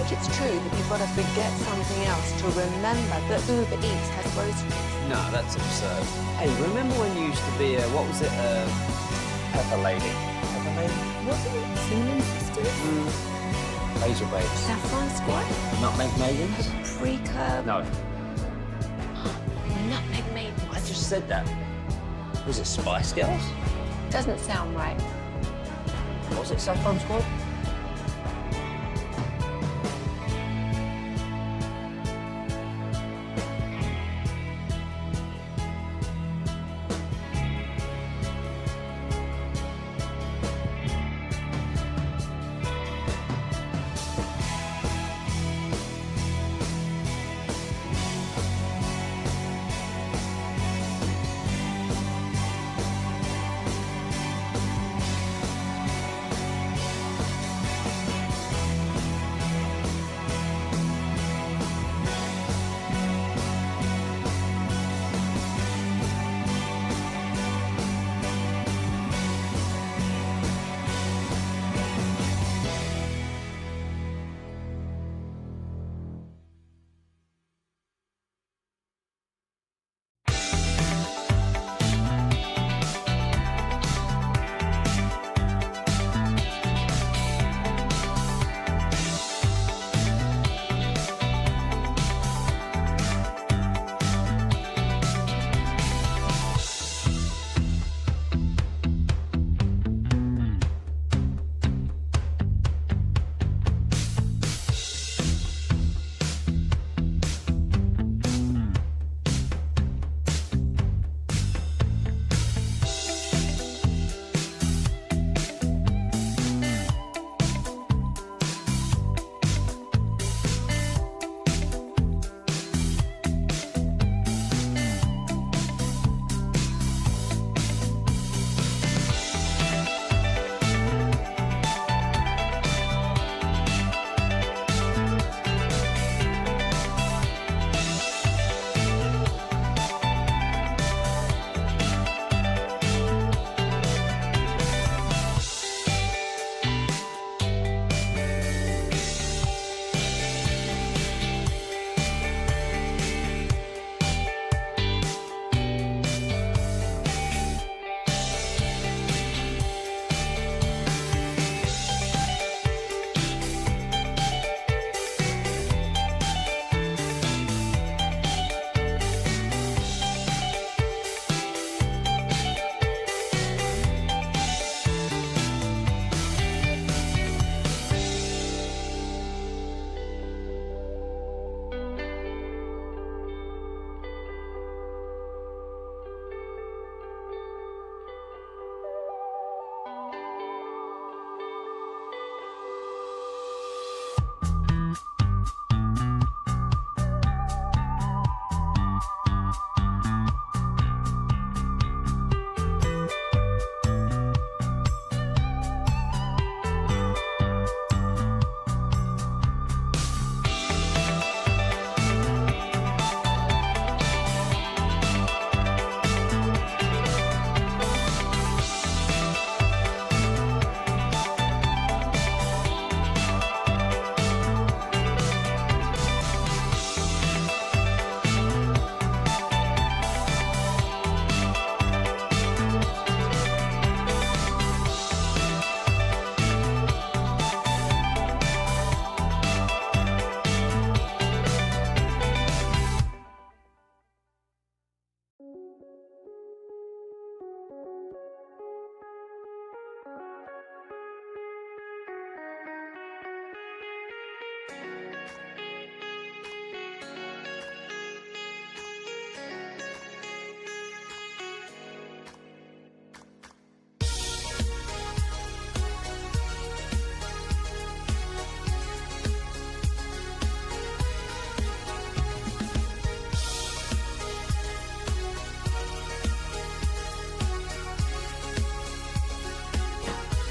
think it's true that you've got to forget something else to remember that Uber Eats has groceries? No, that's absurd. Hey, remember when you used to be a, what was it, Pepper Lady? Pepper Lady? Wasn't it Semien sisters? Basil Babes. Saffron Squad? Nutmeg Maidens? Pre-curb? No, Nutmeg Maidens. I just said that. Was it Spice Girls? Doesn't sound right. Was it Saffron Squad?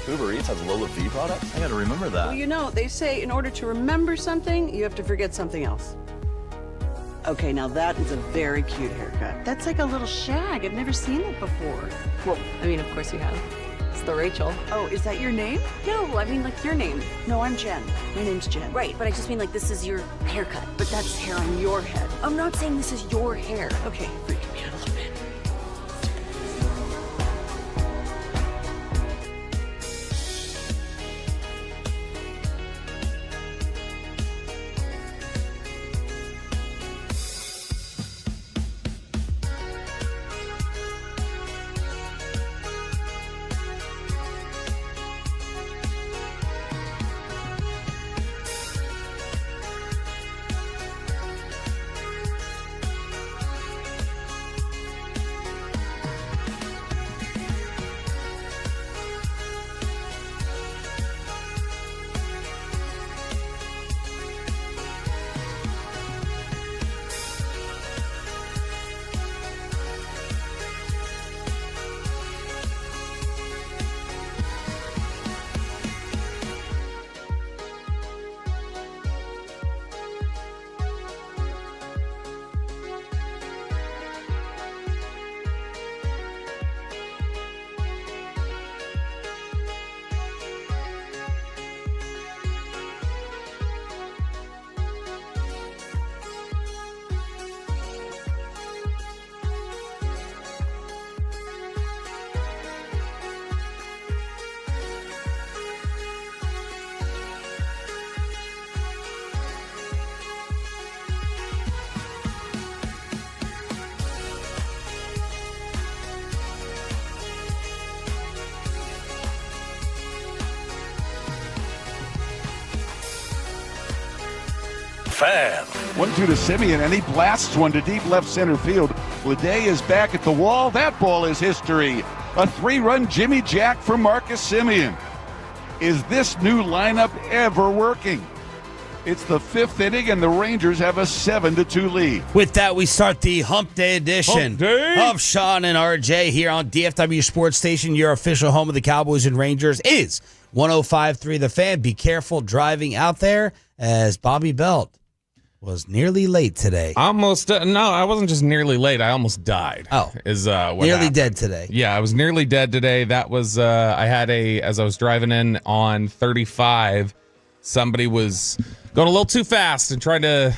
Uber Eats has low fee products? I gotta remember that. Well, you know, they say in order to remember something, you have to forget something else. Okay, now that is a very cute haircut. That's like a little shag. I've never seen it before. Well, I mean, of course you have. It's the Rachel. Oh, is that your name? No, I mean like your name. No, I'm Jen. My name's Jen. Right, but I just mean like this is your haircut. But that's hair on your head. I'm not saying this is your hair. Okay, freaking me out a little bit. Fan. 1-2 to Semien, and he blasts one to deep left center field. Leday is back at the wall. That ball is history. A 3-run Jimmy Jack for Marcus Semien. Is this new lineup ever working? It's the 5th inning, and the Rangers have a 7-2 lead. With that, we start the Hump Day edition of Sean and RJ here on DFW Sports Station. Your official home of the Cowboys and Rangers is 105.3 The Fan. Be careful driving out there, as Bobby Belt was nearly late today. Almost. No, I wasn't just nearly late. I almost died. Oh. Is what nearly happened. dead today. Yeah, I was nearly dead today. That was, I had as I was driving in on 35, somebody was going a little too fast and tried to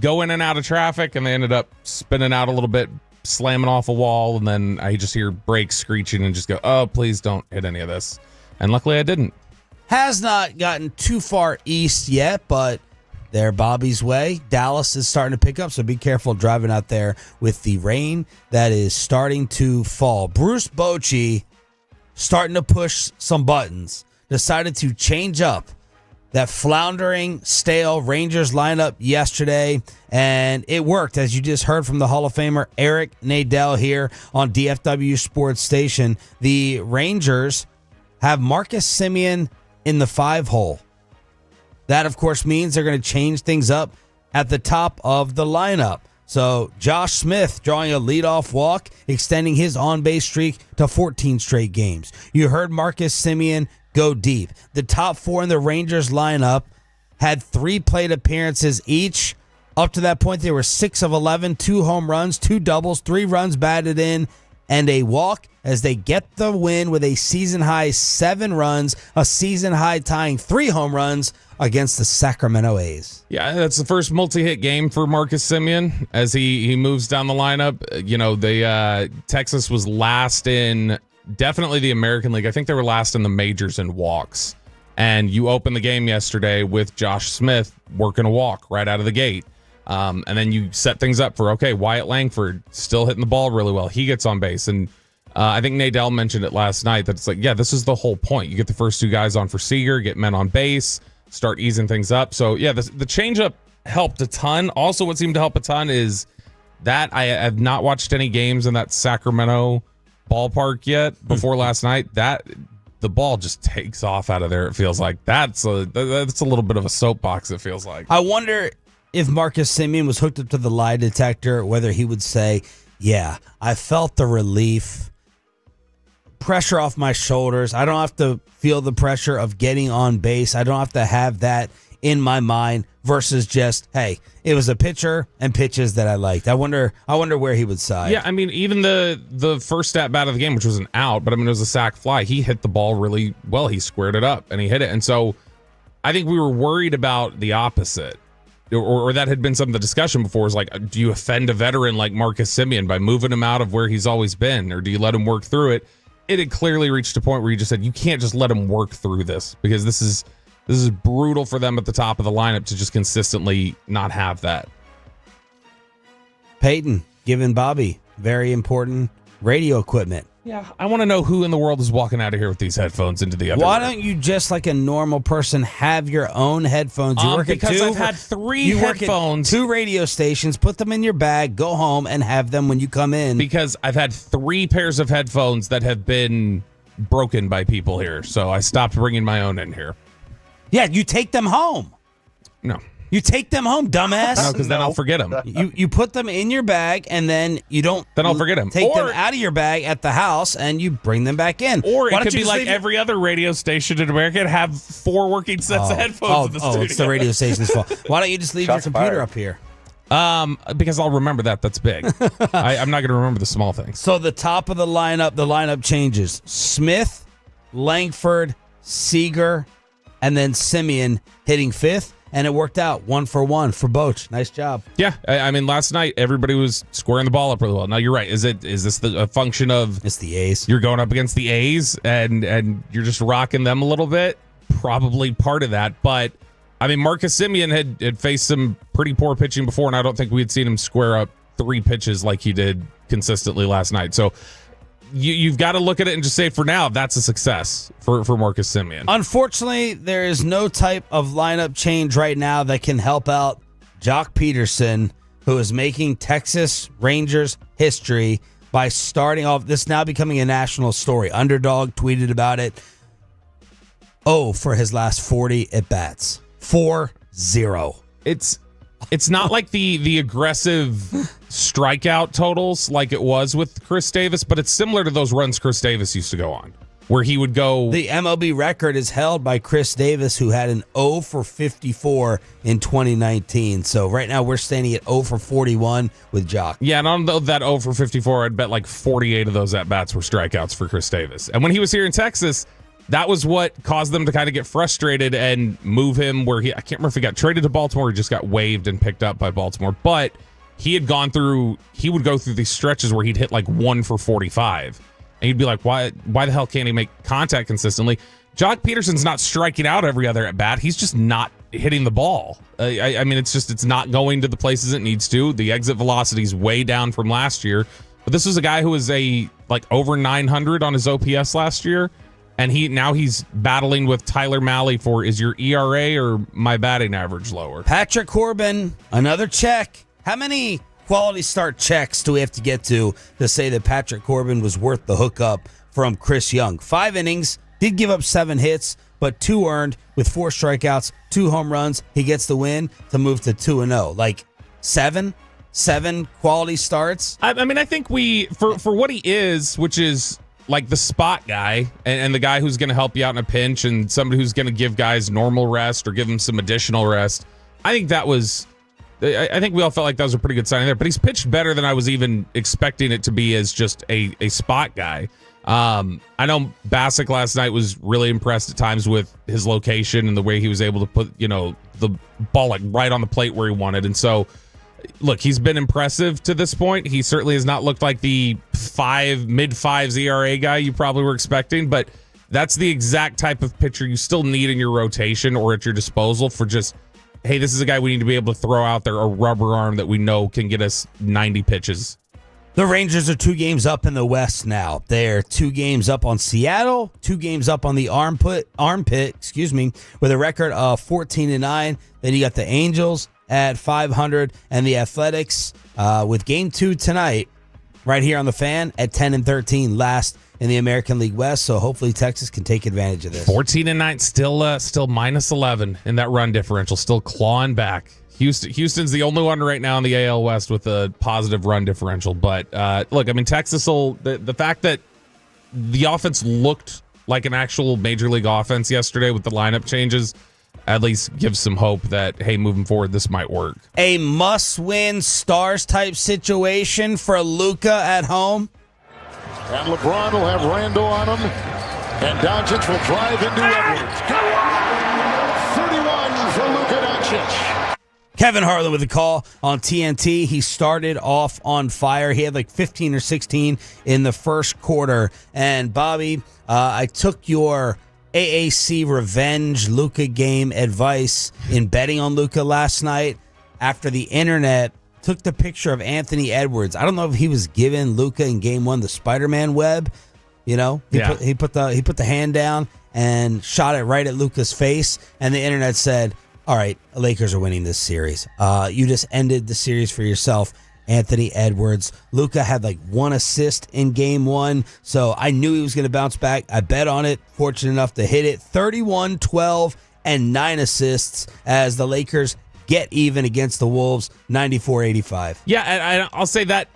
go in and out of traffic, and they ended up spinning out a little bit, slamming off a wall, and then I just hear brakes screeching and just go, oh, please don't hit any of this. And luckily I didn't. Has not gotten too far east yet, but they're Bobby's way. Dallas is starting to pick up, so be careful driving out there with the rain that is starting to fall. Bruce Bochy, starting to push some buttons, decided to change up that floundering, stale Rangers lineup yesterday, and it worked, as you just heard from the Hall of Famer Eric Nadel here on DFW Sports Station. The Rangers have Marcus Semien in the 5-hole. That, of course, means they're going to change things up at the top of the lineup. So Josh Smith drawing a leadoff walk, extending his on-base streak to 14 straight games. You heard Marcus Semien go deep. The top 4 in the Rangers lineup had 3 plate appearances each. Up to that point, they were 6 of 11, 2 home runs, 2 doubles, 3 runs batted in, and a walk as they get the win with a season-high 7 runs, a season-high tying 3 home runs against the Sacramento A's. Yeah, that's the first multi-hit game for Marcus Semien as he moves down the lineup. You know, Texas was last in definitely the American League. I think they were last in the majors in walks. And you opened the game yesterday with Josh Smith working a walk right out of the gate. And then you set things up for, okay, Wyatt Langford still hitting the ball really well. He gets on base. And I think Nadel mentioned it last night that it's like, yeah, this is the whole point. You get the first 2 guys on for Seager, get men on base, start easing things up. So, yeah, the changeup helped a ton. Also, what seemed to help a ton is that I have not watched any games in that Sacramento ballpark yet before last night. That the ball just takes off out of there, it feels like. That's a little bit of a soapbox, it feels like. I wonder if Marcus Semien was hooked up to the lie detector, whether he would say, yeah, I felt the relief, pressure off my shoulders. I don't have to feel the pressure of getting on base. I don't have to have that in my mind versus just, hey, it was a pitcher and pitches that I liked. I wonder where he would side. Yeah, I mean, even the first at bat of the game, which was an out, but I mean, it was a sac fly. He hit the ball really well. He squared it up and he hit it. And so I think we were worried about the opposite. Or that had been some of the discussion before, is like, do you offend a veteran like Marcus Semien by moving him out of where he's always been, or do you let him work through it? It had clearly reached a point where you just said, you can't just let him work through this, because this is brutal for them at the top of the lineup to just consistently not have that. Peyton giving Bobby very important radio equipment. Yeah, I want to know who in the world is walking out of here with these headphones into the other Why room. don't you, just like a normal person, have your own headphones? You work because at I've had three you headphones. Work at 2 radio stations, put them in your bag, go home, and have them when you come in. Because I've had 3 pairs of headphones that have been broken by people here, so I stopped bringing my own in here. Yeah, you take them home. No. You take them home, dumbass. No, because then I'll forget them. You put them in your bag, and then you don't. Then I'll forget them. Take them out of your bag at the house, and you bring them back in. Or it could be like every other radio station in America and have 4 working sets of headphones in the studio. It's the radio station's fault. Why don't you just leave Shots your computer fired. up here? Because I'll remember that. That's big. I'm not going to remember the small things. So the top of the lineup changes. Smith, Langford, Seager, and then Semien hitting 5th. And it worked out 1-for-1 for Boch. Nice job. Yeah, I mean, last night everybody was squaring the ball up really well. Now you're right. Is this a function of It's the A's? you're going up against the A's and you're just rocking them a little bit? Probably part of that. But I mean, Marcus Semien had faced some pretty poor pitching before, and I don't think we had seen him square up 3 pitches like he did consistently last night. So you've got to look at it and just say, for now, that's a success for Marcus Semien. Unfortunately, there is no type of lineup change right now that can help out Jock Peterson, who is making Texas Rangers history by starting off this, now becoming a national story. Underdog tweeted about it. For his last 40 at bats. 4-0. It's not like the aggressive strikeout totals like it was with Chris Davis, but it's similar to those runs Chris Davis used to go on, where he would go. The MLB record is held by Chris Davis, who had an 0 for 54 in 2019. So right now we're standing at 0 for 41 with Jock. Yeah, and on that 0 for 54, I'd bet like 48 of those at-bats were strikeouts for Chris Davis. And when he was here in Texas, that was what caused them to kind of get frustrated and move him where I can't remember if he got traded to Baltimore or just got waived and picked up by Baltimore. But he would go through these stretches where he'd hit like 1 for 45. And you'd be like, why the hell can't he make contact consistently? Jock Peterson's not striking out every other at bat. He's just not hitting the ball. I mean, it's not going to the places it needs to. The exit velocity is way down from last year. But this was a guy who was over 900 on his OPS last year. And he's battling with Tyler Mahle for, is your ERA or my batting average lower? Patrick Corbin, another check. How many quality start checks do we have to get to say that Patrick Corbin was worth the hookup from Chris Young? 5 innings, did give up 7 hits, but 2 earned with 4 strikeouts, 2 home runs. He gets the win to move to 2-0. Like 7 quality starts. I mean, I think for what he is, which is like the spot guy and the guy who's going to help you out in a pinch and somebody who's going to give guys normal rest or give them some additional rest. I think we all felt like that was a pretty good signing there, but he's pitched better than I was even expecting it to be as just a spot guy. I know Bassick last night was really impressed at times with his location and the way he was able to put, the ball like right on the plate where he wanted. And so, look, he's been impressive to this point. He certainly has not looked like the mid-5s ERA guy you probably were expecting, but that's the exact type of pitcher you still need in your rotation or at your disposal for just, hey, this is a guy we need to be able to throw out there, a rubber arm that we know can get us 90 pitches. The Rangers are 2 games up in the West now. They're 2 games up on Seattle, 2 games up on the armpit, with a record of 14-9. Then you got the Angels at 500 and the Athletics with game 2 tonight right here on the Fan at 10-13, last in the American League West. So hopefully Texas can take advantage of this. 14-9, still minus 11 in that run differential, still clawing back. Houston's the only one right now in the AL West with a positive run differential. But look, I mean, Texas the fact that the offense looked like an actual major league offense yesterday with the lineup changes, at least gives some hope that, hey, moving forward, this might work. A must-win Stars type situation for Luka at home. And LeBron will have Randle on him. And Doncic will drive into Edwards. 31 for Luka Doncic. Kevin Harlan with a call on TNT. He started off on fire. He had like 15 or 16 in the first quarter. And Bobby, I took your AAC revenge Luka game advice in betting on Luka last night after the internet took the picture of Anthony Edwards. I don't know if he was giving Luka in game one the Spider-Man web. You know, he put the hand down and shot it right at Luka's face, and the internet said, all right, the Lakers are winning this series. You just ended the series for yourself, Anthony Edwards. Luka had like 1 assist in game one, so I knew he was going to bounce back. I bet on it, fortunate enough to hit it. 31, 12, and 9 assists as the Lakers get even against the Wolves, 94-85. Yeah, and I'll say that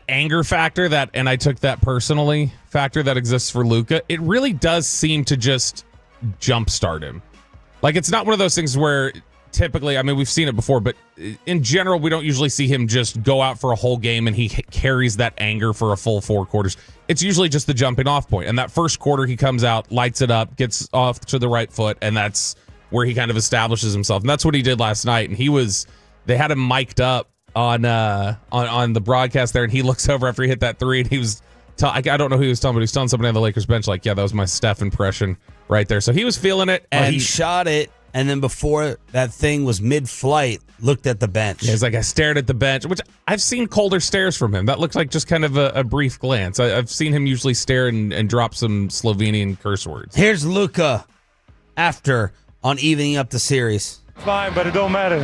anger factor, and I took that personally, factor that exists for Luka, it really does seem to just jumpstart him. Like, it's not one of those things where typically, I mean, we've seen it before, but in general, we don't usually see him just go out for a whole game and he carries that anger for a full 4 quarters. It's usually just the jumping off point. And that first quarter, he comes out, lights it up, gets off to the right foot, and that's where he kind of establishes himself. And that's what he did last night. And they had him mic'd up on the broadcast there, and he looks over after he hit that 3, and he was I don't know who he was telling, but he was telling somebody on the Lakers bench, like, yeah, that was my Steph impression right there. So he was feeling it. And he shot it, and then before that thing was mid-flight, looked at the bench. Yeah, he's like, I stared at the bench, which I've seen colder stares from him. That looks like just kind of a brief glance. I've seen him usually stare and drop some Slovenian curse words. Here's Luka after on evening up the series. Fine, but it don't matter.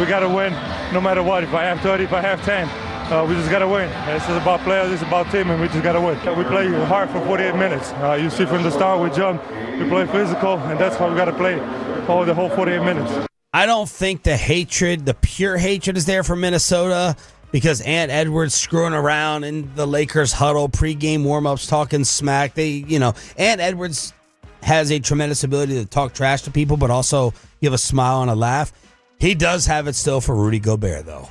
We got to win no matter what. If I have 30, if I have 10. We just got to win. This is about players, this is about team, and we just got to win. We play hard for 48 minutes. You see from the start, we jump, we play physical, and that's how we got to play the whole 48 minutes. I don't think the pure hatred is there for Minnesota because Ant Edwards screwing around in the Lakers huddle, pregame warm-ups, talking smack. Ant Edwards has a tremendous ability to talk trash to people, but also give a smile and a laugh. He does have it still for Rudy Gobert, though.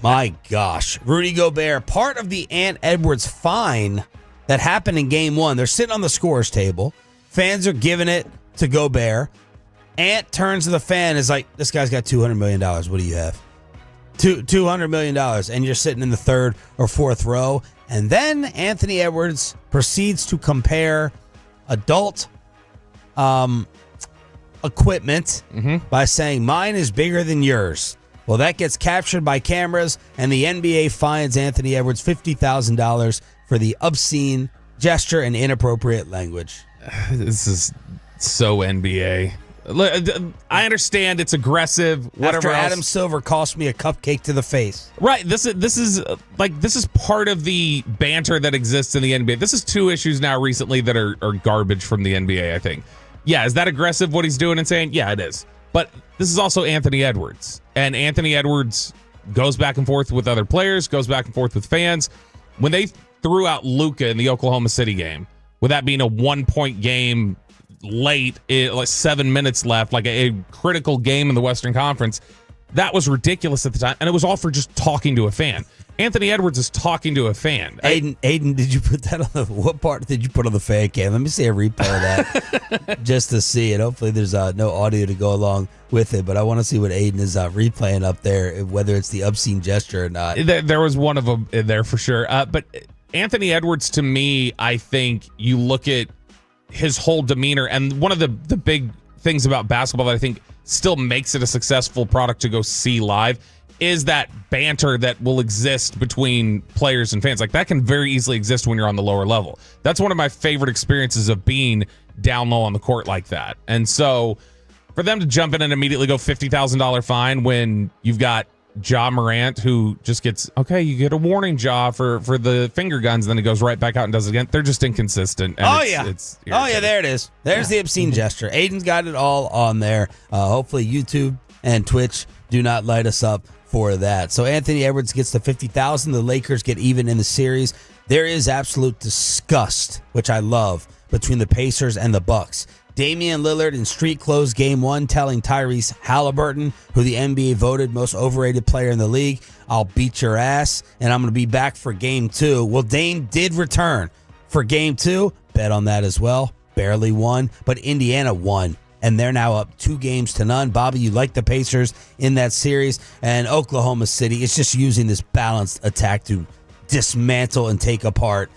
My gosh. Rudy Gobert, part of the Ant Edwards fine that happened in game one. They're sitting on the scorer's table. Fans are giving it to Gobert. Ant turns to the fan, is like, this guy's got $200 million. What do you have? $200 million. And you're sitting in the third or fourth row. And then Anthony Edwards proceeds to compare adult equipment by saying, mine is bigger than yours. Well, that gets captured by cameras, and the NBA fines Anthony Edwards $50,000 for the obscene gesture and inappropriate language. This is so NBA. I understand it's aggressive. Whatever. After else. Adam Silver cost me a cupcake to the face. Right. This is part of the banter that exists in the NBA. This is 2 issues now recently that are garbage from the NBA, I think. Yeah, is that aggressive what he's doing and saying? Yeah, it is. But this is also Anthony Edwards. And Anthony Edwards goes back and forth with other players, goes back and forth with fans. When they threw out Luka in the Oklahoma City game, with that being a 1-point game late, like 7 minutes left, like a critical game in the Western Conference, that was ridiculous at the time. And it was all for just talking to a fan. Anthony Edwards is talking to a fan. Aiden, did you put that on what part did you put on the fan cam? Let me see a replay of that just to see it. Hopefully there's no audio to go along with it, but I want to see what Aiden is replaying up there, whether it's the obscene gesture or not. There was one of them in there for sure. But Anthony Edwards, to me, I think you look at his whole demeanor, and one of the big things about basketball that I think still makes it a successful product to go see live is that banter that will exist between players and fans. Like, that can very easily exist when you're on the lower level. That's one of my favorite experiences of being down low on the court like that. And so for them to jump in and immediately go $50,000 fine when you've got Ja Morant, who just gets, okay, you get a warning, Ja, for the finger guns, and then he goes right back out and does it again. They're just inconsistent. And it's there it is. There's the obscene gesture. Aiden's got it all on there. Hopefully YouTube and Twitch do not light us up for that. So Anthony Edwards gets the $50,000. The Lakers get even in the series. There is absolute disgust, which I love, between the Pacers and the Bucks. Damian Lillard in street clothes game 1 telling Tyrese Halliburton, who the NBA voted most overrated player in the league, I'll beat your ass, and I'm going to be back for game 2. Well, Dame did return for game 2. Bet on that as well. Barely won, but Indiana won, and they're now up 2-0. Bobby, you like the Pacers in that series, and Oklahoma City is just using this balanced attack to dismantle and take apart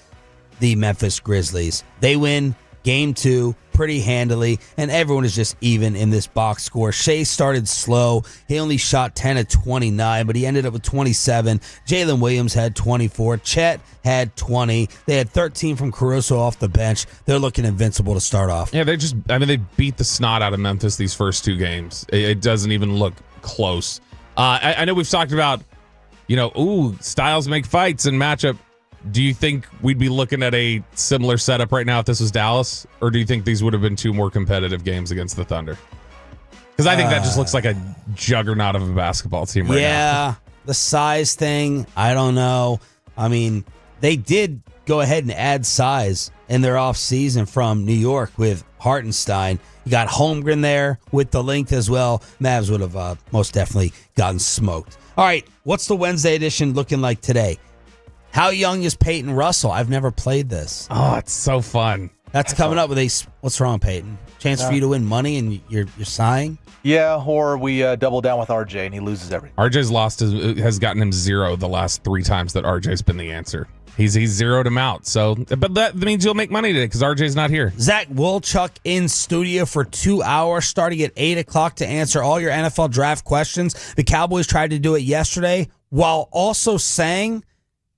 the Memphis Grizzlies. They win game 2 pretty handily, and everyone is just even in this box score. Shea started slow. He only shot 10 of 29, but he ended up with 27. Jalen Williams had 24. Chet had 20. They had 13 from Caruso off the bench. They're looking invincible to start off. Yeah, they beat the snot out of Memphis these first 2 games. It doesn't even look close. I know we've talked about, styles make fights and matchup. Do you think we'd be looking at a similar setup right now if this was Dallas? Or do you think these would have been 2 more competitive games against the Thunder? Because I think that just looks like a juggernaut of a basketball team right now. Yeah, the size thing, I don't know. I mean, they did go ahead and add size in their offseason from New York with Hartenstein. You got Holmgren there with the length as well. Mavs would have most definitely gotten smoked. All right, what's the Wednesday edition looking like today? How young is Peyton Russell? I've never played this. Oh, it's so fun. That's coming up with a... What's wrong, Peyton? Chance for you to win money and you're sighing? Yeah, or we double down with RJ and he loses everything. RJ's has gotten him 0 the last 3 times that RJ's been the answer. He's zeroed him out. So, but that means you'll make money today because RJ's not here. Zach Wolchuk in studio for 2 hours starting at 8 o'clock to answer all your NFL draft questions. The Cowboys tried to do it yesterday while also saying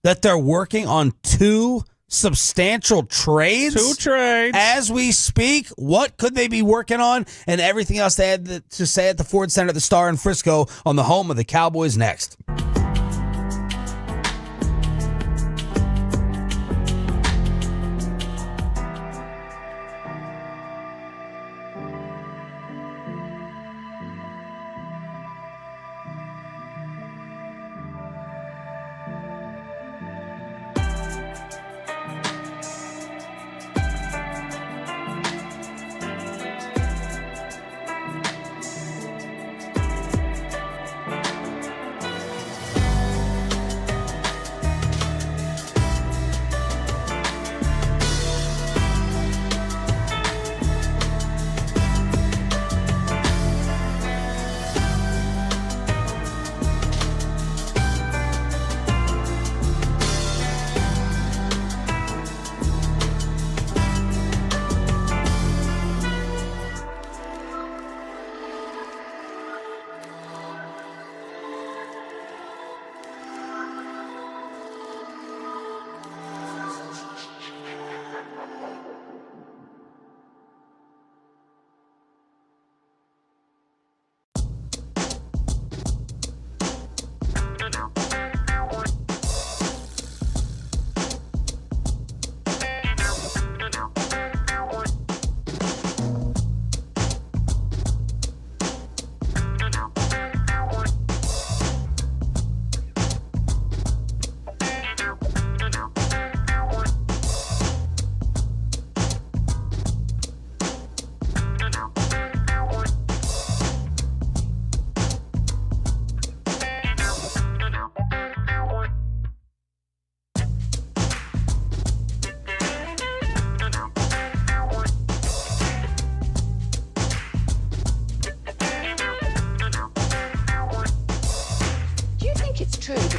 that they're working on 2 substantial trades. 2 trades. As we speak, what could they be working on? And everything else they had to say at the Ford Center at the Star in Frisco on the home of the Cowboys next.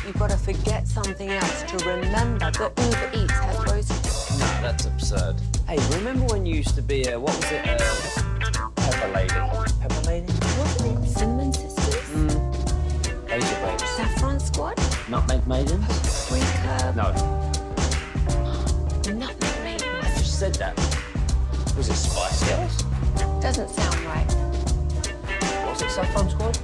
You've got to forget something else to remember that Uber Eats has both... No, that's absurd. Hey, remember when you used to be a, what was it, Pepper Lady? Pepper Lady? Wasn't it Cinnamon Sisters? Asia Babes. Saffron Squad? Nutmeg Maidens? Paprika? No. Nutmeg Maidens. I just said that. Was it Spice Girls? Doesn't sound right. Was it Saffron Squad?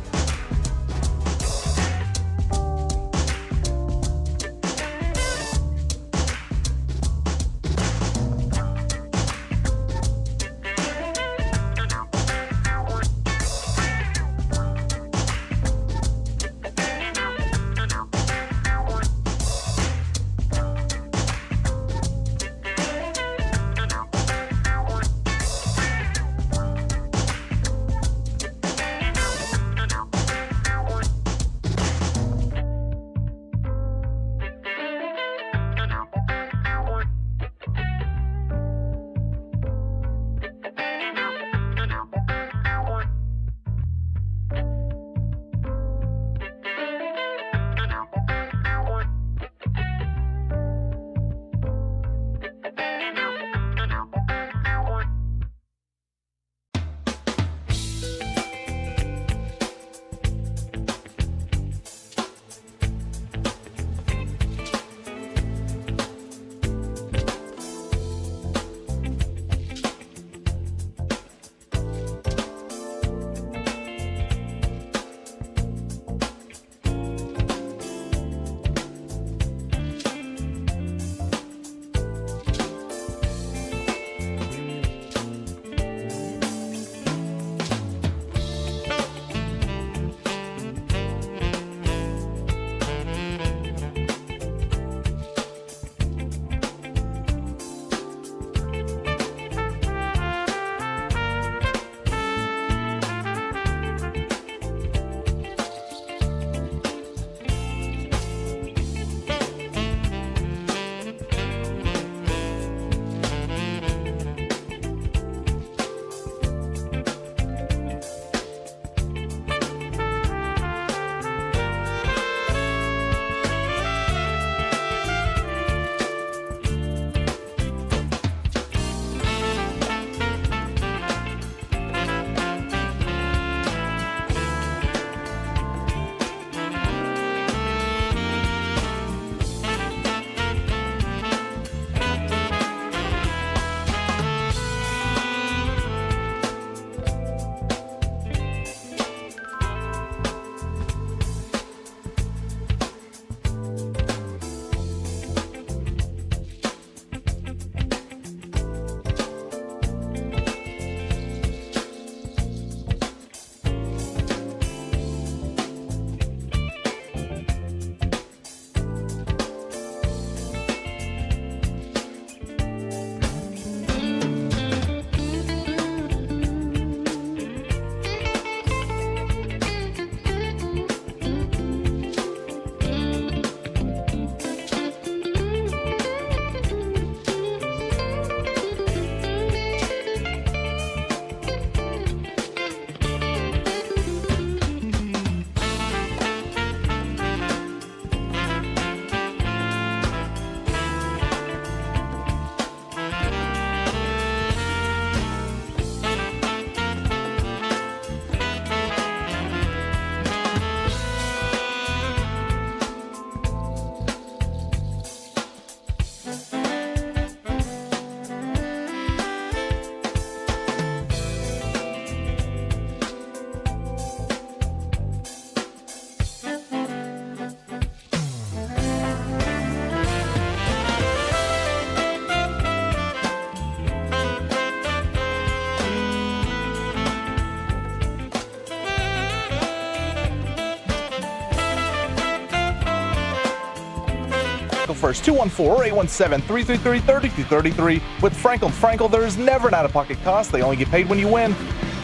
Frankel first. 214-817-333-3233. With Frankel & Frankel, there is never an out-of-pocket cost. They only get paid when you win.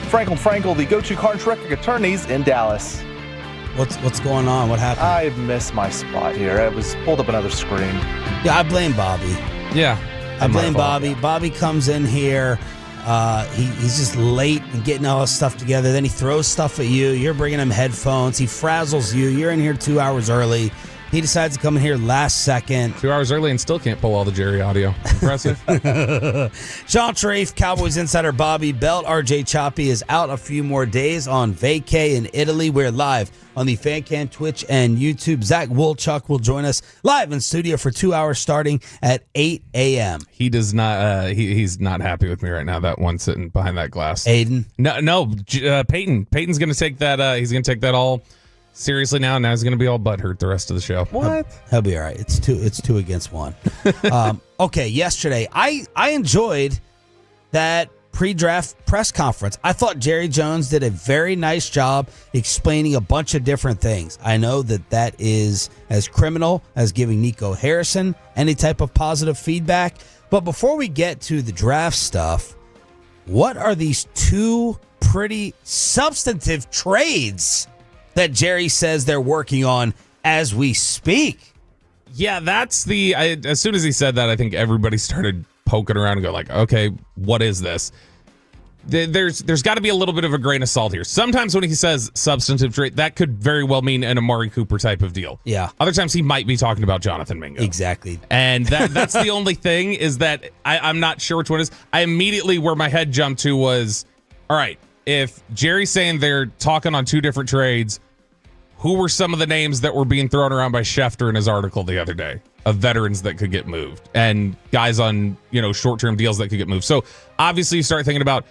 Frankel & Frankel, the go-to car and truck attorneys in Dallas. What's going on? What happened? I missed my spot here. I was pulled up another screen. Yeah, I blame Bobby. Yeah. I blame Bobby. Bobby comes in here. He's just late and getting all his stuff together. Then he throws stuff at you. You're bringing him headphones. He frazzles you. You're in here 2 hours early. He decides to come in here last second. 2 hours early and still can't pull all the Jerry audio. Impressive. Sean Trafe, Cowboys insider Bobby Belt. RJ Choppy is out a few more days on vacay in Italy. We're live on the FanCam, Twitch, and YouTube. Zach Wolchuk will join us live in studio for 2 hours starting at 8 a.m. He does not. He's not happy with me right now. That one sitting behind that glass. Aiden. No. Peyton. Peyton's going to take that. He's going to take that all seriously now. Now he's going to be all butthurt the rest of the show. What? He'll be all right. It's two against one. Okay, yesterday I enjoyed that pre-draft press conference. I thought Jerry Jones did a very nice job explaining a bunch of different things. I know that is as criminal as giving Nico Harrison any type of positive feedback. But before we get to the draft stuff, what are these two pretty substantive trades that Jerry says they're working on as we speak? Yeah, that's as soon as he said that, I think everybody started poking around and go like, okay, what is this? There's got to be a little bit of a grain of salt here. Sometimes when he says substantive trade, that could very well mean an Amari Cooper type of deal. Yeah. Other times he might be talking about Jonathan Mingo. Exactly. And that's the only thing is that I'm not sure which one it is. I immediately, where my head jumped to was, all right, if Jerry's saying they're talking on two different trades, who were some of the names that were being thrown around by Schefter in his article the other day of veterans that could get moved and guys on, short-term deals that could get moved? So obviously you start thinking about,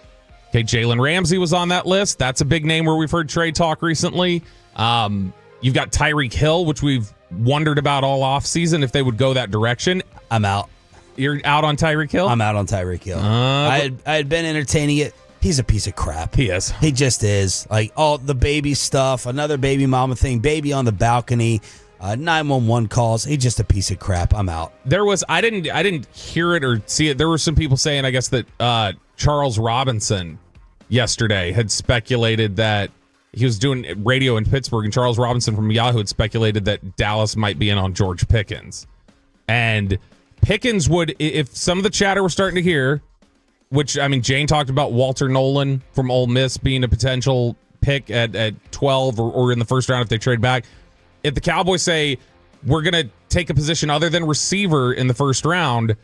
okay, Jalen Ramsey was on that list. That's a big name where we've heard trade talk recently. You've got Tyreek Hill, which we've wondered about all offseason if they would go that direction. I'm out. You're out on Tyreek Hill? I'm out on Tyreek Hill. I had been entertaining it. He's a piece of crap. He is. He just is. Like all the baby stuff, another baby mama thing, baby on the balcony, 911 calls. He's just a piece of crap. I'm out. I didn't hear it or see it. There were some people saying, I guess, that Charles Robinson yesterday had speculated that he was doing radio in Pittsburgh, and Charles Robinson from Yahoo had speculated that Dallas might be in on George Pickens. And Pickens would, if some of the chatter we're starting to hear, which, I mean, Jane talked about Walter Nolan from Ole Miss being a potential pick at 12 or in the first round if they trade back. If the Cowboys say, we're going to take a position other than receiver in the first round,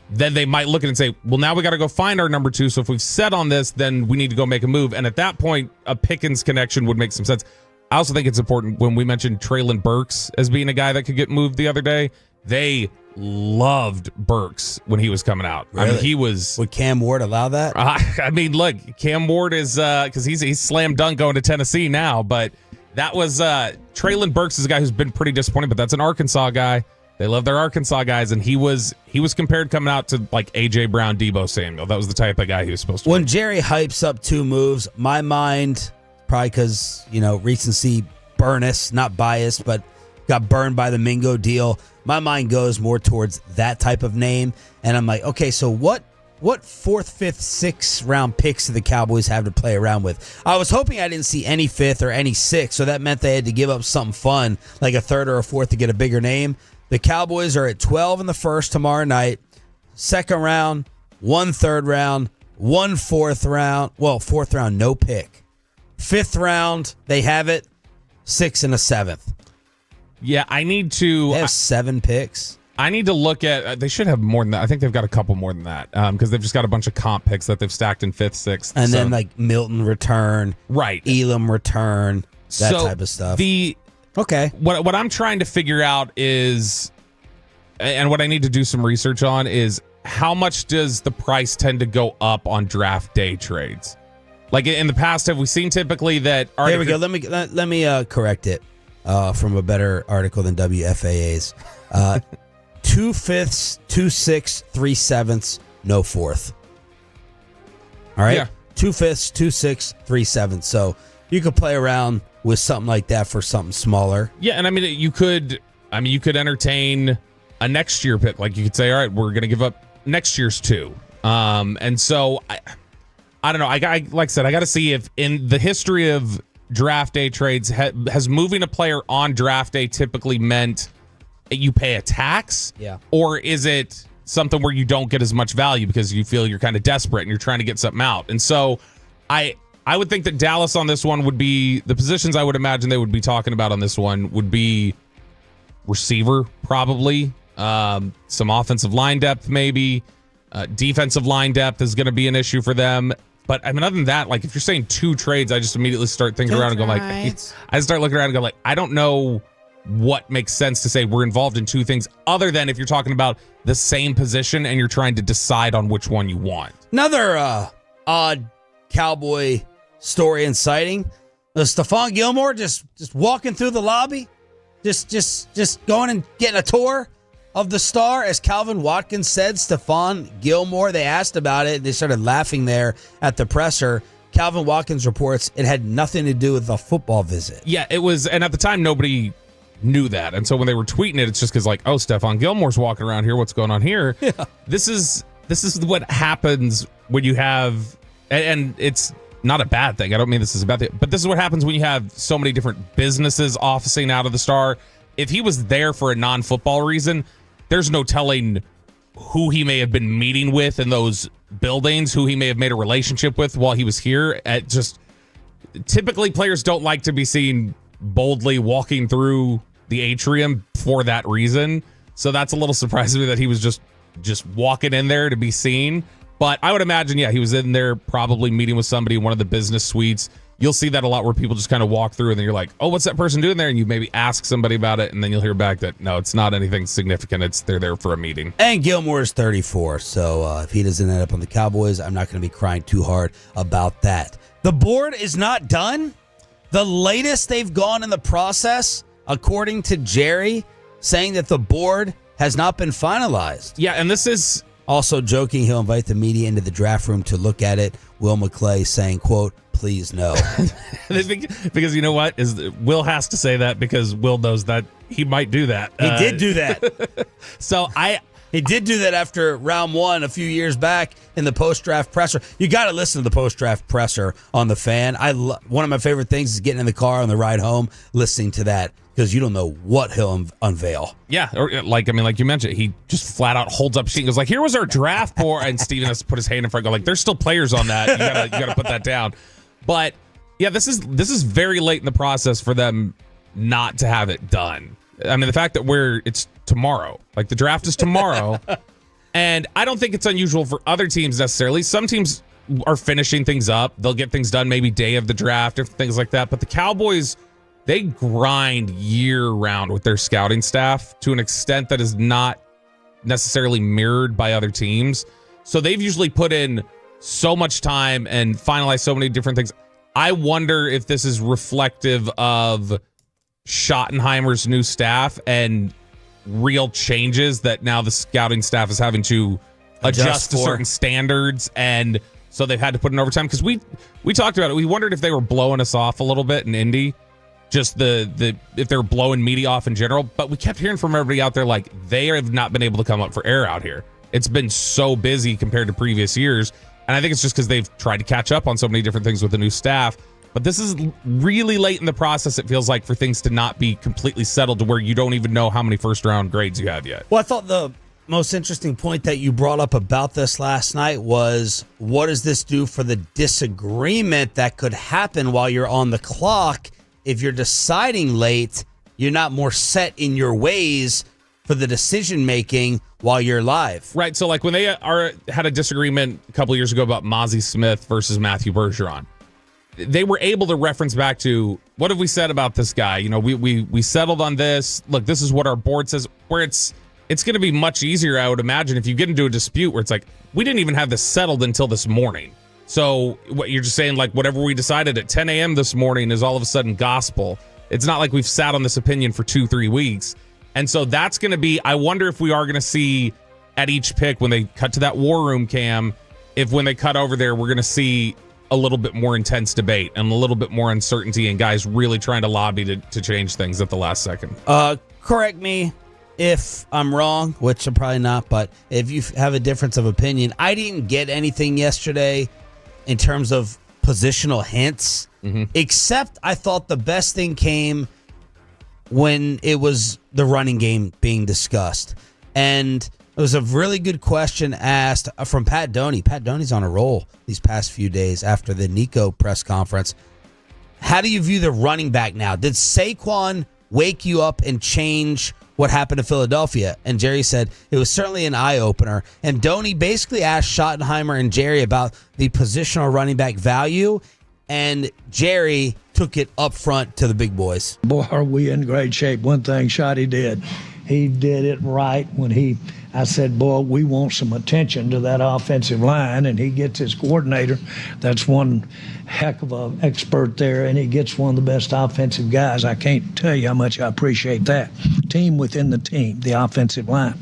then they might look at it and say, well, now we got to go find our number two. So if we've set on this, then we need to go make a move. And at that point, a Pickens connection would make some sense. I also think it's important when we mentioned Traylon Burks as being a guy that could get moved the other day. They loved Burks when he was coming out. Really? I mean, he was. Would Cam Ward allow that? I mean, look, Cam Ward is because he's slam dunk going to Tennessee now. But that was Traylon Burks is a guy who's been pretty disappointing. But that's an Arkansas guy. They love their Arkansas guys, and he was compared coming out to like AJ Brown, Deebo Samuel. That was the type of guy he was supposed to be. When Jerry hypes up two moves, my mind, probably because recency bias, not biased, but got burned by the Mingo deal. My mind goes more towards that type of name, and I'm like, okay, so what 4th, 5th, 6th round picks do the Cowboys have to play around with? I was hoping I didn't see any 5th or any 6th, so that meant they had to give up something fun, like a 3rd or a 4th to get a bigger name. The Cowboys are at 12 in the first tomorrow night, 2nd round, 1 3rd round, 1 4th round. Well, 4th round, no pick. 5th round, they have it, 6th and a 7th. Yeah, I need to. They have 7 picks. I need to look at. They should have more than that. I think they've got a couple more than that because they've just got a bunch of comp picks that they've stacked in 5th, 6th. And then like Milton return, right? Elam return, that type of stuff. Okay. What I'm trying to figure out is, and what I need to do some research on is how much does the price tend to go up on draft day trades? Like in the past, have we seen typically that? There we go. Let me correct it from a better article than WFAA's. 2 5ths, 2 6ths, 3 7ths, no 4th. All right. Yeah. 2 5ths, 2 6ths, 3 7ths. So you could play around with something like that for something smaller. Yeah, and I mean you could entertain a next year pick. Like you could say, all right, we're going to give up next year's 2. And so I don't know. Like I said, I got to see if in the history of draft day trades has moving a player on draft day typically meant you pay a tax? Yeah. Or is it something where you don't get as much value because you feel you're kind of desperate and you're trying to get something out? And so I would think that Dallas on this one would be the positions I would imagine they would be talking about on this one would be receiver, probably. Some offensive line depth, maybe. Defensive line depth is going to be an issue for them. But I mean, other than that, like if you're saying 2 trades, I just immediately start thinking around and go like, I start looking around and go like, I don't know what makes sense to say we're involved in 2 things other than if you're talking about the same position and you're trying to decide on which one you want. Another odd Cowboy story and sighting. Stephon Gilmore just walking through the lobby, just going and getting a tour of the star. As Calvin Watkins said, Stephon Gilmore, they asked about it. They started laughing there at the presser. Calvin Watkins reports it had nothing to do with a football visit. Yeah, it was. And at the time, nobody knew that. And so when they were tweeting it, it's just because like, oh, Stephon Gilmore's walking around here. What's going on here? Yeah. This is what happens when you have, and it's not a bad thing. I don't mean this is a bad thing, but this is what happens when you have so many different businesses officing out of the star. If he was there for a non-football reason, there's no telling who he may have been meeting with in those buildings, who he may have made a relationship with while he was here. Typically players don't like to be seen boldly walking through the atrium for that reason. So that's a little surprising to me that he was just walking in there to be seen. But I would imagine, yeah, he was in there probably meeting with somebody in one of the business suites. You'll see that a lot where people just kind of walk through and then you're like, oh, what's that person doing there? And you maybe ask somebody about it and then you'll hear back that, no, it's not anything significant. They're there for a meeting. And Gilmore is 34. So if he doesn't end up on the Cowboys, I'm not going to be crying too hard about that. The board is not done. The latest they've gone in the process, according to Jerry, saying that the board has not been finalized. Yeah, and this is also joking. He'll invite the media into the draft room to look at it. Will McClay saying, quote, please no. Because you know what? Will has to say that because Will knows that he might do that. He did do that. He did do that after round 1 a few years back in the post-draft presser. You got to listen to the post-draft presser on the Fan. One of my favorite things is getting in the car on the ride home, listening to that, because you don't know what he'll unveil. Yeah, or like you mentioned, he just flat out holds up a sheet and goes like, "Here was our draft board," and Steven has to put his hand in front, and go like, "There's still players on that. You gotta put that down." But yeah, this is very late in the process for them not to have it done. I mean, the fact that it's tomorrow, like the draft is tomorrow, and I don't think it's unusual for other teams necessarily. Some teams are finishing things up; they'll get things done maybe day of the draft or things like that. But the Cowboys, they grind year-round with their scouting staff to an extent that is not necessarily mirrored by other teams. So they've usually put in so much time and finalized so many different things. I wonder if this is reflective of Schottenheimer's new staff and real changes that now the scouting staff is having to adjust to certain standards. And so they've had to put in overtime. Because we talked about it. We wondered if they were blowing us off a little bit in Indy. Just if they're blowing media off in general, but we kept hearing from everybody out there like they have not been able to come up for air out here. It's been so busy compared to previous years, and I think it's just because they've tried to catch up on so many different things with the new staff. But this is really late in the process, it feels like, for things to not be completely settled to where you don't even know how many first-round grades you have yet. Well, I thought the most interesting point that you brought up about this last night was, what does this do for the disagreement that could happen while you're on the clock? If you're deciding late, you're not more set in your ways for the decision making while you're live. Right. So like when they had a disagreement a couple years ago about Mozzie Smith versus Matthew Bergeron, they were able to reference back to, what have we said about this guy? You know, we settled on this. Look, this is what our board says. Where it's going to be much easier, I would imagine, if you get into a dispute where it's like, we didn't even have this settled until this morning. So what you're just saying, like whatever we decided at 10 a.m. this morning is all of a sudden gospel. It's not like we've sat on this opinion for 2-3 weeks. And so that's going to be, I wonder if we are going to see at each pick when they cut to that war room cam, if when they cut over there, we're going to see a little bit more intense debate and a little bit more uncertainty and guys really trying to lobby to change things at the last second. Correct me if I'm wrong, which I'm probably not, but if you have a difference of opinion, I didn't get anything yesterday in terms of positional hints, except I thought the best thing came when it was the running game being discussed. And it was a really good question asked from Pat Doney. Pat Doney's on a roll these past few days after the Nico press conference. How do you view the running back now? Did Saquon wake you up and change what happened to Philadelphia? And Jerry said it was certainly an eye-opener. And Doney basically asked Schottenheimer and Jerry about the positional running back value, and Jerry took it up front to the big boys. Boy, are we in great shape. One thing Shotty did, he did it right when I said, boy, we want some attention to that offensive line, and he gets his coordinator. That's one heck of an expert there, and he gets one of the best offensive guys. I can't tell you how much I appreciate that. Team within the team, the offensive line.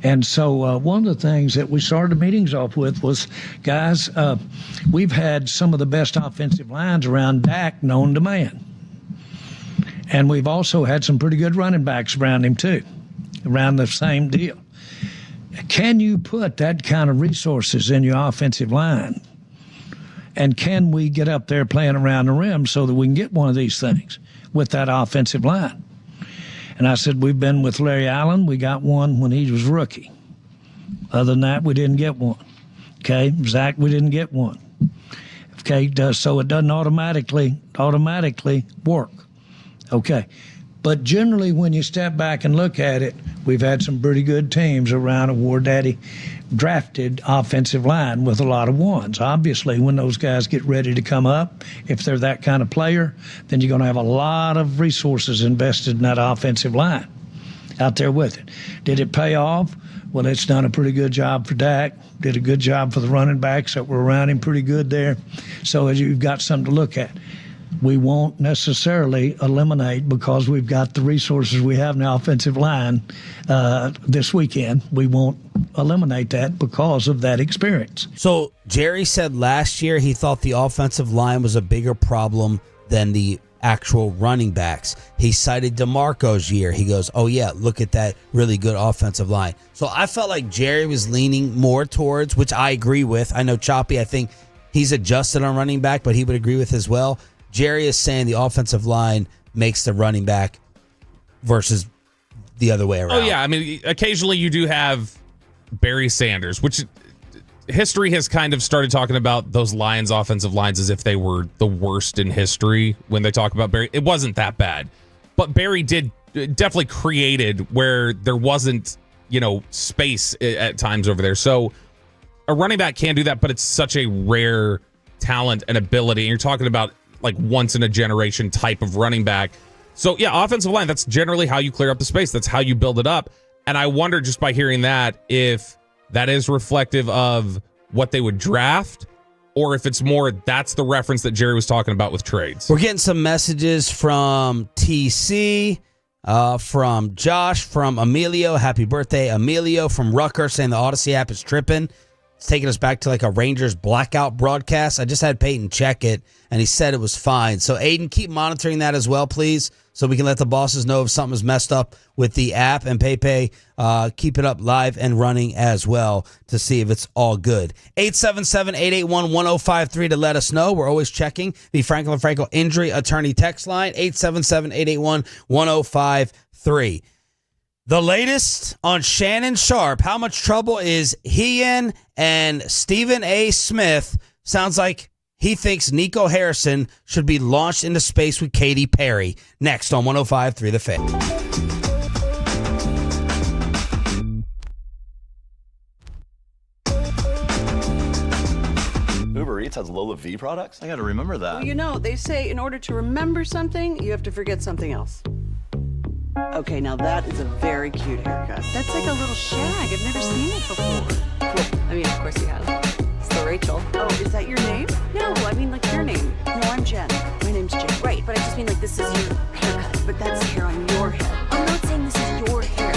And so one of the things that we started the meetings off with was, guys, we've had some of the best offensive lines around Dak known to man. And we've also had some pretty good running backs around him, too, around the same deal. Can you put that kind of resources in your offensive line? And can we get up there playing around the rim so that we can get one of these things with that offensive line? And I said, we've been with Larry Allen. We got one when he was rookie. Other than that, we didn't get one. Okay, Zach, we didn't get one. Okay, so it doesn't automatically work. Okay. But generally, when you step back and look at it, we've had some pretty good teams around a War Daddy drafted offensive line with a lot of ones. Obviously, when those guys get ready to come up, if they're that kind of player, then you're going to have a lot of resources invested in that offensive line out there with it. Did it pay off? Well, it's done a pretty good job for Dak. Did a good job for the running backs that were around him, pretty good there. So as you've got something to look at. We won't necessarily eliminate, because we've got the resources we have in the offensive line this weekend. We won't eliminate that because of that experience. So Jerry said last year he thought the offensive line was a bigger problem than the actual running backs. He cited DeMarco's year. He goes, oh yeah, look at that really good offensive line. So I felt like Jerry was leaning more towards, which I agree with. I know Choppy, I think he's adjusted on running back, but he would agree with as well. Jerry is saying the offensive line makes the running back versus the other way around. Oh, yeah. I mean, occasionally you do have Barry Sanders, which history has kind of started talking about those Lions offensive lines as if they were the worst in history when they talk about Barry. It wasn't that bad. But Barry definitely created where there wasn't, space at times over there. So a running back can do that, but it's such a rare talent and ability. And you're talking about like once in a generation type of running back. So yeah, offensive line, that's generally how you clear up the space. That's how you build it up. And I wonder, just by hearing that, if that is reflective of what they would draft, or if it's more that's the reference that Jerry was talking about with trades. We're getting some messages from TC, from Josh, from Emilio. Happy birthday, Emilio, from Rucker, saying the Odyssey app is tripping. It's taking us back to like a Rangers blackout broadcast. I just had Peyton check it, and he said it was fine. So, Aiden, keep monitoring that as well, please, so we can let the bosses know if something's messed up with the app. And Pepe, keep it up live and running as well to see if it's all good. 877-881-1053 to let us know. We're always checking the Franklin Frankel Injury Attorney text line, 877-881-1053. The latest on Shannon Sharpe. How much trouble is he in? And Stephen A. Smith sounds like he thinks Nico Harrison should be launched into space with Katy Perry. Next on 105.3 The Fan. Uber Eats has Lola V products? I got to remember that. Well, they say in order to remember something, you have to forget something else. Okay, now that is a very cute haircut. That's like a little shag. I've never seen it before. Cool. I mean, of course you have. So Rachel. Oh, is that your name? No, I mean like your name. No, I'm Jen. My name's Jen. Right, but I just mean like this is your haircut. But that's hair on your head. I'm not saying this is your hair.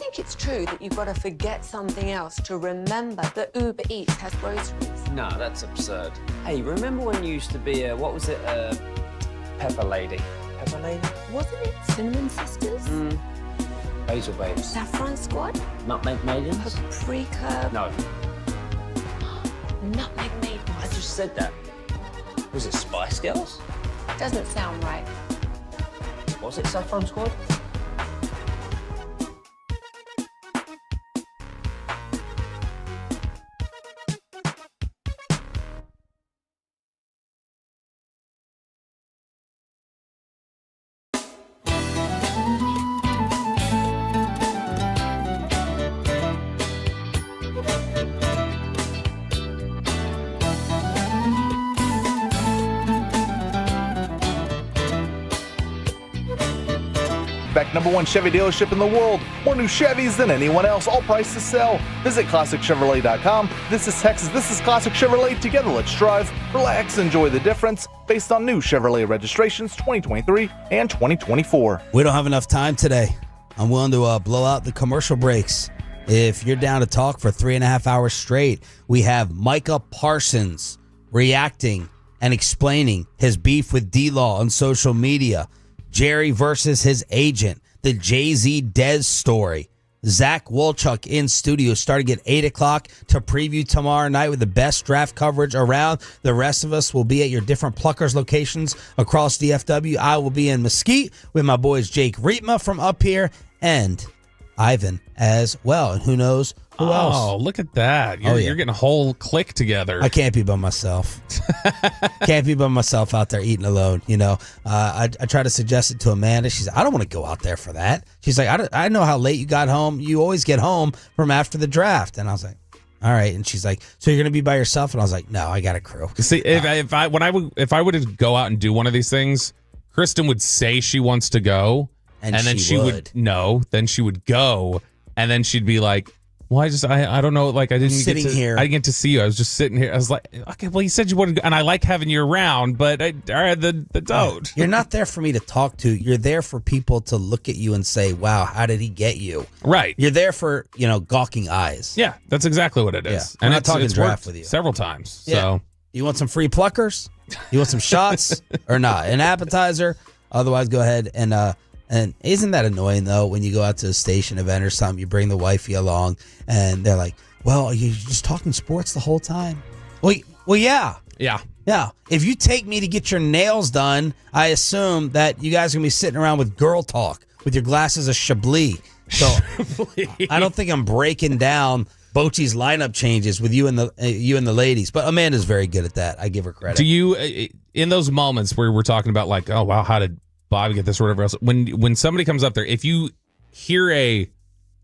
think it's true that you've got to forget something else to remember that Uber Eats has groceries? No, that's absurd. Hey, remember when you used to be a, what was it, Pepper Lady? Pepper Lady? Wasn't it Cinnamon Sisters? Basil Babes. Saffron Squad? Nutmeg Maidens? Paprika? No, Nutmeg Maidens. I just said that. Was it Spice Girls? Doesn't sound right. Was it Saffron Squad? Beck #1 Chevy dealership in the world. More new Chevys than anyone else. All prices sell. Visit ClassicChevrolet.com. This is Texas. This is Classic Chevrolet. Together, let's drive, relax, enjoy the difference. Based on new Chevrolet registrations 2023 and 2024. We don't have enough time today. I'm willing to blow out the commercial breaks. If you're down to talk for 3.5 hours straight, we have Micah Parsons reacting and explaining his beef with D-Law on social media. Jerry versus his agent, the Jay-Z Dez story. Zach Wolchuk in studio starting at 8 o'clock to preview tomorrow night with the best draft coverage around. The rest of us will be at your different Pluckers locations across DFW. I will be in Mesquite with my boys Jake Rietma from up here and Ivan as well. And who knows who else? Oh, look at that. You're getting a whole clique together. I can't be by myself. Can't be by myself out there eating alone. You know, I try to suggest it to Amanda. She's like, I don't want to go out there for that. She's like, I know how late you got home. You always get home from after the draft. And I was like, all right. And she's like, so you're going to be by yourself? And I was like, no, I got a crew. See, if I would to go out and do one of these things, Kristen would say she wants to go. And then she would no. Then she would go. And then she'd be like, well, I don't know. Like, I didn't get to see you. I was just sitting here. I was like, okay, well, you said you wanted to go, and I like having you around, but I had the don't. You're not there for me to talk to. You're there for people to look at you and say, wow, how did he get you? Right. You're there for, gawking eyes. Yeah, that's exactly what it is. Yeah. And I'm not talking draft with you. Several times. Yeah. So you want some free pluckers? You want some shots or not? An appetizer? Otherwise, go ahead and isn't that annoying, though, when you go out to a station event or something, you bring the wifey along, and they're like, well, are you just talking sports the whole time? Well, yeah. Yeah. Yeah. If you take me to get your nails done, I assume that you guys are going to be sitting around with girl talk with your glasses of Chablis. So I don't think I'm breaking down Bochy's lineup changes with you and the ladies. But Amanda's very good at that. I give her credit. Do you, in those moments where we're talking about like, oh, wow, how did Bobby get this or whatever else, when somebody comes up there, if you hear a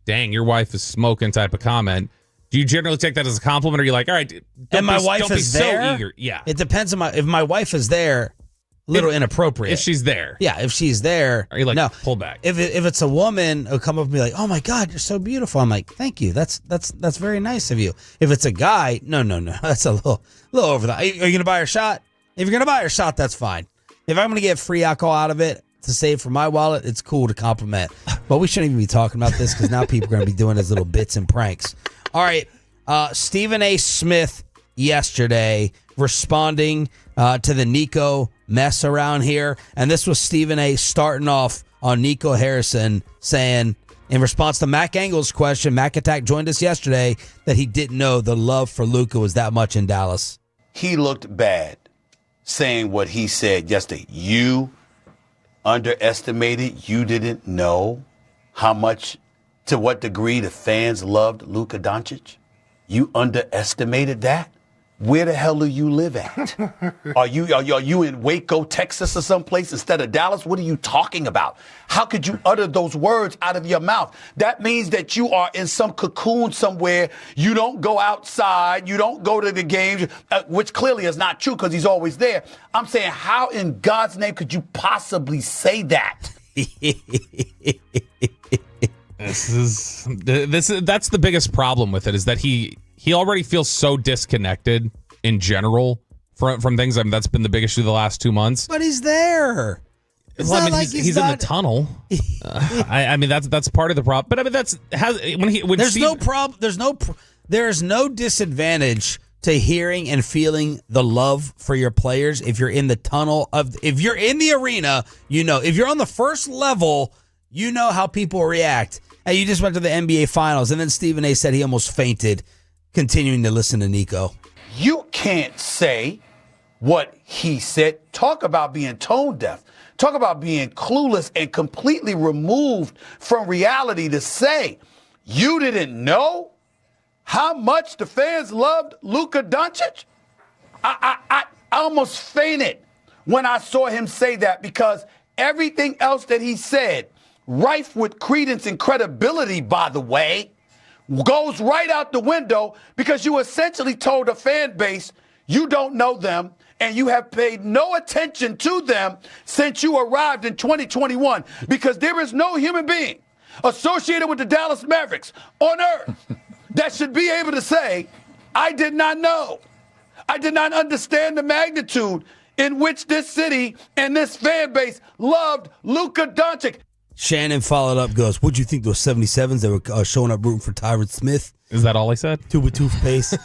dang, your wife is smoking type of comment, do you generally take that as a compliment, or are you like, all right, and my wife is there? So eager. Yeah, it depends on if my wife is there, a little inappropriate. If she's there. Yeah, if she's there. Are you like, no, pull back? If it's a woman who come up and be like, oh my God, you're so beautiful. I'm like, thank you. That's very nice of you. If it's a guy, no. That's a little over the. Are you going to buy her a shot? If you're going to buy her a shot, that's fine. If I'm going to get free alcohol out of it to save for my wallet, it's cool to compliment. But we shouldn't even be talking about this because now people are going to be doing his little bits and pranks. All right. Stephen A. Smith yesterday responding to the Nico mess around here. And this was Stephen A. starting off on Nico Harrison saying, in response to Mac Engel's question, Mac Attack joined us yesterday, that he didn't know the love for Luka was that much in Dallas. He looked bad saying what he said yesterday. You underestimated, you didn't know how much, to what degree the fans loved Luka Doncic? You underestimated that? Where the hell do you live at? Are you in Waco, Texas or someplace instead of Dallas? What are you talking about? How could you utter those words out of your mouth? That means that you are in some cocoon somewhere. You don't go outside. You don't go to the games, which clearly is not true because he's always there. I'm saying, how in God's name could you possibly say that? That's the biggest problem with it, is that he already feels so disconnected in general from things. I mean, that's been the big issue the last 2 months. But he's there. Well, I mean, he's in the tunnel. I mean, that's part of the problem. But I mean, there's no disadvantage to hearing and feeling the love for your players if you're in the tunnel if you're in the arena. If you're on the first level, you know how people react. And you just went to the NBA Finals, and then Stephen A. said he almost fainted continuing to listen to Nico. You can't say what he said. Talk about being tone deaf. Talk about being clueless and completely removed from reality to say you didn't know how much the fans loved Luka Doncic. I almost fainted when I saw him say that, because everything else that he said, rife with credence and credibility, by the way, goes right out the window, because you essentially told a fan base you don't know them and you have paid no attention to them since you arrived in 2021, because there is no human being associated with the Dallas Mavericks on earth that should be able to say, I did not know. I did not understand the magnitude in which this city and this fan base loved Luka Doncic. Shannon followed up, goes, what'd you think those 77s that were showing up rooting for Tyron Smith? Is that all he said? Tube of toothpaste.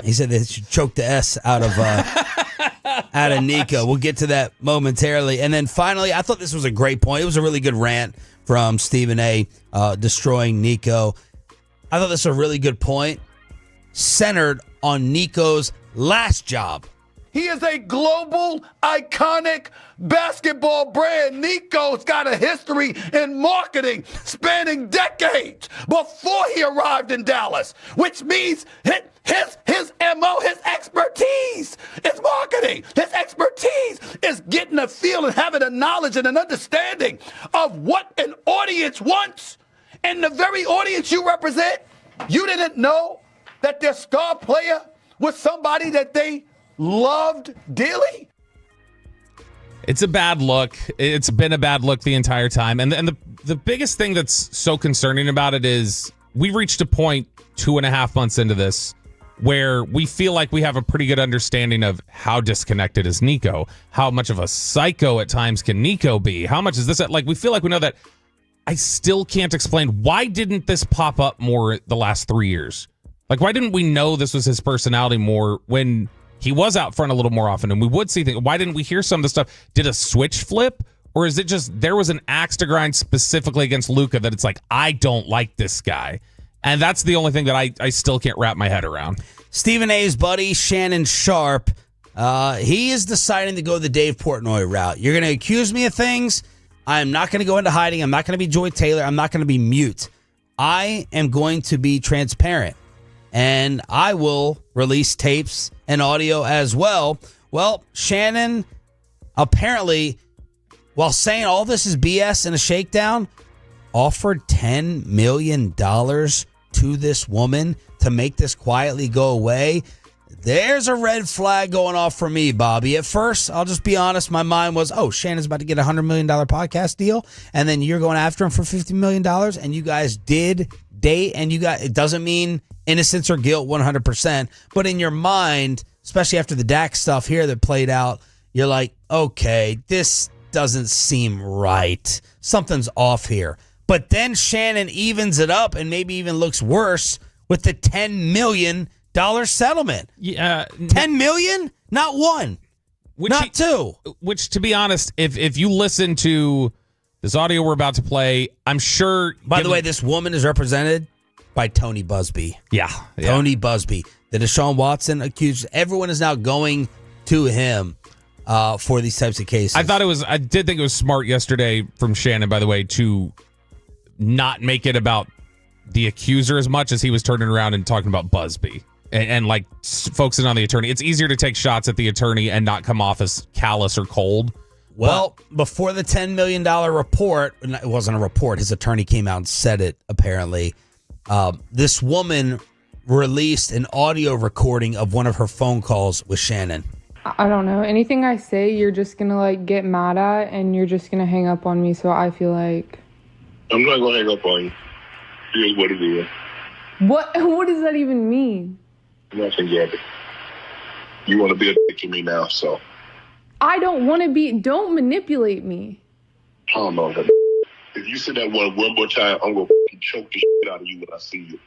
He said they should choke the S out of Nico. We'll get to that momentarily. And then finally, I thought this was a great point. It was a really good rant from Stephen A. Destroying Nico. I thought this was a really good point, centered on Nico's last job. He is a global, iconic basketball brand. Nico's got a history in marketing spanning decades before he arrived in Dallas, which means his MO, his expertise is marketing. His expertise is getting a feel and having a knowledge and an understanding of what an audience wants. And the very audience you represent, you didn't know that their star player was somebody that they loved dearly? It's a bad look. It's been a bad look the entire time. And the biggest thing that's so concerning about it is we reached a point 2.5 months into this where we feel like we have a pretty good understanding of how disconnected is Nico, how much of a psycho at times can Nico be, how much is this, like we feel like we know that. I still can't explain, why didn't this pop up more the last 3 years? Like, why didn't we know this was his personality more when he was out front a little more often and we would see things? Why didn't we hear some of the stuff? Did a switch flip? Or is it just there was an axe to grind specifically against Luka that it's like, I don't like this guy? And that's the only thing that I still can't wrap my head around. Stephen A's buddy, Shannon Sharp, he is deciding to go the Dave Portnoy route. You're going to accuse me of things. I'm not going to go into hiding. I'm not going to be Joy Taylor. I'm not going to be mute. I am going to be transparent. And I will release tapes and audio as well. Well, Shannon apparently, while saying all this is BS and a shakedown, offered $10 million to this woman to make this quietly go away. There's a red flag going off for me, Bobby. At first, I'll just be honest, my mind was, oh, Shannon's about to get a $100 million podcast deal, and then you're going after him for $50 million, and you guys did date, and it doesn't mean innocence or guilt 100%, but in your mind, especially after the Dak stuff here that played out, you're like, okay, this doesn't seem right. Something's off here. But then Shannon evens it up and maybe even looks worse with the $10 million settlement. Yeah, $10 million, not one, not two. Which, to be honest, if you listen to this audio we're about to play, I'm sure. By the way, this woman is represented by Tony Busby. Yeah. Tony Busby, the Deshaun Watson accused. Everyone is now going to him for these types of cases. I did think it was smart yesterday from Shannon, by the way, to not make it about the accuser as much as he was turning around and talking about Busby. And like focusing on the attorney. It's easier to take shots at the attorney and not come off as callous or cold. Well, before the $10 million report, it wasn't a report, his attorney came out and said it, apparently. This woman released an audio recording of one of her phone calls with Shannon. I don't know. Anything I say, you're just going to like get mad at and you're just going to hang up on me. So I feel like... I'm not going to hang up on you. Here's what it is. What does that even mean? Nothing yet. You want to be a dick to me now, so. I don't want to be, don't manipulate me. Calm on that. If you say that one more time, I'm going to choke the shit out of you when I see you.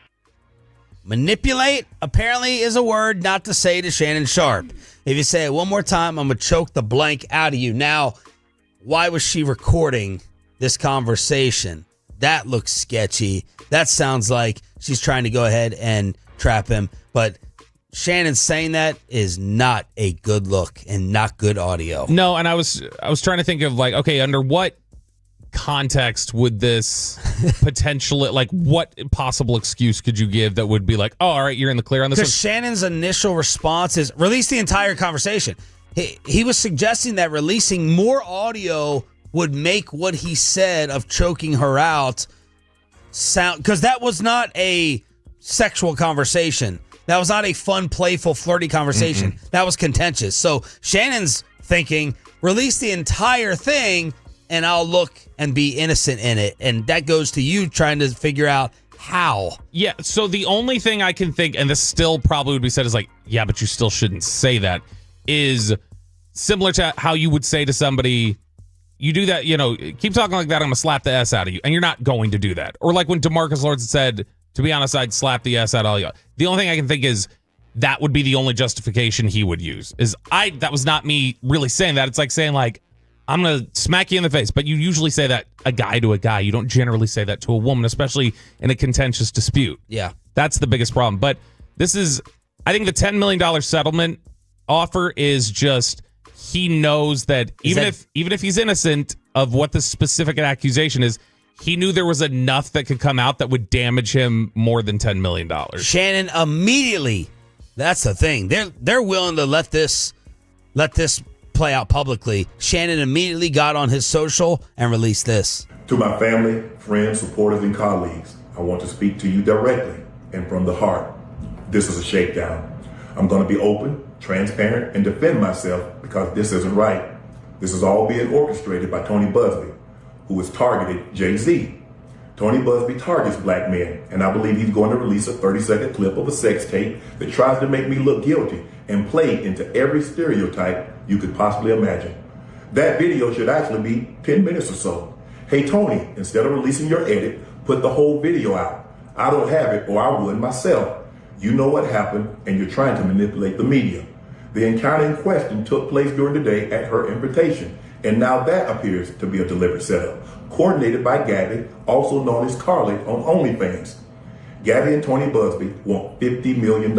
Manipulate apparently is a word not to say to Shannon Sharpe. If you say it one more time, I'm going to choke the blank out of you. Now, why was she recording this conversation? That looks sketchy. That sounds like she's trying to go ahead and trap him. But Shannon saying that is not a good look and not good audio. No, and I was trying to think of like, okay, under what context would this potentially, like, what possible excuse could you give that would be like, oh, all right, you're in the clear on this? Because Shannon's initial response is release the entire conversation. He was suggesting that releasing more audio would make what he said of choking her out sound, because that was not a sexual conversation. That was not a fun, playful, flirty conversation. Mm-hmm. That was contentious. So Shannon's thinking, release the entire thing and I'll look and be innocent in it. And that goes to you trying to figure out how. Yeah, so the only thing I can think, and this still probably would be said, is like, yeah, but you still shouldn't say that, is similar to how you would say to somebody, you do that, keep talking like that, I'm going to slap the S out of you. And you're not going to do that. Or like when DeMarcus Lawrence said, to be honest, I'd slap the S out of you. The only thing I can think is that would be the only justification he would use. That was not me really saying that. It's like saying, like, I'm going to smack you in the face. But you usually say that a guy to a guy. You don't generally say that to a woman, especially in a contentious dispute. Yeah. That's the biggest problem. But this is, I think the $10 million settlement offer is just, he knows that even if he's innocent of what the specific accusation is, he knew there was enough that could come out that would damage him more than $10 million. Shannon immediately, that's the thing. They're willing to let this play out publicly. Shannon immediately got on his social and released this. To my family, friends, supporters, and colleagues, I want to speak to you directly and from the heart. This is a shakedown. I'm going to be open, transparent, and defend myself because this isn't right. This is all being orchestrated by Tony Busby, who has targeted Jay-Z. Tony Busby targets black men, and I believe he's going to release a 30-second clip of a sex tape that tries to make me look guilty and play into every stereotype you could possibly imagine. That video should actually be 10 minutes or so. Hey, Tony, instead of releasing your edit, put the whole video out. I don't have it, or I would myself. You know what happened, and you're trying to manipulate the media. The encounter in question took place during the day at her invitation, and now that appears to be a deliberate setup, coordinated by Gabby, also known as Carly on OnlyFans. Gabby and Tony Busby want $50 million.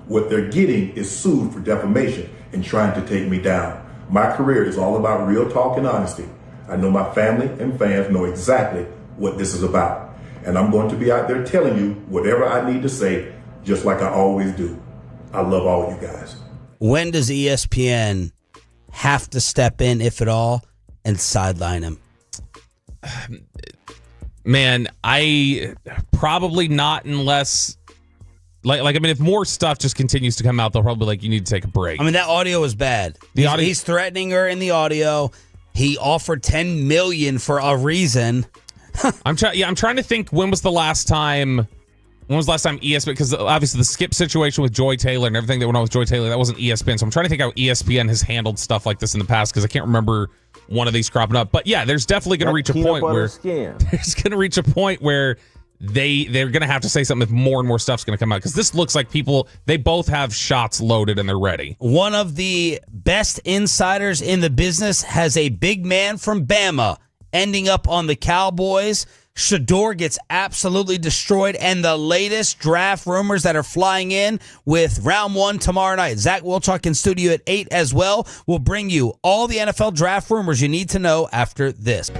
What they're getting is sued for defamation and trying to take me down. My career is all about real talk and honesty. I know my family and fans know exactly what this is about. And I'm going to be out there telling you whatever I need to say, just like I always do. I love all you guys. When does ESPN have to step in, if at all, and sideline him? Man, I probably not, unless if more stuff just continues to come out, they'll probably be like, you need to take a break. I mean, that audio is bad. He's threatening her in the audio. He offered $10 million for a reason. I'm trying to think, when was the last time ESPN, because obviously the Skip situation with Joy Taylor and everything that went on with Joy Taylor, that wasn't ESPN. So I'm trying to think how ESPN has handled stuff like this in the past, because I can't remember one of these cropping up. But yeah, there's definitely going to reach a point where they're going to have to say something if more and more stuff's going to come out, because this looks like they both have shots loaded and they're ready. One of the best insiders in the business has a big man from Bama ending up on the Cowboys. Shador gets absolutely destroyed, and the latest draft rumors that are flying in with round 1 tomorrow night. Zach Wilczak in studio at 8 as well. We'll bring you all the NFL draft rumors you need to know after this.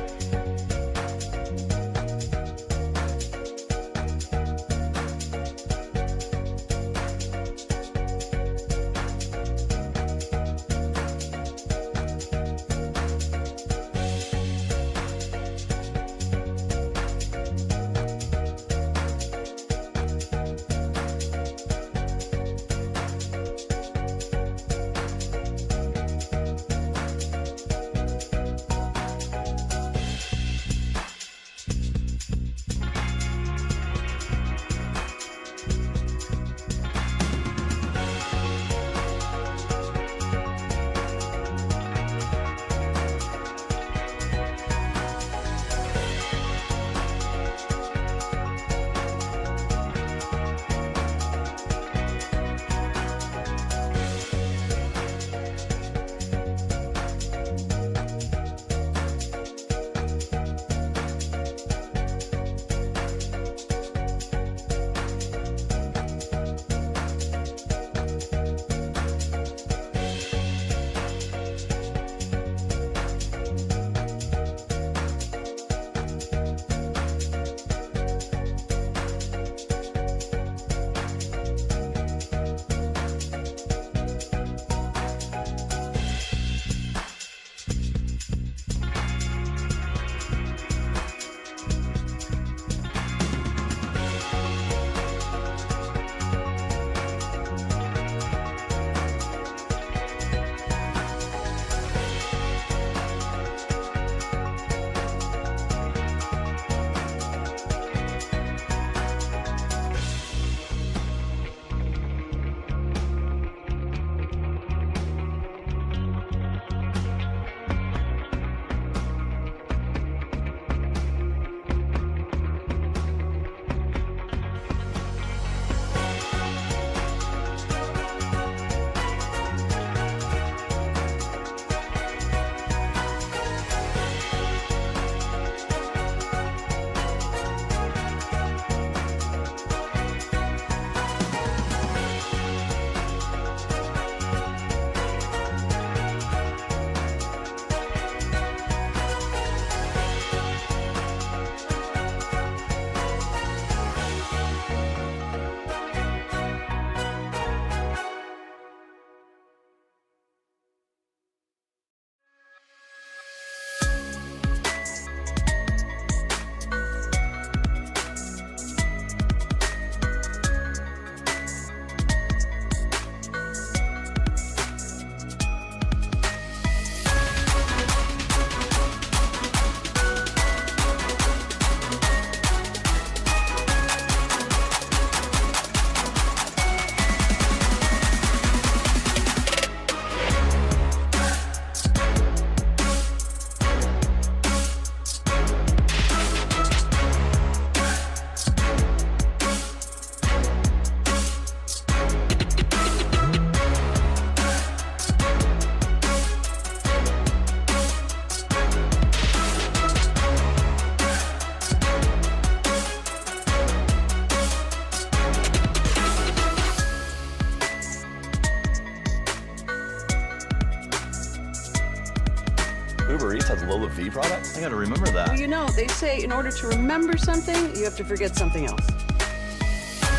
low fee product? I gotta remember that. Well, you know, they say in order to remember something, you have to forget something else.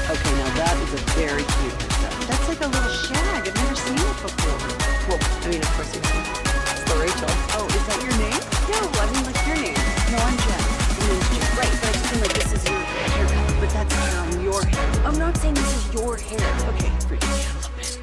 Okay, now that is a very cute haircut. That's like a little shag. I've never seen it before. Well, I mean, of course you have. It's the Rachel. Oh, is that your name? Yeah, well, I mean, like your name. No, I'm Jen. Right, but I just mean like this is your haircut, but that's hair on your hair. I'm not saying this is your hair. Okay, freak me out a little bit.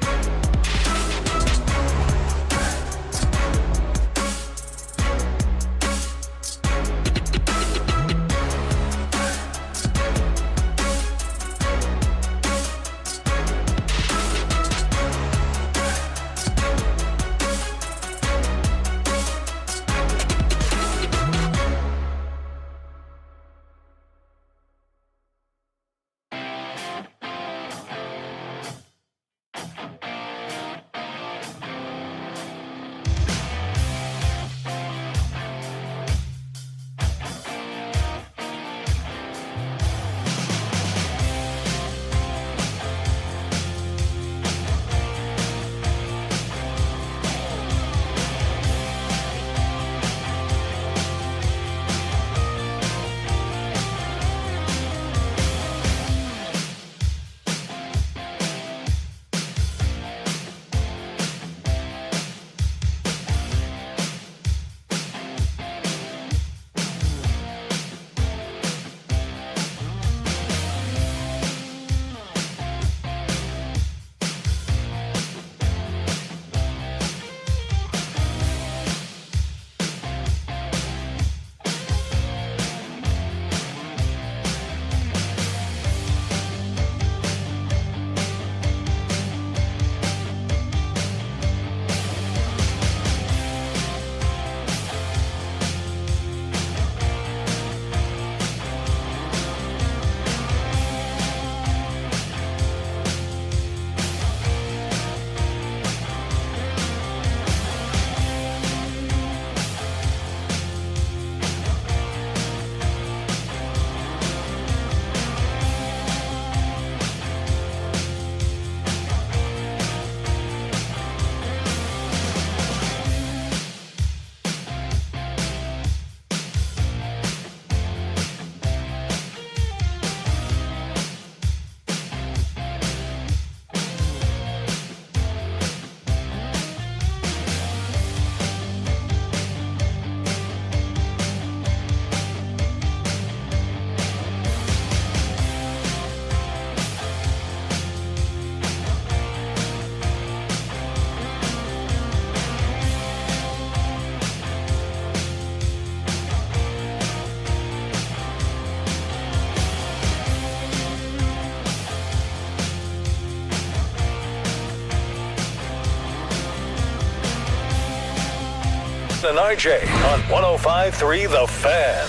And RJ on 105.3 The Fan.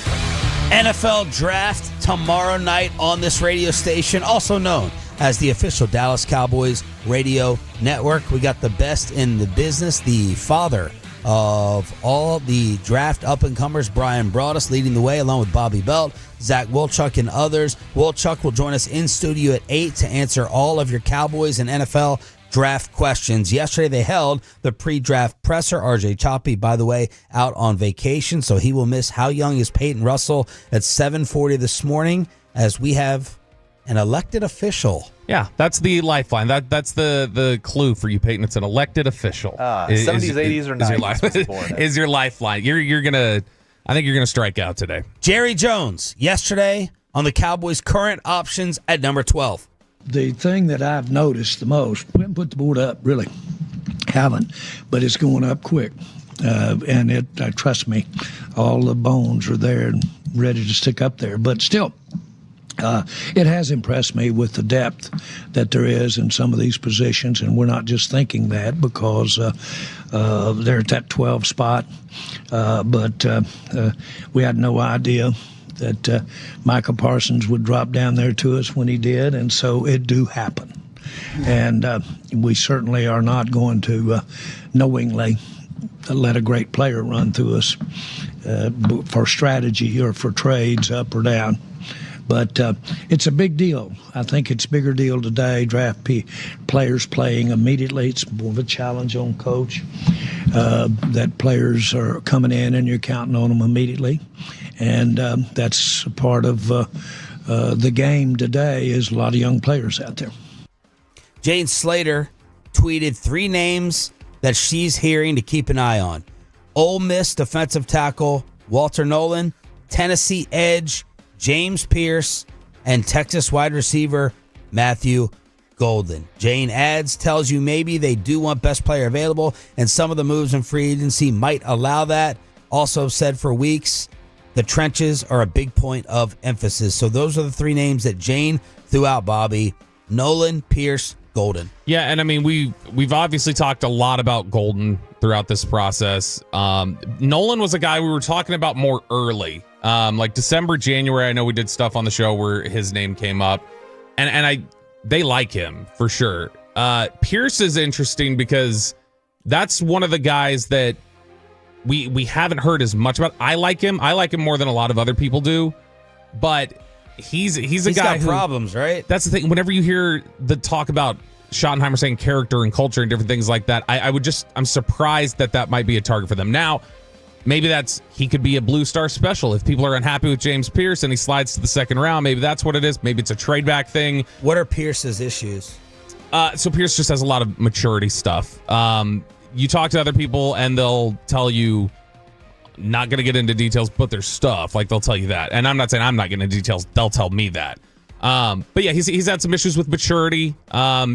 NFL Draft tomorrow night on this radio station, also known as the official Dallas Cowboys radio network. We got the best in the business, the father of all the draft up-and-comers, Brian Broaddus, leading the way along with Bobby Belt, Zach Wolchuk, and others. Wolchuk will join us in studio at 8 to answer all of your Cowboys and NFL draft questions. Yesterday they held the pre-draft presser. RJ Choppy, by the way, out on vacation, so he will miss How Young is Peyton Russell at 7:40 this morning, as we have an elected official. Yeah, that's the lifeline. That's the clue for you, Peyton. It's an elected official. 70s, 80s, or 90s. Is your lifeline. You're gonna. I think you're gonna strike out today. Jerry Jones yesterday on the Cowboys' current options at number 12. The thing that I've noticed the most, we haven't put the board up, really. Haven't, but it's going up quick. And trust me, all the bones are there and ready to stick up there. But still, it has impressed me with the depth that there is in some of these positions, and we're not just thinking that because they're at that 12 spot. But we had no idea that Micah Parsons would drop down there to us when he did, and so it do happen. And we certainly are not going to knowingly let a great player run through us for strategy or for trades up or down. But it's a big deal. I think it's a bigger deal today. Players playing immediately. It's more of a challenge on coach. That players are coming in and you're counting on them immediately. And that's a part of the game today is a lot of young players out there. Jane Slater tweeted 3 names that she's hearing to keep an eye on. Ole Miss defensive tackle Walter Nolan, Tennessee edge James Pierce, and Texas wide receiver Matthew Golden. Jane adds, tells you maybe they do want best player available, and some of the moves in free agency might allow that. Also said for weeks, the trenches are a big point of emphasis. So those are the 3 names that Jane threw out, Bobby. Nolan, Pierce, Golden. Yeah, and I mean, we've obviously talked a lot about Golden throughout this process. Nolan was a guy we were talking about more early. Like December, January, I know we did stuff on the show where his name came up. And they like him for sure. Pierce is interesting because that's one of the guys that we haven't heard as much about. I like him. I like him more than a lot of other people do. But he's a guy got problems, right? That's the thing. Whenever you hear the talk about Schottenheimer saying character and culture and different things like that, I'm surprised that might be a target for them. Now, maybe he could be a blue star special. If people are unhappy with James Pierce and he slides to the second round, maybe that's what it is. Maybe it's a trade back thing. What are Pierce's issues? So Pierce just has a lot of maturity stuff. You talk to other people and they'll tell you, not going to get into details, but there's stuff. Like they'll tell you that. And I'm not saying I'm not getting into details. They'll tell me that. But yeah, he's had some issues with maturity.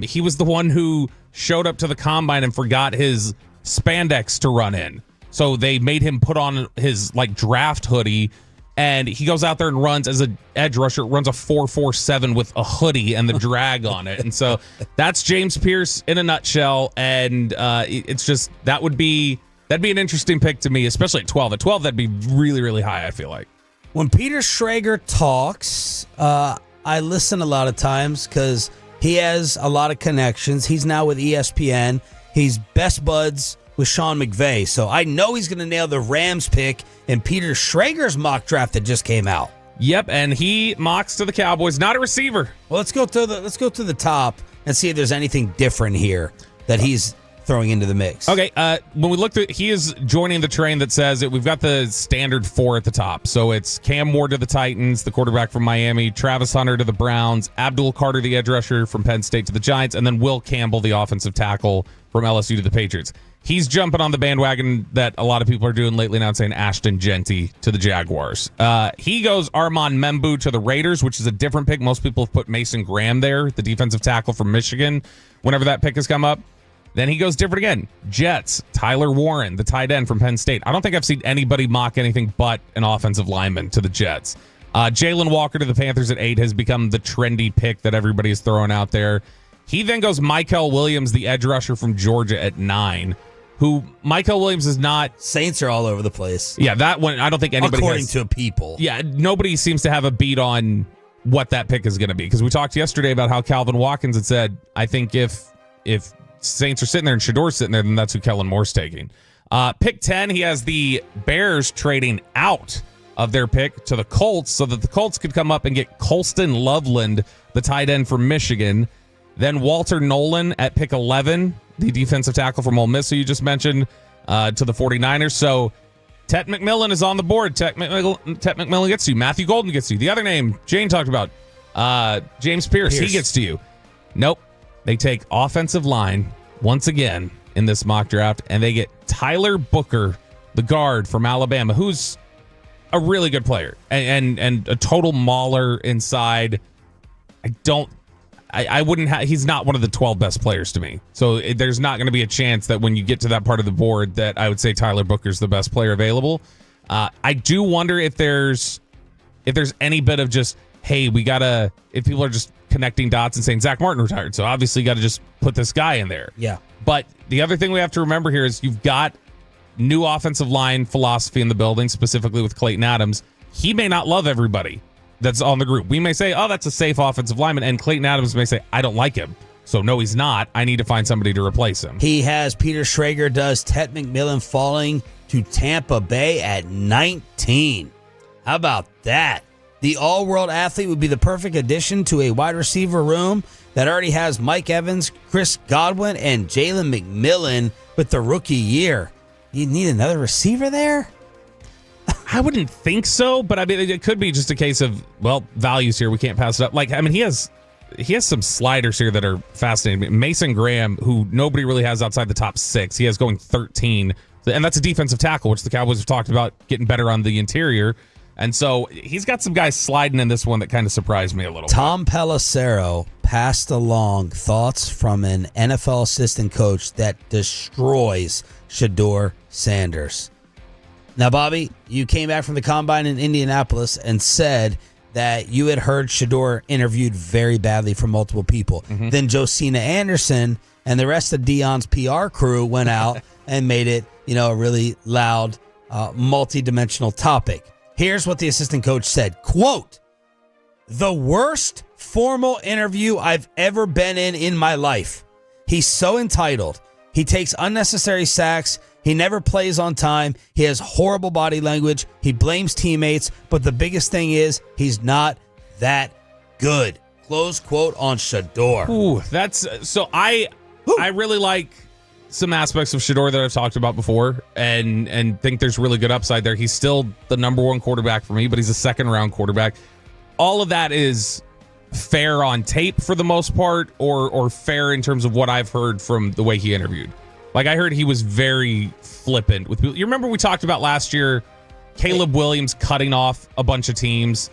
He was the one who showed up to the combine and forgot his spandex to run in. So they made him put on his draft hoodie, and he goes out there and runs as an edge rusher, runs a 4.47 with a hoodie and the drag on it. And so that's James Pierce in a nutshell. And it's just that'd be an interesting pick to me, especially at 12. At 12, that'd be really, really high, I feel like. When Peter Schrager talks, I listen a lot of times because he has a lot of connections. He's now with ESPN. He's best buds with Sean McVay. So I know he's going to nail the Rams pick in Peter Schrager's mock draft that just came out. Yep, and he mocks to the Cowboys, not a receiver. Well, let's go to the top and see if there's anything different here that he's throwing into the mix. Okay, when we looked at, he is joining the train that says that we've got the standard 4 at the top. So it's Cam Ward to the Titans, the quarterback from Miami, Travis Hunter to the Browns, Abdul Carter, the edge rusher from Penn State to the Giants, and then Will Campbell, the offensive tackle from LSU to the Patriots. He's jumping on the bandwagon that a lot of people are doing lately now, saying Ashton Genty to the Jaguars. He goes Armand Membu to the Raiders, which is a different pick. Most people have put Mason Graham there, the defensive tackle from Michigan, whenever that pick has come up. Then he goes different again. Jets, Tyler Warren, the tight end from Penn State. I don't think I've seen anybody mock anything but an offensive lineman to the Jets. Jalen Walker to the Panthers at 8 has become the trendy pick that everybody is throwing out there. He then goes Mykel Williams, the edge rusher from Georgia at 9, who Mykel Williams is not. Saints are all over the place. Yeah, that one, I don't think anybody according to people. Yeah, nobody seems to have a beat on what that pick is going to be. Because we talked yesterday about how Calvin Watkins had said, I think if Saints are sitting there and Shador's sitting there, then that's who Kellen Moore's taking. Pick 10, he has the Bears trading out of their pick to the Colts so that the Colts could come up and get Colston Loveland, the tight end from Michigan. Then Walter Nolan at pick 11, the defensive tackle from Ole Miss, who you just mentioned, to the 49ers. So Tet McMillan is on the board. Tet McMillan gets to you. Matthew Golden gets to you. The other name Jane talked about, James Pierce, he gets to you. Nope. They take offensive line once again in this mock draft, and they get Tyler Booker, the guard from Alabama, who's a really good player and a total mauler inside. I wouldn't have, he's not one of the 12 best players to me. So there's not going to be a chance that when you get to that part of the board that I would say Tyler Booker's the best player available. I do wonder if there's any bit of just, hey, if people are just connecting dots and saying Zach Martin retired, so obviously you got to just put this guy in there. Yeah. But the other thing we have to remember here is you've got new offensive line philosophy in the building, specifically with Clayton Adams. He may not love everybody that's on the group. We may say, oh, that's a safe offensive lineman, and Clayton Adams may say, I don't like him. So no, he's not. I need to find somebody to replace him. He has, Peter Schrager does, Tet McMillan falling to Tampa Bay at 19. How about that? The all-world athlete would be the perfect addition to a wide receiver room that already has Mike Evans, Chris Godwin, and Jalen McMillan with the rookie year. You need another receiver there? I wouldn't think so, but I mean, it could be just a case of, well, values here. We can't pass it up. Like, I mean, he has some sliders here that are fascinating. Mason Graham, who nobody really has outside the top 6, he has going 13, and that's a defensive tackle, which the Cowboys have talked about getting better on the interior. And so he's got some guys sliding in this one that kind of surprised me a little. Tom Pelissero passed along thoughts from an NFL assistant coach that destroys Shedeur Sanders. Now, Bobby, you came back from the Combine in Indianapolis and said that you had heard Shedeur interviewed very badly from multiple people. Mm-hmm. Then Josina Anderson and the rest of Dion's PR crew went out and made it, a really loud, multi-dimensional topic. Here's what the assistant coach said, quote, "The worst formal interview I've ever been in my life. He's so entitled. He takes unnecessary sacks. He never plays on time. He has horrible body language. He blames teammates. But the biggest thing is he's not that good." Close quote on Shedeur. Ooh, that's so I really like some aspects of Shedeur that I've talked about before and think there's really good upside there. He's still the number 1 quarterback for me, but he's a second-round quarterback. All of that is fair on tape for the most part, or fair in terms of what I've heard from the way he interviewed. Like, I heard he was very flippant with people. You remember we talked about last year Caleb Williams cutting off a bunch of teams,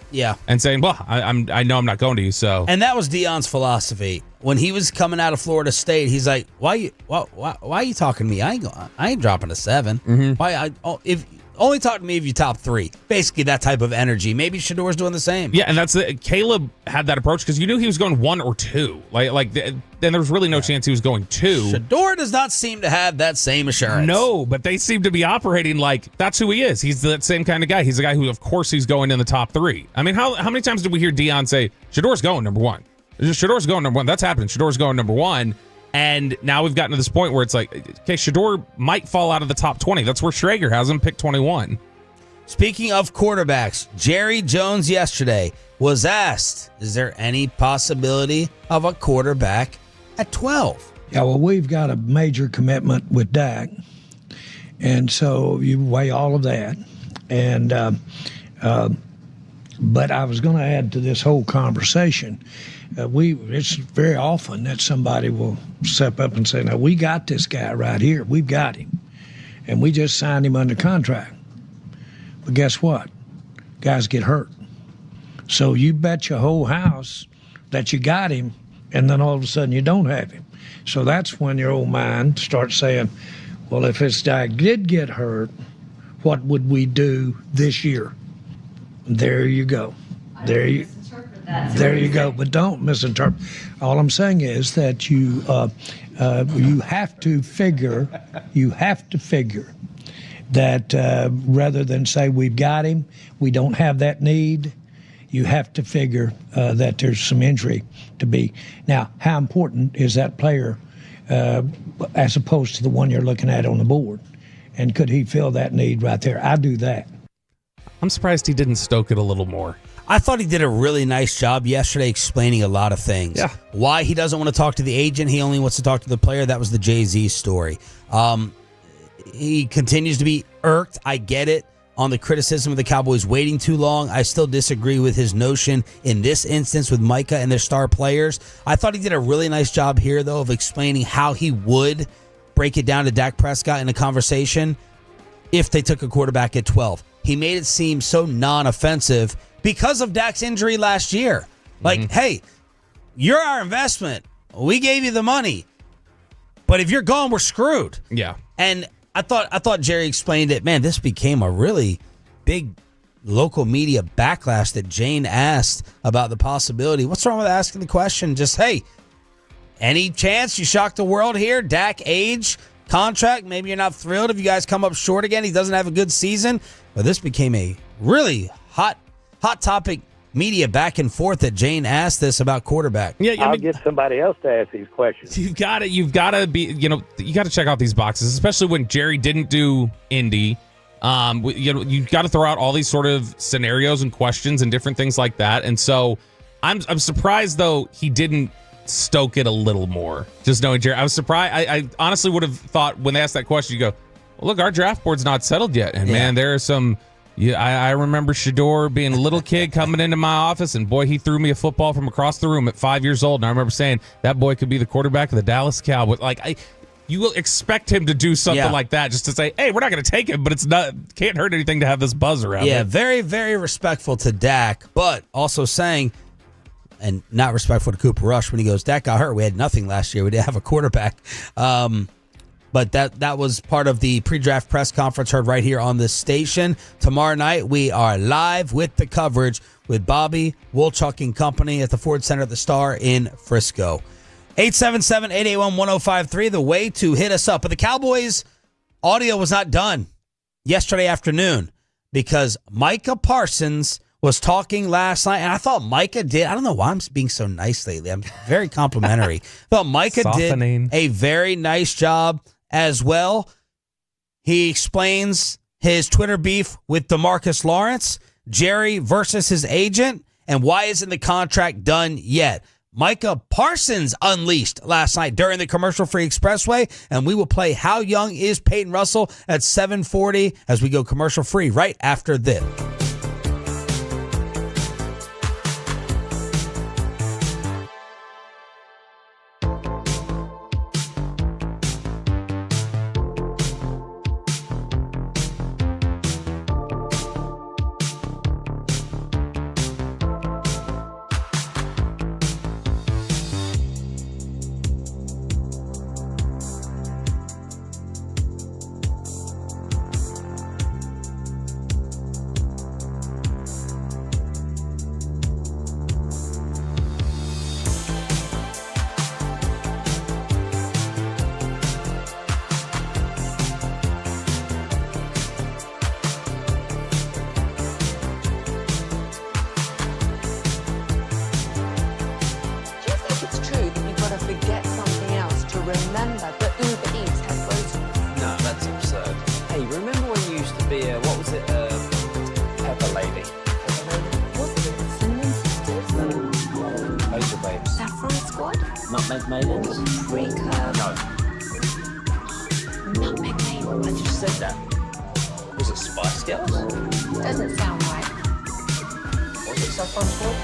and saying, "Well, I know I'm not going to you." So, and that was Dion's philosophy when he was coming out of Florida State. He's like, "Why are you talking to me? I ain't dropping a 7. Mm-hmm. If only talk to me if you top 3." Basically, that type of energy. Maybe Shedeur's doing the same. Yeah, and that's Caleb had that approach because you knew he was going 1 or 2. Then there was really no chance he was going 2. Shedeur does not seem to have that same assurance. No, but they seem to be operating like that's who he is. He's that same kind of guy. He's a guy who, of course, he's going in the top 3. I mean, how many times did we hear Dion say Shedeur's going number 1? Shedeur's going number 1. That's happening. Shedeur's going number 1. And now we've gotten to this point where it's like, okay, Shedeur might fall out of the top 20. That's where Schrager has him picked 21. Speaking of quarterbacks, Jerry Jones yesterday was asked, is there any possibility of a quarterback at 12? Yeah, well, we've got a major commitment with Dak. And so you weigh all of that. And but I was going to add to this whole conversation, it's very often that somebody will step up and say, "Now, we got this guy right here. We've got him. And we just signed him under contract." But guess what? Guys get hurt. So you bet your whole house that you got him, and then all of a sudden you don't have him. So that's when your old mind starts saying, well, if this guy did get hurt, what would we do this year? There you go. There you go. But don't misinterpret. All I'm saying is that you have to figure that rather than say we've got him, we don't have that need, you have to figure that there's some injury to be. Now, how important is that player as opposed to the one you're looking at on the board? And could he fill that need right there? I do that. I'm surprised he didn't stoke it a little more. I thought he did a really nice job yesterday explaining a lot of things. Yeah. Why he doesn't want to talk to the agent, he only wants to talk to the player. That was the Jay-Z story. He continues to be irked. I get it. On the criticism of the Cowboys waiting too long, I still disagree with his notion in this instance with Micah and their star players. I thought he did a really nice job here, though, of explaining how he would break it down to Dak Prescott in a conversation if they took a quarterback at 12. He made it seem so non-offensive because of Dak's injury last year. Like, hey, you're our investment. We gave you the money. But if you're gone, we're screwed. Yeah. And I thought Jerry explained it. Man, this became a really big local media backlash that Jane asked about the possibility. What's wrong with asking the question? Just, hey, any chance you shock the world here? Dak age, contract, maybe you're not thrilled if you guys come up short again. He doesn't have a good season. But this became a really hot topic media back and forth that Jane asked this about quarterback. Yeah, I'll get somebody else to ask these questions. You've got to be, you got to check out these boxes, especially when Jerry didn't do Indy You've got to throw out all these sort of scenarios and questions and different things like that. And so I'm surprised, though, he didn't stoke it a little more. Just knowing Jerry, I was surprised. I honestly would have thought when they asked that question, you go, well, look, our draft board's not settled yet. And man, there are some. Yeah, I remember Shador being a little kid coming into my office, and boy, he threw me a football from across the room at 5 years old. And I remember saying that boy could be the quarterback of the Dallas Cowboys. You will expect him to do something like that, just to say, "Hey, we're not going to take him," but it's not can't hurt anything to have this buzz around. Yeah, it. very, very respectful to Dak, but also saying, and not respectful to Cooper Rush when he goes, "Dak got hurt. We had nothing last year. We didn't have a quarterback." But that was part of the pre-draft press conference heard right here on this station. Tomorrow night, we are live with the coverage with Bobby Wolchuk and company at the Ford Center at the Star in Frisco. 877-881-1053, the way to hit us up. But the Cowboys audio was not done yesterday afternoon because Micah Parsons was talking last night, and I thought Micah did. I don't know why I'm being so nice lately. I'm very complimentary. I thought Micah did a very nice job as well. He explains his Twitter beef with DeMarcus Lawrence, Jerry versus his agent, and why isn't the contract done yet. Micah Parsons unleashed last night during the commercial-free expressway, and we will play How Young is Peyton Russell at 7:40 as we go commercial-free right after this. Nutmeg maidens? Pre-curve. No. Nutmeg maidens. I just said that. Was it Spice Girls? Doesn't sound right. Was it Saffron Squad?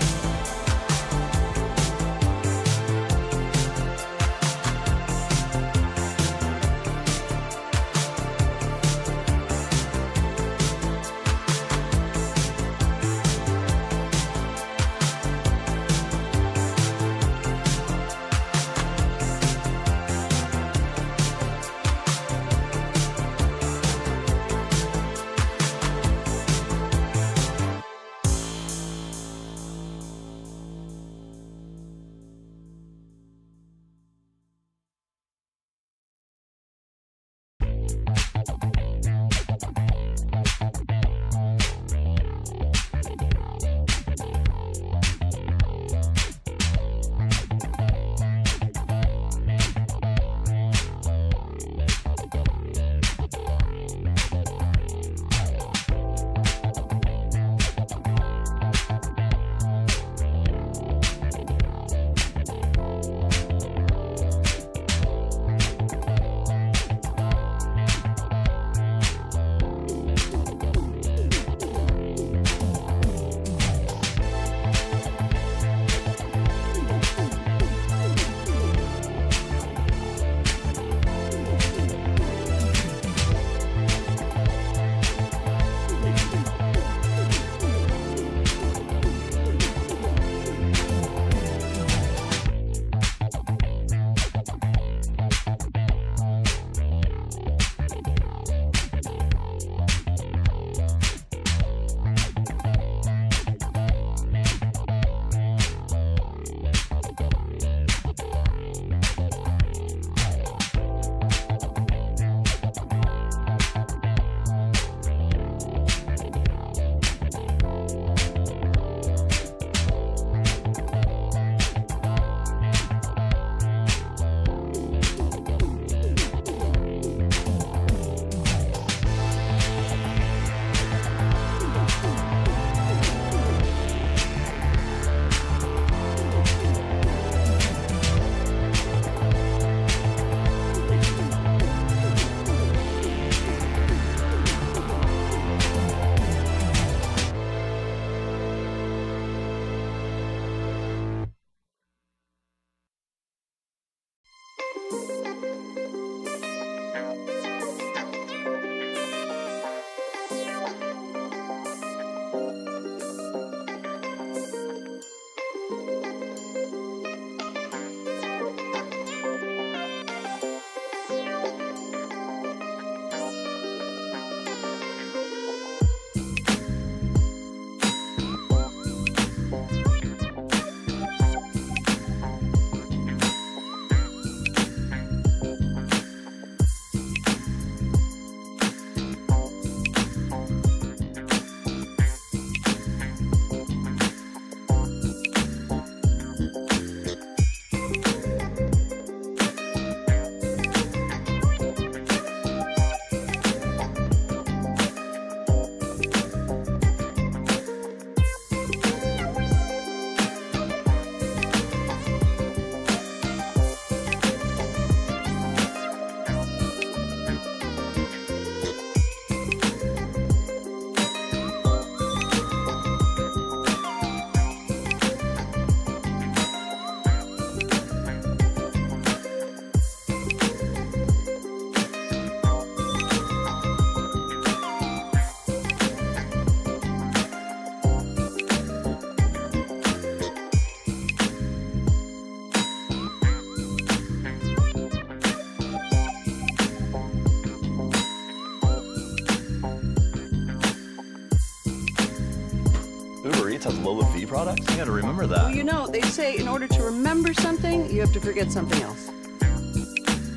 has low fee products? I gotta remember that. Well, you know, they say in order to remember something, you have to forget something else.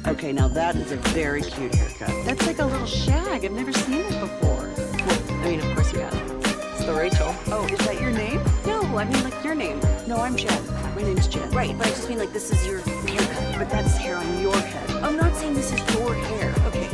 Okay, now that is a very cute haircut. That's like a little shag. I've never seen it before. Well, I mean, of course you have. It's the Rachel. Oh, is that your name? No, I mean like your name. No, I'm Jen. My name's Jen. Right, but I just mean like this is your haircut. But that's hair on your head. I'm not saying this is your hair. Okay.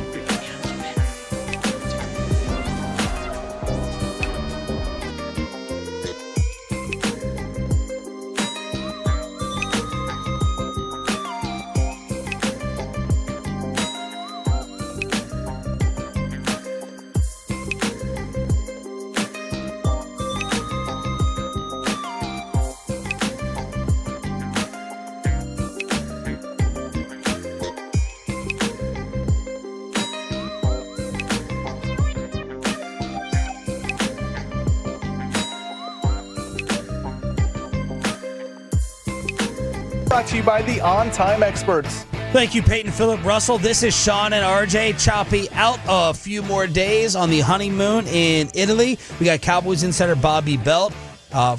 Brought to you by the On Time Experts. Thank you, Peyton Phillip Russell. This is Sean and RJ. Choppy out a few more days on the honeymoon in Italy. We got Cowboys insider Bobby Belt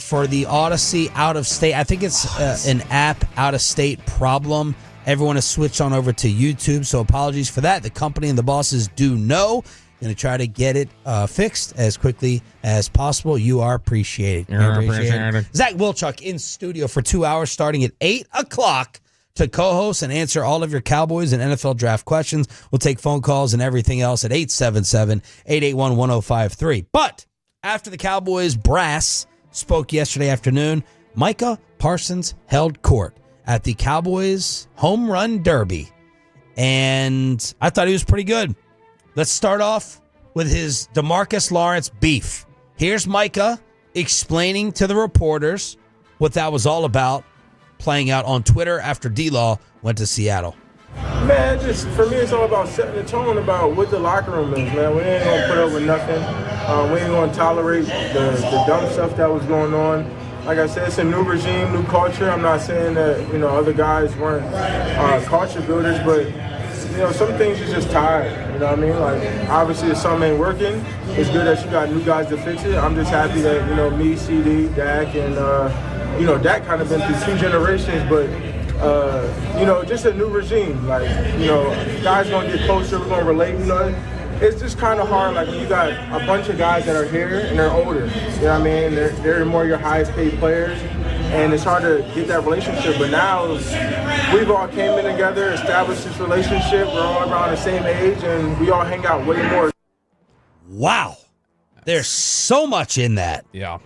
for the Odyssey out of state. I think it's an app out of state problem. Everyone has switched on over to YouTube, so apologies for that. The company and the bosses do know. Going to try to get it fixed as quickly as possible. You are appreciated. You're appreciated. Zach Wilchuk in studio for 2 hours starting at 8 o'clock to co-host and answer all of your Cowboys and NFL draft questions. We'll take phone calls and everything else at 877-881-1053. But after the Cowboys brass spoke yesterday afternoon, Micah Parsons held court at the Cowboys Home Run Derby. And I thought he was pretty good. Let's start off with his DeMarcus Lawrence beef. Here's Micah explaining to the reporters what that was all about, playing out on Twitter after D-Law went to Seattle. Man, just for me, it's all about setting the tone about what the locker room is, man. We ain't going to put up with nothing. We ain't going to tolerate the dumb stuff that was going on. Like I said, it's a new regime, new culture. I'm not saying that, other guys weren't culture builders, but some things you're just tired, you know what I mean? Like, obviously, if something ain't working, it's good that you got new guys to fix it. I'm just happy that, me, CD, Dak, and, Dak kind of been through 2 generations, but, just a new regime. Like, guys going to get closer, we're going to relate, It's just kind of hard, like, when you got a bunch of guys that are here and they're older, you know what I mean? They're more your highest paid players. And it's hard to get that relationship, but now we've all came in together, established this relationship. We're all around the same age, and we all hang out way more. Wow. There's so much in that. Yeah.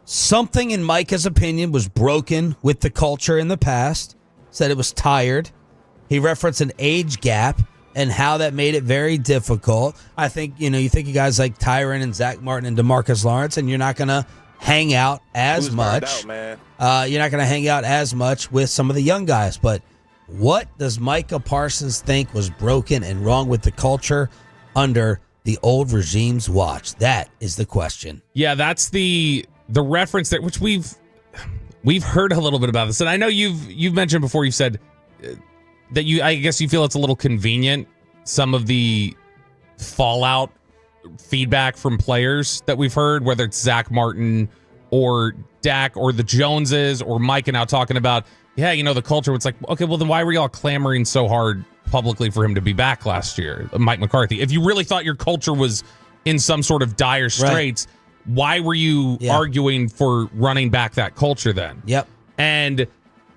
Something in Micah's opinion was broken with the culture in the past, said it was tired. He referenced an age gap and how that made it very difficult. I think, you think of guys like Tyron and Zach Martin and DeMarcus Lawrence, and you're not going to hang out as much. You're not going to hang out as much with some of the young guys. But what does Micah Parsons think was broken and wrong with the culture under the old regime's watch? That is the question. Yeah, that's the reference there, which we've heard a little bit about this. And I know you've mentioned before, you said that I guess you feel it's a little convenient, some of the fallout feedback from players that we've heard, whether it's Zach Martin or Dak or the Joneses or Micah now talking about, the culture. It's like, okay, well, then why were y'all clamoring so hard publicly for him to be back last year, Mike McCarthy? If you really thought your culture was in some sort of dire straits, why were you arguing for running back that culture then? Yep. And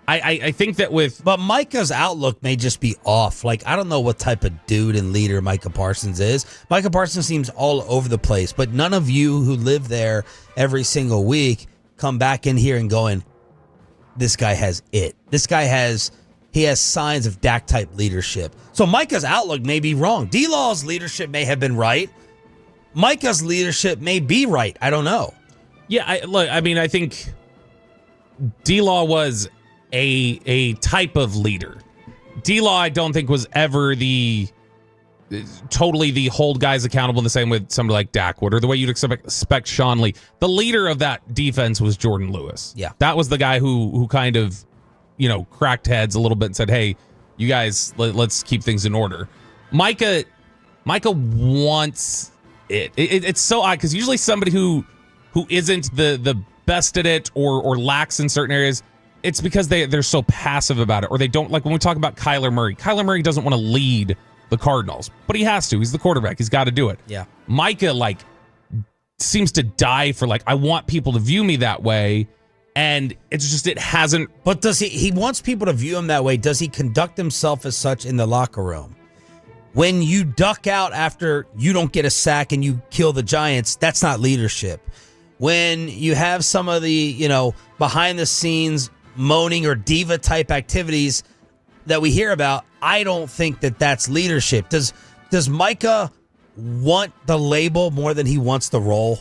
I think that But Micah's outlook may just be off. Like, I don't know what type of dude and leader Micah Parsons is. Micah Parsons seems all over the place, but none of you who live there every single week come back in here and going, this guy has it. He has signs of Dak-type leadership. So Micah's outlook may be wrong. D-Law's leadership may have been right. Micah's leadership may be right. I don't know. Yeah, I think D-Law was a type of leader. D-Law, I don't think, was ever totally the hold guys accountable in the same way somebody like Dak would, or the way you'd expect Sean Lee. The leader of that defense was Jordan Lewis. Yeah. That was the guy who kind of, cracked heads a little bit and said, hey, you guys, let's keep things in order. Micah wants it. It's so odd because usually somebody who isn't the best at it or lacks in certain areas, it's because they're so passive about it, or they don't, like when we talk about Kyler Murray doesn't want to lead the Cardinals, but he has to. He's the quarterback. He's got to do it. Yeah. Micah, seems to die for, I want people to view me that way, and it's just, it hasn't. But does he wants people to view him that way. Does he conduct himself as such in the locker room? When you duck out after you don't get a sack and you kill the Giants, that's not leadership. When you have some of the, behind the scenes moaning or diva type activities that we hear about, I don't think that that's leadership. Does Micah want the label more than he wants the role?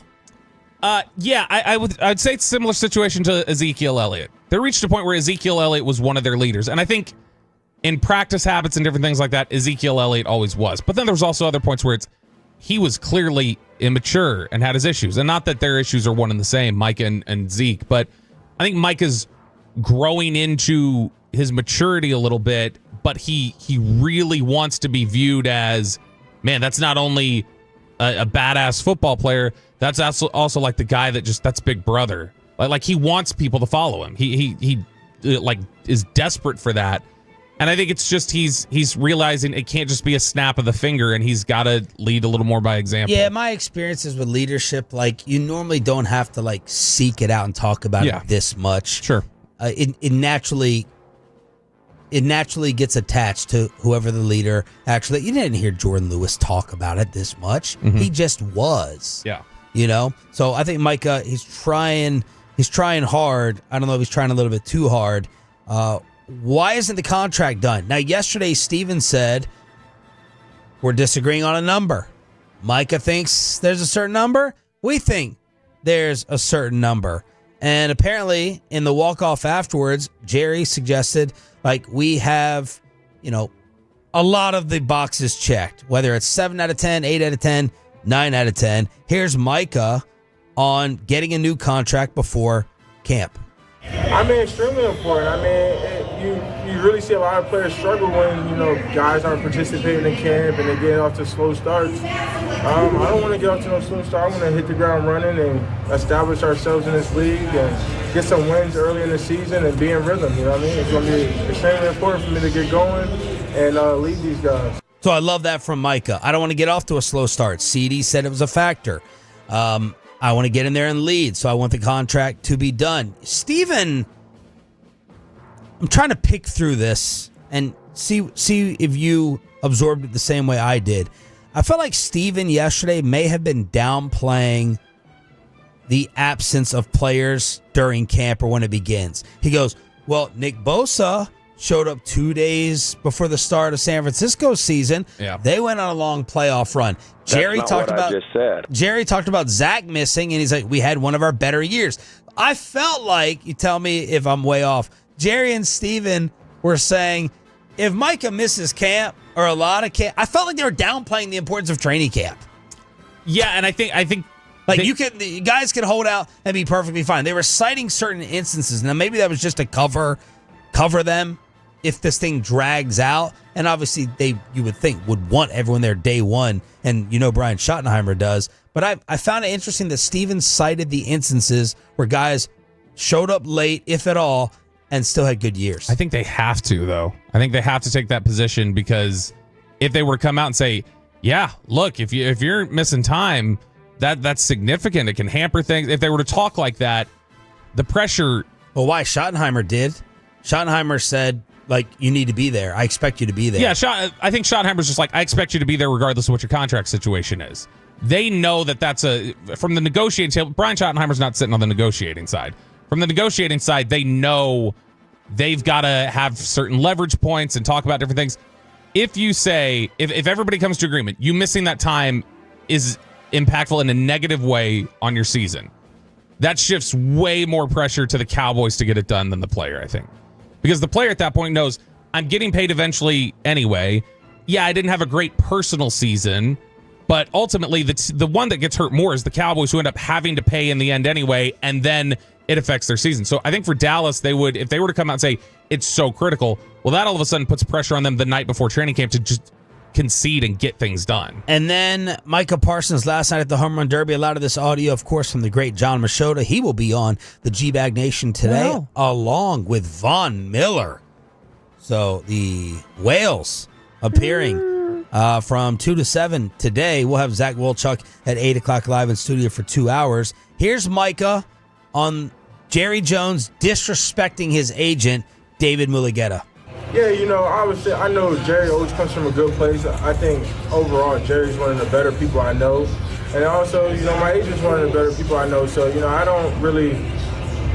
Yeah, I'd say it's a similar situation to Ezekiel Elliott. They reached a point where Ezekiel Elliott was one of their leaders, and I think in practice habits and different things like that, Ezekiel Elliott always was. But then there was also other points where he was clearly immature and had his issues. And not that their issues are one and the same, Micah and Zeke, but I think Micah's growing into his maturity a little bit, but he really wants to be viewed as, man, that's not only a badass football player, that's also like the guy that that's Big Brother. Like he wants people to follow him. He is desperate for that. And I think it's just he's realizing it can't just be a snap of the finger, and he's got to lead a little more by example. Yeah, my experiences with leadership, you normally don't have to seek it out and talk about it this much. Sure. It naturally gets attached to whoever the leader. Actually, you didn't hear Jordan Lewis talk about it this much. Mm-hmm. He just was. Yeah. So I think Micah, he's trying hard. I don't know if he's trying a little bit too hard. Why isn't the contract done? Now, yesterday, Steven said, we're disagreeing on a number. Micah thinks there's a certain number. We think there's a certain number. And apparently, in the walk-off afterwards, Jerry suggested, we have, a lot of the boxes checked, whether it's 7 out of 10, 8 out of 10, 9 out of 10. Here's Micah on getting a new contract before camp. Extremely important. You really see a lot of players struggle when, guys aren't participating in camp and they get off to slow starts. I don't want to get off to no slow start. I want to hit the ground running and establish ourselves in this league and get some wins early in the season and be in rhythm, It's going to be extremely important for me to get going and lead these guys. So I love that from Micah. I don't want to get off to a slow start. CD said it was a factor. I want to get in there and lead, so I want the contract to be done. Steven, I'm trying to pick through this and see if you absorbed it the same way I did. I felt like Steven yesterday may have been downplaying the absence of players during camp or when it begins. He goes, well, Nick Bosa showed up 2 days before the start of San Francisco's season. Yeah. They went on a long playoff run. Jerry talked about Zach missing, and he's like, we had one of our better years. I felt like, you tell me if I'm way off, Jerry and Steven were saying, if Micah misses camp or a lot of camp, I felt like they were downplaying the importance of training camp. Yeah, and I think the guys can hold out and be perfectly fine. They were citing certain instances. Now maybe that was just to cover them if this thing drags out. And obviously you would think would want everyone there day one, and Brian Schottenheimer does. But I found it interesting that Steven cited the instances where guys showed up late, if at all, and still had good years. I think they have to, though. I think they have to take that position, because if they were to come out and say, yeah, look, if you're missing time, that's significant. It can hamper things. If they were to talk like that, the pressure. Well, why? Schottenheimer did. Schottenheimer said, you need to be there. I expect you to be there. Yeah, I think Schottenheimer's just I expect you to be there regardless of what your contract situation is. They know that's from the negotiating table. Brian Schottenheimer's not sitting on the negotiating side. From the negotiating side, they know they've got to have certain leverage points and talk about different things. If you say, if everybody comes to agreement, you missing that time is impactful in a negative way on your season, that shifts way more pressure to the Cowboys to get it done than the player, I think. Because the player at that point knows, I'm getting paid eventually anyway. Yeah, I didn't have a great personal season, but ultimately the one that gets hurt more is the Cowboys, who end up having to pay in the end anyway, and then it affects their season. So I think for Dallas, if they were to come out and say it's so critical, well, that all of a sudden puts pressure on them the night before training camp to just concede and get things done. And then Micah Parsons last night at the Home Run Derby. A lot of this audio, of course, from the great John Machota. He will be on the G-Bag Nation today, along with Von Miller. So the Whales appearing from 2 to 7 today. We'll have Zach Wolchuk at 8 o'clock live in studio for 2 hours. Here's Micah on Jerry Jones disrespecting his agent, David Mulugheta. Yeah, obviously, I know Jerry always comes from a good place. I think overall, Jerry's one of the better people I know. And also, my agent's one of the better people I know. So, I don't really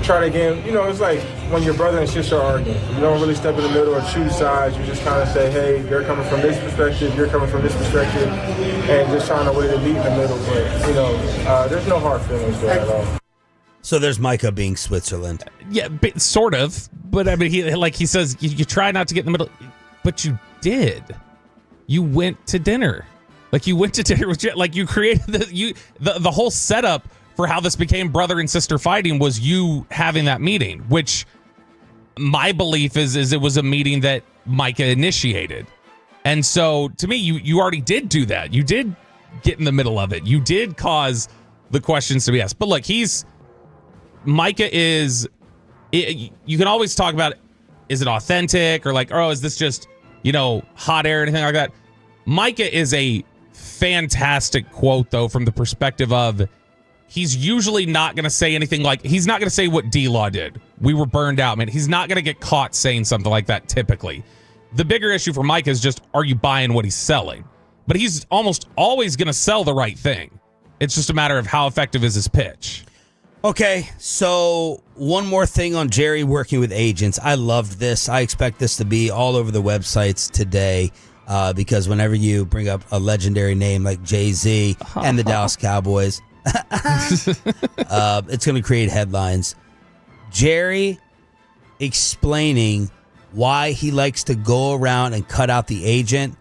try to get, it's like when your brother and sister are arguing. You don't really step in the middle or choose sides. You just kind of say, hey, they're coming from this perspective, you're coming from this perspective, and just trying a way to meet in the middle. But, there's no hard feelings there at all. So there's Micah being Switzerland. Yeah, sort of. But I mean, he says, you try not to get in the middle, but you did. You went to dinner. You went to dinner with, you created the whole setup for how this became brother and sister fighting was you having that meeting, which my belief is it was a meeting that Micah initiated. And so to me, you already did do that. You did get in the middle of it. You did cause the questions to be asked. But look, Micah is, you can always talk about, is it authentic or is this just, hot air or anything like that? Micah is a fantastic quote, though, from the perspective of he's usually not going to say anything he's not going to say what D-Law did. We were burned out, man. He's not going to get caught saying something like that typically. The bigger issue for Micah is just, are you buying what he's selling? But he's almost always going to sell the right thing. It's just a matter of how effective is his pitch. Okay, so one more thing on Jerry working with agents. I loved this. I expect this to be all over the websites today because whenever you bring up a legendary name like Jay-Z and the Dallas Cowboys, it's going to create headlines. Jerry explaining why he likes to go around and cut out the agent,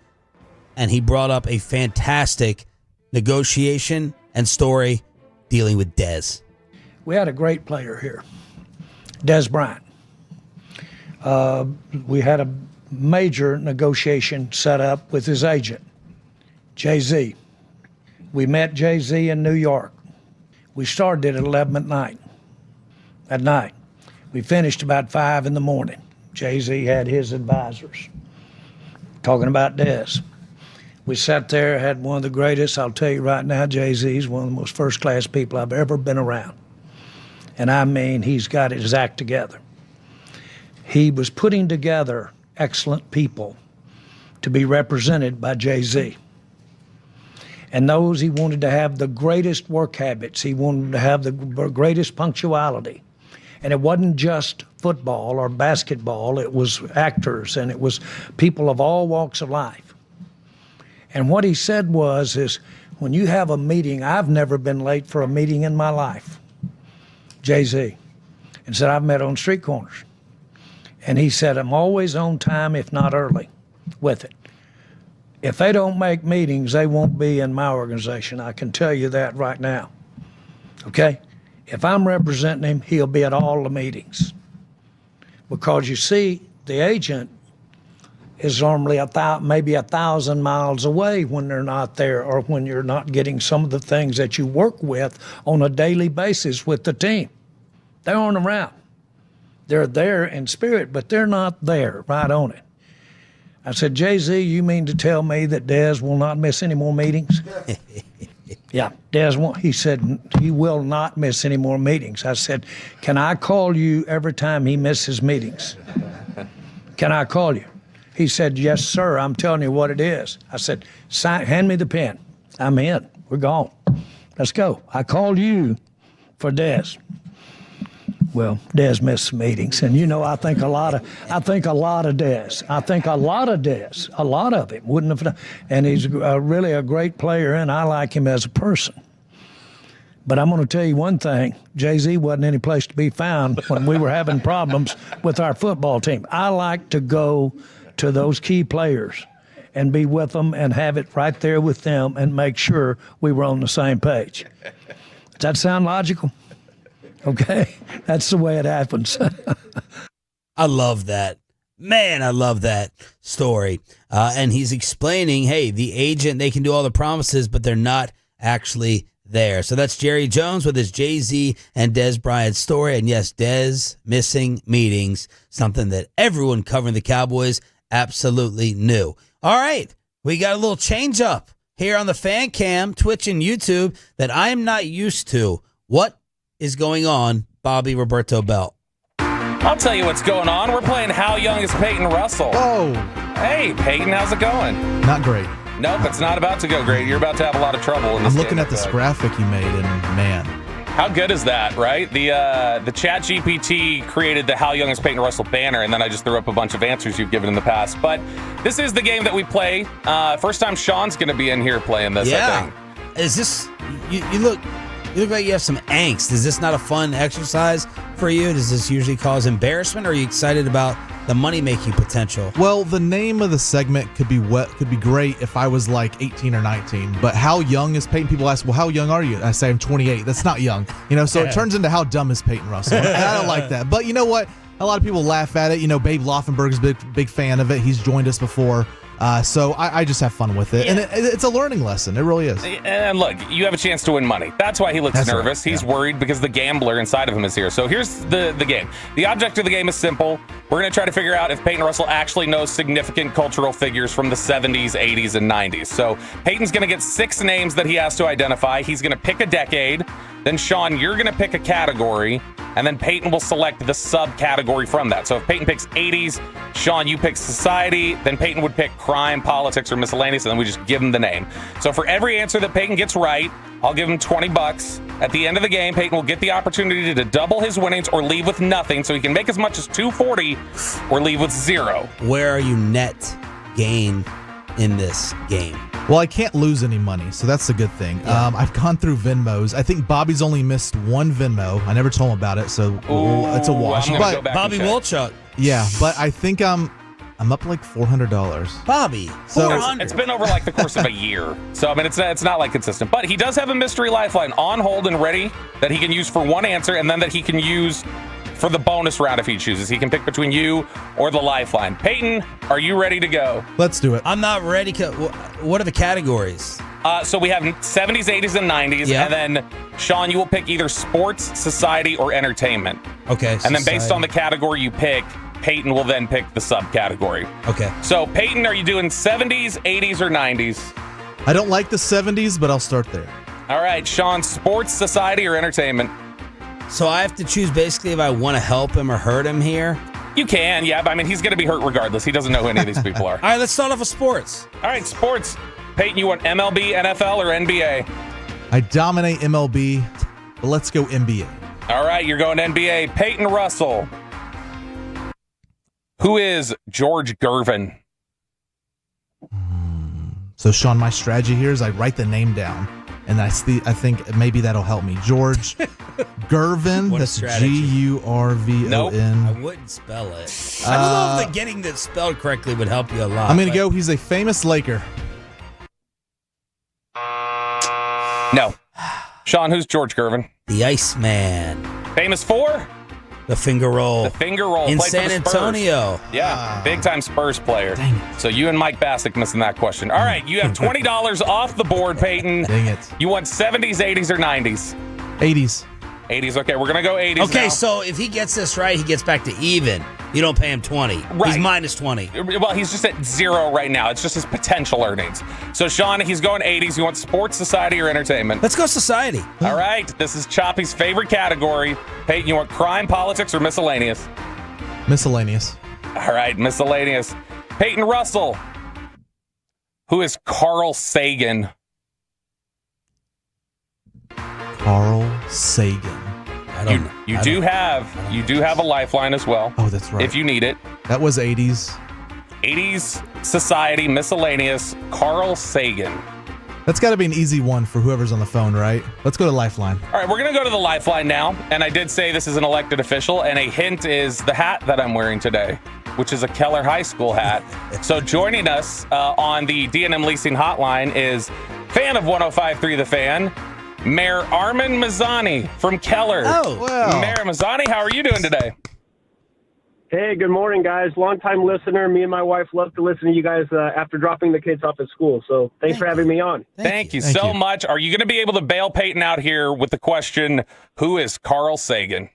and he brought up a fantastic negotiation and story dealing with Dez. We had a great player here, Dez Bryant. We had a major negotiation set up with his agent, Jay-Z. We met Jay-Z in New York. We started at 11 at night. We finished about 5 in the morning. Jay-Z had his advisors talking about Dez. We sat there, had one of the greatest, I'll tell you right now, Jay-Z's one of the most first-class people I've ever been around. And I mean, he's got his act together. He was putting together excellent people to be represented by Jay-Z. And those, he wanted to have the greatest work habits. He wanted to have the greatest punctuality. And it wasn't just football or basketball. It was actors and it was people of all walks of life. And what he said is when you have a meeting, I've never been late for a meeting in my life. Jay-Z, and said, I've met on street corners. And he said, I'm always on time, if not early, with it. If they don't make meetings, they won't be in my organization. I can tell you that right now. Okay? If I'm representing him, he'll be at all the meetings. Because you see, the agent is normally maybe 1,000 miles away when they're not there or when you're not getting some of the things that you work with on a daily basis with the team. They aren't around. They're there in spirit, but they're not there right on it. I said, Jay-Z, you mean to tell me that Dez will not miss any more meetings? Yeah, Dez won't. He said he will not miss any more meetings. I said, can I call you every time he misses meetings? Can I call you? He said, yes, sir. I'm telling you what it is. I said, hand me the pen. I'm in. We're gone. Let's go. I called you for Dez. Well, Dez missed some meetings, and I think a lot of Dez. I think a lot of Dez. A lot of him wouldn't have done. And he's really a great player, and I like him as a person. But I'm going to tell you one thing: Jay-Z wasn't any place to be found when we were having problems with our football team. I like to go to those key players and be with them and have it right there with them and make sure we were on the same page. Does that sound logical? Okay, that's the way it happens. I love that. Man, I love that story. And he's explaining, hey, the agent, they can do all the promises, but they're not actually there. So that's Jerry Jones with his Jay-Z and Des Bryant story. And yes, Des missing meetings, something that everyone covering the Cowboys absolutely knew. All right, we got a little change up here on the fan cam, Twitch and YouTube that I am not used to. What is going on, Bobby Roberto Bell? I'll tell you what's going on. We're playing How Young is Peyton Russell. Oh. Hey, Peyton, how's it going? Not great. Nope, it's not about to go great. You're about to have a lot of trouble in this I'm looking game, at this graphic you made, and man. How good is that, right? The Chat GPT created the How Young is Peyton Russell banner, and then I just threw up a bunch of answers you've given in the past. But this is the game that we play. First time Sean's going to be in here playing this, I think. Is this, you look like you have some angst. Is this not a fun exercise for you? Does this usually cause embarrassment, or are you excited about the money-making potential? Well, the name of the segment could be great if I was like 18 or 19. But how young is Peyton? People ask, well, how young are you? I say I'm 28. That's not young. So it turns into how dumb is Peyton Russell? And I don't like that. But you know what? A lot of people laugh at it. Babe Laufenberg's big fan of it. He's joined us before. So I just have fun with it. Yeah. And it's a learning lesson. It really is. And look, you have a chance to win money. That's why he looks nervous. Right. He's worried because the gambler inside of him is here. So here's the game. The object of the game is simple. We're going to try to figure out if Peyton Russell actually knows significant cultural figures from the 70s, 80s, and 90s. So Peyton's going to get 6 names that he has to identify. He's going to pick a decade. Then, Sean, you're going to pick a category. And then Peyton will select the subcategory from that. So if Peyton picks 80s, Sean, you pick society, then Peyton would pick crime, politics, or miscellaneous, and then we just give him the name. So for every answer that Peyton gets right, I'll give him $20. At the end of the game, Peyton will get the opportunity to double his winnings or leave with nothing, so he can make as much as $240 or leave with 0. Where are you net gain in this game? Well, I can't lose any money, so that's a good thing. Yeah. I've gone through Venmos. I think Bobby's only missed 1 Venmo. I never told him about it, so it's a wash. But Bobby Wolchuk. Yeah, but I think I'm up like $400. Bobby, so it's been over like the course of a year. So I mean, it's not like consistent. But he does have a mystery lifeline on hold and ready that he can use for one answer, and then that he can use for the bonus round if he chooses. He can pick between you or the lifeline. Peyton, are you ready to go? Let's do it. I'm not ready. What are the categories? So we have 70s, 80s, and 90s. Yeah. And then, Sean, you will pick either sports, society, or entertainment. Okay. And then based on the category you pick, Peyton will then pick the subcategory. Okay. So, Peyton, are you doing 70s, 80s, or 90s? I don't like the 70s, but I'll start there. All right, Sean, sports, society, or entertainment? So I have to choose basically if I want to help him or hurt him here? You can, yeah. But I mean, he's going to be hurt regardless. He doesn't know who any of these people are. All right, let's start off with sports. All right, sports. Peyton, you want MLB, NFL, or NBA? I dominate MLB, but let's go NBA. All right, you're going NBA. Peyton Russell. Who is George Gervin? So, Sean, my strategy here is I write the name down, and I think maybe that'll help me. George Gervin. That's Gurvon. Nope, I wouldn't spell it. I don't know if getting that spelled correctly would help you a lot. I'm going to go, he's a famous Laker. No. Sean, who's George Gervin? The Iceman. Famous for? The finger roll. The finger roll. In Played San for the Antonio. Yeah, big-time Spurs player. Dang it. So you and Mike Bassick missing that question. All right, you have $20 off the board, Peyton. Dang it. You want 70s, 80s, or 90s? 80s. 80s. Okay, we're going to go 80s Okay, now. so if he gets this right, he gets back to even. You don't pay him 20. Right. He's minus 20. Well, he's just at 0 right now. It's just his potential earnings. So, Sean, he's going 80s. You want sports, society, or entertainment? Let's go society. All right. This is Choppy's favorite category. Peyton, you want crime, politics, or miscellaneous? Miscellaneous. All right, miscellaneous. Peyton Russell. Who is Carl Sagan? Carl Sagan. You do have a lifeline as well. Oh, that's right. If you need it. That was 80s. 80s, society, miscellaneous, Carl Sagan. That's got to be an easy one for whoever's on the phone, right? Let's go to Lifeline. All right, we're going to go to the Lifeline now. And I did say this is an elected official, and a hint is the hat that I'm wearing today, which is a Keller High School hat. So joining us on the D&M Leasing Hotline is fan of 105.3 The Fan, Mayor Armin Mazzani from Keller. Oh, wow. Mayor Mazzani, how are you doing today? Hey, good morning, guys. Long-time listener. Me and my wife love to listen to you guys after dropping the kids off at school. So thanks for having me on. Thank you so much. Are you going to be able to bail Peyton out here with the question, who is Carl Sagan?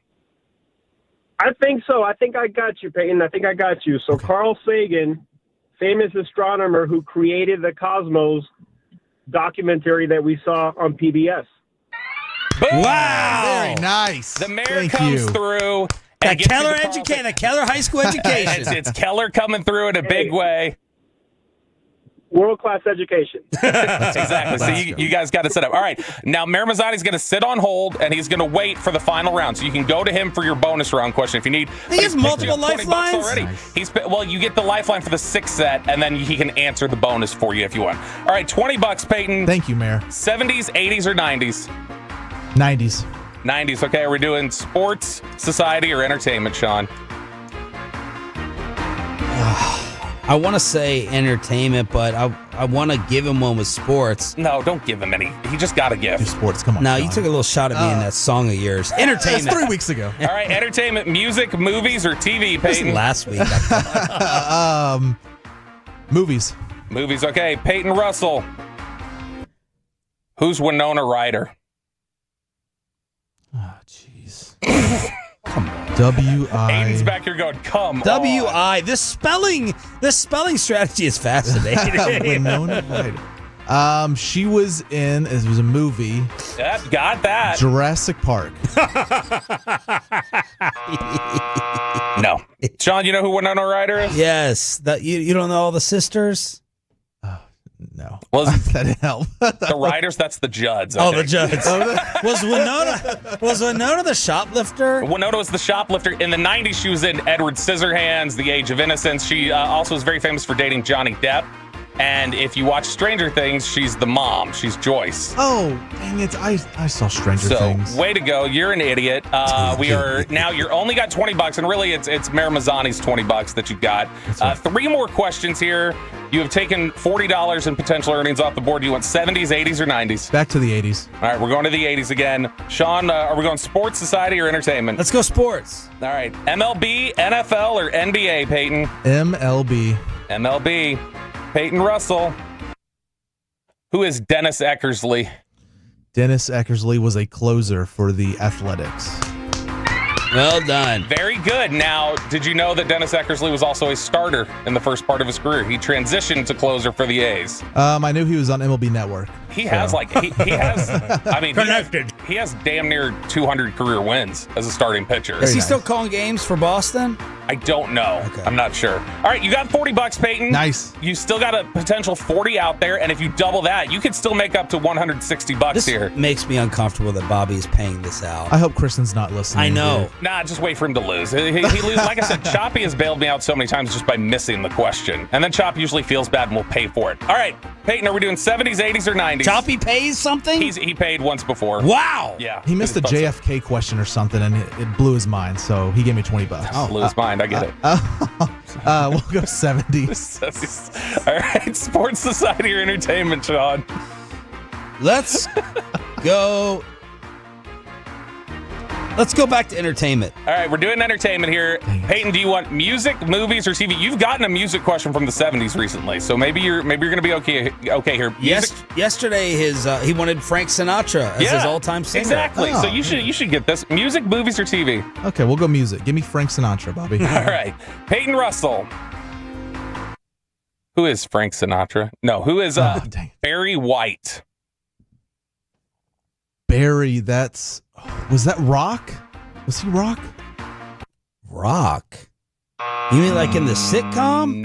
I think so. I think I got you, Peyton. I think I got you. So Carl Sagan, famous astronomer who created the Cosmos documentary that we saw on PBS. Boom! Wow. Very nice. The mayor Thank comes you. through. That Keller education, that Keller High School education. It's Keller coming through in a big way. World-class education. Exactly. So you guys got it set up. All right. Now, Mayor Mazzani's going to sit on hold, and he's going to wait for the final round. So you can go to him for your bonus round question if you need. He has multiple lifelines? Already. Nice. Well, you get the lifeline for the 6th set, and then he can answer the bonus for you if you want. All right, $20, Peyton. Thank you, Mayor. 70s, 80s, or 90s? 90s. 90s. Okay, are we doing sports, society, or entertainment, Sean? I want to say entertainment, but I want to give him one with sports. No, don't give him any. He just got a gift. Sports, come on. No, you took a little shot at me in that song of yours. Entertainment. That's 3 weeks ago. All right, entertainment, music, movies, or TV, Peyton? Last week. Movies. Movies, okay. Peyton Russell. Who's Winona Ryder? Oh, jeez. Come on. W-I. Aiden's back here going, come W-I. This spelling strategy is fascinating. Winona Ryder. She was in, it was a movie. Yep, got that. Jurassic Park. No. Sean, you know who Winona Ryder is? Yes. You don't know all the sisters? No. Was that didn't help. The Ryders? That's the Judds. Oh, the Judds. Was Winona the shoplifter? Winona was the shoplifter. In the 90s, she was in Edward Scissorhands, The Age of Innocence. She also is very famous for dating Johnny Depp. And if you watch Stranger Things, she's the mom. She's Joyce. Oh, dang it. I saw Stranger Things. Way to go. You're an idiot. You're only got $20, and really it's Mayor Mazzani's $20 that you got. Right. 3 more questions here. You have taken $40 in potential earnings off the board. Do you want 70s, 80s, or 90s? Back to the 80s. All right, we're going to the 80s again. Sean, are we going sports, society, or entertainment? Let's go sports. All right. MLB, NFL, or NBA, Peyton? MLB. MLB. Peyton Russell. Who is Dennis Eckersley? Dennis Eckersley was a closer for the Athletics. Well done. Very good. Now, did you know that Dennis Eckersley was also a starter in the first part of his career? He transitioned to closer for the A's. I knew he was on MLB Network. He has connected. He has damn near 200 career wins as a starting pitcher. Is he still calling games for Boston? I don't know. Okay. I'm not sure. All right, you got $40, Peyton. Nice. You still got a potential 40 out there, and if you double that, you could still make up to $160 here. Makes me uncomfortable that Bobby is paying this out. I hope Kristen's not listening. I know. Here. Nah, just wait for him to lose. He loses. Like I said, Choppy has bailed me out so many times just by missing the question, and then Chop usually feels bad and will pay for it. All right, Peyton, are we doing 70s, 80s, or 90s? Choppy pays something? He paid once before. Wow. Yeah. He missed the JFK question or something, and it blew his mind, so he gave me $20. Oh, blew his mind. I get it. We'll go 70s. All right, sports, society, or entertainment, Sean? Let's go. Let's go back to entertainment. All right, we're doing entertainment here. Peyton, do you want music, movies, or TV? You've gotten a music question from the 70s recently, so maybe you're going to be okay here. Yesterday, he wanted Frank Sinatra as his all-time singer. Exactly. So you should get this. Music, movies, or TV? Okay, we'll go music. Give me Frank Sinatra, Bobby. All right, Peyton Russell. Who is Frank Sinatra? No, who is Barry White? Barry, was that Rock? Was he Rock? Rock? You mean like in the sitcom?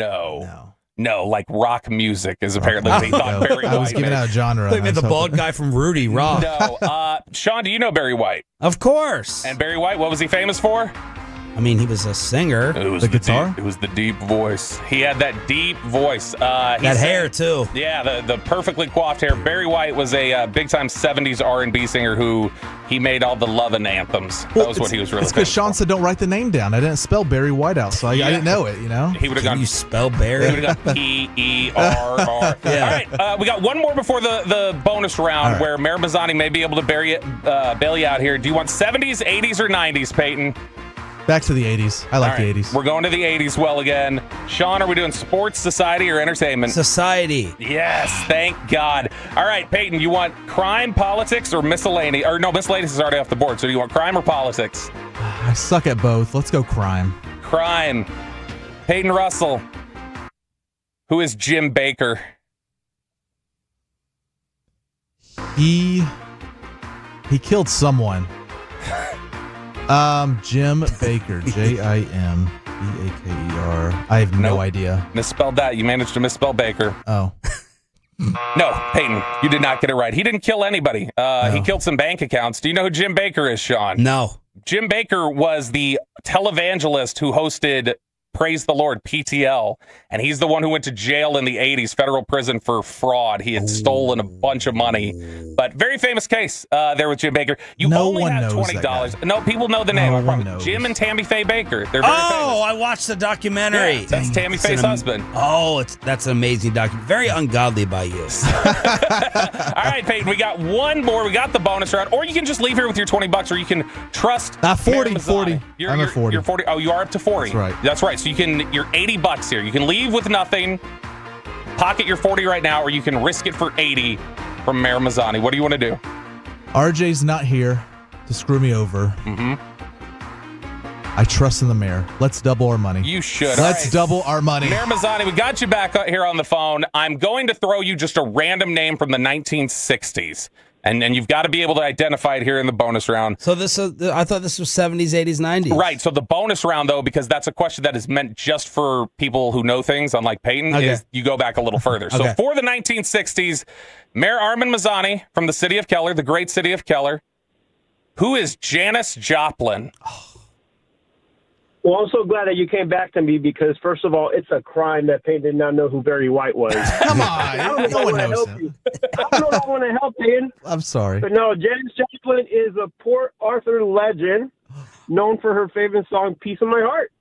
No, like rock music is apparently what he thought Barry White. I was giving out a genre. They made the bald guy from Rudy Rock. No, Sean, do you know Barry White? Of course. And Barry White, what was he famous for? I mean, he was a singer. It was the guitar? It was the deep voice. He had that deep voice. That hair, too. Yeah, the perfectly coiffed hair. Barry White was a big-time 70s R&B singer who he made all the loving anthems. That was what he was really famous for. It's because Sean said don't write the name down. I didn't spell Barry White out, so I didn't know it, you know? He would have gone... You spell Barry? He would have gone P-E-R-R. Yeah. All right, we got one more before the bonus round where Mayor Mazzani may be able to bail you out here. Do you want 70s, 80s, or 90s, Peyton? Back to the 80s. I like the 80s. We're going to the 80s well again. Sean, are we doing sports, society, or entertainment? Society. Yes, thank God. All right, Peyton, you want crime, politics, or miscellaneous? Or no, miscellaneous is already off the board. So do you want crime or politics? I suck at both. Let's go crime. Crime. Peyton Russell. Who is Jim Baker? He killed someone. Jim Baker, Jimbeaker. I have no idea. Misspelled that. You managed to misspell Baker. Oh. No, Peyton, you did not get it right. He didn't kill anybody. He killed some bank accounts. Do you know who Jim Baker is, Sean? No. Jim Baker was the televangelist who hosted Praise the Lord, PTL, and he's the one who went to jail in the 80s, federal prison for fraud. He had stolen a bunch of money, but very famous case there with Jim Baker. You only have $20. No, people know the name. Jim and Tammy Faye Baker. They're very famous. I watched the documentary. Yeah, that's Tammy Faye's husband. That's an amazing documentary. Very ungodly by you. All right, Peyton, we got one more. We got the bonus round, or you can just leave here with your $20, or you can trust 40. I'm at 40. You're 40. Oh, you are up to 40. That's right. That's right. So you're $80 here. You can leave with nothing, pocket your 40 right now, or you can risk it for 80 from Mayor Mazzani. What do you want to do? RJ's not here to screw me over. Mm-hmm. I trust in the mayor. Let's double our money. You should. Let's double our money. Mayor Mazzani, we got you back here on the phone. I'm going to throw you just a random name from the 1960s. And you've got to be able to identify it here in the bonus round. So I thought this was 70s, 80s, 90s. Right. So the bonus round, though, because that's a question that is meant just for people who know things, unlike Peyton, is you go back a little further. So for the 1960s, Mayor Armin Mazzani from the city of Keller, the great city of Keller. Who is Janis Joplin? Well, I'm so glad that you came back to me because, first of all, it's a crime that Payne did not know who Barry White was. Come on. No one knows him. I don't know if I want to help Payne. I'm sorry. But no, Janis Joplin is a Port Arthur legend known for her favorite song, Peace in My Heart.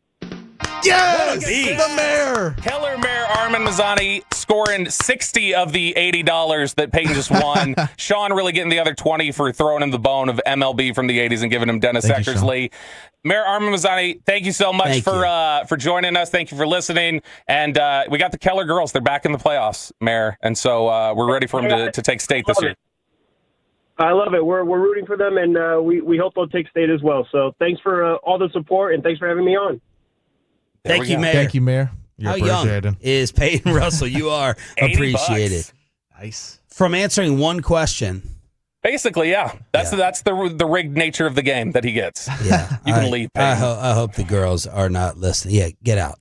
Yes! The mayor! Keller Mayor Armin Mazzani scoring 60 of the $80 that Peyton just won. Sean really getting the other 20 for throwing him the bone of MLB from the 80s and giving him Dennis Eckersley. Mayor Armin Mazzani, thank you so much for joining us. Thank you for listening. And we got the Keller girls. They're back in the playoffs, Mayor. And so we're ready for them to take state this year. I love it. We're rooting for them, and we hope they'll take state as well. So thanks for all the support, and thanks for having me on. Thank you, Mayor. Thank you, Mayor. You're How young is Peyton Russell? You are appreciated. Nice. From answering one question. Basically, yeah. That's the rigged nature of the game that he gets. Yeah. You can leave, Peyton. I hope the girls are not listening. Yeah, get out.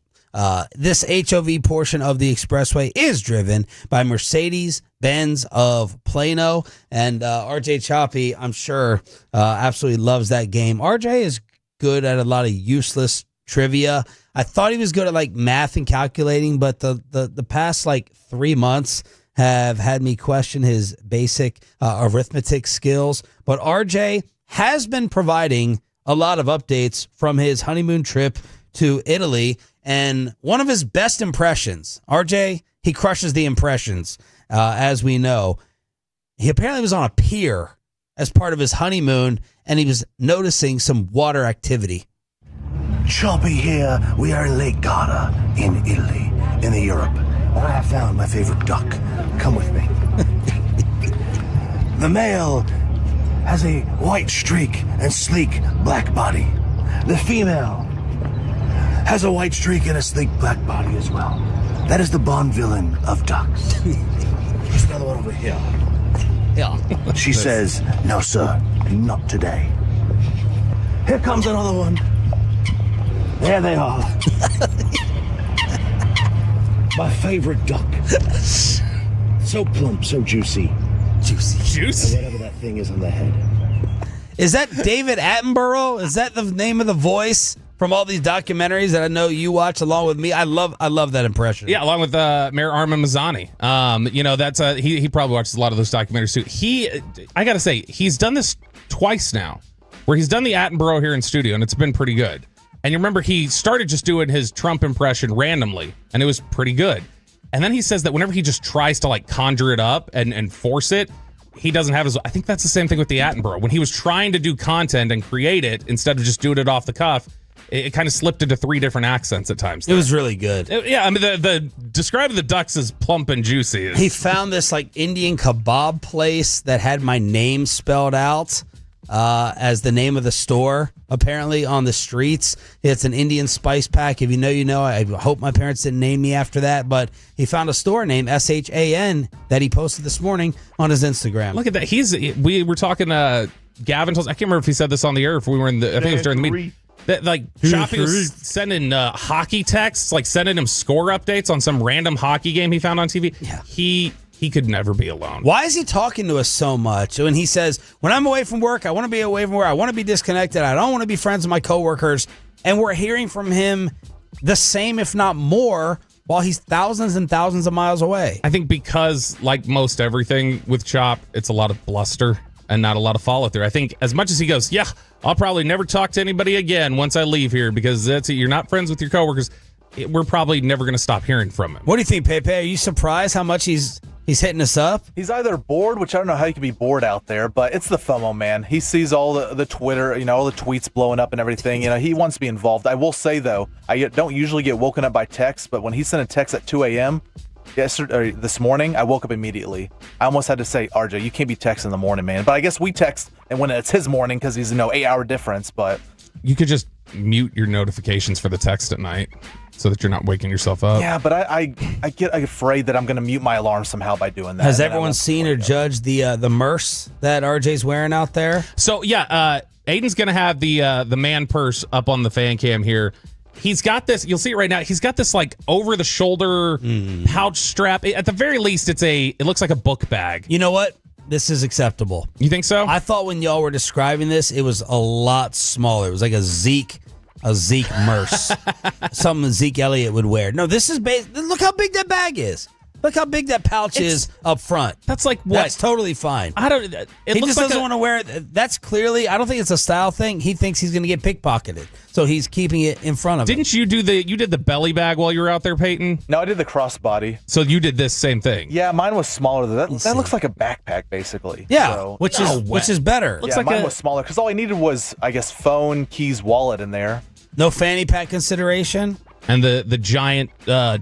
This HOV portion of the expressway is driven by Mercedes-Benz of Plano. And RJ Choppy, I'm sure, absolutely loves that game. RJ is good at a lot of useless trivia. I thought he was good at like math and calculating, but the past like 3 months have had me question his basic arithmetic skills. But RJ has been providing a lot of updates from his honeymoon trip to Italy. And one of his best impressions, RJ, he crushes the impressions, as we know. He apparently was on a pier as part of his honeymoon, and he was noticing some water activity. Choppy here. We are in Lake Garda in Italy, in the Europe. And I have found my favorite duck. Come with me. The male has a white streak and sleek black body. The female has a white streak and a sleek black body as well. That is the Bond villain of ducks. There's another one over here. Yeah. She says, no, sir, not today. Here comes another one. There they are. My favorite duck. So plump, so juicy. Juicy. And whatever that thing is on the head. Is that David Attenborough? Is that the name of the voice from all these documentaries that I know you watch along with me? I love that impression. Yeah, along with Mayor Armin Mazzani. That's he probably watches a lot of those documentaries too. I gotta say, he's done this twice now, where he's done the Attenborough here in studio, and it's been pretty good. And you remember he started just doing his Trump impression randomly, and it was pretty good. And then he says that whenever he just tries to like conjure it up and force it, he doesn't have his. I think that's the same thing with the Attenborough. When he was trying to do content and create it instead of just doing it off the cuff, it kind of slipped into 3 different accents at times. It was really good. Yeah, I mean, the describing the ducks as plump and juicy. He found this like Indian kebab place that had my name spelled out as the name of the store, apparently, on the streets. It's an Indian spice pack. If you know, you know. I hope my parents didn't name me after that, but he found a store named SHAN that he posted this morning on his Instagram. Look at that. We were talking, Gavin told, I can't remember if he said this on the air, if we were in the, I think it was during the meeting. That, like, Choppy was sending hockey texts, like sending him score updates on some random hockey game he found on TV. Yeah. He could never be alone. Why is he talking to us so much? When he says, when I'm away from work, I want to be away from work. I want to be disconnected. I don't want to be friends with my coworkers. And we're hearing from him the same, if not more, while he's thousands and thousands of miles away. I think because, like most everything with Chop, it's a lot of bluster and not a lot of follow through. I think as much as he goes, yeah, I'll probably never talk to anybody again once I leave here because that's it. You're not friends with your coworkers. We're probably never going to stop hearing from him. What do you think, Pepe? Are you surprised how much he's hitting us up? He's either bored, which I don't know how you can be bored out there, but it's the FOMO, man. He sees all the Twitter, all the tweets blowing up and everything. He wants to be involved. I will say, though, I don't usually get woken up by text, but when he sent a text at 2 a.m. This morning, I woke up immediately. I almost had to say, RJ, you can't be texting in the morning, man. But I guess we text and when it's his morning because he's 8-hour difference, but... You could just mute your notifications for the text at night so that you're not waking yourself up. Yeah, but I get afraid that I'm going to mute my alarm somehow by doing that. Has everyone seen or judged the merce that RJ's wearing out there? So, yeah, Aiden's going to have the man purse up on the fan cam here. He's got this, you'll see it right now. He's got this like over the shoulder pouch strap. At the very least, it looks like a book bag. You know what? This is acceptable. You think so? I thought when y'all were describing this, it was a lot smaller. It was like a Zeke merce. Something Zeke Elliott would wear. No, this is look how big that bag is. Look how big that pouch is up front. That's like what? That's totally fine. He just doesn't want to wear it. That's clearly, I don't think it's a style thing. He thinks he's going to get pickpocketed. So he's keeping it in front of him. Didn't you did the belly bag while you were out there, Peyton? No, I did the crossbody. So you did this same thing? Yeah, mine was smaller than that. That looks like a backpack, basically. Yeah, so, which is better. Yeah, mine was smaller because all I needed was, I guess, phone, keys, wallet in there. No fanny pack consideration? And the giant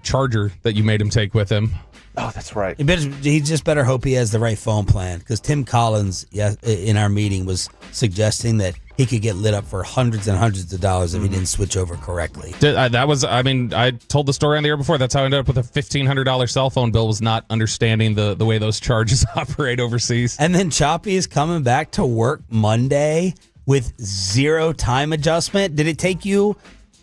charger that you made him take with him. Oh, that's right. He just better hope he has the right phone plan because Tim Collins, in our meeting, was suggesting that he could get lit up for hundreds and hundreds of dollars if he didn't switch over correctly. I told the story on the air before. That's how I ended up with a $1,500 cell phone bill, was not understanding the way those charges operate overseas. And then Choppy is coming back to work Monday with 0 time adjustment. Did it take you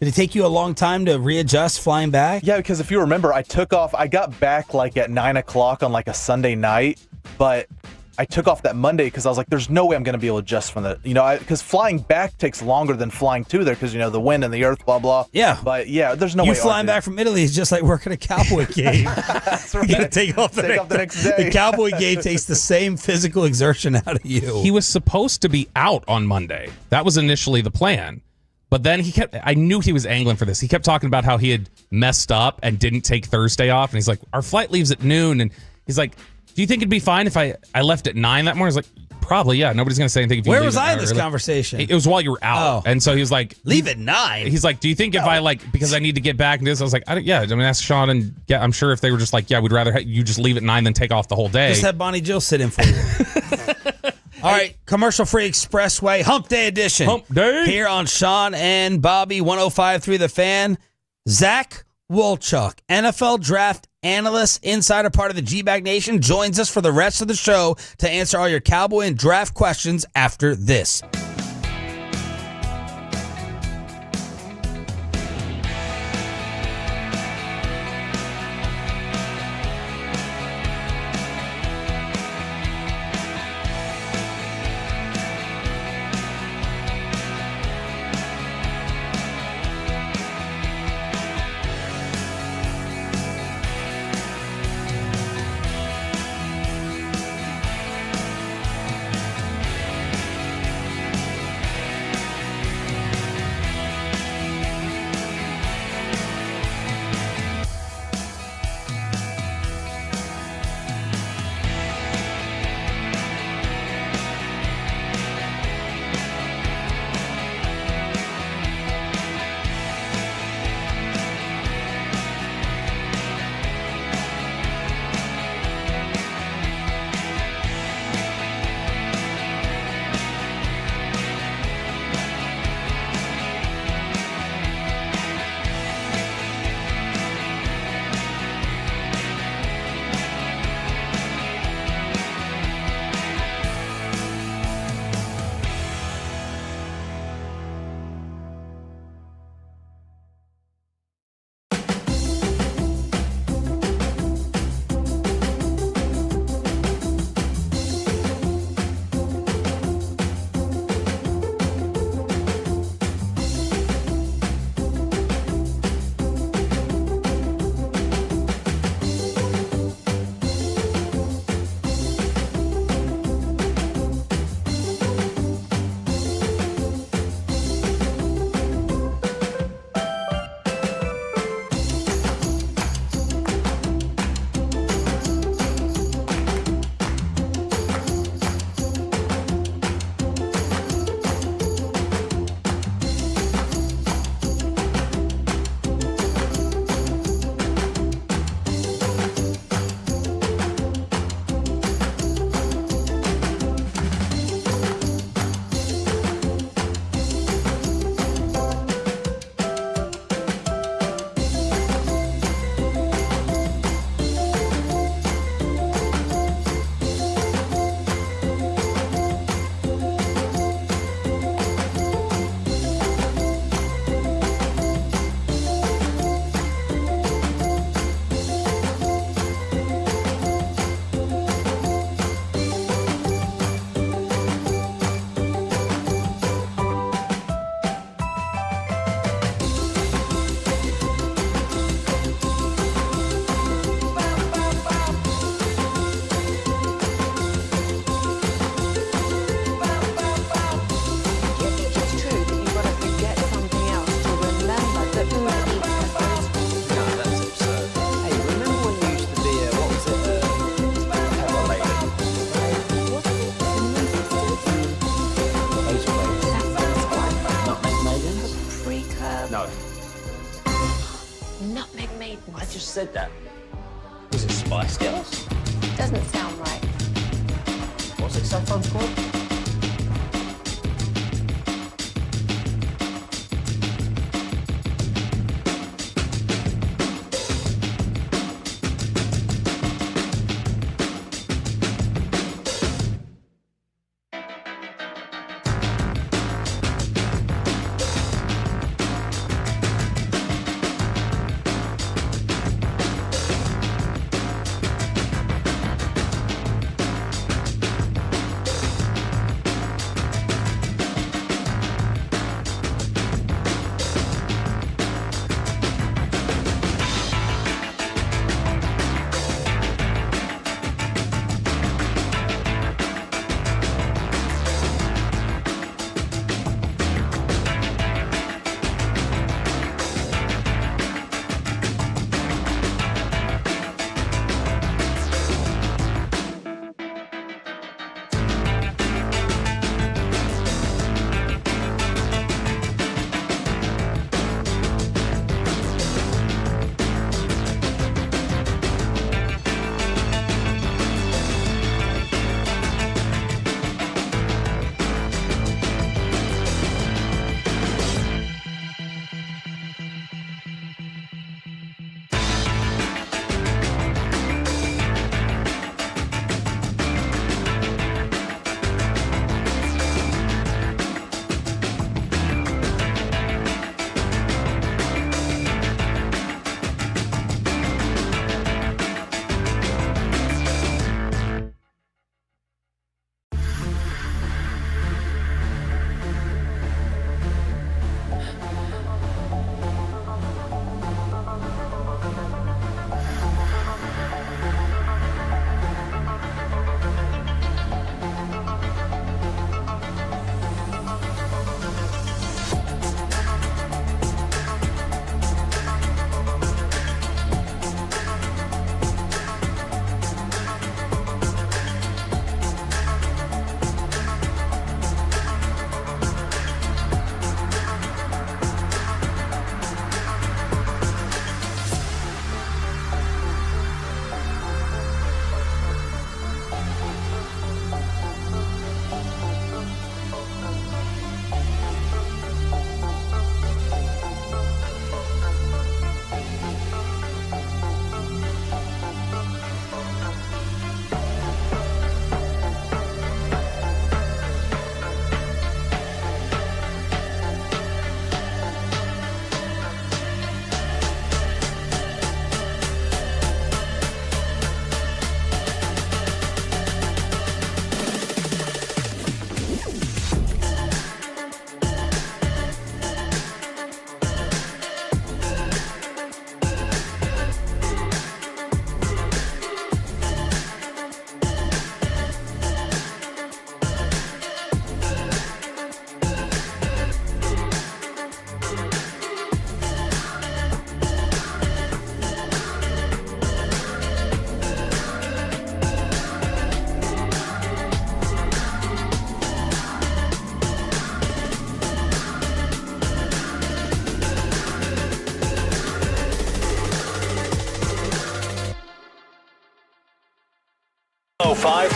a long time to readjust flying back? Yeah, because if you remember, I took off. I got back like at 9 o'clock on like a Sunday night, but I took off that Monday because I was like, there's no way I'm going to be able to adjust from the, because flying back takes longer than flying to there because, the wind and the earth, blah, blah. Yeah. But yeah, there's no way. You flying back from Italy is just like working a Cowboy game. That's right. You got to take off the next day. The Cowboy game takes the same physical exertion out of you. He was supposed to be out on Monday. That was initially the plan. But then I knew he was angling for this. He kept talking about how he had messed up and didn't take Thursday off. And he's like, our flight leaves at noon. And he's like, do you think it'd be fine if I left at 9 that morning? I was like, probably, yeah. Nobody's going to say anything if you Where leave was an I in hour this early. conversation? It was while you were out. Oh. And so he was like, leave at 9? He's like, do you think if I because I need to get back and this? I was like, ask Sean. And yeah, I'm sure if they were just like, yeah, we'd rather you just leave at 9 than take off the whole day. Just have Bonnie Jill sit in for you. All right, commercial-free expressway, Hump Day edition. Hump Day. Here on Sean and Bobby, 105.3 The Fan. Zach Wolchuk, NFL draft analyst, insider, part of the G-Bag Nation, joins us for the rest of the show to answer all your Cowboy and draft questions after this. said that? Was it Spice Girls? Doesn't sound right. What's it sometimes called?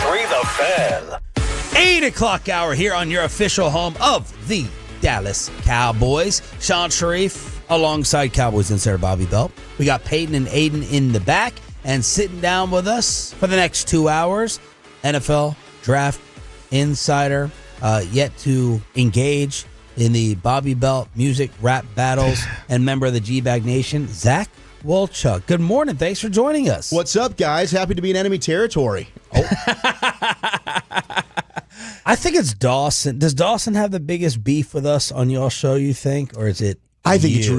The Fan. 8 o'clock hour here on your official home of the Dallas Cowboys. Sean Sharif alongside Cowboys insider Bobby Belt. We got Peyton and Aiden in the back, and sitting down with us for the next 2 hours, NFL Draft Insider, yet to engage in the Bobby Belt music rap battles, and member of the G-Bag Nation, Zach Wolchuk. Good morning. Thanks for joining us. What's up, guys? Happy to be in enemy territory. I think it's Dawson. Does Dawson have the biggest beef with us on y'all show, you think? Or is it I think it's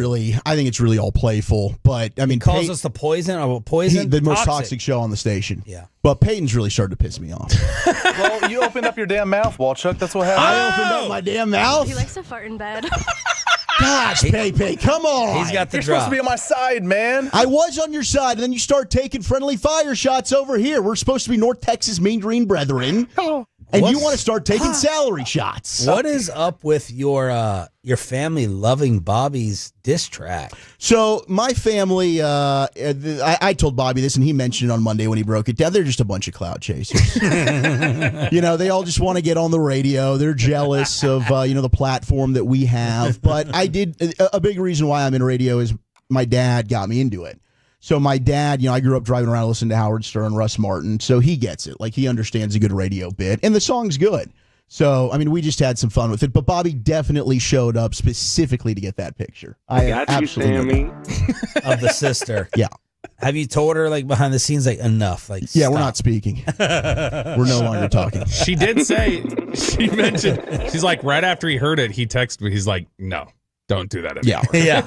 really all playful. But I mean, he calls us the poison or poison? The most toxic show on the station. Yeah. But Peyton's really started to piss me off. Well, you opened up your damn mouth, Walchuk. That's what happened. I opened up my damn mouth. He likes to fart in bed. Gosh, Pey, come on. He's got the You're drop. supposed to be on my side, man. I was on your side, and then you start taking friendly fire shots over here. We're supposed to be North Texas Mean Green Brethren. And you want to start taking salary shots. What is up with your family loving Bobby's diss track? So my family, I told Bobby this, and he mentioned it on Monday when he broke it down. They're just a bunch of cloud chasers. They all just want to get on the radio. They're jealous of the platform that we have. But I did a big reason why I'm in radio is my dad got me into it. So my dad, I grew up driving around listening to Howard Stern, Russ Martin, so he gets it. Like, he understands a good radio bit, and the song's good. So, we just had some fun with it, but Bobby definitely showed up specifically to get that picture. I got you, absolutely Sammy. Of the sister. Yeah. Have you told her, like, behind the scenes, like, enough? Like, Yeah, stop. we're not speaking. We're no longer talking. She did say, she mentioned, she's like, right after he heard it, he texted me. He's like, no, don't do that anymore. Yeah.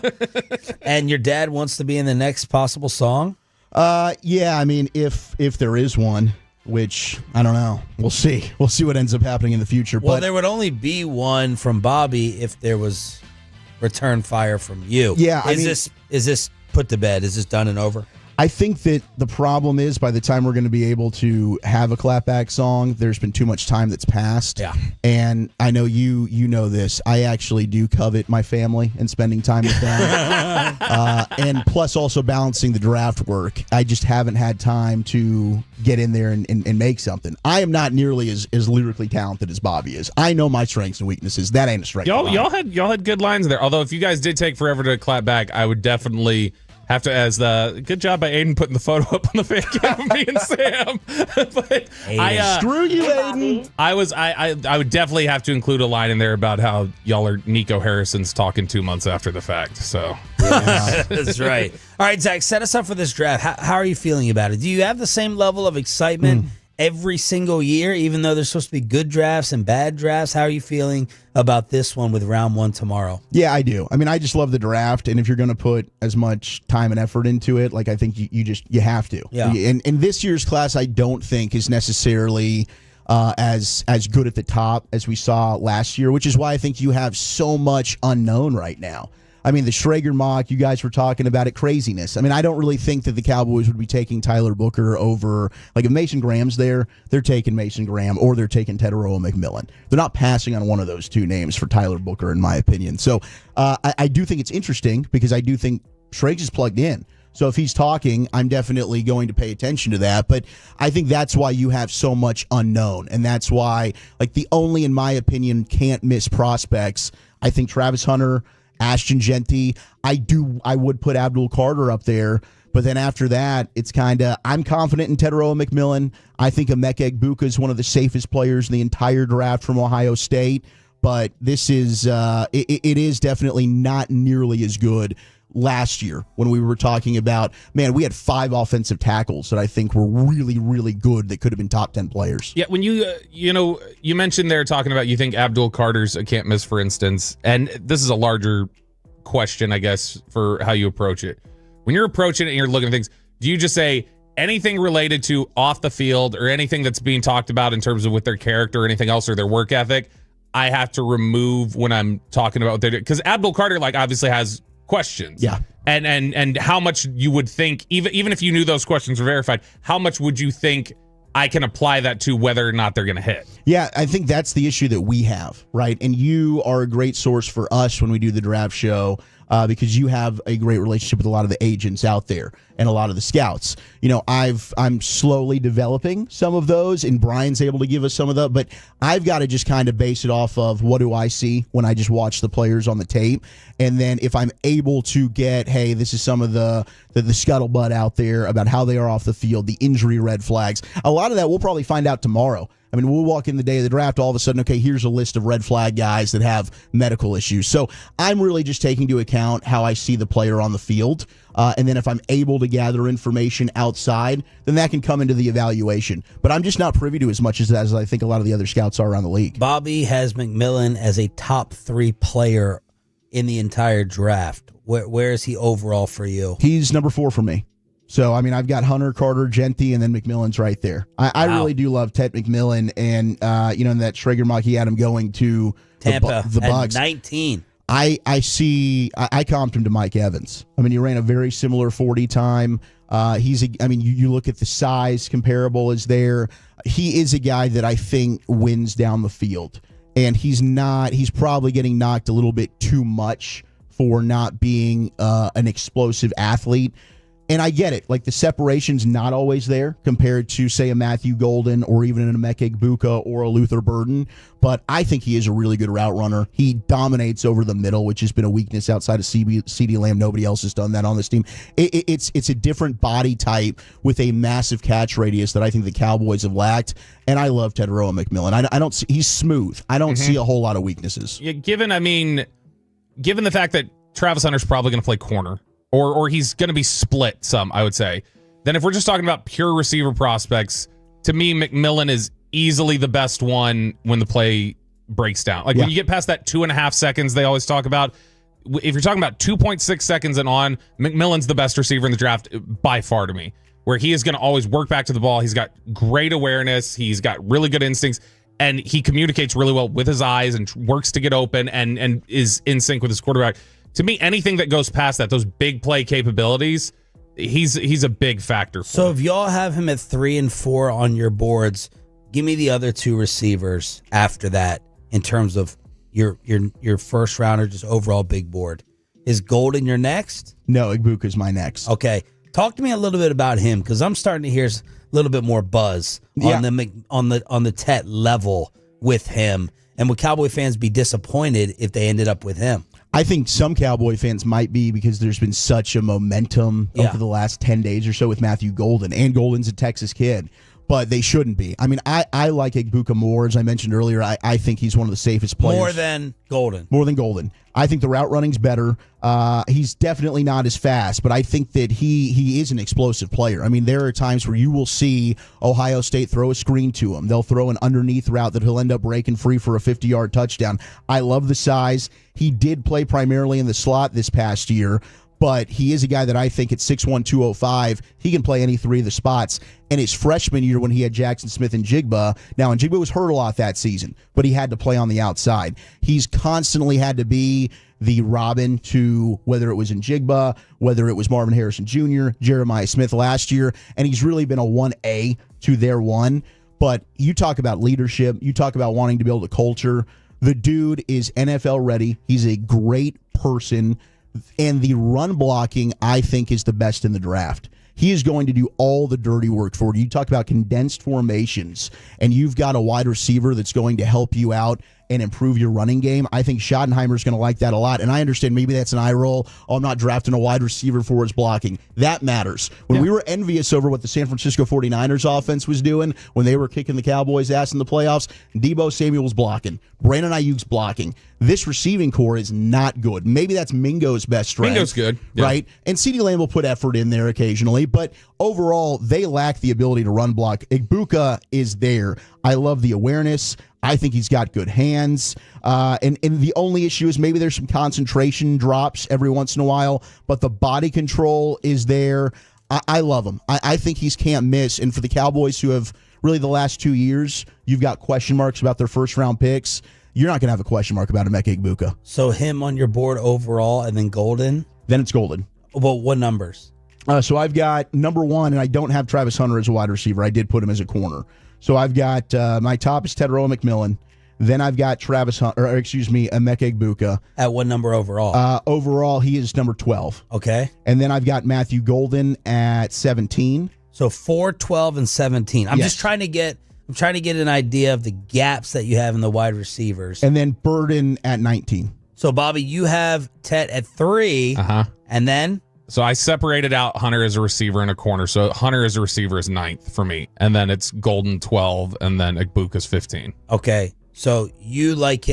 And your dad wants to be in the next possible song? Yeah, if there is one, which I don't know. We'll see. We'll see what ends up happening in the future. Well, but there would only be one from Bobby if there was return fire from you. Yeah, Is this put to bed? Is this done and over? I think that the problem is by the time we're going to be able to have a clapback song, there's been too much time that's passed. Yeah. And I know you know this. I actually do covet my family and spending time with them. And plus also balancing the draft work. I just haven't had time to get in there and make something. I am not nearly as lyrically talented as Bobby is. I know my strengths and weaknesses. That ain't a strength. Y'all had good lines there. Although if you guys did take forever to clap back, I would definitely have to, as the good job by Aiden putting the photo up on the fan cam of me and Sam. But screw you, Aiden. I would definitely have to include a line in there about how y'all are Nico Harrison's talking 2 months after the fact. So That's right. All right, Zach, set us up for this draft. How are you feeling about it? Do you have the same level of excitement every single year, even though there's supposed to be good drafts and bad drafts? How are you feeling about this one with round one tomorrow? Yeah, I do. I just love the draft, and if you're going to put as much time and effort into it, like I think you have to. Yeah. And this year's class, I don't think is necessarily as good at the top as we saw last year, which is why I think you have so much unknown right now. The Schrager mock, you guys were talking about it, craziness. I don't really think that the Cowboys would be taking Tyler Booker over, like if Mason Graham's there, they're taking Mason Graham or they're taking Teteroa McMillan. They're not passing on one of those two names for Tyler Booker, in my opinion. So I do think it's interesting because I do think Schrager is plugged in. So if he's talking, I'm definitely going to pay attention to that. But I think that's why you have so much unknown. And that's why, like, the only, in my opinion, can't miss prospects, I think Travis Hunter, Ashton Genty, I would put Abdul Carter up there, but then after that, it's kind of, I'm confident in Teteroa McMillan. I think Emeka Egbuka is one of the safest players in the entire draft from Ohio State, but this is, it is definitely not nearly as good last year when we were talking about, man, we had 5 offensive tackles that I think were really, really good that could have been top 10 players. yeah, when you mentioned there talking about you think Abdul Carter's a can't miss, for instance, and this is a larger question, I guess, for how you approach it. When you're approaching it and you're looking at things, do you just say anything related to off the field or anything that's being talked about in terms of with their character or anything else or their work ethic, I have to remove when I'm talking about what they do? Because Abdul Carter, like, obviously has questions. Yeah. And how much you would think, even if you knew those questions were verified, how much would you think I can apply that to whether or not they're going to hit? Yeah, I think that's the issue that we have, right? And you are a great source for us when we do the draft show because you have a great relationship with a lot of the agents out there and a lot of the scouts. I'm slowly developing some of those, and Brian's able to give us some of that, but I've got to just kind of base it off of what do I see when I just watch the players on the tape. And then if I'm able to get, hey, this is some of the scuttlebutt out there about how they are off the field, the injury red flags, a lot of that we'll probably find out tomorrow. We'll walk in the day of the draft, all of a sudden, okay, here's a list of red flag guys that have medical issues. So I'm really just taking into account how I see the player on the field. And then if I'm able to gather information outside, then that can come into the evaluation. But I'm just not privy to as much as I think a lot of the other scouts are around the league. Bobby has McMillan as a top 3 player in the entire draft. Where is he overall for you? He's number 4 for me. So, I've got Hunter, Carter, Genty, and then McMillan's right there. I really do love Ted McMillan, and, in that Schrager mock, he had him going to Tampa, the Bucs. at 19. I comped him to Mike Evans. He ran a very similar 40 time. You look at the size, comparable is there. he is a guy that I think wins down the field. And he's probably getting knocked a little bit too much for not being an explosive athlete. And I get it. Like, the separation's not always there compared to, say, a Matthew Golden or even an Emeka Egbuka or a Luther Burden. But I think he is a really good route runner. He dominates over the middle, which has been a weakness outside of CeeDee Lamb. Nobody else has done that on this team. It's a different body type with a massive catch radius that I think the Cowboys have lacked. And I love Teteroa McMillan. I don't see, he's smooth. I don't see a whole lot of weaknesses. Yeah, given the fact that Travis Hunter's probably going to play corner, or he's going to be split some, I would say. Then if we're just talking about pure receiver prospects, to me, McMillan is easily the best one when the play breaks down. Like, when you get past that 2.5 seconds they always talk about, if you're talking about 2.6 seconds and on, McMillan's the best receiver in the draft by far to me, where he is going to always work back to the ball. He's got great awareness. He's got really good instincts, and he communicates really well with his eyes and works to get open and is in sync with his quarterback. To me, anything that goes past that, those big play capabilities, he's a big factor. So if y'all have him at 3 and 4 on your boards, give me the other two receivers after that in terms of your first rounder, just overall big board. Is Golden your next? No, Egbuka's my next. Okay. Talk to me a little bit about him, because I'm starting to hear a little bit more buzz on the Tet level with him. And would Cowboy fans be disappointed if they ended up with him? I think some Cowboy fans might be, because there's been such a momentum over the last 10 days or so with Matthew Golden, and Golden's a Texas kid, but they shouldn't be. I mean, I like Egbuka more, as I mentioned earlier. I think he's one of the safest players. More than Golden. More than Golden. I think the route running's better. He's definitely not as fast, but I think that he is an explosive player. I mean, there are times where you will see Ohio State throw a screen to him. They'll throw an underneath route that he'll end up breaking free for a 50-yard touchdown. I love the size. He did play primarily in the slot this past year, but he is a guy that I think at 6'1", 205, he can play any three of the spots. And his freshman year, when he had Jackson Smith and Jigba, now, and Jigba was hurt a lot that season, but he had to play on the outside. He's constantly had to be the Robin to, whether it was in Jigba, whether it was Marvin Harrison Jr., Jeremiah Smith last year, and he's really been a 1A to their 1. But you talk about leadership, you talk about wanting to build a culture. The dude is NFL ready. He's a great person. And the run blocking, I think, is the best in the draft. He is going to do all the dirty work for you. You talk about condensed formations, and you've got a wide receiver that's going to help you out and improve your running game. I think Schottenheimer's going to like that a lot. And I understand maybe that's an eye roll. Oh, I'm not drafting a wide receiver for his blocking. That matters. When we were envious over what the San Francisco 49ers offense was doing when they were kicking the Cowboys' ass in the playoffs, Deebo Samuel's blocking. Brandon Ayuk's blocking. This receiving core is not good. Maybe that's Mingo's best strength. Mingo's good. Yeah. Right? And CeeDee Lamb will put effort in there occasionally, but overall, they lack the ability to run block. Egbuka is there. I love the awareness. I think he's got good hands. And the only issue is maybe there's some concentration drops every once in a while, but the body control is there. I love him. I think he's can't miss. And for the Cowboys, who have really the last 2 years, you've got question marks about their first-round picks. You're not going to have a question mark about Emeka Egbuka. So him on your board overall, and then Golden? Then it's Golden. Well, what numbers? So I've got number 1, and I don't have Travis Hunter as a wide receiver. I did put him as a corner. So I've got my top is Teteroa McMillan. Then I've got Emeka Egbuka. At what number overall? Overall, he is number 12. Okay. And then I've got Matthew Golden at 17. So 4, 12, and 17. I'm just trying to get an idea of the gaps that you have in the wide receivers. And then Burden at 19. So, Bobby, you have Tet at 3. And then? So I separated out Hunter as a receiver and a corner. So Hunter as a receiver is 9th for me. And then it's Golden 12, and then Egbuka's 15. Okay. So you like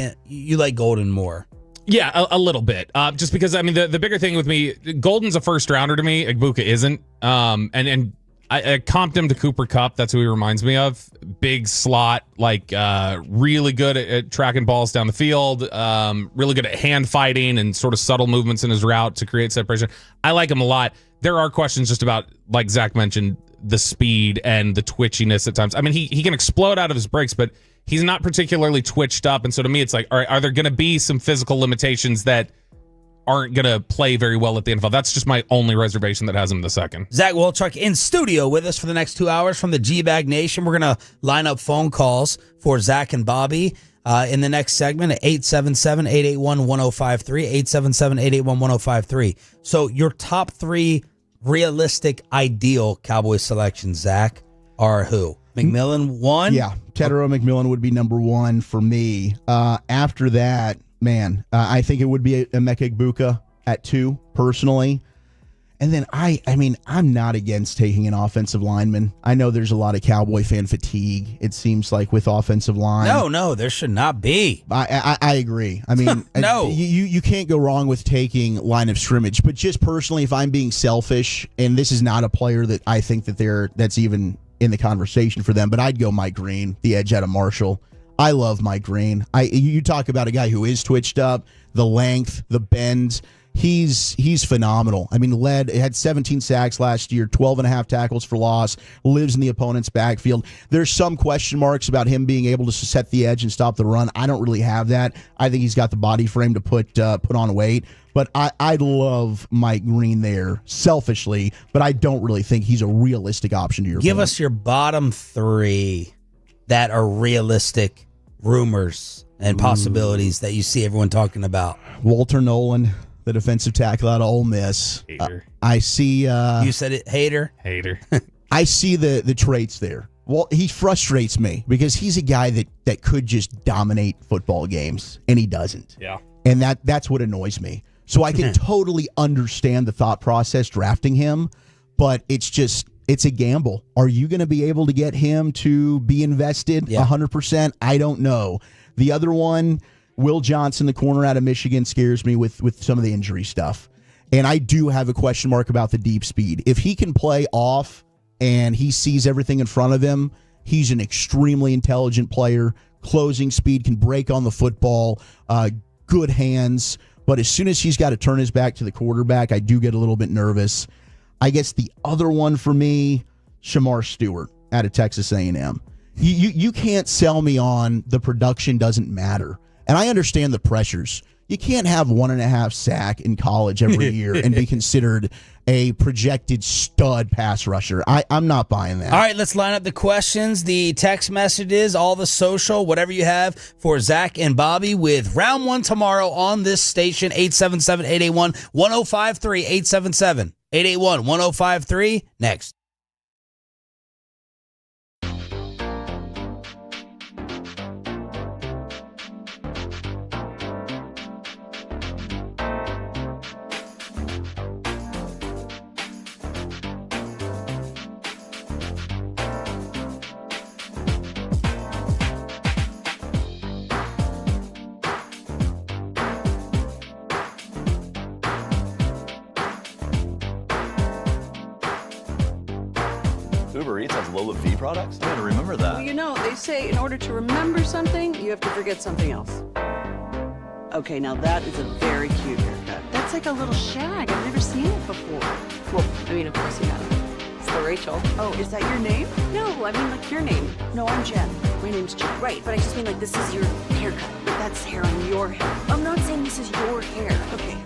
Golden more. Yeah, a little bit. Just because, I mean, the bigger thing with me, Golden's a first rounder to me. Egbuka isn't. And I comped him to Cooper Kupp. That's who he reminds me of. Big slot, really good at tracking balls down the field. Really good at hand fighting and sort of subtle movements in his route to create separation. I like him a lot. There are questions just about, like Zach mentioned, the speed and the twitchiness at times. I mean, he can explode out of his breaks, but he's not particularly twitched up. And so to me, it's like, all right, are there going to be some physical limitations that aren't going to play very well at the NFL. That's just my only reservation that has him the second. Zach Wolchuk in studio with us for the next 2 hours from the G-Bag Nation. We're going to line up phone calls for Zach and Bobby in the next segment at 877-881-1053, 877-881-1053. So your top 3 realistic, ideal Cowboys selections, Zach, are who? McMillan, 1? Yeah, Tedero McMillan would be number 1 for me. After that, man, I think it would be Emeka Egbuka at 2, personally. And then I'm not against taking an offensive lineman. I know there's a lot of Cowboy fan fatigue, it seems like, with offensive line. No, there should not be. I agree. I mean, no. You can't go wrong with taking line of scrimmage. But just personally, if I'm being selfish, and this is not a player that I think that's even in the conversation for them, but I'd go Mike Green, the edge out of Marshall. I love Mike Green. You talk about a guy who is twitched up, the length, the bend. He's phenomenal. I mean, had 17 sacks last year, 12 and a half tackles for loss, lives in the opponent's backfield. There's some question marks about him being able to set the edge and stop the run. I don't really have that. I think he's got the body frame to put on weight. But I love Mike Green there, selfishly, but I don't really think he's a realistic option to your Give point. us your bottom 3 that are realistic rumors and possibilities that you see everyone talking about. Walter Nolan, the defensive tackle out of Ole Miss. I see. You said it, hater? Hater. I see the traits there. Well, he frustrates me because he's a guy that could just dominate football games, and he doesn't. Yeah. And that's what annoys me. So I can totally understand the thought process drafting him, but it's a gamble. Are you going to be able to get him to be invested 100%? I don't know. The other one, Will Johnson, the corner out of Michigan, scares me with some of the injury stuff. And I do have a question mark about the deep speed. If he can play off and he sees everything in front of him, he's an extremely intelligent player. Closing speed, can break on the football, good hands. But as soon as he's got to turn his back to the quarterback, I do get a little bit nervous. I guess the other one for me, Shamar Stewart out of Texas A&M. You can't sell me on the production doesn't matter. And I understand the pressures. You can't have 1.5 sack in college every year and be considered a projected stud pass rusher. I'm not buying that. All right, let's line up the questions, the text messages, all the social, whatever you have for Zach and Bobby with round 1 tomorrow on this station, 877-881-1053, 877-881-1053. Next. Uber Eats has low fee products? I gotta remember that. Well, you know, they say in order to remember something, you have to forget something else. Okay, now that is a very cute haircut. That's like a little shag. I've never seen it before. Well, I mean, of course you have. It's the Rachel. Oh, is that your name? No, I mean like your name. No, I'm Jen. My name's Jen. Right, but I just mean like this is your haircut. But that's hair on your head. I'm not saying this is your hair. Okay.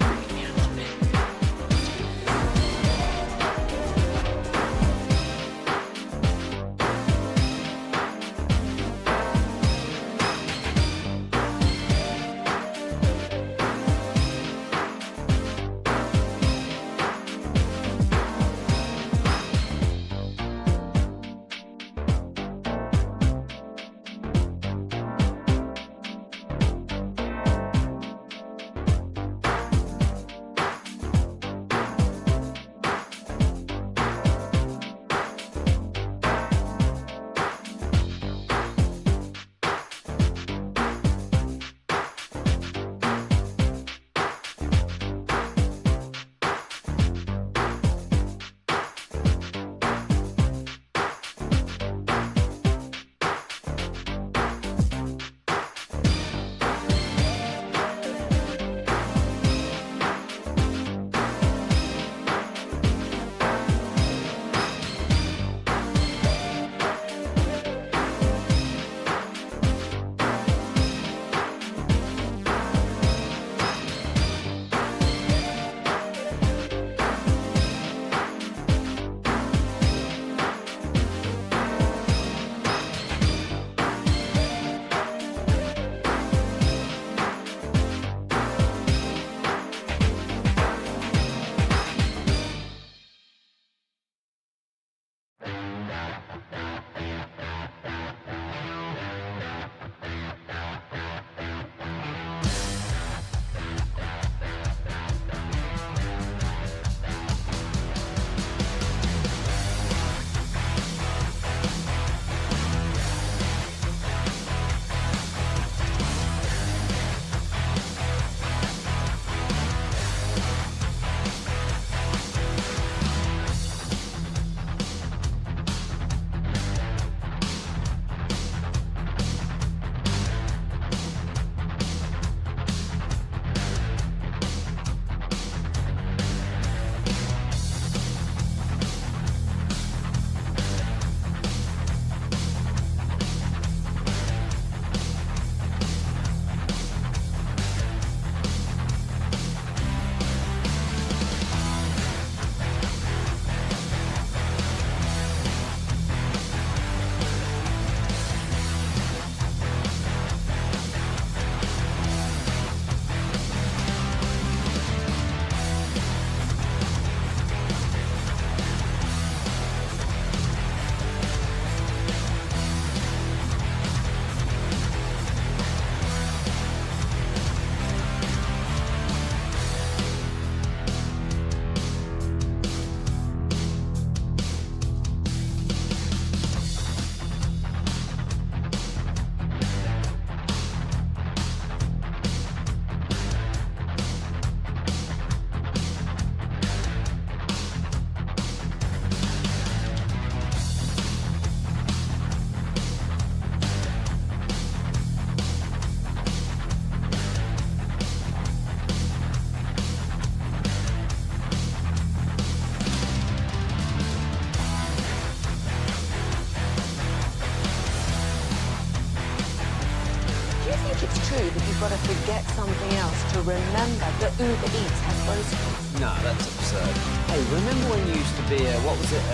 think it's true that you've got to forget something else to remember that Uber Eats has groceries? No, that's absurd. Hey, remember when you used to be what was it,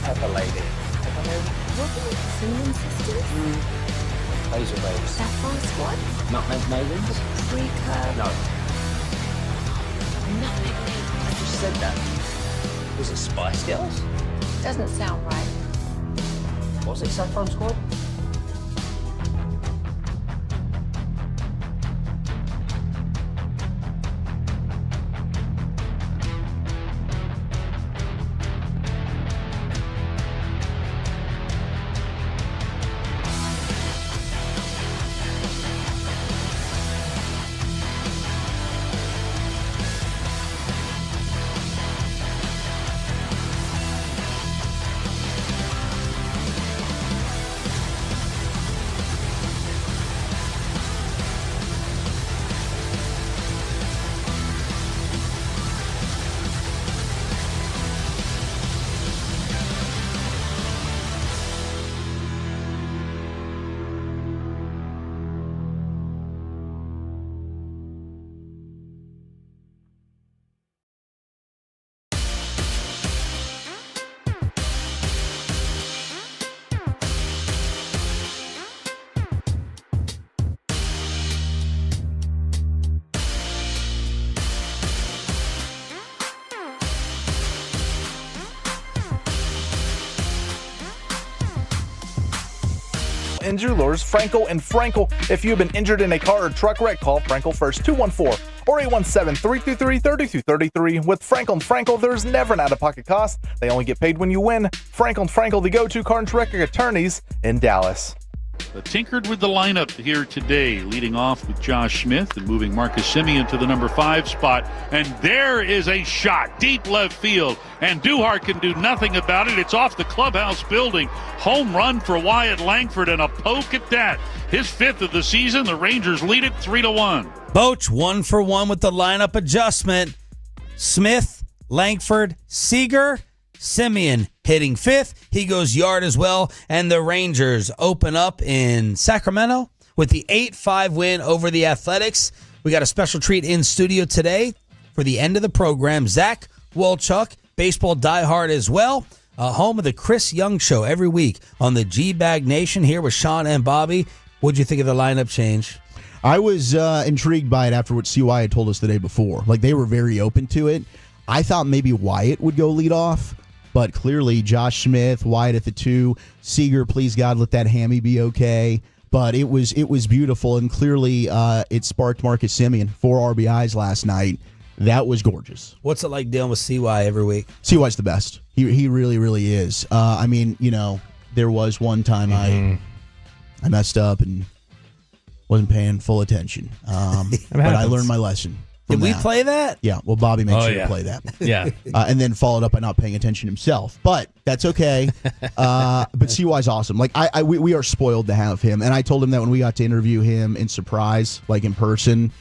Pepper Lady? Pepper Lady? What are the Semien sisters? Laser Babes. Saffron Squad? Nutmeg Maidens? Pre-curve? No. Nutmeg Maidens. I just said that. Was it Spice Girls? Doesn't sound right. Was it Saffron Squad? Injury Lawyers, Frankel and Frankel. If you've been injured in a car or truck wreck, call Frankel first, 214 or 817-323-3233. With Frankel and Frankel, there's never an out-of-pocket cost. They only get paid when you win. Frankel and Frankel, the go-to car and wreck attorneys in Dallas. Tinkered with the lineup here today, leading off with Josh Smith and moving Marcus Semien to the number 5 spot. And there is a shot, deep left field. And Duhart can do nothing about it. It's off the clubhouse building. Home run for Wyatt Langford, and a poke at that. His 5th of the season. The Rangers lead it 3-1. Boch 1 for 1 with the lineup adjustment. Smith, Langford, Seager, Semien hitting 5th. He goes yard as well. And the Rangers open up in Sacramento with the 8-5 win over the Athletics. We got a special treat in studio today for the end of the program. Zach Wolchuk, baseball diehard as well. Home of the Chris Young Show every week on the G-Bag Nation, here with Sean and Bobby. What'd you think of the lineup change? I was intrigued by it after what CY had told us the day before. Like, they were very open to it. I thought maybe Wyatt would go lead off. But clearly, Josh Smith, Wyatt at the 2, Seager, please God, let that hammy be okay. But it was beautiful, and clearly it sparked Marcus Semien, 4 RBIs last night. That was gorgeous. What's it like dealing with CY every week? CY's the best. He really, really is. I mean, you know, there was one time I messed up and wasn't paying full attention. But I learned my lesson. Did we play that? Yeah, well, Bobby made sure to play that. Yeah. And then followed up by not paying attention himself. But that's okay. But CY's awesome. Like, we are spoiled to have him. And I told him that when we got to interview him in Surprise, like in person,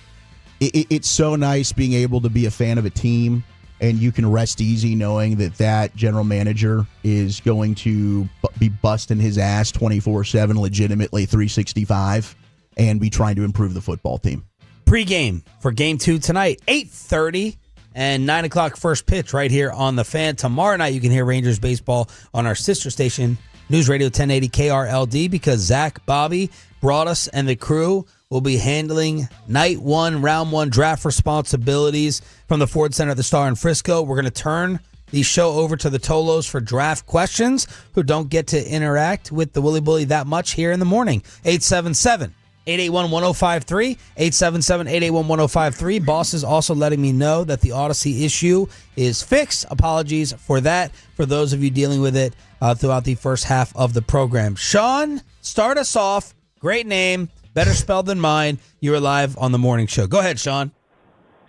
it's so nice being able to be a fan of a team, and you can rest easy knowing that general manager is going to be busting his ass 24/7, legitimately 365, and be trying to improve the football team. Pre-game for Game 2 tonight, 8:30 and 9 o'clock first pitch right here on The Fan. Tomorrow night you can hear Rangers baseball on our sister station, News Radio 1080 KRLD, because Zach, Bobby, Broadus, and the crew will be handling night 1, round 1 draft responsibilities from the Ford Center at the Star in Frisco. We're going to turn the show over to the Tolos for draft questions, who don't get to interact with the Willy Bully that much here in the morning. 877-881-1053, 877-881-1053. Boss is also letting me know that the Odyssey issue is fixed. Apologies for that, for those of you dealing with it throughout the first half of the program. Sean, start us off. Great name, better spelled than mine. You are live on the morning show. Go ahead, Sean.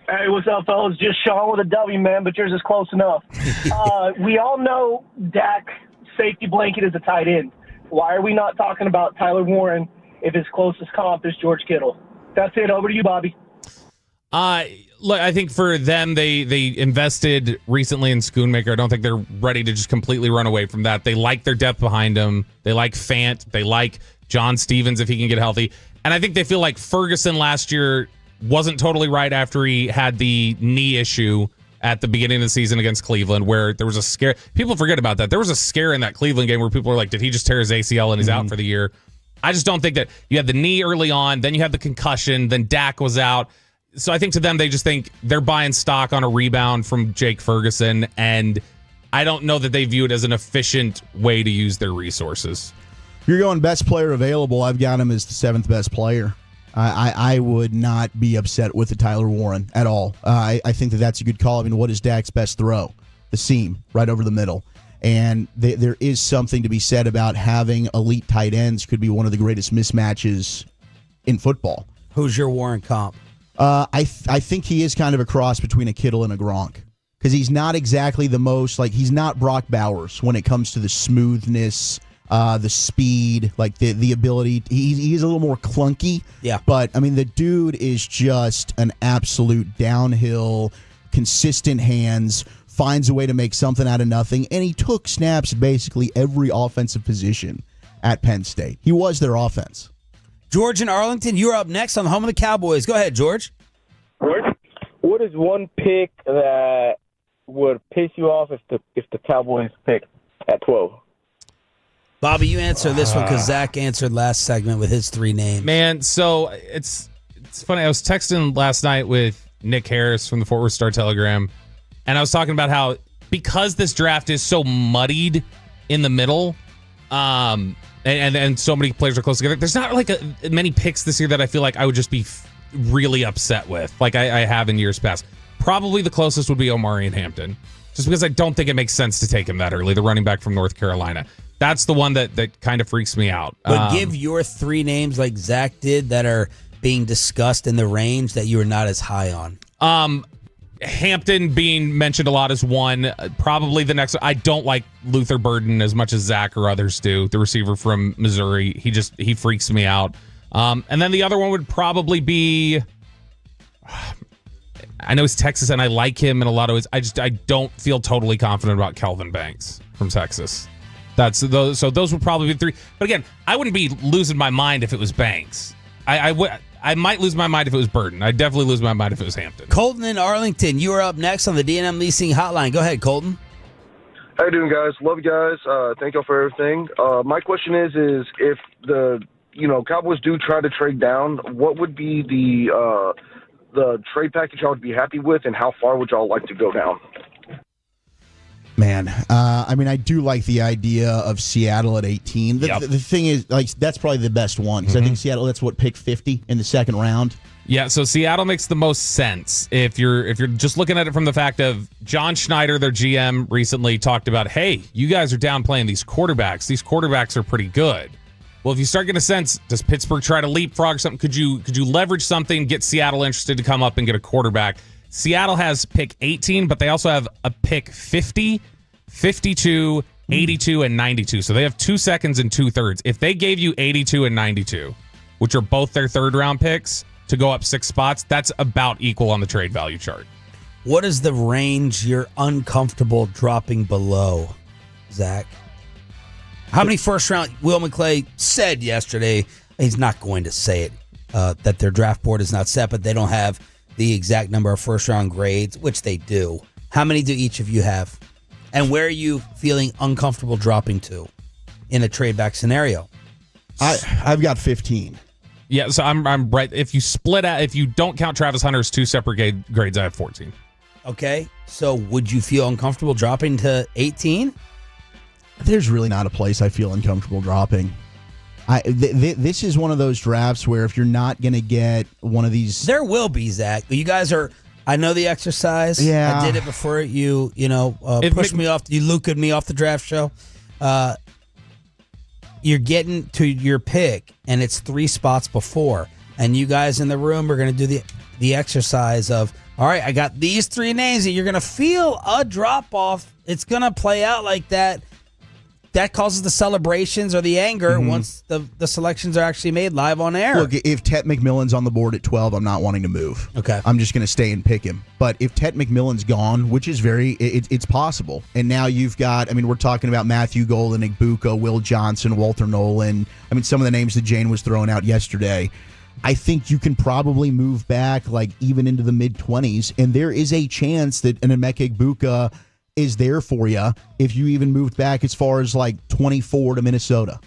Hey, what's up, fellas? Just Sean with a W, man, but yours is close enough. We all know Dak safety blanket is a tight end. Why are we not talking about Tyler Warren if his closest comp is George Kittle? That's it. Over to you, Bobby. Look, I think for them, they invested recently in Schoonmaker. I don't think they're ready to just completely run away from that. They like their depth behind them. They like Fant. They like John Stevens if he can get healthy. And I think they feel like Ferguson last year wasn't totally right after he had the knee issue at the beginning of the season against Cleveland, where there was a scare. People forget about that. There was a scare in that Cleveland game where people were like, did he just tear his ACL and he's out for the year? I just don't think that you had the knee early on, then you had the concussion, then Dak was out. So I think to them, they just think they're buying stock on a rebound from Jake Ferguson, and I don't know that they view it as an efficient way to use their resources. If you're going best player available, I've got him as the 7th best player. I would not be upset with the Tyler Warren at all. I think that that's a good call. I mean, what is Dak's best throw? The seam, right over the middle. And there is something to be said about having elite tight ends could be one of the greatest mismatches in football. Who's your Warren comp? I think he is kind of a cross between a Kittle and a Gronk. Because he's not exactly the most, like, he's not Brock Bowers when it comes to the smoothness, the speed, like the ability. He's a little more clunky. Yeah. But, I mean, the dude is just an absolute downhill, consistent hands, finds a way to make something out of nothing, and he took snaps basically every offensive position at Penn State. He was their offense. George in Arlington, you're up next on the home of the Cowboys. Go ahead, George. What is one pick that would piss you off if the Cowboys pick at 12? Bobby, you answer this one because Zach answered last segment with his 3 names. Man, so it's funny. I was texting last night with Nick Harris from the Fort Worth Star-Telegram, and I was talking about how because this draft is so muddied in the middle, and so many players are close together, there's not like many picks this year that I feel like I would just be really upset with, like I have in years past. Probably the closest would be Omari and Hampton, just because I don't think it makes sense to take him that early, the running back from North Carolina. That's the one that kind of freaks me out. But give your 3 names like Zach did that are being discussed in the range that you are not as high on. Hampton being mentioned a lot as one. Probably the next. I don't like Luther Burden as much as Zach or others do. The receiver from Missouri. He freaks me out. And then the other one would probably be. I know he's Texas and I like him in a lot of ways. I don't feel totally confident about Kelvin Banks from Texas. So those would probably be 3. But again, I wouldn't be losing my mind if it was Banks. I might lose my mind if it was Burden. I'd definitely lose my mind if it was Hampton. Colton in Arlington, you are up next on the D&M Leasing Hotline. Go ahead, Colton. How you doing, guys? Love you guys. Thank y'all for everything. My question is if the Cowboys do try to trade down, what would be the trade package y'all would be happy with, and how far would y'all like to go down? Man, I mean, I do like the idea of Seattle at 18. The thing is, like, that's probably the best one because I think Seattle, that's what, pick 50 in the second round. Yeah, so Seattle makes the most sense if you're just looking at it from the fact of John Schneider, their GM, recently talked about, hey, you guys are downplaying these quarterbacks. These quarterbacks are pretty good. Well, if you start getting a sense, does Pittsburgh try to leapfrog something? Could you leverage something, get Seattle interested to come up and get a quarterback? Seattle has pick 18, but they also have a pick 50, 52, 82, and 92. So they have 2 seconds and 2/3. If they gave you 82 and 92, which are both their third-round picks, to go up 6 spots, that's about equal on the trade value chart. What is the range you're uncomfortable dropping below, Zach? How many first-round? Will McClay said yesterday, he's not going to say it, that their draft board is not set, but they don't have the exact number of first-round grades, which they do. How many do each of you have? And where are you feeling uncomfortable dropping to in a trade-back scenario? I've got 15. Yeah, so I'm right. If you split out, if you don't count Travis Hunter's 2 separate grades, I have 14. Okay, so would you feel uncomfortable dropping to 18? There's really not a place I feel uncomfortable dropping. This is one of those drafts where if you're not going to get one of these... There will be, Zach. You guys are... I know the exercise. Yeah. I did it before you pushed me off. You Luke'd me off the draft show. You're getting to your pick, and it's 3 spots before. And you guys in the room are going to do the exercise of, all right, I got these 3 names, and you're going to feel a drop-off. It's going to play out like that. that causes the celebrations or the anger once the selections are actually made live on air. Look, if Tet McMillan's on the board at 12, I'm not wanting to move. Okay. I'm just going to stay and pick him. But if Tet McMillan's gone, which is it's possible, and now you've got, we're talking about Matthew Golden, Igbuka, Will Johnson, Walter Nolan. Some of the names that Jane was throwing out yesterday. I think you can probably move back even into the mid-20s, and there is a chance that an Emeka Igbuka is there for you if you even moved back as far as 24 to Minnesota.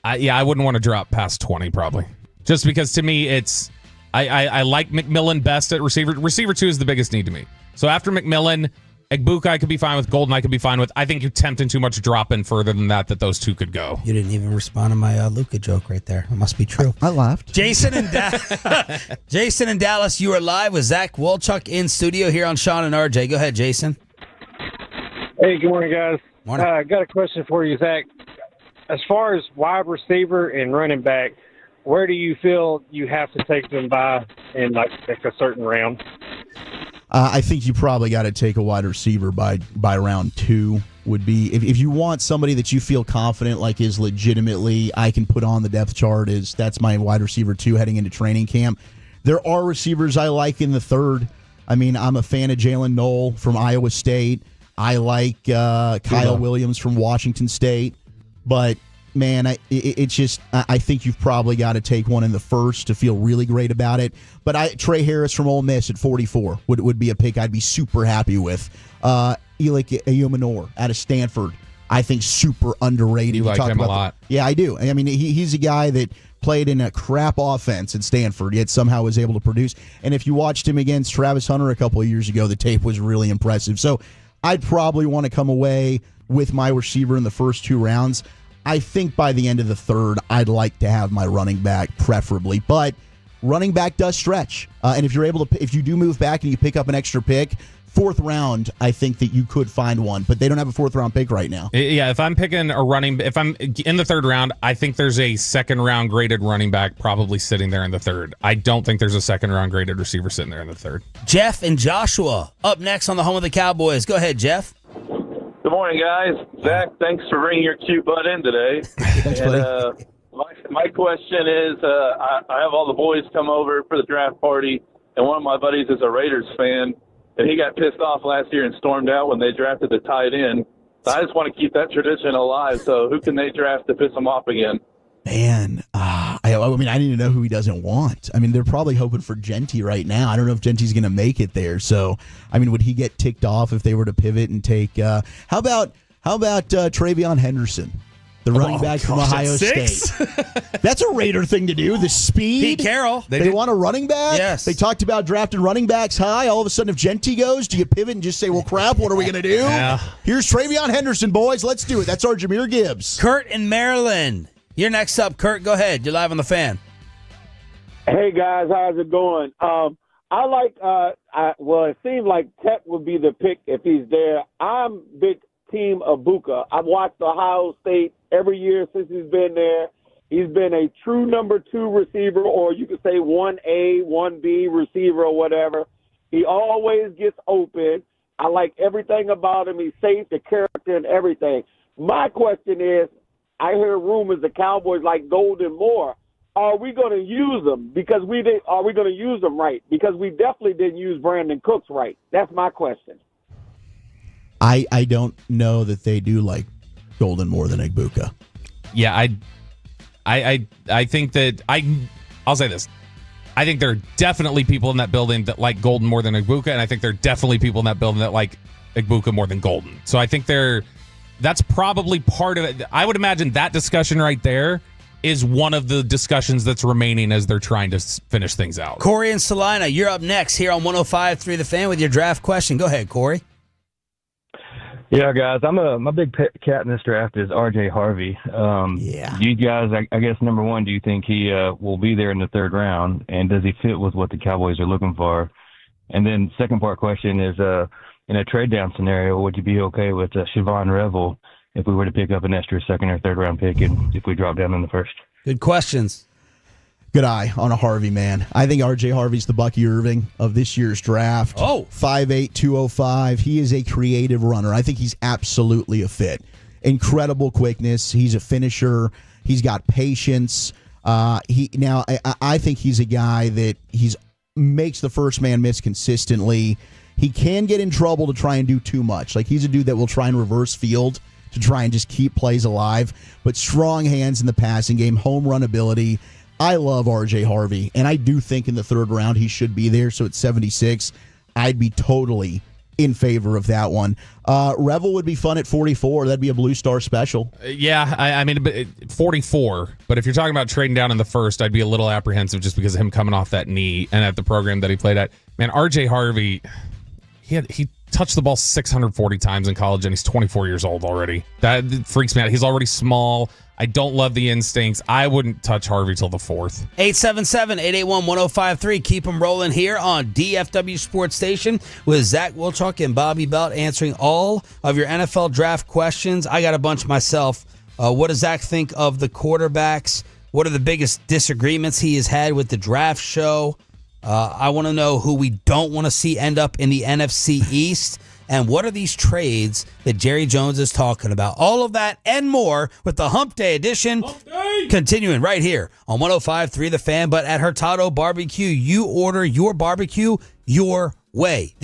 I wouldn't want to drop past 20 probably. Just because to me it's I like McMillan best at receiver. Receiver 2 is the biggest need to me. So after McMillan, Igbuka I could be fine with, Golden I could be fine with. I think you're tempting too much dropping further than that those two could go. You didn't even respond to my Luka joke right there. It must be true. I laughed. Jason in Dallas, you are live with Zach Wolchuk in studio here on Sean and RJ. Go ahead, Jason. Hey, good morning, guys. Morning. I got a question for you, Zach. As far as wide receiver and running back, where do you feel you have to take them by in a certain round? I think you probably got to take a wide receiver by round 2 would be if you want somebody that you feel confident is legitimately I can put on the depth chart that's my wide receiver 2 heading into training camp. There are receivers I like in the 3rd. I'm a fan of Jalen Knoll from Iowa State. I like Kyle Williams from Washington State, but man, I think you've probably got to take one in the 1st to feel really great about it. But Trey Harris from Ole Miss at 44 would be a pick I'd be super happy with. Elik Eyomanor out of Stanford, I think super underrated. You like him a lot. Yeah, I do. He's a guy that played in a crap offense at Stanford, yet somehow was able to produce. And if you watched him against Travis Hunter a couple of years ago, the tape was really impressive. So I'd probably want to come away with my receiver in the first 2 rounds. I think by the end of the 3rd, I'd like to have my running back preferably, but running back does stretch. And if you do move back and you pick up an extra pick, 4th round, I think that you could find one, but they don't have a 4th round pick right now. Yeah, if I'm picking if I'm in the 3rd round, I think there's a 2nd round graded running back probably sitting there in the 3rd. I don't think there's a 2nd round graded receiver sitting there in the 3rd. Jeff and Joshua up next on the home of the Cowboys. Go ahead, Jeff. Good morning, guys. Zach, thanks for bringing your cute butt in today. Thanks, buddy. My question is, I have all the boys come over for the draft party, and one of my buddies is a Raiders fan, and he got pissed off last year and stormed out when they drafted the tight end. So I just want to keep that tradition alive. So who can they draft to piss them off again? Man, I need to know who he doesn't want. They're probably hoping for Genty right now. I don't know if Genty's going to make it there. So, would he get ticked off if they were to pivot and take? How about Travion Henderson, the running back from Ohio State? That's a Raider thing to do. The speed. Pete Carroll. They want a running back. Yes. They talked about drafting running backs high. All of a sudden, if Genty goes, do you pivot and just say, "Well, crap, what are we going to do?" Yeah. Here's Travion Henderson, boys. Let's do it. That's our Jahmyr Gibbs. Kurt in Maryland. You're next up, Kurt. Go ahead. You're live on the Fan. Hey guys, how's it going? I like. It seems like Tet would be the pick if he's there. I'm big team Igbuka. I've watched Ohio State every year since he's been there. He's been a true number 2 receiver, or you could say 1A, 1B receiver or whatever. He always gets open. I like everything about him. He's safe, the character and everything. My question is, I hear rumors the Cowboys like Golden more. Are we going to use them? Are we going to use them right? Because we definitely didn't use Brandon Cooks right. That's my question. I don't know that they do like Golden more than Igbuka. Yeah, I think that I'll say this. I think there are definitely people in that building that like Golden more than Igbuka, and I think there are definitely people in that building that like Igbuka more than Golden. So I think that's probably part of it. I would imagine that discussion right there is one of the discussions that's remaining as they're trying to finish things out. Corey and Salina, you're up next here on 105.3 The Fan with your draft question. Go ahead, Corey. Yeah, guys, my big cat in this draft is R.J. Harvey. Yeah. You guys, I guess, number one, do you think he will be there in the 3rd round, and does he fit with what the Cowboys are looking for? And then second part question is, in a trade down scenario, would you be okay with Siobhan Revel if we were to pick up an extra 2nd or 3rd round pick and if we drop down in the 1st? Good questions. Good eye on a Harvey, man. I think R.J. Harvey's the Bucky Irving of this year's draft. 5'8", 205. He is a creative runner. I think he's absolutely a fit. incredible quickness. He's a finisher. He's got patience. I think he's a guy that makes the first man miss consistently. He can get in trouble to try and do too much. Like, he's a dude that will try and reverse field to try and just keep plays alive. But strong hands in the passing game, home run ability. I love R.J. Harvey, and I do think in the third round he should be there. So at 76, I'd be totally in favor of that one. Revel would be fun at 44. That'd be a Blue Star special. Yeah, I mean, 44. But if you're talking about trading down in the first, I'd be a little apprehensive just because of him coming off that knee and at the program that he played at. Man, R.J. Harvey, he touched the ball 640 times in college, and he's 24 years old already. That freaks me out. He's already small. I don't love the instincts. I wouldn't touch Harvey till the fourth. 877-881-1053. Keep them rolling here on DFW Sports Station with Zach Wilczek and Bobby Belt answering all of your NFL draft questions. I got a bunch myself. What does Zach think of the quarterbacks? What are the biggest disagreements he has had with the draft show? I want to know who we don't want to see end up in the NFC East. And what are these trades that Jerry Jones is talking about? All of that and more with the Hump Day edition. Continuing right here on 105.3 The Fan. But at Hurtado Barbecue, you order your barbecue your way.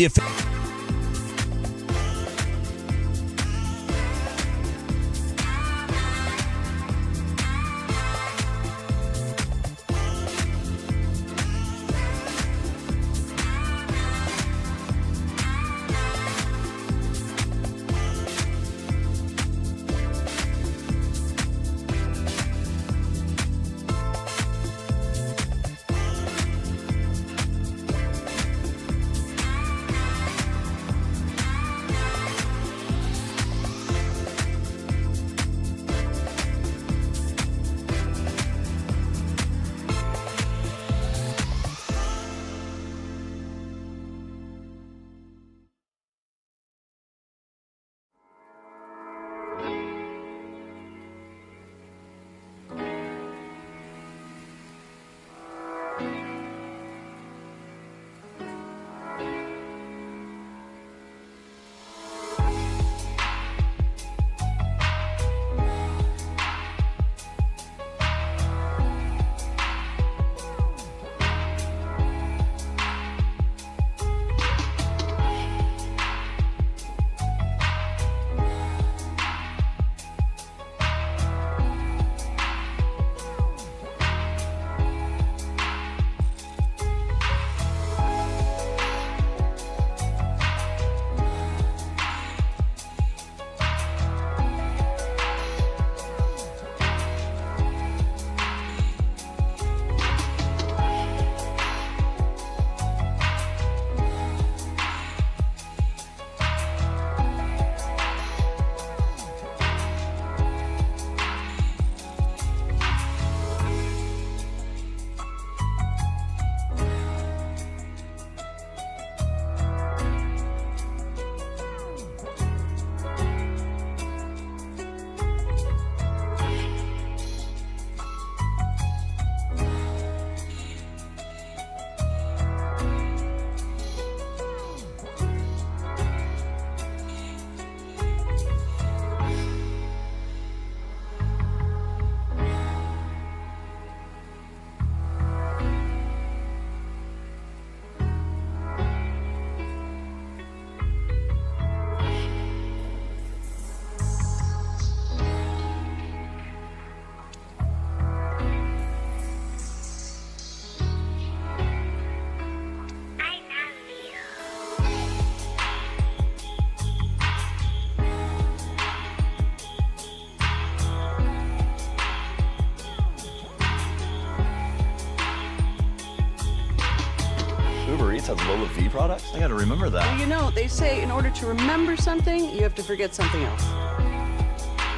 Uber Eats has low fee products? I gotta remember that. Well, you know, they say in order to remember something, you have to forget something else.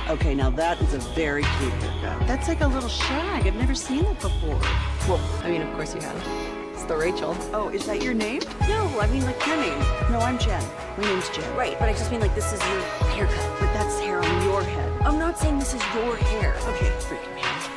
Okay, now that is a very cute haircut. That's like a little shag. I've never seen it before. Well, I mean, of course you have. It's the Rachel. Oh, is that your name? No, I mean like your name. No, I'm Jen. My name's Jen. Right, but I just mean like this is your haircut. But that's hair on your head. I'm not saying this is your hair. Okay, freaking me out.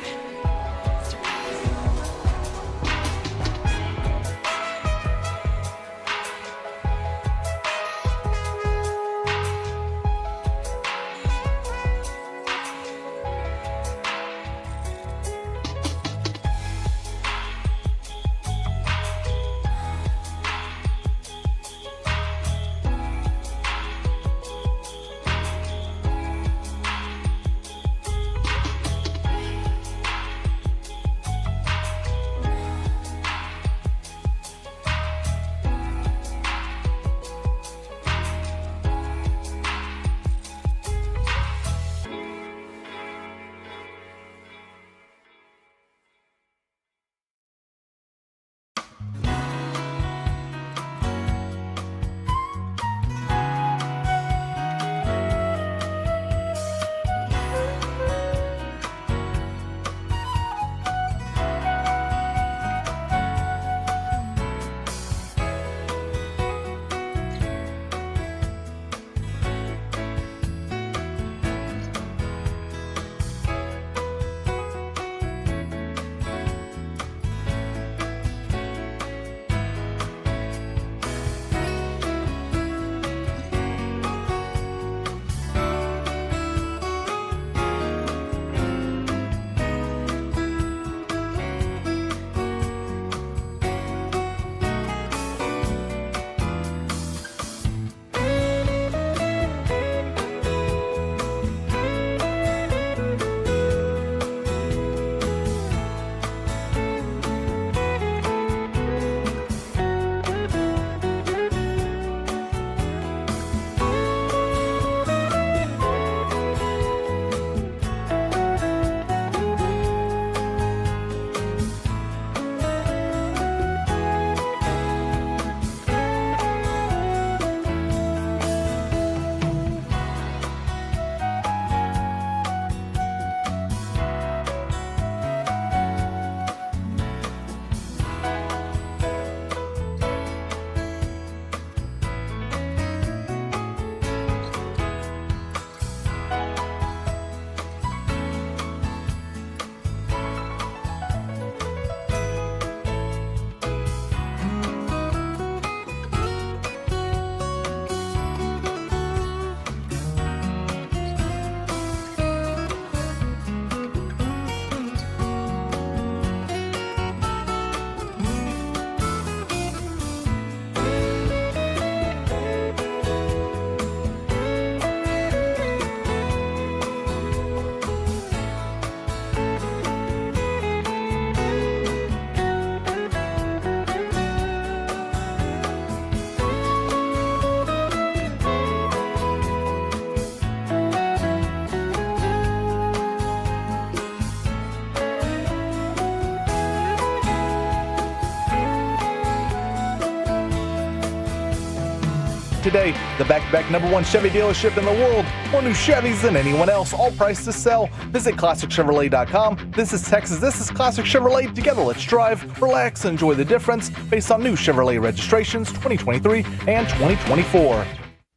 today. The back-to-back #1 Chevy dealership in the world. More new Chevys than anyone else, all priced to sell. Visit ClassicChevrolet.com. This is Texas. This is Classic Chevrolet. Together, let's drive, relax, and enjoy the difference based on new Chevrolet registrations 2023 and 2024.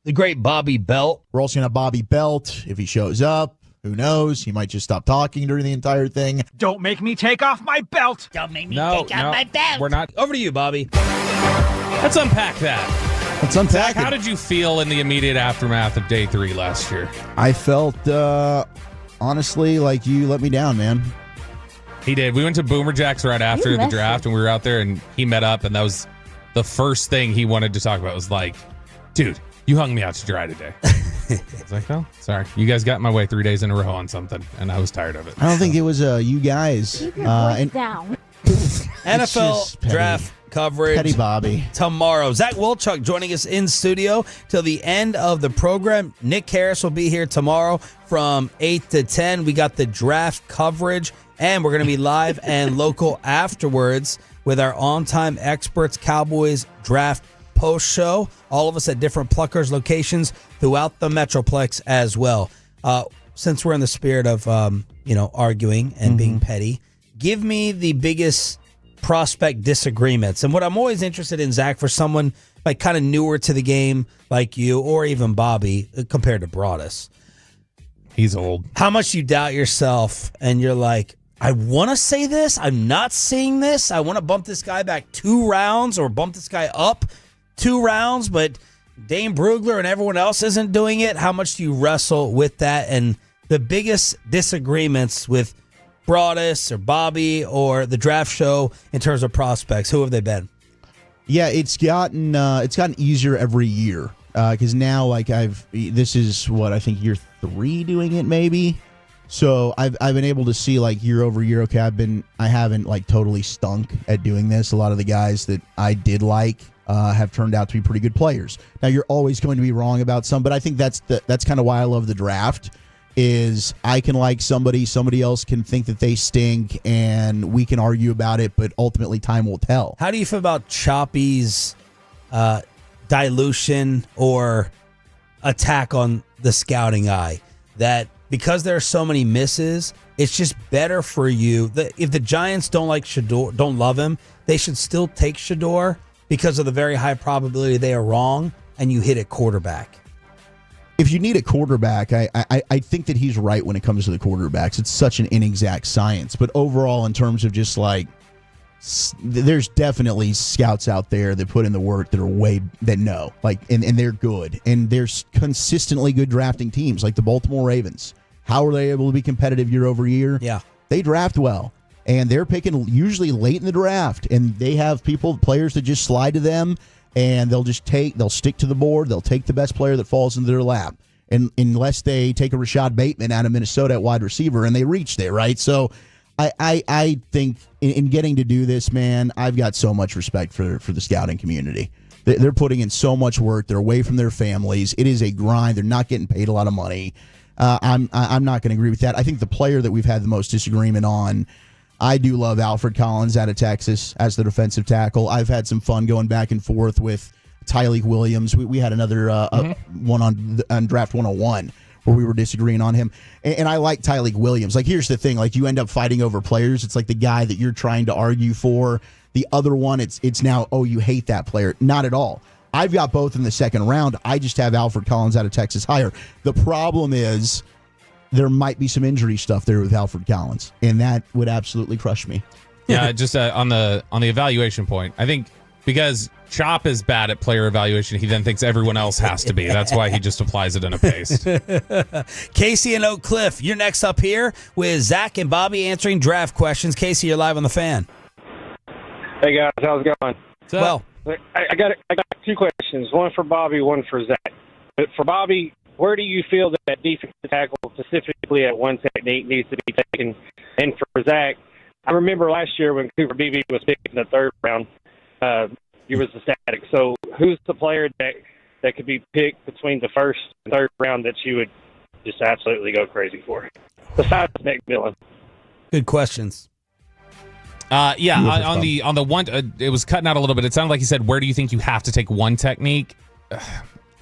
The great Bobby Belt. We're also going to have Bobby Belt if he shows up. Who knows? He might just stop talking during the entire thing. Don't make me take off my belt. Don't make me take off my belt. We're not. Over to you, Bobby. Let's unpack that. Let's unpack Zach, how did you feel in the immediate aftermath of day 3 last year? I felt, honestly, like you let me down, man. He did. We went to Boomer Jacks right after the draft, and we were out there, and he met up, and that was the first thing he wanted to talk about. Was like, dude, you hung me out to dry today. I was like, oh, sorry. You guys got in my way 3 days in a row on something, and I was tired of it. I don't think it was you guys. Keep your voice down. NFL draft coverage. Petty Bobby. Tomorrow. Zach Wilczuk joining us in studio till the end of the program. Nick Harris will be here tomorrow from 8 to 10. We got the draft coverage, and we're going to be live and local afterwards with our on-time experts, Cowboys draft post show. All of us at different Pluckers locations throughout the Metroplex as well. Since we're in the spirit of arguing and being petty, give me the biggest prospect disagreements. And what I'm always interested in, Zach, for someone like kind of newer to the game like you or even Bobby compared to Broadus. He's old. How much you doubt yourself and you're like, I want to say this. I'm not saying this. I want to bump this guy back 2 rounds or bump this guy up 2 rounds, but Dane Brugler and everyone else isn't doing it. How much do you wrestle with that? And the biggest disagreements with Broadus or Bobby or the draft show in terms of prospects, who have they been? Yeah, it's gotten easier every year because now this is what I think year 3 doing it maybe. So I've been able to see like year over year. Okay, I haven't like totally stunk at doing this. A lot of the guys that I did like have turned out to be pretty good players. Now you're always going to be wrong about some, but I think that's kind of why I love the draft. Is I can like somebody else can think that they stink, and we can argue about it, but ultimately time will tell. How do you feel about Choppy's dilution or attack on the scouting eye? That because there are so many misses, it's just better for you. If the Giants don't like Shador, don't love him, they should still take Shador because of the very high probability they are wrong, and you hit at quarterback. If you need a quarterback, I think that he's right when it comes to the quarterbacks. It's such an inexact science. But overall, in terms of just like, there's definitely scouts out there that put in the work that know, like, and they're good. And there's consistently good drafting teams, like the Baltimore Ravens. How are they able to be competitive year over year? Yeah. They draft well. And they're picking usually late in the draft. And they have players that just slide to them. And they'll stick to the board. They'll take the best player that falls into their lap. And unless they take a Rashad Bateman out of Minnesota at wide receiver and they reach there, right? So I think in getting to do this, man, I've got so much respect for the scouting community. They're putting in so much work. They're away from their families. It is a grind. They're not getting paid a lot of money. I'm not going to agree with that. I think the player that we've had the most disagreement on, I do love Alfred Collins out of Texas as the defensive tackle. I've had some fun going back and forth with Tyleek Williams. We had another one on Draft 101 where we were disagreeing on him. And I like Tyleek Williams. Like, here's the thing. Like, you end up fighting over players. It's like the guy that you're trying to argue for. The other one, it's now, oh, you hate that player. Not at all. I've got both in the second round. I just have Alfred Collins out of Texas higher. The problem is there might be some injury stuff there with Alfred Collins, and that would absolutely crush me. Yeah, just on the evaluation point, I think because Chop is bad at player evaluation, he then thinks everyone else has to be. That's why he just applies it in a paste. Casey and Oak Cliff, you're next up here with Zach and Bobby answering draft questions. Casey, you're live on the Fan. Hey guys, how's it going? Well, I got 2 questions. One for Bobby, one for Zach. But for Bobby, where do you feel that defensive tackle, specifically at one technique, needs to be taken? And for Zach, I remember last year when Cooper Beebe was picked in the 3rd round, you was ecstatic. So who's the player that could be picked between the 1st and 3rd round that you would just absolutely go crazy for, besides McMillan? Good questions. On the one, it was cutting out a little bit. It sounded like he said, where do you think you have to take one technique?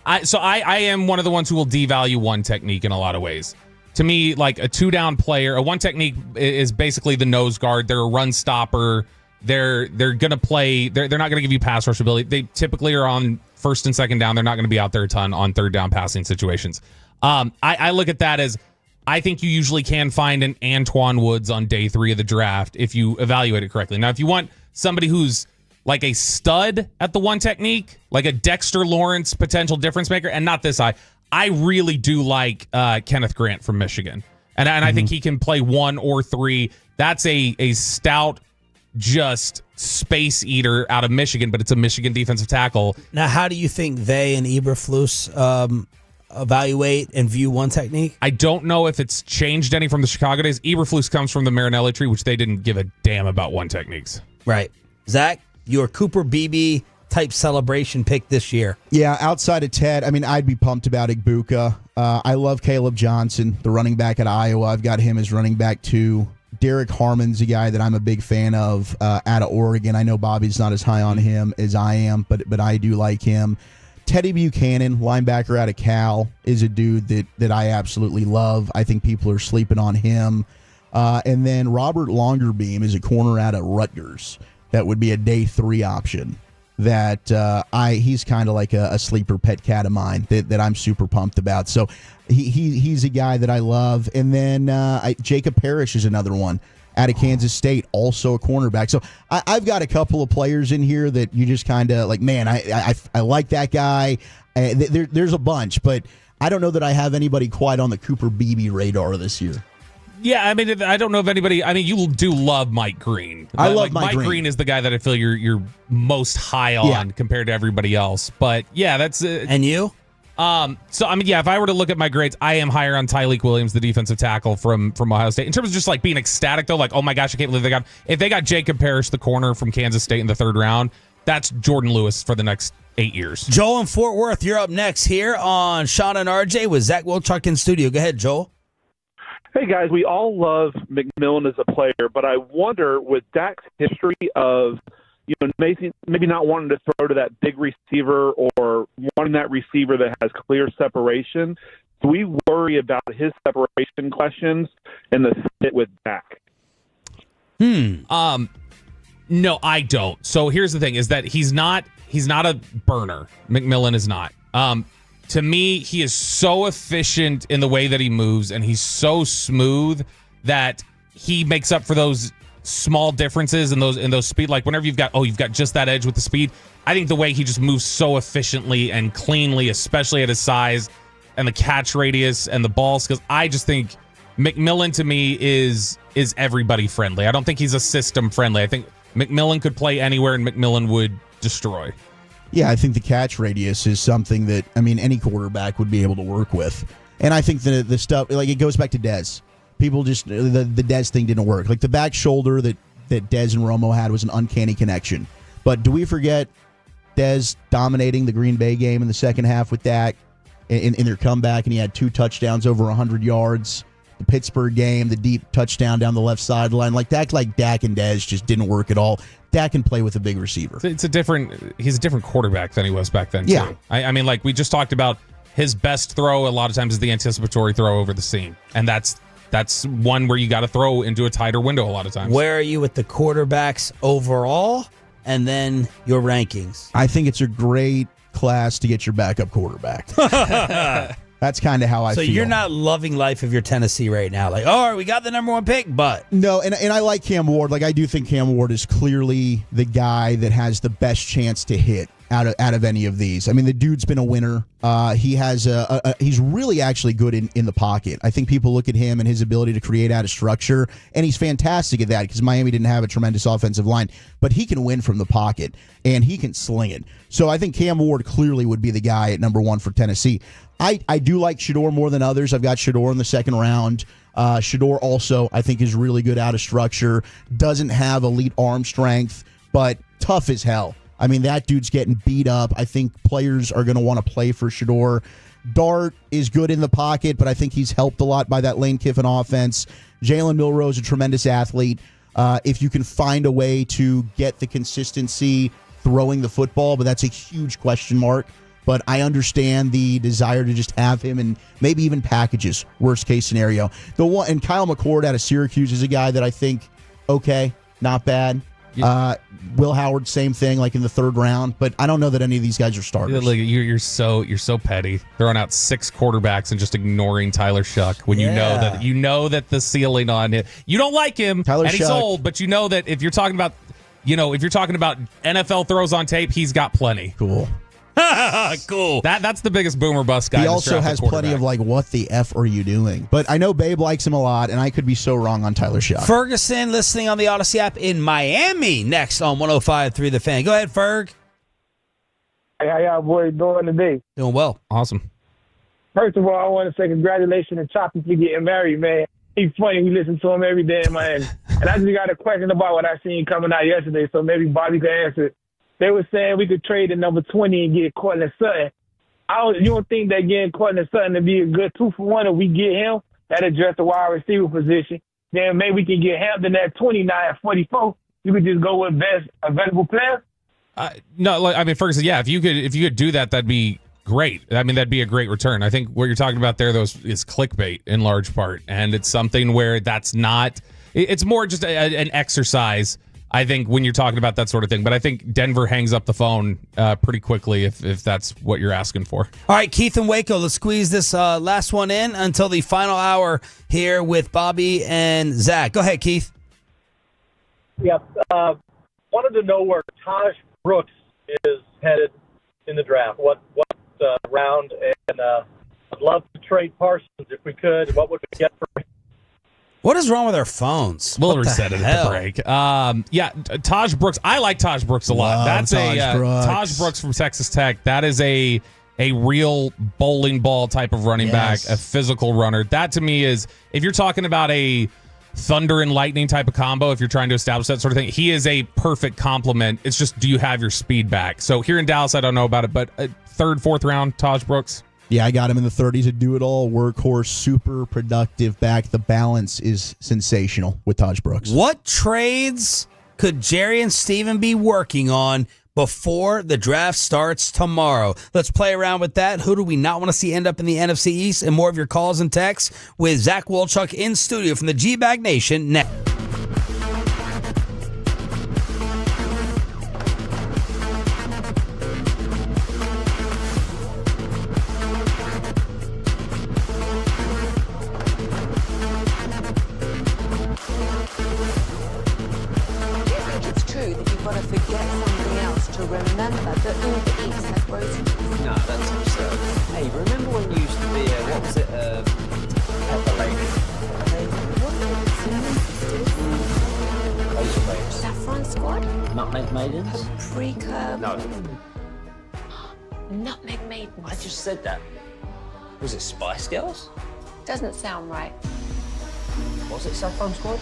I am one of the ones who will devalue one technique in a lot of ways. To me, like a 2-down player, a one technique is basically the nose guard. They're a run stopper. They're gonna play. They're not gonna give you pass rush ability. They typically are on first and second down. They're not gonna be out there a ton on third down passing situations. I look at that as I think you usually can find an Antoine Woods on day 3 of the draft if you evaluate it correctly. Now, if you want somebody who's like a stud at the one technique, like a Dexter Lawrence potential difference maker, and not this I really do like Kenneth Grant from Michigan. And I think he can play 1 or 3. That's a stout, just space eater out of Michigan, but it's a Michigan defensive tackle. Now, how do you think they and Eberflus evaluate and view one technique? I don't know if it's changed any from the Chicago days. Eberflus comes from the Marinelli tree, which they didn't give a damn about one techniques. Right. Zach, your Cooper Beebe type celebration pick this year. Yeah, outside of Ted, I mean, I'd be pumped about Igbuka. I love Caleb Johnson, the running back at Iowa. I've got him as running back 2. Derek Harmon's a guy that I'm a big fan of out of Oregon. I know Bobby's not as high on him as I am, but I do like him. Teddy Buchanan, linebacker out of Cal, is a dude that I absolutely love. I think people are sleeping on him. And then Robert Longerbeam is a corner out of Rutgers. That would be a day 3 option. That he's kind of like a sleeper pet cat of mine that I'm super pumped about. So he's a guy that I love. And then Jacob Parrish is another one out of Kansas State, also a cornerback. So I've got a couple of players in here that you just kind of like, man, I like that guy. There's a bunch, but I don't know that I have anybody quite on the Cooper Beebe radar this year. Yeah, I mean, I don't know if anybody. I mean, you do love Mike Green. I love Mike Green is the guy that I feel you're most high on compared to everybody else. But yeah, that's and you. So I mean, yeah, if I were to look at my grades, I am higher on Tyleik Williams, the defensive tackle from Ohio State. In terms of just like being ecstatic though, like, oh my gosh, I can't believe if they got Jacob Parrish, the corner from Kansas State in the 3rd round, that's Jordan Lewis for the next 8 years. Joel in Fort Worth, you're up next here on Sean and RJ with Zach Wilczuk in studio. Go ahead, Joel. Hey, guys, we all love McMillan as a player, but I wonder, with Dak's history of, maybe not wanting to throw to that big receiver or wanting that receiver that has clear separation, do we worry about his separation questions and the fit with Dak? No, I don't. So here's the thing: is that he's not a burner. McMillan is not. To me, he is so efficient in the way that he moves, and he's so smooth that he makes up for those small differences in those speed. Like whenever you've got just that edge with the speed. I think the way he just moves so efficiently and cleanly, especially at his size and the catch radius and the balls, because I just think McMillan to me is everybody friendly. I don't think he's a system friendly. I think McMillan could play anywhere, and McMillan would destroy. Yeah, I think the catch radius is something that, I mean, any quarterback would be able to work with. And I think the stuff, like, it goes back to Dez. People just, the Dez thing didn't work. Like, the back shoulder that Dez and Romo had was an uncanny connection. But do we forget Dez dominating the Green Bay game in the second half with Dak in their comeback, and he had 2 touchdowns over 100 yards? The Pittsburgh game, the deep touchdown down the left sideline. Like Dak and Dez just didn't work at all. Dak can play with a big receiver. He's a different quarterback than he was back then, yeah. too. I mean, like we just talked about, his best throw a lot of times is the anticipatory throw over the seam. And that's one where you got to throw into a tighter window a lot of times. Where are you with the quarterbacks overall and then your rankings? I think it's a great class to get your backup quarterback. That's kind of how I feel. So you're not loving life of your Tennessee right now. Like, all right, we got the number 1 pick, but. No, and I like Cam Ward. Like, I do think Cam Ward is clearly the guy that has the best chance to hit out of any of these. I mean, the dude's been a winner. He has he's really actually good in the pocket. I think people look at him and his ability to create out of structure, and he's fantastic at that because Miami didn't have a tremendous offensive line, but he can win from the pocket, and he can sling it. So I think Cam Ward clearly would be the guy at number 1 for Tennessee. I do like Shedeur more than others. I've got Shedeur in the 2nd round. Shedeur also, I think, is really good out of structure, doesn't have elite arm strength, but tough as hell. I mean, that dude's getting beat up. I think players are going to want to play for Shedeur. Dart is good in the pocket, but I think he's helped a lot by that Lane Kiffin offense. Jalen Milroe is a tremendous athlete. If you can find a way to get the consistency throwing the football, but that's a huge question mark but I understand the desire to just have him and maybe even packages. Worst case scenario, and Kyle McCord out of Syracuse is a guy that I think not bad. Will Howard, same thing, like in the third round, but I don't know that any of these guys are starters. Look, you're so petty, throwing out 6 quarterbacks and just ignoring Tyler Shuck when you know that the ceiling on it. You don't like him, Tyler and he's Shuck. old, but you know that if you're talking about NFL throws on tape, he's got plenty. Cool. Cool. That's the biggest boomer bust guy. He also has plenty of what the F are you doing? But I know Babe likes him a lot, and I could be so wrong on Tyler Shuck. Ferguson listening on the Odyssey app in Miami next on 105.3 The Fan. Go ahead, Ferg. Hey, how y'all boys doing today? Doing well. Awesome. First of all, I want to say congratulations to Choppy for getting married, man. He's funny. We listen to him every day in Miami. And I just got a question about what I seen coming out yesterday, so maybe Bobby can answer it. They were saying we could trade the number 20 and get Cortland Sutton. You don't think that getting Cortland Sutton to be a good 2-for-1 if we get him? That address the wide receiver position. Then maybe we can get Hampton at 29 at 44. You could just go with best available player. No, I mean, Ferguson, yeah, if you could do that, that'd be great. I mean, that'd be a great return. I think what you're talking about there, though, is clickbait in large part, and it's something where that's not. It's more just an exercise. I think when you're talking about that sort of thing, but I think Denver hangs up the phone pretty quickly if that's what you're asking for. All right, Keith and Waco, let's squeeze this last one in until the final hour here with Bobby and Zach. Go ahead, Keith. Yep. Wanted to know where Taj Brooks is headed in the draft. What round? And I'd love to trade Parsons if we could. What would we get for him? What is wrong with our phones? We'll reset it at the break. Yeah, Taj Brooks. I like Taj Brooks a lot. That's Taj Brooks from Texas Tech. That is a real bowling ball type of running back, a physical runner. That to me is, if you're talking about a thunder and lightning type of combo, if you're trying to establish that sort of thing, he is a perfect complement. It's just, do you have your speed back? So here in Dallas, I don't know about it, but third, fourth round, Taj Brooks. Yeah, I got him in the 30s. To do it all, workhorse, super productive back. The balance is sensational with Taj Brooks. What trades could Jerry and Steven be working on before the draft starts tomorrow? Let's play around with that. Who do we not want to see end up in the NFC East? And more of your calls and texts with Zach Wolchuk in studio from the G-Bag Nation next. Remember that Uber Eats has groceries. No, that's absurd. Hey, remember when you used to be what was it, Pepper Lady? Those are babes. Saffron Squad? Nutmeg Maidens? Pre-curb? No. Nutmeg Maidens. I just said that. Was it Spice Girls? Doesn't sound right. Was it Saffron Squad?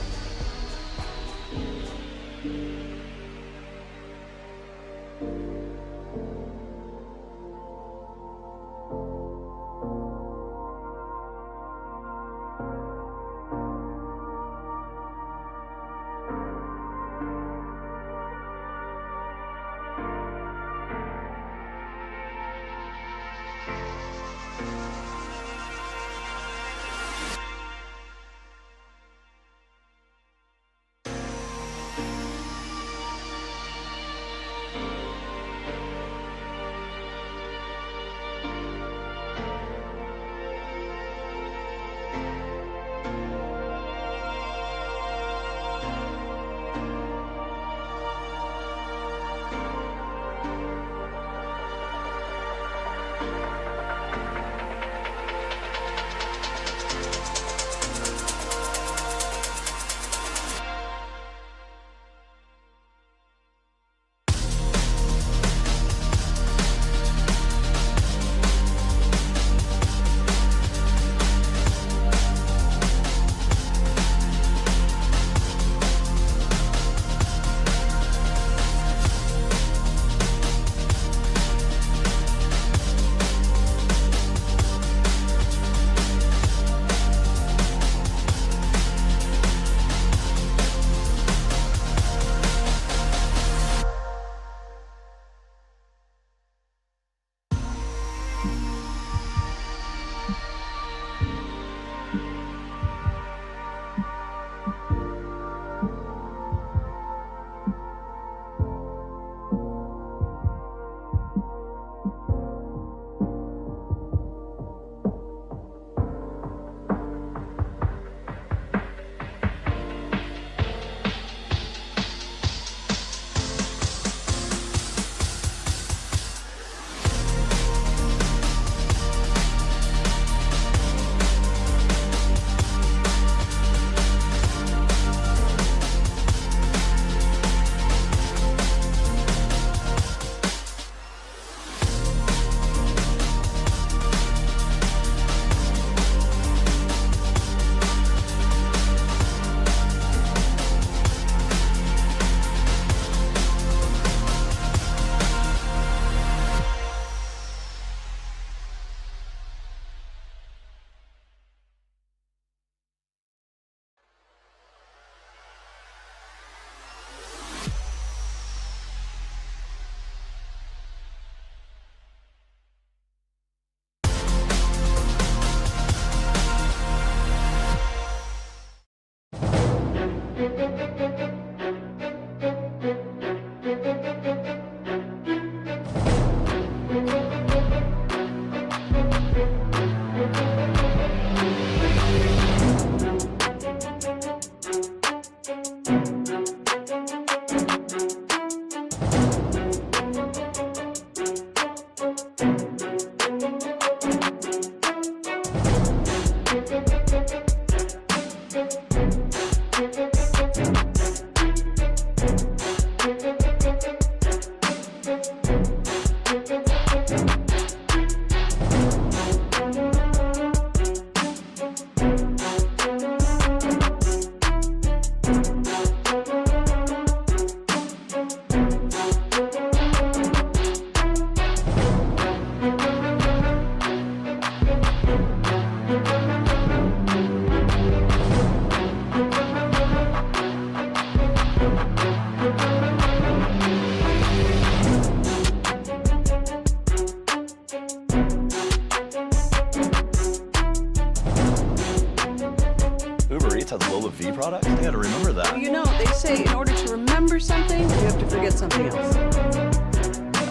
Uber Eats has low V products? I gotta remember that. You know, they say in order to remember something, you have to forget something else.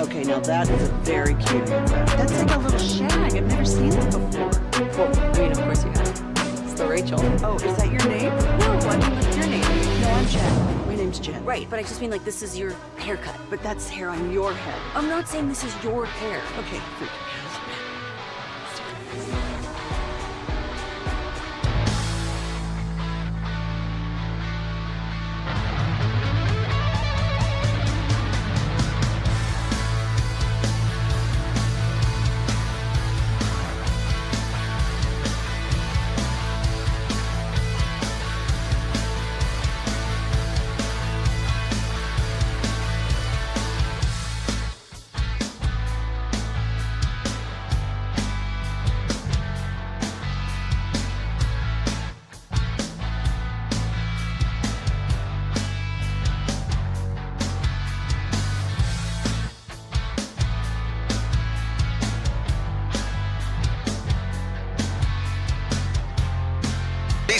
Okay, now that is a very cute haircut. That's like a little shag. I've never seen it before. Well, I mean, of course you have. It's the Rachel. Oh, is that your name? No, I mean, what's your name? No, I'm Jen. My name's Jen. Right, but I just mean like this is your haircut. But that's hair on your head. I'm not saying this is your hair. Okay,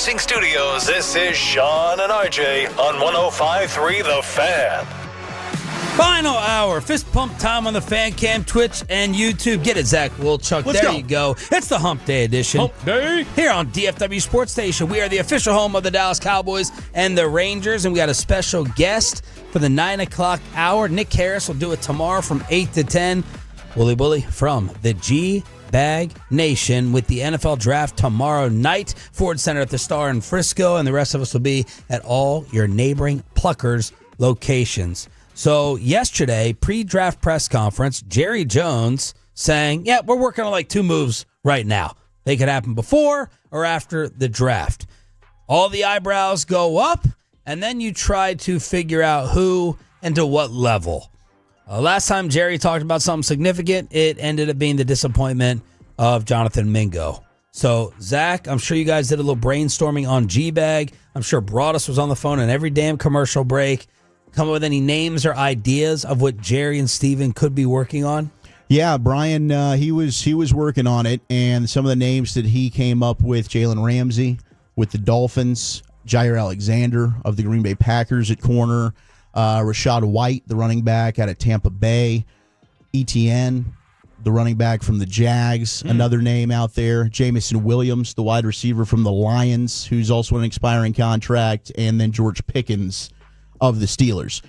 Racing Studios, this is Sean and RJ on 105.3 The Fan. Final hour, fist pump time on the Fan Cam, Twitch, and YouTube. Get it, Zach Wilchuk. Let's there go. you go. It's the Hump Day edition. Hump Day. Here on DFW Sports Station. We are the official home of the Dallas Cowboys and the Rangers, and we got a special guest for the 9 o'clock hour. Nick Harris will do it tomorrow from 8 to 10. Wooly Bully from the G-Bag Nation with the NFL Draft tomorrow night. Ford Center at the Star in Frisco, and the rest of us will be at all your neighboring Pluckers locations. So yesterday, pre-draft press conference, Jerry Jones saying, yeah, we're working on like two moves right now. They could happen before or after the draft. All the eyebrows go up, and then you try to figure out who and to what level. Last time Jerry talked about something significant, it ended up being the disappointment of Jonathan Mingo. So, Zach, I'm sure you guys did a little brainstorming on G-Bag. I'm sure Broadus was on the phone in every damn commercial break. Come up with any names or ideas of what Jerry and Steven could be working on? Yeah, Brian, he was working on it, and some of the names that he came up with, Jalen Ramsey with the Dolphins, Jair Alexander of the Green Bay Packers at corner, Rashad White, the running back out of Tampa Bay, ETN, the running back from the Jags, another name out there, Jamison Williams, the wide receiver from the Lions, who's also an expiring contract, and then George Pickens of the Steelers.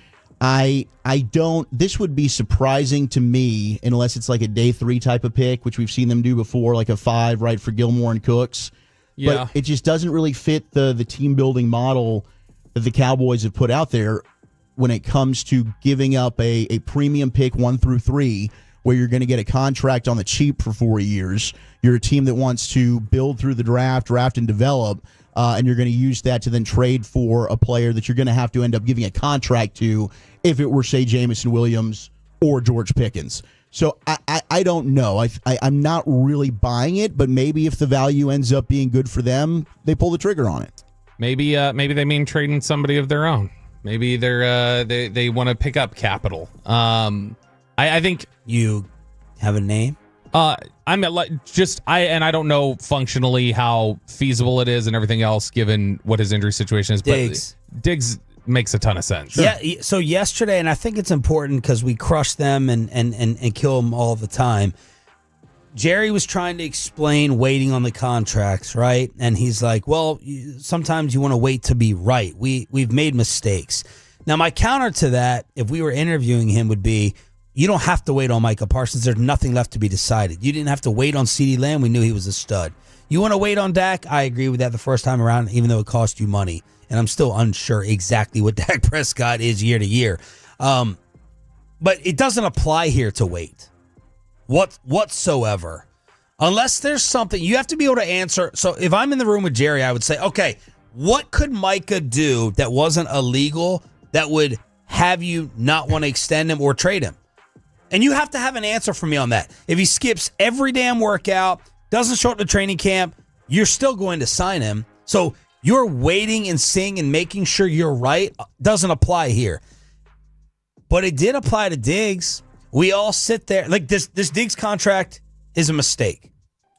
This would be surprising to me unless it's like a day 3 type of pick, which we've seen them do before, like a 5, right, for Gilmore and Cooks. Yeah. But it just doesn't really fit the team building model that the Cowboys have put out there when it comes to giving up a premium pick 1 through 3, where you're going to get a contract on the cheap for 4 years. You're a team that wants to build through the draft and develop, and you're going to use that to then trade for a player that you're going to have to end up giving a contract to if it were, say, Jamison Williams or George Pickens. So I don't know. I'm not really buying it, but maybe if the value ends up being good for them, they pull the trigger on it. Maybe they mean trading somebody of their own. Maybe they want to pick up capital. I think you have a name. I don't know functionally how feasible it is and everything else given what his injury situation is. Diggs. But Diggs makes a ton of sense. Yeah. So yesterday, and I think it's important because we crush them and kill them all the time. Jerry was trying to explain waiting on the contracts, right? And he's like, well, sometimes you want to wait to be right. We've made mistakes. Now, my counter to that, if we were interviewing him, would be, you don't have to wait on Micah Parsons. There's nothing left to be decided. You didn't have to wait on CeeDee Lamb. We knew he was a stud. You want to wait on Dak? I agree with that the first time around, even though it cost you money. And I'm still unsure exactly what Dak Prescott is year to year. But it doesn't apply here to wait whatsoever. Unless there's something, you have to be able to answer. So if I'm in the room with Jerry, I would say, okay, what could Micah do that wasn't illegal that would have you not want to extend him or trade him? And you have to have an answer for me on that. If he skips every damn workout, doesn't show up to training camp, you're still going to sign him. So you're waiting and seeing and making sure you're right doesn't apply here. But it did apply to Diggs. We all sit there. Like this Diggs contract is a mistake.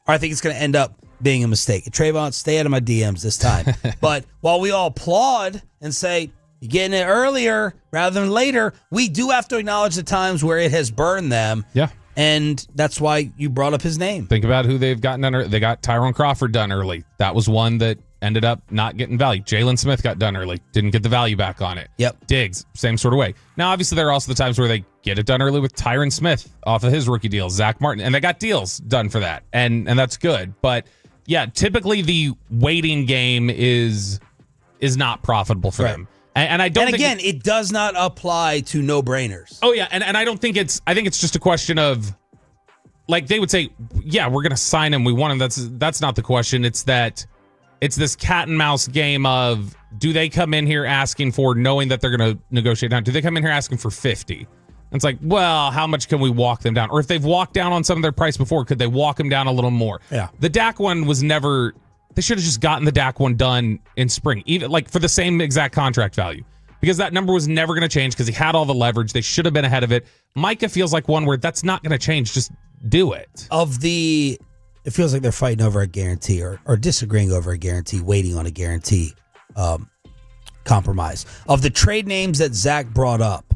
Or I think it's going to end up being a mistake. Trayvon, stay out of my DMs this time. But while we all applaud and say, you're getting it earlier rather than later, we do have to acknowledge the times where it has burned them. Yeah. And that's why you brought up his name. Think about who they've gotten done. They got Tyrone Crawford done early. That was one that ended up not getting value. Jalen Smith got done early. Didn't get the value back on it. Yep. Diggs, same sort of way. Now, obviously, there are also the times where they get it done early with Tyron Smith off of his rookie deal, Zach Martin, and they got deals done for that. And that's good. But, yeah, typically the waiting game is not profitable for them. And I don't think again, it does not apply to no-brainers. Oh, yeah, and I don't think I think it's just a question of, like, they would say, yeah, we're going to sign him. We want him. That's not the question. It's that it's this cat and mouse game of, do they come in here asking for, knowing that they're going to negotiate down, do they come in here asking for 50? And it's like, well, how much can we walk them down? Or if they've walked down on some of their price before, could they walk them down a little more? Yeah. The Dak one was never... They should have just gotten the Dak one done in spring, even like for the same exact contract value, because that number was never going to change because he had all the leverage. They should have been ahead of it. Micah feels like one where that's not going to change. Just do it. It feels like they're fighting over a guarantee or disagreeing over a guarantee, waiting on a guarantee compromise. Of the trade names that Zach brought up,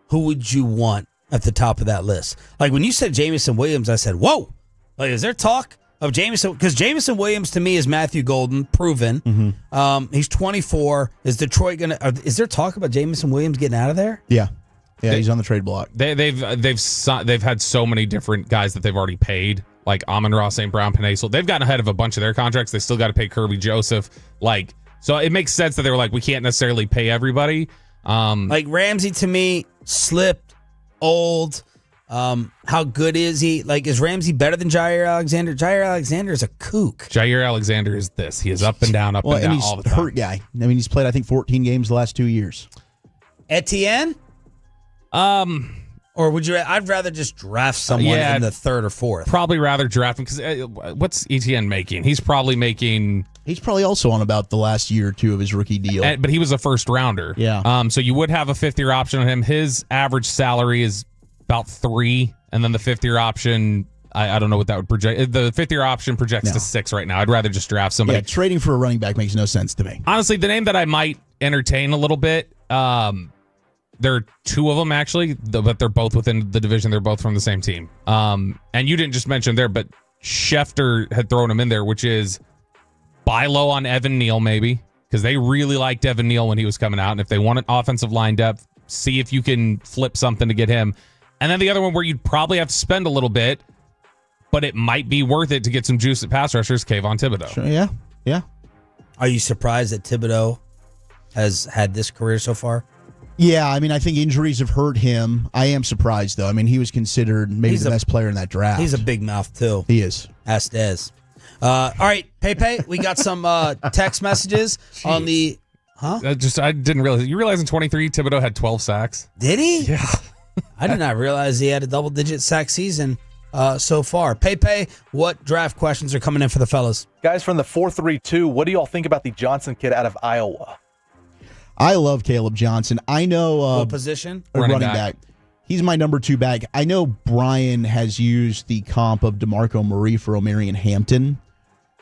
who would you want at the top of that list? Like when you said Jameson Williams, I said, whoa, like, is there talk of Jameson? Because Jameson Williams to me is Matthew Golden, proven. Mm-hmm. He's 24. Is Detroit is there talk about Jameson Williams getting out of there? Yeah, he's on the trade block. They've had so many different guys that they've already paid, like Amon-Ra St. Brown, Penasel. They've gotten ahead of a bunch of their contracts. They still got to pay Kirby Joseph. So it makes sense that they were like, we can't necessarily pay everybody. Like Ramsey to me slipped, old. How good is he? Like, is Ramsey better than Jair Alexander? Jair Alexander is a kook. Jair Alexander is this. He is up and down, and down he's all the time. Hurt guy. I mean, he's played, I think, 14 games the last 2 years. Etienne? Or would you? I'd rather just draft someone in the third or fourth. Probably rather draft him because what's Etienne making? He's probably also on about the last year or two of his rookie deal. But he was a first rounder. Yeah. So you would have a fifth-year option on him. His average salary is about 3, and then the fifth-year option, I don't know what that would project. The fifth-year option projects to 6 right now. I'd rather just draft somebody. Yeah, trading for a running back makes no sense to me. Honestly, the name that I might entertain a little bit, there are 2 of them actually, but they're both within the division. They're both from the same team. And you didn't just mention there, but Schefter had thrown him in there, which is buy low on Evan Neal maybe, because they really liked Evan Neal when he was coming out. And if they want an offensive line depth, see if you can flip something to get him. And then the other one where you'd probably have to spend a little bit, but it might be worth it to get some juice at pass rushers, Kayvon Thibodeau. Sure, yeah. Are you surprised that Thibodeau has had this career so far? Yeah, I mean, I think injuries have hurt him. I am surprised, though. I mean, he was considered maybe the best player in that draft. He's a big mouth, too. He is. Ask Dez. All right, Pepe, we got some text messages on the... Huh? I didn't realize. You realize in 23, Thibodeau had 12 sacks? Did he? Yeah. I did not realize he had a double-digit sack season so far. Pepe, what draft questions are coming in for the fellas? Guys from the 432, what do y'all think about the Johnson kid out of Iowa? I love Caleb Johnson. I know... what position? Running back. He's my number 2 back. I know Brian has used the comp of DeMarco Murray for Omarion Hampton.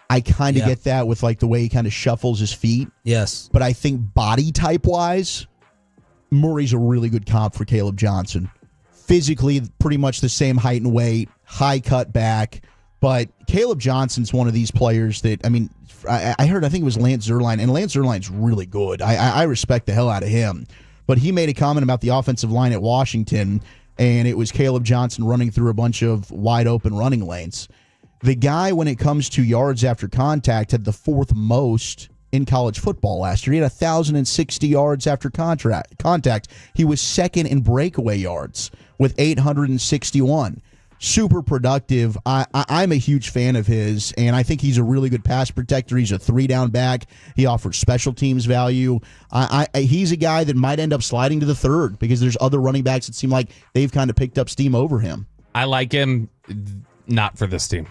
I kind of get that with like the way he kind of shuffles his feet. Yes. But I think body type-wise, Murray's a really good comp for Caleb Johnson. Physically, pretty much the same height and weight, high cut back. But Caleb Johnson's one of these players that, I mean, I think it was Lance Zierlein, and Lance Zierlein's really good. I respect the hell out of him. but he made a comment about the offensive line at Washington, and it was Caleb Johnson running through a bunch of wide open running lanes. The guy, when it comes to yards after contact, had the 4th most in college football last year. He had 1,060 yards after contact. He was 2nd in breakaway yards with 861. Super productive. I'm a huge fan of his, and I think he's a really good pass protector. He's a 3-down back. He offers special teams value. He's a guy that might end up sliding to the 3rd because there's other running backs that seem like they've kind of picked up steam over him. I like him, not for this team.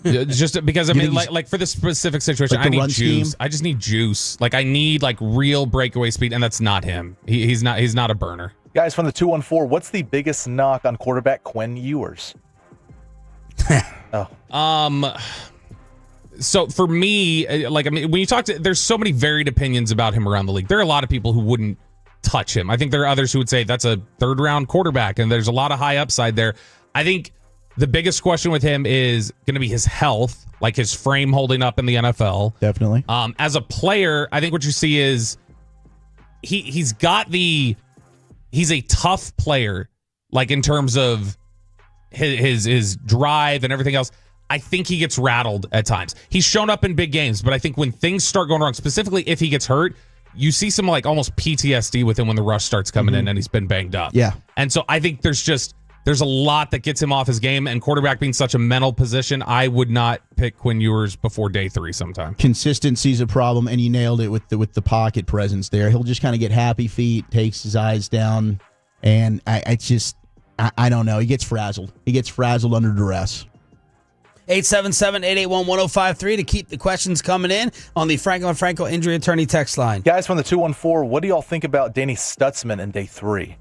Just because, I mean, like for this specific situation, like I need juice. Scheme? I just need juice. Like, I need like real breakaway speed, and that's not him. He's not a burner. Guys from the 214, what's the biggest knock on quarterback Quinn Ewers? So for me, like, I mean, when you talk to, there's so many varied opinions about him around the league. There are a lot of people who wouldn't touch him. I think there are others who would say that's a 3rd-round quarterback, and there's a lot of high upside there. I think the biggest question with him is going to be his health, like his frame holding up in the NFL. Definitely. As a player, I think what you see is he's a tough player, like in terms of his drive and everything else. I think he gets rattled at times. He's shown up in big games, but I think when things start going wrong, specifically if he gets hurt, you see some like almost PTSD with him when the rush starts coming in and he's been banged up. Yeah. And so I think there's a lot that gets him off his game, and quarterback being such a mental position, I would not pick Quinn Ewers before day 3 sometime. Consistency's a problem, and you nailed it with the pocket presence there. He'll just kind of get happy feet, takes his eyes down, and I don't know. He gets frazzled. He gets frazzled under duress. 877-881-1053 to keep the questions coming in on the Franklin Franco Injury Attorney text line. Guys from the 214, what do y'all think about Danny Stutzman in day 3?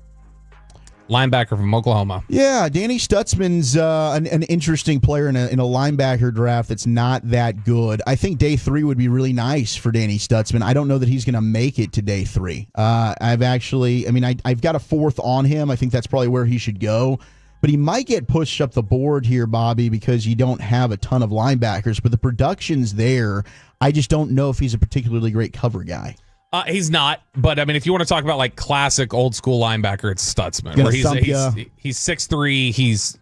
Linebacker from Oklahoma. Yeah, Danny Stutzman's an interesting player in a linebacker draft that's not that good. I think day 3 would be really nice for Danny Stutzman. I don't know that he's going to make it to day 3. I've got a 4th on him. I think that's probably where he should go. But he might get pushed up the board here, Bobby, because you don't have a ton of linebackers. But the production's there. I just don't know if he's a particularly great cover guy. He's not, but I mean, if you want to talk about like classic old school linebacker, it's Stutzman. Where he's 6'3", he's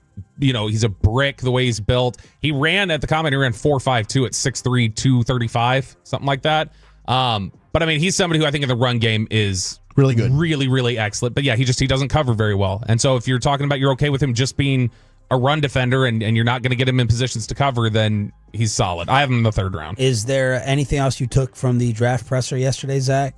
a brick the way he's built. He ran at the combine, he ran 4.52 at 6'3", 235, something like that. But I mean, he's somebody who I think in the run game is really good, really, really excellent. But yeah, he doesn't cover very well. And so if you're talking about you're okay with him just being a run defender and you're not going to get him in positions to cover, then he's solid. I have him in the 3rd round. Is there anything else you took from the draft presser yesterday, Zach?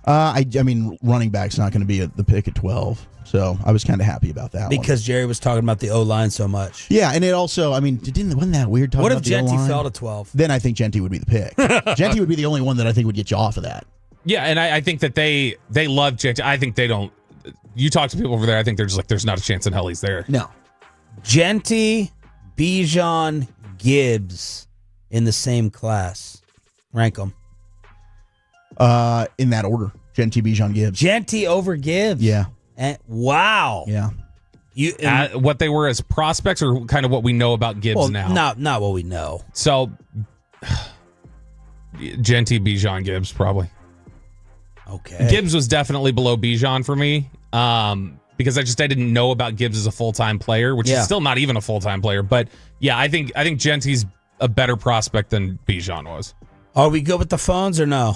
I mean, running back's not going to be the pick at 12, so I was kind of happy about that because Jerry was talking about the O-line so much. Yeah, and it also, I mean, wasn't that weird talking about the O-line? What if Genty fell to 12? Then I think Genty would be the pick. Genty would be the only one that I think would get you off of that. Yeah, and I think that they love Genty. I think they don't. You talk to people over there, I think they're just like, there's not a chance in hell he's there. No. Genty, Bijan, Gibbs in the same class. Rank them. In that order. Genty, Bijan, Gibbs. Genty over Gibbs? Yeah. Wow. Yeah. What they were as prospects or kind of what we know about Gibbs now? Not what we know. So, Genty, Bijan, Gibbs, probably. Okay. Gibbs was definitely below Bijan for me. Because I didn't know about Gibbs as a full-time player, which is still not even a full-time player. But yeah, I think Genty's a better prospect than Bijan was. Are we good with the phones or no?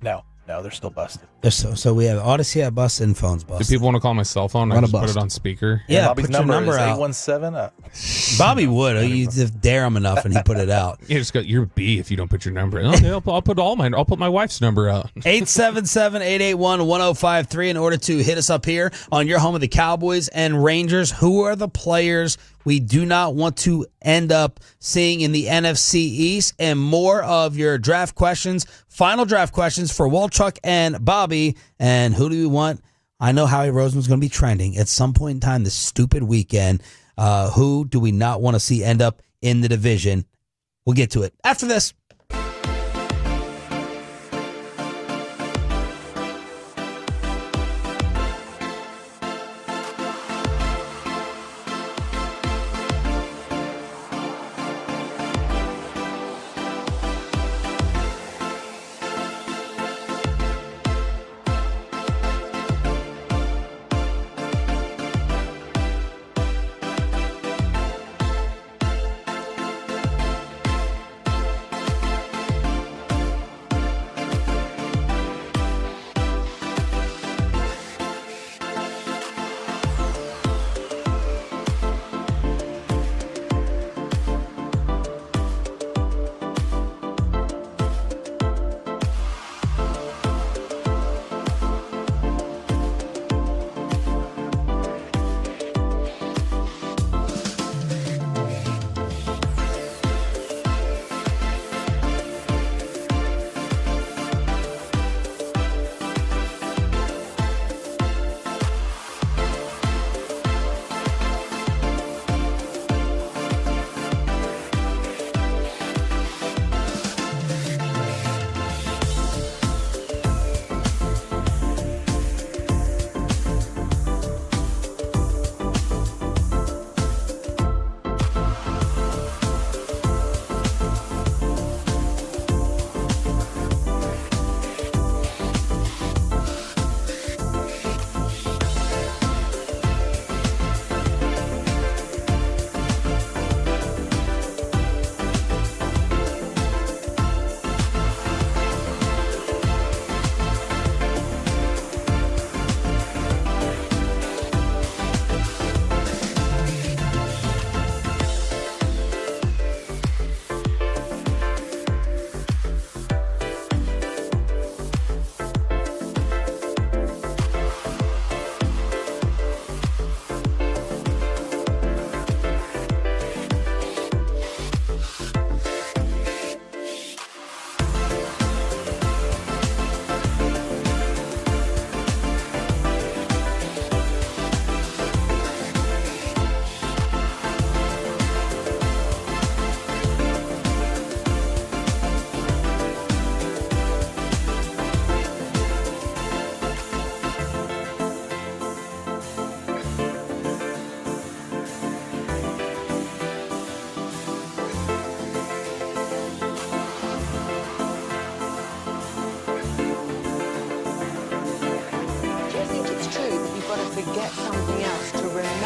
No, they're still busted. So we have Odyssey at busted and phones busted. Do people want to call my cell phone? I just put it on speaker. Yeah, Bobby's put your number is out. 817. Bobby would. You just dare him enough and he put it out. You just go, you're B if you don't put your number in. Okay, I'll put my wife's number out. 877-881-1053 in order to hit us up here on your home of the Cowboys and Rangers. Who are the players we do not want to end up seeing in the NFC East? And more of your draft questions, final draft questions for Walchuk and Bobby. And who do we want? I know Howie Roseman's going to be trending at some point in time this stupid weekend. Who do we not want to see end up in the division? We'll get to it after this.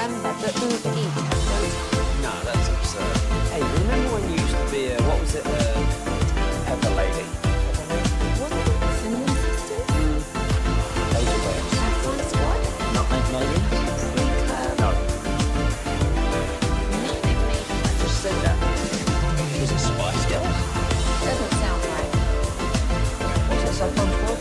remember that Uber Eats has those. No, that's absurd. Hey, remember when you used to be what was it, Pepper Lady? Wasn't it Semien sisters? Those are those. Saffron Squad? Nutmeg Lady? No. Nutmeg Lady. I just said that. Was it Spice Girls? Doesn't sound right. Was it Saffron Squad?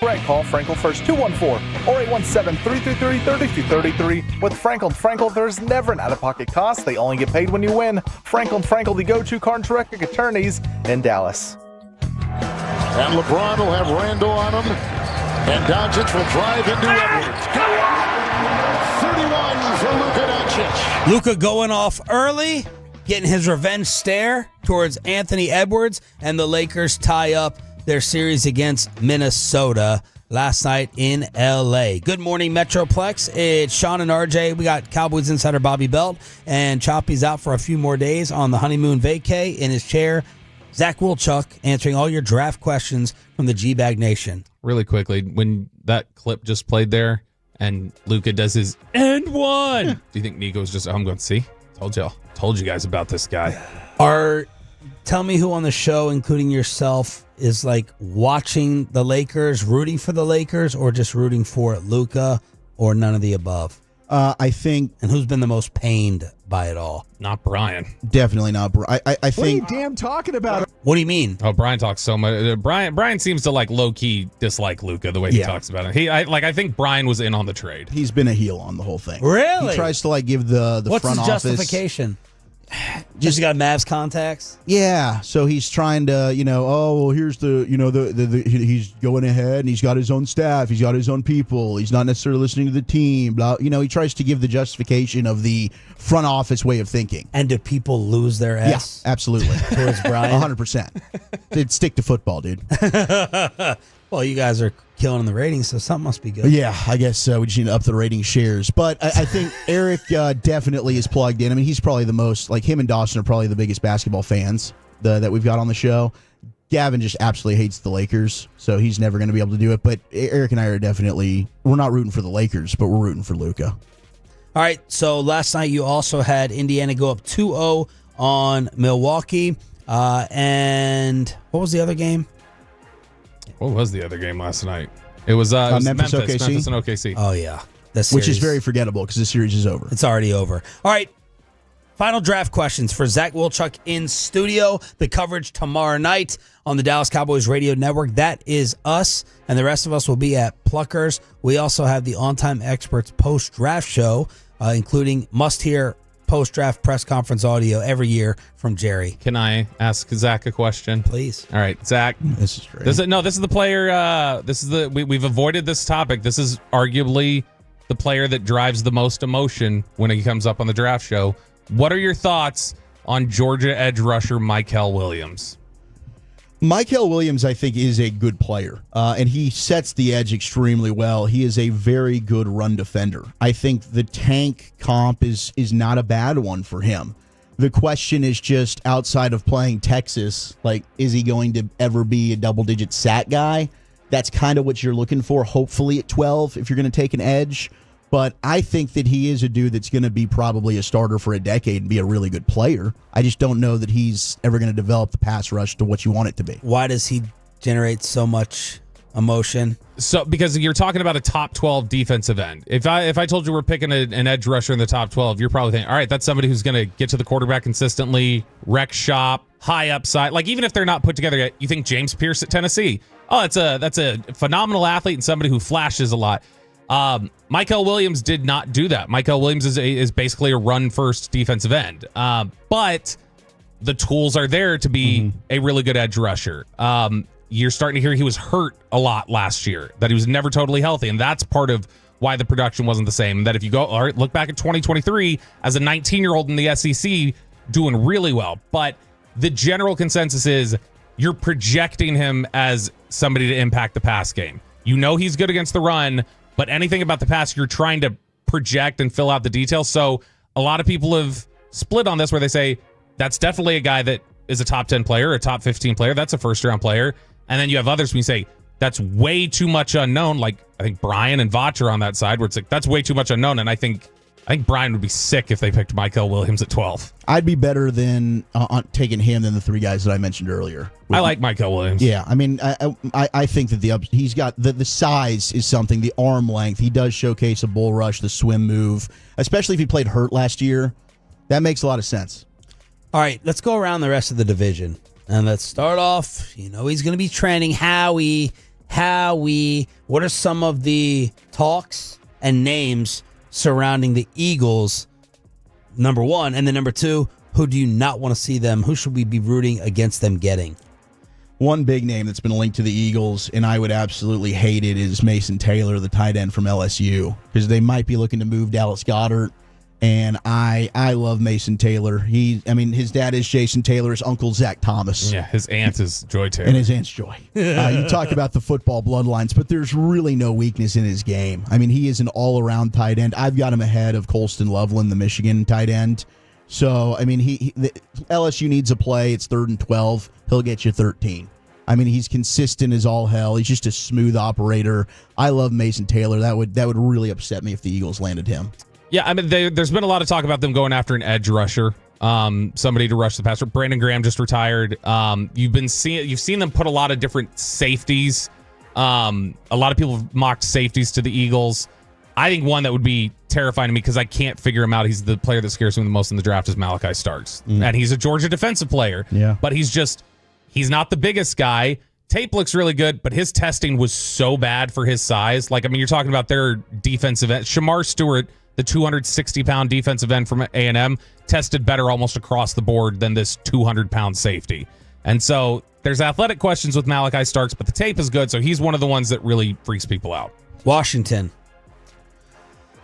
Right, call Frankel first, 214 or 817-333-3233. With Frankel, there's never an out-of-pocket cost. They only get paid when you win. Frankel, the go-to car and direct attorneys in Dallas. And LeBron will have Randall on him. And Doncic will drive into Edwards. 31 for Luka Doncic. Luka going off early, getting his revenge stare towards Anthony Edwards, and the Lakers tie up their series against Minnesota last night in L.A. Good morning, Metroplex. It's Sean and RJ. We got Cowboys insider Bobby Belt, and Choppy's out for a few more days on the honeymoon vacay in his chair. Zach Wilchuk answering all your draft questions from the G-Bag Nation. Really quickly, when that clip just played there and Luka does his and one, do you think Nico's just, I'm going to see? Told you guys about this guy. Tell me who on the show, including yourself, is like watching the Lakers, rooting for the Lakers, or just rooting for Luka, or none of the above? I think. And who's been the most pained by it all? Not Brian. Definitely not Brian. I think. What are you damn talking about? What do you mean? Oh, Brian talks so much. Brian seems to like low key dislike Luka the way he talks about it. I think Brian was in on the trade. He's been a heel on the whole thing. Really? He tries to like give the What's front his office justification? Just got Mavs contacts. Yeah, so he's trying to, here's he's going ahead and he's got his own staff, he's got his own people, he's not necessarily listening to the team. Blah, he tries to give the justification of the front office way of thinking. And do people lose their ass? Yeah, absolutely. Towards Brian? 100%. They'd stick to football, dude. Well, you guys are killing in the ratings, so something must be good. Yeah, I guess we just need to up the rating shares. But I think Eric definitely is plugged in. I mean, he's probably the most, like him and Dawson are probably the biggest basketball fans that we've got on the show. Gavin just absolutely hates the Lakers, so he's never going to be able to do it. But Eric and I are definitely, we're not rooting for the Lakers, but we're rooting for Luka. All right, so last night you also had Indiana go up 2-0 on Milwaukee. And what was the other game? What was the other game last night? It was, Memphis and OKC. Oh, yeah. Which is very forgettable because the series is over. It's already over. All right. Final draft questions for Zach Wilczuk in studio. The coverage tomorrow night on the Dallas Cowboys Radio Network. That is us, and the rest of us will be at Pluckers. We also have the On Time Experts post-draft show, including must-hear post-draft press conference audio every year from Jerry. Can I ask Zach a question? Please. All right, Zach. This is great. This is the player. We've avoided this topic. This is arguably the player that drives the most emotion when he comes up on the draft show. What are your thoughts on Georgia edge rusher Mykel Williams? Mykel Williams, I think, is a good player, and he sets the edge extremely well. He is a very good run defender. I think the tank comp is not a bad one for him. The question is just outside of playing Texas, like, is he going to ever be a double-digit sack guy? That's kind of what you're looking for, hopefully at 12, if you're going to take an edge. But I think that he is a dude that's going to be probably a starter for a decade and be a really good player. I just don't know that he's ever going to develop the pass rush to what you want it to be. Why does he generate so much emotion? So because you're talking about a top 12 defensive end. If I told you we're picking an edge rusher in the top 12, you're probably thinking, all right, that's somebody who's going to get to the quarterback consistently, wreck shop, high upside. Like, even if they're not put together yet, you think James Pierce at Tennessee. Oh, that's a phenomenal athlete and somebody who flashes a lot. Mykel Williams did not do that. Mykel Williams is basically a run-first defensive end. But the tools are there to be a really good edge rusher. You're starting to hear he was hurt a lot last year, that he was never totally healthy, and that's part of why the production wasn't the same. That if you go, all right, look back at 2023 as a 19-year-old in the SEC, doing really well. But the general consensus is you're projecting him as somebody to impact the pass game. You know he's good against the run, but anything about the pass, you're trying to project and fill out the details. So a lot of people have split on this where they say that's definitely a guy that is a top 10 player, a top 15 player. That's a first-round player. And then you have others who say that's way too much unknown. Like, I think Brian and Vach are on that side where it's like, that's way too much unknown. And I think Brian would be sick if they picked Mykel Williams at 12. I'd be better than taking him than the three guys that I mentioned earlier. I like Mykel Williams. Yeah, I mean, I think that he's got the size is something, the arm length. He does showcase a bull rush, the swim move, especially if he played hurt last year. That makes a lot of sense. All right, let's go around the rest of the division. And let's start off, he's going to be trending. Howie, what are some of the talks and names surrounding the Eagles, number one? And then number two, who do you not want to see them? Who should we be rooting against them getting? One big name that's been linked to the Eagles, and I would absolutely hate it, is Mason Taylor, the tight end from LSU, because they might be looking to move Dallas Goedert. And I love Mason Taylor. His dad is Jason Taylor. His uncle Zach Thomas. Yeah, his aunt is Joy Taylor. And his aunt's Joy. You talk about the football bloodlines, but there's really no weakness in his game. I mean, he is an all-around tight end. I've got him ahead of Colston Loveland, the Michigan tight end. So, I mean, LSU needs a play. It's 3rd and 12. He'll get you 13. I mean, he's consistent as all hell. He's just a smooth operator. I love Mason Taylor. That would really upset me if the Eagles landed him. Yeah, I mean, there's been a lot of talk about them going after an edge rusher, somebody to rush the passer. Brandon Graham just retired. You've seen them put a lot of different safeties. A lot of people have mocked safeties to the Eagles. I think one that would be terrifying to me because I can't figure him out. He's the player that scares me the most in the draft is Malachi Starks, and he's a Georgia defensive player. Yeah, but he's not the biggest guy. Tape looks really good, but his testing was so bad for his size. Like, I mean, you're talking about their defensive end. Shamar Stewart the 260-pound defensive end from A&M, tested better almost across the board than this 200-pound safety. And so there's athletic questions with Malachi Starks, but the tape is good, so he's one of the ones that really freaks people out. Washington.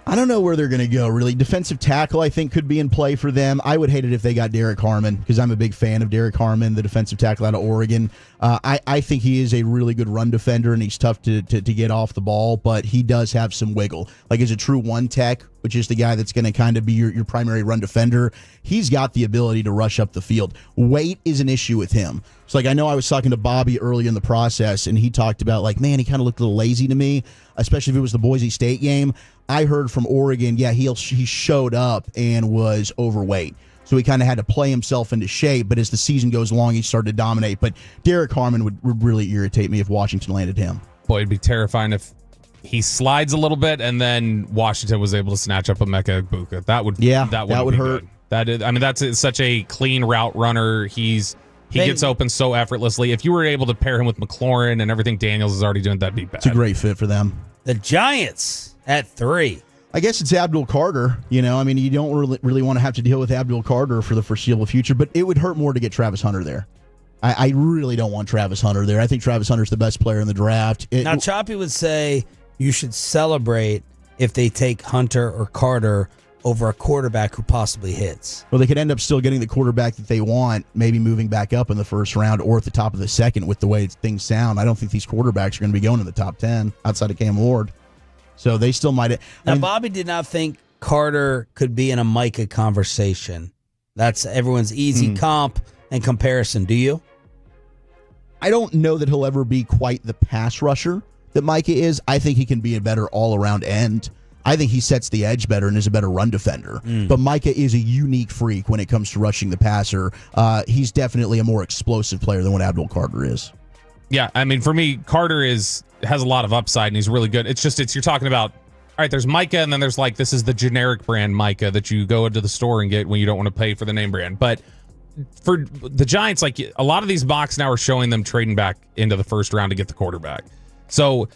I don't know where they're going to go, really. Defensive tackle, I think, could be in play for them. I would hate it if they got Derek Harmon, because I'm a big fan of Derek Harmon, the defensive tackle out of Oregon. I think he is a really good run defender, and he's tough to get off the ball, but he does have some wiggle. Like, as a true one tech, which is the guy that's going to kind of be your primary run defender, he's got the ability to rush up the field. Weight is an issue with him. So, like, I know I was talking to Bobby early in the process, and he talked about, like, man, he kind of looked a little lazy to me, especially if it was the Boise State game. I heard from Oregon, yeah, he showed up and was overweight. So he kind of had to play himself into shape, but as the season goes along, he started to dominate. But Derek Harmon would really irritate me if Washington landed him. Boy, it'd be terrifying if he slides a little bit and then Washington was able to snatch up a Emeka Egbuka. That would hurt. Good. That is, I mean, that's such a clean route runner. He gets open so effortlessly. If you were able to pair him with McLaurin and everything Daniels is already doing, that'd be bad. It's a great fit for them. The Giants at 3. I guess it's Abdul Carter. You know, I mean, you don't really want to have to deal with Abdul Carter for the foreseeable future, but it would hurt more to get Travis Hunter there. I really don't want Travis Hunter there. I think Travis Hunter's the best player in the draft. Now, Choppy would say you should celebrate if they take Hunter or Carter over a quarterback who possibly hits. Well, they could end up still getting the quarterback that they want, maybe moving back up in the first round or at the top of the second with the way things sound. I don't think these quarterbacks are going to be going in the top 10 outside of Cam Ward. So they still might. Now, Bobby did not think Carter could be in a Micah conversation. That's everyone's easy comp and comparison. Do you? I don't know that he'll ever be quite the pass rusher that Micah is. I think he can be a better all-around end. I think he sets the edge better and is a better run defender. But Micah is a unique freak when it comes to rushing the passer. He's definitely a more explosive player than what Abdul Carter is. Yeah, I mean, for me, Carter has a lot of upside and he's really good. You're talking about, all right, there's Micah and then there's like, this is the generic brand Micah that you go into the store and get when you don't want to pay for the name brand. But for the Giants, like a lot of these mocks now are showing them trading back into the first round to get the quarterback. So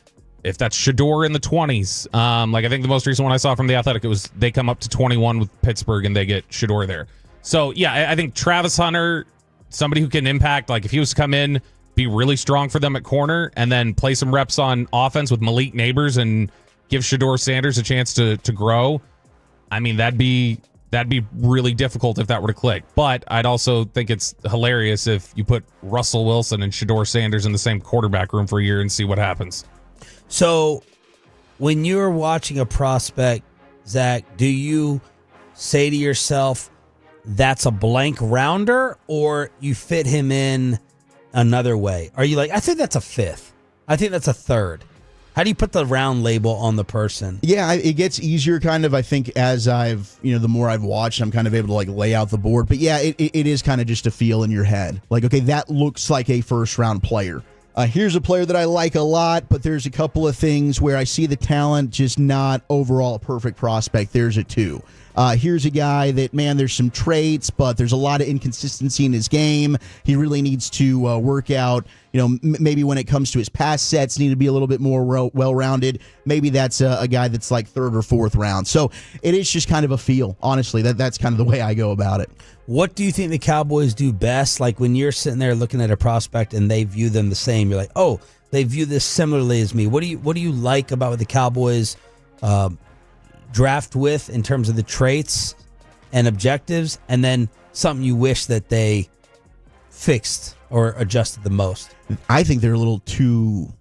if that's Shador in the 20s, like I think the most recent one I saw from The Athletic, it was they come up to 21 with Pittsburgh and they get Shador there. So yeah, I think Travis Hunter, somebody who can impact, like if he was to come in, be really strong for them at corner and then play some reps on offense with Malik Neighbors and give Shador Sanders a chance to grow. I mean, that'd be really difficult if that were to click. But I'd also think it's hilarious if you put Russell Wilson and Shador Sanders in the same quarterback room for a year and see what happens. So when you're watching a prospect, Zach, do you say to yourself, that's a blank rounder, or you fit him in another way? Are you like, I think that's a 5th. I think that's a 3rd. How do you put the round label on the person? Yeah, it gets easier kind of, I think, as the more I've watched, I'm kind of able to like lay out the board. But yeah, it is kind of just a feel in your head. Like, okay, that looks like a first round player. Here's a player that I like a lot, but there's a couple of things where I see the talent, just not overall a perfect prospect. There's a 2. Here's a guy that, man, there's some traits, but there's a lot of inconsistency in his game. He really needs to work out, maybe when it comes to his pass sets, need to be a little bit more well-rounded. Maybe that's a guy that's like 3rd or 4th round. So it is just kind of a feel, honestly. That's kind of the way I go about it. What do you think the Cowboys do best? Like when you're sitting there looking at a prospect and they view them the same, you're like, oh, they view this similarly as me. What do you like about what the Cowboys draft with in terms of the traits and objectives, and then something you wish that they fixed or adjusted the most? I think they're a little too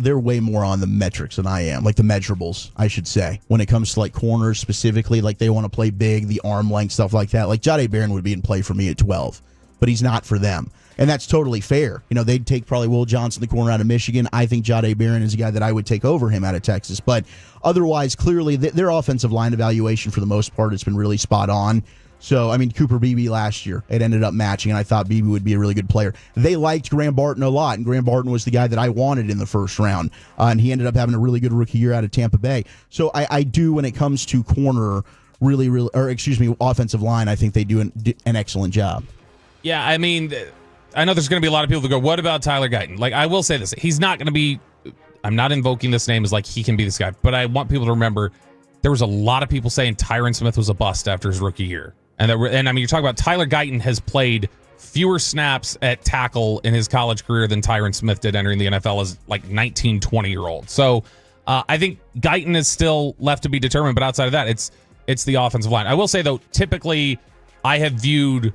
they're way more on the metrics than I am, like the measurables, I should say, when it comes to like corners specifically. Like they want to play big, the arm length, stuff like that. Like Jahdae Barron would be in play for me at 12, but he's not for them. And that's totally fair. They'd take probably Will Johnson, the corner out of Michigan. I think Jahdae Barron is a guy that I would take over him out of Texas. But otherwise, clearly, their offensive line evaluation for the most part has been really spot on. So, I mean, Cooper Beebe last year, it ended up matching, and I thought Beebe would be a really good player. They liked Graham Barton a lot, and Graham Barton was the guy that I wanted in the first round. And he ended up having a really good rookie year out of Tampa Bay. So I do, when it comes to corner, offensive line, I think they do an excellent job. Yeah, I mean, I know there's going to be a lot of people that go, what about Tyler Guyton? Like, I will say this. He's not going to be, I'm not invoking this name as like he can be this guy, but I want people to remember there was a lot of people saying Tyron Smith was a bust after his rookie year. And I mean, you're talking about Tyler Guyton has played fewer snaps at tackle in his college career than Tyron Smith did entering the NFL as like 19, 20-year-old. So I think Guyton is still left to be determined, but outside of that, it's the offensive line. I will say, though, typically I have viewed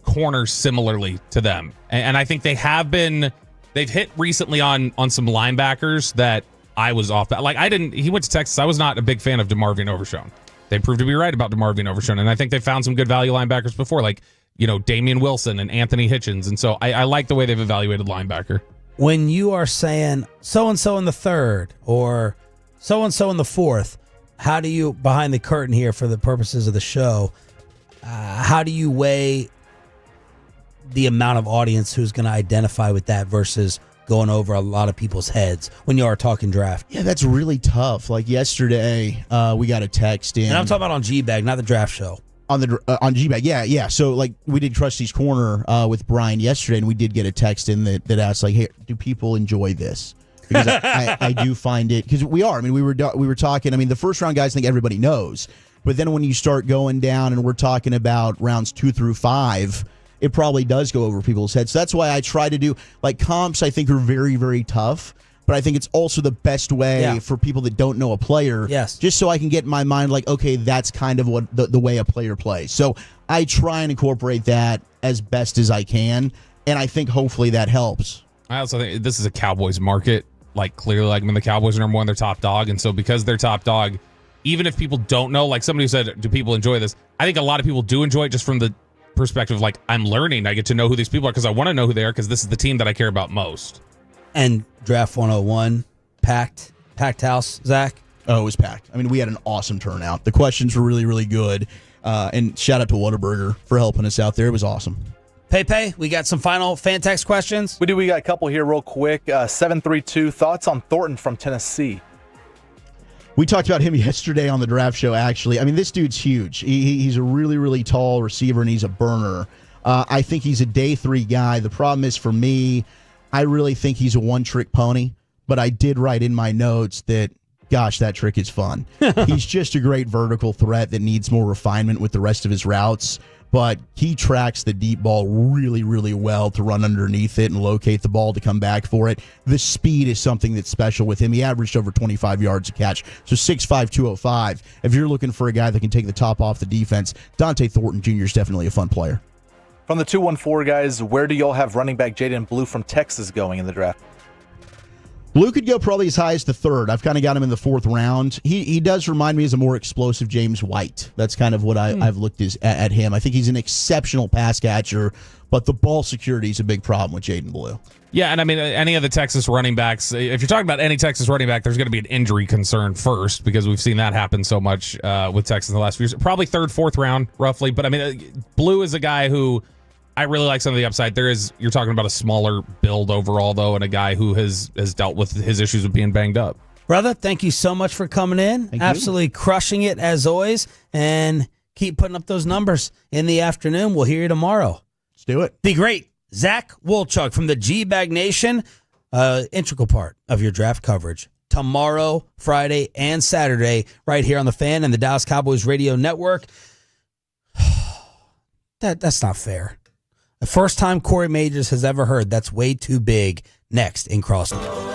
corners similarly to them. And I think they've hit recently on some linebackers that I was off. Like, he went to Texas. I was not a big fan of DeMarvion Overshown. They proved to be right about DeMarvion Overshown. And I think they found some good value linebackers before, like, Damian Wilson and Anthony Hitchens. And so I like the way they've evaluated linebacker. When you are saying so-and-so in the third or so-and-so in the fourth, how do you, behind the curtain here for the purposes of the show, how do you weigh the amount of audience who's going to identify with that versus going over a lot of people's heads when you are talking draft? Yeah, that's really tough. Like yesterday, we got a text in. And I'm talking about on G-Bag, not the draft show. On G-Bag, yeah. So, like, we did Trustee's Corner with Brian yesterday, and we did get a text in that asked, like, hey, do people enjoy this? Because I do find it, because we are. I mean, we were talking, I mean, the first round guys, I think everybody knows. But then when you start going down and we're talking about rounds 2 through 5, it probably does go over people's heads. So that's why I try to do, like, comps I think are very, very tough. But I think it's also the best way for people that don't know a player. Yes. Just so I can get in my mind, like, okay, that's kind of what the way a player plays. So I try and incorporate that as best as I can. And I think hopefully that helps. I also think this is a Cowboys market. Like, clearly, like, I mean, the Cowboys are number one, they're top dog. And so because they're top dog, even if people don't know, like somebody who said, do people enjoy this? I think a lot of people do enjoy it just from the perspective of, like, I'm learning. I get to know who these people are because I want to know who they are because this is the team that I care about most. And Draft 101, packed house, Zach? Oh, it was packed. I mean, we had an awesome turnout. The questions were really, really good. And shout out to Whataburger for helping us out there. It was awesome. Pepe, we got some final fan text questions? We do. We got a couple here real quick. 732, thoughts on Thornton from Tennessee? We talked about him yesterday on the draft show, actually. I mean, this dude's huge. He's a really, really tall receiver, and he's a burner. I think he's a day 3 guy. The problem is, for me, I really think he's a one-trick pony, but I did write in my notes that, gosh, that trick is fun. He's just a great vertical threat that needs more refinement with the rest of his routes, but he tracks the deep ball really, really well to run underneath it and locate the ball to come back for it. The speed is something that's special with him. He averaged over 25 yards a catch, so 6'5", 205. If you're looking for a guy that can take the top off the defense, Dante Thornton Jr. is definitely a fun player. From the 214 guys, where do y'all have running back Jaden Blue from Texas going in the draft? Blue could go probably as high as the 3rd. I've kind of got him in the 4th round. He does remind me as a more explosive James White. That's kind of what I've looked at him. I think he's an exceptional pass catcher, but the ball security is a big problem with Jaden Blue. Yeah, and I mean, any of the Texas running backs, if you're talking about any Texas running back, there's going to be an injury concern first because we've seen that happen so much with Texas in the last few years. Probably 3rd, 4th round, roughly. But I mean, Blue is a guy who I really like some of the upside. You're talking about a smaller build overall, though, and a guy who has dealt with his issues of being banged up. Brother, thank you so much for coming in. Thank Absolutely you. Crushing it as always. And keep putting up those numbers in the afternoon. We'll hear you tomorrow. Let's do it. Be great. Zach Wolchuk from the G-Bag Nation, integral part of your draft coverage. Tomorrow, Friday, and Saturday, right here on The Fan and the Dallas Cowboys Radio Network. That's not fair. The first time Corey Majors has ever heard that's way too big. Next in Crosstalk.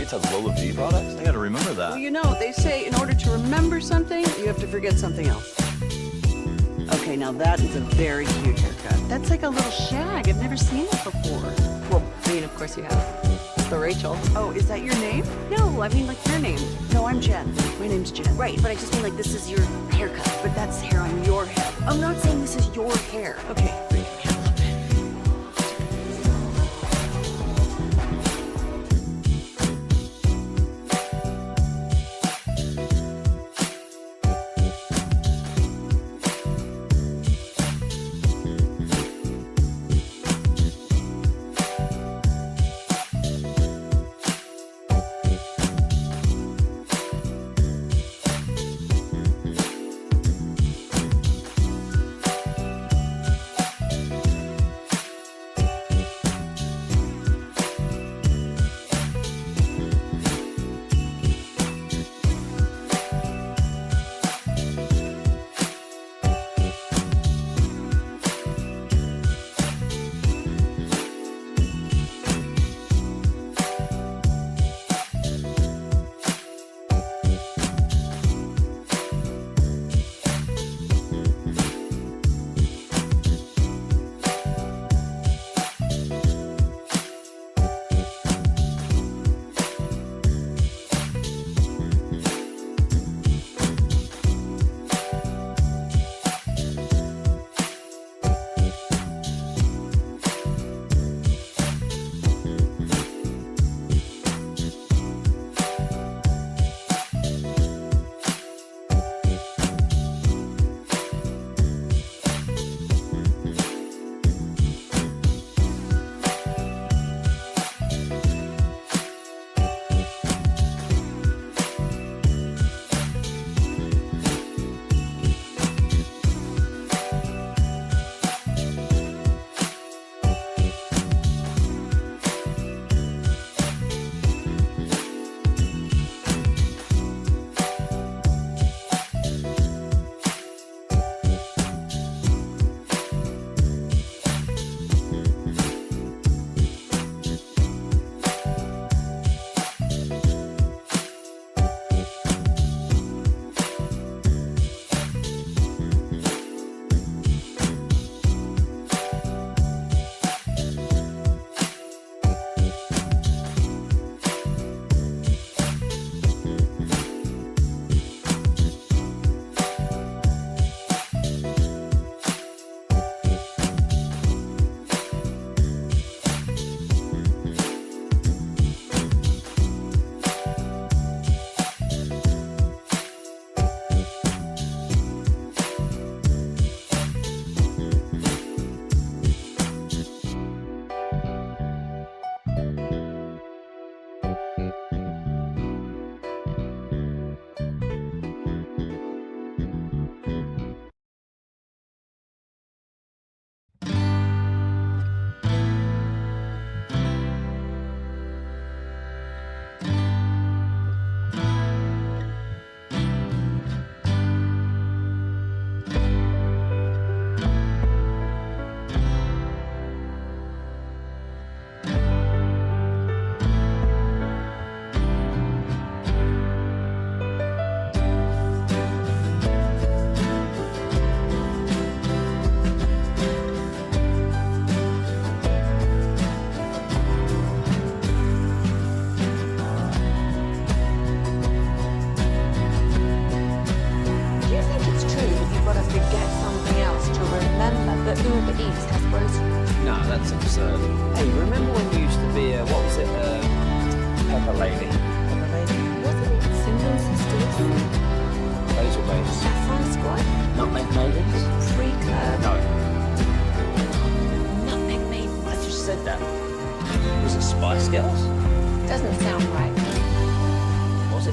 Eats has low V products? I gotta remember that. Well, you know, they say in order to remember something, you have to forget something else. Okay, now that is a very cute haircut. That's like a little shag. I've never seen it before. Well, I mean, of course you have. It's the Rachel. Oh, is that your name? No, I mean like your name. No, I'm Jen. My name's Jen. Right, but I just mean like this is your haircut. But that's hair on your head. I'm not saying this is your hair. Okay.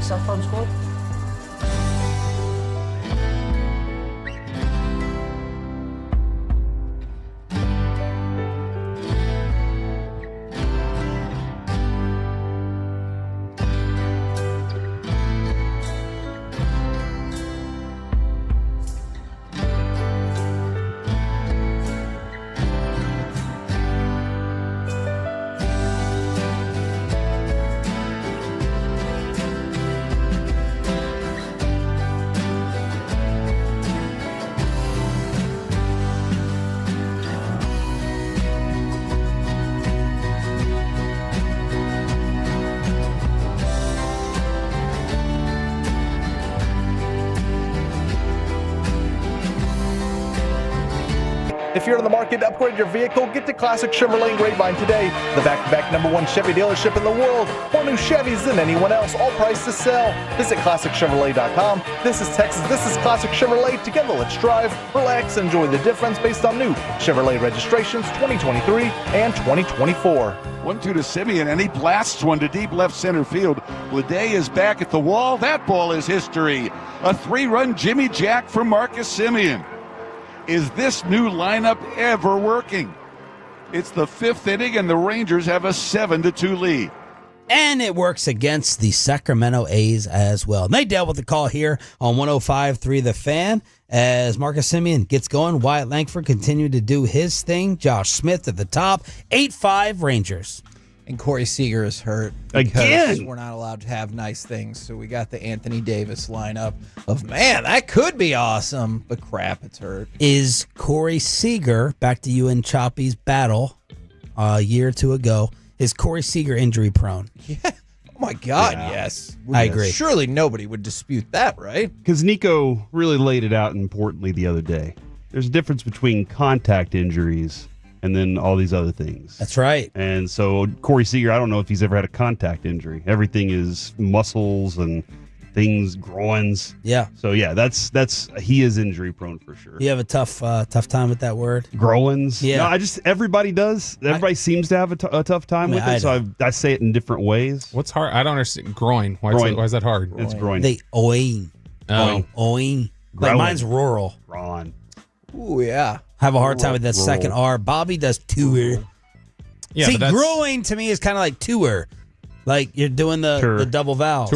Cell Phone Squad? If you're in the market to upgrade your vehicle, get to Classic Chevrolet in Grapevine today. The back-to-back #1 Chevy dealership in the world. More new Chevys than anyone else, all priced to sell. Visit ClassicChevrolet.com. This is Texas. This is Classic Chevrolet. Together, let's drive, relax, enjoy the difference based on new Chevrolet registrations 2023 and 2024. 1-2 to Semien, and he blasts one to deep left center field. Leday is back at the wall. That ball is history. A 3-run Jimmy Jack from Marcus Semien. Is this new lineup ever working? It's the 5th inning, and the Rangers have a 7-2 lead. And it works against the Sacramento A's as well. Nate Dale with the call here on 105.3 The Fan. As Marcus Semien gets going, Wyatt Langford continued to do his thing. Josh Smith at the top. 8-5 Rangers. And Corey Seager is hurt. Again. We're not allowed to have nice things. So we got the Anthony Davis lineup of, man, that could be awesome. But crap, it's hurt. Is Corey Seager, back to you and Choppy's battle a year or two ago, is Corey Seager injury prone? Yeah. Oh, my God, yes. I agree. Surely nobody would dispute that, right? Because Nico really laid it out importantly the other day. There's a difference between contact injuries and then all these other things. That's right. And so Corey Seager, I don't know if he's ever had a contact injury. Everything is muscles and things, groins. Yeah. So yeah, that's he is injury prone for sure. You have a tough time with that word? Groins. Yeah. No, everybody does. Everybody seems to have a tough time with it. So I say it in different ways. What's hard? I don't understand. Groin. Why is that hard? It's groin. They oing. Oh. Oing. Like mine's rural. Ron. Ooh, yeah. Have a hard time with that second R. Bobby does tour. Yeah, see, but growing to me is kind of like tour. Like you're doing the double vowels.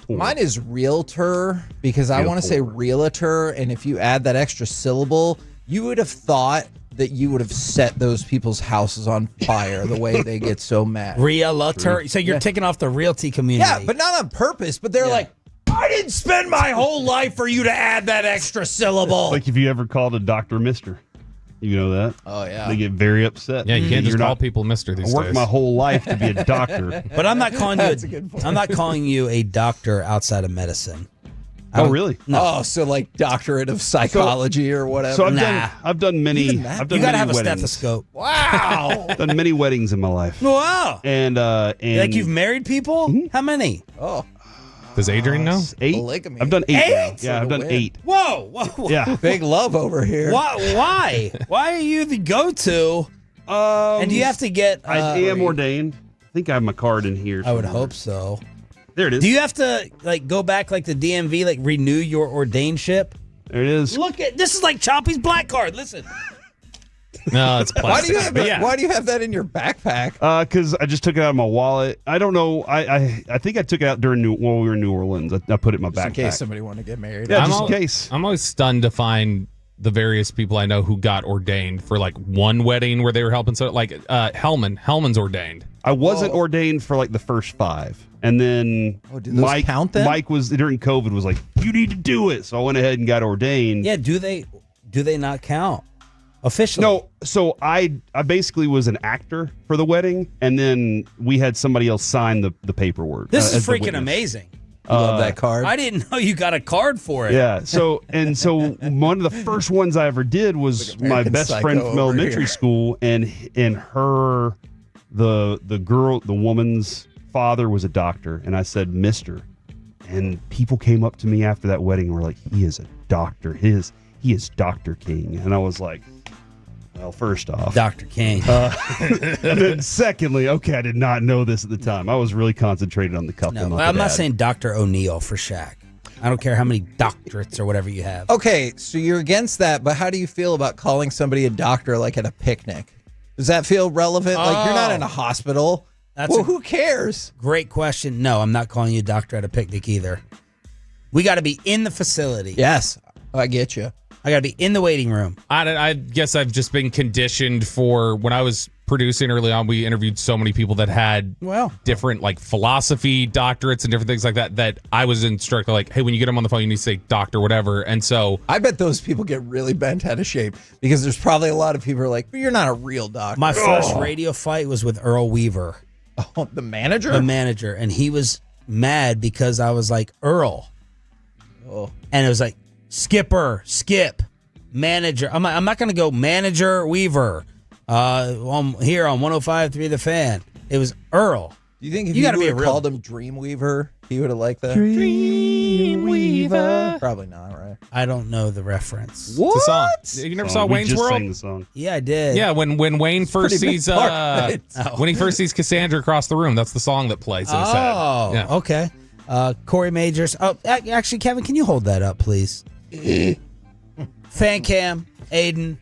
Mine is realtor because I want to say realtor, and if you add that extra syllable, you would have thought that you would have set those people's houses on fire the way they get so mad. Realtor. So you're taking off the realty community. Yeah, but not on purpose. But they're like, I didn't spend my whole life for you to add that extra syllable. Like if you ever called a doctor Mister. You know that? Oh, yeah. They get very upset. Yeah, you can't just call people Mister these days. I worked my whole life to be a doctor. But I'm not calling I'm not calling you a doctor outside of medicine. Oh, really? No. Oh, so like doctorate of psychology or whatever. So I've done many. You gotta have a stethoscope. Wow. Done many weddings in my life. Wow. And like you've married people? Mm-hmm. How many? Oh. Does Adrian know? 8. Polygamy. I've done 8. Now. Yeah, I've done win. 8. Whoa. Yeah. Big love over here. Why? Why are you the go-to? And do you have to get? I am ordained. I think I have my card in here. I would hope so. There it is. Do you have to like go back like the DMV, like renew your ordainship? There it is. Look at this is like Choppy's black card. Listen. No, it's plastic. Why do you have that in your backpack? Because I just took it out of my wallet. I don't know. I think I took it out during when we were in New Orleans. I put it in my backpack. In case somebody wanted to get married. Yeah, just in case. I'm always stunned to find the various people I know who got ordained for like one wedding where they were helping. So like Hellman's ordained. I wasn't ordained for like the first 5. And then Mike count them? Mike was during COVID was like, you need to do it. So I went ahead and got ordained. Yeah, do they not count? Officially? No, so I basically was an actor for the wedding, and then we had somebody else sign the paperwork. This is freaking amazing. You love that card. I didn't know you got a card for it. Yeah. So one of the first ones I ever did was my best friend from elementary school, and her the woman's father was a doctor, and I said Mister, and people came up to me after that wedding and were like, he is a doctor. He is Dr. King, and I was like, well, first off, Dr. King. And then secondly, okay, I did not know this at the time. I was really concentrated on the couple. No, I'm not saying Dr. O'Neill for Shaq. I don't care how many doctorates or whatever you have. Okay, so you're against that, but how do you feel about calling somebody a doctor like at a picnic? Does that feel relevant? Like you're not in a hospital. Who cares? Great question. No, I'm not calling you a doctor at a picnic either. We got to be in the facility. Yes, I get you. I got to be in the waiting room. I guess I've just been conditioned for when I was producing early on. We interviewed so many people that had different like philosophy doctorates and different things like that I was instructed like, hey, when you get them on the phone, you need to say doctor, whatever. And so I bet those people get really bent out of shape because there's probably a lot of people who are like, but you're not a real doctor. My first radio fight was with Earl Weaver. Oh, the manager? The manager. And he was mad because I was like, Earl. Oh. And it was like, Skipper, Skip. manager. I'm not going to go manager Weaver here on 105.3 The Fan. It was Earl. Do you think if you would have called him Dreamweaver, he would have liked that? Dreamweaver. Probably not, right? I don't know the reference. What? It's a song. You never saw We Wayne's just World? sang the song. Yeah, I did. Yeah, when Wayne first Pretty big sees part, when he first sees Cassandra across the room, that's the song that plays in his head. Oh, Yeah. okay. Corey Majors. Oh, actually, Kevin, can you hold that up, please? Fan cam, Aiden.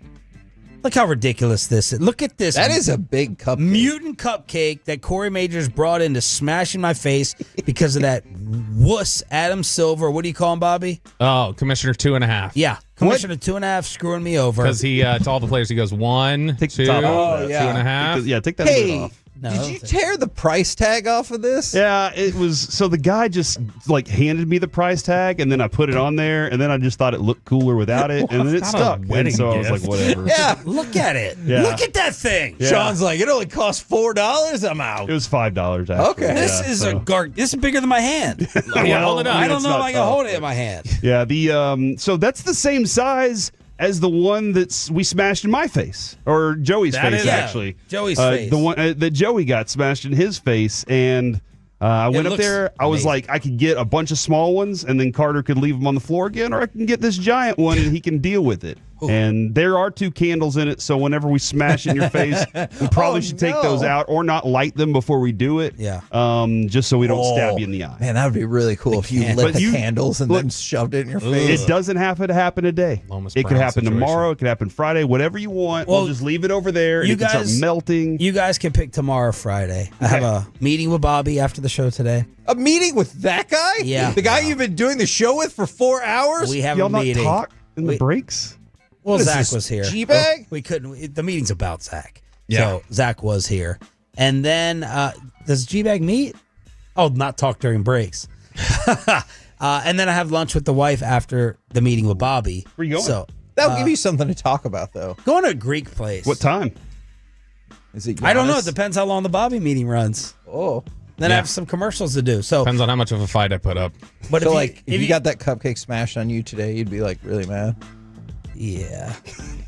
Look how ridiculous this is. Look at this. That is a big cupcake. Mutant cupcake that Corey Majors brought in to smash in my face because of that wuss Adam Silver. What do you call him, Bobby? Oh, Commissioner 2.5. Yeah, Commissioner 2.5 screwing me over. Because he to all the players he goes 1, 2, top off of that. 2.5. Take that Hey, off. No, did you tear the price tag off of this? Yeah, it was. So the guy just like handed me the price tag, and then I put it on there, and then I just thought it looked cooler without it, and then it Not a stuck. wedding And so I was gift. like, whatever. Yeah. Look at it. Yeah. Look at that thing. Yeah. Sean's like, it only costs $4. I'm out. It was $5. Actually. Okay. This Yeah, is so. This is bigger than my hand. Yeah, hold it up. I don't it's know if not I can tough, hold it but- in my hand. Yeah, the so that's the same size as the one we smashed in my face, or Joey's That face, is- actually. Joey's face. The one that Joey got smashed in his face, and I went up looks there. I was amazing. like, I could get a bunch of small ones, and then Carter could leave them on the floor again, or I can get this giant one, and he can deal with it. And there are 2 candles in it, so whenever we smash in your face, we probably should take those out or not light them before we do it. Yeah. Just so we don't stab you in the eye. Man, that would be really cool if you lit But the you- candles and look, then shoved it in your face. It doesn't have to happen today. Lomas It could Brown happen situation. tomorrow. It could happen Friday. Whatever you want. Well, We'll just leave it over there, and you it can start guys- melting. You guys can pick tomorrow or Friday. I have a meeting with Bobby after the show today. A meeting with that guy? Yeah. The guy you've been doing the show with for 4 hours? We have Y'all a meeting. not talk in the breaks? Well, What is Zach this, was here. G-bag? We couldn't. The meeting's about Zach. Yeah. So Zach was here, and then does G-bag meet? Oh, not talk during breaks. And then I have lunch with the wife after the meeting with Bobby. Where you going? So That'll give you something to talk about, though. going to a Greek place. What time? Is it I don't know. It Giannis? depends how long the Bobby meeting runs. Oh. Then I Yeah. have some commercials to do. So, Depends on how much of a fight I put up. but So, if you got that cupcake smashed on you today, you'd be like really mad. yeah,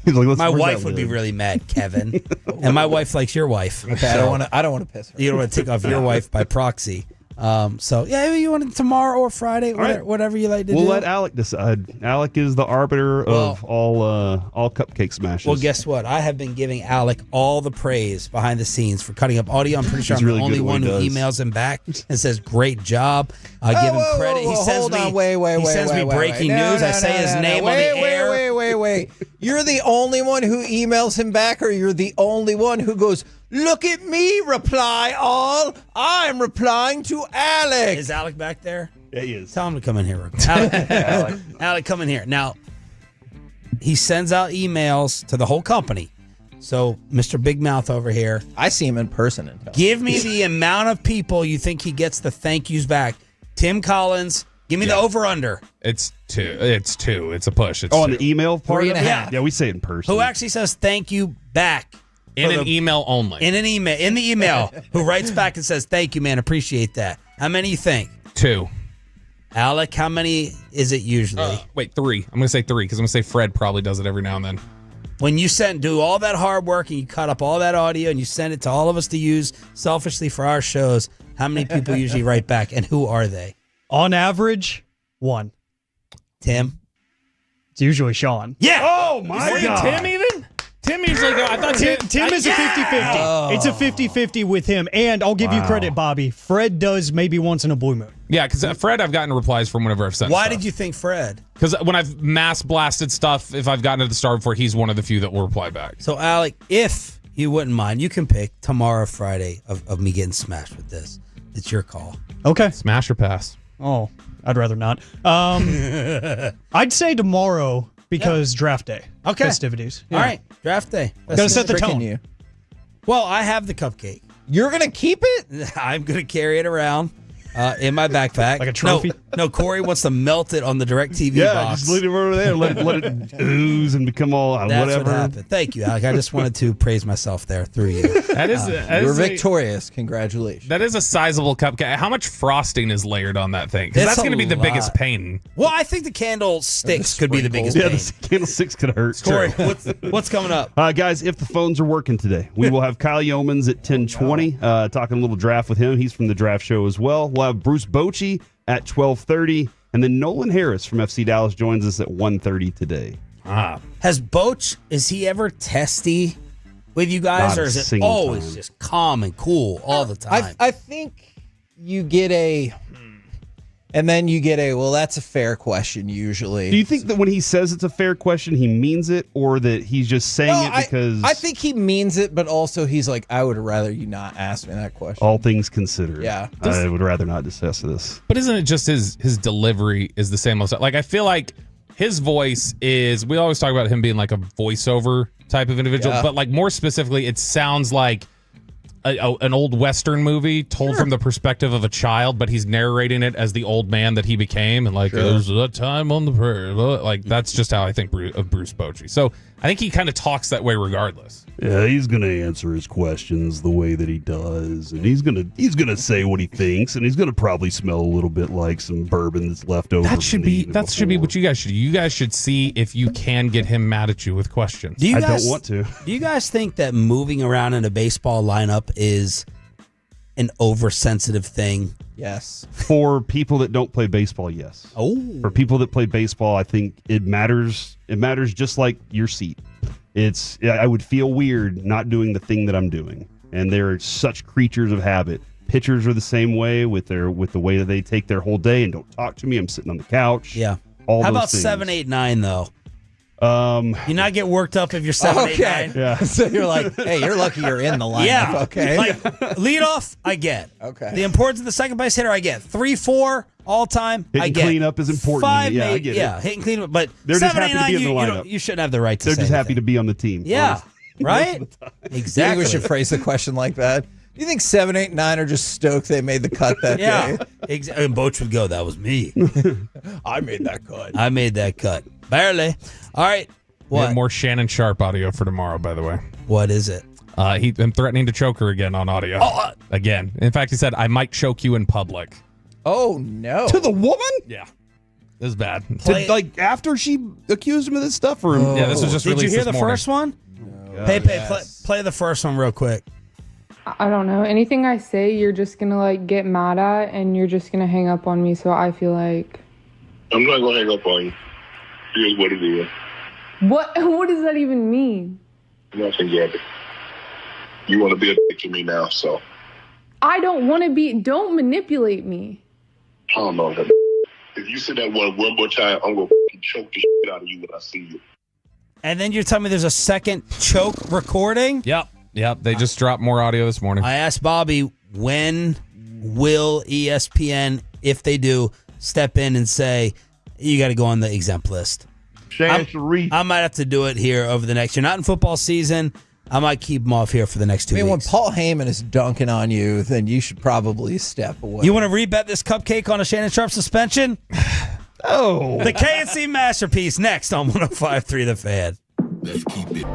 He's like, my where's wife that would be live? really mad, Kevin, and my wife likes your wife. Okay, I don't want to piss her. You don't want to take off your wife by proxy. So yeah, you want it tomorrow or Friday, right. whatever you like to We'll do. let Alec decide. Alec is the arbiter of all cupcake smashes. Well, guess what? I have been giving Alec all the praise behind the scenes for cutting up audio. I'm pretty sure He's I'm really the only good at what one he who does. emails him back and says, "Great job." I give him credit. He sends hold me. on, wait, he sends me breaking news. I say his name on the air. Wait. You're the only one who emails him back, or you're the only one who goes, "Look at me, reply all. I'm replying to Alec." Is Alec back there? Yeah, he is. Tell him to come in here. Real quick. Alec, come in here. Now, he sends out emails to the whole company. So, Mr. Big Mouth over here, I see him in person. And tell give me the amount of people you think he gets the thank yous back. Tim Collins, give me the over-under. It's 2. It's 2. It's a push. It's Oh, on 2. the email part? 3.5. Yeah, we say it in person. Who actually says thank you back. in for an the- email only. In the email, who writes back and says, thank you, man, appreciate that. How many you think? 2. Alec, how many is it usually? Wait, 3. I'm going to say 3 because I'm going to say Fred probably does it every now and then. When you do all that hard work and you cut up all that audio and you send it to all of us to use selfishly for our shows, how many people usually write back and who are they? On average, 1. Tim? It's usually Sean. Yeah. Oh, my God. Tim even? Tim usually go. I thought Tim is a 50-50. Oh. It's a 50-50 with him. And I'll give you credit, Bobby. Fred does maybe once in a blue moon. Yeah, because Fred, I've gotten replies from whenever I've sent Why stuff. did you think Fred? Because when I've mass blasted stuff, if I've gotten to the star before, he's one of the few that will reply back. So, Alec, if you wouldn't mind, you can pick tomorrow or Friday of me getting smashed with this. It's your call. Okay. Smash or pass? Oh, I'd rather not. I'd say tomorrow because draft day. Okay. Festivities. All right. Draft day. Gotta set the tricking tone. you. Well, I have the cupcake. You're gonna keep it? I'm going to carry it around. in my backpack. Like a trophy? No, Corey wants to melt it on the DirecTV Yeah, box. just leave it over there. Let it ooze and become all That's whatever. what happened. Thank you, Alec. I just wanted to praise myself there through you. That is, You were victorious. Congratulations. That is a sizable cupcake. How much frosting is layered on that thing? Because It's that's going to be a the biggest lot. pain. Well, I think the candlesticks could be the biggest Yeah, pain. the candlesticks could hurt. Corey, what's coming up? Guys, if the phones are working today, we will have Kyle Yeomans at 10:20, talking a little draft with him. He's from the draft show as well. We'll have Bruce Bochy at 12:30, and then Nolan Harris from FC Dallas joins us at 1:30 today. Has Boch, is he ever testy with you guys, Not or a is it single always time. just calm and cool all the time? I think you get and then you get well, that's a fair question usually. Do you think that when he says it's a fair question, he means it, or that he's just saying it because I think he means it, but also he's like, I would rather you not ask me that question. all things considered? Yeah. I would rather not discuss this. But isn't it just his delivery is the same? Like, I feel like his voice is, we always talk about him being like a voiceover type of individual, but like more specifically, it sounds like an old Western movie told from the perspective of a child, but he's narrating it as the old man that he became. And like, it was a time on the prairie. Like, that's just how I think of Bruce Bochy. So I think he kind of talks that way regardless. Yeah, he's gonna answer his questions the way that he does, and he's gonna say what he thinks, and he's gonna probably smell a little bit like some bourbon that's left over. That should be what you guys should do. You guys should see if you can get him mad at you with questions. I don't want to. Do you guys think that moving around in a baseball lineup is an oversensitive thing? Yes. For people that don't play baseball, yes. Oh. For people that play baseball, I think it matters. It matters just like your seat. I would feel weird not doing the thing that I'm doing. And they're such creatures of habit. Pitchers are the same way with the way that they take their whole day and don't talk to me. I'm sitting on the couch. Yeah. All How those about things. 7, 8, 9 though? You not get worked up if you're 7, 8, 9. Yeah. So you're like, hey, you're lucky you're in the lineup. Yeah. Okay. Like lead off, I get. Okay. The importance of the second base hitter, I get. 3, 4 all time, I Hitting get. cleanup is important to me. 5, Yeah, 8, I get it. yeah, hitting cleanup, but They're just 7, 8, happy to 9, be in the you lineup. you shouldn't have the right to They're say just happy anything. to be on the team. Yeah. Right? Do you Exactly. think we should phrase the question like that? Do you think 7, 8, 9 are just stoked they made the cut that Yeah. day? And Boch would go, that was me. I made that cut. I made that cut. Barely. All right. We have What? more Shannon Sharp audio for tomorrow, by the way. What is it? I'm threatening to choke her again on audio. Again. In fact, he said, I might choke you in public. Oh, no. To the woman? Yeah. This is bad. Like after she accused him of this stuff? Or Yeah, this was just Did you released hear this the morning. first one? No. Pepe, play the first one real quick. I don't know. Anything I say, you're just gonna like get mad at, and you're just gonna hang up on me. So I feel like I'm not gonna hang up on you. Here's what it is. what? What does that even mean? Nothing yet. You want to be a dick to me now, so I don't want to be. Don't manipulate me. I don't know. If you say that one more time, I'm gonna fucking choke the shit out of you when I see you. And then you're telling me there's a second choke recording? Yep. They just dropped more audio this morning. I asked Bobby, when will ESPN, if they do, step in and say, you got to go on the exempt list? I might have to do it here over the next year. Not in football season. I might keep them off here for the next 2 I mean, when weeks. Paul Heyman is dunking on you, then you should probably step away. You want to rebet this cupcake on a Shannon Sharp suspension? Oh. The KNC Masterpiece next on 105.3 The Fan. Let's keep it.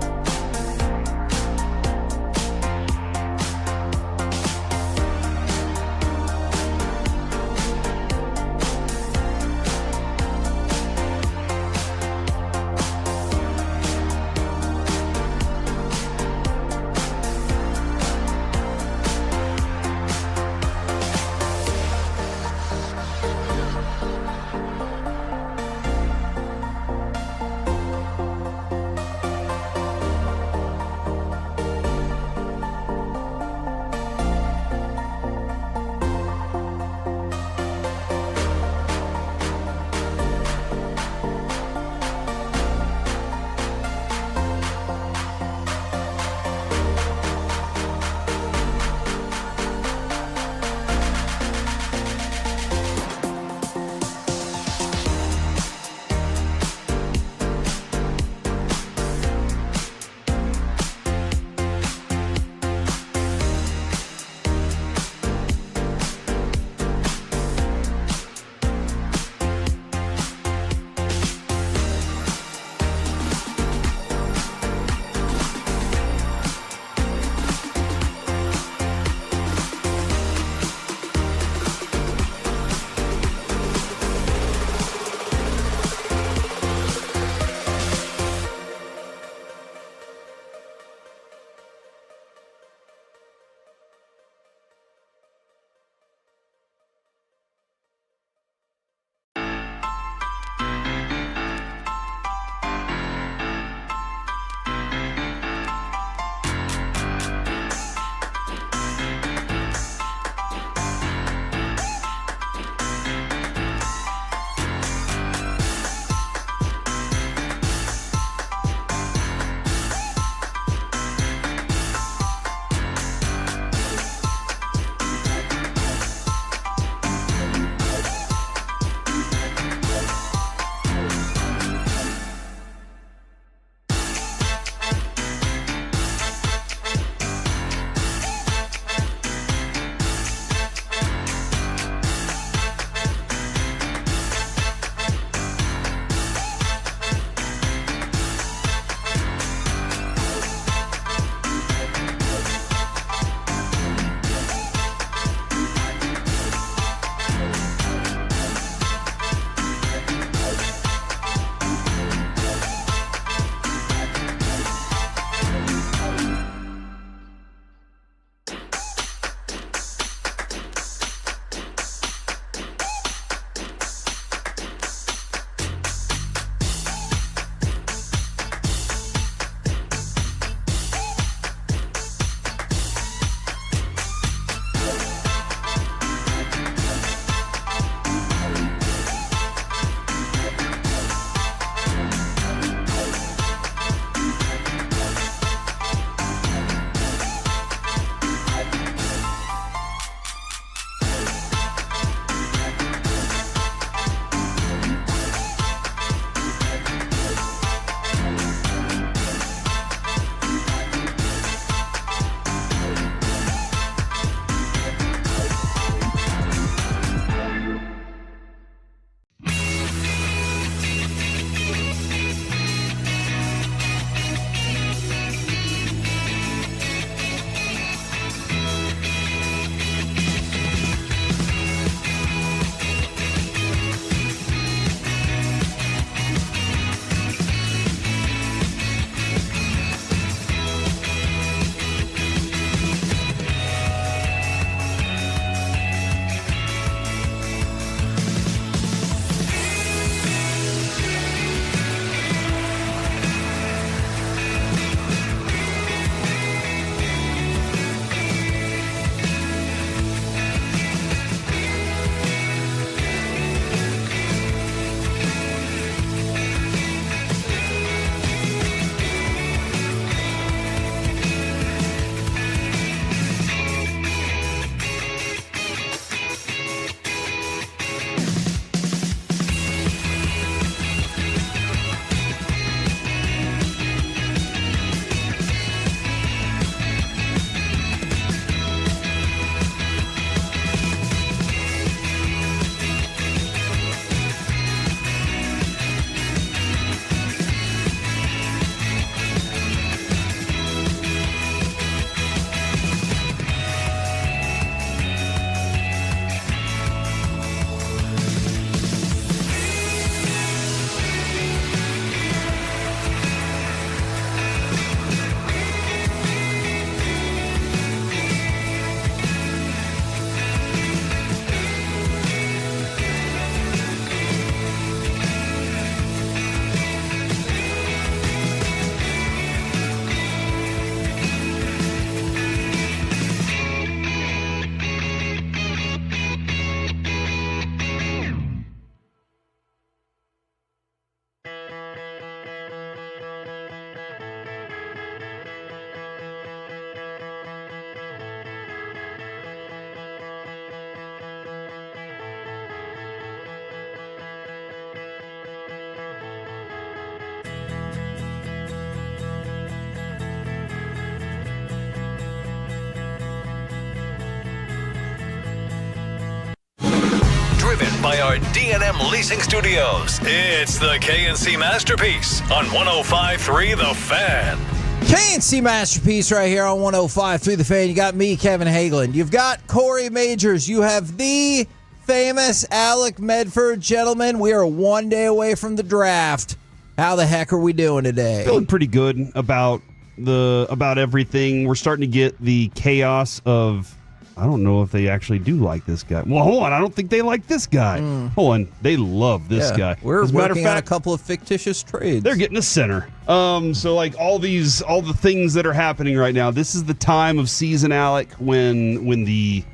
our D&M Leasing Studios. It's the KNC Masterpiece on 105.3 The Fan. KNC Masterpiece right here on 105.3 The Fan. You got me, Kevin Hagelin. You've got Corey Majors. You have the famous Alec Medford. Gentlemen, we are 1 day away from the draft. How the heck are we doing today? Feeling pretty good about everything. We're starting to get the chaos of, I don't know if they actually do like this guy. Well, hold on. I don't think they like this guy. Hold on. They love this guy. We're As a matter of working on a fact, couple of fictitious trades. they're getting a center. So like all the things that are happening right now, this is the time of season, Alec, when the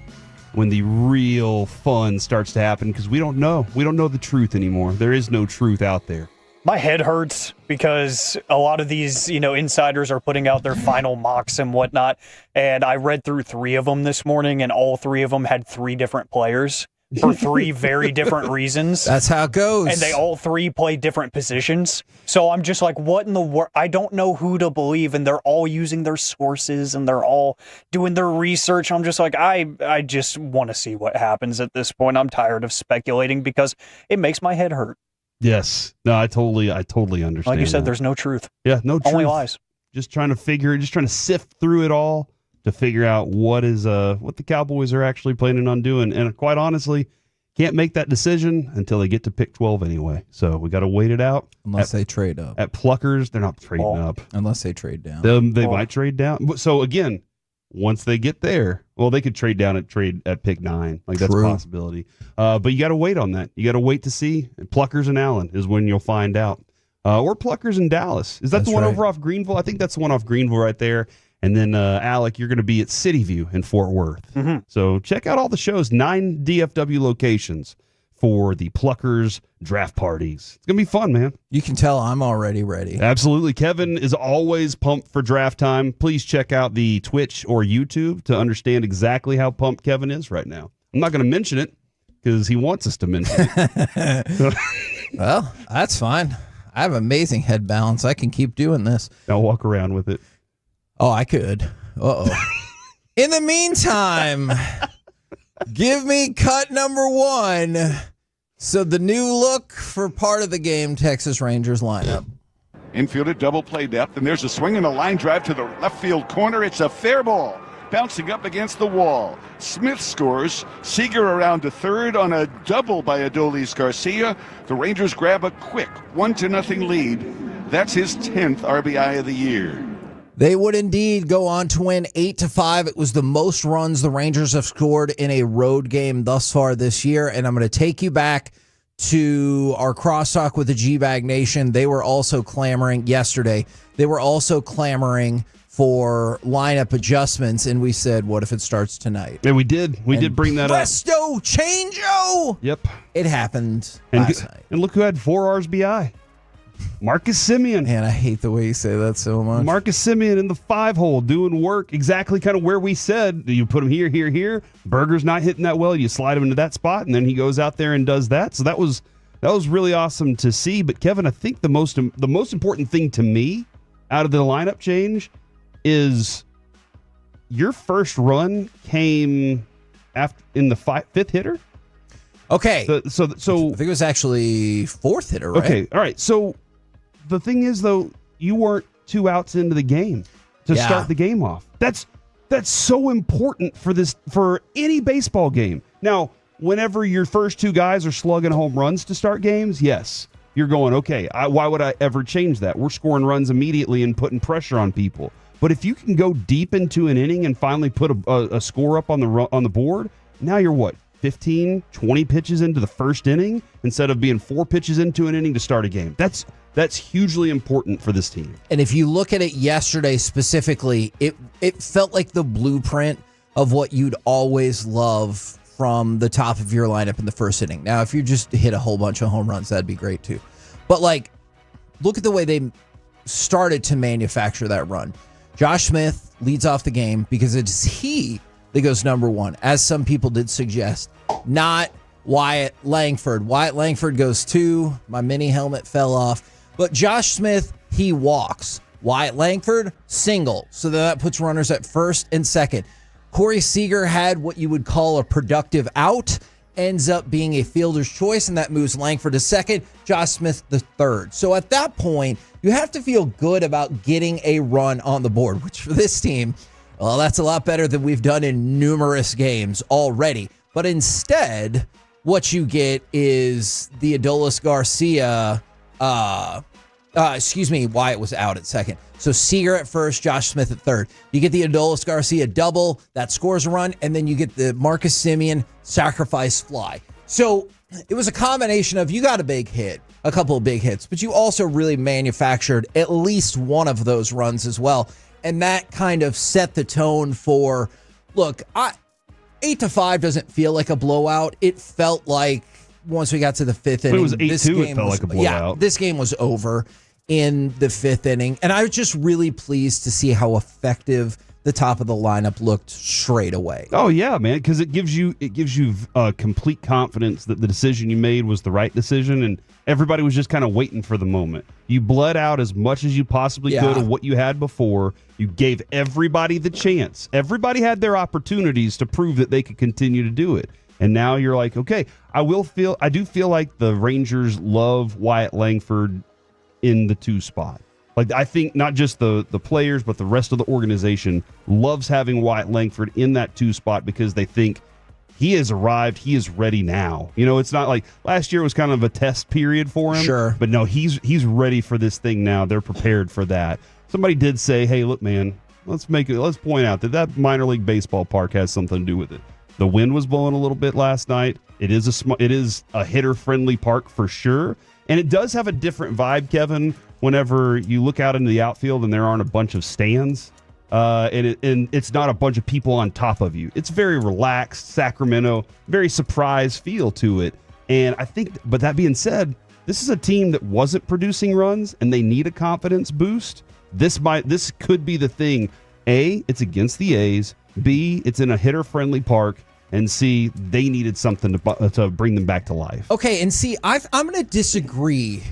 real fun starts to happen, because we don't know the truth anymore. There is no truth out there. My head hurts because a lot of these, insiders are putting out their final mocks and whatnot. And I read through 3 of them this morning, and all 3 of them had 3 different players for 3 very different reasons. That's how it goes. And they all 3 play different positions. So I'm just like, what in the world? I don't know who to believe. And they're all using their sources and they're all doing their research. I'm just like, I just want to see what happens at this point. I'm tired of speculating because it makes my head hurt. Yes. No, I totally understand. Like you said, that. there's no truth. Yeah, no truth. Only lies. Just trying to sift through it all to figure out what the Cowboys are actually planning on doing. And quite honestly, can't make that decision until they get to pick 12 anyway. So we got to wait it out. Unless they trade up. At Pluckers, they're not trading up. Unless they trade down. They might trade down. So again, once they get there, well, they could trade down at pick 9. Like that's a possibility. But you got to wait on that. You got to wait to see. Pluckers and Allen is when you'll find out. Or Pluckers in Dallas. Is that That's the one right. over off Greenville? I think that's the one off Greenville right there. And then, Alec, you're going to be at City View in Fort Worth. Mm-hmm. So check out all the shows, 9 DFW locations for the Pluckers draft parties. It's going to be fun, man. You can tell I'm already ready. Absolutely. Kevin is always pumped for draft time. Please check out the Twitch or YouTube to understand exactly how pumped Kevin is right now. I'm not going to mention it because he wants us to mention it. Well, that's fine. I have amazing head balance. I can keep doing this. I'll walk around with it. Oh, I could. Uh-oh. In the meantime, give me cut number 1. So the new look for part of the game, Texas Rangers lineup. Infielder double play depth, and there's a swing and a line drive to the left field corner. It's a fair ball, bouncing up against the wall. Smith scores. Seager around to third on a double by Adolis Garcia. The Rangers grab a quick 1-0 lead. That's his 10th RBI of the year. They would indeed go on to win 8-5. It was the most runs the Rangers have scored in a road game thus far this year. And I'm going to take you back to our crosstalk with the G-Bag Nation. They were also clamoring yesterday. They were also clamoring for lineup adjustments. And we said, what if it starts tonight? Yeah, we did. We did bring that up. Presto changeo! Yep. It happened last night. And look who had 4 RBI. Marcus Semien. Man, I hate the way you say that so much. Marcus Semien in the 5-hole doing work exactly kind of where we said. You put him here. Berger's not hitting that well. You slide him into that spot, and then he goes out there and does that. So that was really awesome to see. But Kevin, I think the most important thing to me out of the lineup change is your first run came in the 5th hitter. Okay. So I think it was actually 4th hitter, right? Okay. All right. So the thing is, though, you weren't 2 outs into the game to start the game off. That's so important for any baseball game. Now, whenever your first 2 guys are slugging home runs to start games, yes, you're going, okay, why would I ever change that? We're scoring runs immediately and putting pressure on people. But if you can go deep into an inning and finally put a score up on the board, now you're what? 15, 20 pitches into the first inning instead of being 4 pitches into an inning to start a game. That's hugely important for this team. And if you look at it yesterday specifically, it felt like the blueprint of what you'd always love from the top of your lineup in the first inning. Now, if you just hit a whole bunch of home runs, that'd be great too. But look at the way they started to manufacture that run. Josh Smith leads off the game because it's he that goes number 1, as some people did suggest, not Wyatt Langford. Wyatt Langford goes 2. My mini helmet fell off. But Josh Smith, he walks. Wyatt Langford, single. So that puts runners at first and second. Corey Seager had what you would call a productive out, ends up being a fielder's choice, and that moves Langford to second, Josh Smith the third. So at that point, you have to feel good about getting a run on the board, which for this team, well, that's a lot better than we've done in numerous games already. But instead, what you get is the Adolis Garcia, Wyatt was out at second. So Seager at first, Josh Smith at third. You get the Adolis Garcia double, that scores a run, and then you get the Marcus Semien sacrifice fly. So it was a combination of, you got a big hit, a couple of big hits, but you also really manufactured at least one of those runs as well. And that kind of set the tone for, look, 8-5 doesn't feel like a blowout. It felt like once we got to the fifth inning, it was 8-2, it felt like a blowout. Yeah, this game was over in the fifth inning. And I was just really pleased to see how effective the top of the lineup looked straight away. Oh yeah, man, because it gives you complete confidence that the decision you made was the right decision, and everybody was just kind of waiting for the moment. You bled out as much as you possibly could of what you had before. You gave everybody the chance. Everybody had their opportunities to prove that they could continue to do it. And now you're like, okay, I do feel like the Rangers love Wyatt Langford in the 2 spot. Like, I think not just the players, but the rest of the organization loves having Wyatt Langford in that 2 spot because they think he has arrived. He is ready now. You know, it's not like last year was kind of a test period for him. Sure. But no, he's ready for this thing now. They're prepared for that. Somebody did say, hey, look, man, let's point out that minor league baseball park has something to do with it. The wind was blowing a little bit last night. It is a hitter-friendly park for sure. And it does have a different vibe, Kevin, whenever you look out into the outfield and there aren't a bunch of stands, and it's not a bunch of people on top of you. It's very relaxed, Sacramento, very surprise feel to it. And I think, but that being said, this is a team that wasn't producing runs and they need a confidence boost. This could be the thing. A, it's against the A's. B, it's in a hitter-friendly park. And C, they needed something to bring them back to life. Okay, and see, I'm going to disagree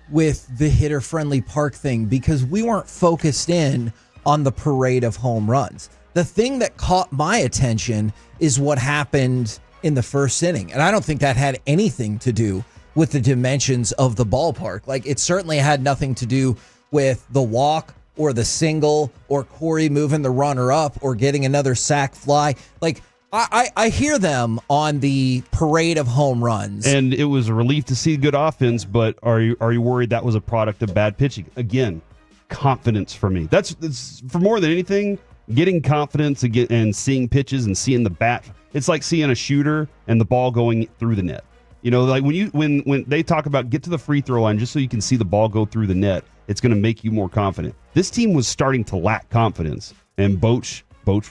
with the hitter-friendly park thing because we weren't focused in on the parade of home runs. The thing that caught my attention is what happened in the first inning. And I don't think that had anything to do with the dimensions of the ballpark. Like, it certainly had nothing to do with the walk or the single or Corey moving the runner up or getting another sac fly. Like, I hear them on the parade of home runs. And it was a relief to see good offense, but are you worried that was a product of bad pitching? Again, confidence for me. That's for more than anything, getting confidence and seeing pitches and seeing the bat. It's like seeing a shooter and the ball going through the net. You know, like when they talk about get to the free throw line just so you can see the ball go through the net, it's going to make you more confident. This team was starting to lack confidence, and Boch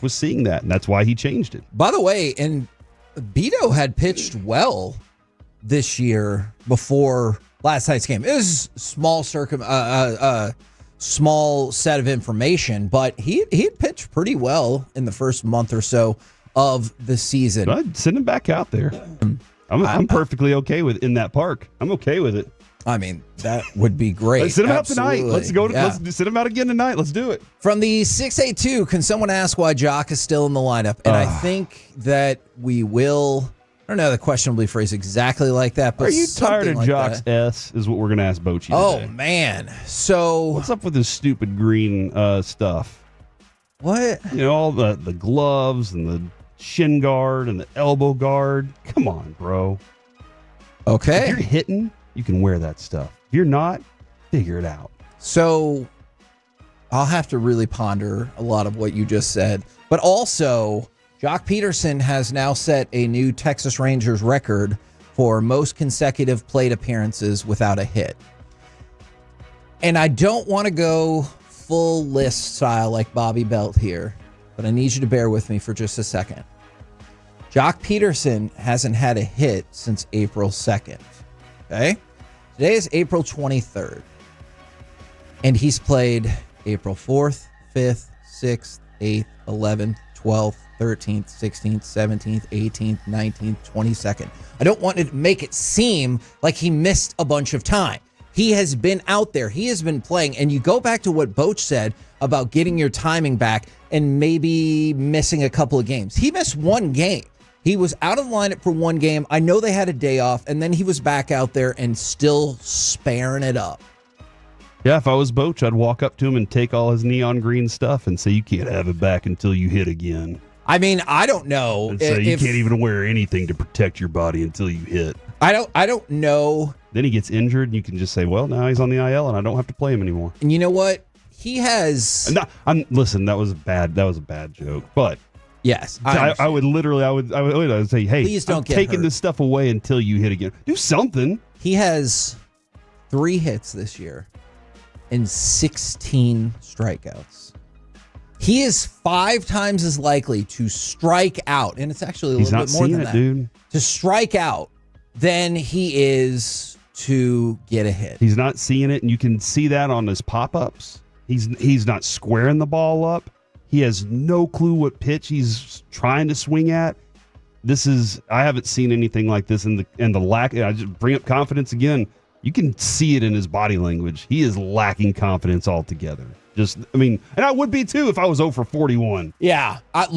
was seeing that, and that's why he changed it. By the way, and Beto had pitched well this year before last night's game. It was small set of information, but he had pitched pretty well in the first month or so of the season. I'd send him back out there. I'm perfectly okay with in that park. I'm okay with it. I mean, that would be great. Let's sit him out tonight. Let's go. Let's sit him out again tonight. Let's do it. From the 682, can someone ask why Jock is still in the lineup? And I think that we will. I don't know the question will be phrased exactly like that. But are you tired of Jock's S? Is what we're going to ask Bochy. Oh man! So what's up with this stupid green stuff? What? You know, all the gloves and the shin guard and the elbow guard. Come on, bro. Okay. If you're hitting, you can wear that stuff. If you're not, figure it out. So I'll have to really ponder a lot of what you just said. But also, Jock Peterson has now set a new Texas Rangers record for most consecutive plate appearances without a hit. And I don't want to go full list style like Bobby Belt here, but I need you to bear with me for just a second. Jock Peterson hasn't had a hit since April 2nd. Okay? Today is April 23rd. And he's played April 4th, 5th, 6th, 8th, 11th, 12th, 13th, 16th, 17th, 18th, 19th, 22nd. I don't want to make it seem like he missed a bunch of time. He has been out there. He has been playing. And you go back to what Boch said about getting your timing back and maybe missing a couple of games. He missed one game. He was out of the lineup for one game. I know they had a day off, and then he was back out there and still sparing it up. Yeah, if I was Boch, I'd walk up to him and take all his neon green stuff and say, you can't have it back until you hit again. I mean, I don't know. And say you can't even wear anything to protect your body until you hit. I don't know. Then he gets injured, and you can just say, well, now he's on the IL, and I don't have to play him anymore. And you know what? He has... Listen, that was a bad joke, but... Yes. I would say, hey, please don't get taking hurt. this stuff away until you hit again. Do something. He has 3 hits this year and 16 strikeouts. He is 5 times as likely to strike out, and it's actually a little bit more than that, dude. to strike out than he is to get a hit. He's not seeing it, and you can see that on his pop-ups. He's not squaring the ball up. He has no clue what pitch he's trying to swing at. I haven't seen anything like this in the lack. I just bring up confidence again. You can see it in his body language. He is lacking confidence altogether. And I would be too if I was 0 for 41. Yeah. I'm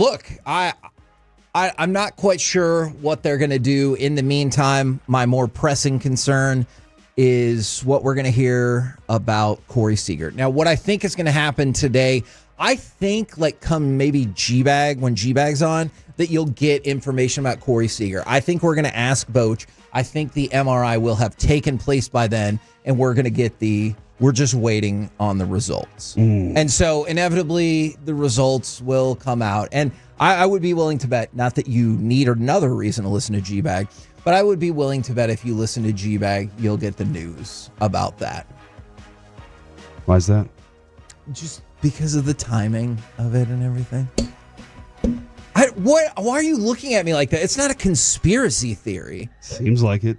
not quite sure what they're going to do in the meantime. My more pressing concern is what we're going to hear about Corey Seager. Now, what I think is going to happen today, I think come maybe G-Bag, when G-Bag's on, that you'll get information about Corey Seager. I think we're going to ask Boch. I think the MRI will have taken place by then, and we're going to get we're just waiting on the results. And so inevitably the results will come out. And I would be willing to bet, not that you need another reason to listen to G-Bag, but I would be willing to bet if you listen to G-Bag, you'll get the news about that. Why is that? Just because of the timing of it and everything. Why are you looking at me like that? It's not a conspiracy theory. Seems like it.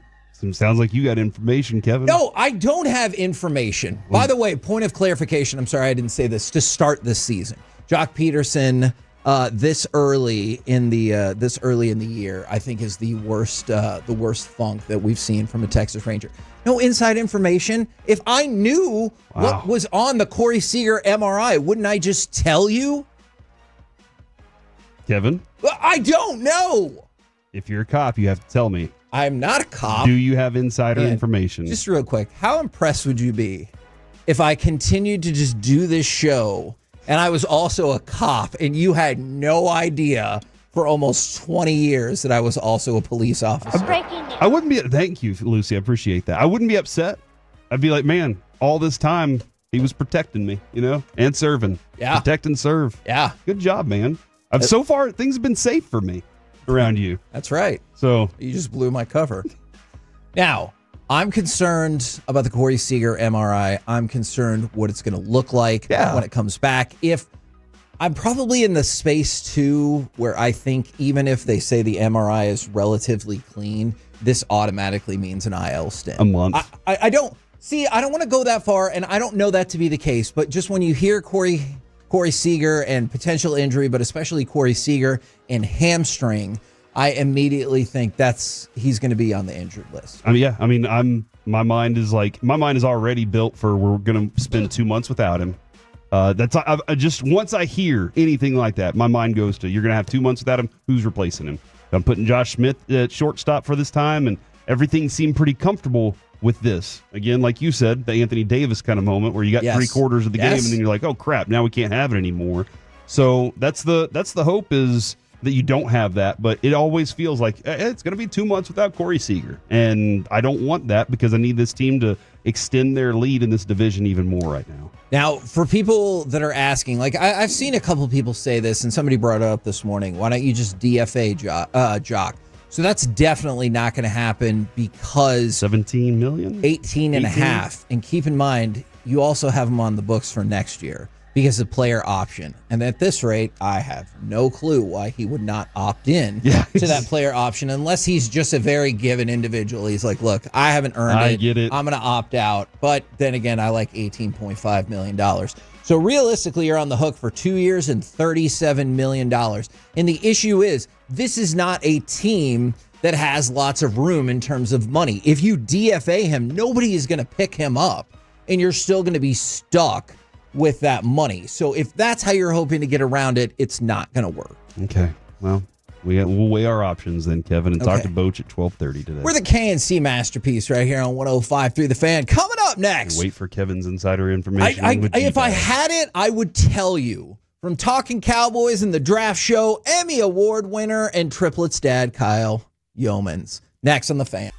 Sounds like you got information, Kevin. No, I don't have information. By the way, point of clarification, I'm sorry I didn't say this, to start this season. Jock Peterson, this early in the year, I think is the worst funk that we've seen from a Texas Ranger. No inside information. If I knew what was on the Corey Seager MRI, wouldn't I just tell you? Kevin? I don't know. If you're a cop, you have to tell me. I'm not a cop. Do you have insider information? Just real quick, how impressed would you be if I continued to just do this show and I was also a cop and you had no idea for almost 20 years that I was also a police officer? I wouldn't be. Thank you, Lucy. I appreciate that. I wouldn't be upset. I'd be like, man, all this time he was protecting me, and serving. Yeah. Protect and serve. Yeah. Good job, man. So far, things have been safe for me around you. That's right. So you just blew my cover. Now, I'm concerned about the Corey Seager MRI. I'm concerned what it's going to look like when it comes back. If I'm probably in the space too, where I think even if they say the MRI is relatively clean, this automatically means an IL stint. A month. I don't want to go that far, and I don't know that to be the case. But just when you hear Corey Seager and potential injury, but especially Corey Seager and hamstring, I immediately think he's going to be on the injured list. My mind is already built for we're going to spend 2 months without him. Once I hear anything like that, my mind goes to, you're going to have 2 months without him. Who's replacing him? I'm putting Josh Smith at shortstop for this time, and everything seemed pretty comfortable with this. Again, like you said, the Anthony Davis kind of moment where you got 3/4 of the game and then you're like, oh crap, now we can't have it anymore. So that's the hope, is that you don't have that, but it always feels like it's going to be 2 months without Corey Seager. And I don't want that, because I need this team to extend their lead in this division even more right now. Now, for people that are asking, I've seen a couple people say this, and somebody brought it up this morning. Why don't you just DFA Jock? So that's definitely not going to happen, because 17 million, 18 and a half. And keep in mind, you also have him on the books for next year because of player option. And at this rate, I have no clue why he would not opt in to that player option, unless he's just a very given individual. He's like, look, I haven't earned it. I get it. I'm going to opt out. But then again, I like $18.5 million. So realistically, you're on the hook for 2 years and $37 million. And the issue is, this is not a team that has lots of room in terms of money. If you DFA him, nobody is going to pick him up, and you're still going to be stuck with that money. So if that's how you're hoping to get around it, it's not going to work. Okay. Well, We'll weigh our options then, Kevin, and talk Okay. to Boach at 12:30 today. We're the KNC masterpiece right here on 105.3 The Fan. Coming up next. Wait for Kevin's insider information. If I had it, I would tell you. From Talking Cowboys and the Draft Show, Emmy Award winner and triplets dad Kyle Yeomans. Next on The Fan.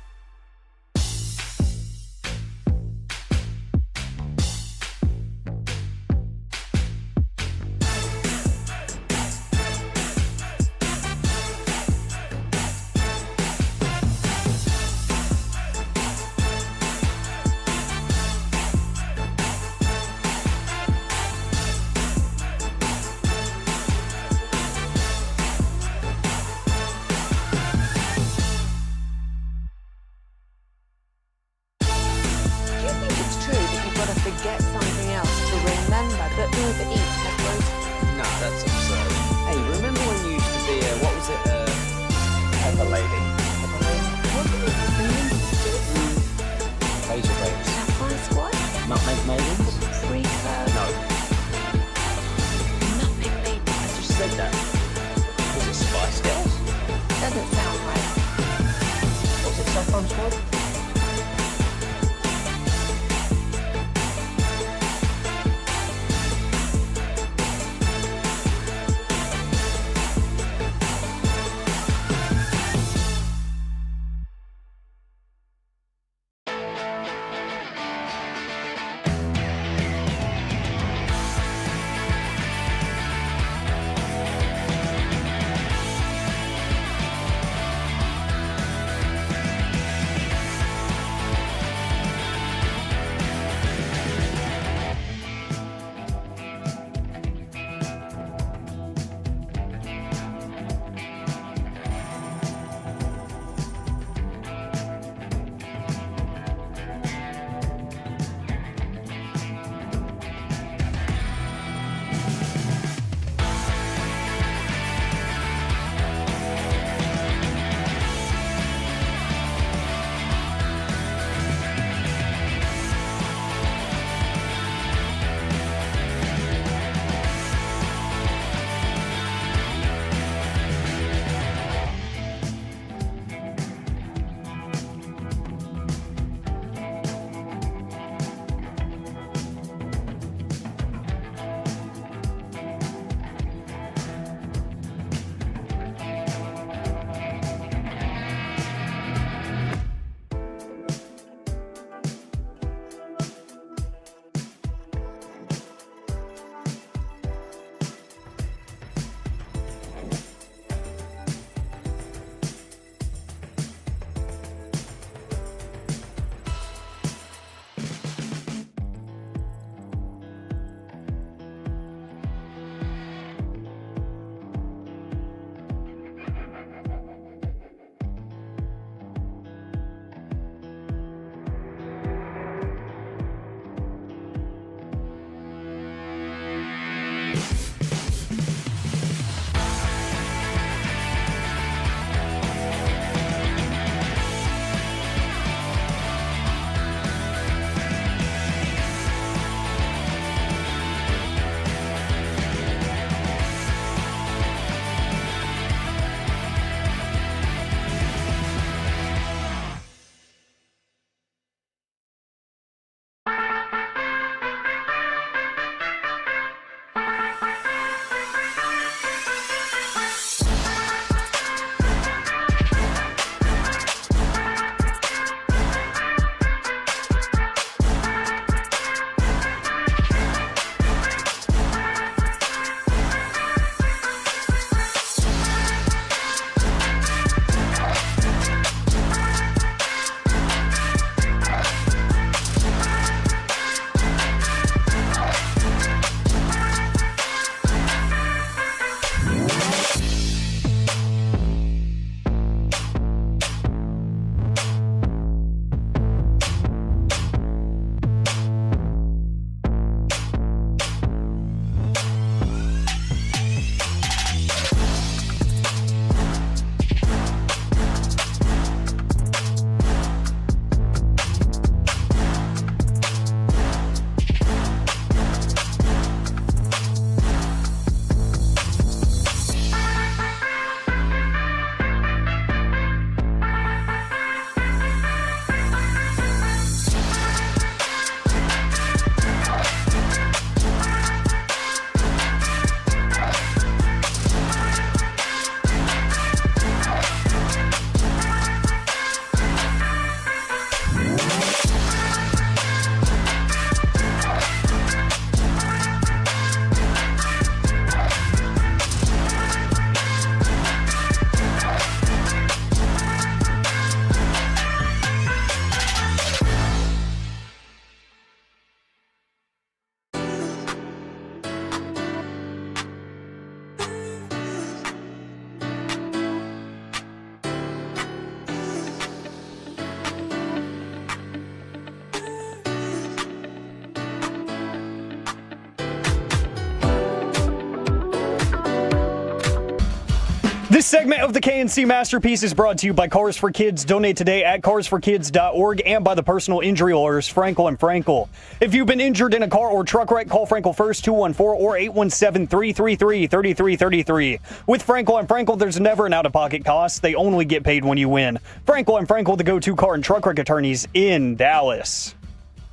This segment of the KNC Masterpiece is brought to you by Cars for Kids. Donate today at carsforkids.org and by the personal injury lawyers Frankel and Frankel. If you've been injured in a car or truck wreck, call Frankel first, 214 or 817-333-3333. With Frankel and Frankel, there's never an out-of-pocket cost. They only get paid when you win. Frankel and Frankel, the go-to car and truck wreck attorneys in Dallas.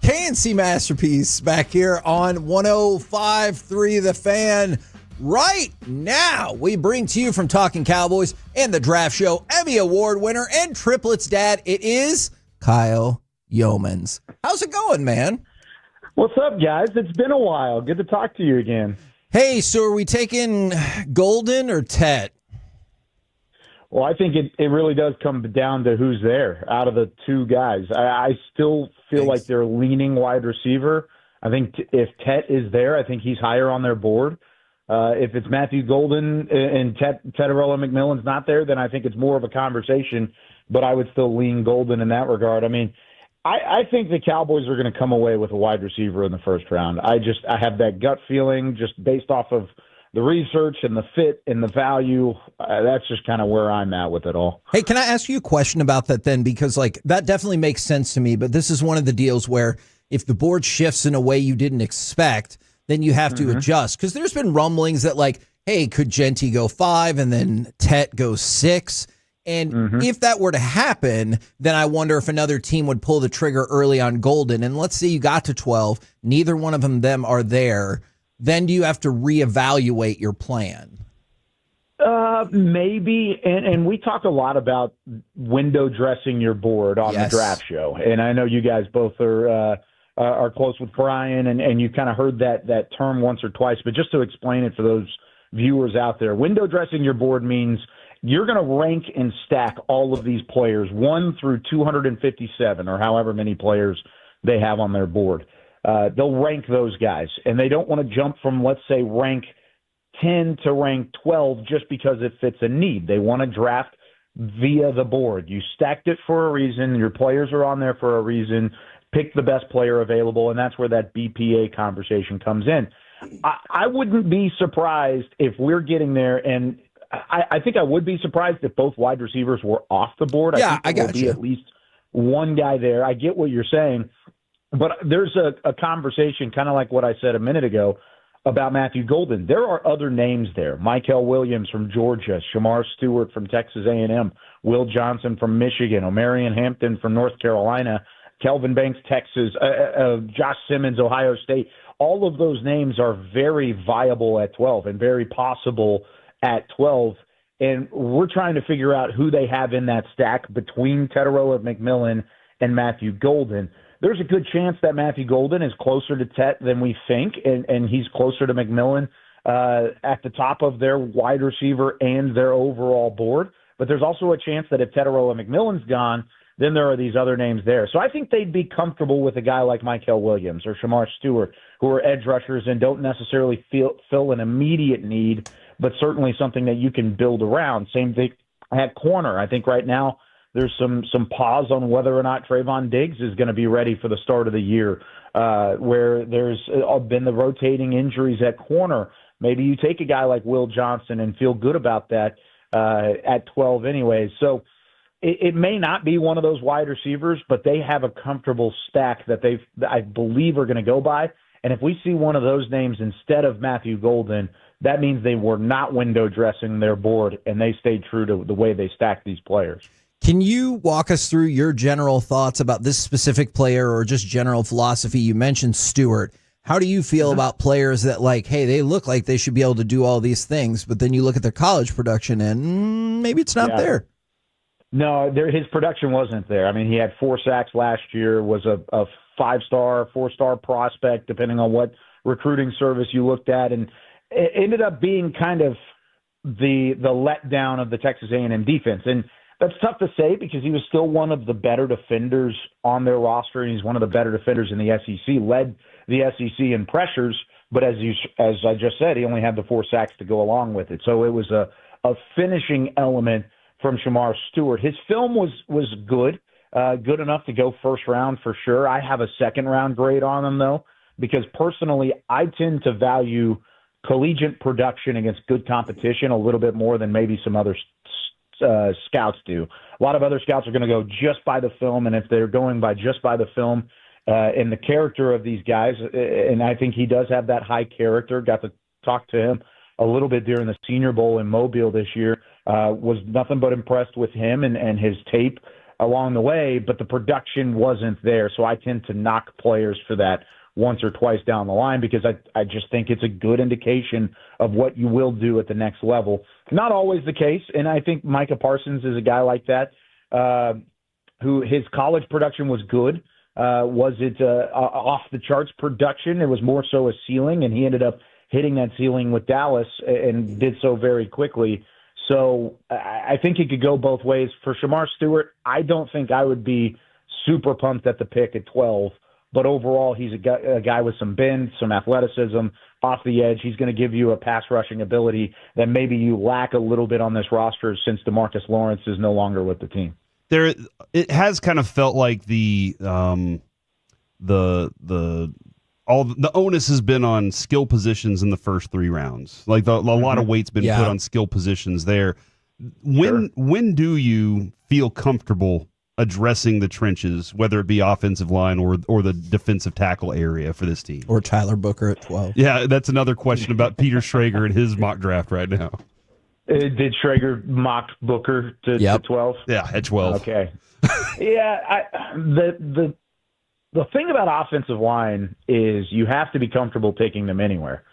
KNC Masterpiece back here on 105.3 The Fan. Right now, we bring to you from Talking Cowboys and the Draft Show Emmy Award winner and triplets dad. It is Kyle Yeomans. How's it going, man? What's up, guys? It's been a while. Good to talk to you again. Hey, so are we taking Golden or Tet? Well, I think it really does come down to who's there out of the two guys. I still feel like they're leaning wide receiver. I think if Tet is there, I think he's higher on their board. If it's Matthew Golden and Tetairoa McMillan's not there, then I think it's more of a conversation, but I would still lean Golden in that regard. I mean, I think the Cowboys are going to come away with a wide receiver in the first round. I have that gut feeling just based off of the research and the fit and the value. That's just kind of where I'm at with it all. Hey, can I ask you a question about that then? Because that definitely makes sense to me, but this is one of the deals where if the board shifts in a way you didn't expect, then you have to adjust. Because there's been rumblings that hey, could Genty go 5 and then Tet go 6? And if that were to happen, then I wonder if another team would pull the trigger early on Golden. And let's say you got to 12, neither one of them are there. Then do you have to reevaluate your plan? Maybe. And we talk a lot about window dressing your board on the draft show. And I know you guys both are close with Brian, and you kind of heard that term once or twice. But just to explain it for those viewers out there, window dressing your board means you're going to rank and stack all of these players 1 through 257 or however many players they have on their board. They'll rank those guys, and they don't want to jump from, let's say, rank 10 to rank 12 just because it fits a need. They want to draft via the board. You stacked it for a reason. Your players are on there for a reason. Pick the best player available, and that's where that BPA conversation comes in. I wouldn't be surprised if we're getting there, and I think I would be surprised if both wide receivers were off the board. Yeah, I think there will be at least one guy there. I get what you're saying, but there's a conversation, kind of like what I said a minute ago, about Matthew Golden. There are other names there. Michael Williams from Georgia, Shamar Stewart from Texas A&M, Will Johnson from Michigan, Omarion Hampton from North Carolina, Kelvin Banks, Texas, Josh Simmons, Ohio State. All of those names are very viable at 12 and very possible at 12. And we're trying to figure out who they have in that stack between Tetairoa McMillan and Matthew Golden. There's a good chance that Matthew Golden is closer to Tet than we think, and he's closer to McMillan at the top of their wide receiver and their overall board. But there's also a chance that if Tetairoa McMillan's gone, then there are these other names there. So I think they'd be comfortable with a guy like Michael Williams or Shamar Stewart, who are edge rushers and don't necessarily fill an immediate need, but certainly something that you can build around. Same thing at corner. I think right now there's some pause on whether or not Trayvon Diggs is going to be ready for the start of the year, where there's been the rotating injuries at corner. Maybe you take a guy like Will Johnson and feel good about that at 12 anyways. So it may not be one of those wide receivers, but they have a comfortable stack that I believe are going to go by. And if we see one of those names instead of Matthew Golden, that means they were not window dressing their board and they stayed true to the way they stacked these players. Can you walk us through your general thoughts about this specific player or just general philosophy? You mentioned Stewart. How do you feel about players that hey, they look like they should be able to do all these things, but then you look at their college production and maybe it's not there? No, his production wasn't there. I mean, he had 4 sacks last year, was a 5-star, 4-star prospect, depending on what recruiting service you looked at, and it ended up being kind of the letdown of the Texas A&M defense. And that's tough to say because he was still one of the better defenders on their roster, and he's one of the better defenders in the SEC, led the SEC in pressures, but as I just said, he only had the 4 sacks to go along with it. So it was a finishing element from Shamar Stewart. His film was good, good enough to go first round for sure. I have a second round grade on him though, because personally I tend to value collegiate production against good competition a little bit more than maybe some other scouts do. A lot of other scouts are going to go just by the film, and if they're going by just by the film and the character of these guys, and I think he does have that high character. Got to talk to him a little bit during the Senior Bowl in Mobile this year. Was nothing but impressed with him and his tape along the way, but the production wasn't there. So I tend to knock players for that once or twice down the line because I just think it's a good indication of what you will do at the next level. Not always the case, and I think Micah Parsons is a guy like that who his college production was good. Was it off-the-charts production? It was more so a ceiling, and he ended up hitting that ceiling with Dallas and did so very quickly. So I think it could go both ways. For Shamar Stewart, I don't think I would be super pumped at the pick at 12. But overall, he's a guy with some bend, some athleticism, off the edge. He's going to give you a pass rushing ability that maybe you lack a little bit on this roster since DeMarcus Lawrence is no longer with the team. It has kind of felt like the onus has been on skill positions in the first 3 rounds. Like a lot of weight's been put on skill positions there. When do you feel comfortable addressing the trenches, whether it be offensive line or the defensive tackle area for this team? Or Tyler Booker at 12. Yeah, that's another question about Peter Schrager and his mock draft right now. Did Schrager mock Booker to 12? Yeah, at 12. Okay. Yeah, the thing about offensive line is you have to be comfortable taking them anywhere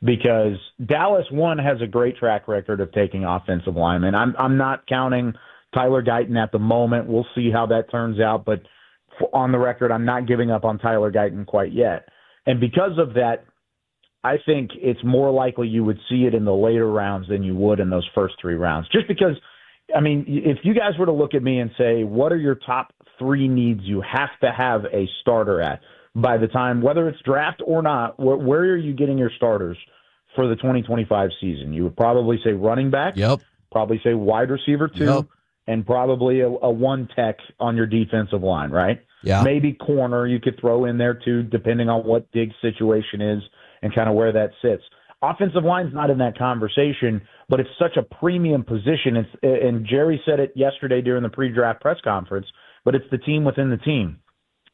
because Dallas, one, has a great track record of taking offensive linemen. I'm not counting Tyler Guyton at the moment. We'll see how that turns out, but on the record, I'm not giving up on Tyler Guyton quite yet. And because of that, I think it's more likely you would see it in the later rounds than you would in those first 3 rounds. Just because, I mean, if you guys were to look at me and say, what are your top 3 needs you have to have a starter at by the time, whether it's draft or not, where are you getting your starters for the 2025 season? You would probably say running back. Yep. Probably say wide receiver 2. Yep. And probably a 1 tech on your defensive line, right? Yeah. Maybe corner you could throw in there too, depending on what Diggs' situation is and kind of where that sits. Offensive line's not in that conversation, but it's such a premium position. And Jerry said it yesterday during the pre-draft press conference, but it's the team within the team.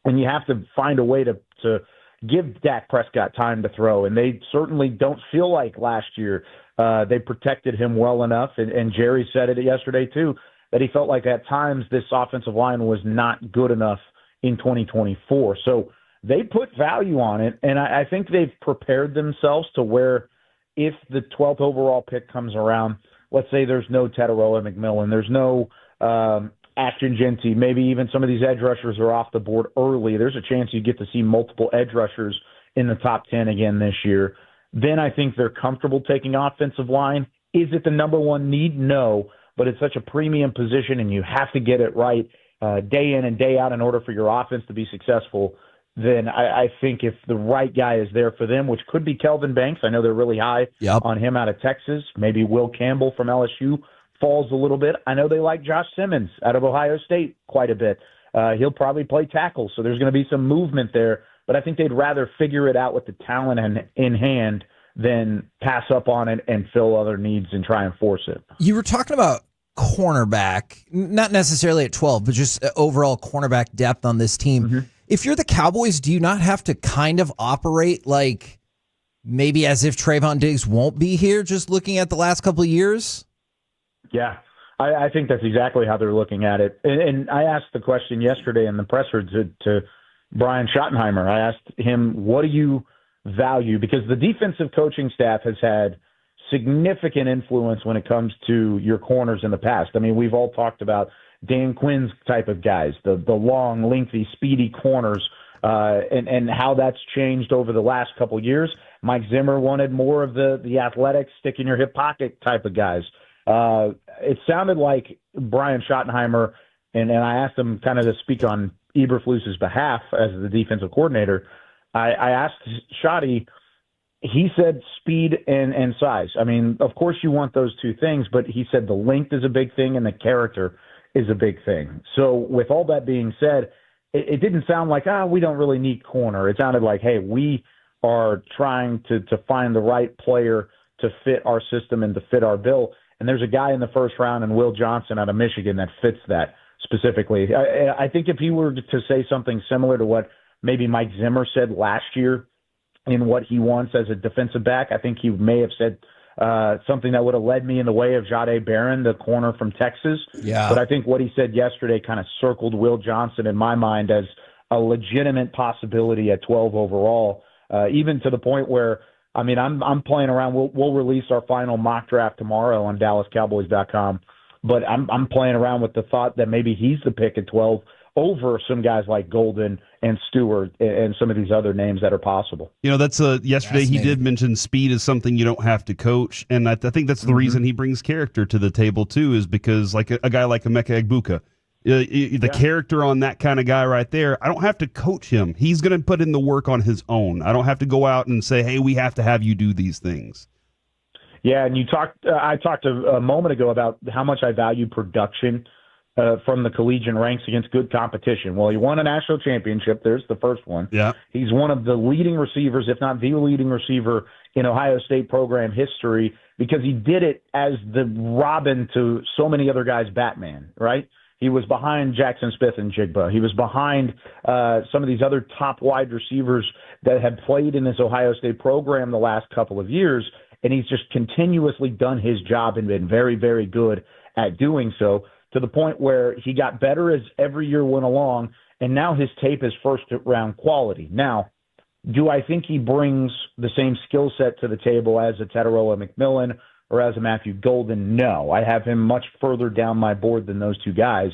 And you have to find a way to give Dak Prescott time to throw. And they certainly don't feel like last year they protected him well enough. And Jerry said it yesterday too, that he felt like at times this offensive line was not good enough in 2024. So they put value on it, and I think they've prepared themselves to where if the 12th overall pick comes around, let's say there's no Tetaroa McMillan, there's no Ashton Genty, maybe even some of these edge rushers are off the board early, there's a chance you get to see multiple edge rushers in the top 10 again this year. Then I think they're comfortable taking offensive line. Is it the number 1 need? No. But it's such a premium position, and you have to get it right day in and day out in order for your offense to be successful. Then I think if the right guy is there for them, which could be Kelvin Banks, I know they're really high on him out of Texas. Maybe Will Campbell from LSU falls a little bit. I know they like Josh Simmons out of Ohio State quite a bit. He'll probably play tackle, so there's going to be some movement there. But I think they'd rather figure it out with the talent in hand than pass up on it and fill other needs and try and force it. You were talking about cornerback, not necessarily at 12, but just overall cornerback depth on this team. Mm-hmm. If you're the Cowboys, do you not have to kind of operate like maybe as if Trayvon Diggs won't be here, just looking at the last couple of years? Yeah, I think that's exactly how they're looking at it. And I asked the question yesterday in the presser to Brian Schottenheimer. I asked him, what do you value? Because the defensive coaching staff has had significant influence when it comes to your corners in the past. I mean, we've all talked about Dan Quinn's type of guys, the long, lengthy, speedy corners, and how that's changed over the last couple of years. Mike Zimmer wanted more of the athletic, stick in your hip pocket type of guys. It sounded like Brian Schottenheimer, and I asked him kind of to speak on Eberflus's behalf as the defensive coordinator. I asked Schotty. He said speed and size. I mean, of course you want those 2 things, but he said the length is a big thing and the character is a big thing. So with all that being said, it didn't sound like, we don't really need corner. It sounded like, hey, we are trying to find the right player to fit our system and to fit our bill. And there's a guy in the first round in Will Johnson out of Michigan that fits that specifically. I think if he were to say something similar to what maybe Mike Zimmer said last year in what he wants as a defensive back, I think he may have said something that would have led me in the way of Jahdae Barron, the corner from Texas. Yeah. But I think what he said yesterday kind of circled Will Johnson in my mind as a legitimate possibility at 12 overall, even to the point where, I mean, I'm playing around. We'll release our final mock draft tomorrow on DallasCowboys.com, but I'm playing around with the thought that maybe he's the pick at 12 over some guys like Golden and Stewart and some of these other names that are possible. You know, that's yesterday he did mention speed is something you don't have to coach, and I think that's the reason he brings character to the table too, is because like a guy like Emeka Egbuka, the character on that kind of guy right there, I don't have to coach him. He's going to put in the work on his own. I don't have to go out and say, hey, we have to have you do these things. Yeah, and I talked a moment ago about how much I value production from the collegiate ranks against good competition. Well, he won a national championship. There's the first one. Yeah. He's one of the leading receivers, if not the leading receiver in Ohio State program history, because he did it as the Robin to so many other guys' Batman, right? He was behind Jackson Smith and Jigba. He was behind some of these other top wide receivers that had played in this Ohio State program the last couple of years, and he's just continuously done his job and been very, very good at doing so, to the point where he got better as every year went along, and now his tape is first-round quality. Now, do I think he brings the same skill set to the table as a Teteroa McMillan or as a Matthew Golden? No. I have him much further down my board than those two guys.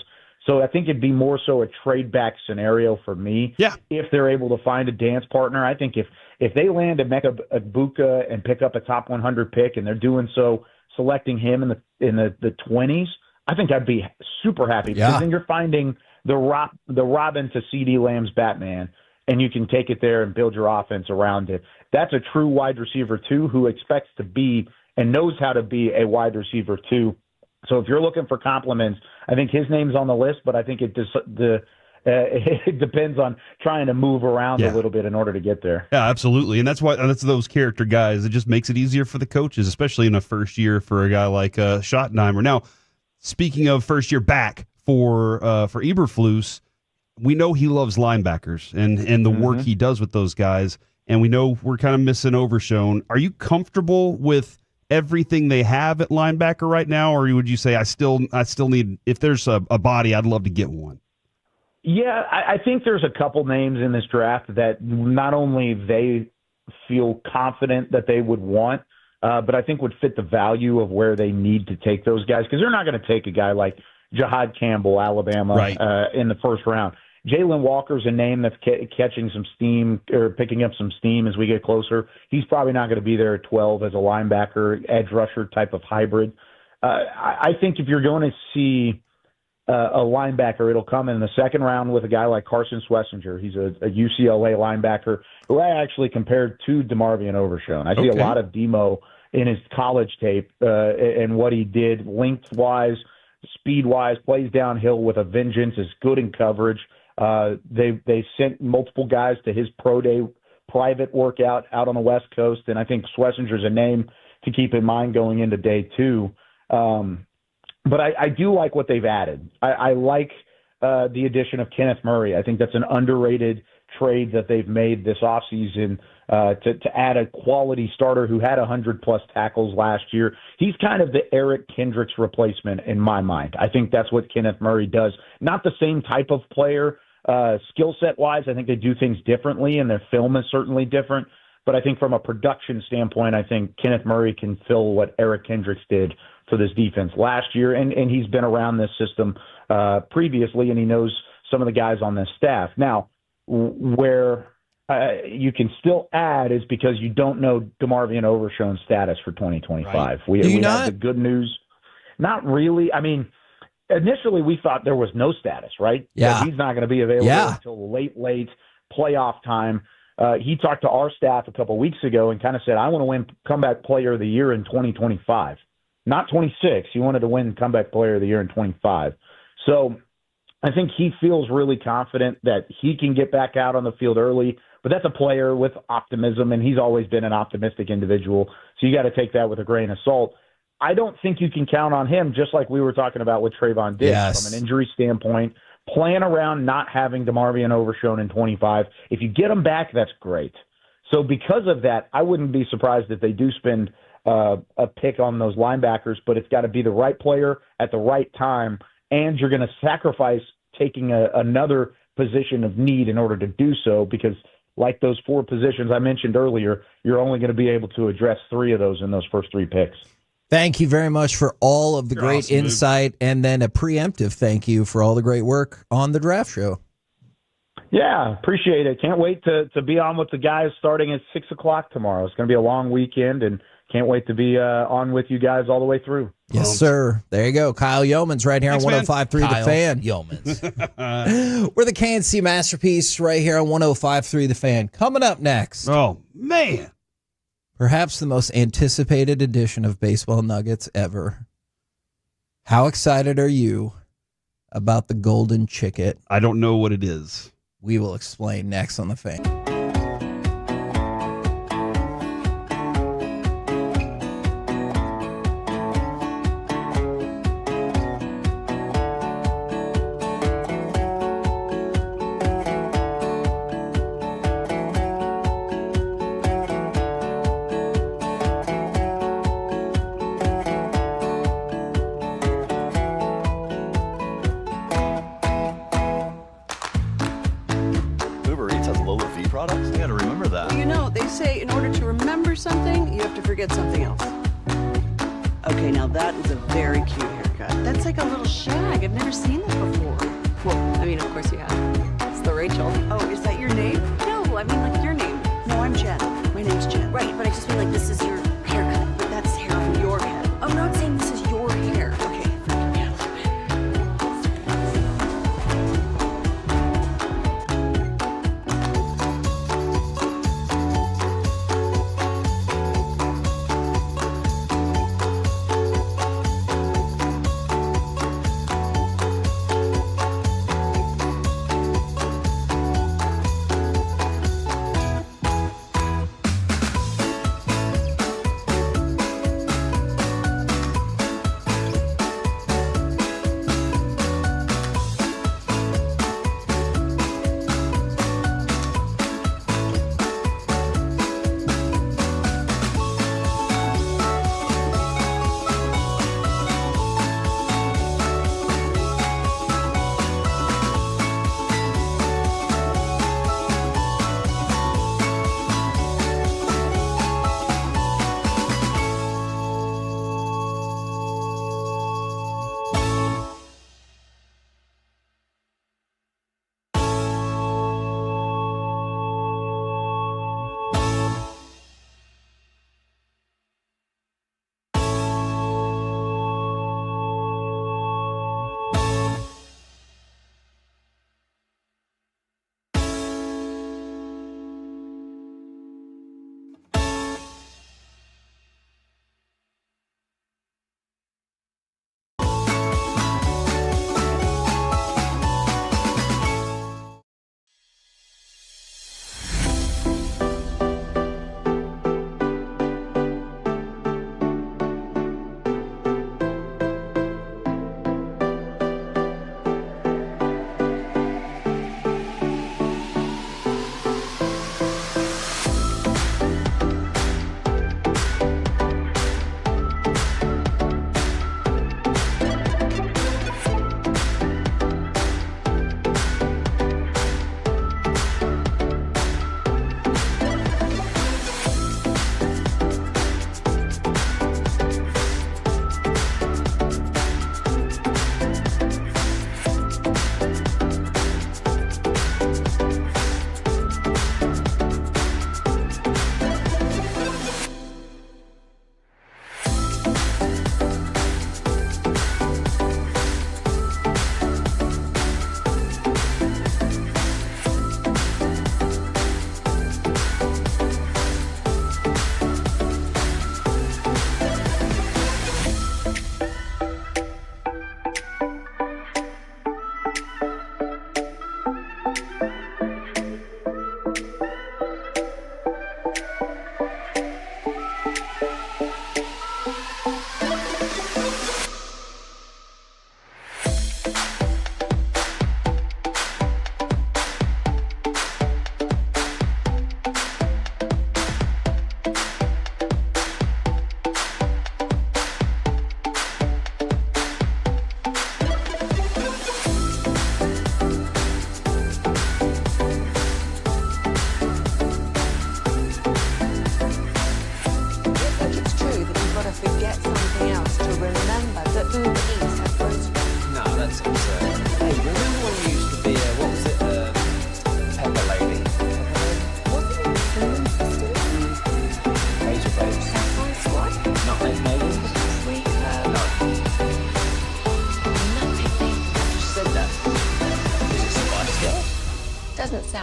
So I think it'd be more so a trade-back scenario for me if they're able to find a dance partner. I think if they land Emeka Egbuka and pick up a top 100 pick, and they're doing so selecting him in the 20s, I think I'd be super happy, because then you're finding the Robin to CeeDee Lamb's Batman, and you can take it there and build your offense around it. That's a true wide receiver, too, who expects to be and knows how to be a wide receiver, too. So if you're looking for compliments, I think his name's on the list, but I think it depends on trying to move around a little bit in order to get there. Yeah, absolutely. And that's those character guys. It just makes it easier for the coaches, especially in a first year for a guy like Schottenheimer. Now, speaking of first year back for Eberflus, we know he loves linebackers and the work he does with those guys, and we know we're kind of missing Overshown. Are you comfortable with everything they have at linebacker right now, or would you say I still need, if there's a body, I'd love to get one? Yeah, I think there's a couple names in this draft that not only they feel confident that they would want, but I think would fit the value of where they need to take those guys, because they're not going to take a guy like Jahad Campbell, Alabama, in the first round. Jalen Walker's a name that's catching some steam, or picking up some steam as we get closer. He's probably not going to be there at 12 as a linebacker, edge rusher type of hybrid. I think if you're going to see a linebacker, it'll come in the second round with a guy like Carson Schlesinger. He's a UCLA linebacker who I actually compared to DeMarvion Overshown. I see a lot of Demo in his college tape and what he did lengthwise, speed-wise, plays downhill with a vengeance, is good in coverage. They sent multiple guys to his pro day private workout out on the West Coast, and I think Schlesinger's a name to keep in mind going into day two. But I do like what they've added. I like the addition of Kenneth Murray. I think that's an underrated trade that they've made this offseason to add a quality starter who had 100-plus tackles last year. He's kind of the Eric Kendricks replacement in my mind. I think that's what Kenneth Murray does. Not the same type of player skill set-wise. I think they do things differently, and their film is certainly different. But I think from a production standpoint, I think Kenneth Murray can fill what Eric Kendricks did for this defense last year, and he's been around this system previously, and he knows some of the guys on this staff. Now, where you can still add is because you don't know DeMarvion Overshown's status for 2025. Right. We have the good news. Not really. I mean, initially we thought there was no status, right? Yeah. That he's not going to be available until late playoff time. He talked to our staff a couple weeks ago and kind of said, I want to win Comeback Player of the Year in 2025. Not 26. He wanted to win Comeback Player of the Year in 25. So I think he feels really confident that he can get back out on the field early But that's a player with optimism, and he's always been an optimistic individual. So you got to take that with a grain of salt. I don't think you can count on him, just like we were talking about with Trayvon Diggs, from an injury standpoint. Plan around not having DeMarvion Overshown in 25. If you get him back, that's great. So because of that, I wouldn't be surprised if they do spend a pick on those linebackers, but it's got to be the right player at the right time, and you're going to sacrifice taking another position of need in order to do so, because like those 4 positions I mentioned earlier, you're only going to be able to address 3 of those in those first 3 picks. Thank you very much for all of the great insight, and then a preemptive thank you for all the great work on the draft show. Yeah, appreciate it. Can't wait to be on with the guys starting at 6 o'clock tomorrow. It's going to be a long weekend, and can't wait to be on with you guys all the way through. Yes, sir. There you go. Kyle Yeomans right here on 105.3 The Fan. Yeomans. We're the KNC Masterpiece right here on 105.3 The Fan. Coming up next. Oh, man. Perhaps the most anticipated edition of Baseball Nuggets ever. How excited are you about the Golden Chicket? I don't know what it is. We will explain next on The Fan. products? I gotta remember that. Well, you know, they say in order to remember something, you have to forget something else. Okay, now that is a very cute haircut. That's like a little shag. I've never seen that before. Well, I mean, of course you have. It's the Rachel. Oh, is that your name? No, I mean like your name. No, I'm Jen. My name's Jen. Right, but I just mean like this is your haircut. But that's hair on your head. I'm not saying this is your hair. Okay.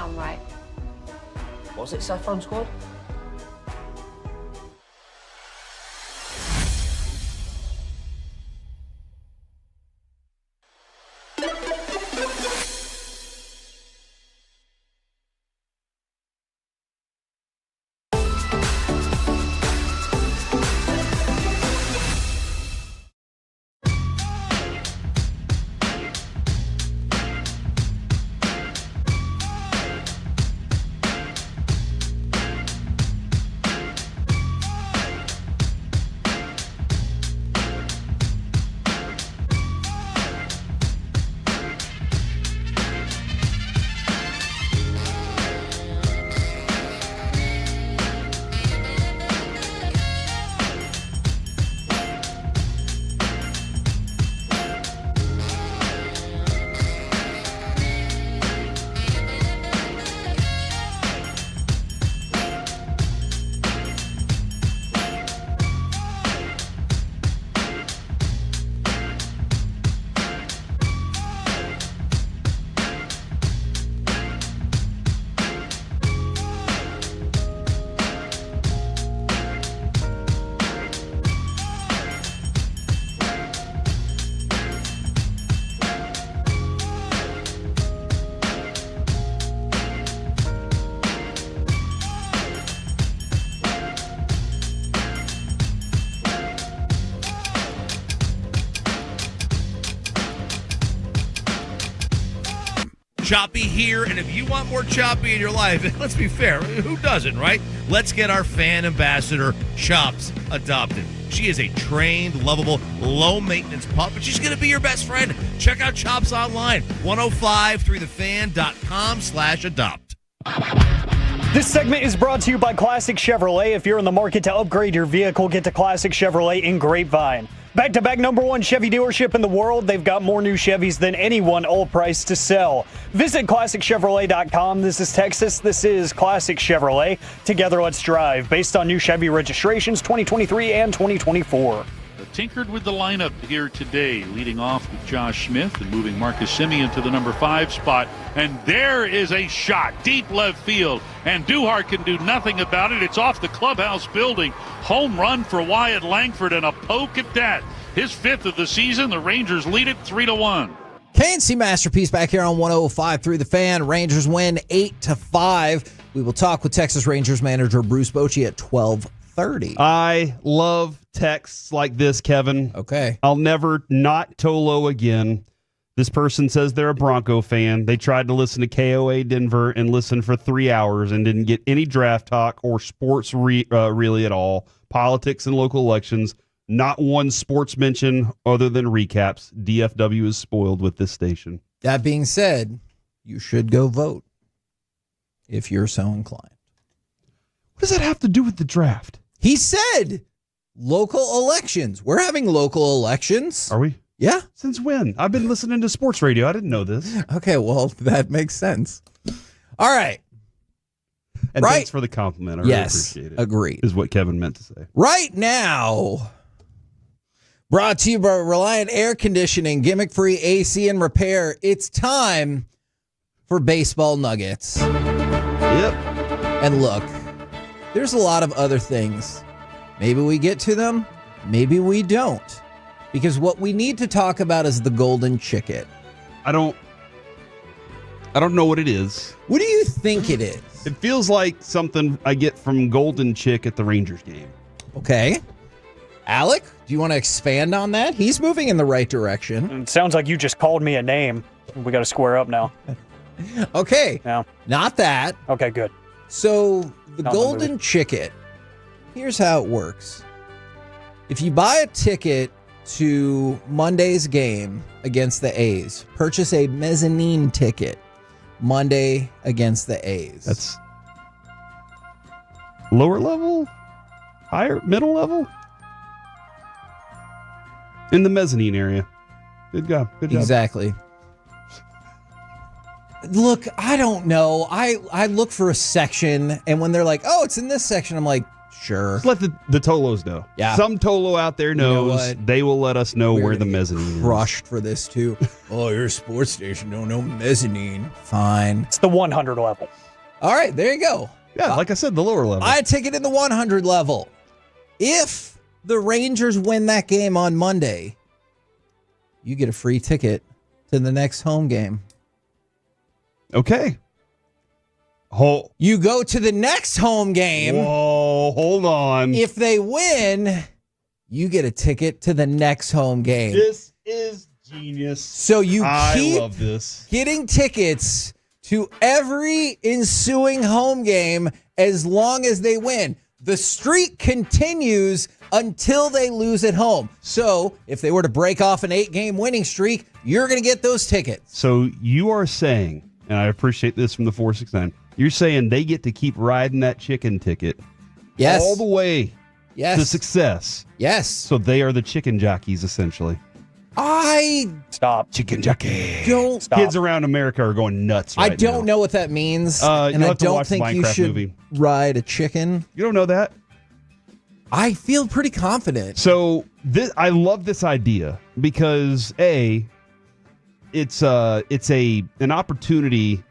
down right. Was it Saffron Squad? Choppy here, and if you want more choppy in your life, let's be fair, who doesn't, right? Let's get our fan ambassador, Chops, adopted. She is a trained, lovable, low-maintenance pup, but she's going to be your best friend. Check out Chops online, 1053thefan.com/adopt. This segment is brought to you by Classic Chevrolet. If you're in the market to upgrade your vehicle, get to Classic Chevrolet in Grapevine. Back-to-back #1 Chevy dealership in the world. They've got more new Chevys than anyone, all priced to sell. Visit ClassicChevrolet.com. This is Texas. This is Classic Chevrolet. Together, let's drive. Based on new Chevy registrations 2023 and 2024. Tinkered with the lineup here today, leading off with Josh Smith and moving Marcus Semien to the number 5 spot. And there is a shot, deep left field. And Duhart can do nothing about it. It's off the clubhouse building. Home run for Wyatt Langford and a poke at that. His 5th of the season. The Rangers lead it 3-1. KNC Masterpiece back here on 105.3 The Fan. Rangers win 8-5. We will talk with Texas Rangers manager Bruce Bochy at 12:30. I love texts like this, Kevin. Okay. I'll never not Tolo again. This person says they're a Bronco fan. They tried to listen to KOA Denver and listen for 3 hours and didn't get any draft talk or sports really at all. Politics and local elections. Not one sports mention other than recaps. DFW is spoiled with this station. That being said, you should go vote if you're so inclined. What does that have to do with the draft? He said local elections. We're having local elections. Are we? Yeah. Since when? I've been listening to sports radio. I didn't know this. Okay, well, that makes sense. All right. And thanks for the compliment. I really appreciate it. Agreed. Is what Kevin meant to say. Right now, brought to you by Reliant Air Conditioning, gimmick-free AC and repair. It's time for baseball nuggets. Yep. And look, there's a lot of other things. Maybe we get to them. Maybe we don't. Because what we need to talk about is the golden chicket. I don't know what it is. What do you think it is? It feels like something I get from Golden Chick at the Rangers game. Okay. Alec, do you want to expand on that? He's moving in the right direction. It sounds like you just called me a name. We got to square up now. Okay. No. Not that. Okay, good. So the golden chicket, here's how it works. If you buy a ticket to Monday's game against the A's, purchase a mezzanine ticket Monday against the A's. That's lower level? Higher? Middle level? In the mezzanine area. Good job. Good job. Exactly. Look, I don't know. I look for a section, and when they're like, oh, it's in this section, I'm like, Sure. Just let the Tolos know. Yeah. Some Tolo out there knows. what? They will let us know We're where the gonna get mezzanine crushed for this too. Oh, you're a sports station. Don't know mezzanine. Fine. It's the 100 level. All right, there you go. Yeah, like I said, the lower level. I had a ticket in the 100 level. If the Rangers win that game on Monday, you get a free ticket to the next home game. Okay. You go to the next home game. Whoa, hold on. If they win, you get a ticket to the next home game. This is genius. So you I keep love this. getting tickets to every ensuing home game as long as they win. The streak continues until they lose at home. So if they were to break off an 8-game winning streak, you're going to get those tickets. So you are saying, and I appreciate this from the 469, you're saying they get to keep riding that chicken ticket Yes. all the way Yes. to success. Yes. So they are the chicken jockeys, essentially. I Stop. Chicken jockey. don't. Kids around America are going nuts right I don't know what that means. And you'll I have to don't watch the think you Minecraft should movie. ride a chicken. You don't know that? I feel pretty confident. So I love this idea because it's an opportunity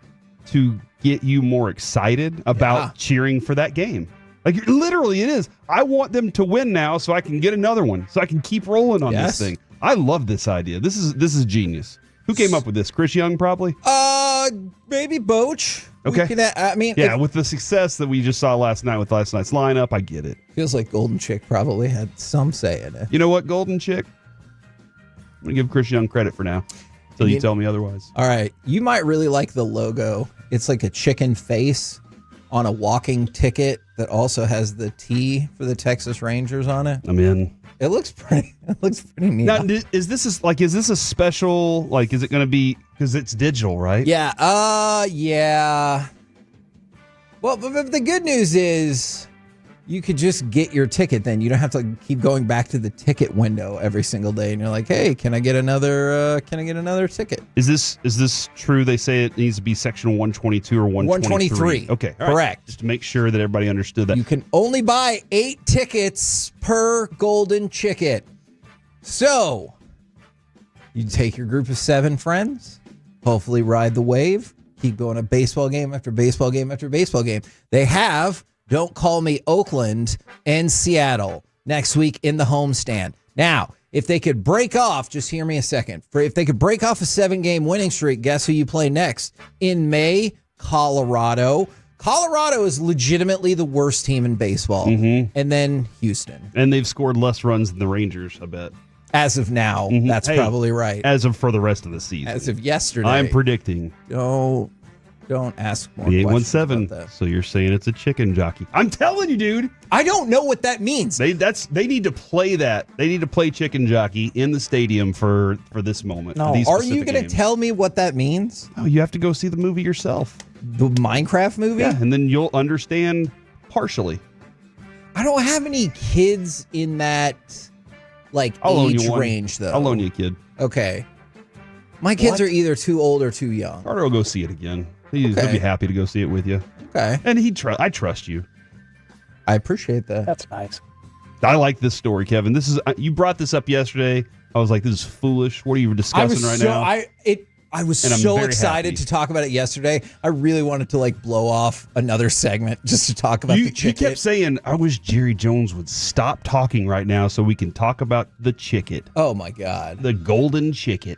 to get you more excited about cheering for that game. Like literally, it is. I want them to win now, so I can get another one, so I can keep rolling on this thing. I love this idea. This is genius. Who came up with this? Chris Young, probably. Maybe Boach. Okay. If, with the success that we just saw last night with last night's lineup, I get it. feels like Golden Chick probably had some say in it. You know what, Golden Chick? I'm gonna give Chris Young credit for now, until you tell me otherwise. All right, you might really like the logo. It's like a chicken face on a walking ticket that also has the T for the Texas Rangers on it. I'm in. It looks pretty. It looks pretty neat. Now, is this a special? Like, is it going to be because it's digital, right? Yeah. Yeah. Well, but the good news is you could just get your ticket then. You don't have to keep going back to the ticket window every single day. And you're like, hey, can I get another ticket? Is this true? They say it needs to be section 122 or 123. Okay. All right. Correct. Just to make sure that everybody understood that. You can only buy 8 tickets per golden chicket. So you take your group of 7 friends, hopefully ride the wave, keep going to baseball game after baseball game after baseball game. They have Don't Call Me Oakland and Seattle next week in the homestand. Now, if they could break off, just hear me a second. If they could break off a 7-game winning streak, guess who you play next? In May, Colorado. Colorado is legitimately the worst team in baseball. Mm-hmm. And then Houston. And they've scored less runs than the Rangers, I bet. As of now, that's probably right. As of for the rest of the season. As of yesterday. I'm predicting. Don't ask more The questions 817. about that. So you're saying it's a chicken jockey. I'm telling you, dude. I don't know what that means. They need to play that. They need to play chicken jockey in the stadium for this moment. No. For these Are you specific going to games. tell me what that means? No, you have to go see the movie yourself. The Minecraft movie? Yeah, and then you'll understand partially. I don't have any kids in that I'll loan age you one. range, though. I'll loan you a kid. Okay. My kids are either too old or too young. Carter will go see it again. He'll Okay. be happy to go see it with you. Okay. And I trust you. I appreciate that. That's nice. I like this story, Kevin. This is you brought this up yesterday. I was like, this is foolish. What are you discussing right now? I was And I'm so very excited happy. to talk about it yesterday. I really wanted to blow off another segment just to talk about the You chicken. kept saying, I wish Jerry Jones would stop talking right now so we can talk about the chicket. Oh my God. The golden chicket.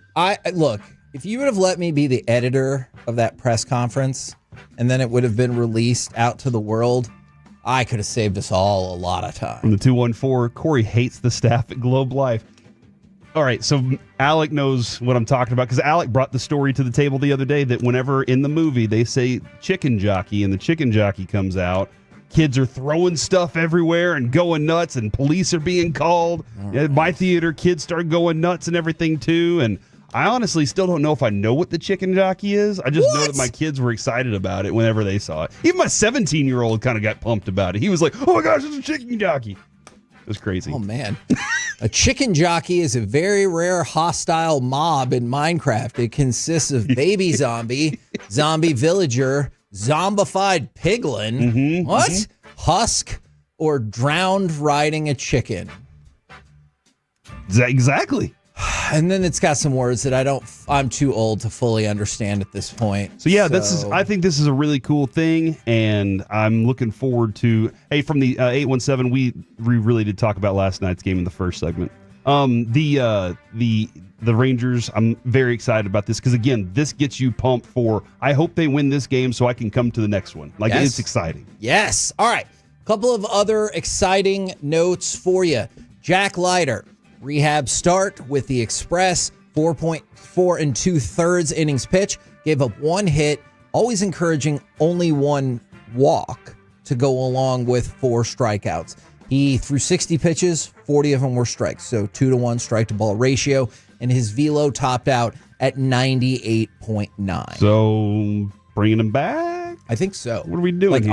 Look, if you would have let me be the editor of that press conference and then it would have been released out to the world, I could have saved us all a lot of time. From the 214, Corey hates the staff at Globe Life. All right, so Alec knows what I'm talking about because Alec brought the story to the table the other day that whenever in the movie they say chicken jockey and the chicken jockey comes out, kids are throwing stuff everywhere and going nuts and police are being called. At my theater, kids start going nuts and everything too. And I honestly still don't know if I know what the chicken jockey is. I just know that my kids were excited about it whenever they saw it. Even my 17-year-old kind of got pumped about it. He was like, oh my gosh, it's a chicken jockey. It was crazy. Oh, man. A chicken jockey is a very rare hostile mob in Minecraft. It consists of baby zombie, zombie villager, zombified piglin, husk, or drowned riding a chicken? Exactly. And then it's got some words that I'm too old to fully understand at this point. So yeah, I think this is a really cool thing, and I'm looking forward to. Hey, from the 817, we really did talk about last night's game in the first segment. The Rangers, I'm very excited about this because again, this gets you pumped for. I hope they win this game so I can come to the next one. Like Yes. It's exciting. Yes. All right. Couple of other exciting notes for you. Jack Leiter, rehab start with the Express, 4.4 2/3 innings pitch, gave up 1 hit, always encouraging only 1 walk to go along with 4 strikeouts. He threw 60 pitches, 40 of them were strikes, so 2-to-1 strike to ball ratio, and his velo topped out at 98.9. So bringing him back? I think so. What are we doing here?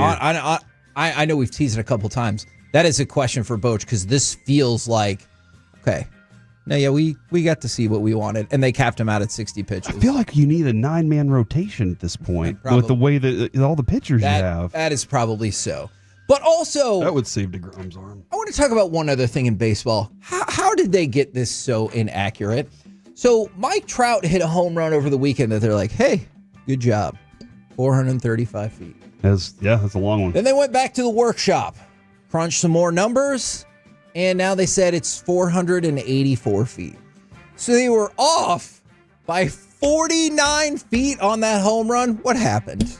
I know we've teased it a couple times. That is a question for Boch because this feels like, okay, no, yeah, we got to see what we wanted, and they capped him out at 60 pitches. I feel like you need a 9-man rotation at this point with the way that all the pitchers you have. That is probably so. But also, that would save DeGrom's arm. I want to talk about one other thing in baseball. How did they get this so inaccurate? So Mike Trout hit a home run over the weekend that they're like, hey, good job. 435 feet. That's a long one. Then they went back to the workshop, crunched some more numbers, and now they said it's 484 feet. So they were off by 49 feet on that home run. What happened?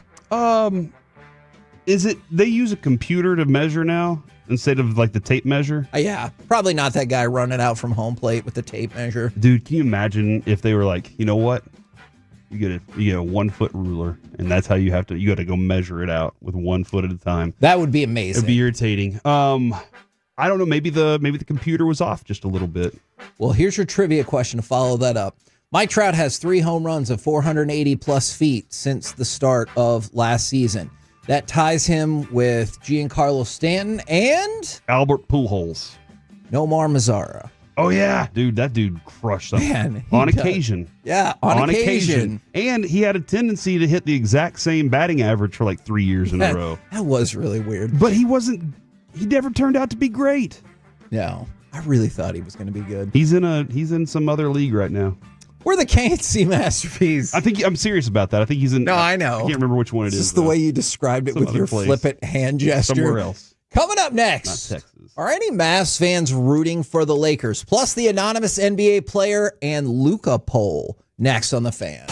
Is it they use a computer to measure now instead of like the tape measure? Yeah, probably not that guy running out from home plate with the tape measure. Dude, can you imagine if they were like, you know what? You get a 1 foot ruler, and that's how you got to go measure it out with 1 foot at a time. That would be amazing. It'd be irritating. I don't know. Maybe the computer was off just a little bit. Well, here's your trivia question to follow that up. Mike Trout has 3 home runs of 480 plus feet since the start of last season. That ties him with Giancarlo Stanton and Albert Pujols. Nomar Mazara. Oh yeah, dude, that dude crushed them. Man, on occasion. Yeah, on occasion. And he had a tendency to hit the exact same batting average for like 3 years in a row. That was really weird. But he never turned out to be great. No, I really thought he was going to be good. He's in some other league right now. We're the KNC Masterpiece. I'm serious about that. I think he's in. No, I know. I can't remember which one it is. Just the way you described it with your flippant hand gesture. Somewhere else. Coming up next. Not Texas. Are any Mavs fans rooting for the Lakers? Plus the anonymous NBA player and Luka poll. Next on The Fan.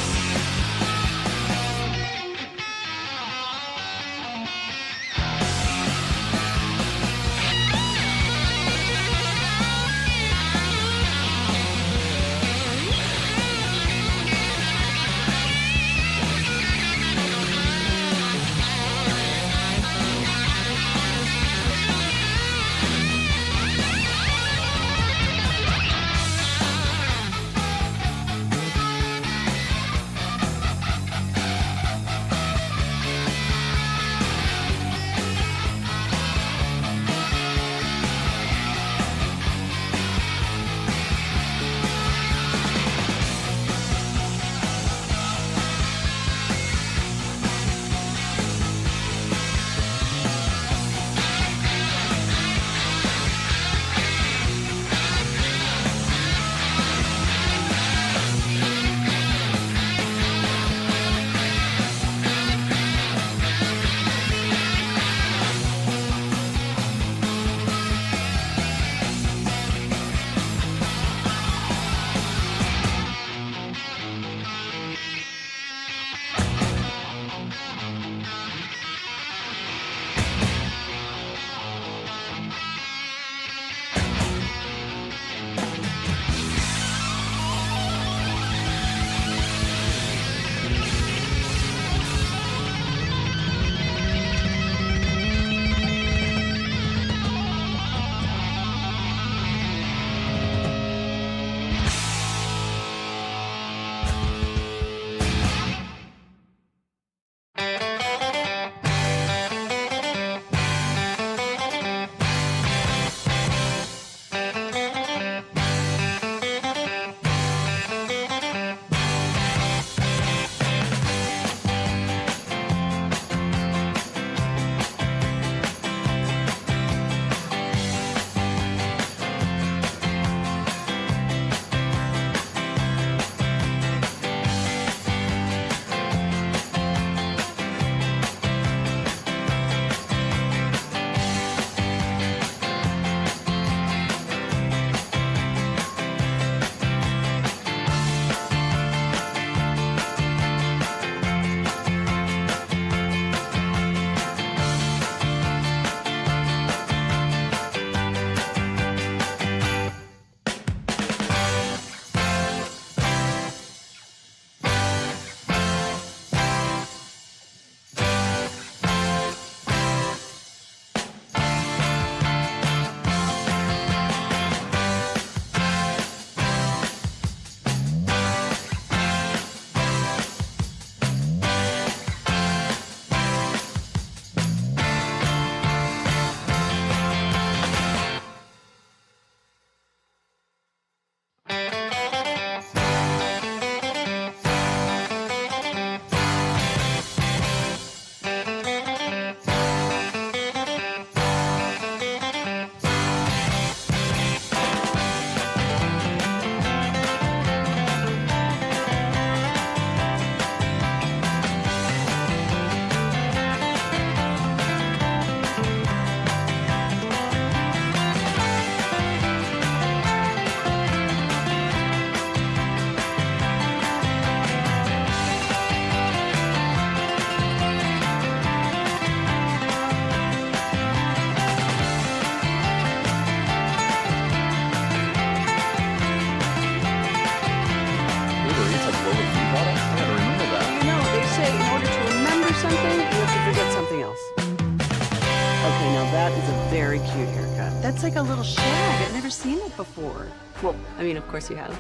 lower fee product? I gotta remember that. No, they say in order to remember something, you have to forget something else. Okay, now that is a very cute haircut. That's like a little shag. I've never seen it before. Well, I mean, of course you have.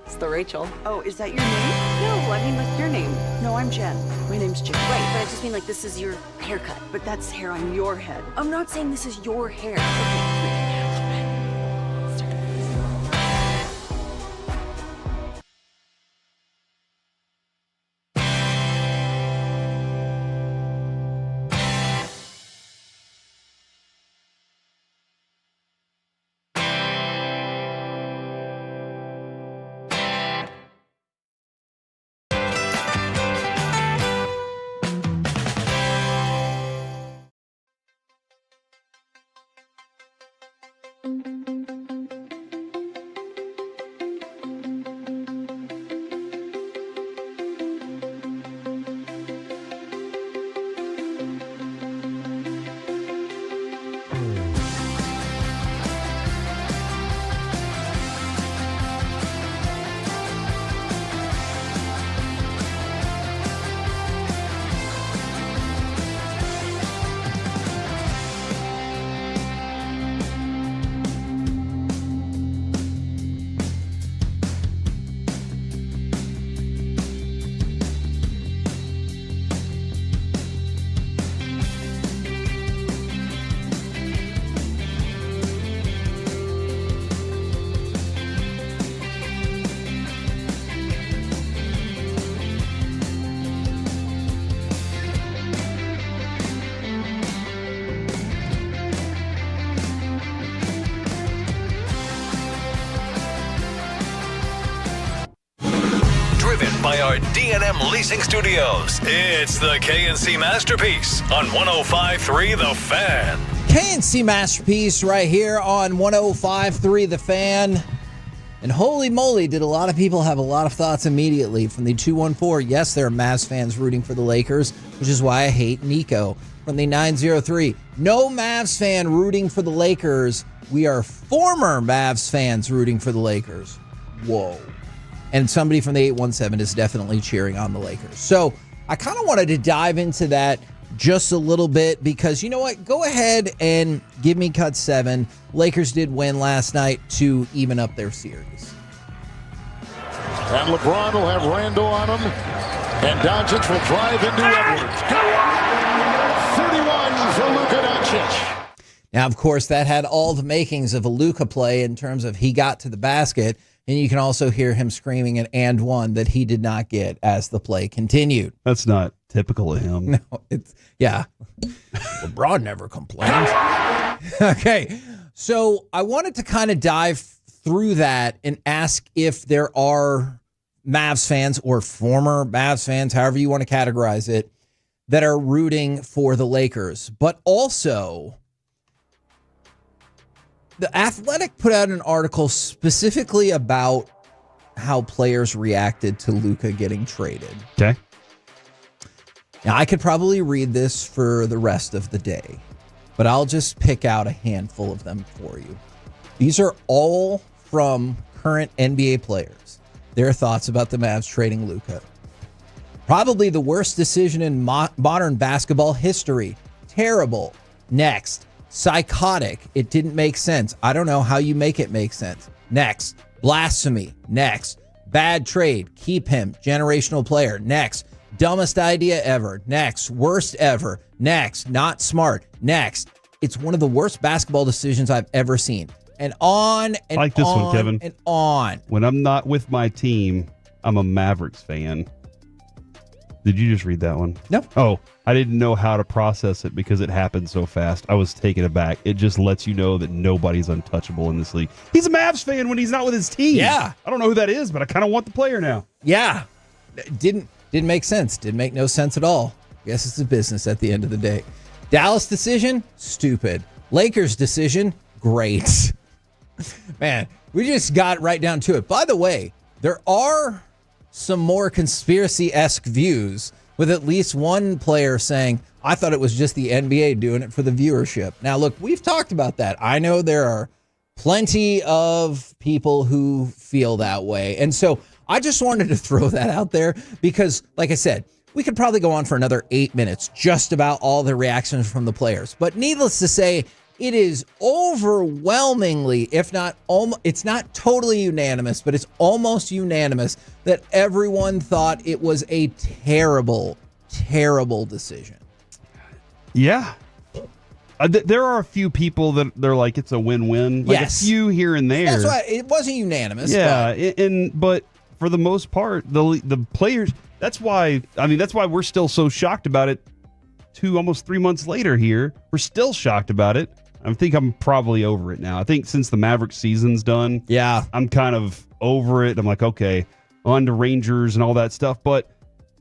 It's the Rachel. Oh, is that your name? No, I mean like your name. No, I'm Jen. My name's Jen. Right, but I just mean like this is your haircut. But that's hair on your head. I'm not saying this is your hair. By our D&M Leasing Studios, it's the KNC Masterpiece on 105.3 The Fan. KNC Masterpiece right here on 105.3 The Fan. And holy moly, did a lot of people have a lot of thoughts immediately from the 214. Yes, there are Mavs fans rooting for the Lakers, which is why I hate Nico. From the 903, no Mavs fan rooting for the Lakers. We are former Mavs fans rooting for the Lakers. Whoa. And somebody from the 817 is definitely cheering on the Lakers. So I kind of wanted to dive into that just a little bit because, you know what? Go ahead and give me cut 7. Lakers did win last night to even up their series. And LeBron will have Randall on him. And Doncic will drive into Edwards. 31 for Luka Doncic. Now, of course, that had all the makings of a Luka play in terms of he got to the basket. And you can also hear him screaming an and one that he did not get as the play continued. That's not typical of him. No, it's, yeah. LeBron never complains. Okay. So I wanted to kind of dive through that and ask if there are Mavs fans or former Mavs fans, however you want to categorize it, that are rooting for the Lakers. But also, The Athletic put out an article specifically about how players reacted to Luka getting traded. Okay. Now, I could probably read this for the rest of the day, but I'll just pick out a handful of them for you. These are all from current NBA players. Their thoughts about the Mavs trading Luka. Probably the worst decision in modern basketball history. Terrible. Next. Psychotic. It didn't make sense. I don't know how you make it make sense. Next. Blasphemy. Next. Bad trade. Keep him. Generational player. Next. Dumbest idea ever. Next. Worst ever. Next. Not smart. Next. It's one of the worst basketball decisions I've ever seen. And on and I like this on one, Kevin. and on. When I'm not with my team, I'm a Mavericks fan. Did you just read that one? No. Oh, I didn't know how to process it because it happened so fast. I was taken aback. It just lets you know that nobody's untouchable in this league. He's a Mavs fan when he's not with his team. Yeah. I don't know who that is, but I kind of want the player now. Yeah. Didn't make sense. Didn't make no sense at all. Guess it's a business at the end of the day. Dallas decision? Stupid. Lakers decision? Great. Man, we just got right down to it. By the way, there are some more conspiracy-esque views with at least one player saying, I thought it was just the NBA doing it for the viewership. Now, look, we've talked about that. I know there are plenty of people who feel that way. And so I just wanted to throw that out there because, like I said, we could probably go on for another 8 minutes just about all the reactions from the players. But needless to say, it is overwhelmingly, if not almost, it's not totally unanimous, but it's almost unanimous that everyone thought it was a terrible, terrible decision. Yeah. There are a few people that they're like, it's a win-win. Like Yes. a few here and there. That's why it wasn't unanimous. Yeah, but for the most part, the players. That's why we're still so shocked about it. Almost 3 months later, here we're still shocked about it. I think I'm probably over it now. I think since the Mavericks season's done, I'm kind of over it. I'm like, okay, on to Rangers and all that stuff. But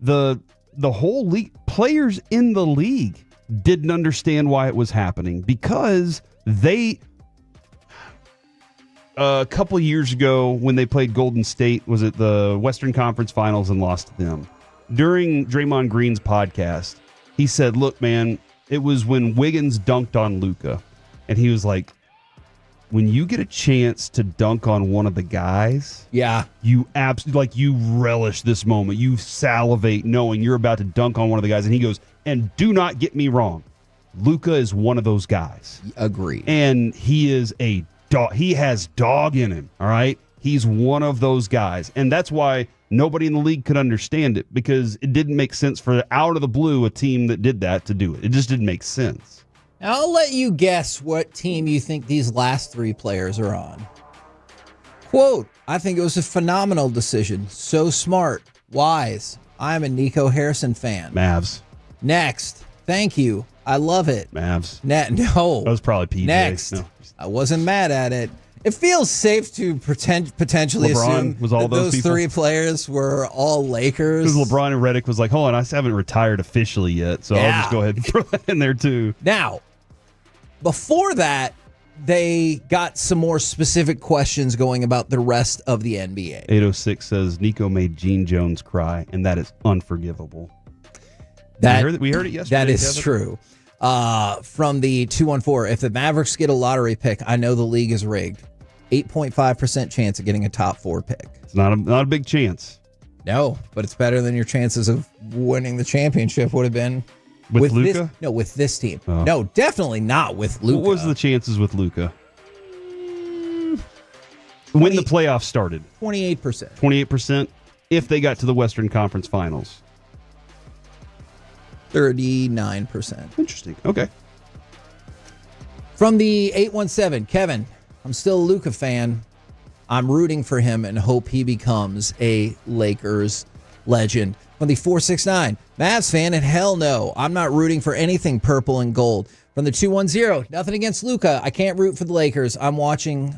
the whole league, players in the league didn't understand why it was happening because they. A couple of years ago when they played Golden State, was it the Western Conference Finals and lost to them? During Draymond Green's podcast, he said, look, man, it was when Wiggins dunked on Luka. And he was like, when you get a chance to dunk on one of the guys, you absolutely, you relish this moment. You salivate knowing you're about to dunk on one of the guys. And he goes, and do not get me wrong, Luka is one of those guys. Agreed. And he is a dog. He has dog in him. All right. He's one of those guys. And that's why nobody in the league could understand it, because it didn't make sense for out of the blue a team that did that to do it. It just didn't make sense. Now, I'll let you guess what team you think these last three players are on. Quote, I think it was a phenomenal decision. So smart, wise. I'm a Nico Harrison fan. Mavs. Next. Thank you. I love it. Mavs. No. That was probably PJ. Next. No. I wasn't mad at it. It feels safe to potentially LeBron assume was all that those people? three players were all Lakers. Because LeBron and Redick was like, hold on, I haven't retired officially yet, so I'll just go ahead and throw that in there too. Now, before that, they got some more specific questions going about the rest of the NBA. 806 says Nico made Gene Jones cry, and that is unforgivable. We heard it yesterday. That is Kevin. true. From the 214, if the Mavericks get a lottery pick, I know the league is rigged. 8.5% chance of getting a top 4 pick. It's not a big chance. No, but it's better than your chances of winning the championship would have been. With Luka? No, with this team. Oh. No, definitely not with Luka. What was the chances with Luka? When the playoffs started? 28%. 28% if they got to the Western Conference Finals. 39%. Interesting. Okay. From the 817, Kevin, I'm still a Luka fan. I'm rooting for him and hope he becomes a Lakers legend. From the 469, Mavs fan, and hell no, I'm not rooting for anything purple and gold. From the 210, nothing against Luka. I can't root for the Lakers. I'm watching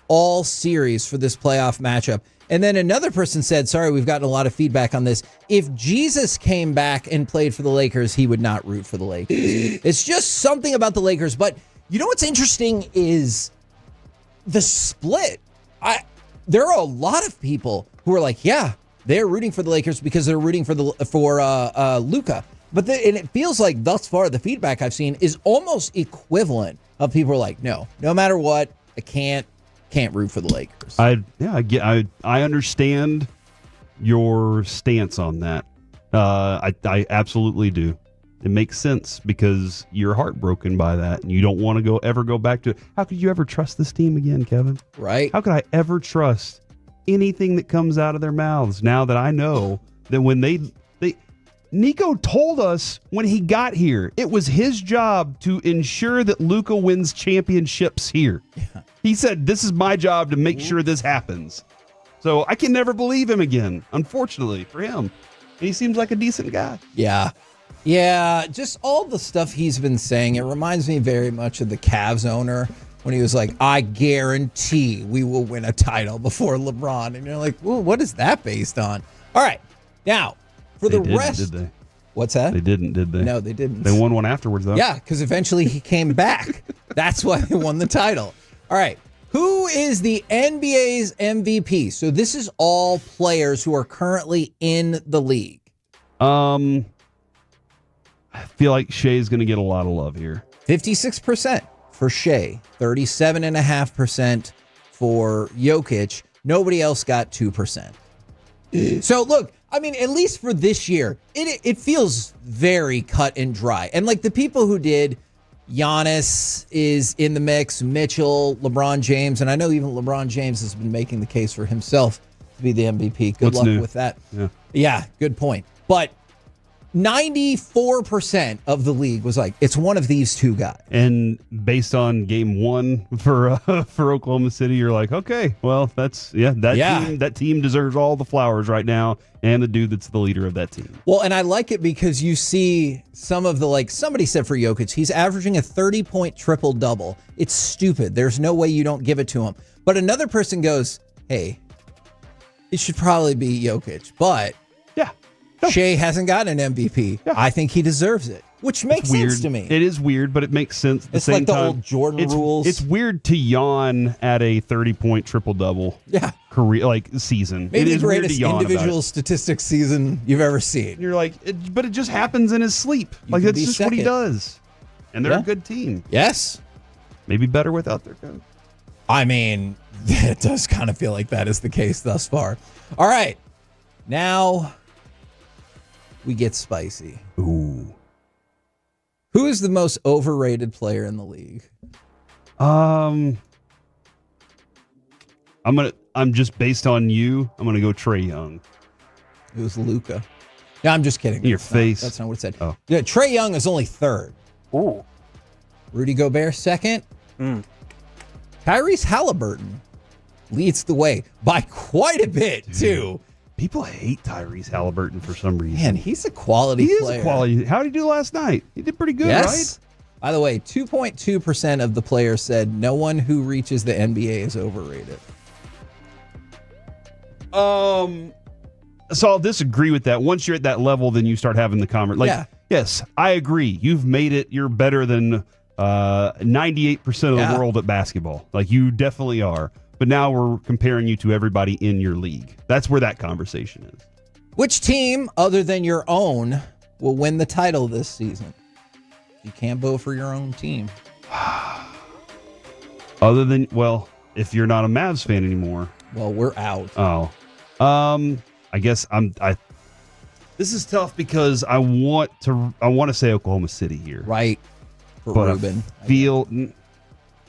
all series for this playoff matchup. And then another person said, sorry, we've gotten a lot of feedback on this. If Jesus came back and played for the Lakers, he would not root for the Lakers. It's just something about the Lakers. But you know what's interesting is the split. There are a lot of people who are like, yeah, they're rooting for the Lakers because they're rooting for Luka. But and it feels like thus far the feedback I've seen is almost equivalent of people are like, no matter what, I can't root for the Lakers. I understand your stance on that. I absolutely do. It makes sense because you're heartbroken by that and you don't want to ever go back to it. How could you ever trust this team again, Kevin? Right. How could I ever trust anything that comes out of their mouths now that I know that when Nico told us when he got here, it was his job to ensure that Luka wins championships here. Yeah. He said, this is my job to make sure this happens. So I can never believe him again, unfortunately, for him. And he seems like a decent guy. Yeah. Yeah, just all the stuff he's been saying. It reminds me very much of the Cavs owner when he was like, I guarantee we will win a title before LeBron. And you're like, well, what is that based on? All right. Now, for the rest. Did they? What's that? They didn't, did they? No, they didn't. They won one afterwards, though. Yeah, because eventually he came back. That's why they won the title. All right. Who is the NBA's MVP? So this is all players who are currently in the league. I feel like Shea's going to get a lot of love here. 56% for Shea, 37.5% for Jokic. Nobody else got 2%. So look, I mean, at least for this year, it feels very cut and dry. And like the people who did, Giannis is in the mix, Mitchell, LeBron James, and I know even LeBron James has been making the case for himself to be the MVP. Good luck with that. Yeah, good point. But 94% of the league was like, it's one of these two guys. And based on game one for Oklahoma City, you're like, okay, well, that team deserves all the flowers right now, and the dude that's the leader of that team. Well, and I like it because you see some of the, like, somebody said for Jokic, he's averaging a 30-point triple-double. It's stupid. There's no way you don't give it to him. But another person goes, hey, it should probably be Jokic, but Shea hasn't gotten an MVP. Yeah. I think he deserves it, which makes sense to me. It is weird, but it makes sense. At the same like the time, old Jordan rules. It's weird to yawn at a 30-point triple-double career season. Maybe it the greatest individual statistics season you've ever seen. And you're like, but it just happens in his sleep. Like, that's just what he does. And they're a good team. Yes. Maybe better without their coach. I mean, it does kind of feel like that is the case thus far. All right. Now we get spicy. Ooh. Who is the most overrated player in the league? I'm just based on you. I'm gonna go Trae Young. It was Luka. No, I'm just kidding. Your face. That's not what it said. Oh. Yeah, Trae Young is only third. Ooh. Rudy Gobert second. Tyrese Halliburton leads the way by quite a bit too. People hate Tyrese Halliburton for some reason. Man, he's a quality player. He is a quality. How did he do last night? He did pretty good, right? By the way, 2.2% of the players said no one who reaches the NBA is overrated. So I'll disagree with that. Once you're at that level, then you start having the conversation. Yes, I agree. You've made it. You're better than 98% of the world at basketball. Like, you definitely are. But now we're comparing you to everybody in your league. That's where that conversation is. Which team, other than your own, will win the title this season? You can't vote for your own team. Other than, if you're not a Mavs fan anymore. Well, we're out. Oh. I guess this is tough because I want to say Oklahoma City here. Right. For but Ruben.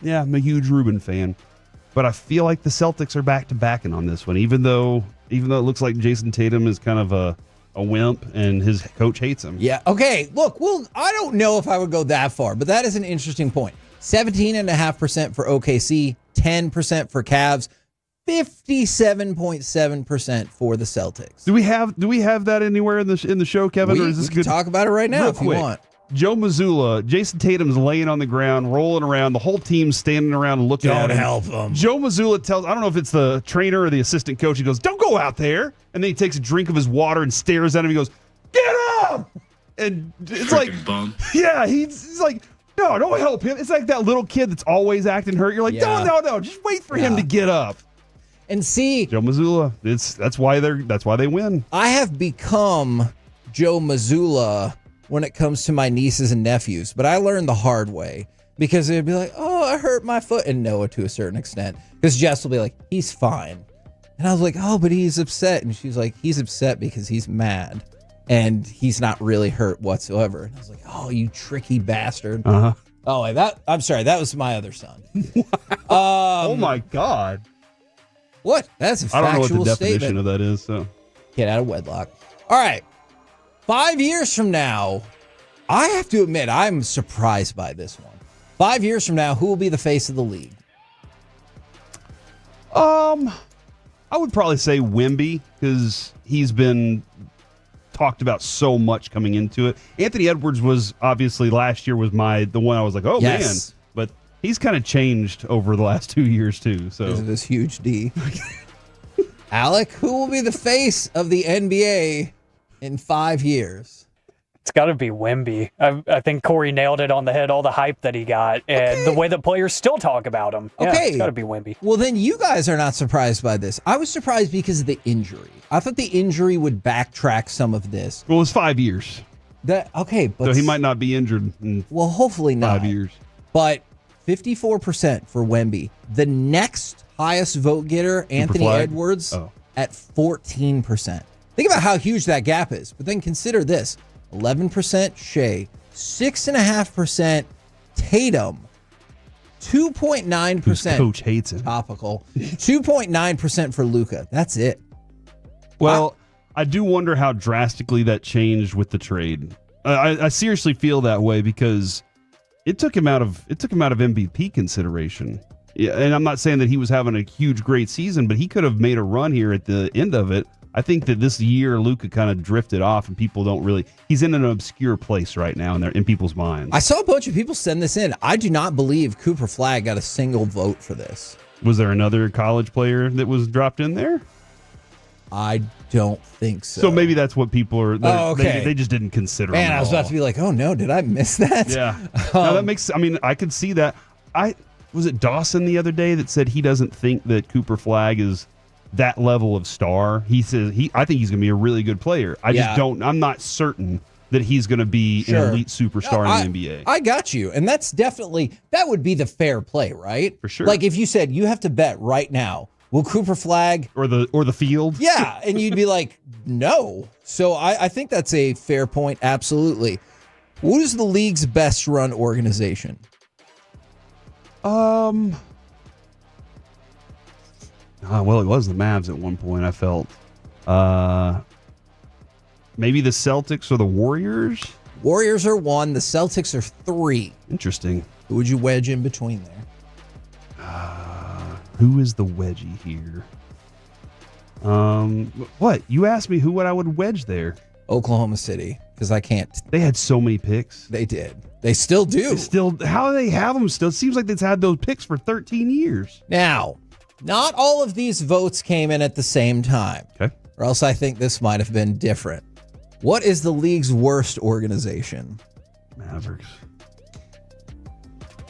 I'm a huge Ruben fan. But I feel like the Celtics are back to backing on this one, even though it looks like Jason Tatum is kind of a wimp and his coach hates him. Yeah. Okay. Look, I don't know if I would go that far, but that is an interesting point. 17.5% for OKC, 10% for Cavs, 57.7% for the Celtics. Do we have that anywhere in the show, Kevin? Or is this we can talk about it right now if you want. Joe Mazzulla, Jason Tatum's laying on the ground, rolling around. The whole team's standing around and looking at him. Don't help him. Joe Mazzulla tells, I don't know if it's the trainer or the assistant coach, he goes, don't go out there. And then he takes a drink of his water and stares at him. He goes, get up! And it's like, bum. Yeah, he's like, no, don't help him. It's like that little kid that's always acting hurt. You're like, no, just wait for him to get up. And see, Joe Mazzulla, that's why they win. I have become Joe Mazzulla when it comes to my nieces and nephews, but I learned the hard way because they'd be like, oh, I hurt my foot. And Noah to a certain extent, because Jess will be like, he's fine. And I was like, oh, but he's upset. And she's like, he's upset because he's mad and he's not really hurt whatsoever. And I was like, oh, you tricky bastard. Uh-huh. Oh, I'm sorry. That was my other son. Oh my God. What? That's a factual I don't know what the definition statement. of that is. So Get out of wedlock. All right. 5 years from now, I have to admit, I'm surprised by this one. 5 years from now, who will be the face of the league? I would probably say Wemby because he's been talked about so much coming into it. Anthony Edwards was obviously last year was the one I was like, oh man, but he's kind of changed over the last 2 years too. So because of this huge D. Alec, who will be the face of the NBA in 5 years? It's got to be Wemby. I think Corey nailed it on the head, all the hype that he got, and the way that players still talk about him. Yeah, Okay. It's got to be Wemby. Well, then you guys are not surprised by this. I was surprised because of the injury. I thought the injury would backtrack some of this. Well, it's 5 years. But So he might not be injured in hopefully not. 5 years. But 54% for Wemby. The next highest vote getter, Anthony flag? Edwards, Oh. at 14%. Think about how huge that gap is. But then consider this: 11% Shea, 6.5% Tatum, 2.9% coach hates him. Topical, 2.9% for Luka. That's it. Well, I do wonder how drastically that changed with the trade. I seriously feel that way because it took him out of MVP consideration. Yeah, and I'm not saying that he was having a huge great season, but he could have made a run here at the end of it. I think that this year Luka kind of drifted off, and people don't really. He's in an obscure place right now in people's minds. I saw a bunch of people send this in. I do not believe Cooper Flagg got a single vote for this. Was there another college player that was dropped in there? I don't think so. So maybe that's what people are. Oh, okay. They just didn't consider. Man, him at I was about all. to be like, oh no, did I miss that? Yeah. No, that makes. I mean, I could see that. Was it Dawson the other day that said he doesn't think that Cooper Flagg is that level of star. He says I think he's going to be a really good player. I'm not certain that he's going to be an elite superstar in the NBA. I got you. And that would be the fair play, right? For sure. Like if you said you have to bet right now, will Cooper Flagg or the field? Yeah, and you'd be like, no. So I think that's a fair point. Absolutely. What is the league's best run organization? Well, it was the Mavs at one point, I felt. Maybe the Celtics or the Warriors? Warriors are 1. The Celtics are 3. Interesting. Who would you wedge in between there? Who is the wedgie here? What? You asked me who I would wedge there. Oklahoma City, because I can't. They had so many picks. They did. They still do. How do they have them still? It seems like they've had those picks for 13 years. Now, not all of these votes came in at the same time. Okay. Or else I think this might have been different. What is the league's worst organization? Mavericks.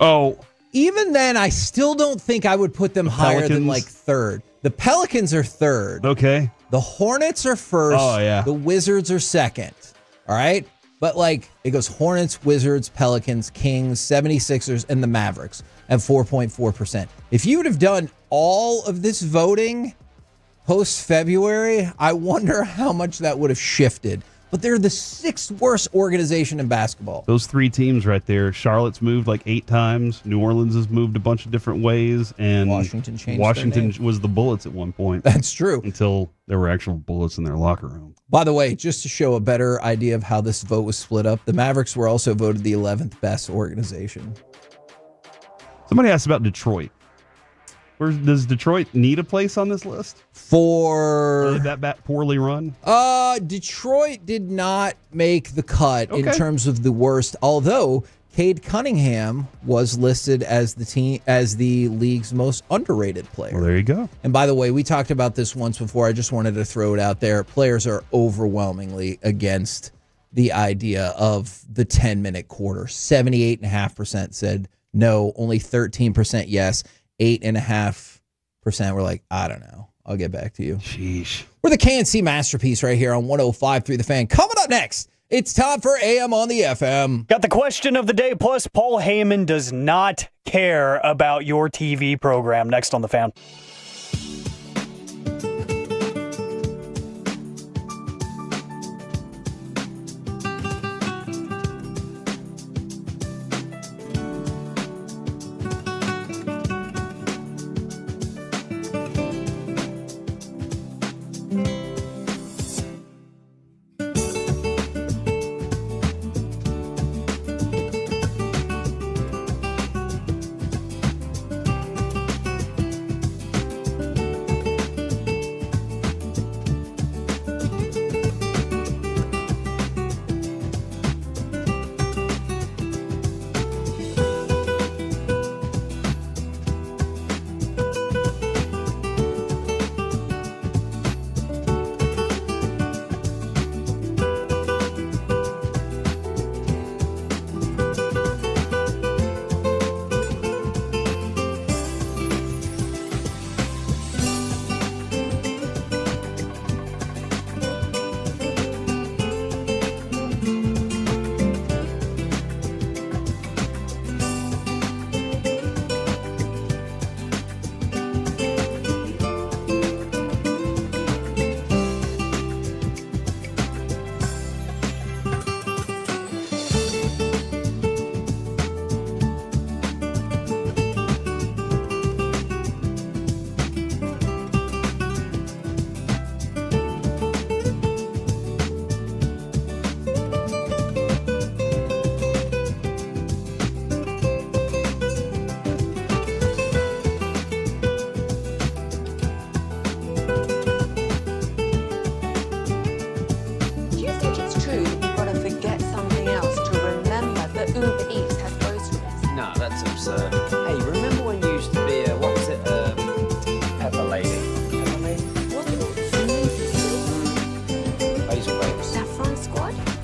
Oh. Even then, I still don't think I would put them higher than like third. The Pelicans are third. Okay. The Hornets are first. Oh, yeah. The Wizards are second. All right? But like, it goes Hornets, Wizards, Pelicans, Kings, 76ers, and the Mavericks at 4.4%. If you would have done all of this voting post-February, I wonder how much that would have shifted. But they're the 6th worst organization in basketball. Those 3 teams right there. Charlotte's moved like 8 times. New Orleans has moved a bunch of different ways. And Washington changed Washington their name. was the Bullets at one point. That's true. Until there were actual bullets in their locker room. By the way, just to show a better idea of how this vote was split up, the Mavericks were also voted the 11th best organization. Somebody asked about Detroit. Does Detroit need a place on this list? For that poorly run? Detroit did not make the cut in terms of the worst, although Cade Cunningham was listed as the league's most underrated player. Well, there you go. And by the way, we talked about this once before. I just wanted to throw it out there. Players are overwhelmingly against the idea of the 10-minute quarter. 78.5% said no, only 13% yes. 8.5% were like, I don't know. I'll get back to you. Sheesh. We're the KNC Masterpiece right here on 105.3 The Fan. Coming up next, it's time for AM on the FM. Got the question of the day, plus Paul Heyman does not care about your TV program. Next on The Fan.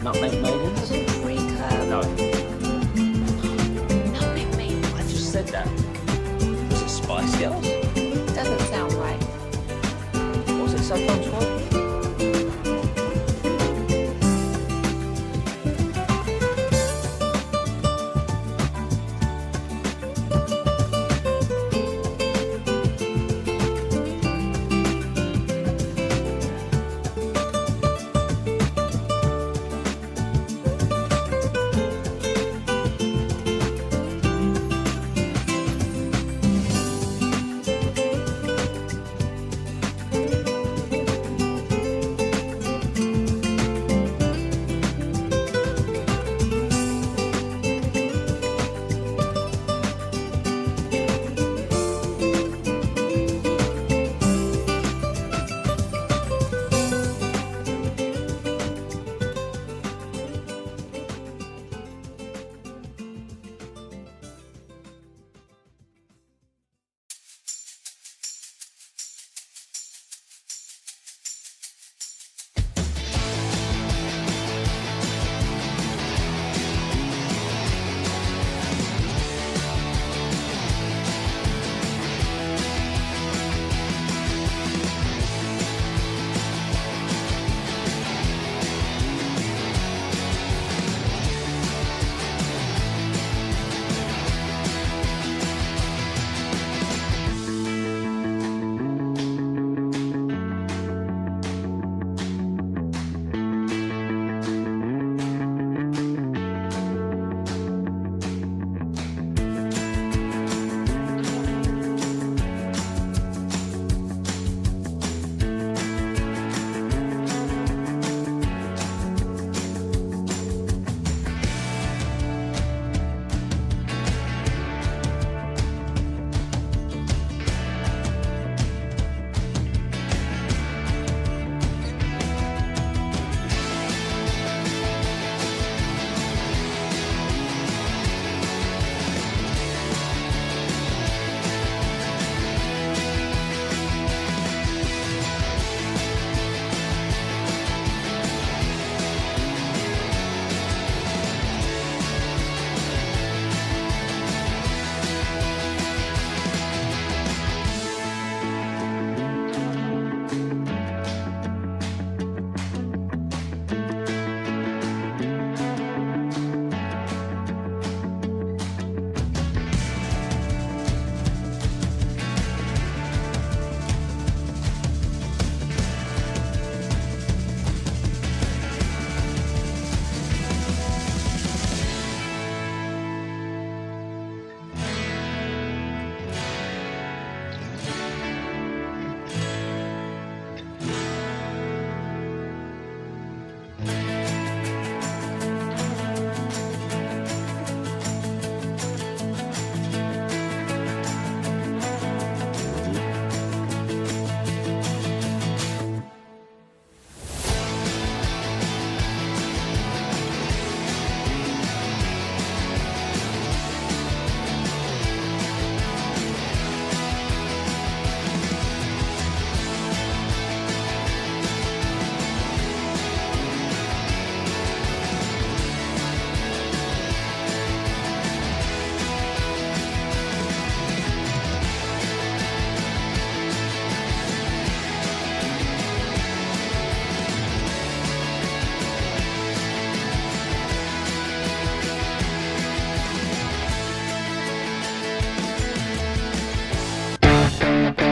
Nutmeg maidens? No. Nutmeg maidens? I just said that. Was it Spice Girls? Doesn't sound right. What was it sometimes called?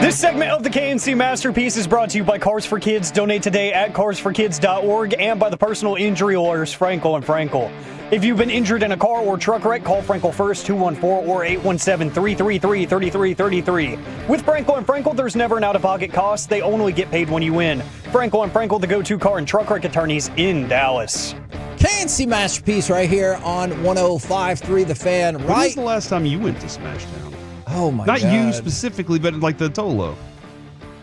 This segment of the KNC Masterpiece is brought to you by Cars for Kids. Donate today at carsforkids.org and by the personal injury lawyers Frankel and Frankel. If you've been injured in a car or truck wreck, call Frankel first, 214 or 817-333-3333. With Frankel and Frankel, there's never an out-of-pocket cost. They only get paid when you win. Frankel and Frankel, the go-to car and truck wreck attorneys in Dallas. KNC Masterpiece right here on 105.3 The Fan. When Right. was the last time you went to Smashdown? Oh my God. Not you specifically, but like the Tolo.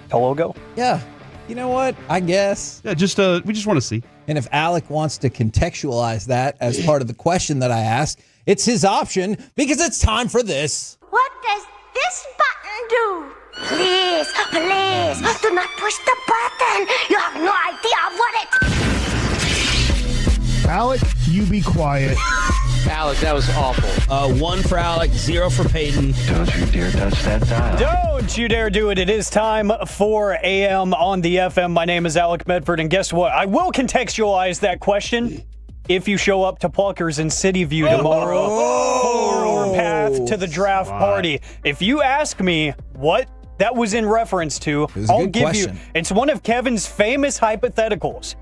Tolo go? Yeah. You know what? I guess. Yeah, we just want to see. And if Alec wants to contextualize that as part of the question that I asked, it's his option because it's time for this. What does this button do? Please, please, do not push the button. You have no idea what it... Alec, you be quiet. Alec, that was awful. 1 for Alec, 0 for Peyton. Don't you dare touch that dial. Don't you dare do it. It is time for AM on the FM. My name is Alec Medford, and guess what? I will contextualize that question if you show up to Pluckers in City View tomorrow for our path to the draft party. If you ask me what that was in reference to, I'll give you. It's one of Kevin's famous hypotheticals.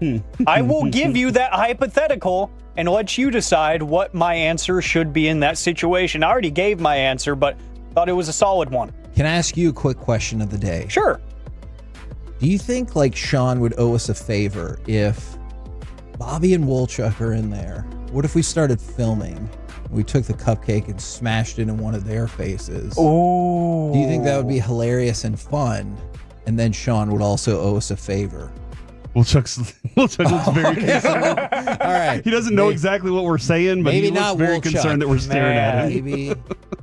I will give you that hypothetical and let you decide what my answer should be in that situation. I already gave my answer, but thought it was a solid one. Can I ask you a quick question of the day? Sure. Do you think like Sean would owe us a favor if Bobby and Wolchuk are in there? What if we started filming? We took the cupcake and smashed it in one of their faces. Ooh. Do you think that would be hilarious and fun? And then Sean would also owe us a favor. Wolchuk looks very concerned. All right. He doesn't know exactly what we're saying, but Maybe he looks not very Wolchuk. concerned that we're staring at him. Maybe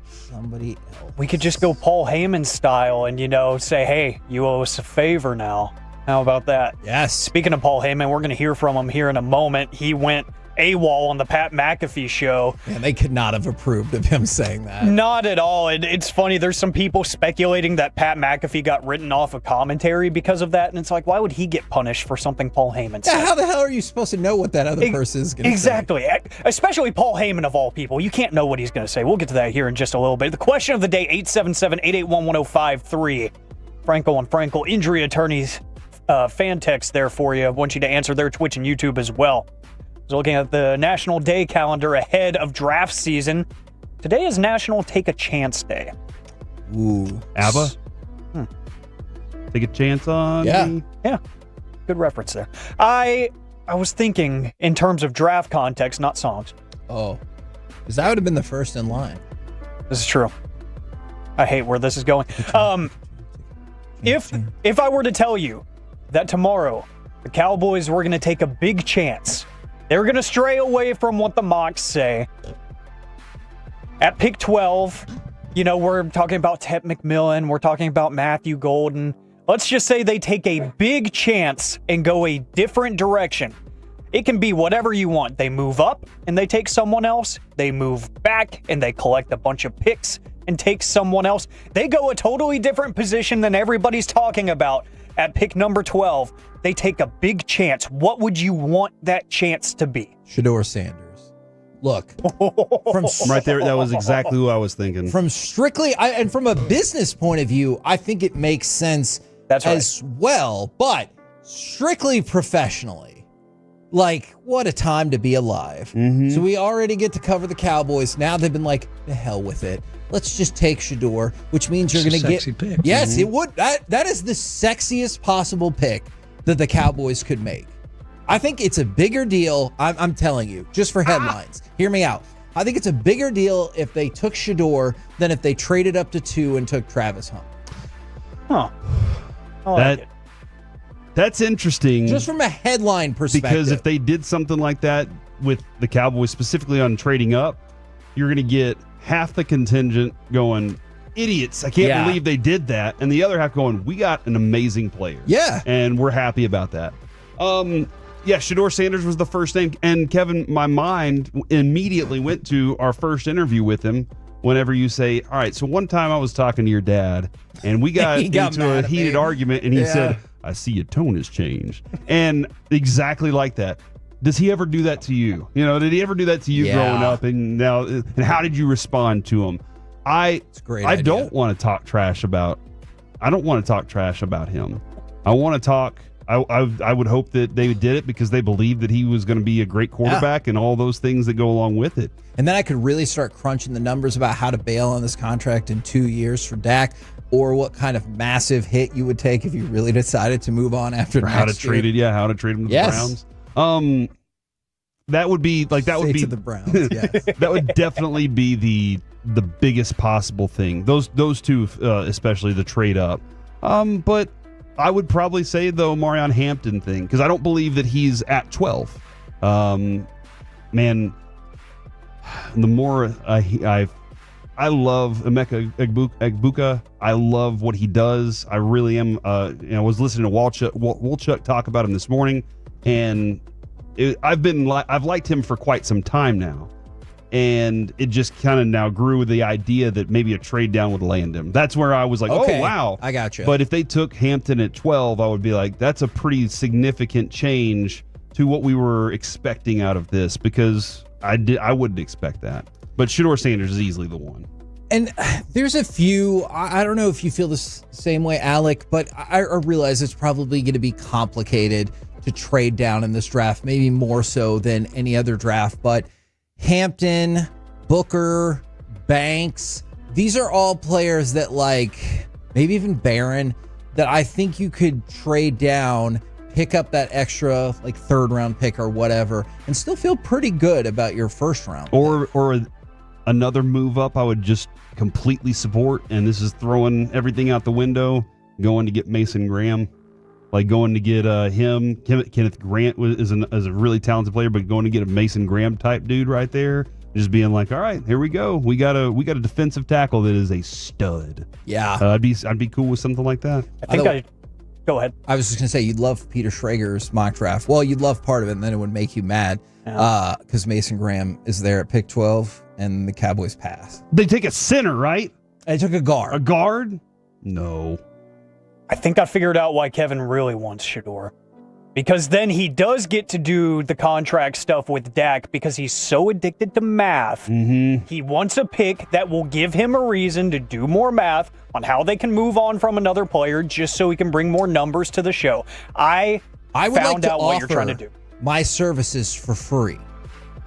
somebody else. We could just go Paul Heyman style and, say, hey, you owe us a favor now. How about that? Yes. Speaking of Paul Heyman, we're going to hear from him here in a moment. He went AWOL on the Pat McAfee show. Man, they could not have approved of him saying that. Not at all. It's funny. There's some people speculating that Pat McAfee got written off of commentary because of that. And it's like, why would he get punished for something Paul Heyman said? Yeah, how the hell are you supposed to know what that other person is going to say? Exactly. Especially Paul Heyman of all people. You can't know what he's going to say. We'll get to that here in just a little bit. The question of the day, 877-881-1053. Franco and Frankel, injury attorneys, fan text there for you. I want you to answer their Twitch and YouTube as well. I was looking at the National Day calendar ahead of draft season. Today is National Take a Chance Day. Ooh. ABBA? Take a chance on me? Yeah. Good reference there. I was thinking in terms of draft context, not songs. Oh. Because that would have been the first in line. This is true. I hate where this is going. If I were to tell you that tomorrow the Cowboys were going to take a big chance, they're going to stray away from what the mocks say. At pick 12, we're talking about Ted McMillan. We're talking about Matthew Golden. Let's just say they take a big chance and go a different direction. It can be whatever you want. They move up and they take someone else. They move back and they collect a bunch of picks and take someone else. They go a totally different position than everybody's talking about. At pick number 12, they take a big chance. What would you want that chance to be? Shedeur Sanders. Look, from Right there, that was exactly who I was thinking. From strictly, and from a business point of view, I think it makes sense as well, but strictly professionally. Like, what a time to be alive. So we already get to cover the Cowboys. Now they've been like, the hell with it. Let's just take Shedeur, which means you're going to get... pick. Yes, it would. That is the sexiest possible pick that the Cowboys could make. I think it's a bigger deal. I'm telling you, just for headlines. Hear me out. I think it's a bigger deal if they took Shedeur than if they traded up to 2 and took Travis Hunt. Huh. I like it. That's interesting. Just from a headline perspective. Because if they did something like that with the Cowboys, specifically on trading up, you're going to get half the contingent going, idiots, I can't believe they did that. And the other half going, we got an amazing player. Yeah. And we're happy about that. Shedeur Sanders was the first name. And Kevin, my mind immediately went to our first interview with him. Whenever you say, all right, so one time I was talking to your dad and we got into a heated argument and he said, I see your tone has changed. And exactly like that. Does he ever do that to you? Did he ever do that to you growing up? And now, and how did you respond to him? It's a great idea. don't want to talk trash about. I don't want to talk trash about him. I want to talk. I would hope that they did it because they believed that he was going to be a great quarterback and all those things that go along with it. And then I could really start crunching the numbers about how to bail on this contract in 2 years for Dak, or what kind of massive hit you would take if you really decided to move on after next year. How to trade him to the Browns. That would be like that would be to the Browns. Yes. That would definitely be the biggest possible thing. Those two, especially the trade up. But I would probably say though Marion Hampton thing because I don't believe that he's at 12. Man, the more I love Emeka Egbuka. I love what he does. I really am. I was listening to Wolchuk talk about him this morning, and I've liked him for quite some time now. And it just kind of now grew with the idea that maybe a trade down would land him. That's where I was like, Okay, oh, wow. I got you. But if they took Hampton at 12, I would be like, that's a pretty significant change to what we were expecting out of this, because I wouldn't expect that. But Shedeur Sanders is easily the one. And there's a few, I don't know if you feel the same way, Alec, but I realize it's probably going to be complicated to trade down in this draft, maybe more so than any other draft. But Hampton, Booker, Banks, these are all players that, like, maybe even Barron, that I think you could trade down, pick up that extra, like, third-round pick or whatever, and still feel pretty good about your first-round pick. Or another move up I would just completely support, and this is throwing everything out the window, going to get Mason Graham. Like going to get him. Kenneth Grant is a really talented player, but going to get a Mason Graham type dude right there, just being like, all right, here we go. We got a defensive tackle that is a stud. Yeah, I'd be cool with something like that. Go ahead. I was just gonna say you'd love Peter Schrager's mock draft. Well, you'd love part of it, and then it would make you mad because Mason Graham is there at pick 12, and the Cowboys pass. They take a center, right? They took a guard. A guard? No. I think I figured out why Kevin really wants Shedeur. Because then he does get to do the contract stuff with Dak because he's so addicted to math. Mm-hmm. He wants a pick that will give him a reason to do more math on how they can move on from another player just so he can bring more numbers to the show. I would found like to out what you're trying to do. My services for free.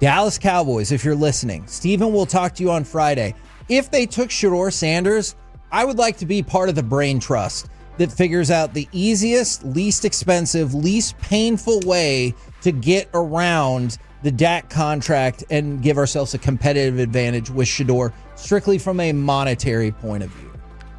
Dallas Cowboys, if you're listening, Steven will talk to you on Friday. If they took Shedeur Sanders, I would like to be part of the brain trust that figures out the easiest, least expensive, least painful way to get around the Dak contract and give ourselves a competitive advantage with Shedeur, strictly from a monetary point of view.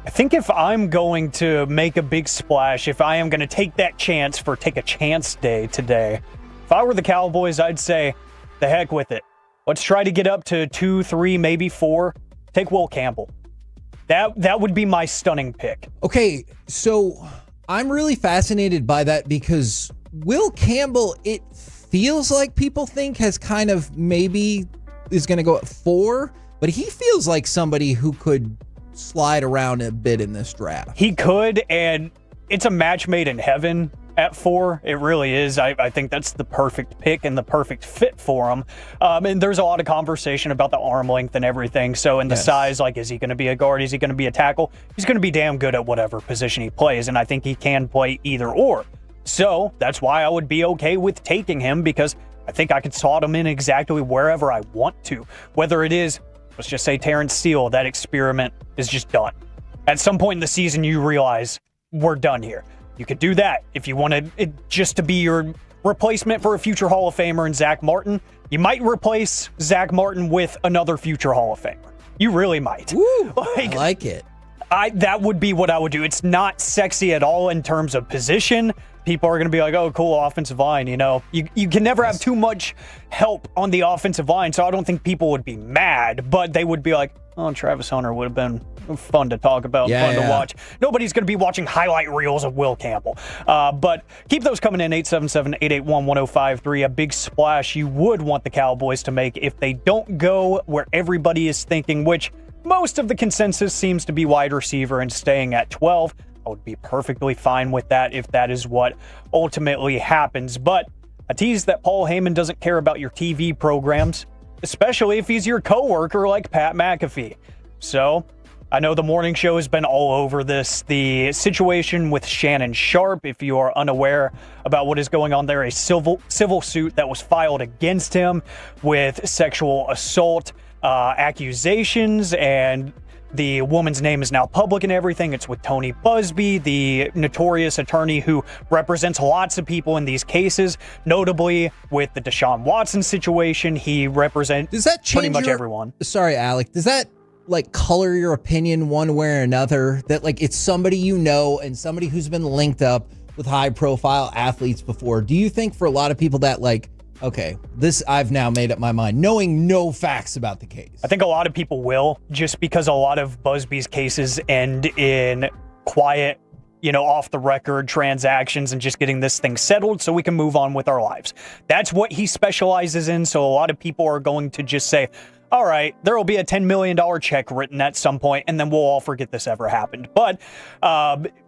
I think if I'm going to make a big splash, if I am going to take that chance for Take a Chance Day today, if I were the Cowboys, I'd say, the heck with it. Let's try to get up to 2, 3, maybe 4. Take Will Campbell. That would be my stunning pick. Okay, so I'm really fascinated by that because Will Campbell, it feels like people think has kind of maybe is going to go at 4, but he feels like somebody who could slide around a bit in this draft. He could, and it's a match made in heaven at 4. It really is. I think that's the perfect pick and the perfect fit for him. And there's a lot of conversation about the arm length and everything. So in the size, like, is he going to be a guard? Is he going to be a tackle? He's going to be damn good at whatever position he plays. And I think he can play either or. So that's why I would be okay with taking him, because I think I could slot him in exactly wherever I want to. Whether it is, let's just say Terrence Steele, that experiment is just done. At some point in the season, you realize we're done here. You could do that. If you wanted it just to be your replacement for a future Hall of Famer and Zach Martin, you might replace Zach Martin with another future Hall of Famer. You really might. Woo, I like it. That would be what I would do. It's not sexy at all in terms of position. People are going to be like, oh, cool, offensive line. You know, you can never have too much help on the offensive line, so I don't think people would be mad, but they would be like, oh, Travis Hunter would have been fun to talk about, fun to watch. Nobody's going to be watching highlight reels of Will Campbell. But keep those coming in, 877-881-1053. A big splash you would want the Cowboys to make if they don't go where everybody is thinking, which most of the consensus seems to be wide receiver and staying at 12. I would be perfectly fine with that if that is what ultimately happens. But I tease that Paul Heyman doesn't care about your TV programs, especially if he's your coworker like Pat McAfee. So I know the morning show has been all over this. The situation with Shannon Sharpe, if you are unaware about what is going on there, a civil suit that was filed against him with sexual assault accusations, and the woman's name is now public and everything. It's with Tony Busby, the notorious attorney who represents lots of people in these cases, notably with the Deshaun Watson situation. He represents pretty much everyone. Sorry, Alec. Does that like color your opinion one way or another? That like it's somebody you know and somebody who's been linked up with high profile athletes before. Do you think for a lot of people that like, okay, this I've now made up my mind, knowing no facts about the case? I think a lot of people will, just because a lot of Busby's cases end in quiet off the record transactions and just getting this thing settled so we can move on with our lives. That's what he specializes in. So a lot of people are going to just say, all right, there will be a $10 million check written at some point, and then we'll all forget this ever happened. But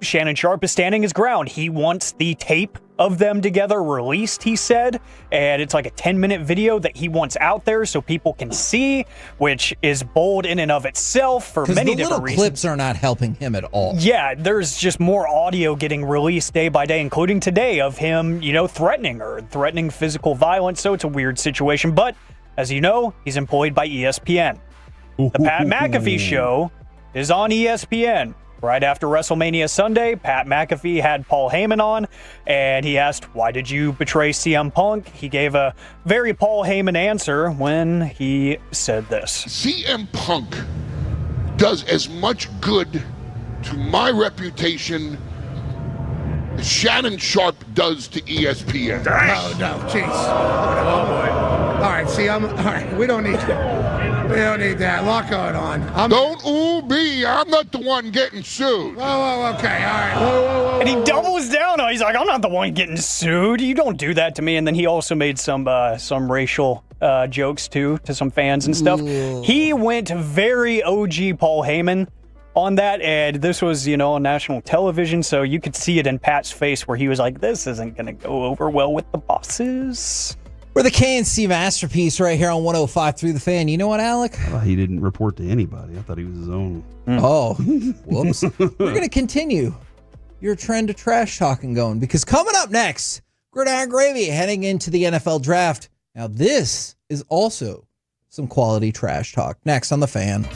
Shannon Sharpe is standing his ground. He wants the tape of them together released, he said, and it's like a 10-minute video that he wants out there so people can see, which is bold in and of itself for many different reasons. The little clips are not helping him at all. Yeah, there's just more audio getting released day by day, including today, of him, threatening physical violence. So it's a weird situation. But as you know, he's employed by ESPN. The Pat McAfee show is on ESPN. Right after WrestleMania Sunday, Pat McAfee had Paul Heyman on, and he asked, why did you betray CM Punk? He gave a very Paul Heyman answer when he said this. CM Punk does as much good to my reputation as Shannon Sharpe does to ESPN. No, jeez. Oh, boy. All right, all right, we don't need that. A lot going on. Don't ooh me. I'm not the one getting sued. Whoa, okay, all right. Whoa. And he doubles down on it. He's like, I'm not the one getting sued. You don't do that to me. And then he also made some racial jokes, too, to some fans and stuff. Ooh. He went very OG Paul Heyman on that, and this was, on national television, so you could see it in Pat's face where he was like, this isn't going to go over well with the bosses. We're the KNC Masterpiece right here on 105.3 The Fan. You know what, Alec? He didn't report to anybody. I thought he was his own. Oh, whoops. We're going to continue your trend of trash talking going, because coming up next, Gridiron Gravy heading into the NFL Draft. Now, this is also some quality trash talk. Next on The Fan.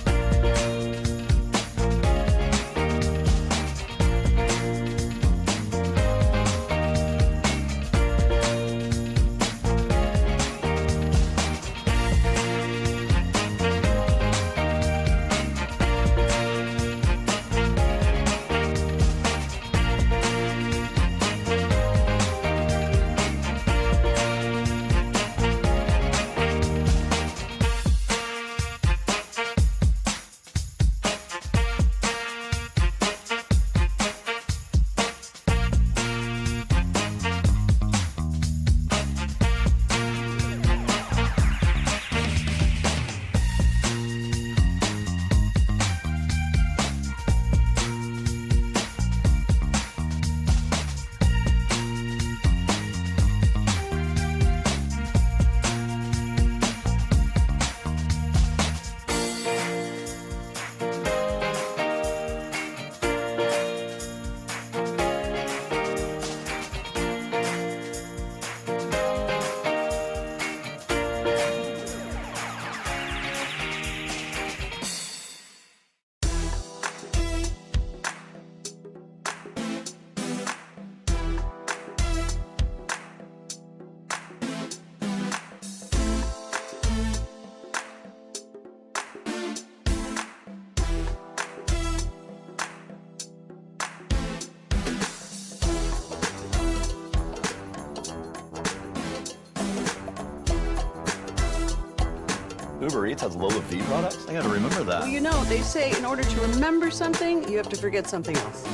Uber Eats has low fee products? I gotta remember that. Well, they say in order to remember something, you have to forget something else.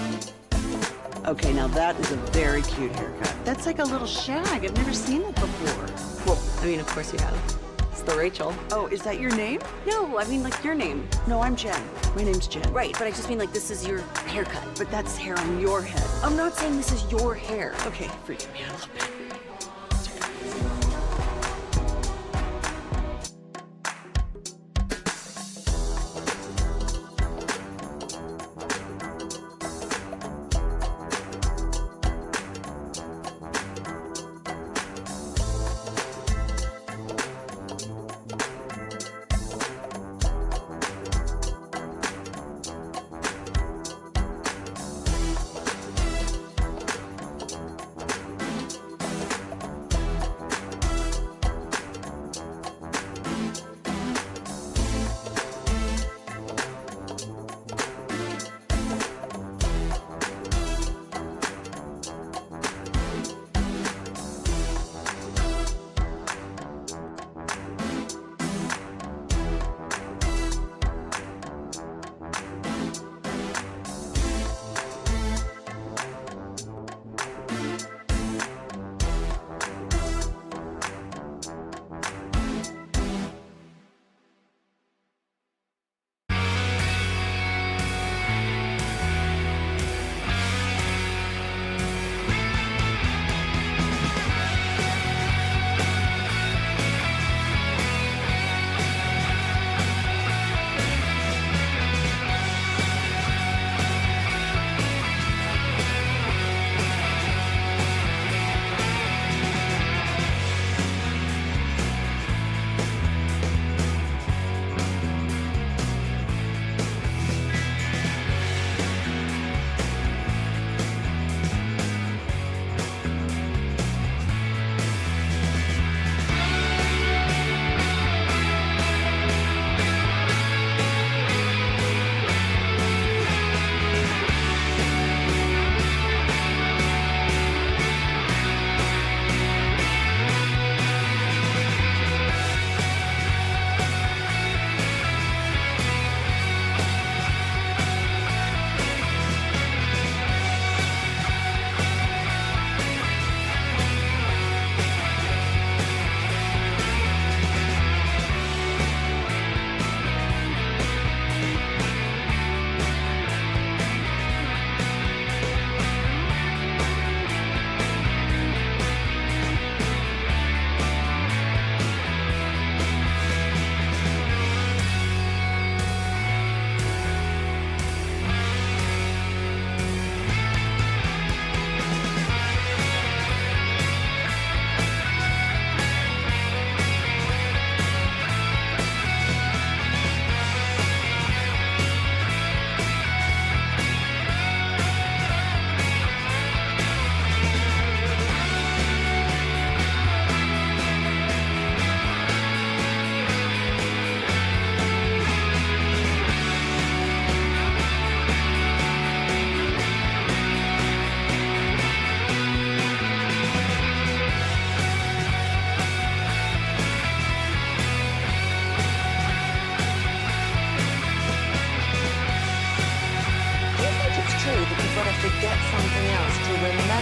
Okay, now that is a very cute haircut. That's like a little shag. I've never seen it before. Well, I mean, of course you have. It's the Rachel. Oh, is that your name? No, I mean, like your name. No, I'm Jen. My name's Jen. Right, but I just mean like this is your haircut. But that's hair on your head. I'm not saying this is your hair. Okay, forgive me a little bit.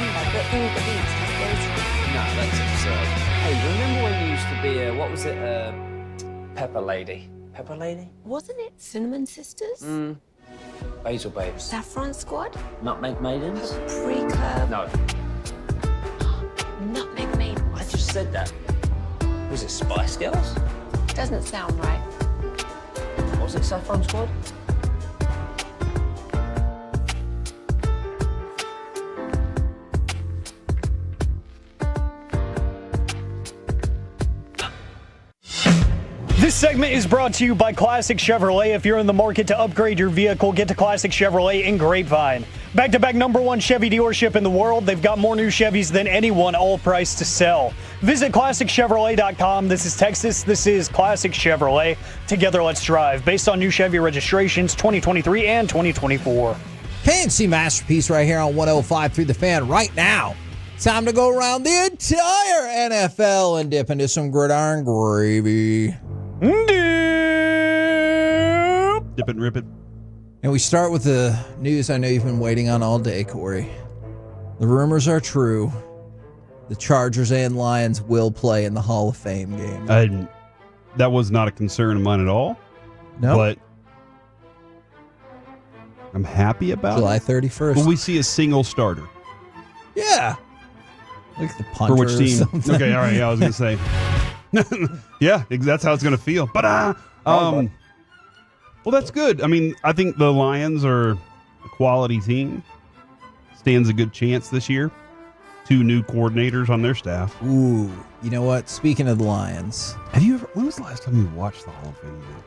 remember that Uber Eats has groceries. No, that's absurd. Hey, remember when you used to be a, what was it, Pepper Lady? Pepper Lady? Wasn't it Cinnamon Sisters? Basil Babes. Saffron Squad? Nutmeg Maidens? Pre-curb? No. Nutmeg Maidens? I just said that. Was it Spice Girls? Doesn't sound right. Was it Saffron Squad? This segment is brought to you by Classic Chevrolet. If you're in the market to upgrade your vehicle, get to Classic Chevrolet in Grapevine. Back-to-back #1 Chevy dealership in the world. They've got more new Chevys than anyone, all priced to sell. Visit ClassicChevrolet.com. This is Texas. This is Classic Chevrolet. Together, let's drive. Based on new Chevy registrations 2023 and 2024. KNC Masterpiece right here on 105.3 The Fan right now. Time to go around the entire NFL and dip into some gridiron gravy. Dip it and rip it. And we start with the news I know you've been waiting on all day, Corey. The rumors are true. The Chargers and Lions will play in the Hall of Fame game. That was not a concern of mine at all. No. But I'm happy about July it. 31st. Will we see a single starter? Yeah. Like the punter For which team? or something. Okay, all right. Yeah, I was going to say. Yeah, that's how it's going to feel. But well, that's good. I mean, I think the Lions are a quality team. Stands a good chance this year. 2 new coordinators on their staff. Ooh, you know what? Speaking of the Lions, have you ever? When was the last time you watched the Hall of Fame game?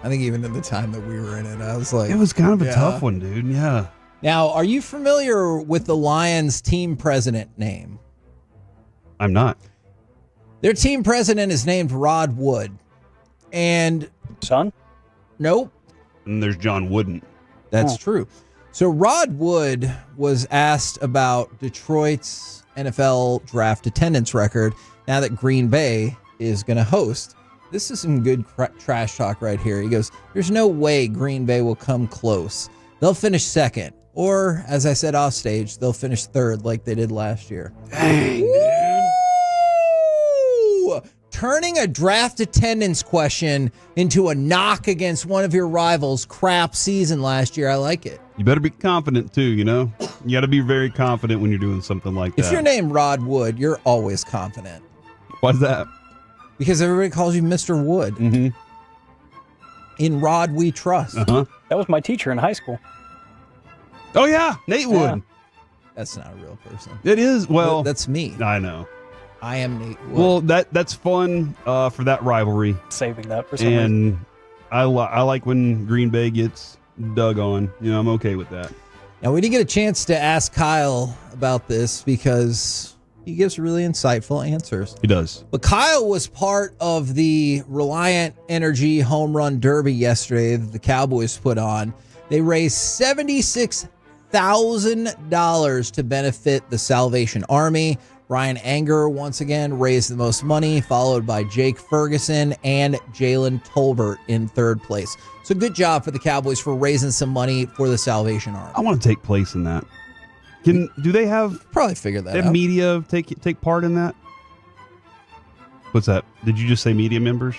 I think even at the time that we were in it, I was like, it was kind of a tough one, dude. Yeah. Now, are you familiar with the Lions team president name? I'm not. Their team president is named Rod Wood. And son? Nope. And there's John Wooden. That's true. So Rod Wood was asked about Detroit's NFL draft attendance record now that Green Bay is going to host. This is some good trash talk right here. He goes, there's no way Green Bay will come close. They'll finish second. Or, as I said off stage, they'll finish third like they did last year. Dang, dude. Turning a draft attendance question into a knock against one of your rivals' crap season last year. I like it. You better be confident, too, you know? You got to be very confident when you're doing something like that. If you're named Rod Wood, you're always confident. Why's that? Because everybody calls you Mr. Wood. Mm-hmm. In Rod, we trust. Uh-huh. That was my teacher in high school. Oh, yeah. Nate Wood. That's not a real person. It is. Well, that's me. I know. I am Nate Wood. Well, that's fun for that rivalry. Saving that for some reason. I like when Green Bay gets dug on. You know, I'm okay with that. Now, we didn't get a chance to ask Kyle about this because he gives really insightful answers. He does. But Kyle was part of the Reliant Energy Home Run Derby yesterday that the Cowboys put on. They raised $76,000 to benefit the Salvation Army. Ryan Anger, once again, raised the most money, followed by Jake Ferguson and Jalen Tolbert in third place. So good job for the Cowboys for raising some money for the Salvation Army. I want to take place in that. Do they have... Probably figure that out. out. Media take part in that? What's that? Did you just say media members?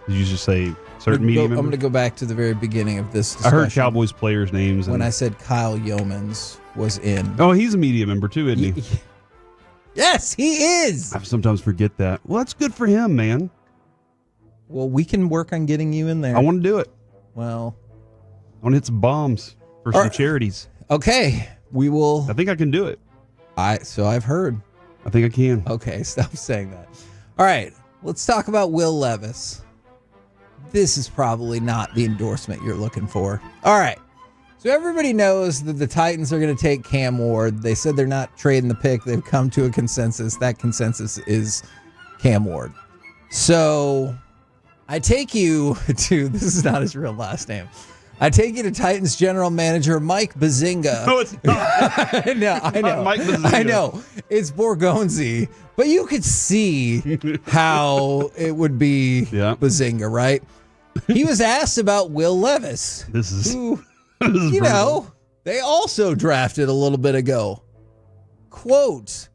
Did you just say certain media members? I'm going to go back to the very beginning of this discussion. I heard Cowboys players' names. When I said Kyle Yeomans was in. Oh, he's a media member too, isn't he? Yes, he is. I sometimes forget that. Well, that's good for him, man. Well, we can work on getting you in there. I want to do it. Well, I want to hit some bombs for some charities. Okay, we will. I think I can do it. So I've heard. I think I can. Okay, stop saying that. All right, let's talk about Will Levis. This is probably not the endorsement you're looking for. All right. So everybody knows that the Titans are going to take Cam Ward. They said they're not trading the pick. They've come to a consensus. That consensus is Cam Ward. So I take you to, this is not his real last name. I take you to Titans general manager Mike Bazinga. No, it's not. I know. Mike Bazinga. I know. It's Borgonzi. But you could see how it would be Bazinga, right? He was asked about Will Levis. This is who, brutal. you know, they also drafted a little bit ago. Quote,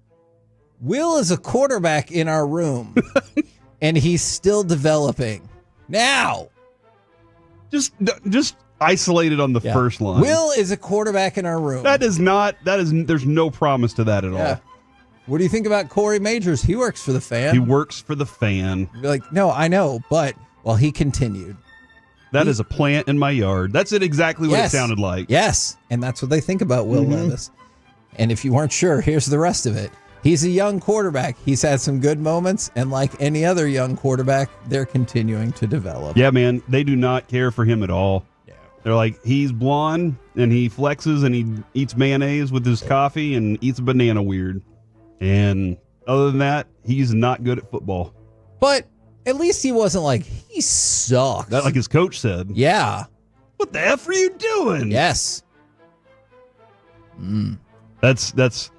Will is a quarterback in our room, and he's still developing. Now. Just isolated on the first line. Will is a quarterback in our room. There's no promise to that at all. What do you think about Corey Majors? He works for the Fan. He works for the Fan. You're like, no, I know, but, well, he continued. That is a plant in my yard. That's exactly what it sounded like. Yes, and that's what they think about Will Levis. And if you weren't sure, here's the rest of it. He's a young quarterback. He's had some good moments, and like any other young quarterback, they're continuing to develop. Yeah, man, they do not care for him at all. Yeah. They're like, he's blonde, and he flexes, and he eats mayonnaise with his coffee, and eats a banana weird. And other than that, he's not good at football. But at least he wasn't like, he sucks. That, like his coach said. Yeah. What the F are you doing? Yes. That's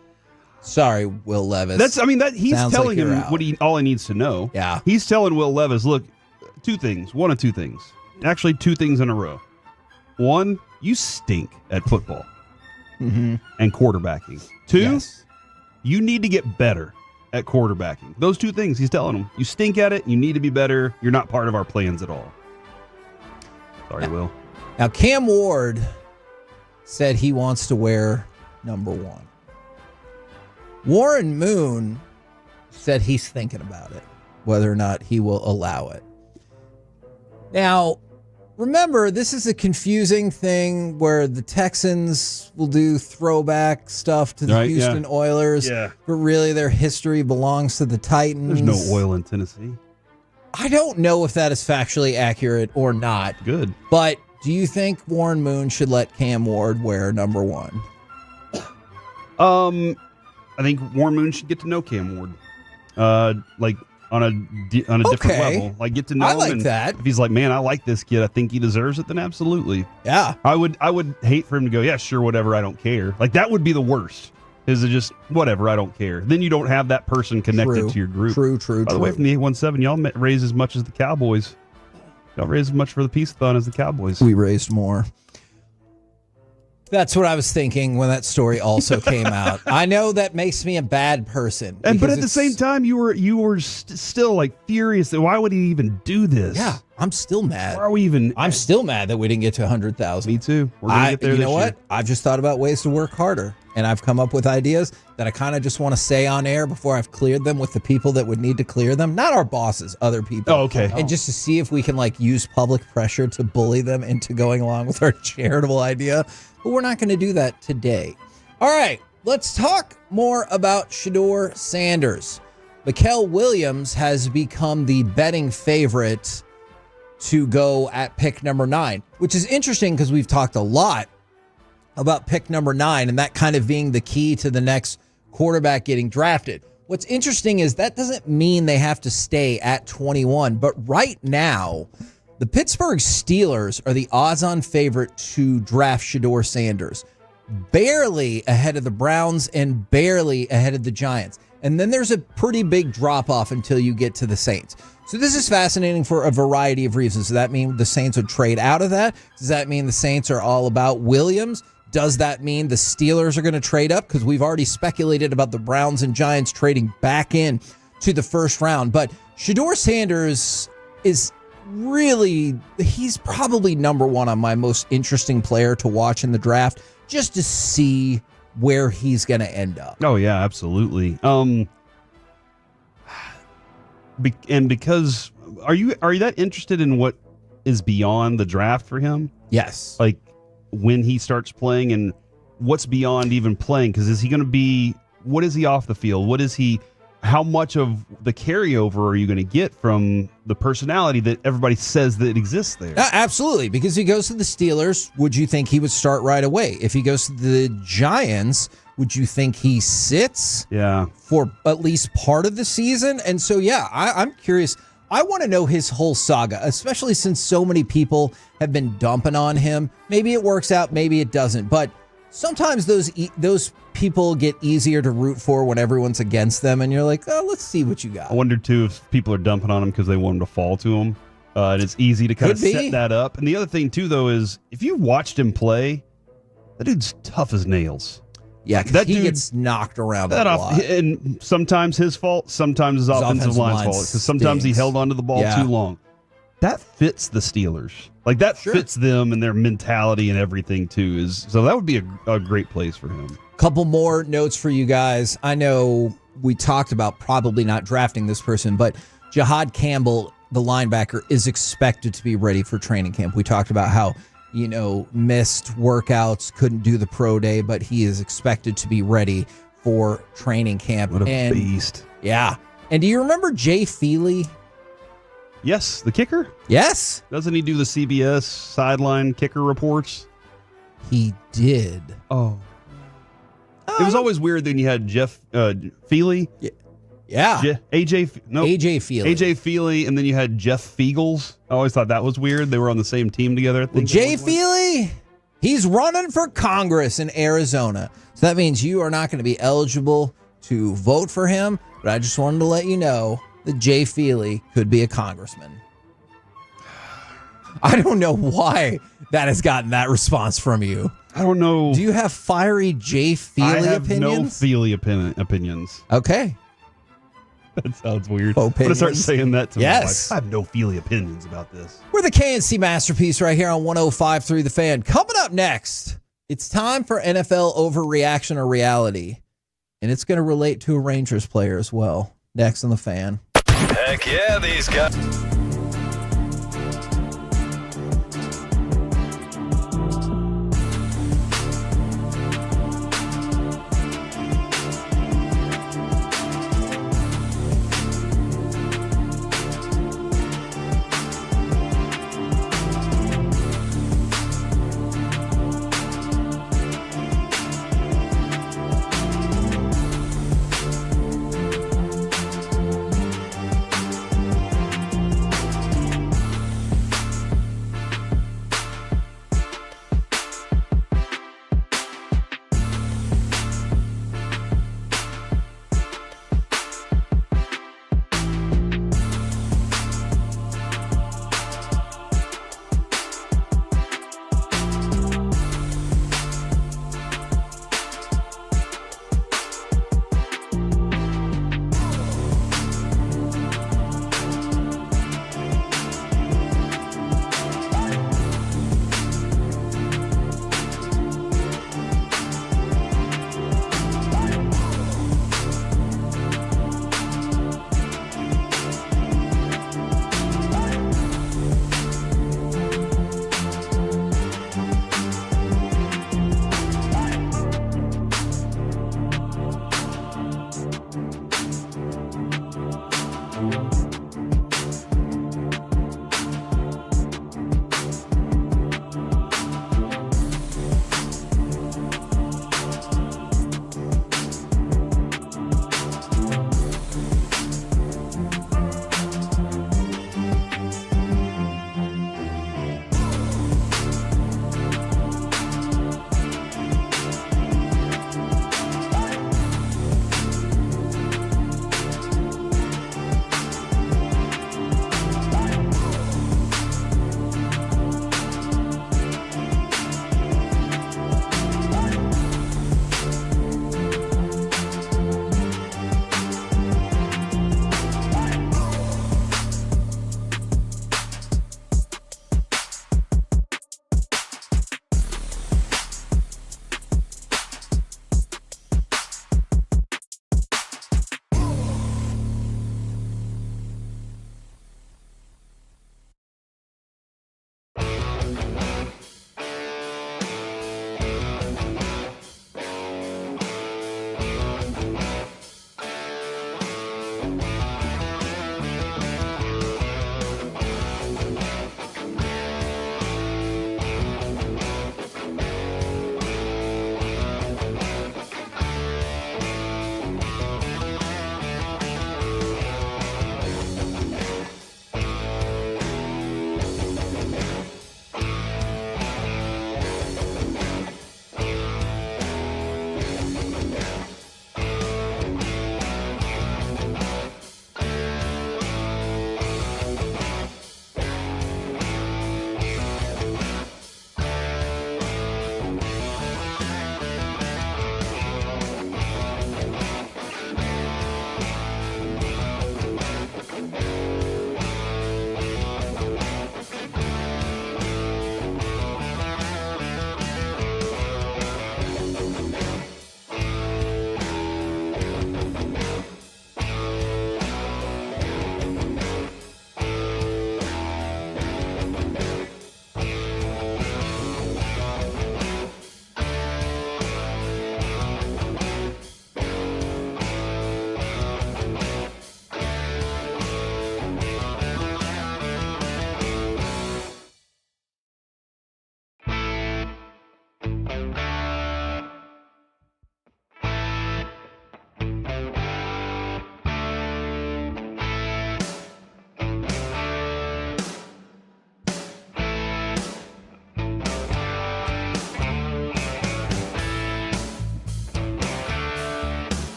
sorry, Will Levis. He's Sounds telling like you're him out. all he needs to know. Yeah. He's telling Will Levis, look, one of two things. Actually, two things in a row. One, you stink at football and quarterbacking. Two, you need to get better at quarterbacking. Those two things he's telling him. You stink at it. You need to be better. You're not part of our plans at all. Sorry, Will. Now, Cam Ward said he wants to wear number 1. Warren Moon said he's thinking about it, whether or not he will allow it. Now, remember, this is a confusing thing where the Texans will do throwback stuff to the Houston Oilers, but really their history belongs to the Titans. There's no oil in Tennessee. I don't know if that is factually accurate or not. Good. But do you think Warren Moon should let Cam Ward wear number 1? I think Warren Moon should get to know Cam Ward, like on a different level. Like get to know him. I like that. If he's like, man, I like this kid, I think he deserves it. Then absolutely, yeah. I would hate for him to go, yeah, sure, whatever, I don't care. Like that would be the worst. Is it just whatever, I don't care. Then you don't have that person connected to your group. True. By the way, from the 817, y'all raise as much as the Cowboys. Y'all raise as much for the Peace-a-thon as the Cowboys. We raised more. That's what I was thinking when that story also came out. I know that makes me a bad person. But at the same time, you were still like furious. Why would he even do this? Yeah, I'm still mad. Why are we even? I'm still mad that we didn't get to 100,000. Me too. We're gonna get there. You know this what? year. I've just thought about ways to work harder, and I've come up with ideas that I kind of just want to say on air before I've cleared them with the people that would need to clear them. Not our bosses, other people. Oh, okay. And just to see if we can like use public pressure to bully them into going along with our charitable idea. But we're not going to do that today. All right, let's talk more about Shedeur Sanders. Mikael Williams has become the betting favorite to go at pick number 9, which is interesting because we've talked a lot about pick number 9 and that kind of being the key to the next quarterback getting drafted. What's interesting is that doesn't mean they have to stay at 21, but right now, the Pittsburgh Steelers are the odds-on favorite to draft Shedeur Sanders, barely ahead of the Browns and barely ahead of the Giants. And then there's a pretty big drop-off until you get to the Saints. So this is fascinating for a variety of reasons. Does that mean the Saints would trade out of that? Does that mean the Saints are all about Williams? Does that mean the Steelers are going to trade up? Because we've already speculated about the Browns and Giants trading back in to the first round. But Shedeur Sanders is really, he's probably number 1 on my most interesting player to watch in the draft, just to see where he's going to end up. Oh yeah, absolutely. And because are you that interested in what is beyond the draft for him? Yes. Like when he starts playing and what's beyond even playing? Because is he going to be? What is he off the field? What is he? How much of the carryover are you going to get from the personality that everybody says that exists there? Absolutely, because if he goes to the Steelers, would you think he would start right away? If he goes to the Giants, would you think he sits for at least part of the season? And so, I'm curious. I want to know his whole saga, especially since so many people have been dumping on him. Maybe it works out, maybe it doesn't. But sometimes those people get easier to root for when everyone's against them, and you're like, oh, let's see what you got. I wonder, too, if people are dumping on him because they want him to fall to him. And it's easy to kind of set that up. And the other thing, too, though, is if you watched him play, That dude's tough as nails. Yeah, 'cause that he dude gets knocked around that a off, lot. and sometimes his fault, sometimes his offensive line's fault. Because sometimes he held onto the ball too long. That fits the Steelers. Like that fits them and their mentality and everything too. So that would be a great place for him. Couple more notes for you guys. I know we talked about probably not drafting this person, but Jahad Campbell, the linebacker, is expected to be ready for training camp. We talked about how, missed workouts, couldn't do the pro day, but he is expected to be ready for training camp. What a beast. Yeah. And do you remember Jay Feely? Yes, the kicker? Yes. Doesn't he do the CBS sideline kicker reports? He did. Oh. It was always weird when you had Jeff Feely. Yeah. AJ Feely, and then you had Jeff Feagles. I always thought that was weird. They were on the same team together. I think. Well, Jay Feely, he's running for Congress in Arizona. So that means you are not going to be eligible to vote for him. But I just wanted to let you know that Jay Feely could be a congressman. I don't know why that has gotten that response from you. I don't know. Do you have fiery Jay Feely I have opinions? no Feely opinions. Okay. That sounds weird. I'm going to start saying that to my wife. I have no Feely opinions about this. We're the KNC Masterpiece right here on 105.3 The Fan. Coming up next, it's time for NFL Overreaction or Reality. And it's going to relate to a Rangers player as well. Next on The Fan. Heck yeah, these guys.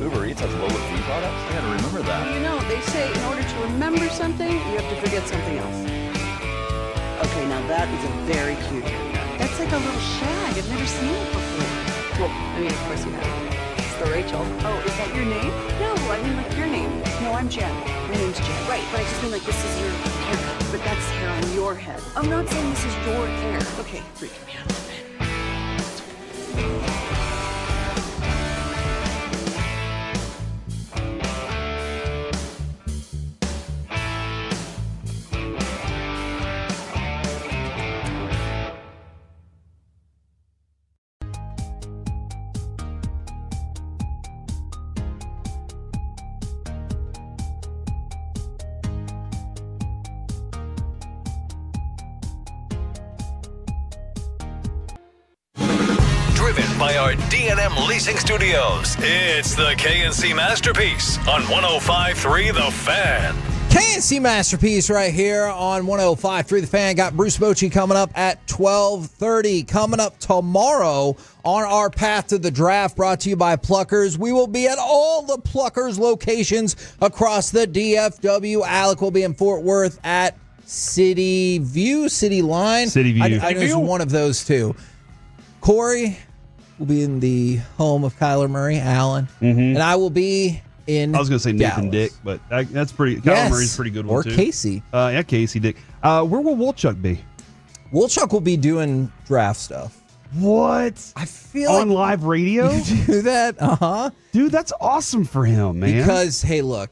Uber Eats has lower fee products? I gotta remember that. You know, they say in order to remember something, you have to forget something else. Okay, now that is a very cute haircut. That's like a little shag. I've never seen it before. Well, I mean, of course you have. It's the Rachel. Oh, is that your name? No, I mean like your name. No, I'm Jen. My name's Jen. Right, but I just mean like this is your haircut. But that's hair on your head. I'm not saying this is your hair. Okay, freaking me out a little bit. Driven by our D&M Leasing Studios, it's the KNC Masterpiece on 105.3 The Fan. KNC Masterpiece right here on 105.3 The Fan. Got Bruce Bochy coming up at 12:30. Coming up tomorrow on our Path to the Draft, brought to you by Pluckers. We will be at all the Pluckers locations across the DFW. Alec will be in Fort Worth at City View, City Line. City View. I know it's one of those two. Corey will be in the home of Kyler Murray, Allen, and I will be in. I was going to say Nathan Dick, but that's pretty. Kyler Murray's a pretty good one or too. Casey. Yeah, Casey Dick. Where will Wolchuk be? Wolchuk will be doing draft stuff. What? I feel on like live radio. You do that? Dude, that's awesome for him, man. Because hey, look,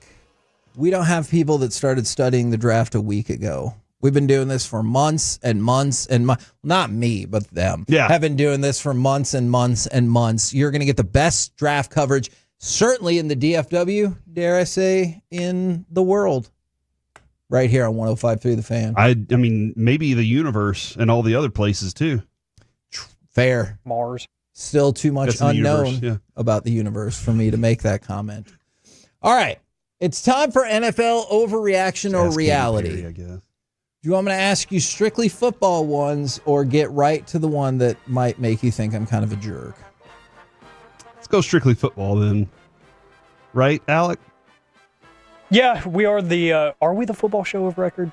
we don't have people that started studying the draft a week ago. We've been doing this for months and months and months. Not me, but them. Yeah. Have been doing this for months and months and months. You're going to get the best draft coverage, certainly in the DFW, dare I say, in the world. Right here on 105.3 The Fan. I mean, maybe the universe and all the other places too. Fair. Mars. Still too much That's in the unknown universe, about the universe for me to make that comment. All right. It's time for NFL overreaction or reality. I guess. Do you want me to ask you strictly football ones or get right to the one that might make you think I'm kind of a jerk? Let's go strictly football then. Right, Alec? Yeah, we are are we the football show of record?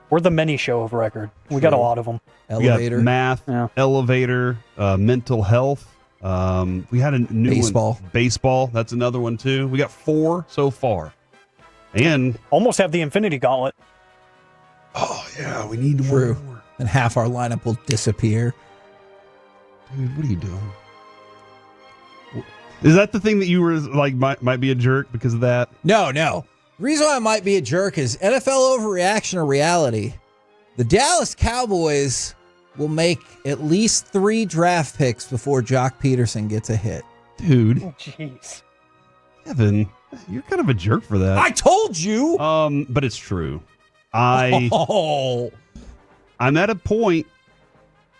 We're the many show of record. We got a lot of them. Elevator. We got math, elevator, mental health. We had a new baseball. One. Baseball. That's another one too. We got 4 so far. And almost have the Infinity Gauntlet. Oh, yeah, we need True. one more. And half our lineup will disappear. Dude, what are you doing? Is that the thing that you were like might be a jerk because of that? No. The reason why I might be a jerk is NFL overreaction or reality. The Dallas Cowboys will make at least 3 draft picks before Jock Peterson gets a hit. Dude. Jeez. Evan, you're kind of a jerk for that. I told you. But it's true. I'm at a point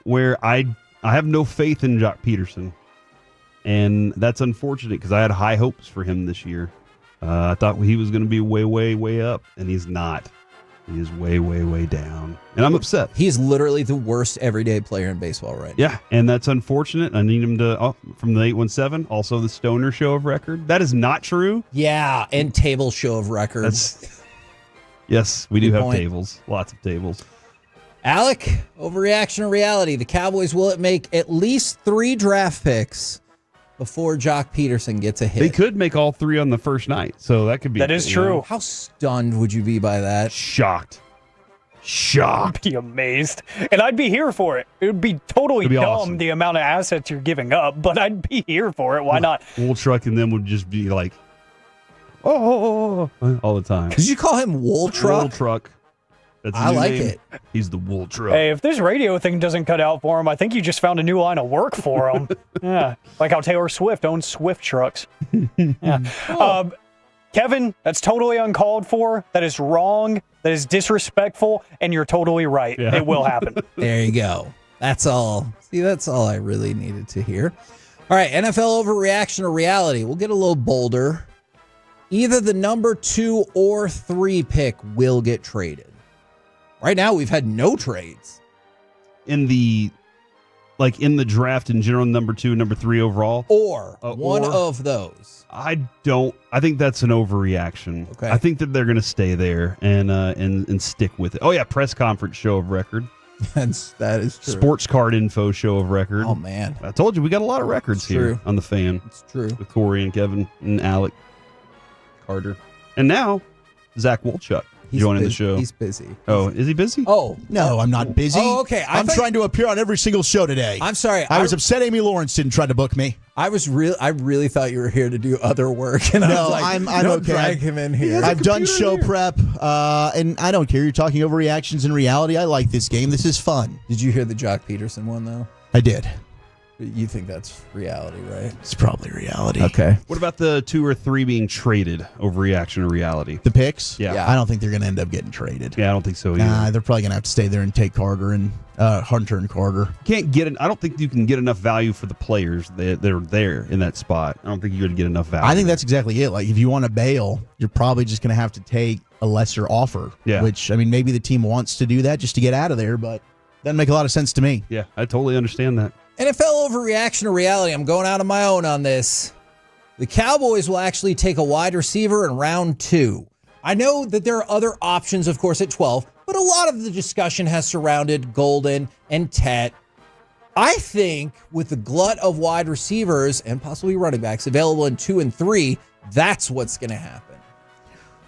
where I have no faith in Jock Peterson, and that's unfortunate because I had high hopes for him this year. I thought he was going to be way up, and he's not. He is way down, and I'm upset. He's literally the worst everyday player in baseball right now. Yeah, and that's unfortunate. I need him to from the 817, also the Stoner Show of Record. That is not true. Yeah, and Table Show of Records. Yes, we do Good have point. tables. Lots of tables. Alec, overreaction or reality? The Cowboys will make at least 3 draft picks before Jock Peterson gets a hit. They could make all 3 on the first night, so that could be. That is true. How stunned would you be by that? Shocked. I'd be amazed. And I'd be here for it. It would be totally dumb, awesome. the amount of assets you're giving up, but I'd be here for it. Why not? Wool Truck and them would just be like, oh, all the time. Did you call him Wool Truck? Wool Truck. That's his I new like name. it. He's the Wool Truck. Hey, if this radio thing doesn't cut out for him, I think you just found a new line of work for him. Yeah. Like how Taylor Swift owns Swift trucks. Yeah. Kevin, that's totally uncalled for. That is wrong. That is disrespectful. And you're totally right. Yeah. It will happen. There you go. That's all. See, that's all I really needed to hear. All right, NFL overreaction or reality. We'll get a little bolder. Either the number 2 or 3 pick will get traded. Right now, we've had no trades. In the like in the draft in general, number 2, number 3 overall, or one of those. I think that's an overreaction. Okay. I think that they're going to stay there and stick with it. Oh yeah, press conference show of record. That is true. Sports card info show of record. Oh man, I told you we got a lot of records here on the Fan. It's true. With Corey and Kevin and Alec Carter, and now Zach Wolchuk joining the show. He's busy. Oh, is he busy? Oh no, I'm not busy. Oh, okay. I'm trying to appear on every single show today. I'm sorry. I was upset Amy Lawrence didn't try to book me. I really thought you were here to do other work, and I was like, I'm don't okay. drag him in here. I've done show prep, and I don't care. You're talking overreactions in reality. I like this game. This is fun. Did you hear the Jock Peterson one though? I did. You think that's reality, right? It's probably reality. Okay. What about the 2 or 3 being traded? Overreaction or reality? The picks? Yeah. I don't think they're going to end up getting traded. Yeah, I don't think so either. Nah, they're probably going to have to stay there and take Carter and Hunter and Carter. Can't get it. I don't think you can get enough value for the players that are there in that spot. I don't think you're going to get enough value. I think that's exactly it. Like, if you want to bail, you're probably just going to have to take a lesser offer. Yeah. Which, I mean, maybe the team wants to do that just to get out of there, but doesn't make a lot of sense to me. Yeah, I totally understand that. NFL overreaction or reality. I'm going out on my own on this. The Cowboys will actually take a wide receiver in round 2. I know that there are other options, of course, at 12, but a lot of the discussion has surrounded Golden and Tet. I think with the glut of wide receivers and possibly running backs available in 2 and 3, that's what's going to happen.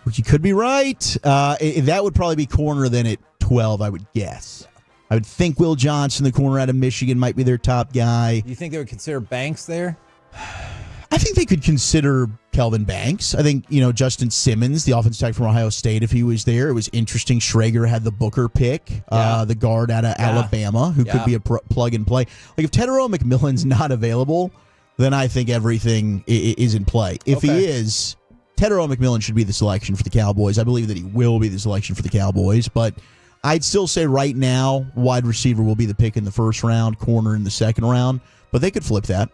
Well, you could be right. That would probably be corner then at 12, I would guess. I would think Will Johnson, the corner out of Michigan, might be their top guy. Do you think they would consider Banks there? I think they could consider Kelvin Banks. I think, Justin Simmons, the offensive tackle from Ohio State, if he was there. It was interesting. Schrager had the Booker pick, the guard out of Alabama, who could be a plug and play. Like, if Tedero McMillan's not available, then I think everything is in play. If he is, Tedero McMillan should be the selection for the Cowboys. I believe that he will be the selection for the Cowboys, but I'd still say right now, wide receiver will be the pick in the first round, corner in the second round, but they could flip that.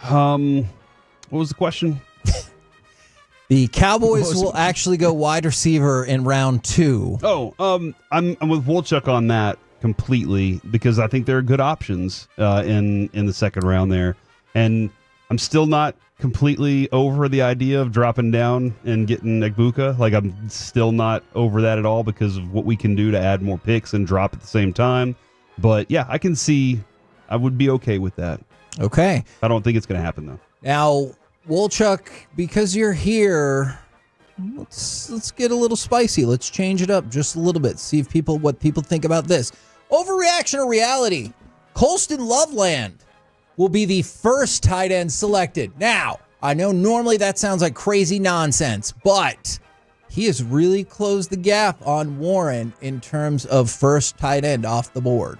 What was the question? The Cowboys will actually go wide receiver in round 2. I'm with Wolchuk on that completely because I think there are good options in the second round there, and I'm still not completely over the idea of dropping down and getting Egbuka. Like, I'm still not over that at all because of what we can do to add more picks and drop at the same time. But yeah, I can see I would be okay with that. Okay. I don't think it's going to happen though. Now, Wolchuk, because you're here, let's get a little spicy. Let's change it up just a little bit. See if what people think about this. Overreaction or reality? Colston Loveland will be the first tight end selected. Now, I know normally that sounds like crazy nonsense, but he has really closed the gap on Warren in terms of first tight end off the board.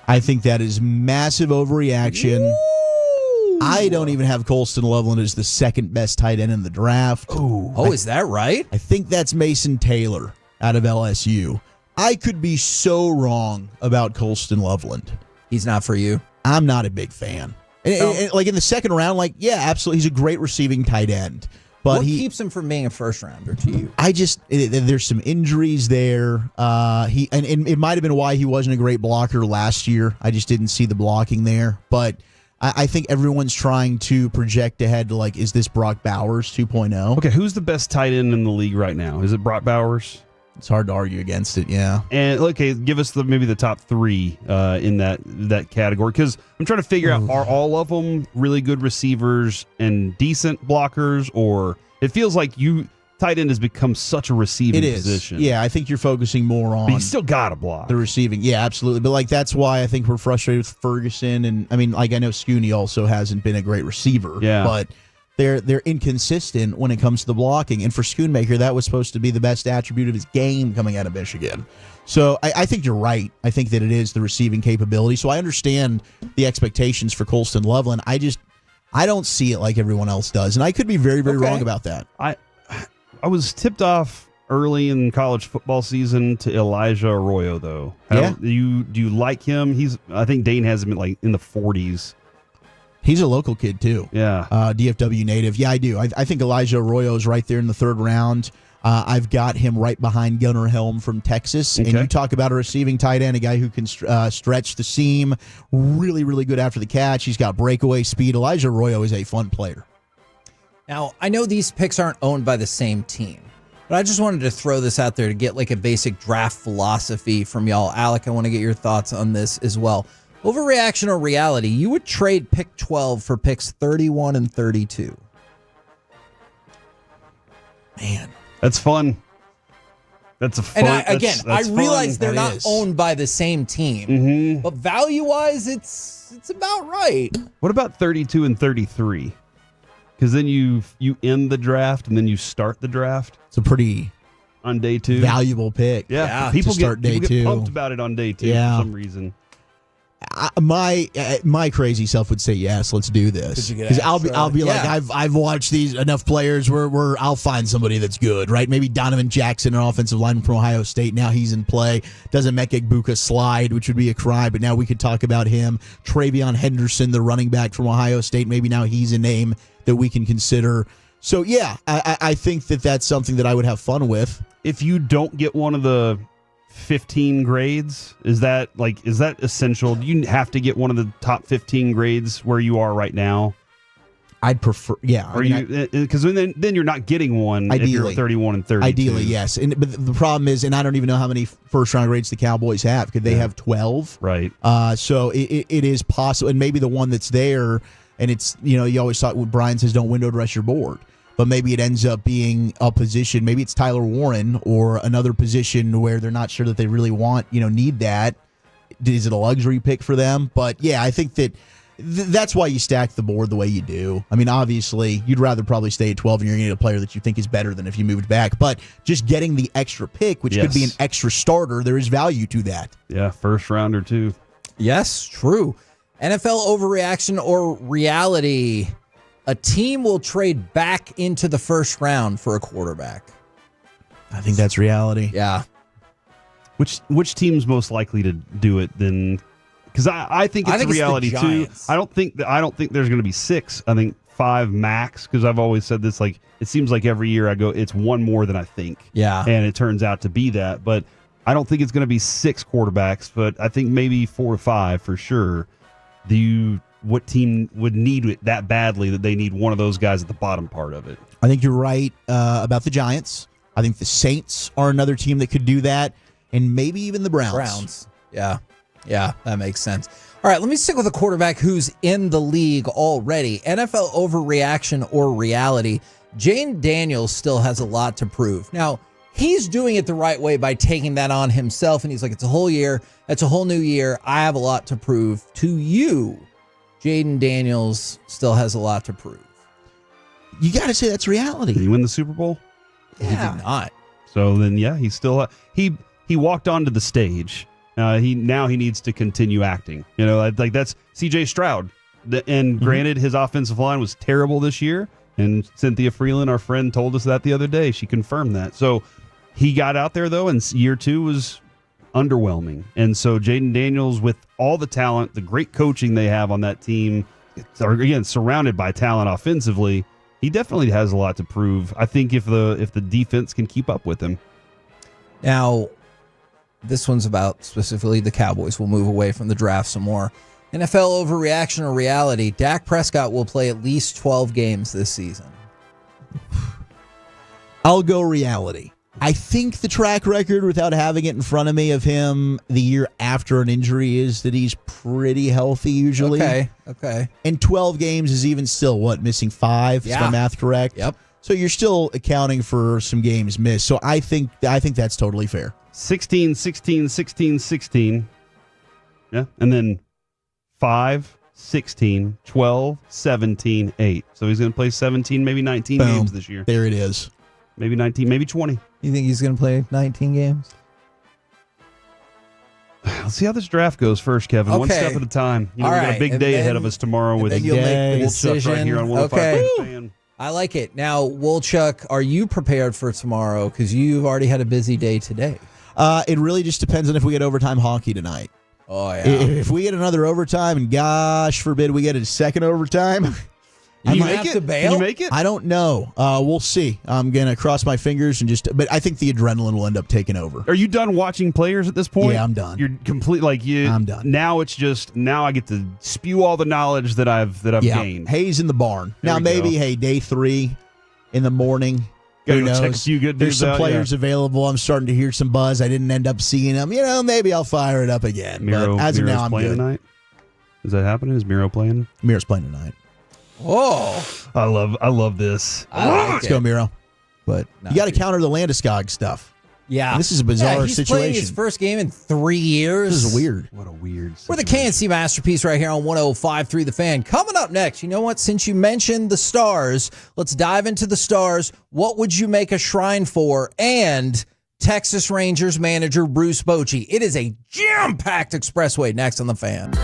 I think that is massive overreaction. Ooh. I don't even have Colston Loveland as the second best tight end in the draft. Oh, is that right? I think that's Mason Taylor out of LSU. I could be so wrong about Colston Loveland. He's not for you? I'm not a big fan. And like in the second round, like, yeah, absolutely. He's a great receiving tight end. But what keeps him from being a first rounder to you? There's some injuries there. And it might have been why he wasn't a great blocker last year. I just didn't see the blocking there. But I think everyone's trying to project ahead to, like, is this Brock Bowers 2.0? Okay, who's the best tight end in the league right now? Is it Brock Bowers? It's hard to argue against it, yeah. And okay, give us maybe the top 3 in that category, because I'm trying to figure out, are all of them really good receivers and decent blockers, or it feels like tight end has become such a receiving position. Yeah, I think you're focusing more on. But you still got to block the receiving. Yeah, absolutely. But like that's why I think we're frustrated with Ferguson, and I mean, like I know Scooney also hasn't been a great receiver. Yeah, but they're inconsistent when it comes to the blocking. And for Schoonmaker, that was supposed to be the best attribute of his game coming out of Michigan. So I think you're right. I think that it is the receiving capability. So I understand the expectations for Colston Loveland. I don't see it like everyone else does. And I could be very, very wrong about that. I was tipped off early in college football season to Elijah Arroyo, though. Yeah. Do you like him? I think Dane has him in the 40s. He's a local kid, too. Yeah. DFW native. Yeah, I do. I think Elijah Arroyo is right there in the third round. I've got him right behind Gunnar Helm from Texas. Okay. And you talk about a receiving tight end, a guy who can stretch the seam, really, really good after the catch. He's got breakaway speed. Elijah Arroyo is a fun player. Now, I know these picks aren't owned by the same team, but I just wanted to throw this out there to get like a basic draft philosophy from y'all. Alec, I want to get your thoughts on this as well. Overreaction or reality, you would trade pick 12 for picks 31 and 32. Man. That's fun. That's a fun. And that's I realize fun. they're not owned by the same team, but value-wise, it's about right. What about 32 and 33? Because then you end the draft and then you start the draft. It's a pretty on day 2 valuable pick. Yeah, to people start day get 2. pumped about it on day 2 Yeah. for some reason. My crazy self would say yes. Let's do this because I'll be like I've watched these enough players where I'll find somebody that's good, right? Maybe Donovan Jackson, an offensive lineman from Ohio State. Now he's in play. Doesn't Emeka Egbuka slide, which would be a cry, but now we could talk about him. Travion Henderson, the running back from Ohio State. Maybe now he's a name that we can consider. So yeah, I think that's something that I would have fun with. If you don't get one of the 15 grades, is that essential? Do you have to get one of the top 15 grades where you are right now? I'd prefer, yeah. Because then you're not getting one ideally, if you're 31 and 32. Ideally, yes. But the problem is, and I don't even know how many first-round grades the Cowboys have. Could they have 12? Right. So it is possible, and maybe the one that's there, and it's, you always thought what Brian says, don't window dress your board. But maybe it ends up being a position. Maybe it's Tyler Warren or another position where they're not sure that they really need that. Is it a luxury pick for them? But yeah, I think that's why you stack the board the way you do. I mean, obviously, you'd rather probably stay at 12 and you're going to get a player that you think is better than if you moved back. But just getting the extra pick, which could be an extra starter, there is value to that. Yeah, first rounder too. Yes, true. NFL overreaction or reality? A team will trade back into the first round for a quarterback. I think that's reality. Yeah. Which team's most likely to do it then? Because I think it's reality too. I don't think there's going to be 6. I think 5 max. Because I've always said this. Like, it seems like every year I go, it's one more than I think. Yeah. And it turns out to be that. But I don't think it's going to be 6 quarterbacks. But I think maybe 4 or 5 for sure. What team would need it that badly that they need one of those guys at the bottom part of it? I think you're right about the Giants. I think the Saints are another team that could do that, and maybe even the Browns. Yeah, that makes sense. All right, let me stick with a quarterback who's in the league already. NFL overreaction or reality? Jayden Daniels still has a lot to prove. Now, he's doing it the right way by taking that on himself, and he's like, it's a whole year. It's a whole new year. I have a lot to prove to you. Jayden Daniels still has a lot to prove. You got to say that's reality. Did he win the Super Bowl? Yeah. He did not. So then, yeah, he still he walked onto the stage. He needs to continue acting. Like that's C.J. Stroud. And granted, his offensive line was terrible this year. And Cynthia Freeland, our friend, told us that the other day. She confirmed that. So he got out there though, and year 2 was underwhelming. And so Jayden Daniels, with all the talent, the great coaching they have on that team, again surrounded by talent offensively, he definitely has a lot to prove. I think if the defense can keep up with him. Now, this one's about specifically the Cowboys. We'll move away from the draft some more. NFL overreaction or reality? Dak Prescott will play at least 12 games this season. I'll go reality. I think the track record, without having it in front of me, of him the year after an injury is that he's pretty healthy usually. Okay. And 12 games is even still, missing 5? Is my math correct? Yep. So you're still accounting for some games missed. So I think that's totally fair. 16, 16, 16, 16. Yeah. And then 5, 16, 12, 17, 8. So he's going to play 17, maybe 19 games this year. There it is. Maybe 19, maybe 20. You think he's going to play 19 games? Let's see how this draft goes first, Kevin. Okay. One step at a time. We got a big day ahead of us tomorrow with you'll make the decision. Right here on 105 Fan. I like it. Now, Wolchuk, are you prepared for tomorrow? Because you've already had a busy day today. It really just depends on if we get overtime hockey tonight. Oh, yeah. If we get another overtime, and gosh forbid we get a second overtime, Can you make it? Can you make it? I don't know. We'll see. I'm gonna cross my fingers and but I think the adrenaline will end up taking over. Are you done watching players at this point? Yeah, I'm done. You're complete. I'm done. Now it's just I get to spew all the knowledge that I've gained. Hayes in the barn. There Now we maybe go. day 3 in the morning. Gotta Who go knows? check a few good There's dudes some out, players yeah. available. I'm starting to hear some buzz. I didn't end up seeing them. Maybe I'll fire it up again. Miro, but as of Miro's now, I'm playing good. tonight. Is that happening? Is Miro playing? Miro's playing tonight. Whoa! I love this. Let's go, Miro. But you got to counter the Landeskog stuff. Yeah. This is a bizarre he's playing situation. his first game in 3 years. This is weird. What a weird We're the KNC Masterpiece right here on 105.3 The Fan. Coming up next, you know what? Since you mentioned the Stars, let's dive into the Stars. What would you make a shrine for? And Texas Rangers manager Bruce Bochy. It is a jam-packed expressway next on The Fan.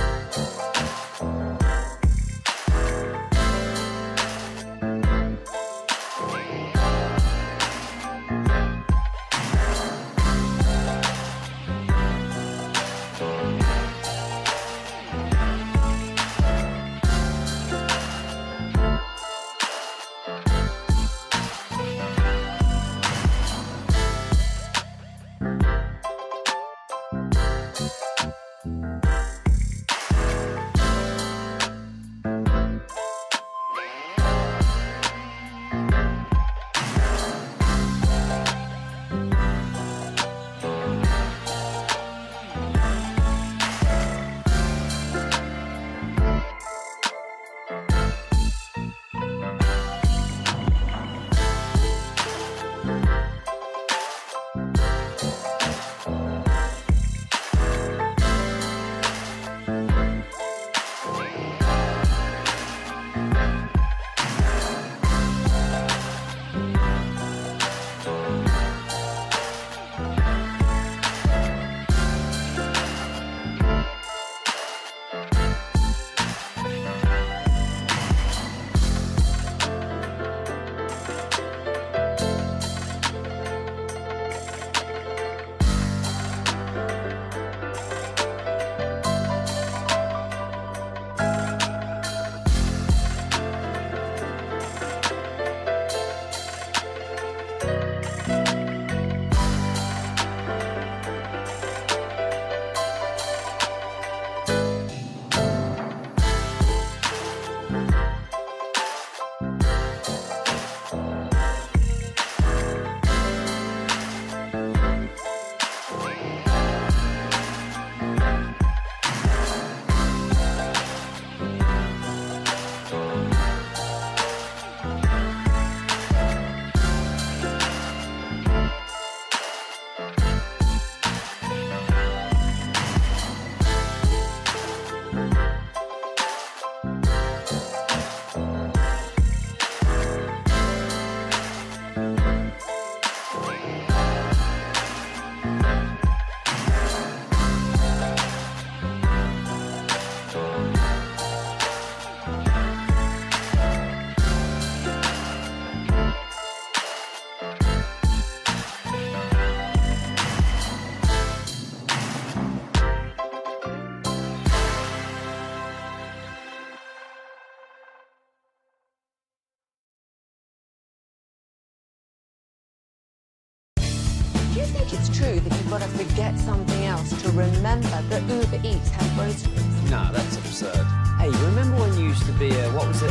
Do you think it's true that you've got to forget something else to remember that Uber Eats has groceries? No, that's absurd. Hey, remember when you used to be what was it?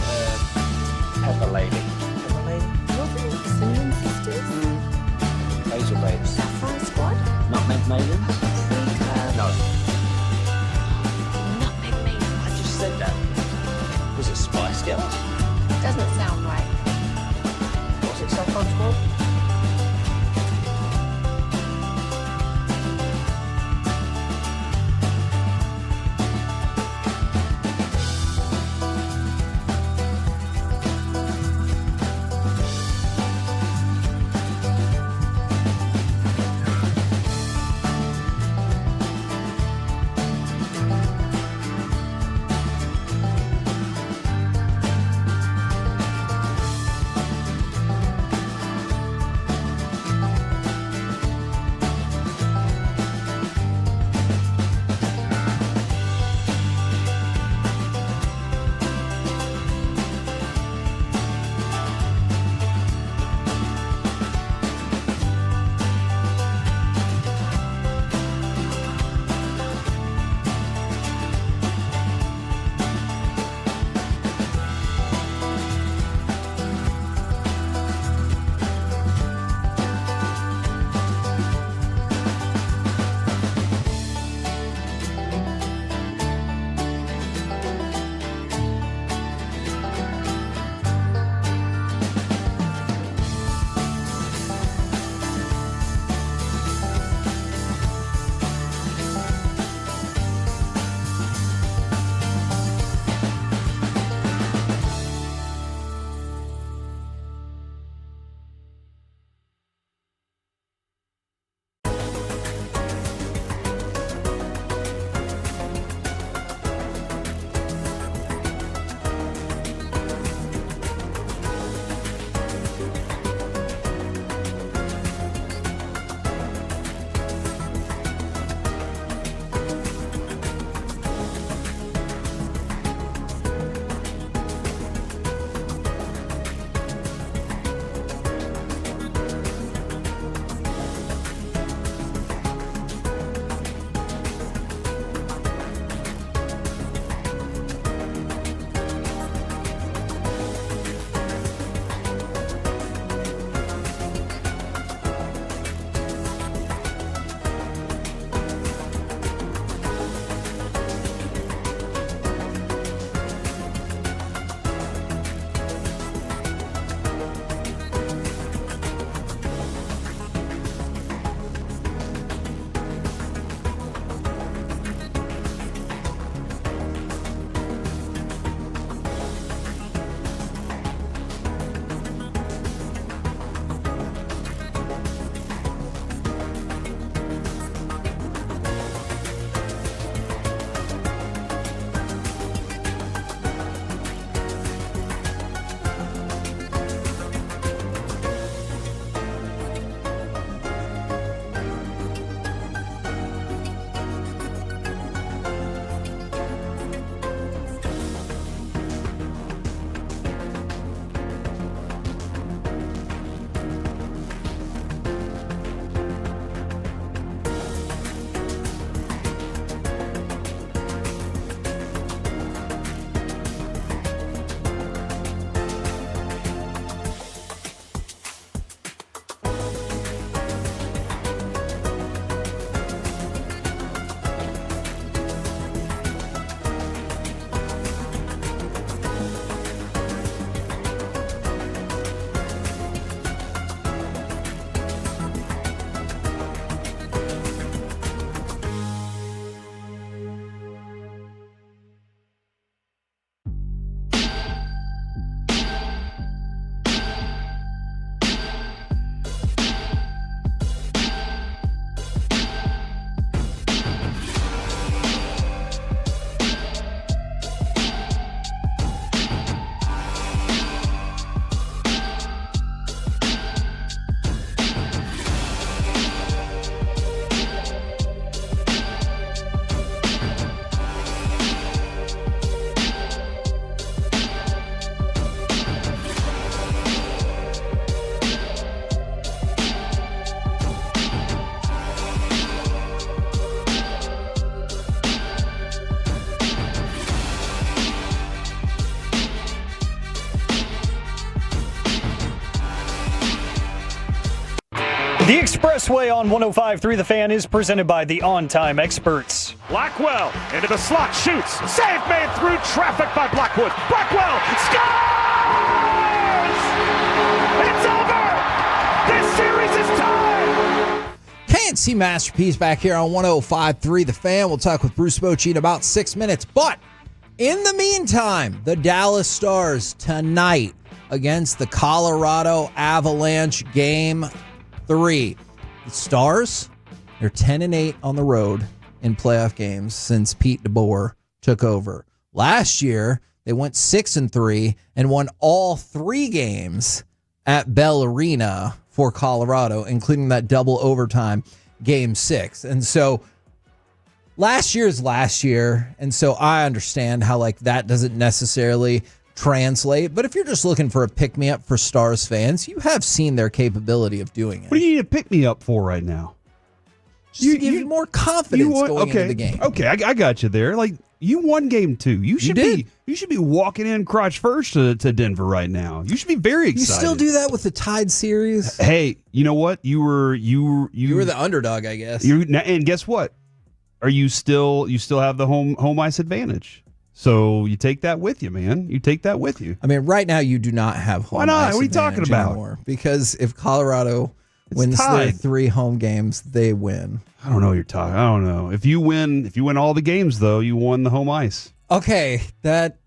Pepper Lady. Pepper Lady? Wasn't it the Semien sisters? Basil Babes. Saffron Squad? Nutmeg Maidens? No. Nutmeg Maidens. I just said that. Was it Spice Girls? Doesn't sound right. Was it Saffron Squad? The Expressway on 105.3 The Fan is presented by the On-Time Experts. Blackwell into the slot, shoots. Save made through traffic by Blackwood. Blackwell scores! It's over! This series is tied! KNC Masterpiece back here on 105.3 The Fan. We'll talk with Bruce Bochy in about 6 minutes. But in the meantime, the Dallas Stars tonight against the Colorado Avalanche, Game 3. The Stars, they're 10-8 on the road in playoff games since Pete DeBoer took over. Last year, they went 6-3 and won all 3 games at Bell Arena for Colorado, including that double overtime Game 6. And so last year's last year, and so I understand how that doesn't necessarily translate, but if you're just looking for a pick-me-up for Stars fans, you have seen their capability of doing it. What do you need a pick-me-up for right now? Just to give you more confidence going into the game. Okay, I got you there. You won Game 2. You should be walking in crotch first to Denver right now. You should be very excited. You still do that with the Tide series? Hey, you know what? You were the underdog, I guess. And guess what? You still have the home ice advantage. So you take that with you, man. You take that with you. I mean, right now you do not have home ice. Why not? What are you talking about? Anymore, because if Colorado wins their 3 home games, they win. I don't know what you're talking. I don't know. If you win all the games, though, you won the home ice. Okay, that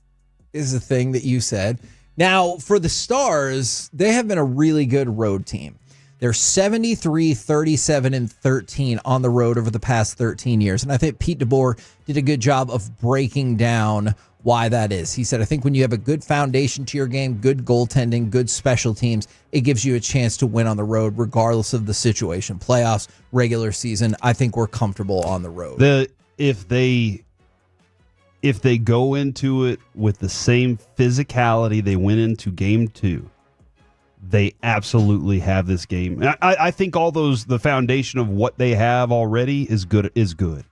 is the thing that you said. Now, for the Stars, they have been a really good road team. They're 73, 37, and 13 on the road over the past 13 years. And I think Pete DeBoer did a good job of breaking down why that is. He said, I think when you have a good foundation to your game, good goaltending, good special teams, it gives you a chance to win on the road regardless of the situation. Playoffs, regular season, I think we're comfortable on the road. If they go into it with the same physicality they went into Game 2, they absolutely have this game. I think the foundation of what they have already is good.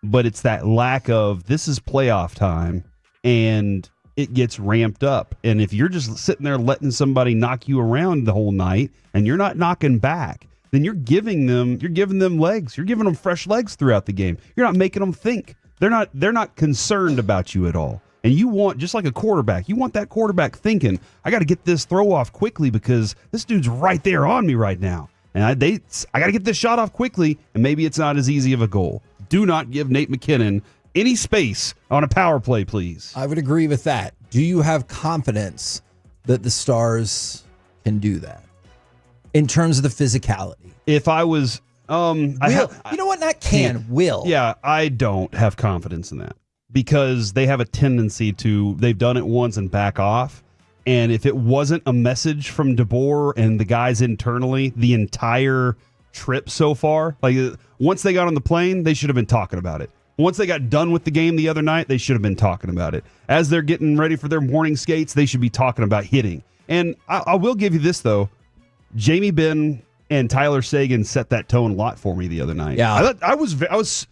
But it's that lack of, this is playoff time, and it gets ramped up. And if you're just sitting there letting somebody knock you around the whole night and you're not knocking back, then you're giving them legs. You're giving them fresh legs throughout the game. You're not making them think. They're not concerned about you at all. And you want, just like a quarterback, you want that quarterback thinking, I got to get this throw off quickly because this dude's right there on me right now. And I got to get this shot off quickly, and maybe it's not as easy of a goal. Do not give Nate McKinnon any space on a power play, please. I would agree with that. Do you have confidence that the Stars can do that in terms of the physicality? If I was... you know what? Not can, will. Yeah, I don't have confidence in that. Because they have a tendency they've done it once and back off. And if it wasn't a message from DeBoer and the guys internally the entire trip so far, once they got on the plane, they should have been talking about it. Once they got done with the game the other night, they should have been talking about it. As they're getting ready for their morning skates, they should be talking about hitting. And I will give you this, though. Jamie Benn and Tyler Seguin set that tone a lot for me the other night. Yeah. I was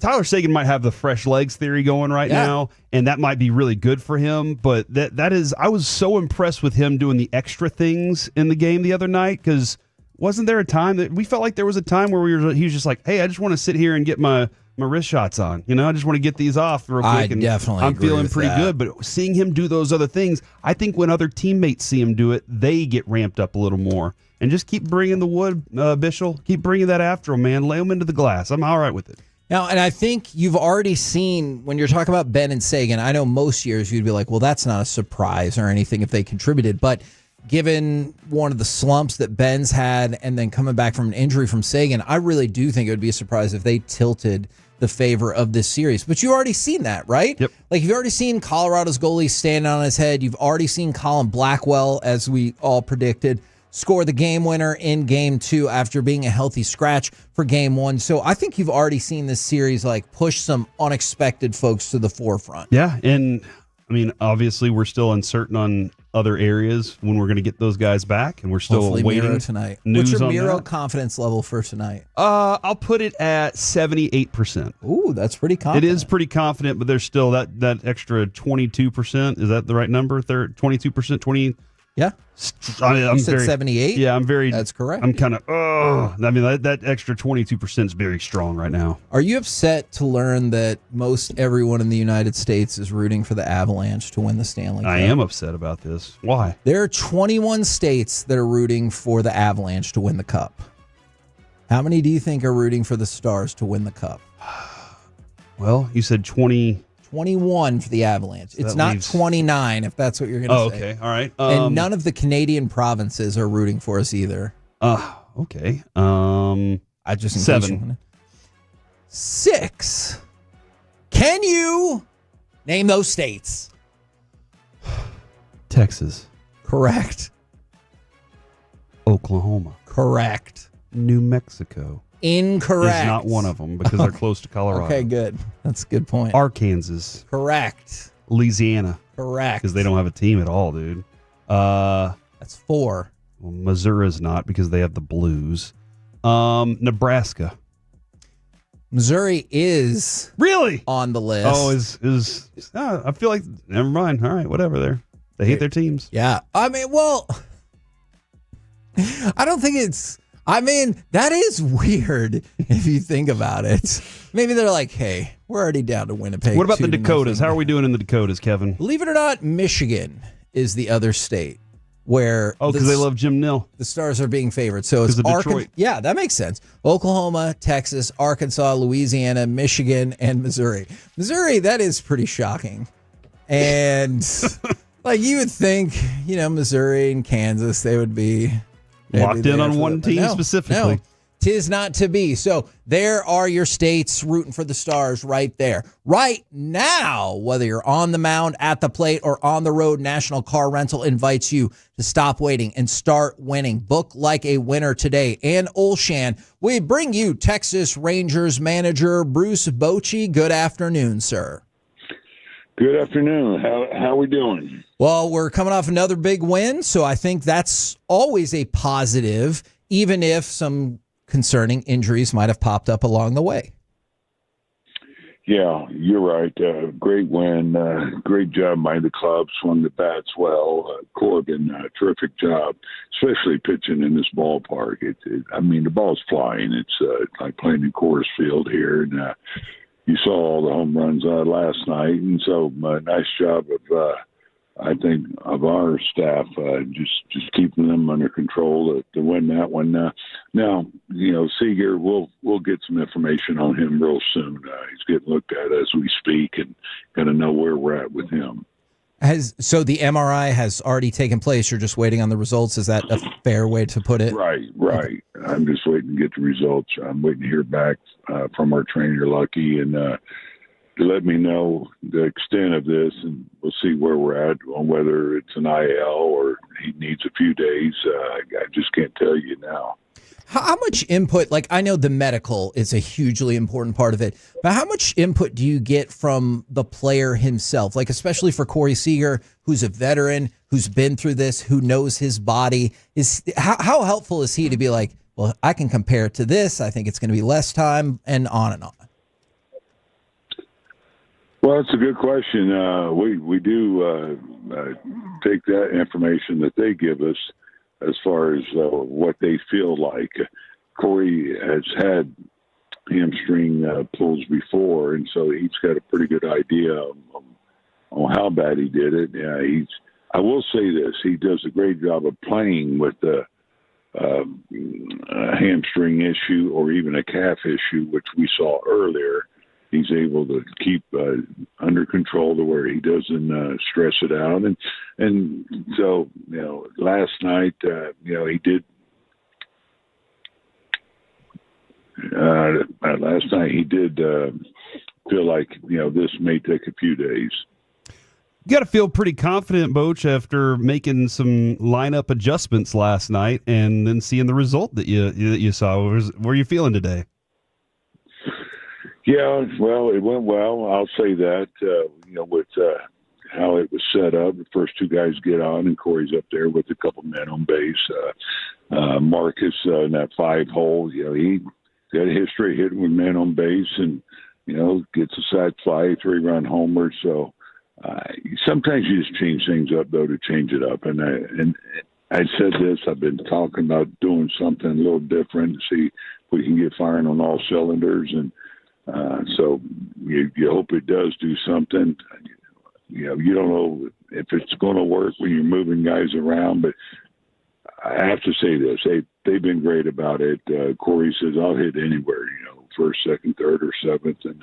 Tyler Seguin might have the fresh legs theory going right now, and that might be really good for him. But that is, I was so impressed with him doing the extra things in the game the other night, because wasn't there a time that we felt like there was a time where he was just like, hey, I just want to sit here and get my wrist shots on. I just want to get these off real quick. I'm feeling pretty good. But seeing him do those other things, I think when other teammates see him do it, they get ramped up a little more. And just keep bringing the wood, Bishel. Keep bringing that after him, man. Lay him into the glass. I'm all right with it. Now, and I think you've already seen, when you're talking about Ben and Seguin, I know most years you'd be like, well, that's not a surprise or anything if they contributed. But given one of the slumps that Ben's had and then coming back from an injury from Seguin, I really do think it would be a surprise if they tilted the favor of this series. But you've already seen that, right? Yep. You've already seen Colorado's goalie stand on his head. You've already seen Colin Blackwell, as we all predicted, score the game winner in Game 2 after being a healthy scratch for Game 1. So I think you've already seen this series push some unexpected folks to the forefront. Yeah, and I mean, obviously we're still uncertain on other areas when we're going to get those guys back, and we're still hopefully waiting Miro tonight. News What's your on Miro that. confidence level for tonight? I'll put it at 78%. Ooh, that's pretty confident. It is pretty confident, but there's still that extra 22%. Is that the right number? 22%, 20. Yeah. I'm You said 78? Yeah, I'm very. That's correct. I'm kind of. I mean, that extra 22% is very strong right now. Are you upset to learn that most everyone in the United States is rooting for the Avalanche to win the Stanley Cup? I am upset about this. Why? There are 21 states that are rooting for the Avalanche to win the Cup. How many do you think are rooting for the Stars to win the Cup? Well, you said 20. 21 for the Avalanche. It's not leaves- 29, if that's what you're going to say. Okay. All right. And none of the Canadian provinces are rooting for us either. Okay. I just in case 7. 6. Can you name those states? Texas. Correct. Oklahoma. Correct. New Mexico. Incorrect. Is not one of them because they're close to Colorado. Okay, good. That's a good point. Arkansas. Correct. Louisiana. Correct. Because they don't have a team at all, dude. That's 4. Well, Missouri's not because they have the Blues. Nebraska. Missouri is really on the list. Oh, I feel like never mind. All right, whatever. They hate their teams. Yeah. I mean, well, I don't think it's. I mean, that is weird if you think about it. Maybe they're like, hey, we're already down to Winnipeg. What about the 2-0. Dakotas? How are we doing in the Dakotas, Kevin? Believe it or not, Michigan is the other state where because they love Jim Nill. The Stars are being favored. So it's of Detroit. Yeah, that makes sense. Oklahoma, Texas, Arkansas, Louisiana, Michigan, and Missouri. Missouri, that is pretty shocking. And like you would think, Missouri and Kansas, they would be locked in on one team specifically. No, 'tis not to be. So there are your states rooting for the Stars right there. Right now, whether you're on the mound, at the plate, or on the road, National Car Rental invites you to stop waiting and start winning. Book like a winner today. And Olshan, we bring you Texas Rangers manager Bruce Bochy. Good afternoon, sir. Good afternoon. How we doing? Well, we're coming off another big win, so I think that's always a positive, even if some concerning injuries might have popped up along the way. Yeah, you're right. Great win. Great job by the club. Swung the bats well. Corbin, terrific job, especially pitching in this ballpark. I mean, the ball's flying. It's like playing in Coors Field here, and you saw all the home runs last night, and so nice job of I think of our staff just keeping them under control to win that one. Now, Seager, we'll get some information on him real soon. He's getting looked at as we speak, and going to know where we're at with him. So the MRI has already taken place. You're just waiting on the results. Is that a fair way to put it? Right. I'm just waiting to get the results. I'm waiting to hear back from our trainer, Lucky, and to let me know the extent of this, and we'll see where we're at on whether it's an IL or he needs a few days. I just can't tell you now. How much input, like I know the medical is a hugely important part of it, but how much input do you get from the player himself? Like especially for Corey Seager, who's a veteran, who's been through this, who knows his body. How helpful is he to be like, well, I can compare it to this. I think it's going to be less time, and on and on. Well, it's a good question. We do take that information that they give us as far as what they feel like. Corey has had hamstring pulls before, and so he's got a pretty good idea on how bad he did it. I will say this: he does a great job of playing with the a hamstring issue or even a calf issue, which we saw earlier. He's able to keep under control to where he doesn't stress it out. And so, last night, he did. Last night he did feel like, this may take a few days. You got to feel pretty confident, Boch, after making some lineup adjustments last night and then seeing the result that you saw. What were you feeling today? Yeah, well, it went well. I'll say that, with how it was set up. The first two guys get on, and Corey's up there with a couple men on base. Marcus in that 5-hole, he got a history hitting with men on base and, gets a sac fly, 3-run homer. So Sometimes you just change things up, though, to change it up. And I said this. I've been talking about doing something a little different. See if we can get firing on all cylinders, and so you hope it does do something. You don't know if it's going to work when you're moving guys around, but I have to say this: they've been great about it. Corey says I'll hit anywhere, first, second, third, or seventh, and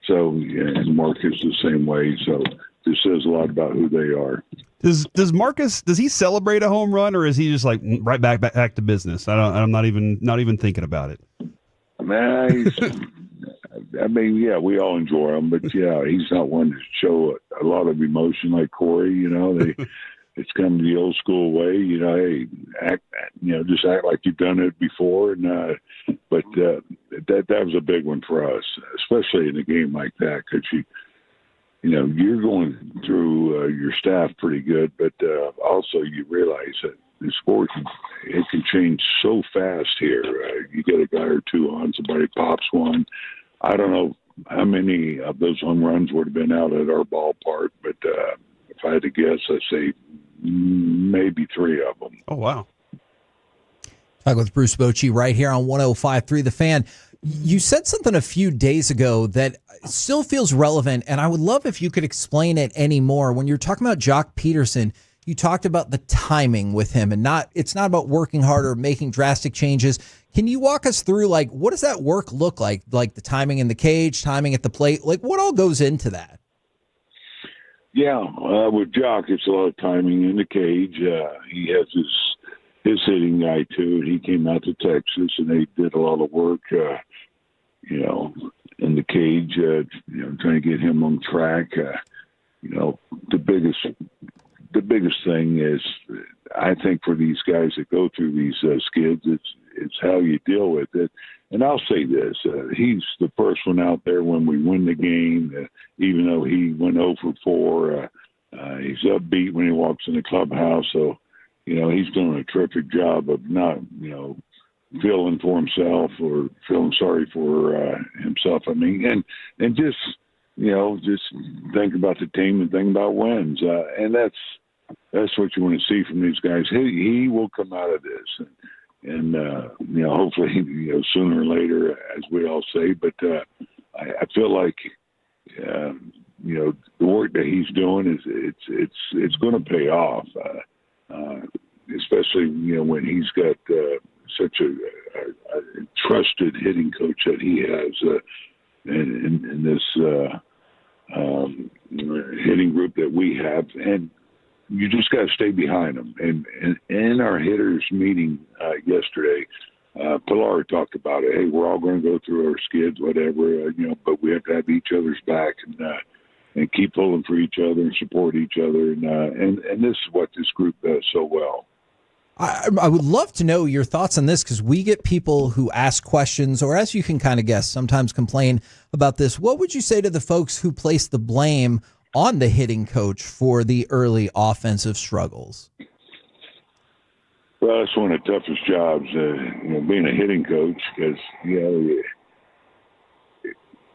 and Marcus the same way. So this says a lot about who they are. Does Marcus, does he celebrate a home run, or is he just like right back to business? I'm not even thinking about it. Yeah, we all enjoy him, but yeah, he's not one to show a lot of emotion like Corey. It's come the old school way. Hey, just act like you've done it before. And but that was a big one for us, especially in a game like that, because you're going through your staff pretty good, but also you realize that the sport it can change so fast here. You get a guy or two on, somebody pops one. I don't know how many of those home runs would have been out at our ballpark, but if I had to guess, I'd say maybe 3 of them. Oh, wow. Talking with Bruce Bochy right here on 105.3 The Fan. You said something a few days ago that still feels relevant, and I would love if you could explain it any more. When you're talking about Jock Peterson, you talked about the timing with him, and it's not about working harder, making drastic changes. Can you walk us through, what does that work look like? Like the timing in the cage, timing at the plate? What all goes into that? Yeah, with Jock, it's a lot of timing in the cage. He has his hitting guy, too. He came out to Texas, and they did a lot of work, in the cage, trying to get him on track. The biggest thing is, I think, for these guys that go through these skids, it's how you deal with it. And I'll say this, he's the first one out there when we win the game, even though he went 0 for 4. He's upbeat when he walks in the clubhouse. So, he's doing a terrific job of not, feeling for himself or feeling sorry for himself. And just, just think about the team and think about wins. And that's what you want to see from these guys. He will come out of this. And hopefully, sooner or later, as we all say. But I feel like, the work that he's doing it's going to pay off, especially when he's got such a trusted hitting coach that he has in this hitting group that we have, and you just got to stay behind them. And in our hitters meeting yesterday, Pilar talked about it. Hey, we're all going to go through our skids, whatever, but we have to have each other's back and keep pulling for each other and support each other. And this is what this group does so well. I would love to know your thoughts on this, because we get people who ask questions, or as you can kind of guess, sometimes complain about this. What would you say to the folks who place the blame on the hitting coach for the early offensive struggles? Well, it's one of the toughest jobs, being a hitting coach, because,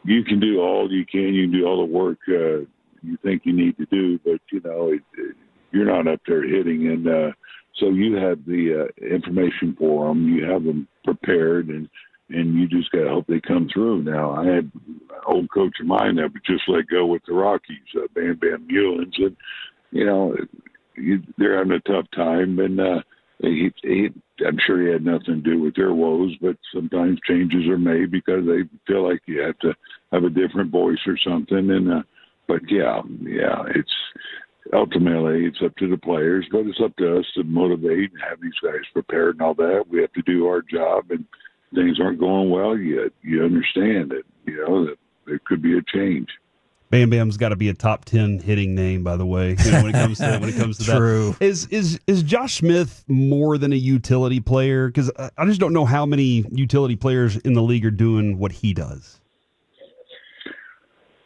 you can do all you can do all the work you think you need to do, but, you're not up there hitting. And so you have the information for them. You have them prepared, and you just got to hope they come through. Now, I had an old coach of mine that would just let go with the Rockies, Bam Bam Mullins, and, they're having a tough time. And I'm sure he had nothing to do with their woes, but sometimes changes are made because they feel like you have to have a different voice or something. And but it's ultimately it's up to the players, but it's up to us to motivate and have these guys prepared and all that. We have to do our job, and things aren't going well yet. You understand that that there could be a change. Bam Bam's got to be a top 10 hitting name, by the way. When it comes to True. that, is Josh Smith more than a utility player? Because I just don't know how many utility players in the league are doing what he does.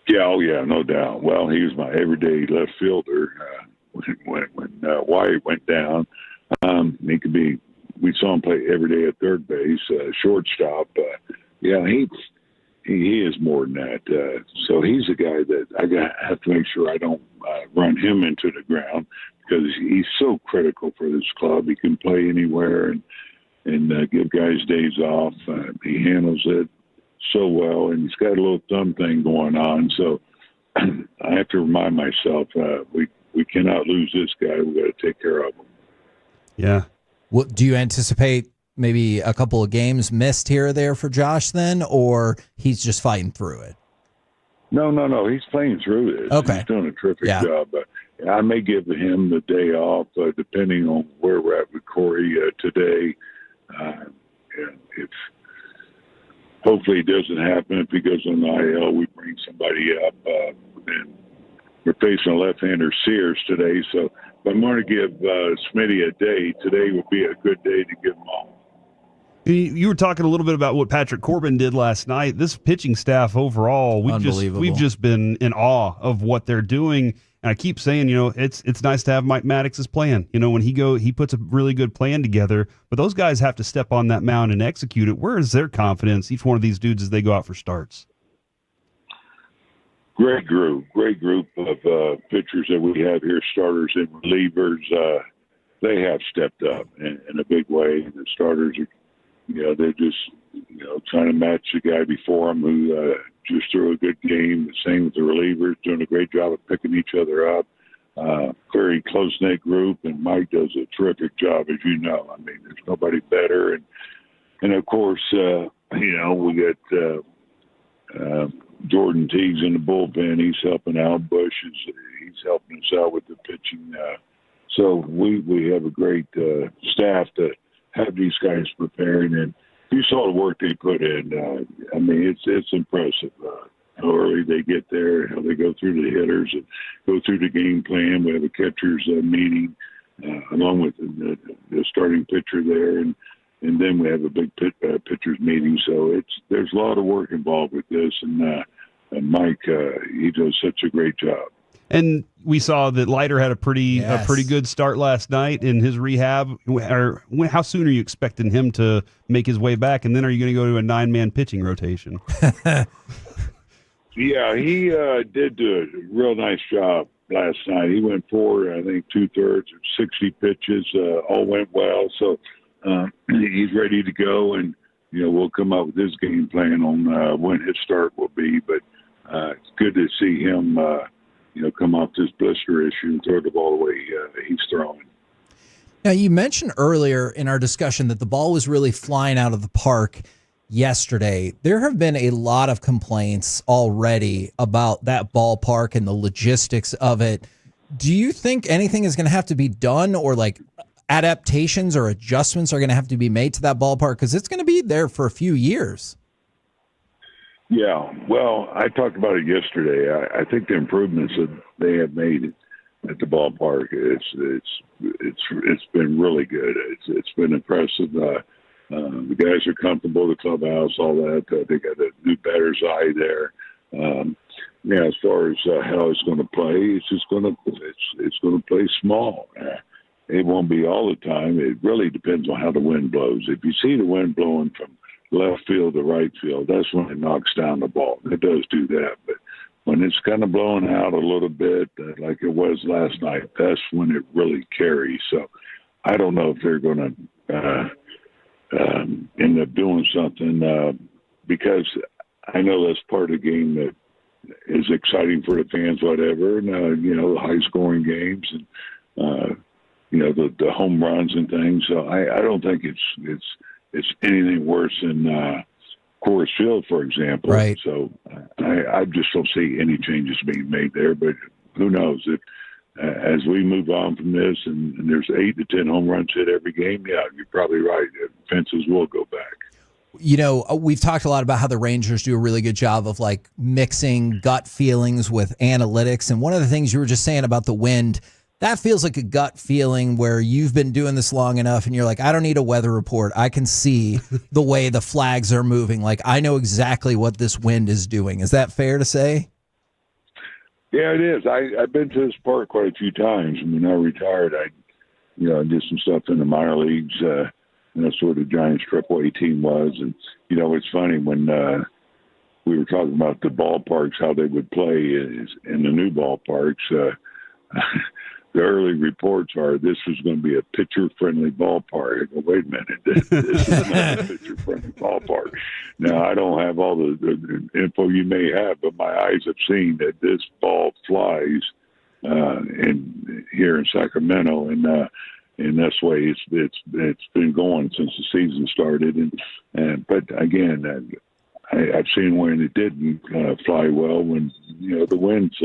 Yeah, no doubt. Well, he was my everyday left fielder when Wyatt went down. He could be. We saw him play every day at third base, shortstop. He is more than that. So he's a guy that I have to make sure I don't run him into the ground because he's so critical for this club. He can play anywhere and give guys days off. He handles it so well, and he's got a little thumb thing going on. So I have to remind myself we cannot lose this guy. We got to take care of him. Yeah. What do you anticipate? Maybe a couple of games missed here or there for Josh then, or he's just fighting through it? No. He's playing through this. Okay. He's doing a terrific job. I may give him the day off, depending on where we're at with Corey today. If hopefully it doesn't happen. If he goes on the IL, we bring somebody up. And we're facing a left-hander Sears today, so if I'm going to give Smitty a day, today would be a good day to give him all. You were talking a little bit about what Patrick Corbin did last night. This pitching staff overall, we've just been in awe of what they're doing. And I keep saying, it's nice to have Mike Maddox's plan. When he puts a really good plan together, but those guys have to step on that mound and execute it. Where is their confidence, each one of these dudes, as they go out for starts? Great group of pitchers that we have here, starters and relievers. They have stepped up in a big way. The starters are, they're just, trying to match the guy before them who just threw a good game. The same with the relievers, doing a great job of picking each other up. Very close-knit group, and Mike does a terrific job, as you know. I mean, there's nobody better. And of course, we got Jordan Teagues in the bullpen. He's helping out. Bush he's helping us out with the pitching. So we have a great staff to have these guys prepared. And you saw the work they put in. I mean, it's impressive how early they get there, how they go through the hitters and go through the game plan. We have a catcher's meeting along with the starting pitcher there, and then we have a big pitcher's meeting. So there's a lot of work involved with this, and Mike, he does such a great job. And we saw that Leiter had a pretty good start last night in his rehab. How soon are you expecting him to make his way back? And then are you going to go to a 9-man pitching rotation? Yeah, he did do a real nice job last night. He went for, I think, 2/3 of 60 pitches. All went well. So he's ready to go, and we'll come up with his game plan on when his start will be. But it's good to see him come off this blister issue and throw the ball the way he's throwing. Now, you mentioned earlier in our discussion that the ball was really flying out of the park yesterday. There have been a lot of complaints already about that ballpark and the logistics of it. Do you think anything is going to have to be done, or like adaptations or adjustments are going to have to be made to that ballpark? Because it's going to be there for a few years. Yeah, well, I talked about it yesterday. I think the improvements that they have made at the ballpark, it's been really good. It's been impressive. The guys are comfortable, the clubhouse, all that. They got a new batter's eye there. As far as how it's going to play, it's going to play small. It won't be all the time. It really depends on how the wind blows. If you see the wind blowing from left field to right field, that's when it knocks down the ball. It does do that. But when it's kind of blowing out a little bit, like it was last night, that's when it really carries. So I don't know if they're going to end up doing something because I know that's part of the game that is exciting for the fans, whatever. And, the high-scoring games and, the home runs and things. So I don't think it's anything worse than Coors Field, for example. Right. So I just don't see any changes being made there. But who knows? If as we move on from this and there's 8 to 10 home runs hit every game, yeah, you're probably right. Fences will go back. We've talked a lot about how the Rangers do a really good job of like mixing gut feelings with analytics. And one of the things you were just saying about the wind, that feels like a gut feeling where you've been doing this long enough and you're like, I don't need a weather report. I can see the way the flags are moving. Like, I know exactly what this wind is doing. Is that fair to say? Yeah, it is. I've been to this park quite a few times. When I retired, I did some stuff in the minor leagues. That's where the Giants AAA team was. And, it's funny when we were talking about the ballparks, how they would play in the new ballparks. the early reports are this was going to be a pitcher-friendly ballpark. I go, wait a minute, this is not a pitcher-friendly ballpark. Now, I don't have all the info you may have, but my eyes have seen that this ball flies here in Sacramento, and this way it's been going since the season started. But again, I've seen when it didn't fly well when the winds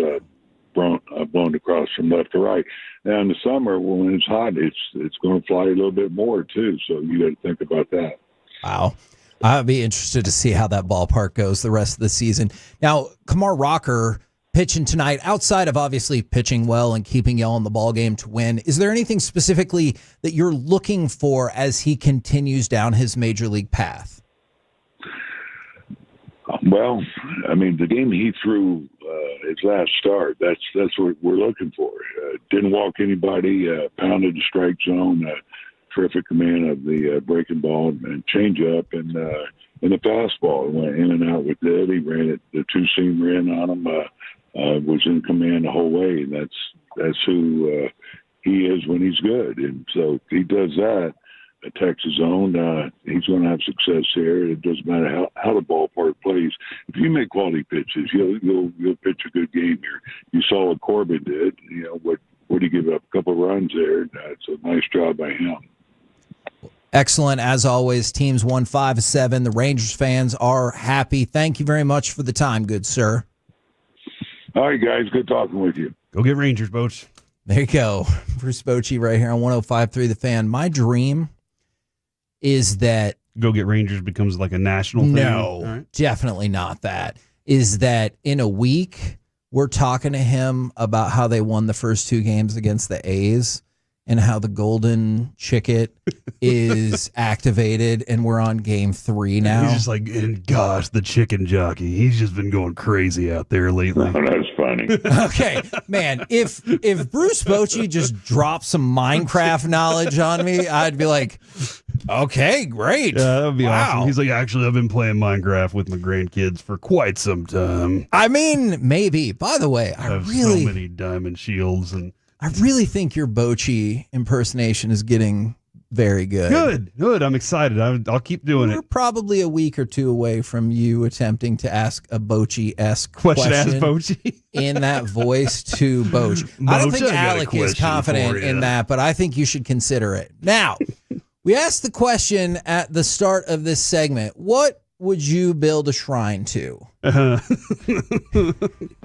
blown across from left to right. Now in the summer, when it's hot, it's going to fly a little bit more too. So you got to think about that. Wow. I'd be interested to see how that ballpark goes the rest of the season. Now, Kumar Rocker pitching tonight, outside of obviously pitching well and keeping y'all in the ball game to win, is there anything specifically that you're looking for as he continues down his major league path? Well, I mean, the game he threw his last start, that's what we're looking for. Didn't walk anybody, pounded the strike zone, terrific command of the breaking ball and change up, and the fastball. Went in and out with it. He ran it, the two-seam ran on him, was in command the whole way, and that's who he is when he's good. And so if he does that, attacks his zone, he's going to have success here. It doesn't matter how the ballpark plays. If you make quality pitches, you'll pitch a good game here. You saw what Corbin did. What did he give up? A couple runs there. It's a nice job by him. Excellent. As always, teams 1-5-7. The Rangers fans are happy. Thank you very much for the time, good sir. All right, guys. Good talking with you. Go get Rangers, Boach. There you go. Bruce Bochy right here on 105.3 The Fan. My dream is that Go Get Rangers becomes like a national thing. No, definitely not that. Is that in a week, we're talking to him about how they won the first two games against the A's and how the golden chicket is activated, and we're on game 3 now. He's just like, and gosh, the chicken jockey. He's just been going crazy out there lately. Oh, that's funny. Okay, man, if Bruce Bochy just dropped some Minecraft knowledge on me, I'd be like, okay, great. Yeah, that would be awesome. He's like, actually, I've been playing Minecraft with my grandkids for quite some time. I mean, maybe. By the way, I have so many diamond shields, and I really think your Bochy impersonation is getting very good. Good. I'm excited. I'll keep doing We're it. probably a week or two away from you attempting to ask a Bochy-esque question Ask Bochy. in that voice to Boch. I don't think Alec is confident in that, but I think you should consider it. Now, we asked the question at the start of this segment, what would you build a shrine to? Now,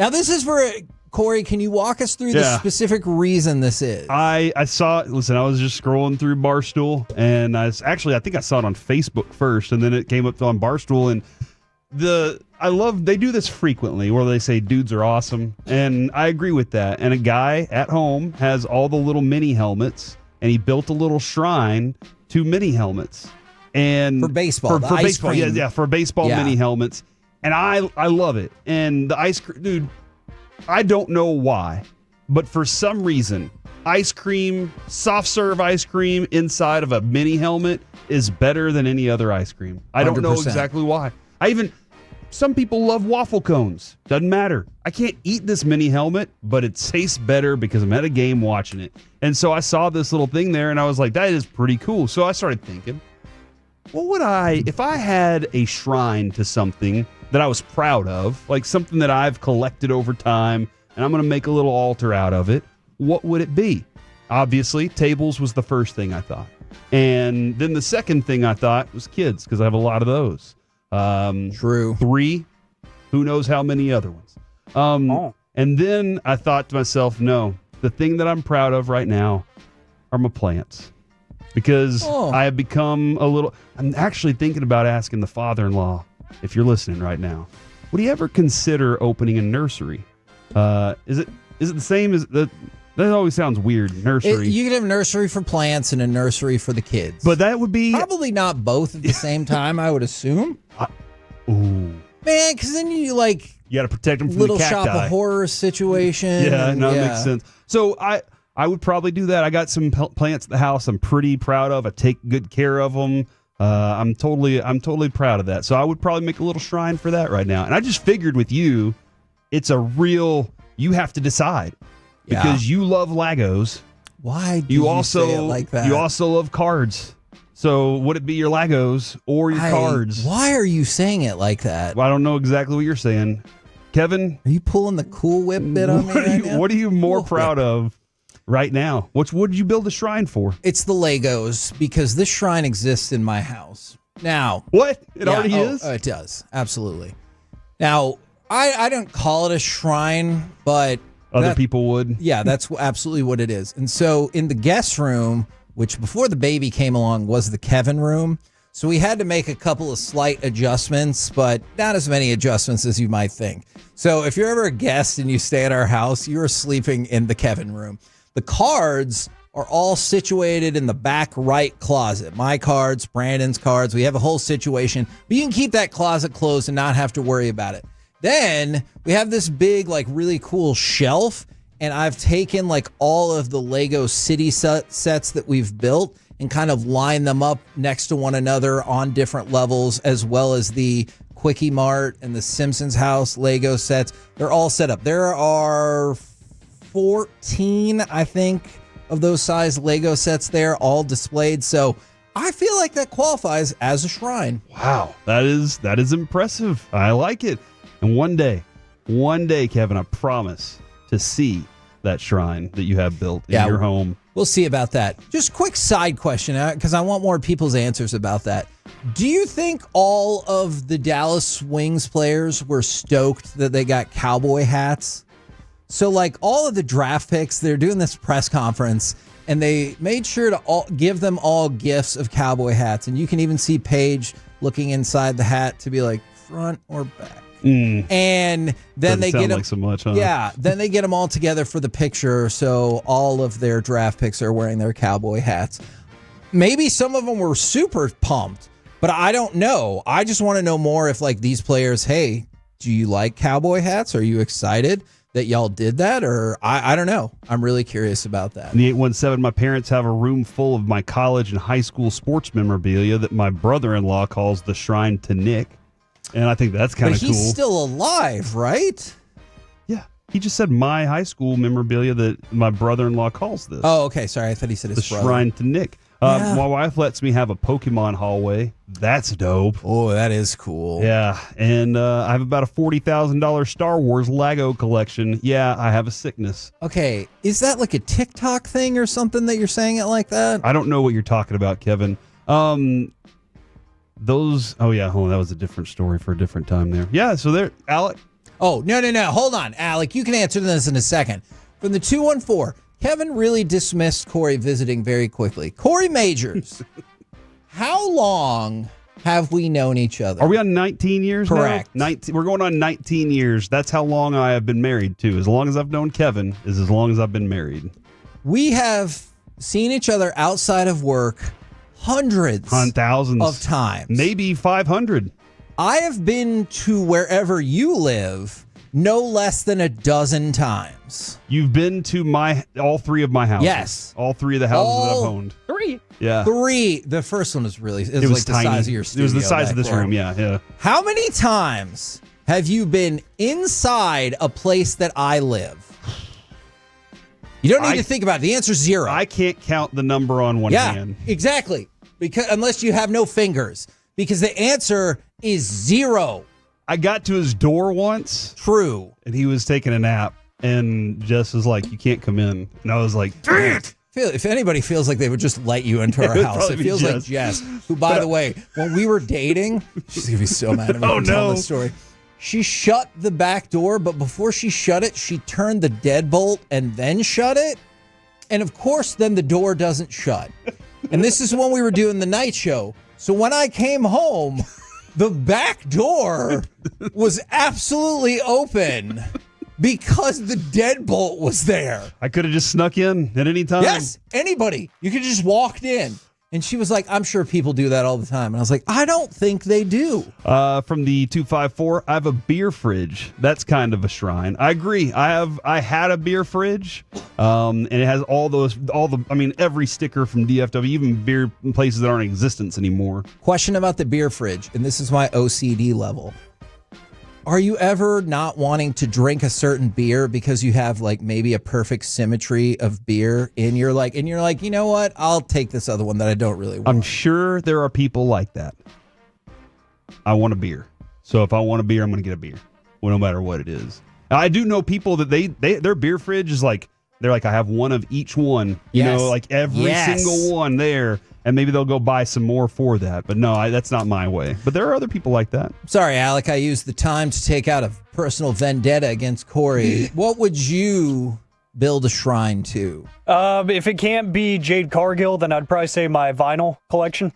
this is for... Corey, can you walk us through the specific reason this is? I saw it. Listen, I was just scrolling through Barstool, and I think I saw it on Facebook first, and then it came up on Barstool, and they do this frequently where they say dudes are awesome, and I agree with that. And a guy at home has all the little mini helmets, and he built a little shrine to mini helmets. And for baseball, for baseball, for baseball mini helmets. And I love it. And the ice cream, dude, I don't know why, but for some reason, ice cream, soft serve ice cream inside of a mini helmet is better than any other ice cream. I don't know exactly why. Some people love waffle cones. Doesn't matter. I can't eat this mini helmet, but it tastes better because I'm at a game watching it. And so I saw this little thing there, and I was like, that is pretty cool. So I started thinking, what would if I had a shrine to something that I was proud of, like something that I've collected over time, and I'm going to make a little altar out of it, what would it be? Obviously, tables was the first thing I thought. And then the second thing I thought was kids, because I have a lot of those. True. 3, who knows how many other ones. And then I thought to myself, no, the thing that I'm proud of right now are my plants. Because I have become I'm actually thinking about asking the father-in-law, if you're listening right now, would he ever consider opening a nursery? Is it the same as that? That always sounds weird. Nursery. You could have a nursery for plants and a nursery for the kids. But that would be probably not both at the same time, I would assume. Man, because then you got to protect them from Little the cacti. Shop of Horrors situation. Yeah, it makes sense. So I would probably do that. I got some plants at the house I'm pretty proud of. I take good care of them. I'm totally proud of that. So I would probably make a little shrine for that right now. And I just figured with you, it's a real, you have to decide. because you love Legos. Why do you say it like that? You also love cards. So would it be your Legos or your cards? Why are you saying it like that? Well, I don't know exactly what you're saying. Kevin? Are you pulling the Cool Whip bit on me right now? What are you more proud of right now? What did you build a shrine for? It's the Legos, because this shrine exists in my house. Now. What? It already is? It does. Absolutely. Now, I don't call it a shrine, but other people would. Yeah, that's absolutely what it is. And so in the guest room, which before the baby came along was the Kevin room, so we had to make a couple of slight adjustments, but not as many adjustments as you might think. So if you're ever a guest and you stay at our house, you're sleeping in the Kevin room. The cards are all situated in the back right closet. My cards, Brandon's cards. We have a whole situation, but you can keep that closet closed and not have to worry about it. Then we have this big, like, really cool shelf, and I've taken like all of the Lego city sets that we've built and kind of lined them up next to one another on different levels, as well as the Quickie Mart and the Simpsons house Lego sets. They're all set up. There are 14, I think, of those size Lego sets there, all displayed. So I feel like that qualifies as a shrine. Wow, that is impressive. I like it. And one day, Kevin, I promise to see that shrine that you have built in your home. We'll see about that. Just quick side question, because I want more people's answers about that. Do you think all of the Dallas Wings players were stoked that they got cowboy hats? So, like, all of the draft picks, they're doing this press conference, and they made sure to give them all gifts of cowboy hats. And you can even see Paige looking inside the hat to be like, front or back. And then they get them like so much, huh? Yeah, then they get them all together for the picture, so all of their draft picks are wearing their cowboy hats. Maybe some of them were super pumped, but I don't know. I just want to know more if, like, these players, hey, do you like cowboy hats? Are you excited that y'all did that? Or I don't know. I'm really curious about that. In the 817, my parents have a room full of my college and high school sports memorabilia that my brother-in-law calls the Shrine to Nick. And I think that's kind of cool. But he's still alive, right? Yeah. He just said my high school memorabilia that my brother-in-law calls this. Oh, okay. Sorry. I thought he said his brother. The Shrine to Nick. My wife lets me have a Pokemon hallway. That's dope. Oh, that is cool. Yeah. And I have about a $40,000 Star Wars Lego collection. Yeah, I have a sickness. Okay. Is that like a TikTok thing or something that you're saying it like that? I don't know what you're talking about, Kevin. Oh yeah, hold on, that was a different story for a different time there. Yeah, so there, Alec. Oh, no. Hold on, Alec. You can answer this in a second. From the 214, Kevin really dismissed Corey visiting very quickly. Corey Majors, how long have we known each other? Are we on 19 years Correct. now? 19, we're going on 19 years. That's how long I have been married, too. As long as I've known Kevin is as long as I've been married. We have seen each other outside of work hundreds thousands of times. Maybe 500. I have been to wherever you live no less than a dozen times. You've been to all three of my houses. Yes. All three of the houses that I've owned. 3. Yeah. 3. The first one was really, it was like tiny. the size of your studio. It was the size of this there. room, yeah. How many times have you been inside a place that I live? You don't need to think about it. The answer's 0. I can't count the number on one hand. Yeah, exactly. Because unless you have no fingers. Because the answer is 0. I got to his door once. True. And he was taking a nap. And Jess was like, you can't come in. And I was like, dang it. If anybody feels like they would just let you into our house, it feels like Jess, who, by the way, when we were dating, she's going to be so mad at me for telling this story. She shut the back door, but before she shut it, she turned the deadbolt and then shut it. And of course, then the door doesn't shut. And this is when we were doing the night show. So when I came home, the back door was absolutely open because the deadbolt was there. I could have just snuck in at any time. Yes, anybody. You could have just walked in. And she was like, I'm sure people do that all the time. And I was like, I don't think they do. From the 254, I have a beer fridge. That's kind of a shrine. I agree. I had a beer fridge, and it has every sticker from DFW, even beer places that aren't in existence anymore. Question about the beer fridge, and this is my OCD level. Are you ever not wanting to drink a certain beer because you have like maybe a perfect symmetry of beer and you're like, you know what? I'll take this other one that I don't really want. I'm sure there are people like that. I want a beer. So if I want a beer, I'm going to get a beer. Well, no matter what it is. I do know people that their beer fridge is like, they're like, I have one of each one, you know, like every single one there. And maybe they'll go buy some more for that. But no, that's not my way. But there are other people like that. Sorry, Alec, I used the time to take out a personal vendetta against Corey. What would you build a shrine to? If it can't be Jade Cargill, then I'd probably say my vinyl collection.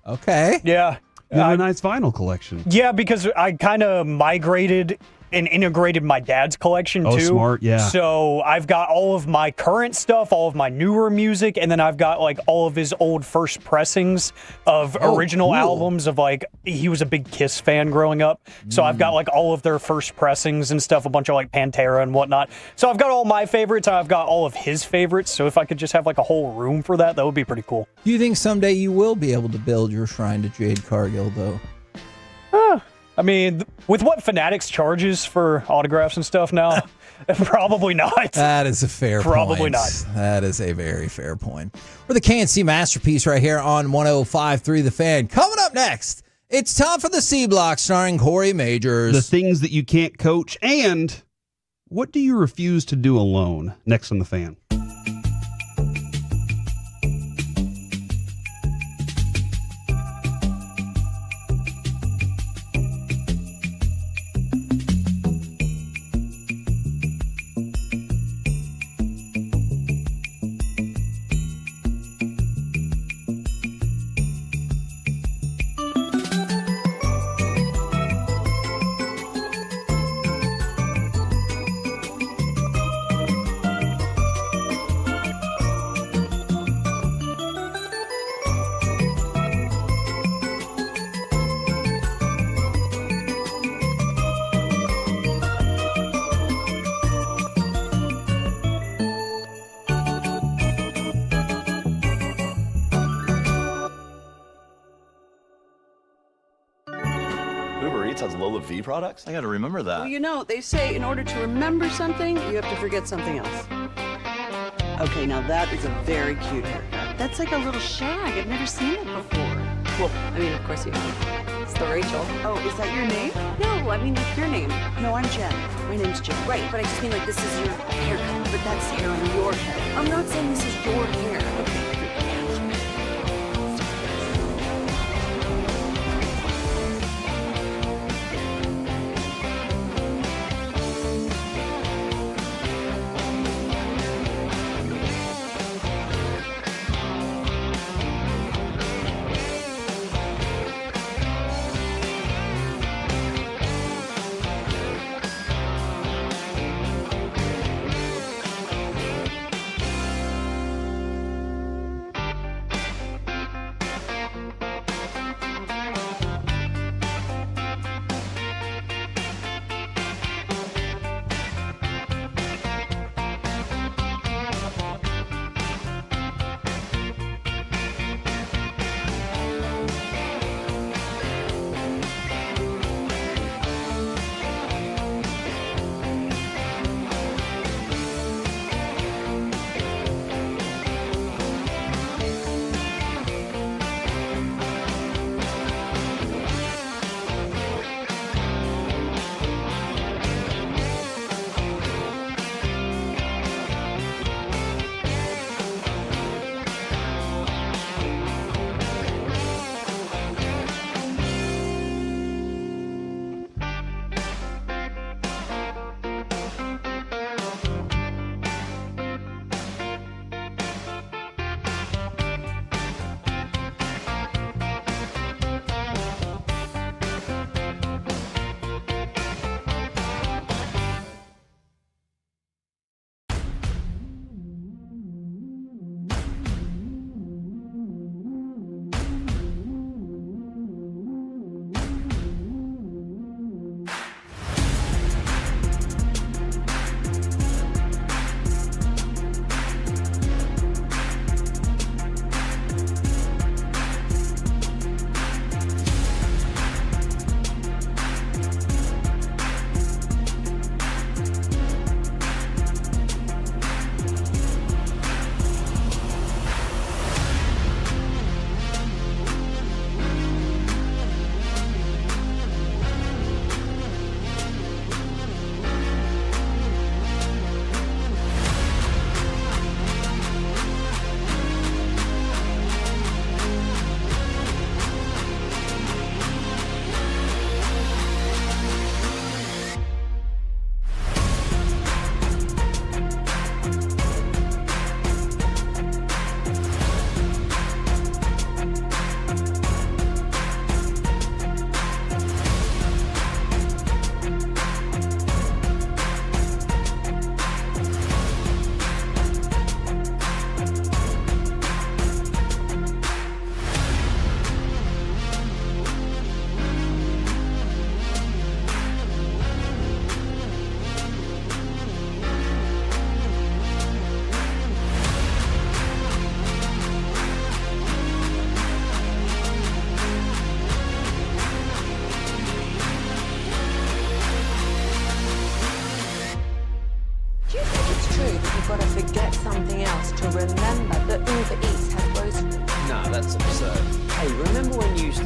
Okay. Yeah. You have a nice vinyl collection. Yeah, because I kind of migrated and integrated my dad's collection, too. Oh, smart, yeah. So I've got all of my current stuff, all of my newer music, and then I've got, like, all of his old first pressings of original albums of, like, he was a big Kiss fan growing up. So I've got, like, all of their first pressings and stuff, a bunch of, like, Pantera and whatnot. So I've got all my favorites, and I've got all of his favorites. So if I could just have, like, a whole room for that, that would be pretty cool. Do you think someday you will be able to build your shrine to Jade Cargill, though? I mean, with what Fanatics charges for autographs and stuff now, probably not. That is a fair point. Probably not. That is a very fair point. We're the KNC Masterpiece right here on 105.3 The Fan. Coming up next, it's time for the C Block starring Corey Majors. The things that you can't coach, and what do you refuse to do alone? Next on The Fan. Uber Eats has low fee products? I gotta remember that. Well, you know, they say in order to remember something, you have to forget something else. Okay, now that is a very cute haircut. That's like a little shag. I've never seen it before. Well, I mean, of course you have. It's the Rachel. Oh, is that your name? No, I mean, like your name. No, I'm Jen. My name's Jen. Right, but I just mean like this is your haircut, but that's hair on your head. I'm not saying this is your hair. Okay.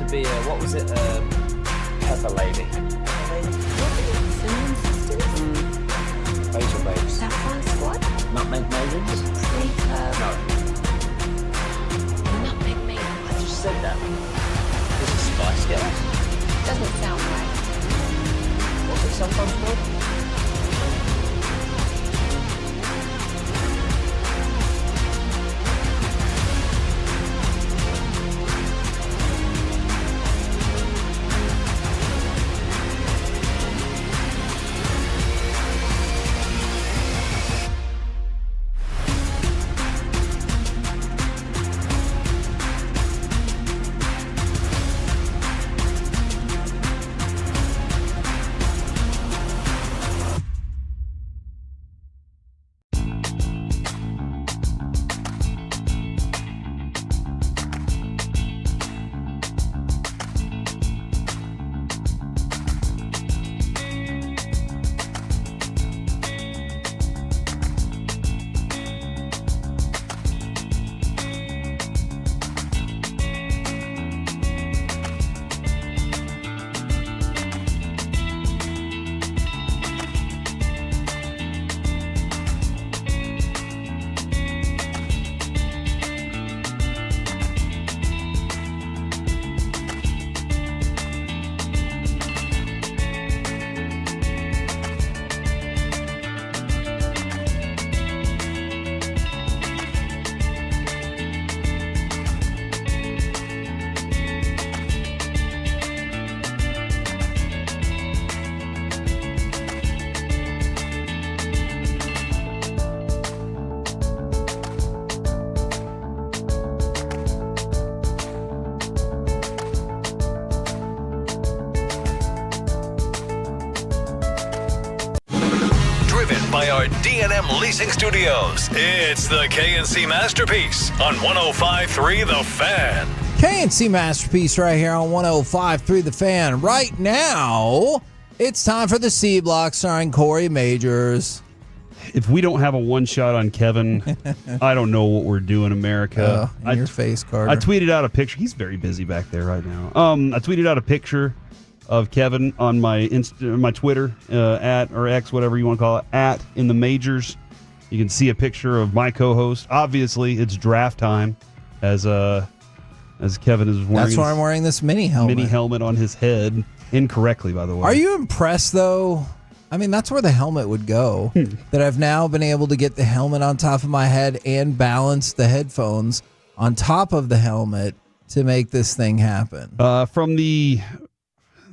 to be a, what was it, Pepper Lady? Semien sisters? Facial babes. Sapphire Squad? Nutmeg Maidens? No. Nutmeg Maiden. I just said that. Is it Spice Girls? Doesn't sound right. What's it sometimes called? By our D&M Leasing Studios, it's the KNC Masterpiece on 105.3 The Fan. KNC Masterpiece right here on 105.3 The Fan. Right now, it's time for the C Block starring Corey Majors. If we don't have a one shot on Kevin, I don't know what we're doing, America. In your face, Carter. I tweeted out a picture. He's very busy back there right now. I tweeted out a picture of Kevin on my my Twitter, at or X, whatever you want to call it, at in the majors. You can see a picture of my co-host. Obviously, it's draft time, as Kevin is wearing. That's why I'm wearing this mini helmet on his head, incorrectly, by the way. Are you impressed, though? I mean, that's where the helmet would go. That I've now been able to get the helmet on top of my head and balance the headphones on top of the helmet to make this thing happen.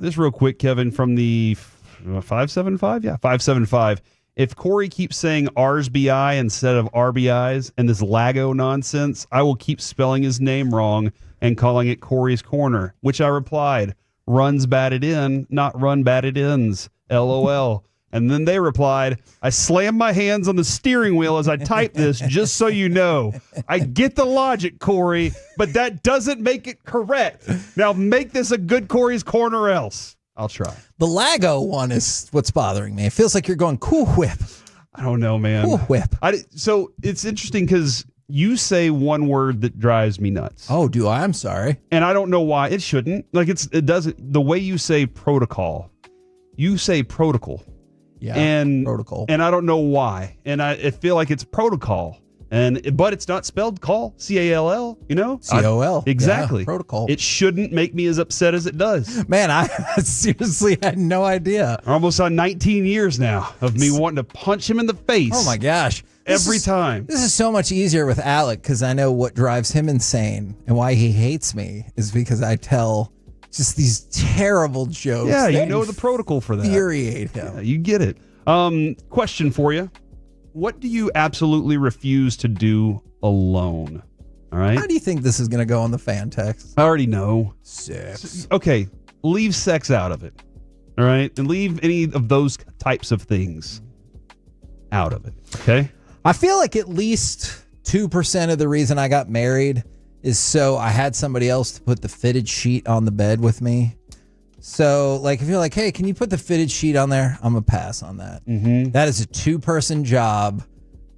This real quick, Kevin, from the 575? Yeah, 575. If Corey keeps saying RBI instead of RBIs and this Lago nonsense, I will keep spelling his name wrong and calling it Corey's Corner, which I replied, runs batted in, not run batted ins, LOL. And then they replied, I slammed my hands on the steering wheel as I typed this, just so you know. I get the logic, Corey, but that doesn't make it correct. Now make this a good Corey's Corner or else. I'll try. The Lago one is what's bothering me. It feels like you're going Cool Whip. I don't know, man. Cool Whip. So it's interesting because you say one word that drives me nuts. Oh, do I? I'm sorry. And I don't know why. It shouldn't. Like it doesn't. The way you say protocol, you say protocol. Yeah, and protocol. And I don't know why. And I feel like it's protocol. But it's not spelled call, C-A-L-L, you know? C-O-L. Exactly. Yeah, protocol. It shouldn't make me as upset as it does. Man, I seriously had no idea. Almost on 19 years now of me wanting to punch him in the face. Oh my gosh. Every time. This is so much easier with Alec because I know what drives him insane and why he hates me is because I tell just these terrible jokes. Yeah, you know the protocol for that. Infuriate him. Yeah, you get it. Question for you. What do you absolutely refuse to do alone? All right. How do you think this is going to go on the fan text? I already know. Sex. Okay. Leave sex out of it. All right. And leave any of those types of things out of it. Okay. I feel like at least 2% of the reason I got married is so I had somebody else to put the fitted sheet on the bed with me. So, like, if you're like, hey, can you put the fitted sheet on there? I'm going to pass on that. Mm-hmm. That is a 2-person job.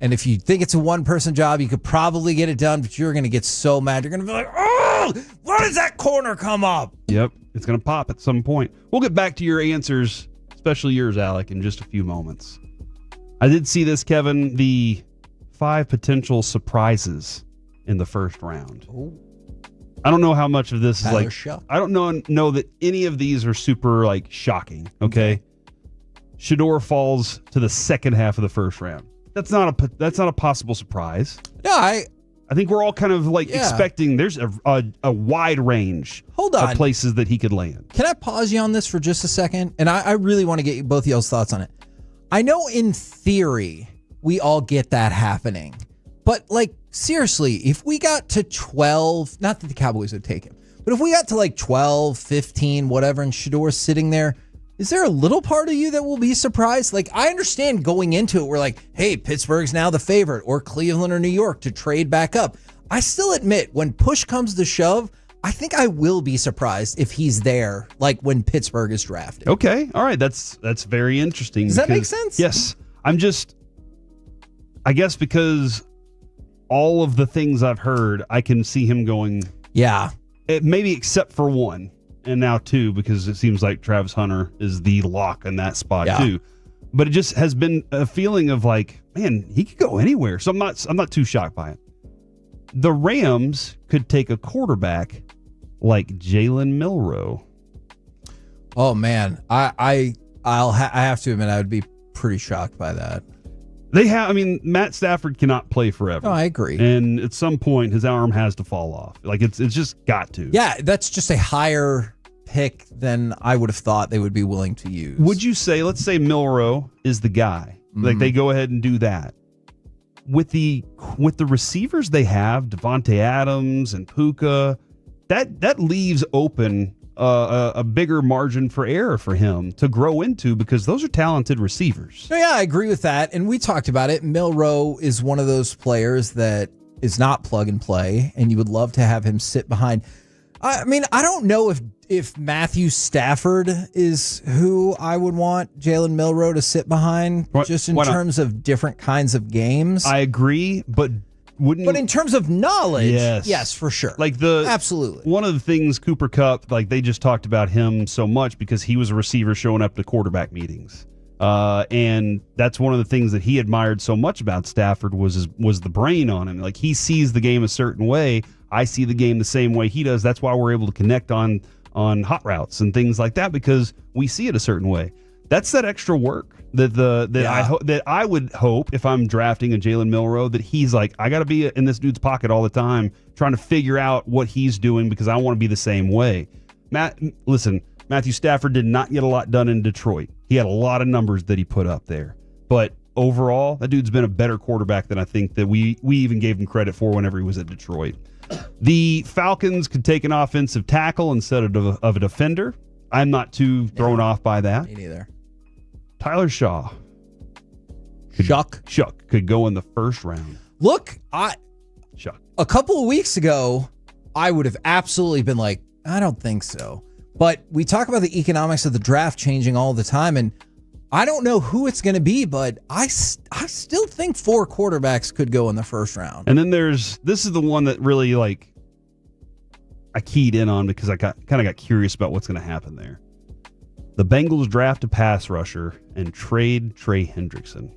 And if you think it's a 1-person job, you could probably get it done, but you're going to get so mad. You're going to be like, oh, why does that corner come up? Yep, it's going to pop at some point. We'll get back to your answers, especially yours, Alec, in just a few moments. I did see this, Kevin, the 5 potential surprises in the first round. Ooh. I don't know how much of this is Tyler like. Shuck. I don't know that any of these are super like shocking. Okay, Shedeur falls to the second half of the first round. That's not a possible surprise. No, I think we're all kind of like expecting. There's a wide range. Hold on. Of places that he could land. Can I pause you on this for just a second? And I really want to get both of y'all's thoughts on it. I know in theory we all get that happening. But, like, seriously, if we got to 12, not that the Cowboys would take him, but if we got to, like, 12, 15, whatever, and Shedeur's sitting there, is there a little part of you that will be surprised? Like, I understand going into it, we're like, hey, Pittsburgh's now the favorite, or Cleveland or New York to trade back up. I still admit, when push comes to shove, I think I will be surprised if he's there, like, when Pittsburgh is drafted. Okay. All right. That's very interesting. Does that make sense? Yes. I guess because all of the things I've heard, I can see him going. Yeah. Maybe except for one, and now 2, because it seems like Travis Hunter is the lock in that spot too. But it just has been a feeling of like, man, he could go anywhere. So I'm not too shocked by it. The Rams could take a quarterback like Jalen Milroe. Oh man, I have to admit I would be pretty shocked by that. Matt Stafford cannot play forever. No, I agree. And at some point, his arm has to fall off. Like, it's just got to. Yeah, that's just a higher pick than I would have thought they would be willing to use. Would you say, let's say Milroe is the guy. Like, they go ahead and do that. With the receivers they have, Devontae Adams and Puka, that leaves open a bigger margin for error for him to grow into, because those are talented receivers. No, yeah, I agree with that. And we talked about it. Milroe is one of those players that is not plug and play, and you would love to have him sit behind. I mean, I don't know if Matthew Stafford is who I would want Jalen Milroe to sit behind, just in terms of different kinds of games. I agree, but But in terms of knowledge, yes, yes, for sure. Like absolutely. One of the things Cooper Kupp, like they just talked about him so much because he was a receiver showing up to quarterback meetings. And that's one of the things that he admired so much about Stafford was the brain on him. Like, he sees the game a certain way. I see the game the same way he does. That's why we're able to connect on hot routes and things like that, because we see it a certain way. That's that extra work that I would hope, if I'm drafting a Jalen Milroe, that he's like, I got to be in this dude's pocket all the time, trying to figure out what he's doing, because I want to be the same way. Matthew Stafford did not get a lot done in Detroit. He had a lot of numbers that he put up there, but overall, that dude's been a better quarterback than I think that we even gave him credit for whenever he was at Detroit. The Falcons could take an offensive tackle instead of a defender. I'm not too thrown off by that. Me neither. Tyler Shaw. Shuck could go in the first round. Look, a couple of weeks ago, I would have absolutely been like, I don't think so. But we talk about the economics of the draft changing all the time, and I don't know who it's going to be, but I still think 4 quarterbacks could go in the first round. And then this is the one that really, like, I keyed in on because I kind of got curious about what's going to happen there. The Bengals draft a pass rusher and trade Trey Hendrickson.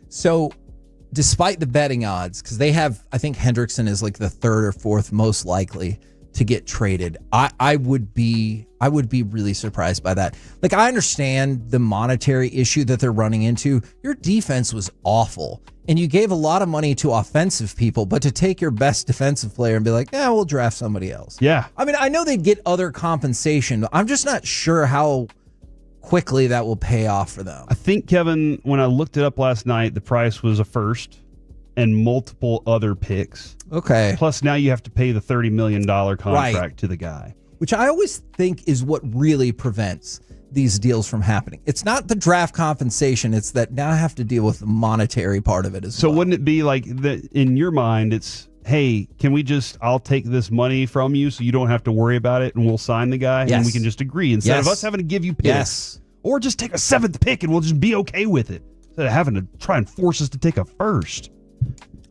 So, despite the betting odds, because they have, I think Hendrickson is like the 3rd or 4th most likely to get traded, I would be really surprised by that. Like, I understand the monetary issue that they're running into. Your defense was awful, and you gave a lot of money to offensive people, but to take your best defensive player and be like, we'll draft somebody else. Yeah. I mean, I know they'd get other compensation, but I'm just not sure how quickly that will pay off for them. I think, Kevin, when I looked it up last night, the price was a first and multiple other picks. Okay. Plus, now you have to pay the $30 million contract to the guy. Which I always think is what really prevents these deals from happening. It's not the draft compensation, it's that now I have to deal with the monetary part of it as well. So wouldn't it be like that in your mind, it's, hey, I'll take this money from you so you don't have to worry about it, and we'll sign the guy, and we can just agree instead of us having to give you picks. Yes. Or just take a 7th pick and we'll just be okay with it instead of having to try and force us to take a first.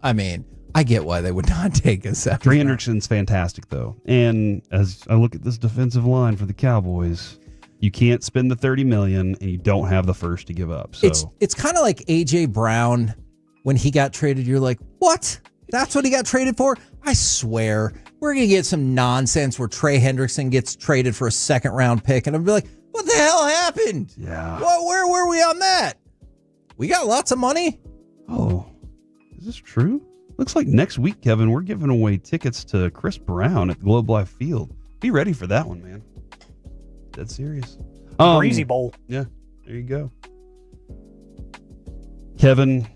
I mean, I get why they would not take a second. Trey Hendrickson's fantastic, though. And as I look at this defensive line for the Cowboys, you can't spend the $30 million and you don't have the first to give up. So It's kind of like A.J. Brown when he got traded. You're like, what? That's what he got traded for? I swear, we're going to get some nonsense where Trey Hendrickson gets traded for a second-round pick. And I'll be like, what the hell happened? Yeah. Where were we on that? We got lots of money. Oh, is this true? Looks like next week, Kevin, we're giving away tickets to Chris Brown at the Globe Life Field. Be ready for that one, man. Dead serious. Breezy Bowl. Yeah, there you go. Kevin,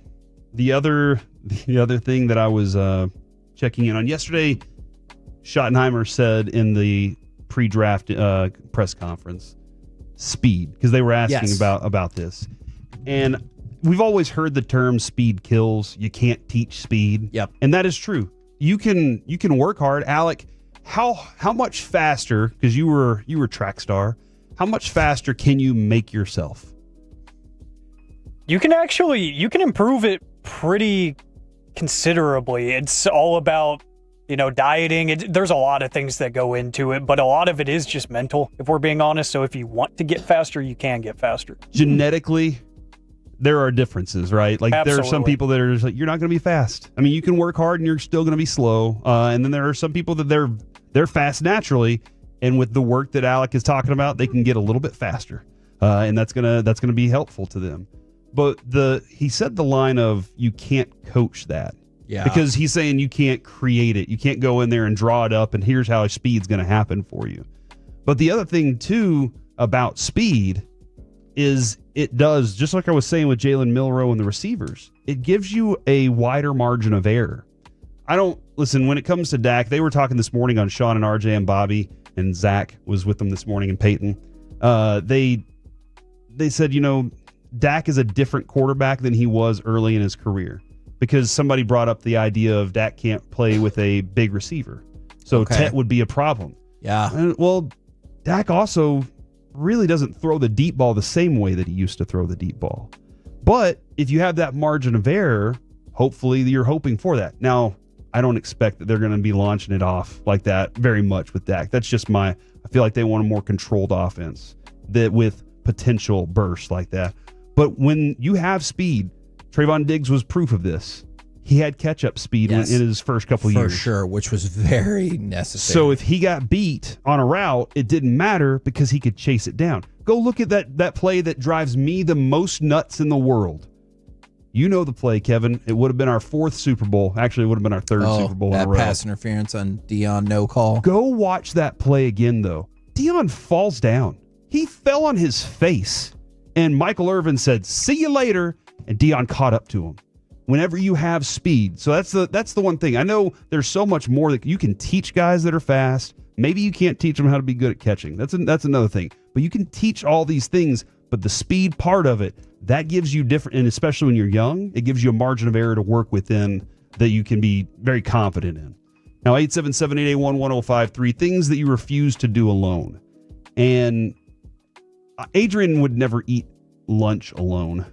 the other thing that I was checking in on yesterday, Schottenheimer said in the pre-draft press conference, speed, because they were asking about this. And we've always heard the term speed kills. You can't teach speed. Yep. And that is true. You can work hard. Alec, how much faster, because you were a track star, how much faster can you make yourself? You can improve it pretty considerably. It's all about, dieting. There's a lot of things that go into it, but a lot of it is just mental, if we're being honest. So if you want to get faster, you can get faster. Genetically, there are differences, right? Like Absolutely. there are some people that are just like, you're not going to be fast. I mean, you can work hard and you're still going to be slow. And then there are some people that they're fast naturally, and with the work that Alec is talking about, they can get a little bit faster, and that's gonna be helpful to them. But he said the line of you can't coach that, because he's saying you can't create it, you can't go in there and draw it up, and here's how speed's going to happen for you. But the other thing too about speed is it does, just like I was saying with Jalen Milroe and the receivers, it gives you a wider margin of error. Listen, when it comes to Dak, they were talking this morning on Sean and RJ and Bobby, and Zach was with them this morning, and Peyton. They said, Dak is a different quarterback than he was early in his career, because somebody brought up the idea of Dak can't play with a big receiver. So Tet would be a problem. Yeah. Well, Dak also really doesn't throw the deep ball the same way that he used to throw the deep ball. But if you have that margin of error, hopefully you're hoping for that. Now, I don't expect that they're going to be launching it off like that very much with Dak. That's just I feel like they want a more controlled offense that with potential bursts like that. But when you have speed, Trayvon Diggs was proof of this. He had catch-up speed in his first couple years. For sure, which was very necessary. So if he got beat on a route, it didn't matter because he could chase it down. Go look at that play that drives me the most nuts in the world. You know the play, Kevin. It would have been our fourth Super Bowl. Actually, it would have been our third Super Bowl in a row. That pass interference on Deion, no call. Go watch that play again, though. Deion falls down. He fell on his face. And Michael Irvin said, "See you later," and Deion caught up to him. Whenever you have speed. So that's the one thing. I know there's so much more that you can teach guys that are fast. Maybe you can't teach them how to be good at catching. That's another thing. But you can teach all these things, but the speed part of it, that gives you different, and especially when you're young, it gives you a margin of error to work within that you can be very confident in. Now, 877-881-1053, things that you refuse to do alone. And Adrian would never eat lunch alone.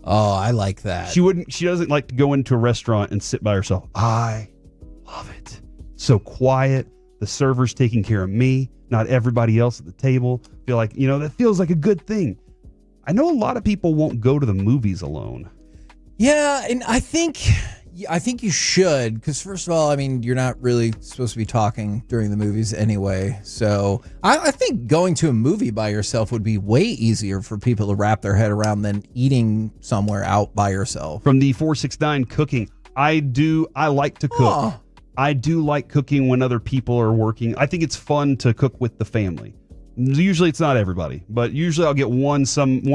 Oh, I like that. She doesn't like to go into a restaurant and sit by herself. I love it. So quiet. The server's taking care of me, not everybody else at the table. Feel like, that feels like a good thing. I know a lot of people won't go to the movies alone. Yeah, and I think you should, because first of all, you're not really supposed to be talking during the movies anyway. So I think going to a movie by yourself would be way easier for people to wrap their head around than eating somewhere out by yourself. From the 469 cooking, I like to cook. Oh. I do like cooking when other people are working. I think it's fun to cook with the family. Usually it's not everybody, but usually I'll get one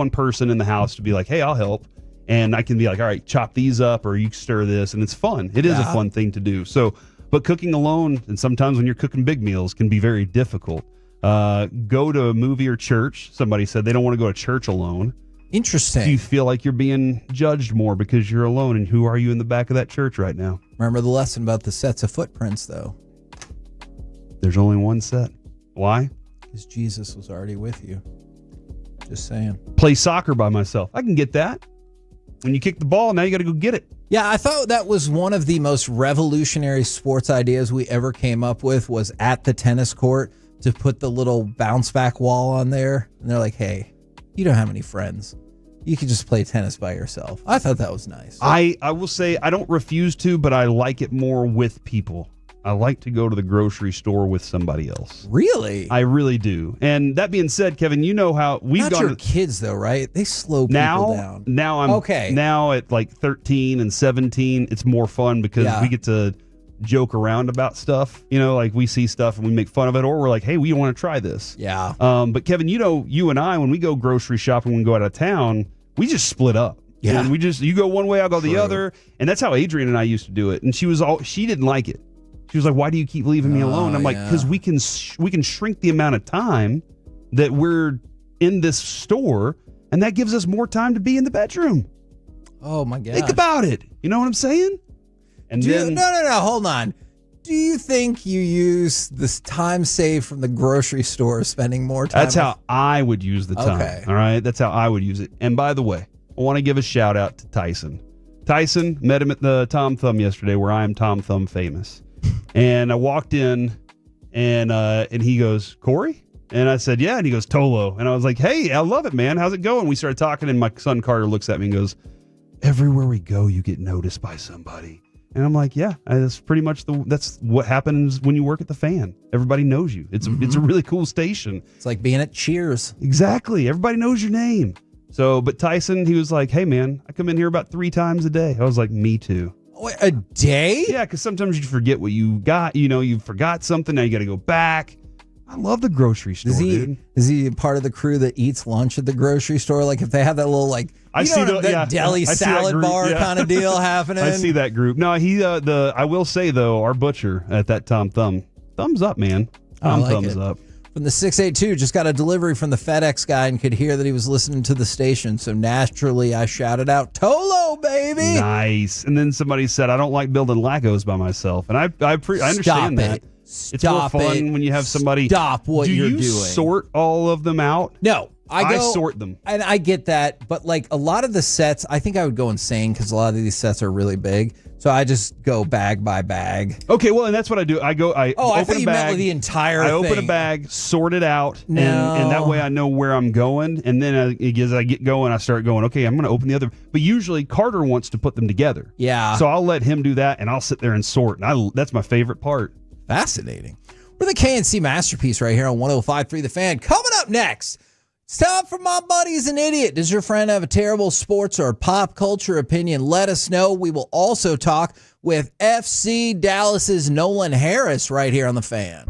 person in the house to be like, hey, I'll help. And I can be like, all right, chop these up, or you stir this, and it's fun. It is a fun thing to do. So, but cooking alone, and sometimes when you're cooking big meals, can be very difficult. Go to a movie or church. Somebody said they don't want to go to church alone. Interesting. Do you feel like you're being judged more because you're alone? And who are you in the back of that church right now? Remember the lesson about the sets of footprints, though. There's only one set. Why? Because Jesus was already with you. Just saying. Play soccer by myself. I can get that. When you kick the ball, now you got to go get it. Yeah, I thought that was one of the most revolutionary sports ideas we ever came up with, was at the tennis court to put the little bounce back wall on there. And they're like, hey, you don't have any friends. You can just play tennis by yourself. I thought that was nice. I will say I don't refuse to, but I like it more with people. I like to go to the grocery store with somebody else. Really? I really do. And that being said, Kevin, you know how we've Not gone your to kids though, right? They slow people down. Now I'm okay. Now at like 13 and 17, it's more fun because Yeah. we get to joke around about stuff. You know, like we see stuff and we make fun of it, or we're like, hey, we want to try this. Yeah. But Kevin, you know, you and I, when we go grocery shopping, when we go out of town, we just split up. Yeah. And you go one way, I'll go the True. other. And that's how Adrian and I used to do it. And she didn't like it. She was like, why do you keep leaving me alone? I'm like, because we can shrink the amount of time that we're in this store, and that gives us more time to be in the bedroom. Oh my God. Think about it. You know what I'm saying? And No, hold on. Do you think you use this time saved from the grocery store spending more time? That's how I would use the time. Okay. All right. That's how I would use it. And by the way, I want to give a shout out to Tyson. Tyson, met him at the Tom Thumb yesterday, where I am Tom Thumb famous. And I walked in and he goes, Corey? And I said, yeah. And he goes, Tolo. And I was like, hey, I love it, man. How's it going? We started talking, and my son Carter looks at me and goes, everywhere we go, you get noticed by somebody. And I'm like, yeah, that's pretty much that's what happens when you work at the Fan. Everybody knows you. It's a really cool station. It's like being at Cheers. Exactly. Everybody knows your name. So, but Tyson, he was like, hey, man, I come in here about 3 times a day. I was like, me too. Wait, a day? Yeah, because sometimes you forget what you got. You know, you forgot something. Now you got to go back. I love the grocery store, dude. Is he part of the crew that eats lunch at the grocery store? Like if they have that little deli salad bar kind of deal happening? I see that group. No, I will say though, our butcher at that Tom Thumb, thumbs up, man. Thumbs up. From the 682, just got a delivery from the FedEx guy and could hear that he was listening to the station. So naturally, I shouted out, Tolo, baby! Nice. And then somebody said, I don't like building Legos by myself. And I understand that. It's more fun when you have somebody. Stop what you're doing. Do you sort all of them out? No. I sort them. And I get that. But like a lot of the sets, I think I would go insane because a lot of these sets are really big. So I just go bag by bag. Okay, well, and that's what I do. I thought open you a bag. meant with the entire thing. I open a bag, sort it out, No. and that way I know where I'm going. And then as I get going, I start going, okay, I'm going to open the other. But usually Carter wants to put them together. Yeah. So I'll let him do that, and I'll sit there and sort. And that's my favorite part. Fascinating. We're the KNC Masterpiece right here on 105.3 The Fan. Coming up next, it's time for My Buddy's an Idiot. Does your friend have a terrible sports or pop culture opinion? Let us know. We will also talk with FC Dallas's Nolan Harris right here on The Fan.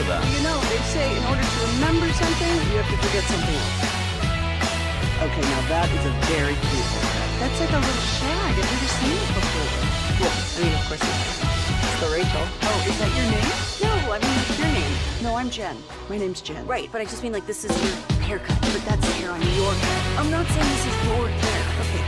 of that. You know, they say in order to remember something, you have to forget something else. Okay, now that is a very cute haircut. That's like a little shag. I've never seen it before. Well, I mean, of course it's the Rachel. Oh, is that your name? No, I mean, it's your name. No, I'm Jen. My name's Jen. Right, but I just mean like this is your haircut, but that's hair on your head. I'm not saying this is your hair. Okay.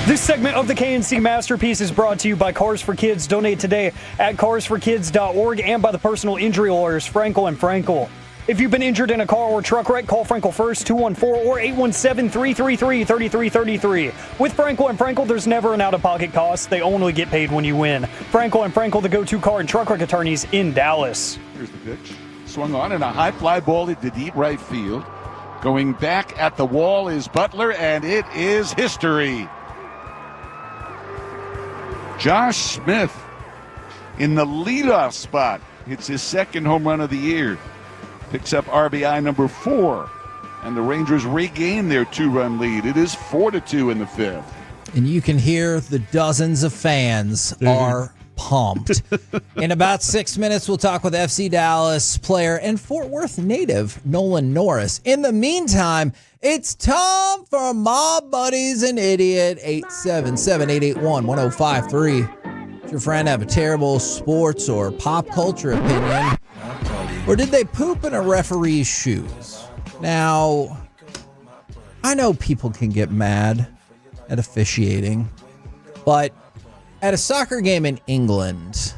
This segment of the KNC Masterpiece is brought to you by Cars for Kids. Donate today at carsforkids.org and by the personal injury lawyers Frankel and Frankel. If you've been injured in a car or truck wreck, call Frankel first, 214 or 817-333-3333. With Frankel and Frankel, there's never an out-of-pocket cost. They only get paid when you win. Frankel and Frankel, the go-to car and truck wreck attorneys in Dallas. Here's the pitch. Swung on and a high fly ball into deep right field. Going back at the wall is Butler, and it is history. Josh Smith in the leadoff spot. It's his second home run of the year. Picks up RBI number 4. And the Rangers regain their 2-run lead. It is 4-2 in the 5th. And you can hear the dozens of fans are pumped. In about 6 minutes, we'll talk with FC Dallas player and Fort Worth native Nolan Norris. In the meantime, it's time for My Buddy's an Idiot. 877-881-1053. Does your friend have a terrible sports or pop culture opinion? Or did they poop in a referee's shoes? Now, I know people can get mad at officiating, but at a soccer game in England,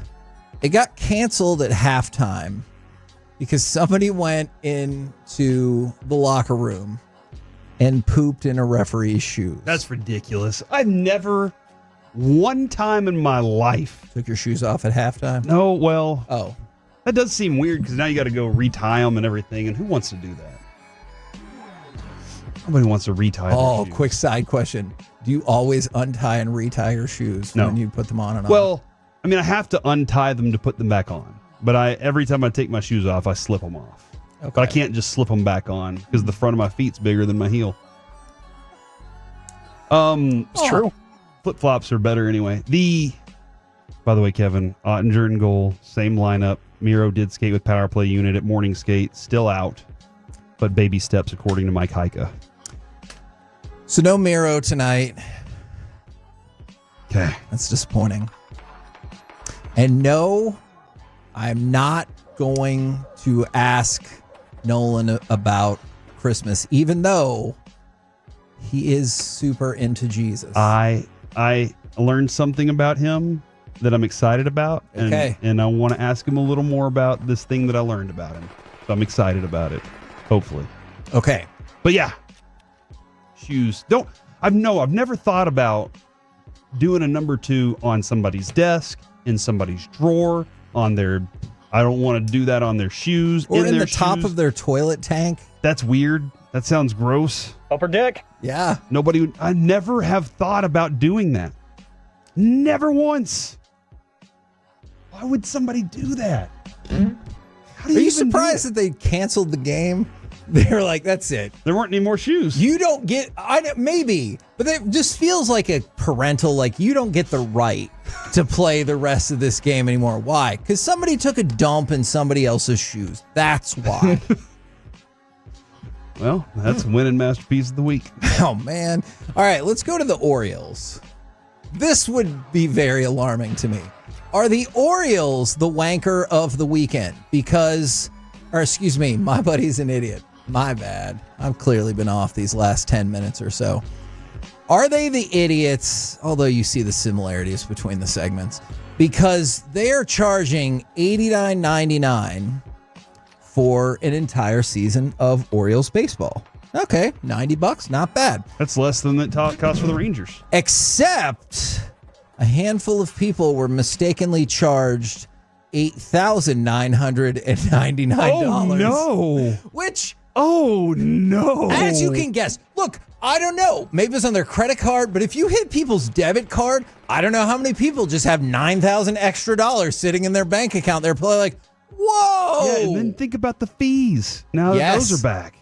it got canceled at halftime because somebody went into the locker room and pooped in a referee's shoes. That's ridiculous. I've never, one time in my life, took your shoes off at halftime. No, well, oh, that does seem weird because now you got to go retie them and everything. And who wants to do that? Nobody wants to retie. Oh, quick side question: do you always untie and retie your shoes when you put them on and off? Well, I mean, I have to untie them to put them back on. But every time I take my shoes off, I slip them off. Okay. But I can't just slip them back on because the front of my feet's bigger than my heel. It's true. Flip flops are better anyway. By the way, Kevin, Ottinger in goal, same lineup. Miro did skate with power play unit at morning skate, still out, but baby steps according to Mike Heika. So no Miro tonight. Okay, that's disappointing. And no, I'm not going to ask Nolan about Christmas, even though he is super into Jesus. I learned something about him that I'm excited about. And I want to ask him a little more about this thing that I learned about him. So I'm excited about it, hopefully. Okay. But yeah, shoes. I've never thought about doing a number 2 on somebody's desk, in somebody's drawer, on their, I don't want to do that on their shoes. Or in the top of their toilet tank. That's weird. That sounds gross. Upper deck. Yeah. I never have thought about doing that. Never once. Why would somebody do that? Are you surprised that they canceled the game? They're like, that's it. There weren't any more shoes. You don't get, maybe, but it just feels like a parental, like you don't get the right to play the rest of this game anymore. Why? Because somebody took a dump in somebody else's shoes. That's why. Well, that's winning masterpiece of the week. Oh, man. All right, let's go to the Orioles. This would be very alarming to me. Are the Orioles the wanker of the weekend? Excuse me, my buddy's an idiot. My bad. I've clearly been off these last 10 minutes or so. Are they the idiots, although you see the similarities between the segments, because they are charging $89.99 for an entire season of Orioles baseball? Okay, $90, not bad. That's less than it cost for the Rangers. Except a handful of people were mistakenly charged $8,999. Oh, no. Which, oh, no. As you can guess, look, I don't know. Maybe it's on their credit card, but if you hit people's debit card, I don't know how many people just have $9,000 extra dollars sitting in their bank account. They're probably like, whoa. Yeah, and then think about the fees. Now that those are back.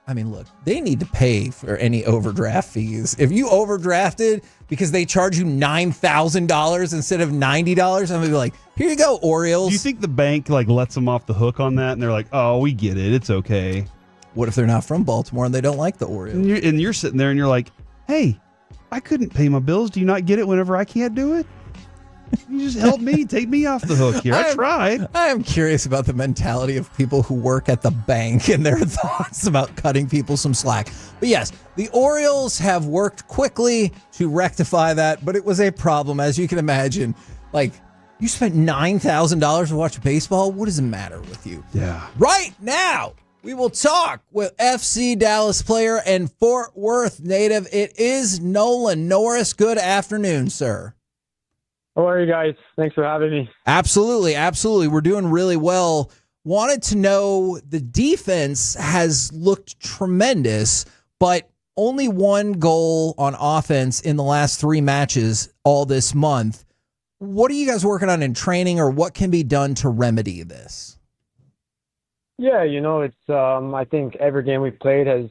I mean, look, they need to pay for any overdraft fees. If you overdrafted because they charge you $9,000 instead of $90, I'm going to be like, here you go, Orioles. Do you think the bank lets them off the hook on that? And they're like, oh, we get it. It's okay. What if they're not from Baltimore and they don't like the Orioles? And you're sitting there and you're like, hey, I couldn't pay my bills. Do you not get it whenever I can't do it? You just help me. Take me off the hook here. I tried. I am curious about the mentality of people who work at the bank and their thoughts about cutting people some slack. But yes, the Orioles have worked quickly to rectify that, but it was a problem, as you can imagine. Like, you spent $9,000 to watch baseball? What does it matter with you? Yeah. Right now, we will talk with FC Dallas player and Fort Worth native. It is Nolan Norris. Good afternoon, sir. How are you guys? Thanks for having me. Absolutely. We're doing really well. Wanted to know, the defense has looked tremendous, but only one goal on offense in the last 3 matches all this month. What are you guys working on in training, or what can be done to remedy this? Yeah, it's I think every game we've played has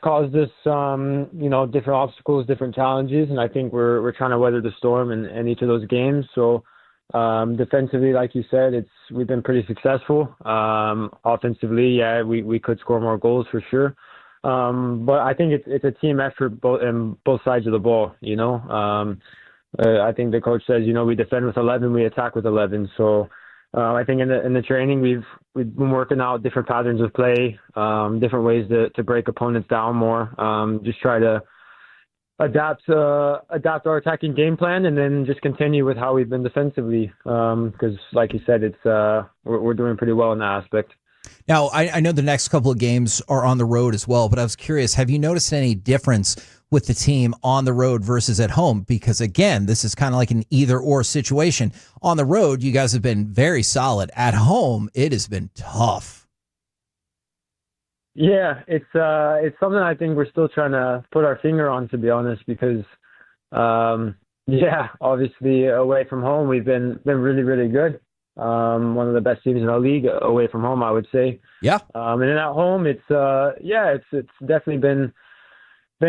caused us different obstacles, different challenges, and I think we're trying to weather the storm in each of those games. So defensively, like you said, we've been pretty successful. Offensively, yeah, we could score more goals for sure. But I think it's a team effort both sides of the ball. I think the coach says, we defend with 11, we attack with 11. So I think in the training we've been working out different patterns of play, different ways to break opponents down more. Just try to adapt our attacking game plan, and then just continue with how we've been defensively. Because, like you said, we're doing pretty well in that aspect. Now, I know the next couple of games are on the road as well, but I was curious, have you noticed any difference with the team on the road versus at home? Because, again, this is kind of like an either-or situation. On the road, you guys have been very solid. At home, it has been tough. Yeah, it's something I think we're still trying to put our finger on, to be honest, because, obviously away from home, we've been really, really good. One of the best teams in our league away from home, I would say. Yeah. And then at home, it's definitely been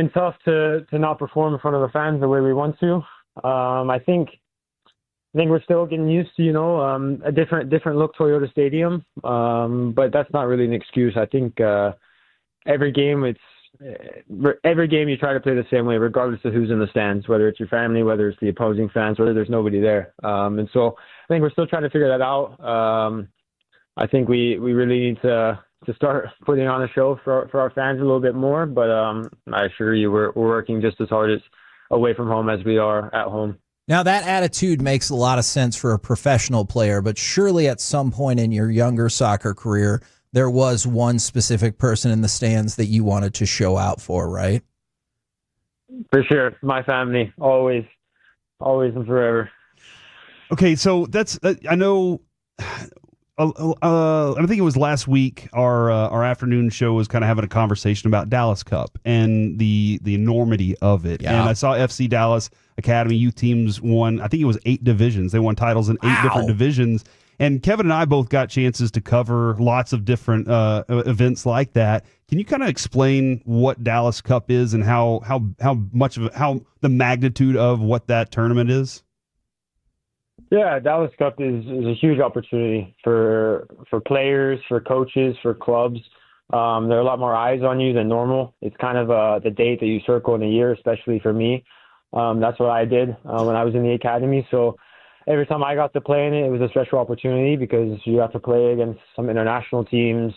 tough to not perform in front of the fans the way we want to. I think we're still getting used to a different look Toyota Stadium, but that's not really an excuse. I think every game you try to play the same way, regardless of who's in the stands, whether it's your family, whether it's the opposing fans, whether there's nobody there. And so I think we're still trying to figure that out. I think we really need to start putting on a show for our fans a little bit more, but I assure you we're working just as hard as away from home as we are at home. Now, that attitude makes a lot of sense for a professional player, but surely at some point in your younger soccer career, there was one specific person in the stands that you wanted to show out for, right? For sure. My family, always and forever. Okay, so that's I know. I think it was last week. Our afternoon show was kind of having a conversation about Dallas Cup and the enormity of it. Yeah. And I saw FC Dallas Academy youth teams won. I think it was 8 divisions. They won titles in 8 different divisions. And Kevin and I both got chances to cover lots of different events like that. Can you kind of explain what Dallas Cup is and how the magnitude of what that tournament is? Yeah, Dallas Cup is a huge opportunity for players, for coaches, for clubs. There are a lot more eyes on you than normal. It's kind of the date that you circle in a year, especially for me. That's what I did when I was in the academy. So every time I got to play in it, it was a special opportunity because you got to play against some international teams,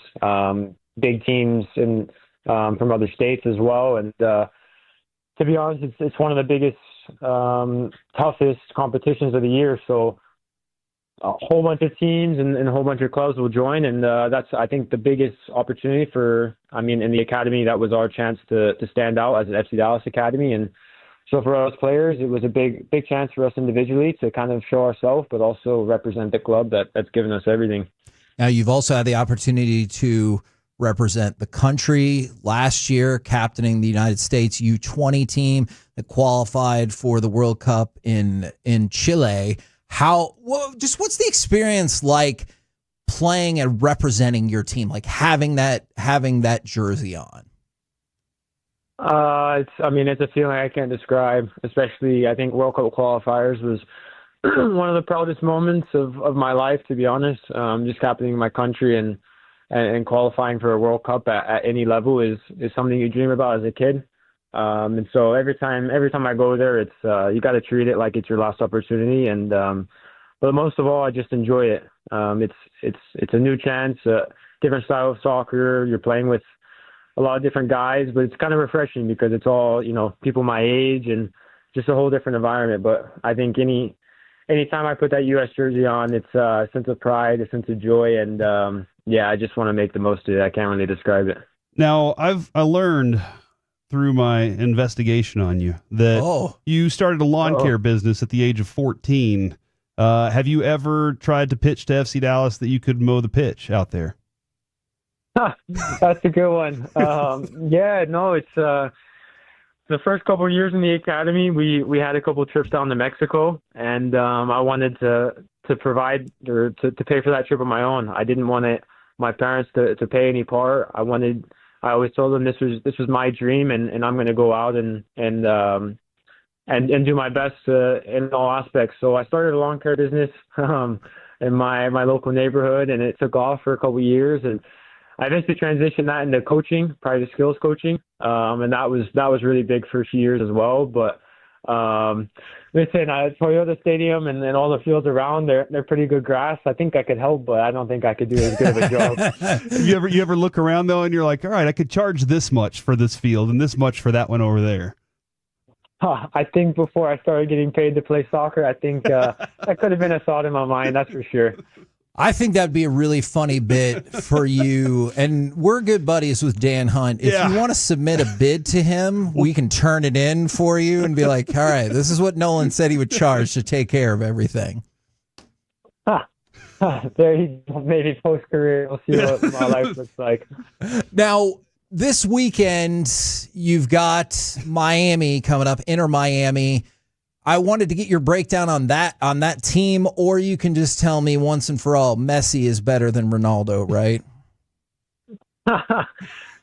big teams from other states as well. And to be honest, it's one of the biggest, toughest competitions of the year. So a whole bunch of teams and a whole bunch of clubs will join. And that's, I think, the biggest opportunity in the academy, that was our chance to stand out as an FC Dallas academy. And so for us players, it was a big chance for us individually to kind of show ourselves, but also represent the club that's given us everything. Now, you've also had the opportunity to represent the country last year, captaining the United States U20 team that qualified for the World Cup in Chile. What's the experience like playing and representing your team, like having that jersey on? It's a feeling I can't describe, especially I think World Cup qualifiers was one of the proudest moments of my life, to be honest. Just captaining my country and qualifying for a World Cup at any level is something you dream about as a kid. And so every time I go there, it's you got to treat it like it's your last opportunity. And but most of all, I just enjoy it. It's a new chance, different style of soccer. You're playing with a lot of different guys, but it's kind of refreshing because it's all, people my age and just a whole different environment. But I think anytime I put that U.S. jersey on, it's a sense of pride, a sense of joy, and I just want to make the most of it. I can't really describe it. Now, I learned through my investigation on you that you started a lawn care business at the age of 14. Have you ever tried to pitch to FC Dallas that you could mow the pitch out there? That's a good one. It's the first couple of years in the academy, we had a couple of trips down to Mexico, and I wanted to provide or to pay for that trip on my own. I didn't want my parents to pay any part. I always told them this was my dream, and I'm going to go out and do my best in all aspects. So I started a lawn care business in my local neighborhood, and it took off for a couple of years, and I eventually transitioned that into coaching, private skills coaching, and that was really big for a few years as well. But listen, Toyota Stadium and all the fields around, they're pretty good grass. I think I could help, but I don't think I could do as good of a job. You ever look around though, and you're like, all right, I could charge this much for this field and this much for that one over there? I think before I started getting paid to play soccer, I think that could have been a thought in my mind. That's for sure. I think that'd be a really funny bit for you. And we're good buddies with Dan Hunt. If you want to submit a bid to him, we can turn it in for you and be like, all right, this is what Nolan said he would charge to take care of everything. There you go. Maybe post-career, we'll see what my life looks like. Now, this weekend, you've got Miami coming up, Inter Miami. I wanted to get your breakdown on that team, or you can just tell me once and for all, Messi is better than Ronaldo, right?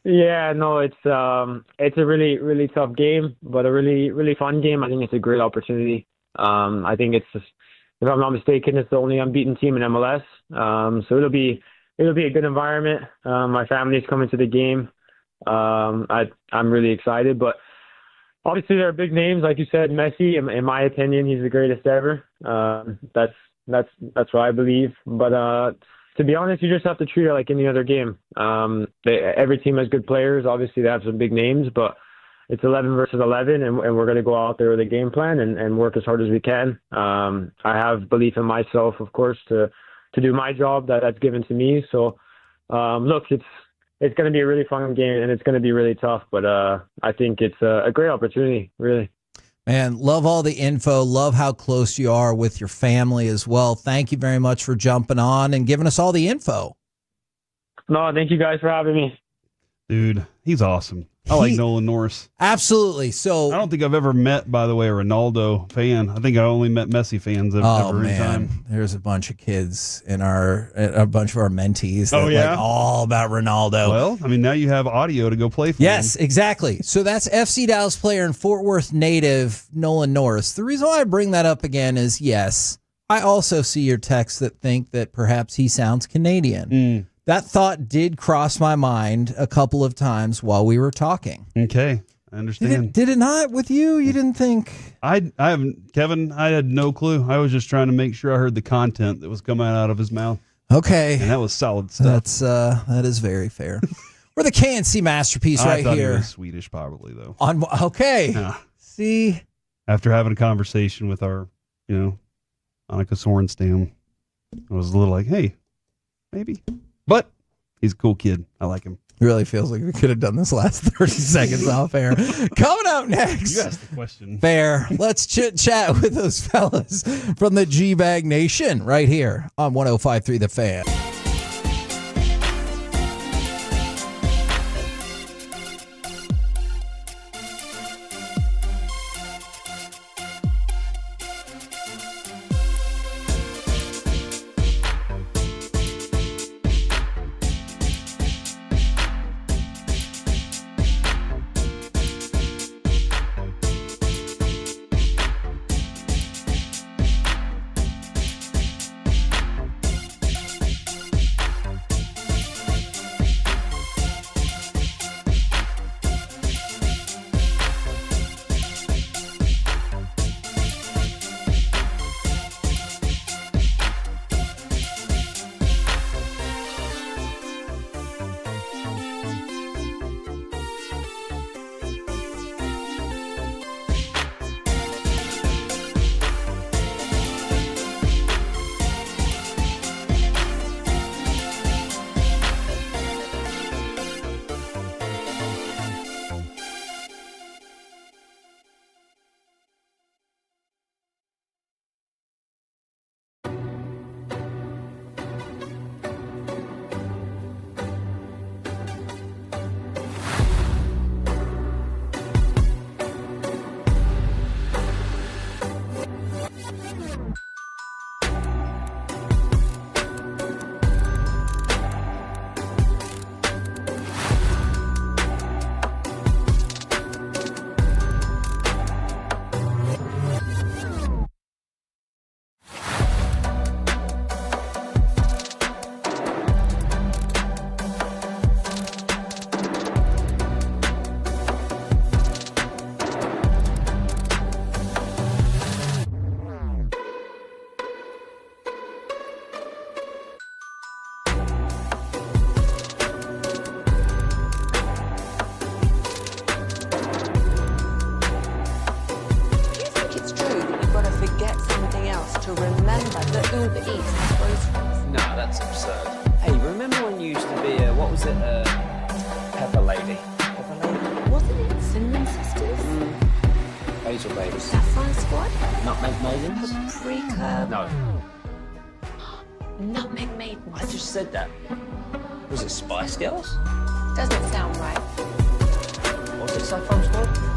It's a really, really tough game, but a really, really fun game. I think it's a great opportunity. I think it's just, if I'm not mistaken, it's the only unbeaten team in MLS. So it'll be a good environment. My family's coming to the game. I'm really excited, but obviously there are big names, like you said. Messi, in my opinion, he's the greatest ever. That's what I believe. But to be honest, you just have to treat it like any other game. Every team has good players. Obviously, they have some big names, but it's 11 versus 11, and we're going to go out there with a game plan and work as hard as we can. I have belief in myself, of course, to do my job that's given to me. So, look, it's going to be a really fun game, and it's going to be really tough, but I think it's a great opportunity, really. Man, love all the info. Love how close you are with your family as well. Thank you very much for jumping on and giving us all the info. No, thank you guys for having me. Dude, he's awesome. I like Nolan Norris. Absolutely. So I don't think I've ever met, by the way, a Ronaldo fan. I think I only met Messi fans ever in time. There's a bunch of kids in a bunch of our mentees that like all about Ronaldo. Well, I mean, now you have audio to go play for Yes, him. exactly. So that's FC Dallas player and Fort Worth native Nolan Norris. The reason why I bring that up again is, yes, I also see your texts that think that perhaps he sounds Canadian. That thought did cross my mind a couple of times while we were talking. Okay, I understand. Did it not with you? You didn't think? I haven't, Kevin. I had no clue. I was just trying to make sure I heard the content that was coming out of his mouth. Okay, and that was solid stuff. That is very fair. We're the KNC masterpiece right thought here. He was Swedish, probably though. Okay. Yeah. See, after having a conversation with our, Annika Sorenstam, I was a little like, hey, maybe. But he's a cool kid. I like him. It really feels like we could have done this last 30 seconds off air. Coming up next. You asked the question. Fair. Let's chit chat with those fellas from the G-Bag Nation right here on 105.3 The Fan. to remember that Uber Eats has groceries. No, that's absurd. Hey, remember when you used to be a, what was it, Pepper Lady? Pepper Lady? Wasn't it Semien sisters? Basil Babies. Sapphire Squad? Nutmeg Maidens? Paprika? No. Nutmeg Maidens. I just said that. Was it Spice Girls? Doesn't sound right. Was it Saffron Squad?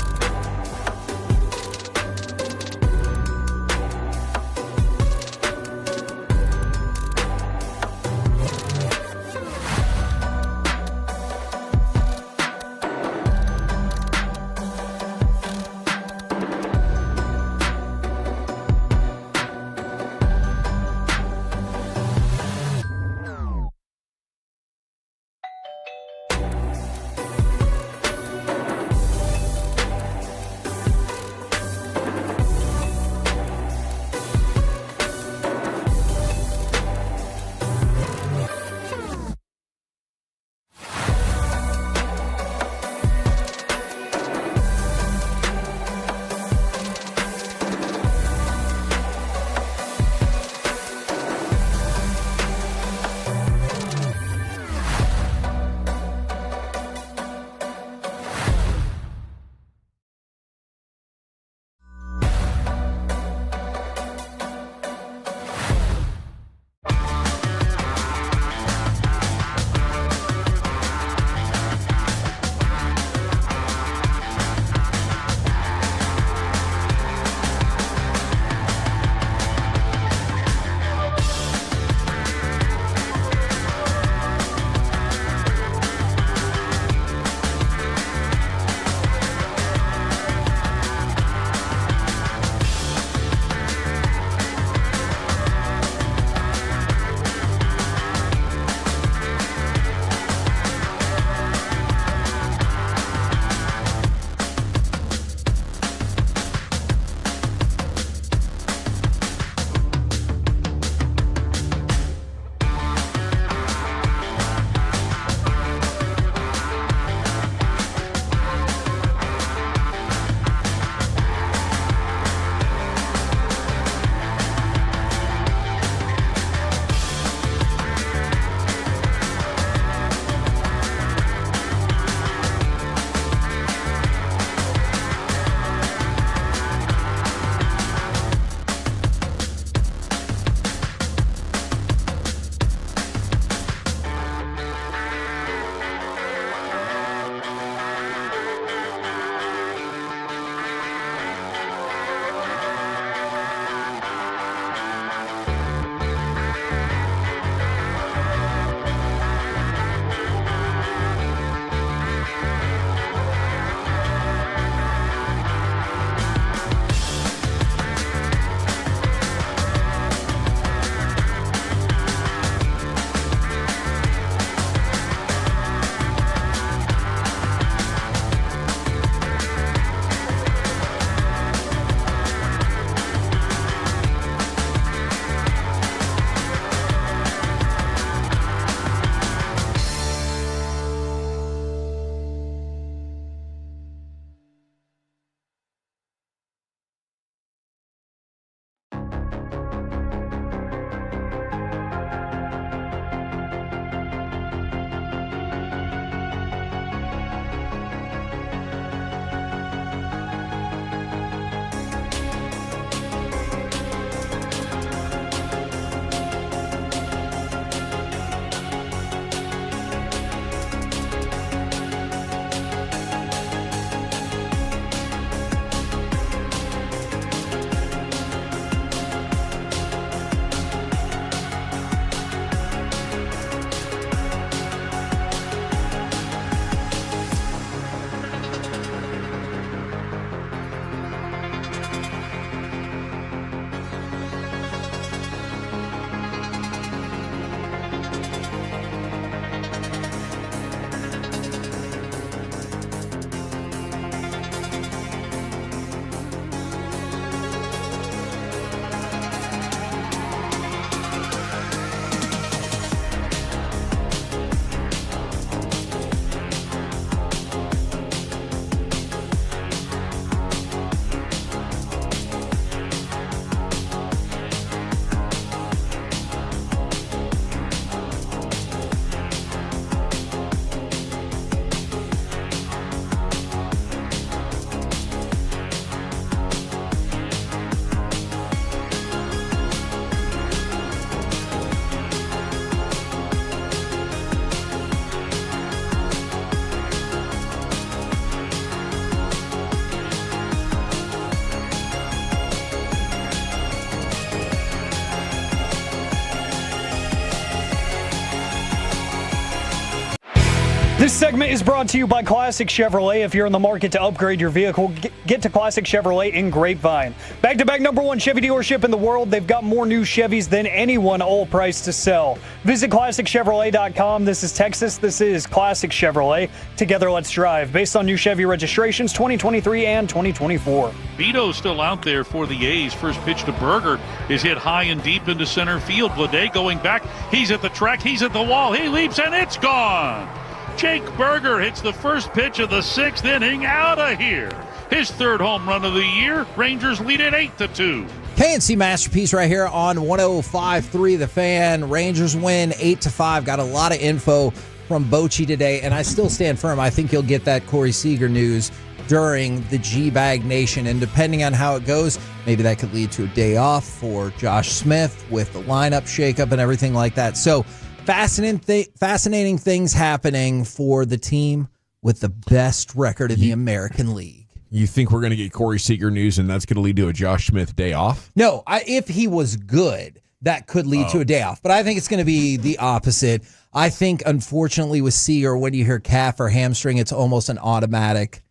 This segment is brought to you by Classic Chevrolet. If you're in the market to upgrade your vehicle, get to Classic Chevrolet in Grapevine. Back-to-back #1 Chevy dealership in the world. They've got more new Chevys than anyone, all priced to sell. Visit ClassicChevrolet.com. This is Texas. This is Classic Chevrolet. Together, let's drive. Based on new Chevy registrations 2023 and 2024. Vito's still out there for the A's. First pitch to Berger is hit high and deep into center field. Blade going back. He's at the track. He's at the wall. He leaps, and it's gone. Jake Berger hits the first pitch of the 6th inning out of here. His 3rd home run of the year. Rangers lead it 8-2. KNC Masterpiece right here on 105.3 The Fan. Rangers win 8-5. Got a lot of info from Bochy today, and I still stand firm. I think you'll get that Corey Seager news during the G-Bag Nation, and depending on how it goes, maybe that could lead to a day off for Josh Smith with the lineup shakeup and everything like that. So fascinating things happening for the team with the best record in the American League. You think we're going to get Corey Seager news and that's going to lead to a Josh Smith day off? No, if he was good, that could lead to a day off. But I think it's going to be the opposite. I think, unfortunately, with Seager, when you hear calf or hamstring, it's almost an automatic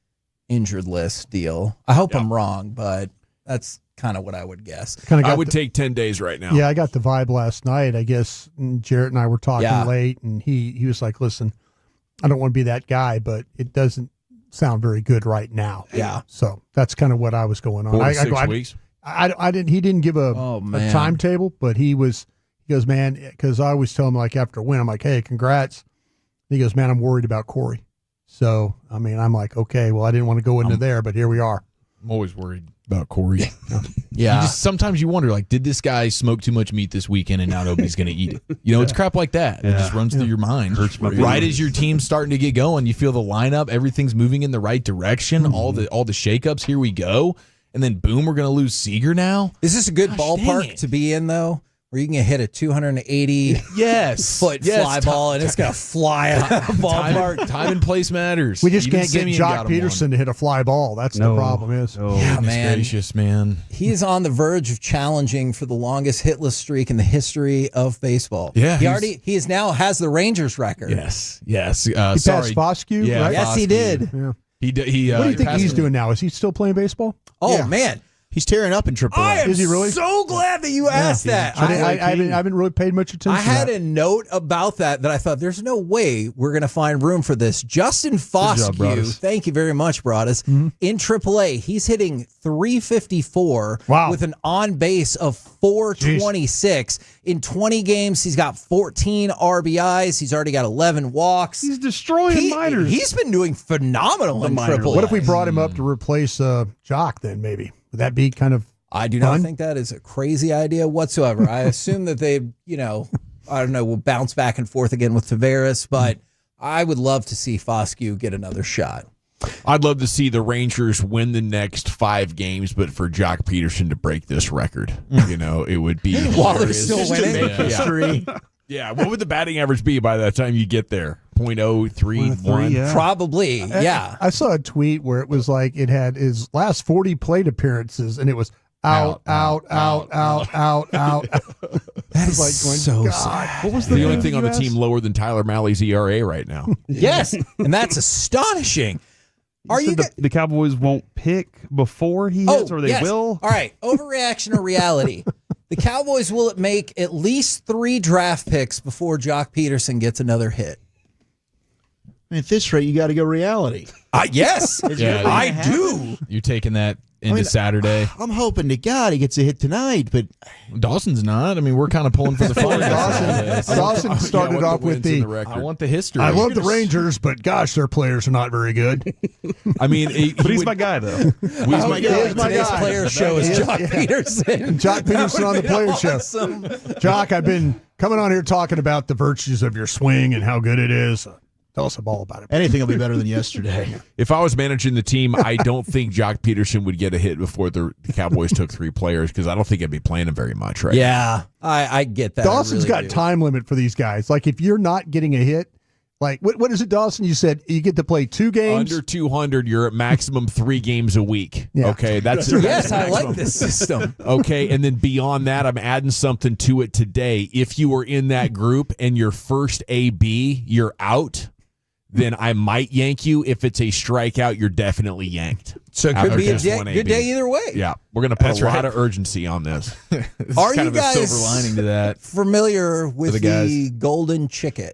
injured list deal. I hope I'm wrong, but that's kind of what I would guess. I would take 10 days right now. Yeah, I got the vibe last night. I guess Jarrett and I were talking late, and he was like, listen, I don't want to be that guy, but it doesn't sound very good right now. Yeah. So that's kind of what I was going on. 4 to 6 weeks? He didn't give a timetable, but he goes, man, because I always tell him, like, after a win, I'm like, hey, congrats. He goes, man, I'm worried about Corey. So, I mean, I'm like, okay, well, I didn't want to go into there, but here we are. I'm always worried about Corey. Yeah. Sometimes you wonder, like, did this guy smoke too much meat this weekend and now nobody's going to eat it? It's crap like that. It just runs through your mind. Right as your team's starting to get going, you feel the lineup, everything's moving in the right direction, all the shakeups, here we go. And then, boom, we're going to lose Seager now? Is this a good ballpark to be in, though? Where you can hit a 280-foot fly ball and it's going to fly out of the ballpark. Time and place matters. We just can't get Jock Peterson to hit a fly ball. That's the problem is. Yeah, man. Gracious, man. He is on the verge of challenging for the longest hitless streak in the history of baseball. Yeah. He now has the Rangers record. Yes. He passed Foscue, yeah, right? Yes, he did. Yeah. What do you think he's doing now? Is he still playing baseball? Oh, man. He's tearing up in AAA. Is he really? So glad that you asked that. I haven't really paid much attention. I had a note about that I thought there's no way we're going to find room for this. Justin Foscue, thank you very much, Broadus. In AAA, he's hitting 354 with an on base of 426. In 20 games, he's got 14 RBIs. He's already got 11 walks. He's destroying minors. He's been doing phenomenal in AAA. What if we brought him up to replace Jock then, maybe? Would that be kind of I do not think that is a crazy idea whatsoever. I assume that they, will bounce back and forth again with Taveras, but I would love to see Foscue get another shot. I'd love to see the Rangers win the next 5 games, but for Jock Peterson to break this record, it would be while they're still winning. History. Yeah, what would the batting average be by the time you get there? 0.031? Yeah. Probably, yeah. I saw a tweet where it was like it had his last 40 plate appearances, and it was out. That is like going, so God. sad. What was the only thing on the team lower than Tyler Malley's ERA right now? Yes, and that's astonishing. Are you the Cowboys won't pick before he hits, or they will? All right, overreaction or reality? The Cowboys will make at least 3 draft picks before Jock Peterson gets another hit. At this rate, you got to go reality. Yes, I do. You're taking that into Saturday. I'm hoping to God he gets a hit tonight, but Dawson's not. I mean, we're kind of pulling for the flag. Dawson started off with the I want the history. I love the Rangers, but gosh, their players are not very good. I mean, he's my guy, though. He's my guy. Today's player show is Jock Peterson. Jock Peterson on the player show. Jock, I've been coming on here talking about the virtues of your swing and how good it is. Tell us all about it. Anything will be better than yesterday. If I was managing the team, I don't think Jock Peterson would get a hit before the Cowboys took 3 players because I don't think I'd be playing him very much right now. I get that. Dawson's got time limit for these guys. Like, if you're not getting a hit, like, what is it, Dawson? You said you get to play 2 games? Under 200, you're at maximum 3 games a week. Yeah. Okay, that's yes, I like this system. Okay, and then beyond that, I'm adding something to it today. If you are in that group and your first AB, you're out, then I might yank you. If it's a strikeout, you're definitely yanked. So it could After be a just day, one good AB. day either way. Yeah, we're going to put That's a lot right. of urgency on this. Are kind you of guys a silver lining to that. familiar with the guys. the golden chicket?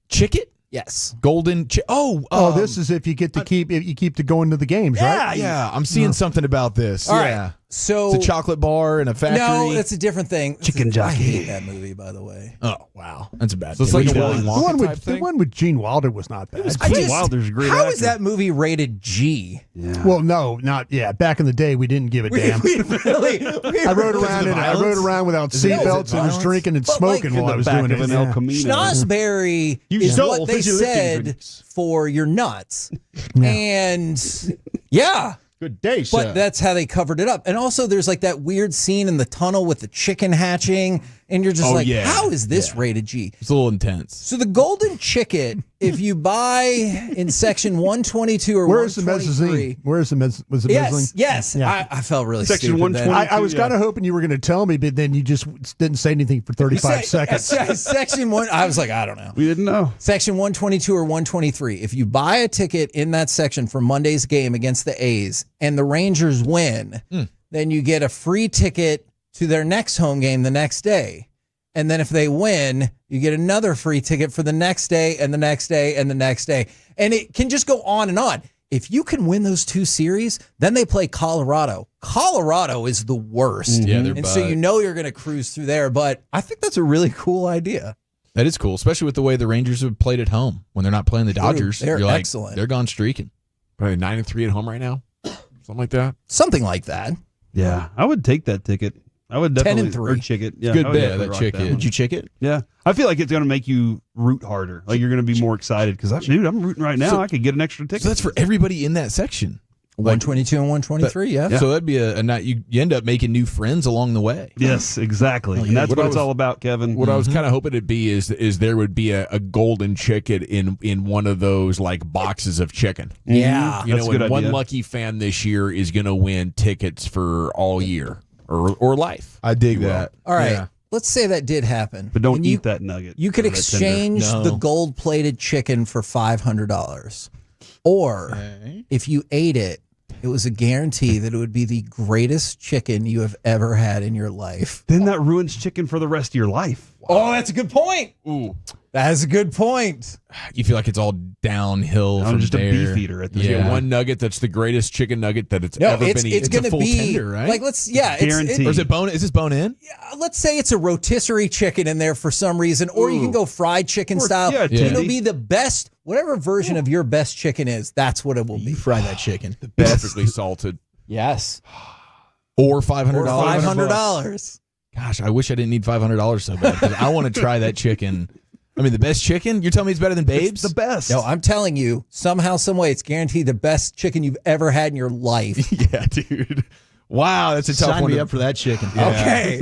Chicket? Yes. Golden. This is if you get to keep the going to the games, right? Yeah, I'm seeing something about this. All right. Yeah. So It's a chocolate bar in a factory. no, that's a different thing. Chicken I jockey. hate that movie, by the way. Oh, wow. That's a bad So it's thing. like Which a Willy one? Wonka The one with Gene Wilder was not bad. Gene Wilder's a great How actor. is that movie rated G? Yeah. Well, no, not Back in the day, we didn't give a damn. I rode around without seatbelts and was drinking and smoking while I was doing it. Schnozberry You is stole what they fizzy lifting said drinks. for your nuts. And yeah. Good day, But sir. that's how they covered it up. And also there's like that weird scene in the tunnel with the chicken hatching. And you're just like, how is this rated G? It's a little intense. So the golden chicken, if you buy in section 122 or Where's the 123. mezzanine? Where's the was it Yes, mezzanine? yes. Yeah. I felt really Section stupid then. 120. I was kind of hoping you were going to tell me, but then you just didn't say anything for 35 seconds. Section 1, I was like, I don't know. We didn't know. Section 122 or 123. If you buy a ticket in that section for Monday's game against the A's and the Rangers win, then you get a free ticket to their next home game the next day. And then if they win, you get another free ticket for the next day and the next day and the next day. And it can just go on and on. If you can win those two series, then they play Colorado. Colorado is the worst. Yeah, they're and so bad. you know you're going to cruise through there. But I think that's a really cool idea. That is cool, especially with the way the Rangers have played at home when they're not playing the Dodgers. They're you're like, excellent. They're gone streaking. Probably 9-3 at home right now. Something like that. Something like that. Yeah, I would take that ticket. I would 10 definitely and 3. or chicket. Yeah, Good I would bet, definitely that rock chicket. one. Did you chick it? Yeah, I feel like it's going to make you root harder. Like you're going to be more excited because, dude, I'm rooting right now. So- I could get an extra ticket. So that's for everybody in that section. 122 and 123, yeah. So that'd be a night. You end up making new friends along the way. Yes, exactly. And that's what it's all about, Kevin. What I was kind of hoping it'd be is there would be a golden chicken in one of those like boxes of chicken. Yeah. You That's know, a good and one idea. lucky fan this year is going to win tickets for all year or life. I dig that. All right. Yeah. Let's say that did happen. But don't And eat that nugget. You could or that tender. exchange No. the gold-plated chicken for $500. Or if you ate it, it was a guarantee that it would be the greatest chicken you have ever had in your life. Then that ruins chicken for the rest of your life. Oh, that's a good point. Ooh. That's a good point. You feel like it's all downhill I'm from just there. a beef eater at this You get point. one nugget that's the greatest chicken nugget that it's No, ever it's been eaten. going to full be tender, right? like Guaranteed. Or is it bone? Is this bone in? let's say it's a rotisserie chicken in there for some reason, or you can go fried chicken style. yeah, It'll titty. be the best, whatever version of your best chicken is. That's what it will be. You fry that chicken. perfectly salted. Yes, Or $500? or $500. Gosh, I wish I didn't need $500 so bad because I want to try that chicken. I mean, the best chicken? You're telling me it's better than Babes? It's the best. No, I'm telling you, somehow, some way, it's guaranteed the best chicken you've ever had in your life. Yeah, dude. Wow, that's a tough Sign one. me to- up for that chicken. Okay.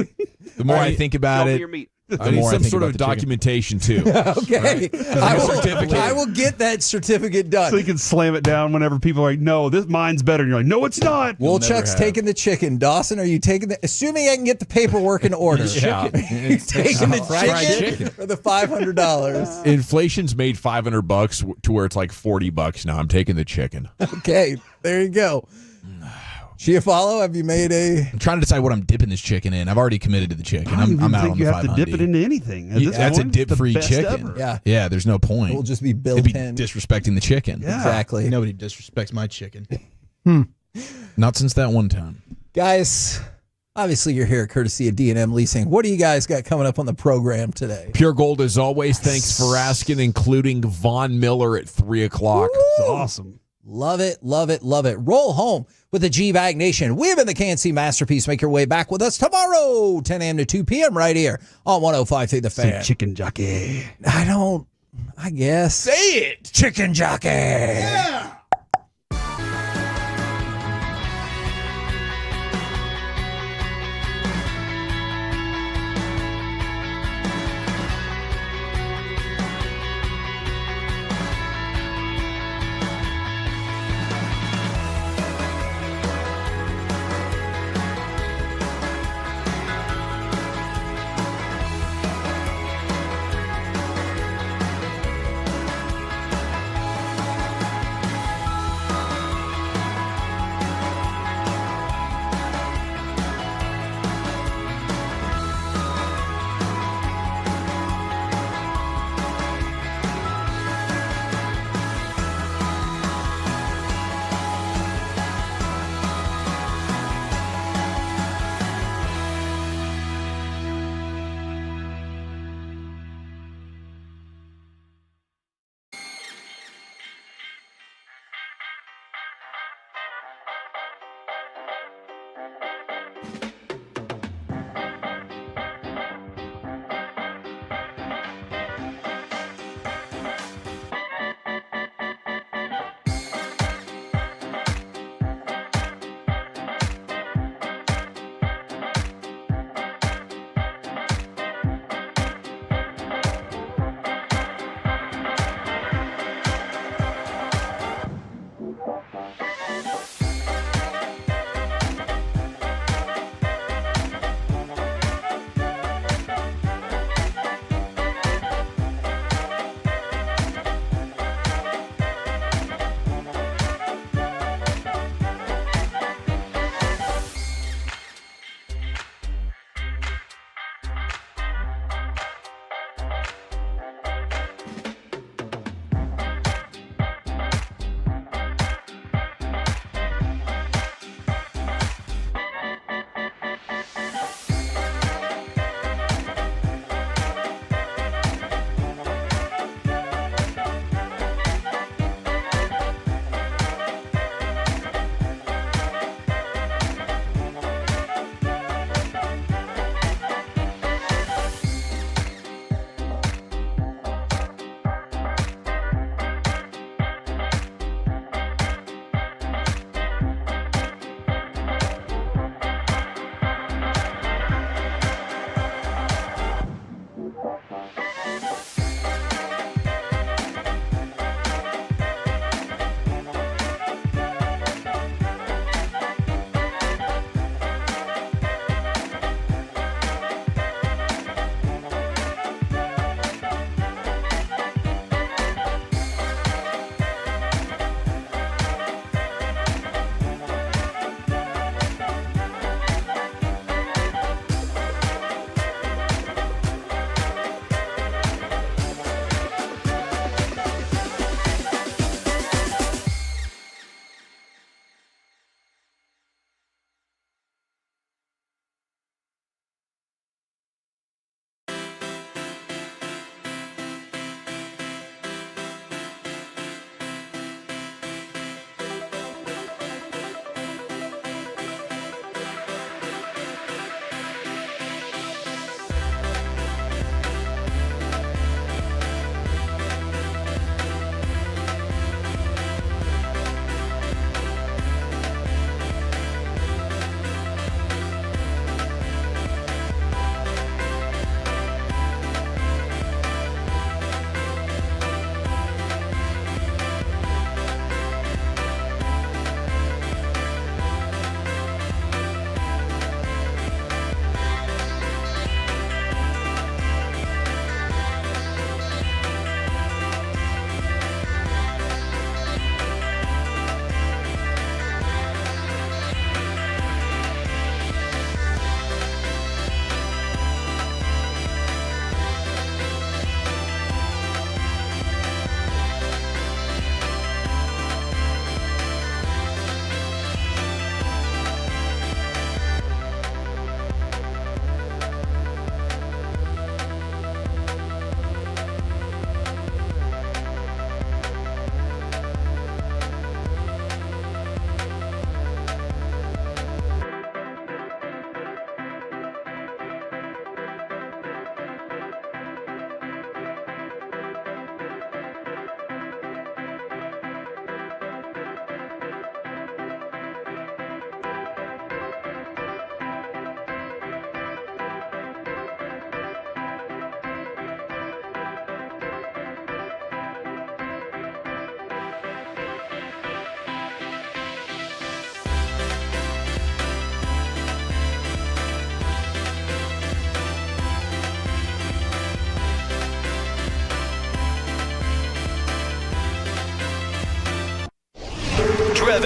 The more All I right. think about it, I need more I some think sort about of the chicken. documentation too. Okay. I will get that certificate done. So you can slam it down whenever people are like, no, this mine's better. And you're like, no, it's not. Woolchuck's taking the chicken. Dawson, are you taking the... Assuming I can get the paperwork in order. Yeah. You taking the Fried chicken for the $500. Inflation's made $500 to where it's like $40 now. I'm taking the chicken. Okay, there you go. Chiafalo, have you made a... I'm trying to decide what I'm dipping this chicken in. I've already committed to the chicken. I don't even I'm out think on you the have to 500. dip it into anything. At this That's a point, it's the dip-free best chicken. ever. Yeah. Yeah, there's no point. It will just be built It'd be in. disrespecting the chicken. Yeah. Exactly. Nobody disrespects my chicken. Not since that one time. Guys, obviously you're here courtesy of D&M Leasing. What do you guys got coming up on the program today? Pure Gold as always. Thanks for asking, including Von Miller at 3 o'clock. It's awesome. Love it, love it, love it. Roll home with the G-Bag Nation. We've been the KNC Masterpiece. Make your way back with us tomorrow, 10 a.m. to 2 p.m. right here on 105.3 The Say Fan. chicken jockey. I guess. Say it. Chicken Jockey. Yeah.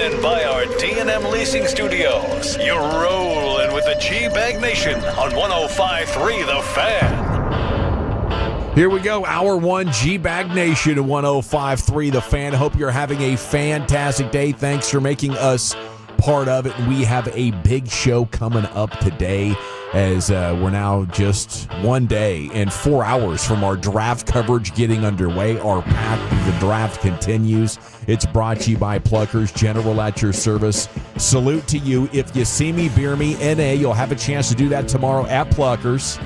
driven by our D&M Leasing Studios. You're rolling with the G-Bag Nation on 105.3 The Fan. Here we go, Hour 1, G-Bag Nation at 105.3 The Fan. Hope you're having a fantastic day. Thanks for making us part of it. We have a big show coming up today as we're now just 1 day and 4 hours from our draft coverage getting underway. Our path to the draft continues. It's brought to you by Pluckers, General at your service. Salute to you. If you see me, beer me, NA, you'll have a chance to do that tomorrow at Pluckers.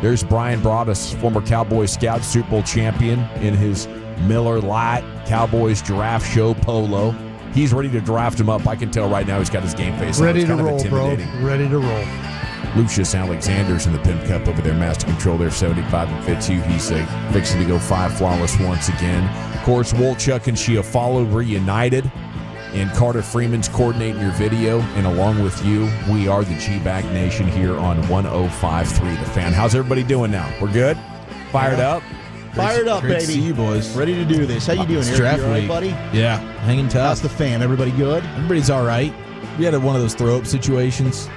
There's Brian Broaddus, former Cowboys scout, Super Bowl champion in his Miller Lite Cowboys draft show polo. He's ready to draft him up. I can tell right now he's got his game face on. Ready It's to kind of roll, bro. intimidating. Ready to roll. Lucius Alexander's in the Pimp Cup over there, Master Control there, 75 and 52. He's fixing to go 5 flawless once again. Of course, Wolchuk and Chiafalo reunited, and Carter Freeman's coordinating your video. And along with you, we are the G-Bag Nation here on 105.3 The Fan. How's everybody doing now? We're good? Fired up? Fired up, Great baby. to see you boys. Ready to do this. How you doing, It's Eric? draft You all right, week. buddy? Yeah, hanging tough. How's the fan? Everybody good? Everybody's all right. We had one of those throw-up situations.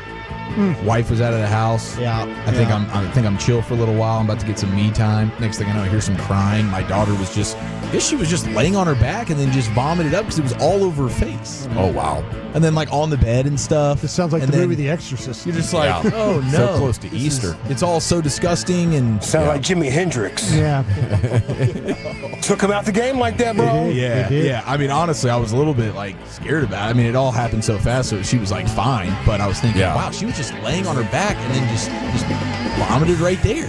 Wife was out of the house. Yeah. I think I'm chill for a little while. I'm about to get some me time. Next thing I know, I hear some crying. My daughter was just, I guess she was just laying on her back and then just vomited up because it was all over her face. Oh, wow. And then like on the bed and stuff. This sounds like And the then movie The Exorcist. You're just like, Yeah. oh no. So close to This Easter. it's all so disgusting and Sound like Jimi Hendrix. Yeah. Took him out the game like that, bro. Yeah, yeah. I mean, honestly, I was a little bit like scared about it. I mean, it all happened so fast, so she was like fine. But I was thinking, wow, she was just laying on her back and then just vomited right there.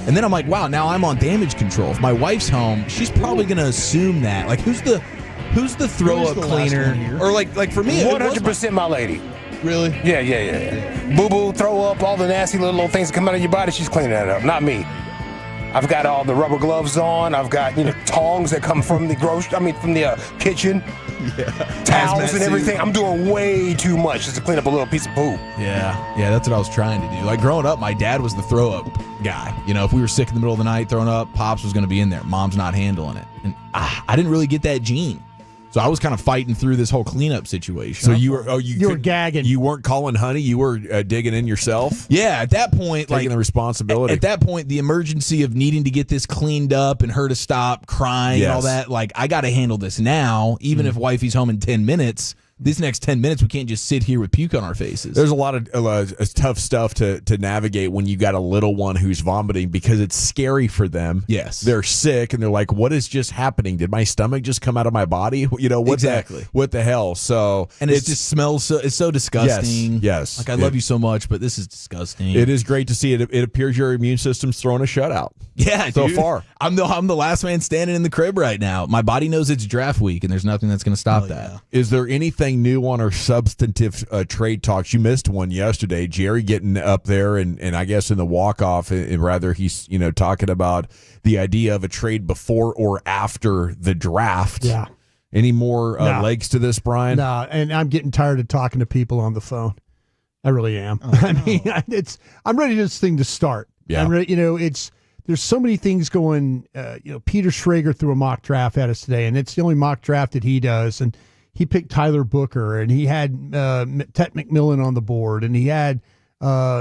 And then I'm like, wow, now I'm on damage control. If my wife's home, she's probably gonna assume that. Like, who's the throw up cleaner? Or like for me, 100% my lady. Really? Yeah. Boo boo, throw up, all the nasty little things that come out of your body. She's cleaning that up, not me. I've got all the rubber gloves on. I've got tongs that come from the kitchen. Yeah. Towels Hazmat and everything. suit. I'm doing way too much just to clean up a little piece of poo. Yeah, that's what I was trying to do. Like growing up, my dad was the throw up guy. If we were sick in the middle of the night throwing up, Pops was going to be in there. Mom's not handling it. And I didn't really get that gene. So I was kind of fighting through this whole cleanup situation. So you were You were gagging. You weren't calling honey. You were digging in yourself. Yeah, at that point, Taking the responsibility. At that point, the emergency of needing to get this cleaned up and her to stop crying and all that, like, I got to handle this now. Even if wifey's home in 10 minutes, these next 10 minutes, we can't just sit here with puke on our faces. There's a lot of tough stuff to navigate when you got a little one who's vomiting because it's scary for them. Yes. They're sick and they're like, what is just happening? Did my stomach just come out of my body? What the hell? So and it just smells so, it's so disgusting. Yes. Like, I love you so much, but this is disgusting. It is great to see it. It appears your immune system's throwing a shutout. Yeah, so dude. far. I'm the last man standing in the crib right now. My body knows it's draft week, and there's nothing that's going to stop that. Is there anything new on our substantive trade talks? You missed one yesterday. Jerry getting up there and I guess in the walk-off, and rather he's talking about the idea of a trade before or after the draft. Yeah. Any more legs to this, Brian? No, and I'm getting tired of talking to people on the phone. I really am. I'm ready for this thing to start. Yeah. I'm ready, there's so many things going. Peter Schrager threw a mock draft at us today, and it's the only mock draft that he does. And he picked Tyler Booker, and he had Tet McMillan on the board, and he had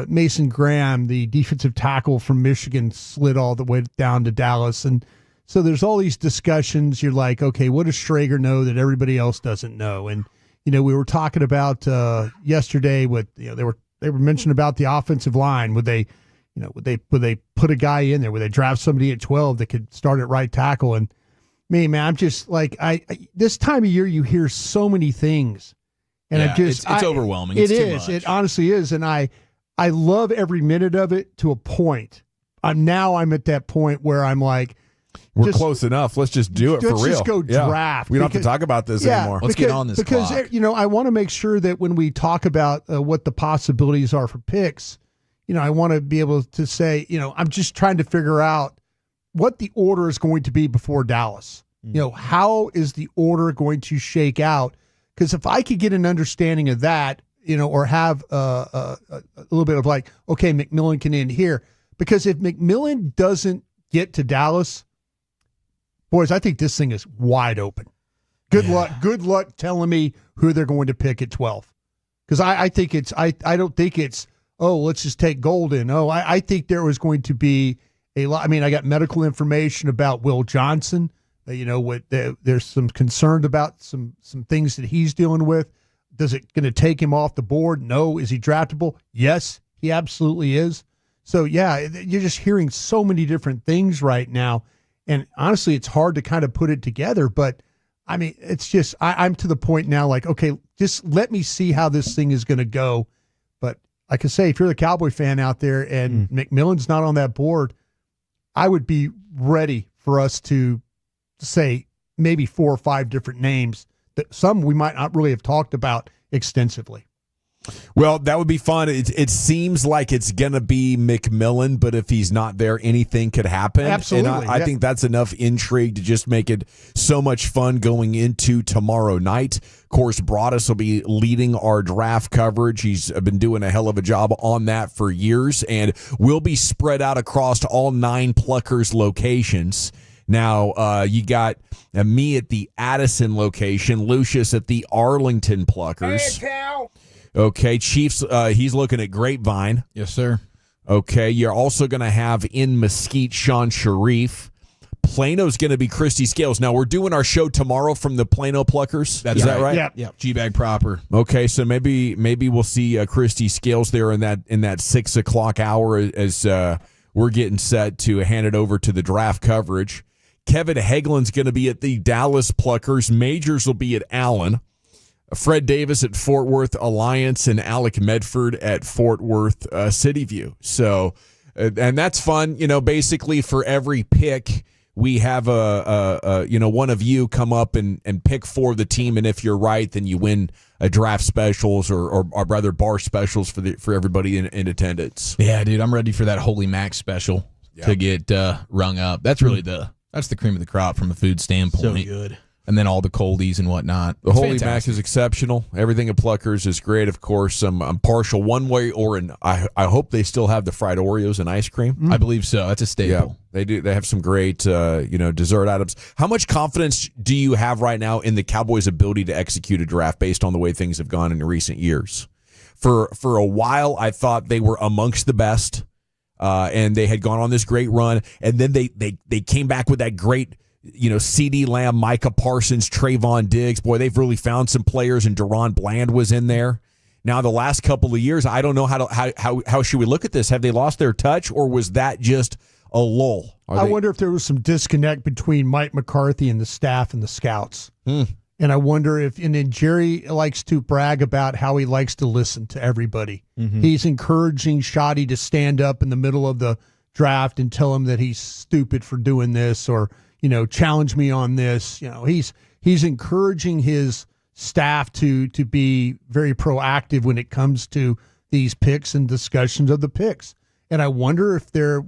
Mason Graham, the defensive tackle from Michigan, slid all the way down to Dallas. And so there's all these discussions. You're like, okay, what does Schrager know that everybody else doesn't know? And we were talking about yesterday with they were mentioning about the offensive line. Would they put a guy in there? Would they draft somebody at 12 that could start at right tackle? And man, I'm just like, this time of year you hear so many things, and it's overwhelming. It It's too is. much. It honestly is, and I love every minute of it to a point. I'm at that point where I'm like, we're close enough. Let's just do it for real. Let's just go draft. We don't have to talk about this anymore. Let's get on this because clock. I want to make sure that when we talk about what the possibilities are for picks, I want to be able to say, I'm just trying to figure out what the order is going to be before Dallas. How is the order going to shake out? Because if I could get an understanding of that, or have a little bit of like, okay, McMillan can end here. Because if McMillan doesn't get to Dallas, boys, I think this thing is wide open. Good luck. Good luck telling me who they're going to pick at 12. Because I think it's I don't think it's, oh, let's just take Golden. Oh, I think there was going to be a lot. I mean, I got medical information about Will Johnson. There's some concern about some things that he's dealing with. Does it going to take him off the board? No. Is he draftable? Yes, he absolutely is. So, yeah, you're just hearing so many different things right now. And honestly, it's hard to kind of put it together. But, I mean, it's just I'm to the point now like, okay, just let me see how this thing is going to go. But like I say, if you're the Cowboy fan out there and McMillan's not on that board, I would be ready for us to say maybe 4 or 5 different names that some we might not really have talked about extensively. Well, that would be fun. It seems like it's going to be McMillan, but if he's not there, anything could happen. Absolutely. And I think that's enough intrigue to just make it so much fun going into tomorrow night. Of course, Broadus will be leading our draft coverage. He's been doing a hell of a job on that for years, and will be spread out across all 9 Pluckers locations. Now, you got me at the Addison location, Lucius at the Arlington Pluckers. Hey, Cal. Okay, Chiefs, he's looking at Grapevine. Yes, sir. Okay, you're also going to have in Mesquite, Sean Sharif. Plano's going to be Christy Scales. Now, we're doing our show tomorrow from the Plano Pluckers. Is that right? Yeah. G-Bag proper. Okay, so maybe we'll see Christy Scales there in that 6 o'clock hour as we're getting set to hand it over to the draft coverage. Kevin Hagelin's going to be at the Dallas Pluckers. Majors will be at Allen. Fred Davis at Fort Worth Alliance, and Alec Medford at Fort Worth City View. So, and that's fun. Basically for every pick, we have one of you come up and pick for the team, and if you're right, then you win a draft specials or rather bar specials for everybody in attendance. Yeah, dude, I'm ready for that Holy Mac special to get rung up. That's really that's the cream of the crop from a food standpoint. So good. And then all the coldies and whatnot. The Holy Mac is exceptional. Everything at Pluckers is great. Of course, I'm partial one way or I hope they still have the fried Oreos and ice cream. I believe so. That's a staple. Yeah, they do. They have some great, dessert items. How much confidence do you have right now in the Cowboys' ability to execute a draft based on the way things have gone in recent years? For a while, I thought they were amongst the best, and they had gone on this great run, and then they came back with that great. CeeDee Lamb, Micah Parsons, Trayvon Diggs. Boy, they've really found some players, and Deron Bland was in there. Now, the last couple of years, I don't know how should we look at this? Have they lost their touch, or was that just a lull? I wonder if there was some disconnect between Mike McCarthy and the staff and the scouts. And I wonder and then Jerry likes to brag about how he likes to listen to everybody. He's encouraging Shoddy to stand up in the middle of the draft and tell him that he's stupid for doing this, or challenge me on this. He's encouraging his staff to be very proactive when it comes to these picks and discussions of the picks. And I wonder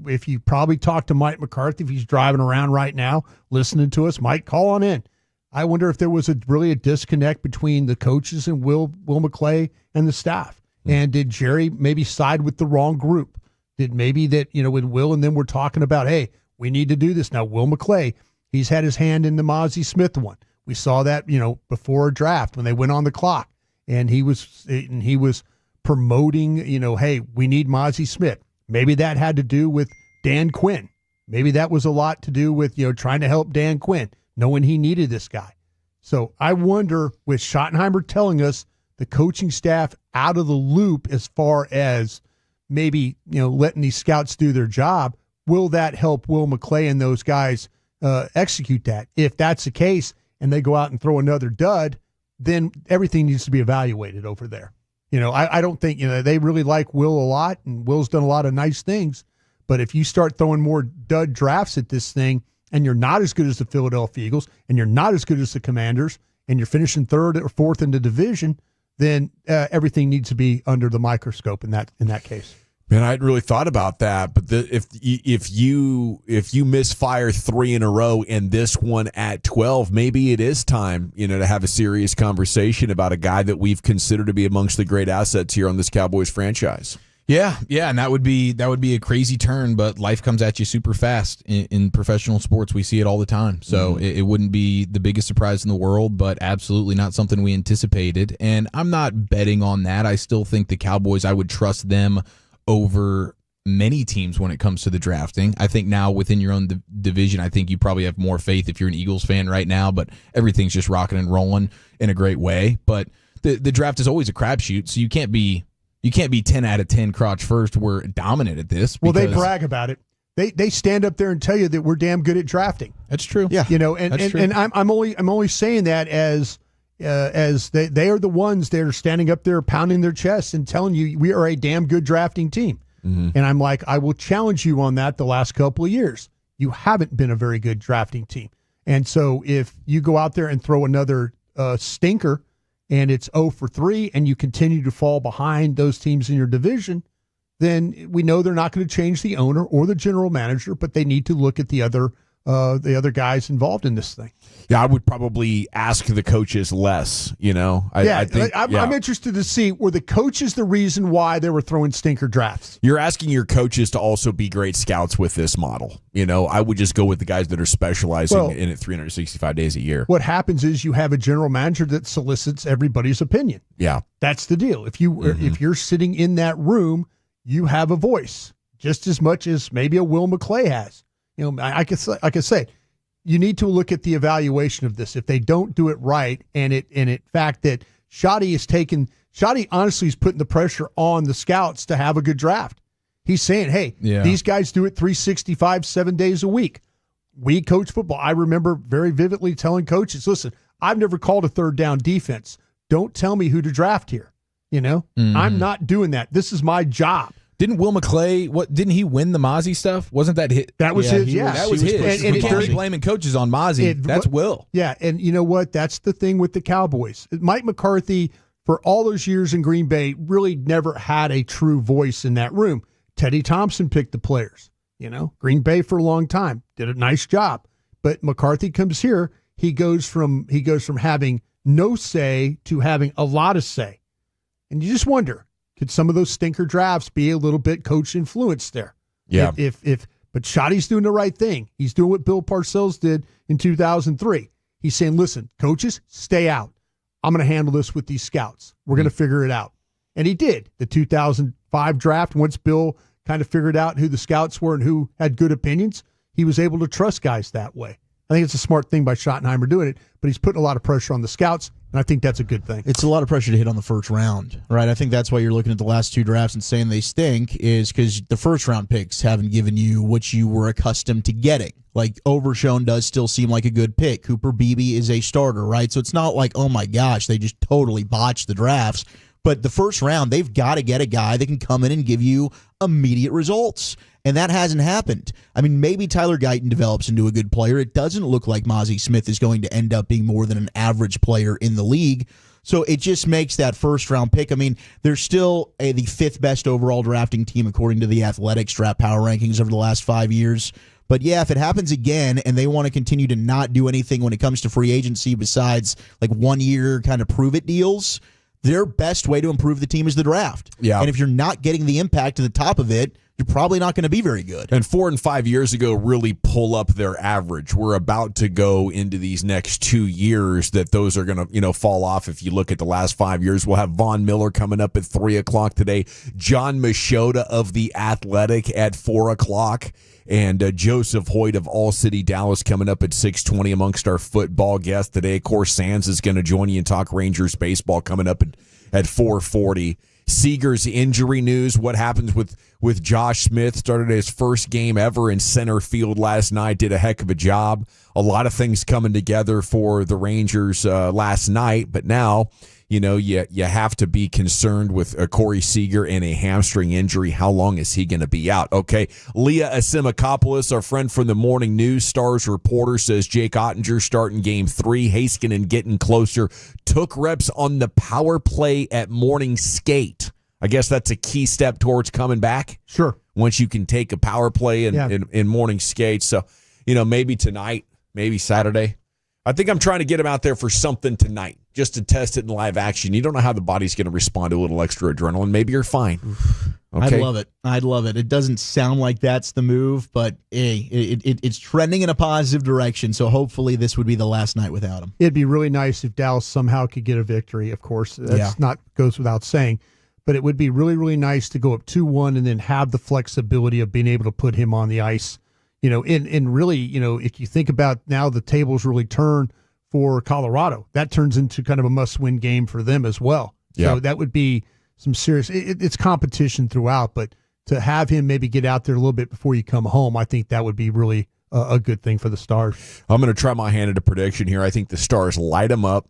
if you probably talk to Mike McCarthy, if he's driving around right now listening to us, Mike, call on in. I wonder if there was really a disconnect between the coaches and Will McClay and the staff. And did Jerry maybe side with the wrong group? Did maybe that, when Will and them were talking about, hey, we need to do this. Now, Will McClay, he's had his hand in the Mozzie Smith one. We saw that, before a draft when they went on the clock, and he was promoting, hey, we need Mozzie Smith. Maybe that had to do with Dan Quinn. Maybe that was a lot to do with, trying to help Dan Quinn, knowing he needed this guy. So I wonder, with Schottenheimer telling us the coaching staff out of the loop as far as maybe, letting these scouts do their job, will that help Will McClay and those guys execute that? If that's the case and they go out and throw another dud, then everything needs to be evaluated over there. I don't think, they really like Will a lot, and Will's done a lot of nice things. But if you start throwing more dud drafts at this thing, and you're not as good as the Philadelphia Eagles, and you're not as good as the Commanders, and you're finishing 3rd or 4th in the division, then everything needs to be under the microscope in that case. Man, I hadn't really thought about that, but if you misfire 3 in a row and this one at 12, maybe it is time, to have a serious conversation about a guy that we've considered to be amongst the great assets here on this Cowboys franchise. Yeah, and that would be a crazy turn, but life comes at you super fast in professional sports. We see it all the time, so it wouldn't be the biggest surprise in the world, but absolutely not something we anticipated. And I'm not betting on that. I still think the Cowboys, I would trust them over many teams when it comes to the drafting. I think now within your own division, I think you probably have more faith if you're an Eagles fan right now, but everything's just rocking and rolling in a great way. But the draft is always a crapshoot, so you can't be 10 out of 10 crotch first. We're dominant at this. Well, they brag about it. They stand up there and tell you that we're damn good at drafting. That's true. Yeah, and I'm only saying that as they are the ones that are standing up there pounding their chests and telling you we are a damn good drafting team. And I'm like, I will challenge you on that. The last couple of years, you haven't been a very good drafting team. And so if you go out there and throw another stinker, and it's 0 for 3, and you continue to fall behind those teams in your division, then we know they're not going to change the owner or the general manager, but they need to look at the other guys involved in this thing. Yeah, I would probably ask the coaches less, I'm interested to see, were the coaches the reason why they were throwing stinker drafts? You're asking your coaches to also be great scouts with this model. I would just go with the guys that are specializing in it 365 days a year. What happens is you have a general manager that solicits everybody's opinion. Yeah. That's the deal. If you're sitting in that room, you have a voice just as much as maybe a Will McClay has. I could say, you need to look at the evaluation of this. If they don't do it right, and in fact that Shoddy honestly is putting the pressure on the scouts to have a good draft. He's saying, hey, these guys do it 365, 7 days a week. We coach football. I remember very vividly telling coaches, listen, I've never called a third down defense. Don't tell me who to draft here. I'm not doing that. This is my job. Didn't Will McClay, didn't he win the Mozzie stuff? Wasn't that his? That was his, yeah. That was his. And we can't be blaming coaches on Mozzie. That's Will. Yeah, and you know what? That's the thing with the Cowboys. Mike McCarthy, for all those years in Green Bay, really never had a true voice in that room. Teddy Thompson picked the players. Green Bay for a long time did a nice job. But McCarthy comes here, he goes from having no say to having a lot of say. And you just wonder, could some of those stinker drafts be a little bit coach influenced there? Yeah. But Shoddy's doing the right thing. He's doing what Bill Parcells did in 2003. He's saying, listen, coaches, stay out. I'm going to handle this with these scouts. We're going to figure it out. And he did. The 2005 draft, once Bill kind of figured out who the scouts were and who had good opinions, he was able to trust guys that way. I think it's a smart thing by Schottenheimer doing it, but he's putting a lot of pressure on the scouts, and I think that's a good thing. It's a lot of pressure to hit on the first round, right? I think that's why you're looking at the last two drafts and saying they stink, is because the first round picks haven't given you what you were accustomed to getting. Like, Overshown does still seem like a good pick. Cooper Beebe is a starter, right? So it's not like, oh my gosh, they just totally botched the drafts. But the first round, they've got to get a guy that can come in and give you immediate results. And that hasn't happened. I mean, maybe Tyler Guyton develops into a good player. It doesn't look like Mozzie Smith is going to end up being more than an average player in the league. So it just makes that first-round pick. I mean, they're still the fifth best overall drafting team according to the Athletics draft power rankings over the last 5 years. But yeah, if it happens again and they want to continue to not do anything when it comes to free agency besides like 1 year kind of prove-it deals, their best way to improve the team is the draft. Yeah. And if you're not getting the impact to the top of it, you're probably not going to be very good. And 4 and 5 years ago really pull up their average. We're about to go into these next 2 years that those are going to, fall off. If you look at the last 5 years, we'll have Von Miller coming up at 3 o'clock today. John Machota of The Athletic at 4 o'clock. And Joseph Hoyt of All City Dallas coming up at 6:20 amongst our football guests today. Of course, Sands is going to join you and talk Rangers baseball coming up at 4:40. Seager's injury news, what happens with Josh Smith, started his first game ever in center field last night, did a heck of a job. A lot of things coming together for the Rangers last night, but now, you have to be concerned with Corey Seager and a hamstring injury. How long is he going to be out? Okay, Leah Asimakopoulos, our friend from the Morning News, Stars reporter, says Jake Ottinger starting Game 3. Heiskanen getting closer. Took reps on the power play at morning skate. I guess that's a key step towards coming back. Sure. Once you can take a power play in morning skate. So, maybe tonight, maybe Saturday. I think I'm trying to get him out there for something tonight, just to test it in live action. You don't know how the body's going to respond to a little extra adrenaline. Maybe you're fine. I'd love it. I'd love it. It doesn't sound like that's the move, but hey, it's trending in a positive direction. So hopefully this would be the last night without him. It'd be really nice if Dallas somehow could get a victory. Of course, that's not goes without saying, but it would be really, really nice to go up 2-1 and then have the flexibility of being able to put him on the ice. You know, and really, you know, if you think about now the tables really turn for Colorado, that turns into kind of a must-win game for them as well. So that would be some serious. It's competition throughout, but to have him maybe get out there a little bit before you come home, I think that would be really a good thing for the Stars. I'm going to try my hand at a prediction here. I think the Stars light them up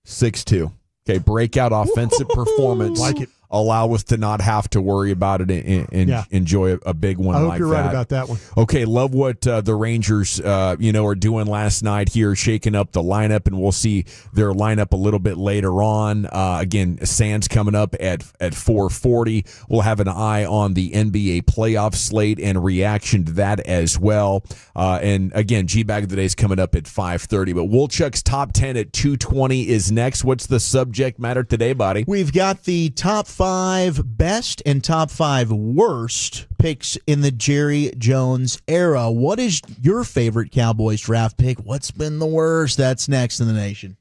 6-2. Okay, breakout offensive performance. Like it. Allow us to not have to worry about it and enjoy a big one like that. I hope you're right about that one. Okay, love what the Rangers, are doing last night here, shaking up the lineup, and we'll see their lineup a little bit later on. Again, Sands coming up at 4:40. We'll have an eye on the NBA playoff slate and reaction to that as well. And again, G-Bag of the Day is coming up at 5:30. But Wolchuk's Top 10 at 2:20 is next. What's the subject matter today, buddy? We've got the top 5 best and top 5 worst picks in the Jerry Jones era. What is your favorite Cowboys draft pick? What's been the worst? That's next in the nation.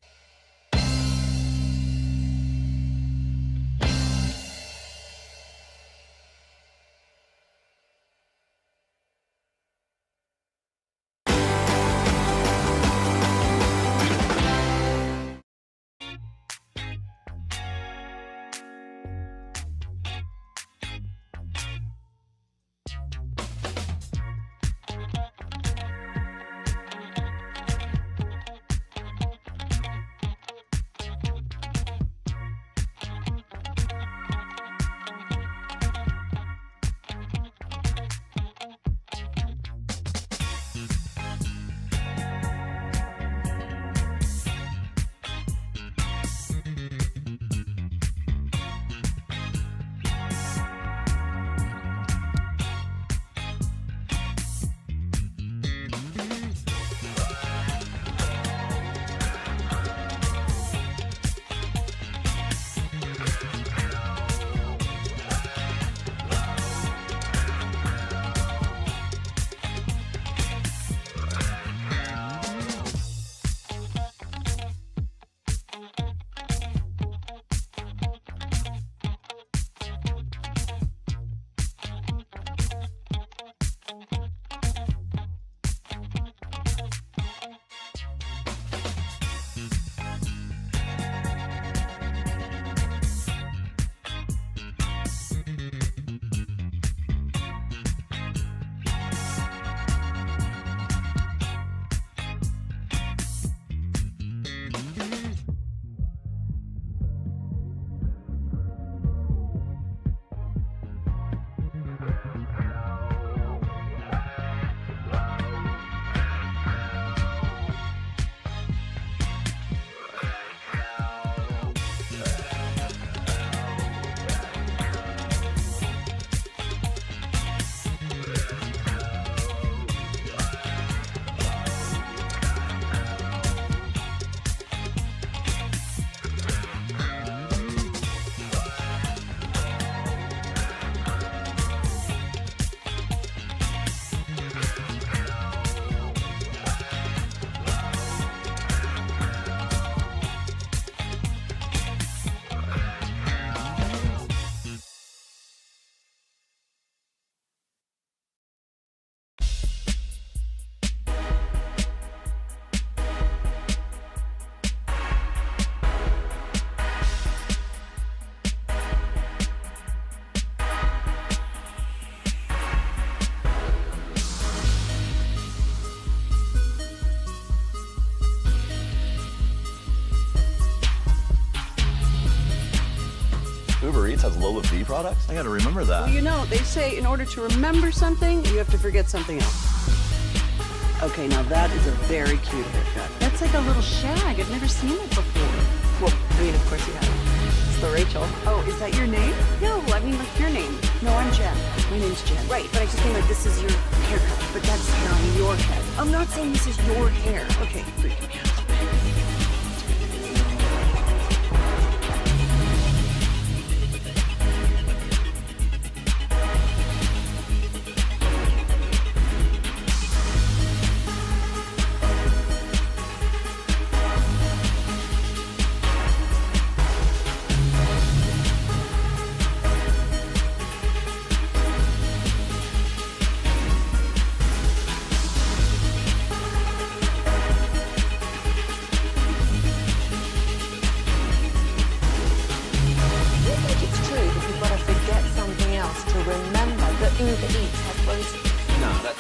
Uber Eats has low-fee products? I gotta remember that. Well, you know, they say in order to remember something, you have to forget something else. Okay, now that is a very cute haircut. That's like a little shag. I've never seen it before. Well, I mean, of course you have. It's the Rachel. Oh, is that your name? No, I mean like your name. No, I'm Jen. My name's Jen. Right, but I just mean like this is your haircut. But that's hair on your head. I'm not saying this is your hair. Okay, freaking me out.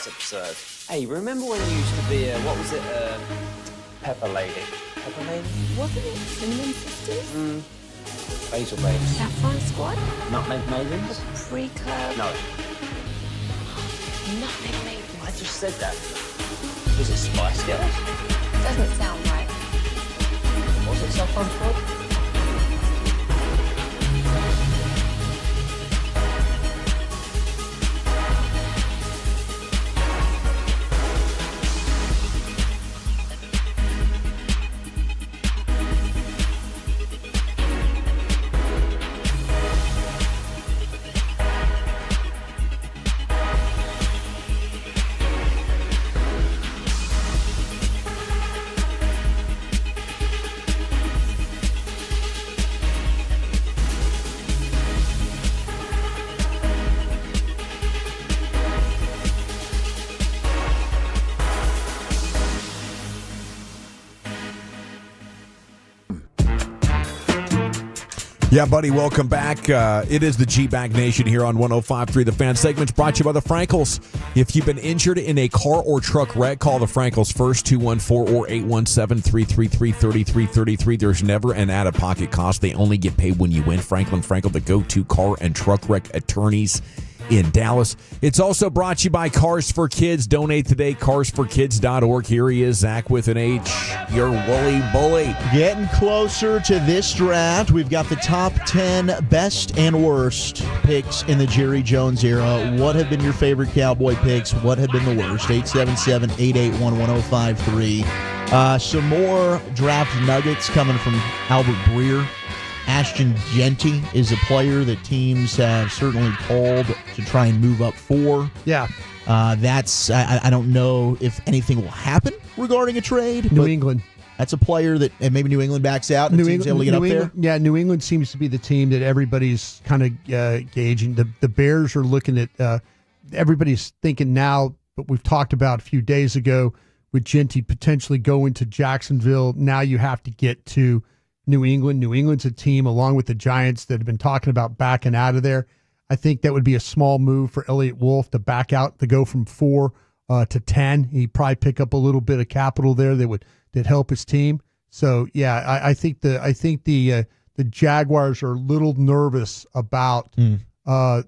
That's absurd. Hey, remember when you used to be a, what was it, Pepper Lady? Pepper Lady? Wasn't it Cinnamon Sisters? Basil Babes. Saffron Squad? Nutmeg Maidens? Pre-club? No. Nutmeg Maidens. I just said that. Was it Spice Girls? Doesn't sound right. Was it Saffron Squad? Yeah, buddy, welcome back. It is the G-Bag Nation here on 105.3 The Fan. Segment's brought to you by the Frankels. If you've been injured in a car or truck wreck, call the Frankels first, 214 or 817-333-3333. There's never an out-of-pocket cost. They only get paid when you win. Franklin Frankel, the go-to car and truck wreck attorneys in Dallas. It's also brought to you by Cars for Kids. Donate today, carsforkids.org. Here he is, Zach with an H, your woolly bully. Getting closer to this draft. We've got the top 10 best and worst picks in the Jerry Jones era. What have been your favorite Cowboy picks? What have been the worst? 877-881-1053. Some more draft nuggets coming from Albert Breer. Ashton Genty is a player that teams have certainly called to try and move up for. Yeah. That's I don't know if anything will happen regarding a trade. New England. That's a player that and maybe New England backs out and the team's able to get up there. Yeah, New England seems to be the team that everybody's kind of gauging. The Bears are looking at everybody's thinking now, but we've talked about a few days ago with Genty potentially going to Jacksonville. Now you have to get to New England. New England's a team, along with the Giants, that have been talking about backing out of there. I think that would be a small move for Elliott Wolf to back out, to go from 4 to 10. He'd probably pick up a little bit of capital there that help his team. So yeah, I think the Jaguars are a little nervous about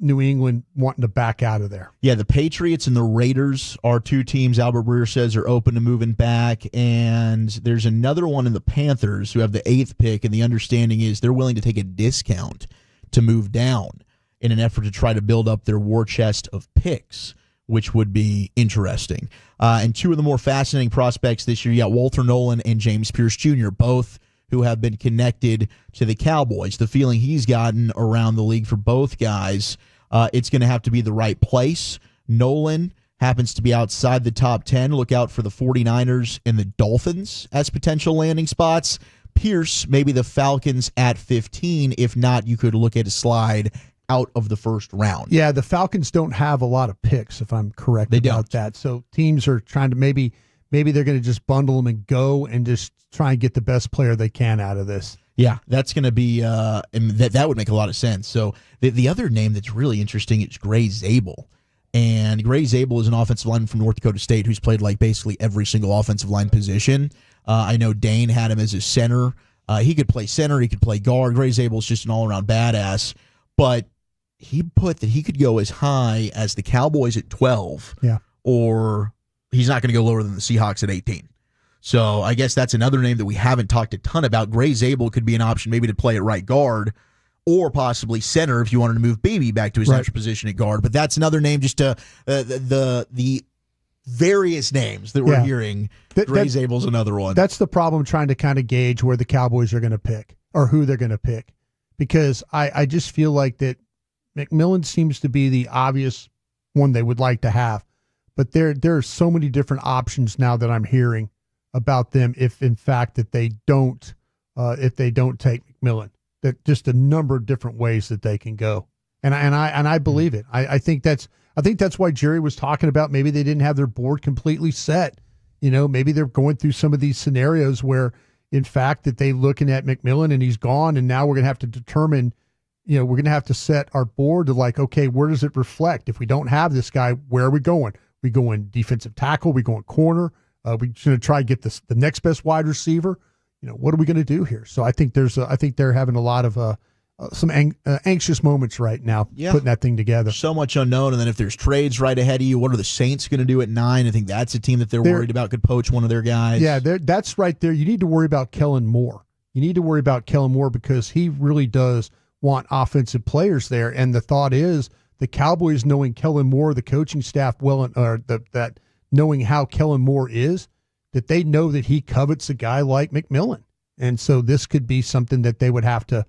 New England wanting to back out of there. Yeah, the Patriots and the Raiders are two teams Albert Breer says are open to moving back, and there's another one in the Panthers who have the 8th pick, and the understanding is they're willing to take a discount to move down in an effort to try to build up their war chest of picks, which would be interesting. And two of the more fascinating prospects this year, you got Walter Nolan and James Pierce Jr., both who have been connected to the Cowboys. The feeling he's gotten around the league for both guys, it's going to have to be the right place. Nolan happens to be outside the top 10. Look out for the 49ers and the Dolphins as potential landing spots. Pierce, maybe the Falcons at 15. If not, you could look at a slide out of the first round. Yeah, the Falcons don't have a lot of picks, if I'm correct about that. So teams are trying to maybe they're going to just bundle them and go and just try and get the best player they can out of this. Yeah, that's going to be and that would make a lot of sense. So the other name that's really interesting is Gray Zabel. And Gray Zabel is an offensive lineman from North Dakota State who's played like basically every single offensive line position. I know Dane had him as a center. He could play center. He could play guard. Gray Zabel is just an all-around badass. But he put that he could go as high as the Cowboys at 12. Yeah. Or he's not going to go lower than the Seahawks at 18. So I guess that's another name that we haven't talked a ton about. Gray Zabel could be an option maybe to play at right guard or possibly center if you wanted to move Beebe back to his natural position at guard. But that's another name, just to the various names that we're hearing. Gray Zabel's another one. That's the problem, trying to kind of gauge where the Cowboys are going to pick or who they're going to pick. Because I just feel like that McMillan seems to be the obvious one they would like to have. But there are so many different options now that I'm hearing about them if in fact that they don't take McMillan. That just a number of different ways that they can go. And I believe it. I think that's why Jerry was talking about maybe they didn't have their board completely set. You know, maybe they're going through some of these scenarios where in fact that they looking at McMillan and he's gone, and now we're going to have to determine, you know, we're going to have to set our board to like, okay, where does it reflect? If we don't have this guy, where are we going? We go in defensive tackle. We go in corner. We're going to try to get the next best wide receiver. What are we going to do here? So I think they're having a lot of some anxious moments right now, putting that thing together. So much unknown, and then if there's trades right ahead of you, what are the Saints going to do at 9? I think that's a team that they're worried about could poach one of their guys. Yeah, that's right there. You need to worry about Kellen Moore. Because he really does want offensive players there, and the thought is the Cowboys, knowing Kellen Moore, the coaching staff that knowing how Kellen Moore is, that they know that he covets a guy like McMillan, and so this could be something that they would have to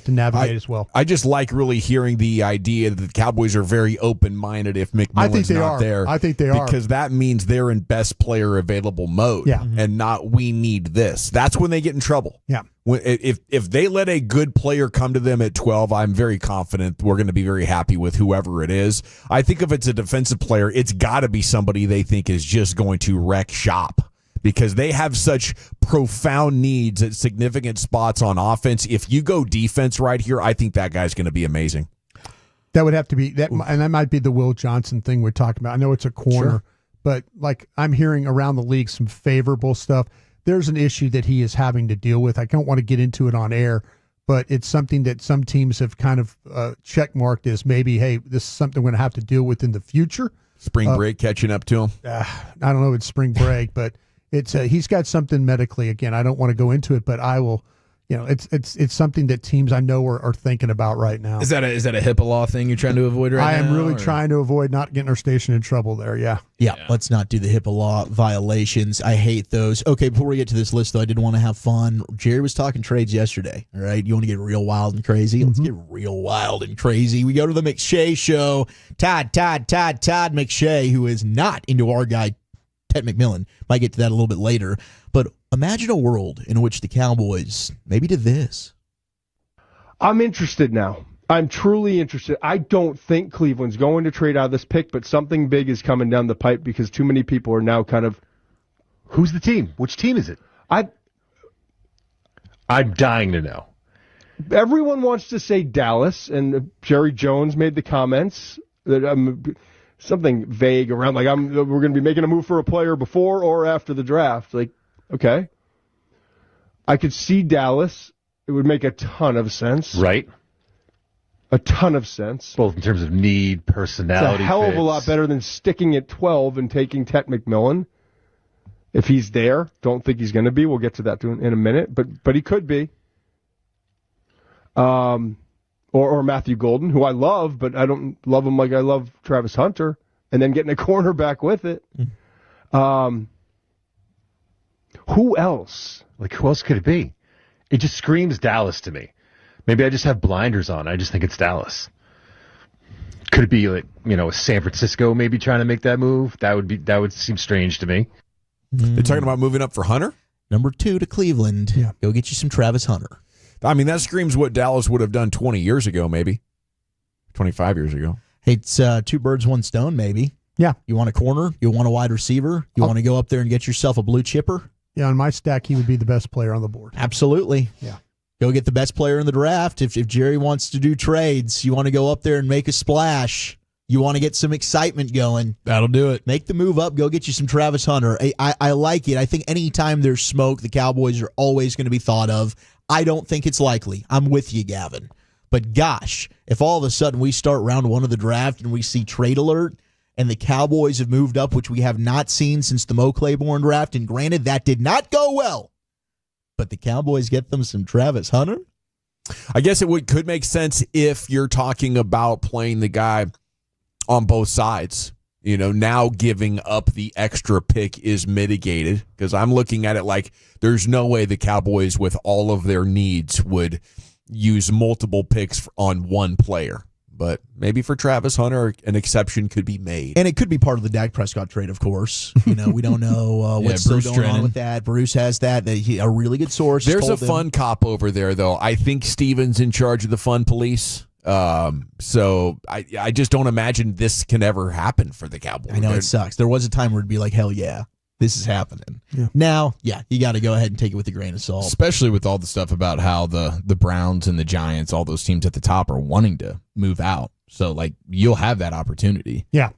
navigate as well. I just like really hearing the idea that the Cowboys are very open-minded if McMillan's not there. I think they are. Because that means they're in best player available mode and not we need this. That's when they get in trouble. Yeah. If they let a good player come to them at 12, I'm very confident we're going to be very happy with whoever it is. I think if it's a defensive player, it's got to be somebody they think is just going to wreck shop, because they have such profound needs at significant spots on offense. If you go defense right here, I think that guy's going to be amazing. That would have to be that, and that might be the Will Johnson thing we're talking about. I know it's a corner, but like I'm hearing around the league some favorable stuff. There's an issue that he is having to deal with. I don't want to get into it on air, but it's something that some teams have kind of checkmarked as maybe, hey, this is something we're going to have to deal with in the future. Spring break catching up to him. I don't know if it's spring break, but it's he's got something medically. Again, I don't want to go into it, but I will. It's something that teams I know are thinking about right now. Is that a HIPAA law thing you're trying to avoid right now? I am really trying to avoid not getting our station in trouble there. Yeah. Let's not do the HIPAA law violations. I hate those. Okay, before we get to this list, though, I did want to have fun. Jerry was talking trades yesterday. All right, you want to get real wild and crazy? Let's get real wild and crazy. We go to the McShay show. Todd McShay, who is not into our guy Ted McMillan. Might get to that a little bit later. But imagine a world in which the Cowboys maybe did this. I'm interested now. I'm truly interested. I don't think Cleveland's going to trade out of this pick, but something big is coming down the pipe because too many people are now kind of... Who's the team? Which team is it? I'm dying to know. Everyone wants to say Dallas, and Jerry Jones made the comments that something vague around, like we're going to be making a move for a player before or after the draft. Like, okay. I could see Dallas. It would make a ton of sense. Right. A ton of sense. Both in terms of need, personality. It's a hell of a lot better than sticking at 12 and taking Ted McMillan. If he's there, don't think he's going to be. We'll get to that in a minute, but he could be. Or Matthew Golden, who I love, but I don't love him like I love Travis Hunter, and then getting a cornerback with it. Who else? Like, who else could it be? It just screams Dallas to me. Maybe I just have blinders on. I just think it's Dallas. Could it be like, San Francisco maybe trying to make that move? That would seem strange to me. They're talking about moving up for Hunter? Number 2 to Cleveland. Yeah. Go get you some Travis Hunter. I mean, that screams what Dallas would have done 20 years ago, maybe. 25 years ago. Hey, it's 2 birds, 1 stone, maybe. Yeah. You want a corner? You want a wide receiver? You want to go up there and get yourself a blue chipper? Yeah, on my stack, he would be the best player on the board. Absolutely. Yeah. Go get the best player in the draft. If Jerry wants to do trades, you want to go up there and make a splash. You want to get some excitement going. That'll do it. Make the move up. Go get you some Travis Hunter. I like it. I think anytime there's smoke, the Cowboys are always going to be thought of. I don't think it's likely. I'm with you, Gavin. But gosh, if all of a sudden we start round 1 of the draft and we see trade alert and the Cowboys have moved up, which we have not seen since the Mo Claiborne draft, and granted, that did not go well, but the Cowboys get them some Travis Hunter? I guess it could make sense if you're talking about playing the guy on both sides. Now giving up the extra pick is mitigated, because I'm looking at it like there's no way the Cowboys, with all of their needs, would use multiple picks on one player. But maybe for Travis Hunter, an exception could be made. And it could be part of the Dak Prescott trade, of course. We don't know what's still going on with that. Bruce has that. A really good source. There's a fun cop over there, though. I think Steven's in charge of the fun police. So I just don't imagine this can ever happen for the Cowboys. I know, it sucks. There was a time where it'd be like, hell yeah, this is happening. Yeah. Now, you got to go ahead and take it with a grain of salt. Especially with all the stuff about how the Browns and the Giants, all those teams at the top, are wanting to move out. So, you'll have that opportunity. Yeah.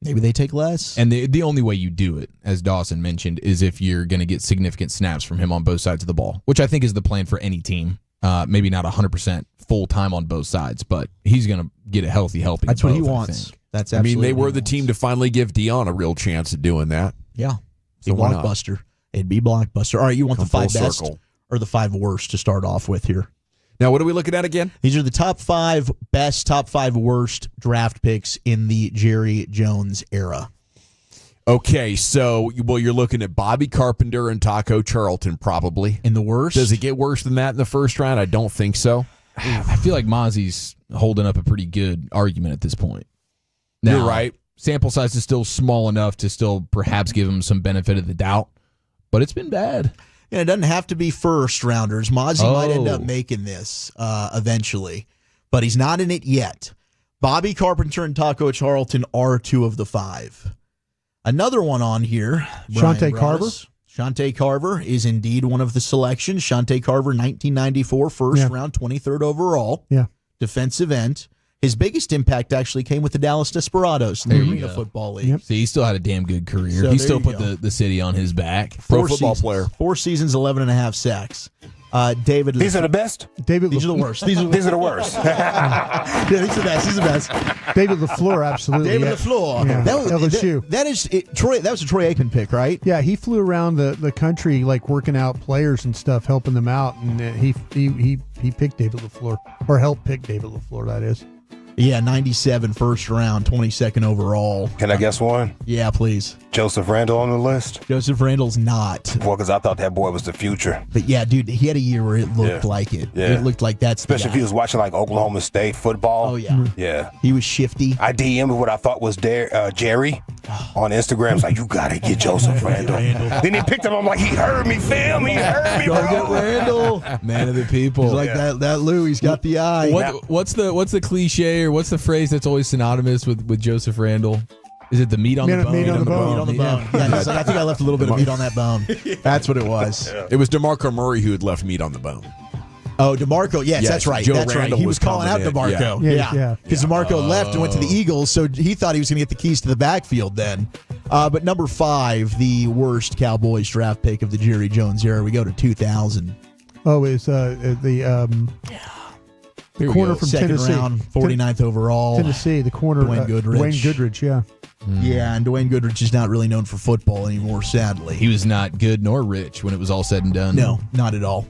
Maybe they take less. And the only way you do it, as Dawson mentioned, is if you're going to get significant snaps from him on both sides of the ball, which I think is the plan for any team. Maybe not 100% full time on both sides, but he's going to get a healthy helping. That's what he wants. That's absolutely they were what he the team to finally give Dion a real chance at doing that. Yeah. So It's a blockbuster. It'd be blockbuster. All right, you want Come the 5 full best circle. or the 5 worst to start off with here? Now, what are we looking at again? These are the top 5 best, top 5 worst draft picks in the Jerry Jones era. Okay, so you're looking at Bobby Carpenter and Taco Charlton probably. In the worst? Does it get worse than that in the first round? I don't think so. I feel like Mozzie's holding up a pretty good argument at this point. You're right. Sample size is still small enough to still perhaps give him some benefit of the doubt, but it's been bad. Yeah, it doesn't have to be first rounders. Mozzie might end up making this eventually, but he's not in it yet. Bobby Carpenter and Taco Charlton are 2 of the 5. Another one on here, Shante Carver. Shante Carver is indeed one of the selections. Shante Carver, 1994, first round, 23rd overall. Yeah. Defensive end. His biggest impact actually came with the Dallas Desperados in the Arena Football League. See, he still had a damn good career. So He there still you put go. the city on his back. 4 seasons, 11 and a half sacks. David. These are the best? These are the worst. These are the worst. Yeah, these are the best. These are the best. David LaFleur, absolutely. David LaFleur. Yeah. LSU. That is it, Troy. That was a Troy Aikman pick, right? Yeah, he flew around the country like working out players and stuff, helping them out, and he picked David LaFleur, or helped pick David LaFleur. That is. Yeah, 97 first round, 22nd overall. Can I guess one? Yeah, please. Joseph Randle on the list? Joseph Randle's not. Well, because I thought that boy was the future. But yeah, dude, he had a year where it looked like it. Yeah. It looked like that's Especially if he was watching like Oklahoma State football. Oh, yeah. Yeah. He was shifty. I DM'd what I thought was Jerry on Instagram. It's like, you got to get Joseph Randle. Then he picked him up like, he heard me, fam. He heard me, Go bro. get Randall. Man of the people. He's like that Lou. He's got the eye. What's the cliche or what's the phrase that's always synonymous with Joseph Randle? Is it the meat on the bone? Meat on the bone. Yeah, he's like, I think I left a little bit of meat on that bone. That's what it was. It was DeMarco Murray who had left meat on the bone. Oh, DeMarco. Yes, that's right. Joe That's right. Randall He was calling out coming in. DeMarco. Yeah. Because DeMarco left and went to the Eagles, so he thought he was going to get the keys to the backfield then. But number 5, the worst Cowboys draft pick of the Jerry Jones era. We go to 2000. Oh, is the corner from Second Tennessee. round, 49th overall. Tennessee, the corner. Dwayne Goodrich. Dwayne Goodrich, yeah. Yeah, and Dwayne Goodrich is not really known for football anymore, sadly. He was not good nor rich when it was all said and done. No, not at all.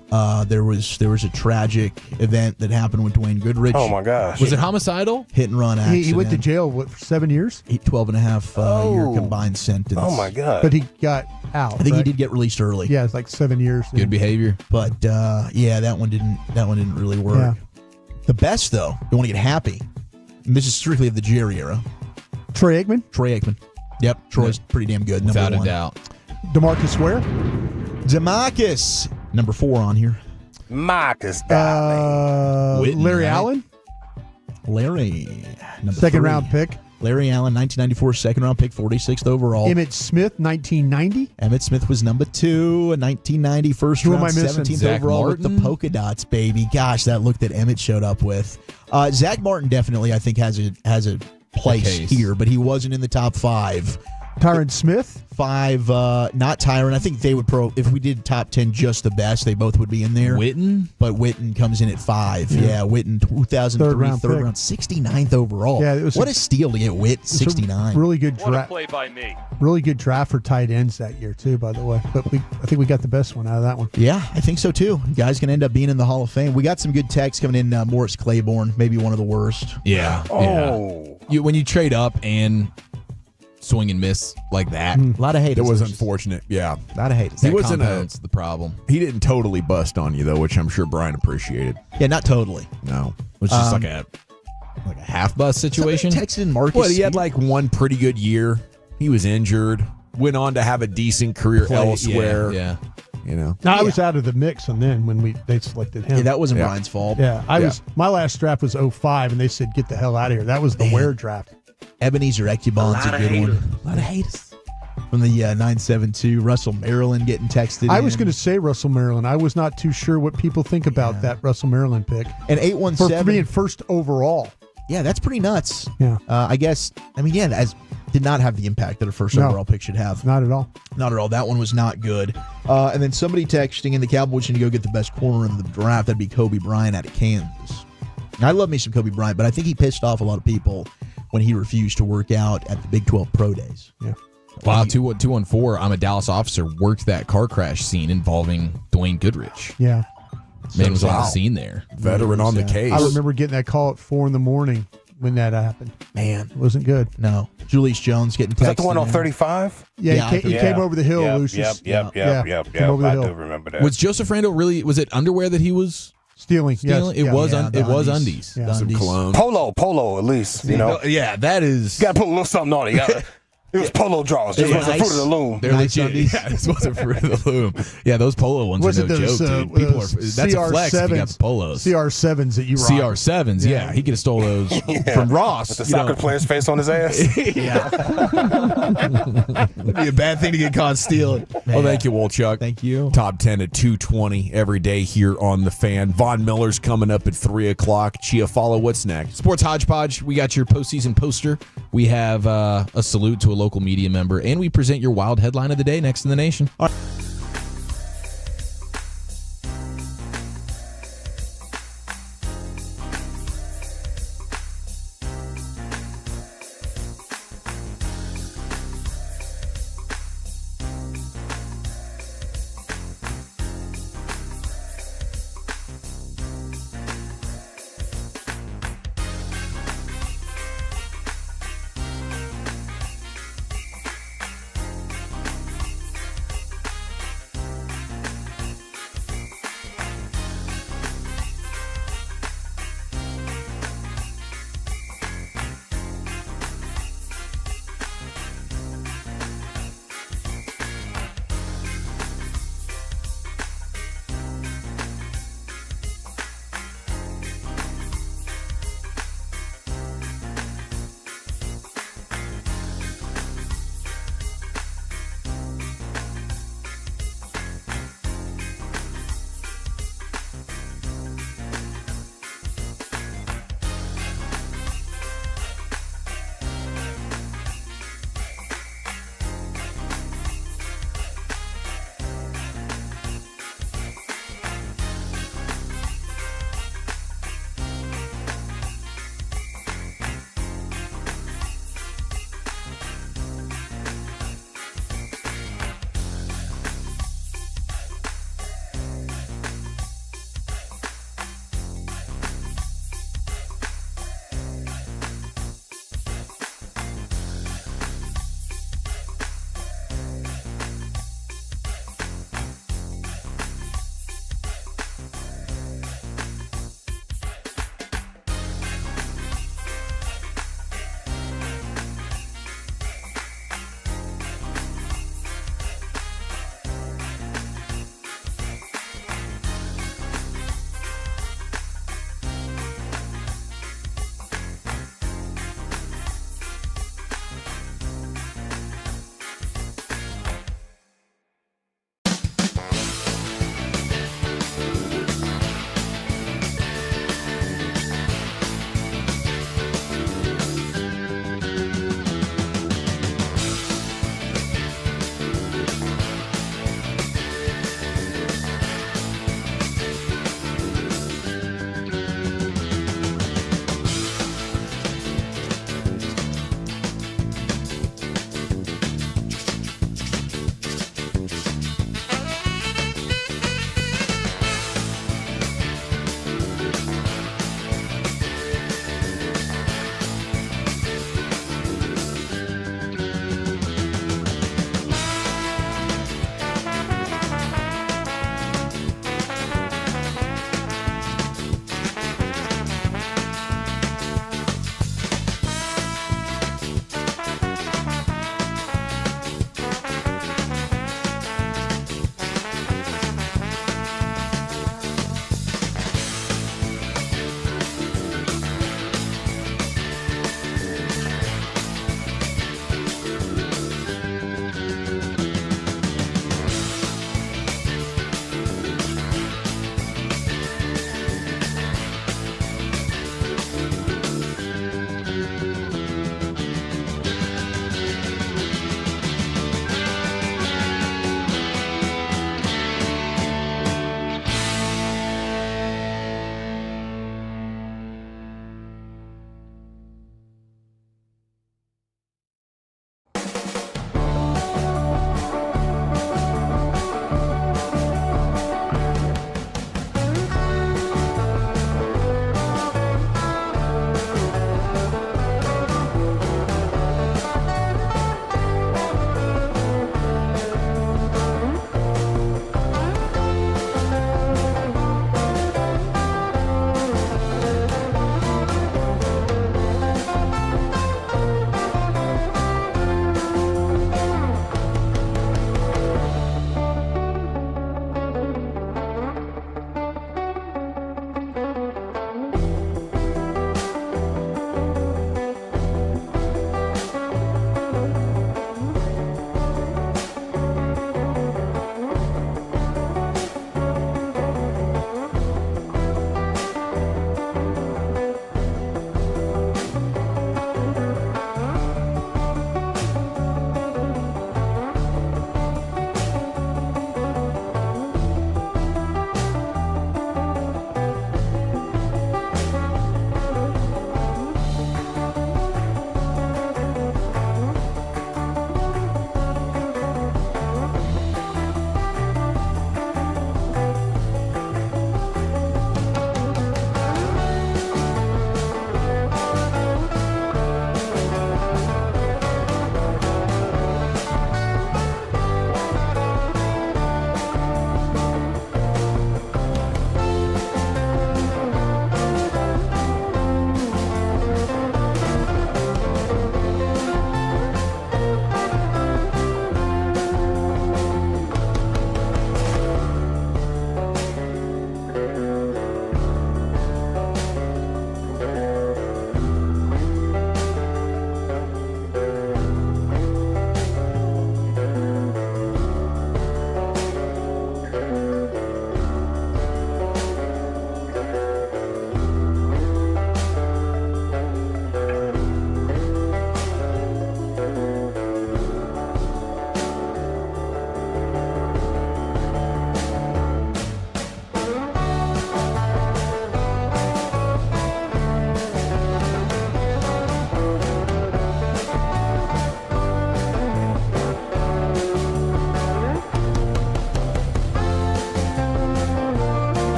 There was a tragic event that happened with Dwayne Goodrich. Oh, my gosh. Was it homicidal? Hit and run accident. He went to jail, for 7 years? 12 and a half year combined sentence. Oh, my God. But he got out. I think he did get released early. Yeah, it's like 7 years. Good behavior. But yeah, that one didn't really work. Yeah. The best though, you want to get happy. And this is strictly of the Jerry era. Troy Aikman? Troy Aikman. Yep, Troy's pretty damn good. Without number a 1. doubt. DeMarcus Ware? DeMarcus, number 4 on here. Marcus Larry right? Allen? Larry, number Second 3. round pick. Larry Allen, 1994 second round pick, 46th overall. Emmett Smith, 1990. Emmett Smith was number 2, a 1990 first Who am round, I missing? 17th Zach overall Martin? with the polka dots, baby. Gosh, that look that Emmett showed up with. Zach Martin definitely, I think, has a place here, but he wasn't in the top 5. Tyron Smith? 5, not Tyron. I think they would if we did top 10 just the best, they both would be in there. Witten? But Witten comes in at 5. Yeah, Witten, 2003, third round, 69th overall. Yeah, it was what a steal to get Witt, It's a 69. Really good draft. Play by me. Really good draft for tight ends that year, too, by the way. But I think we got the best one out of that one. Yeah, I think so, too. Guys can end up being in the Hall of Fame. We got some good texts coming in. Morris Claiborne, maybe one of the worst. Yeah. Oh. Yeah. When you trade up and swing and miss like that, A lot of haters. It was unfortunate. Yeah. A lot of haters. that wasn't compounds the problem. He didn't totally bust on you, though, which I'm sure Brian appreciated. Yeah, not totally. No. It was just like a half bust situation. Somebody texted in Marcus. Well, he had like one pretty good year. He was injured. Went on to have a decent career elsewhere. Yeah. You know. No, I was out of the mix on then when they selected him. Yeah, that wasn't Brian's fault. Yeah, I was. My last draft was 05, and they said, get the hell out of here. That was the Ware draft. Ebenezer Ekubon's a good one. A lot of haters. From the 972, Russell Maryland getting texted. I was going to say Russell Maryland. I was not too sure what people think about that Russell Maryland pick. And 817 for being first overall. Yeah, that's pretty nuts. Yeah. I guess. I mean, yeah. As did not have the impact that a first overall pick should have. Not at all. Not at all. That one was not good. And then somebody texting in, the Cowboys need to go get the best corner in the draft. That'd be Kobe Bryant out of Kansas. Now, I love me some Kobe Bryant, but I think he pissed off a lot of people when he refused to work out at the Big 12 Pro Days. Yeah. Wow, 214. I'm a Dallas officer. Worked that car crash scene involving Dwayne Goodrich. Yeah. Man was on the scene there. Veteran on the case. I remember getting that call at 4 a.m. when that happened. Man, it wasn't good. No. Julius Jones getting texted. Was that the one on 35? Yeah, he came over the hill, Lucius. Yep. Came over the I hill. do remember that. Was Joseph Randall really? Was it underwear that he was stealing? Yes. It was. It was undies. Yeah. Some cologne. Polo, at least. You know. Yeah, that is. You got to put a little something on it. It was polo draws. This wasn't Fruit of the Loom. They're legit. Yeah, this wasn't Fruit of the Loom. Yeah, those polo ones Was are it no those, joke, dude. People are, that's a flex if you got the polos. CR7s that you rock. CR7s, yeah. He could have stole those from Ross. With the soccer player's face on his ass. Yeah. That'd be a bad thing to get caught stealing. Well, thank you, Wolchuk. Thank you. Top 10 at 2:20 every day here on The Fan. Von Miller's coming up at 3 o'clock. Chiafalo, what's next? Sports Hodgepodge, we got your postseason poster. We have a salute to a local media member, and we present your wild headline of the day next in the nation. All right.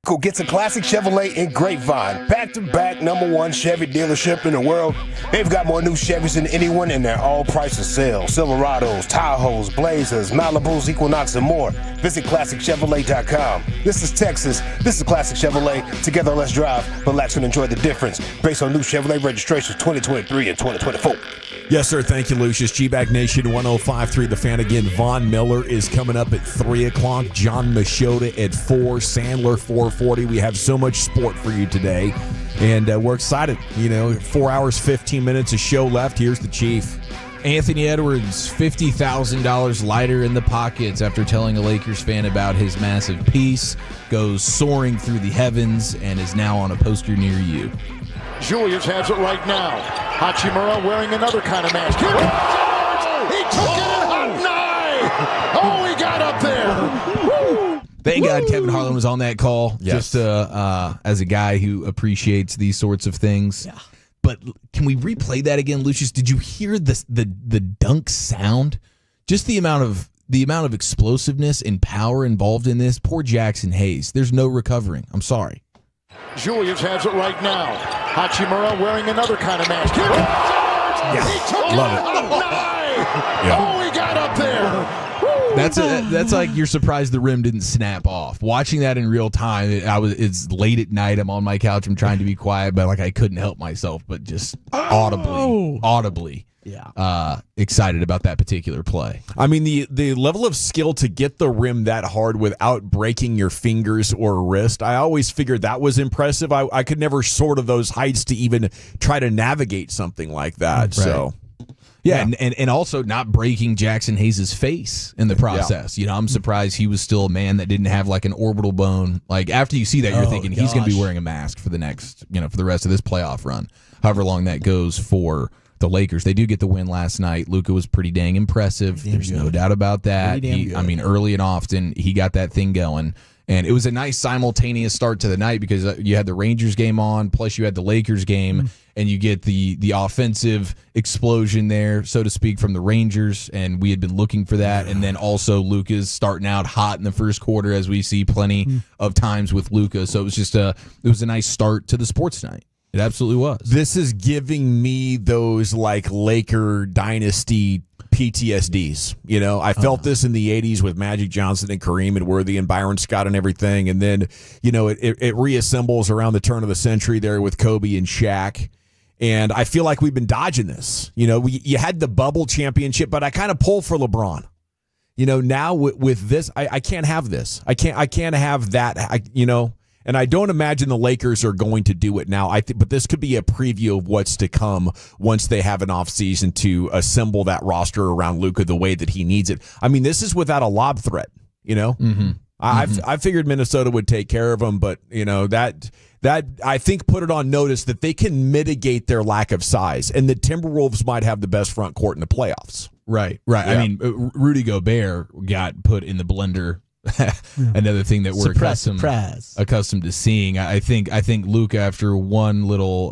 Go get a classic Chevrolet in Grapevine, back-to-back #1 Chevy dealership in the world. They've got more new Chevys than anyone, and they're all prices sale. Silverados, Tahoes, Blazers, Malibus, Equinox, and more. Visit ClassicChevrolet.com. This is Texas. This is Classic Chevrolet. Together, let's drive, relax, and enjoy the difference. Based on new Chevrolet registrations 2023 and 2024. Yes, sir. Thank you, Lucius. G-Bag Nation 105.3 The Fan again. Von Miller is coming up at 3 o'clock. John Machota at 4. Sandler 4:40. We have so much sport for you today, and we're excited. 4 hours, 15 minutes of show left. Here's the Chief. Anthony Edwards, $50,000 lighter in the pockets after telling a Lakers fan about his massive piece, goes soaring through the heavens and is now on a poster near you. Julius has it right now. Hachimura wearing another kind of mask. He took it in hot 9. Oh, he got up there. Woo! Thank God Kevin Harlan was on that call, just as a guy who appreciates these sorts of things. Yeah. But can we replay that again, Lucius? Did you hear the dunk sound? Just the amount of explosiveness and power involved in this. Poor Jackson Hayes. There's no recovering. I'm sorry. Julius has it right now. Hachimura wearing another kind of mask. He took it Love in it. hot 9. Yeah. Oh, he got up there. That's like you're surprised the rim didn't snap off. Watching that in real time, it's late at night. I'm on my couch. I'm trying to be quiet, but I couldn't help myself. But just audibly, excited about that particular play. I mean, the level of skill to get the rim that hard without breaking your fingers or wrist, I always figured that was impressive. I could never soar to those heights to even try to navigate something like that. Right. So. Yeah, and also not breaking Jackson Hayes' face in the process. I'm surprised he was still a man that didn't have like an orbital bone. Like after you see that, you're thinking he's going to be wearing a mask for the next, for the rest of this playoff run, however long that goes for the Lakers. They do get the win last night. Luka was pretty dang impressive. There's no doubt about that. Early and often he got that thing going. And it was a nice simultaneous start to the night because you had the Rangers game on, plus you had the Lakers game, and you get the offensive explosion there, so to speak, from the Rangers, and we had been looking for that. And then also Luka's starting out hot in the first quarter, as we see plenty of times with Luka. So it was a nice start to the sports night. It absolutely was. This is giving me those like Laker dynasty PTSDs. I felt this in the 80s with Magic Johnson and Kareem and Worthy and Byron Scott and everything. And then, it reassembles around the turn of the century there with Kobe and Shaq. And I feel like we've been dodging this. You had the bubble championship, but I kind of pull for LeBron. Now with this, I can't have this. I can't have that. And I don't imagine the Lakers are going to do it now. But this could be a preview of what's to come once they have an offseason to assemble that roster around Luka the way that he needs it. I mean, this is without a lob threat. I figured Minnesota would take care of them, but that I think put it on notice that they can mitigate their lack of size, and the Timberwolves might have the best front court in the playoffs. Right. Yeah. I mean, Rudy Gobert got put in the blender. Another thing that we're accustomed to seeing. I think Luka, after one little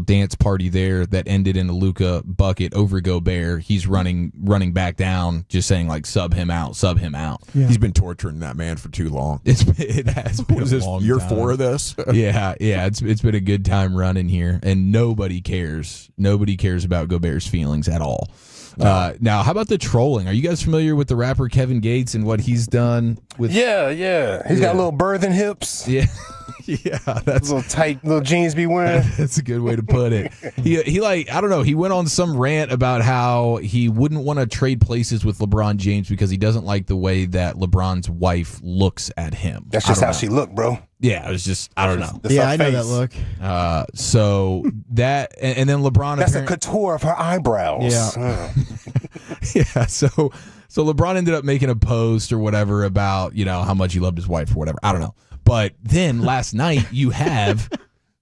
dance party there that ended in a Luka bucket over Gobert, he's running back down, just saying like sub him out. Yeah. He's been torturing that man for too long. It has been was a this long year time. 4 of this? Yeah. It's been a good time running here, and nobody cares. Nobody cares about Gobert's feelings at all. Now, how about the trolling? Are you guys familiar with the rapper Kevin Gates and what he's done with? Yeah. He's got little birthing hips. Yeah. Yeah, that's little tight little jeans be wearing. That's a good way to put it. He like, I don't know, he went on some rant about how he wouldn't want to trade places with LeBron James because he doesn't like the way that LeBron's wife looks at him. That's just how she looked, bro. Yeah, it was just, I don't know. Yeah, I know that look. So that, and then LeBron. That's a couture of her eyebrows. Yeah. Yeah. So LeBron ended up making a post or whatever about, how much he loved his wife or whatever. I don't know. But then last night you have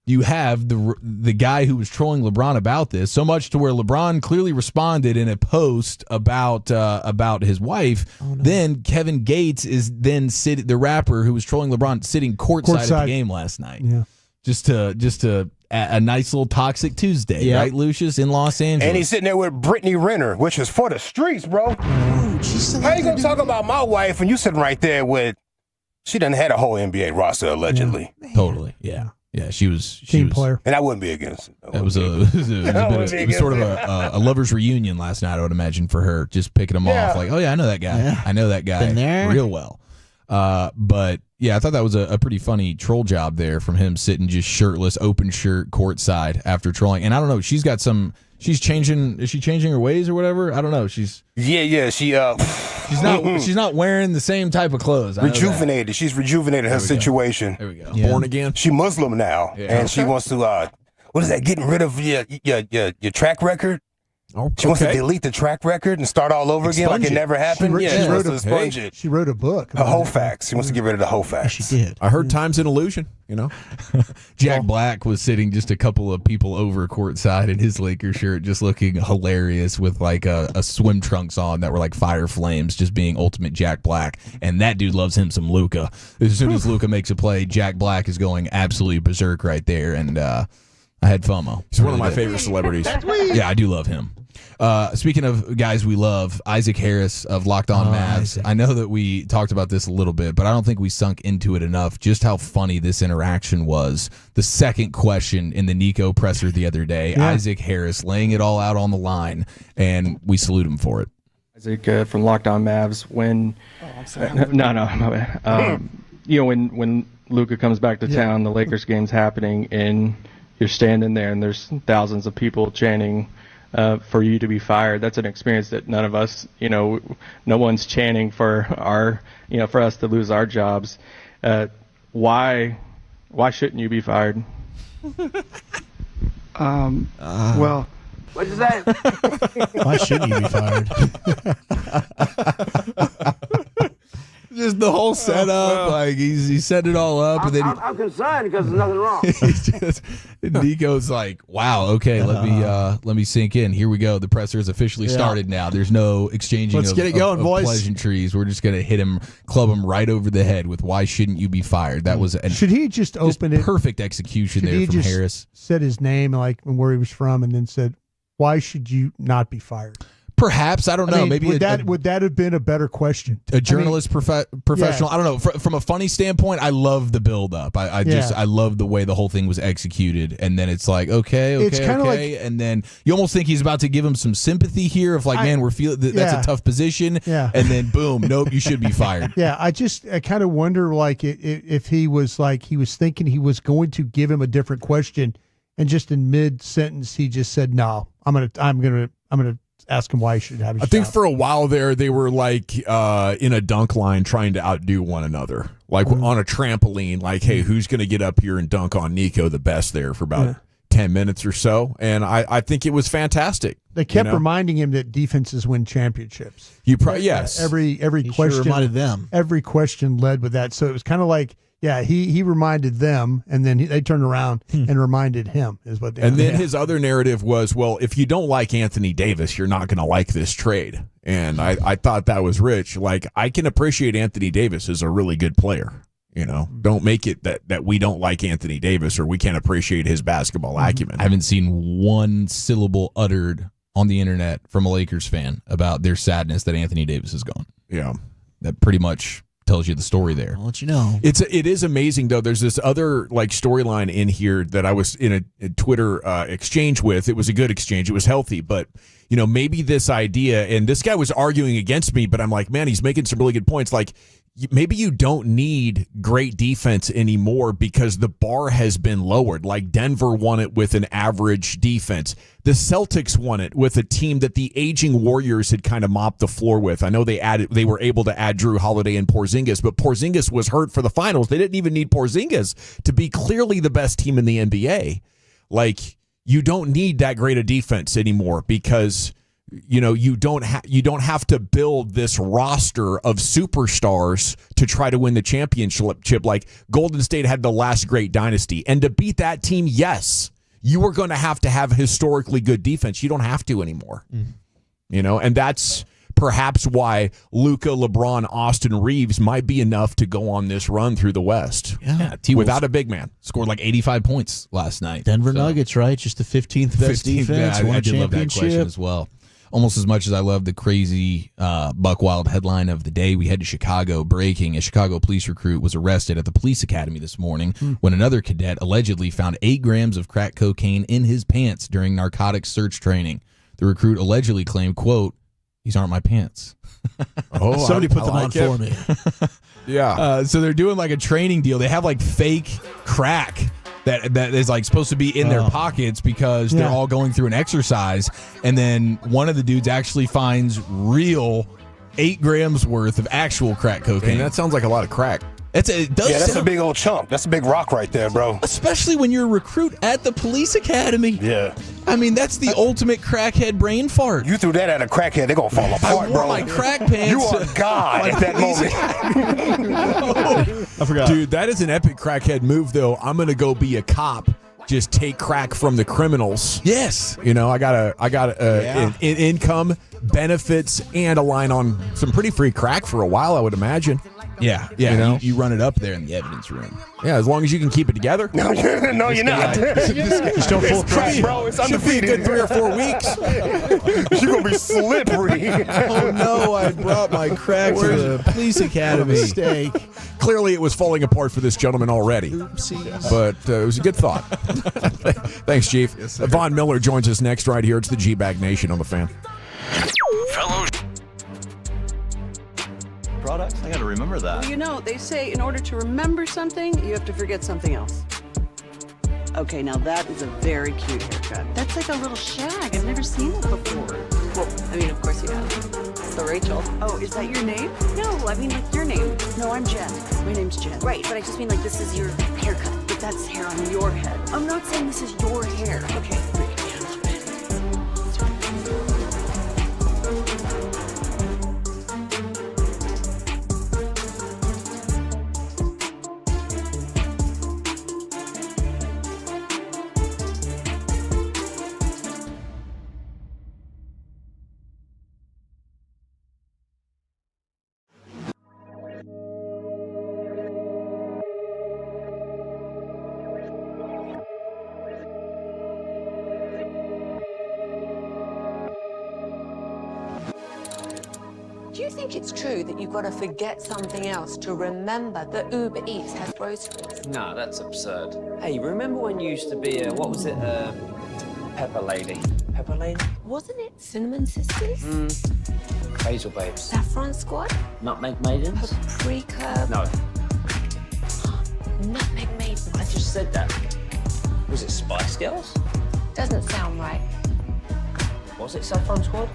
the guy who was trolling LeBron about this, so much to where LeBron clearly responded in a post about his wife. Oh, no. Then Kevin Gates is then the rapper who was trolling LeBron sitting courtside at the game last night. Yeah. Just to a nice little toxic Tuesday, right, Lucius, in Los Angeles. And he's sitting there with Brittany Renner, which is for the streets, bro. How you gonna talk about my wife when you sitting right there with She done had a whole NBA roster allegedly. Totally. Yeah. Yeah, she was Team player. And I wouldn't be against it. It was sort of a lovers reunion last night, I would imagine, for her, just picking him off like, oh yeah, I know that guy. Yeah. I know that guy Been there. real well. But yeah, I thought that was a pretty funny troll job there from him, sitting just shirtless, open shirt, courtside after trolling. And I don't know, she's got some. She's changing. Is she changing her ways or whatever? I don't know. She's she's not wearing the same type of clothes. Rejuvenated. She's rejuvenated her situation. There we go. Born again. She Muslim now, and she wants to. What is that? Getting rid of your track record. She wants to delete the track record and start all over again, like it never happened. She wants to expunge it. She wrote a book. A whole facts. She wants to get rid of the whole facts. She did. I heard time's an illusion, you know. Jack Black was sitting just a couple of people over courtside in his Lakers shirt, just looking hilarious with like a swim trunks on that were like fire flames, just being ultimate Jack Black. And that dude loves him some Luka. As soon as Luka makes a play, Jack Black is going absolutely berserk right there. And I had FOMO. He's one of my favorite celebrities. Yeah, I do love him. Speaking of guys we love, Isaac Harris of Locked On Mavs. Isaac. I know that we talked about this a little bit, but I don't think we sunk into it enough, just how funny this interaction was. The second question in the Nico presser the other day, Isaac Harris laying it all out on the line, and we salute him for it. Isaac from Locked On Mavs. When when Luka comes back to town, the Lakers game's happening, and you're standing there, and there's thousands of people chanting for you to be fired. That's an experience that none of us, no one's chanting for for us to lose our jobs. Why shouldn't you be fired? Well, What'd you say? Why shouldn't you be fired? Just the whole setup, like he set it all up, and then I'm concerned because there's nothing wrong. Nico's like, "Wow, okay, let me sink in. Here we go. The presser is officially started now. There's no exchanging. Let's get it going, boys. Pleasantries. We're just gonna club him right over the head with why shouldn't you be fired? That was should he just open it? Perfect execution Should there he from just Harris. Said his name, like and where he was from, and then said, "Why should you not be fired?" Perhaps, I don't know. mean, Maybe would that have been a better question? A journalist, professional. I don't know. From a funny standpoint, I love the build up. I love the way the whole thing was executed. And then it's like, okay, and then you almost think he's about to give him some sympathy here of like, man, we're feeling that's a tough position. Yeah. And then boom, nope, you should be fired. Yeah, I kind of wonder like if he was like he was thinking he was going to give him a different question, and just in mid sentence he just said, "No, I'm gonna ask him why he should have his I think job." for a while there, they were like in a dunk line trying to outdo one another. Like on a trampoline, like, hey, who's going to get up here and dunk on Nico the best there for about 10 minutes or so? And I think it was fantastic. They kept reminding him that defenses win championships. Yes. Every question reminded them. Every question led with that. So it was kind of like, he reminded them, and then they turned around and reminded him. Is what. And then his other narrative was, well, if you don't like Anthony Davis, you're not going to like this trade. And I thought that was rich. Like, I can appreciate Anthony Davis as a really good player. Don't make it that we don't like Anthony Davis or we can't appreciate his basketball acumen. I haven't seen one syllable uttered on the internet from a Lakers fan about their sadness that Anthony Davis is gone. Yeah, that pretty much tells you the story there. I'll let you know. It is amazing though. There's this other like storyline in here that I was in a Twitter exchange with. It was a good exchange. It was healthy, but maybe this idea, and this guy was arguing against me, but I'm like, man, he's making some really good points. Like, maybe you don't need great defense anymore because the bar has been lowered. Like Denver won it with an average defense. The Celtics won it with a team that the aging Warriors had kind of mopped the floor with. I know they were able to add Drew Holiday and Porzingis, but Porzingis was hurt for the finals. They didn't even need Porzingis to be clearly the best team in the NBA. Like, you don't need that great a defense anymore because you don't have to build this roster of superstars to try to win the championship. Like Golden State had the last great dynasty, and to beat that team, yes, you are going to have historically good defense. You don't have to anymore. And that's perhaps why Luka, LeBron, Austin Reeves might be enough to go on this run through the West. Yeah, without a big man. Scored like 85 points last night. Denver Nuggets, right? Just the 15th best defense. I did love that question as well. almost as much as I love the crazy buck wild headline of the day. We head to Chicago. Breaking: a Chicago police recruit was arrested at the police academy this morning when another cadet allegedly found 8 grams of crack cocaine in his pants during narcotics search training. The recruit allegedly claimed, quote, "These aren't my pants." Somebody put them on for me. Yeah. So they're doing like a training deal. They have like fake crack that is like supposed to be in their pockets because they're all going through an exercise. And then one of the dudes actually finds real 8 grams worth of actual crack cocaine. That sounds like a lot of crack. That's a big old chunk. That's a big rock right there, bro. Especially when you're a recruit at the police academy. Yeah. I mean, that's the ultimate crackhead brain fart. You threw that at a crackhead, they're going to fall apart, I wore bro. my crack pants. You are God at that moment. I forgot. Dude, that is an epic crackhead move, though. I'm going to go be a cop. Just take crack from the criminals. Yes. You know, I got income, benefits, and a line on some pretty free crack for a while, I would imagine. Yeah. You know? You run it up there in the evidence room. Yeah, as long as you can keep it together. No, you're not. You're still full of crack, bro. It's should be a undefeated. good 3 or 4 weeks. You're going to be slippery. Oh, no, I brought my crack to the police academy. Mistake. Clearly, it was falling apart for this gentleman already. Oopsies. But it was a good thought. Thanks, Chief. Von Miller joins us next right here. It's the G-Bag Nation on the Fan. Fellow products, I got to remember that. Well, you know, they say in order to remember something, you have to forget something else. Okay, now that is a very cute haircut. That's like a little shag. I've never seen it before. Well, I mean, of course you have. It's the Rachel. Oh, is that your name? No, I mean like your name. No, I'm Jen. My name's Jen. Right, but I just mean like this is your haircut. But that's hair on your head. I'm not saying this is your hair. Okay. Do you think it's true that you've got to forget something else to remember that Uber Eats has groceries? No, that's absurd. Hey, remember when you used to be a, what was it, Pepper Lady? Pepper Lady? Wasn't it Cinnamon Sisters? Basil Babes. Saffron Squad? Nutmeg Maidens? Paprika? No, Nutmeg Maidens? I just said that. Was it Spice Girls? Doesn't sound right. Was it Saffron Squad?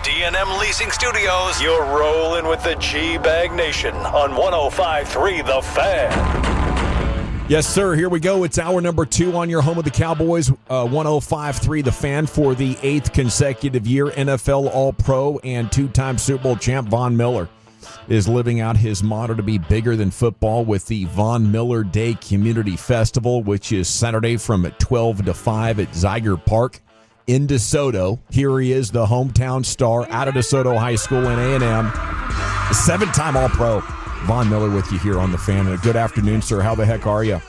D&M Leasing Studios, you're rolling with the G-Bag Nation on 105.3 The Fan. Yes, sir. Here we go. It's hour number 2 on your home of the Cowboys, 105.3 The Fan for the 8th consecutive year. NFL All-Pro and 2-time Super Bowl champ Von Miller is living out his motto to be bigger than football with the Von Miller Day Community Festival, which is Saturday from 12 to 5 at Zeiger Park in DeSoto. Here he is, the hometown star out of DeSoto High School in A&M, 7-time All-Pro. Von Miller with you here on The Fan. And good afternoon, sir. How the heck are you?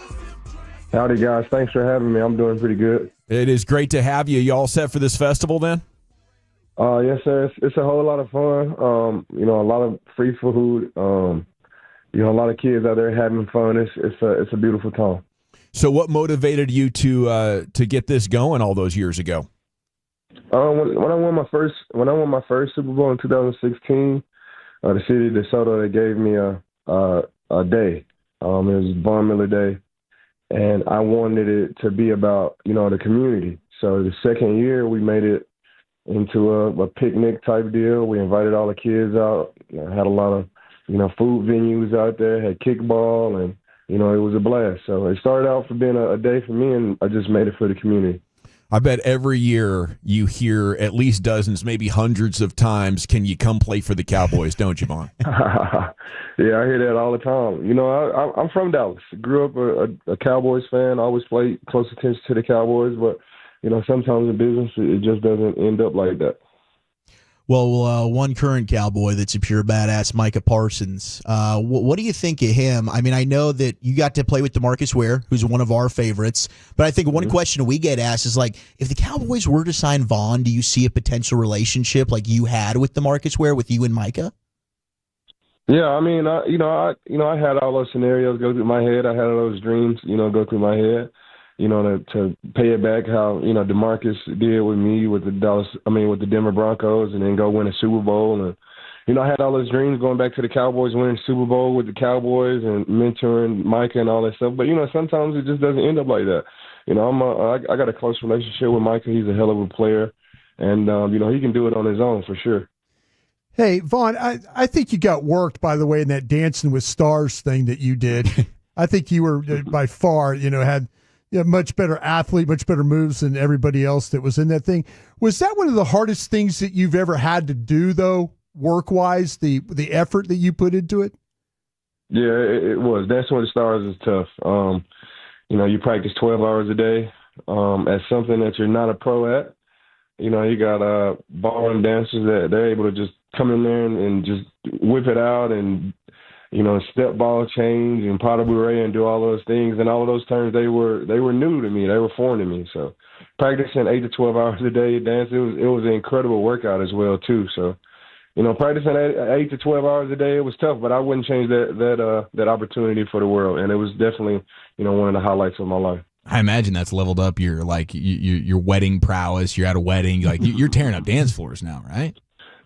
Howdy, guys. Thanks for having me. I'm doing pretty good. It is great to have you. You all set for this festival then? Yes, sir. It's a whole lot of fun. A lot of free food. A lot of kids out there having fun. It's a beautiful time. So, what motivated you to get this going all those years ago? When I won my first Super Bowl in 2016, the city of DeSoto, they gave me a day. It was Von Miller Day, and I wanted it to be about the community. So the second year, we made it into a picnic type deal. We invited all the kids out. Had a lot of food venues out there. Had kickball, and it was a blast. So it started out for being a day for me, and I just made it for the community. I bet every year you hear at least dozens, maybe hundreds of times, can you come play for the Cowboys, don't you, Von? Yeah, I hear that all the time. I'm from Dallas. Grew up a Cowboys fan. Always played close attention to the Cowboys, but sometimes in business it just doesn't end up like that. Well, one current Cowboy that's a pure badass, Micah Parsons. What do you think of him? I mean, I know that you got to play with DeMarcus Ware, who's one of our favorites. But I think one question we get asked is, like, if the Cowboys were to sign Von, do you see a potential relationship like you had with DeMarcus Ware with you and Micah? Yeah, I mean, I had all those scenarios go through my head. I had all those dreams, go through my head. To pay it back how, DeMarcus did with me with the Denver Broncos, and then go win a Super Bowl. And, I had all those dreams going back to the Cowboys, winning Super Bowl with the Cowboys and mentoring Micah and all that stuff. But, sometimes it just doesn't end up like that. I got a close relationship with Micah. He's a hell of a player. And, he can do it on his own for sure. Hey, Von, I think you got worked, by the way, in that Dancing with Stars thing that you did. I think you were by far, had much better athlete, much better moves than everybody else that was in that thing. Was that one of the hardest things that you've ever had to do, though, work-wise, the effort that you put into it? Yeah, it was. Dancing with the Stars is tough. You practice 12 hours a day at something that you're not a pro at. You got ballroom dancers that they're able to just come in there and just whip it out and step ball change and pas de bourrée and do all those things. And all of those terms, they were new to me. They were foreign to me. So practicing 8 to 12 hours a day dancing, it was an incredible workout as well, too. So, practicing 8 to 12 hours a day, it was tough, but I wouldn't change that opportunity for the world. And it was definitely, one of the highlights of my life. I imagine that's leveled up your wedding prowess. You're at a wedding, you're tearing up dance floors now, right?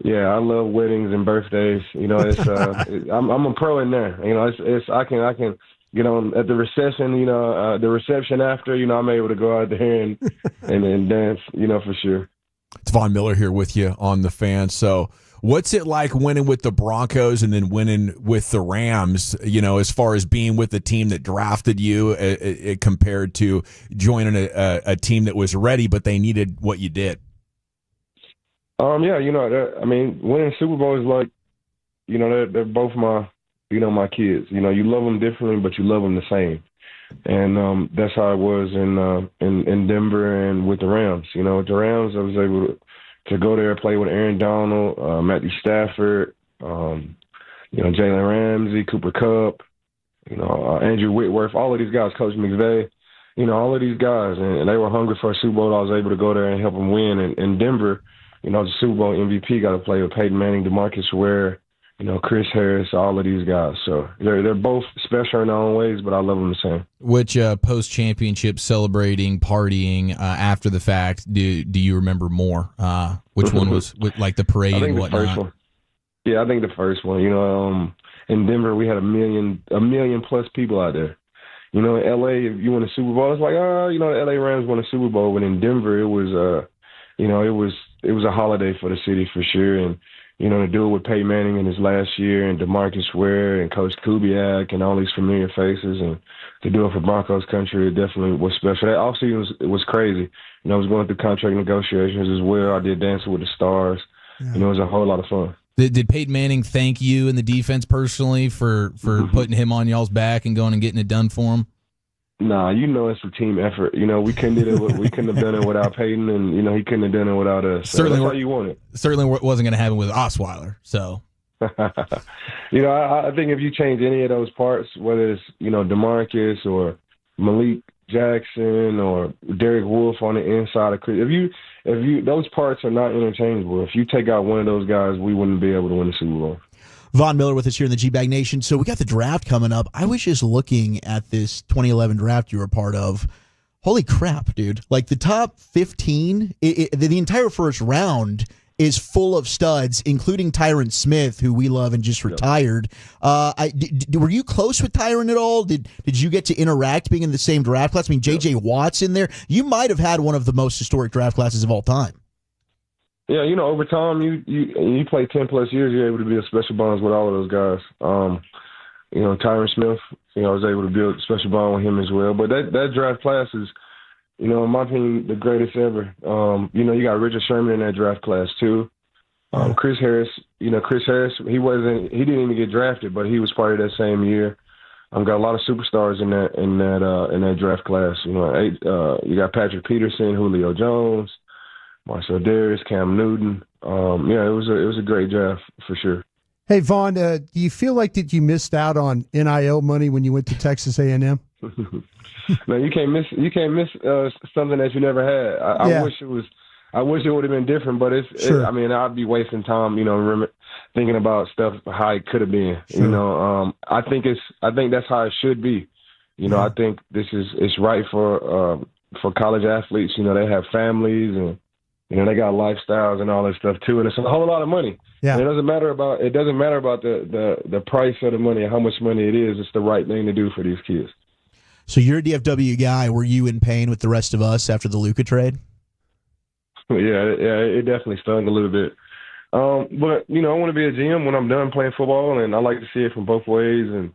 Yeah, I love weddings and birthdays. I'm a pro in there. I can get on at the reception. The reception after. I'm able to go out there and dance. For sure. It's Von Miller here with you on The Fan. So, what's it like winning with the Broncos and then winning with the Rams? As far as being with the team that drafted you, compared to joining a team that was ready but they needed what you did. Winning Super Bowl is like, they're both my kids. You love them differently, but you love them the same. And that's how it was in Denver and with the Rams. With the Rams, I was able to go there and play with Aaron Donald, Matthew Stafford, Jalen Ramsey, Cooper Kupp, Andrew Whitworth, all of these guys, Coach McVay, all of these guys. And they were hungry for a Super Bowl. I was able to go there and help them win. And in Denver, the Super Bowl MVP got to play with Peyton Manning, DeMarcus Ware, Chris Harris, all of these guys. So they're both special in their own ways, but I love them the same. Which post-championship celebrating, partying after the fact, do you remember more? Which one was like the parade and whatnot? The first one. Yeah, I think the first one. In Denver, we had a million plus people out there. In LA, if you win a Super Bowl, it's like, the LA Rams won a Super Bowl. But in Denver, it was, it was was a holiday for the city for sure. And, to do it with Peyton Manning in his last year and DeMarcus Ware and Coach Kubiak and all these familiar faces, and to do it for Broncos country, it definitely was special. That offseason was crazy. I was going through contract negotiations as well. I did Dancing with the Stars. Yeah. It was a whole lot of fun. Did Peyton Manning thank you and the defense personally for putting him on y'all's back and going and getting it done for him? Nah, it's a team effort. We couldn't have done it without Peyton, and he couldn't have done it without us. So that's how you want it. Certainly wasn't going to happen with Osweiler. So, I think if you change any of those parts, whether it's DeMarcus or Malik Jackson or Derek Wolfe on the inside of Chris, if you those parts are not interchangeable. If you take out one of those guys, we wouldn't be able to win the Super Bowl. Von Miller with us here in the G-Bag Nation. So we got the draft coming up. I was just looking at this 2011 draft you were a part of. Holy crap, dude. Like the top 15, the entire first round is full of studs, including Tyron Smith, who we love and just retired. Were you close with Tyron at all? Did you get to interact being in the same draft class? I mean, J.J. Watt's in there. You might have had one of the most historic draft classes of all time. Yeah, over time, you play 10+ years, you're able to build special bonds with all of those guys. Tyron Smith, I was able to build a special bond with him as well. But that draft class is, in my opinion, the greatest ever. You got Richard Sherman in that draft class too. Chris Harris, he didn't even get drafted, but he was part of that same year. Got a lot of superstars in that draft class. You got Patrick Peterson, Julio Jones, Marcel Darius, Cam Newton. It was a great draft for sure. Hey Vaughn, do you feel like that you missed out on NIL money when you went to Texas A&M? No, you can't miss something that you never had. I wish it would have been different, but Sure. I'd be wasting time, thinking about stuff how it could have been. Sure. I think that's how it should be. I think it's right for college athletes. They have families and they got lifestyles and all that stuff too, and it's a whole lot of money. Yeah. And it doesn't matter about the price of the money and how much money it is. It's the right thing to do for these kids. So you're a DFW guy. Were you in pain with the rest of us after the Luka trade? Yeah, it definitely stung a little bit. But I want to be a GM when I'm done playing football, and I like to see it from both ways. And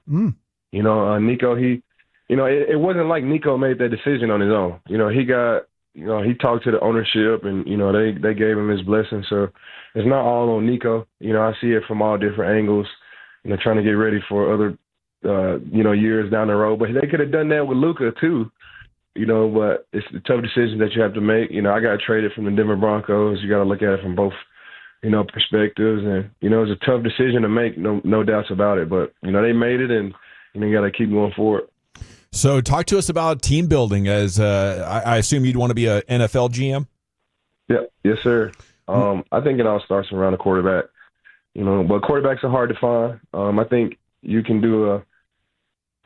Nico, it wasn't like Nico made that decision on his own. He talked to the ownership, and they gave him his blessing. So it's not all on Nico. I see it from all different angles. Trying to get ready for other years down the road. But they could have done that with Luka too. But it's a tough decision that you have to make. I got traded from the Denver Broncos. You got to look at it from both, perspectives. And, it's a tough decision to make, no doubts about it. But, they made it, and you got to keep going forward. So talk to us about team building, as I assume you'd want to be an NFL GM? Yeah, yes, sir. I think it all starts around the quarterback. But quarterbacks are hard to find. I think you can do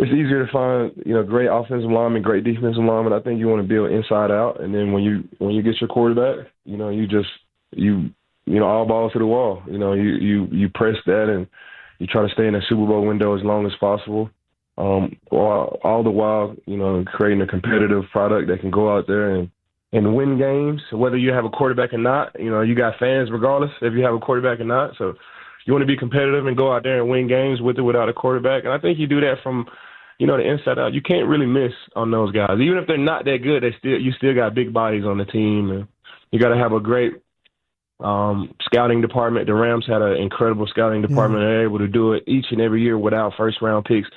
it's easier to find, great offensive linemen, great defensive linemen. I think you want to build inside out, and then when you get your quarterback, all balls to the wall. You press that, and you try to stay in the Super Bowl window as long as possible. All the while, creating a competitive product that can go out there and win games, whether you have a quarterback or not. You got fans regardless if you have a quarterback or not. So you want to be competitive and go out there and win games with or without a quarterback. And I think you do that from the inside out. You can't really miss on those guys. Even if they're not that good, you still got big bodies on the team. And you got to have a great scouting department. The Rams had an incredible scouting department. They're able to do it each and every year without first-round picks.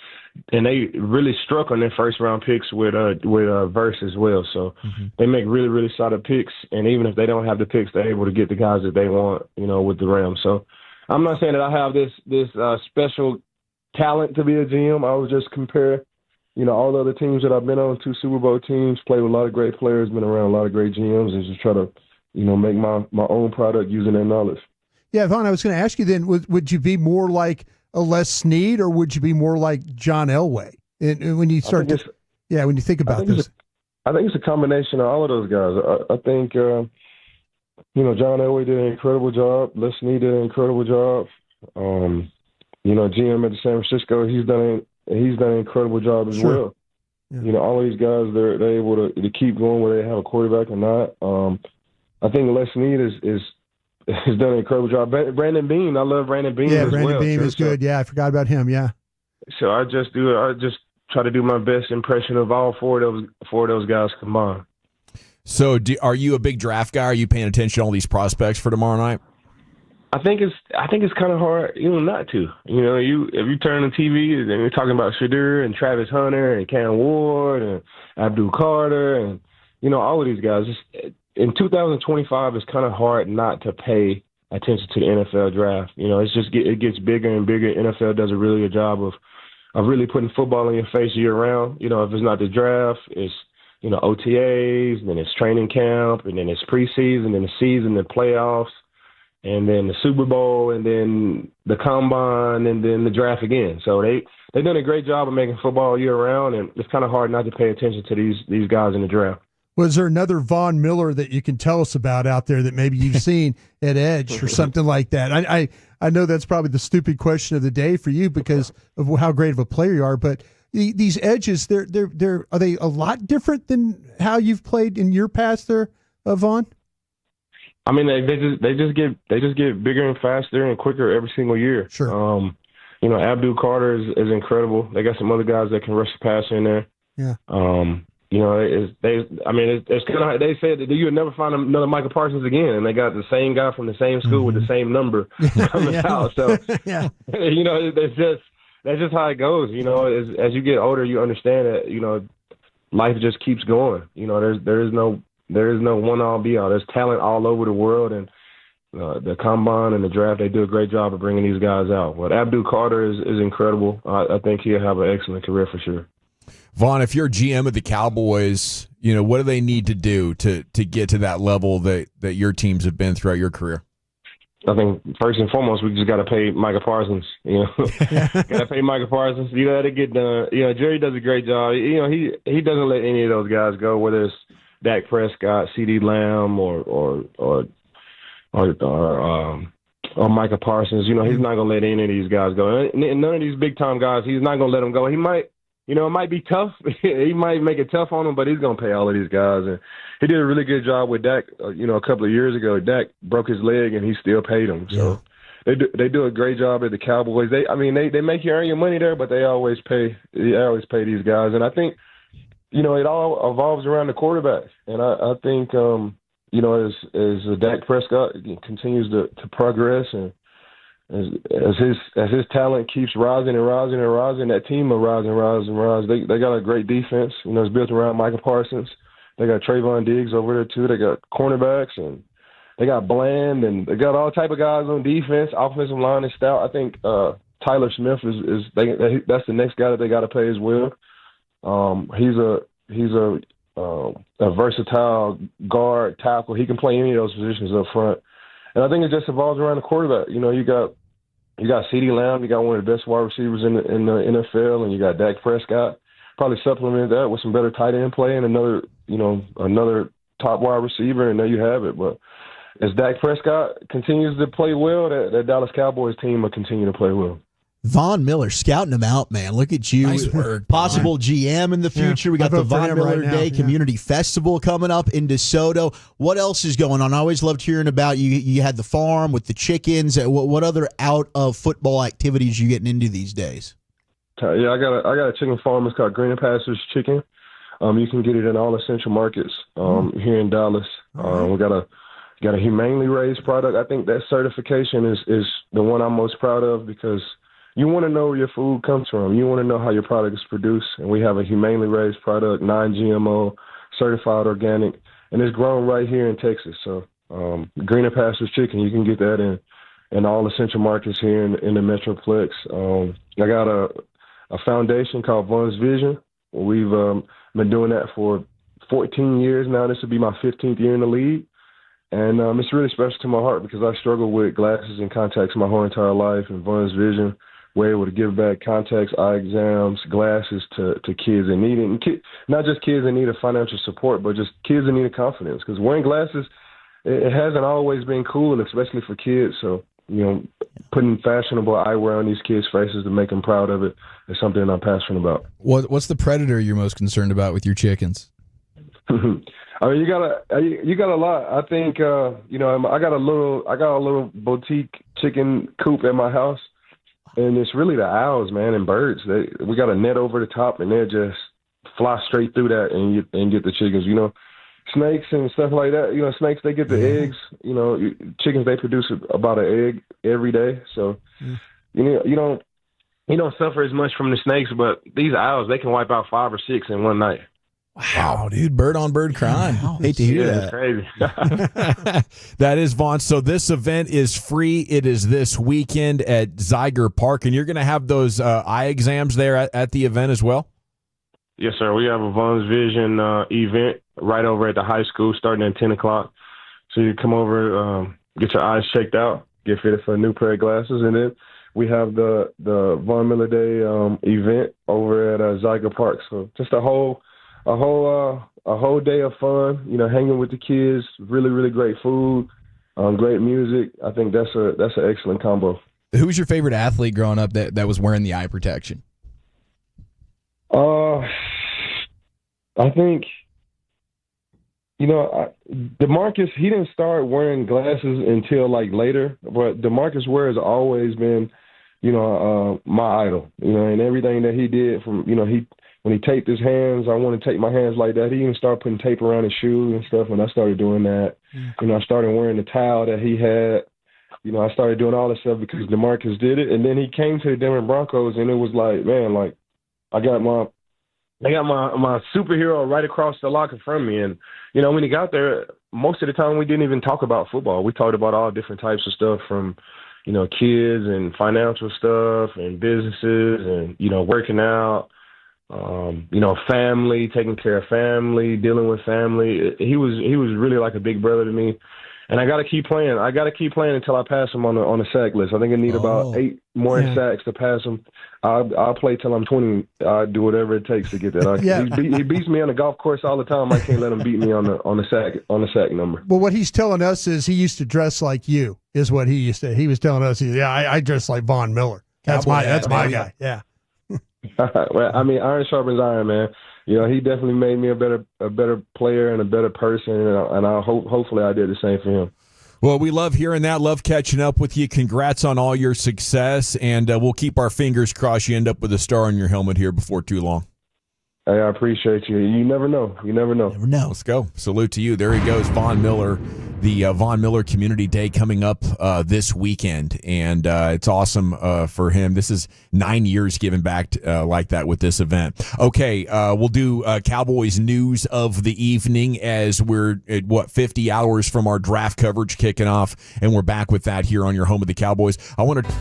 And they really struck on their first-round picks with Verse as well. So they make really, really solid picks. And even if they don't have the picks, they're able to get the guys that they want, with the Rams. So I'm not saying that I have this special talent to be a GM. I would just compare, all the other teams that I've been on, 2 Super Bowl teams, played with a lot of great players, been around a lot of great GMs, and just try to, make my own product using their knowledge. Yeah, Vaughn, I was going to ask you then, would you be more like a Les Snead, or would you be more like John Elway? And when you start when you think about this. I think it's a combination of all of those guys. I think, John Elway did an incredible job. Les Snead did an incredible job. GM at the San Francisco, he's done an incredible job as well. Yeah. All of these guys, they're able to keep going whether they have a quarterback or not. I think Les Snead has done an incredible job. Brandon Beam, I love Brandon Beam. Yeah, as Brandon well, Beam too, is good. Yeah, I forgot about him. Yeah. So I just try to do my best impression of all four of those guys combined. So, are you a big draft guy? Are you paying attention to all these prospects for tomorrow night? I think it's kind of hard, not to. If you turn on the TV and you're talking about Shadur and Travis Hunter and Cam Ward and Abdul Carter and all of these guys. In 2025, it's kind of hard not to pay attention to the NFL draft. It gets bigger and bigger. NFL does a really good job of really putting football in your face year round. If it's not the draft, it's OTAs, and then it's training camp, and then it's preseason, and the season, the playoffs, and then the Super Bowl, and then the combine, and then the draft again. So they've done a great job of making football year round, and it's kind of hard not to pay attention to these guys in the draft. Was there another Von Miller that you can tell us about out there that maybe you've seen at Edge or something like that? I know that's probably the stupid question of the day for you because of how great of a player you are, but these edges, are they a lot different than how you've played in your past there, Vaughn? I mean, they just get bigger and faster and quicker every single year. Sure. Abdul Carter is incredible. They got some other guys that can rush the passer in there. Yeah. It's kind of, they said that you would never find another Michael Parsons again, and they got the same guy from the same school with the same number coming out. So, yeah. That's just how it goes. As you get older, you understand that life just keeps going. There is no one all be all. There's talent all over the world, and the combine and the draft, they do a great job of bringing these guys out. But Abdul Carter is incredible. I think he'll have an excellent career for sure. Vaughn, if you're GM of the Cowboys, what do they need to do to get to that level that your teams have been throughout your career? I think first and foremost, we just got to pay Michael Parsons. Got to pay Michael Parsons. Let it get done. Jerry does a great job. He doesn't let any of those guys go, whether it's Dak Prescott, CeeDee Lamb, or Michael Parsons. He's not gonna let any of these guys go. And none of these big time guys, he's not gonna let them go. He might. It might be tough. He might make it tough on them, but he's going to pay all of these guys. And he did a really good job with Dak. A couple of years ago, Dak broke his leg, and he still paid him. So they do a great job at the Cowboys. They make you earn your money there, but they always pay. They always pay these guys. And I think, it all evolves around the quarterback. And I think, as Dak Prescott continues to progress and as his talent keeps rising and rising and rising, that team will rise and rise and rise. They got a great defense. It's built around Michael Parsons. They got Trayvon Diggs over there too. They got cornerbacks and they got Bland and they got all type of guys on defense. Offensive line is stout. I think Tyler Smith that's the next guy that they got to pay as well. He's a versatile guard tackle. He can play any of those positions up front. And I think it just evolves around the quarterback. You got CeeDee Lamb. You got one of the best wide receivers in the NFL, and you got Dak Prescott. Probably supplement that with some better tight end play and another top wide receiver, and there you have it. But as Dak Prescott continues to play well, that Dallas Cowboys team will continue to play well. Von Miller, scouting him out, man. Look at you. Nice work. Possible GM in the future. We got the Von Miller Day Community Festival coming up in DeSoto. What else is going on? I always loved hearing about you. You had the farm with the chickens. What other out of football activities are you getting into these days? Yeah, I got a chicken farm. It's called Greener Pastures Chicken. You can get it in all essential markets here in Dallas. We got a humanely raised product. I think that certification is the one I'm most proud of because you want to know where your food comes from. You want to know how your product is produced. And we have a humanely raised product, non-GMO, certified organic, and it's grown right here in Texas. So Greener Pastures Chicken, you can get that in all essential markets here in the Metroplex. I got a foundation called Von's Vision. We've been doing that for 14 years now. This will be my 15th year in the league. And it's really special to my heart because I struggled with glasses and contacts my whole entire life, and Von's Vision, we're able to give back contacts, eye exams, glasses to kids in need, and not just kids in need of financial support, but just kids in need of confidence. Because wearing glasses, it hasn't always been cool, especially for kids. So, putting fashionable eyewear on these kids' faces to make them proud of it is something I'm passionate about. What's the predator you're most concerned about with your chickens? I mean, you got a lot. I think I got a little boutique chicken coop at my house, and it's really the owls, man, and birds. We got a net over the top, and they just fly straight through that and get the chickens. Snakes and stuff like that. Snakes, they get the eggs. Chickens, they produce about an egg every day. So you don't suffer as much from the snakes, but these owls, they can wipe out 5 or 6 in one night. Wow, dude, bird on bird crime. Hate to hear that. It's crazy. That is Vaughn. So this event is free. It is this weekend at Zeiger Park, and you're going to have those eye exams there at the event as well? Yes, sir. We have a Vaughn's Vision event right over at the high school starting at 10 o'clock. So you come over, get your eyes checked out, get fitted for a new pair of glasses, and then we have the Von Miller Day event over at Zeiger Park. So just a whole day of fun, hanging with the kids, really, really great food, great music. I think that's an excellent combo. Who was your favorite athlete growing up that was wearing the eye protection? I think, DeMarcus, he didn't start wearing glasses until later, but DeMarcus Ware has always been, my idol, and everything that he did when he taped his hands, I want to tape my hands like that. He even started putting tape around his shoes and stuff when I started doing that. I started wearing the towel that he had. I started doing all this stuff because DeMarcus did it. And then he came to the Denver Broncos, and it was like, man, I got my superhero right across the locker from me. And, when he got there, most of the time we didn't even talk about football. We talked about all different types of stuff from, kids and financial stuff and businesses and, working out. Family, taking care of family, dealing with family. He was really like a big brother to me. And I got to keep playing. I got to keep playing until I pass him on the sack list. I think I need about 8 more sacks to pass him. I'll play till I'm 20. I'll do whatever it takes to get that. He beats me on the golf course all the time. I can't let him beat me on the sack number. Well, what he's telling us is he used to dress like you. Is what he used to. He was telling us, I dress like Von Miller. That's my guy. Yeah. Well, I mean, iron sharpens iron, man. He definitely made me a better player and a better person, and hopefully I did the same for him. Well, we love hearing that. Love catching up with you. Congrats on all your success, and we'll keep our fingers crossed you end up with a star on your helmet here before too long. Hey, I appreciate you. You never know. Never know. Let's go. Salute to you. There he goes, Von Miller. The Von Miller Community Day coming up this weekend, and it's awesome for him. This is 9 years giving back like that with this event. Okay, we'll do Cowboys news of the evening as we're at 50 hours from our draft coverage kicking off, and we're back with that here on your home of the Cowboys. I want to.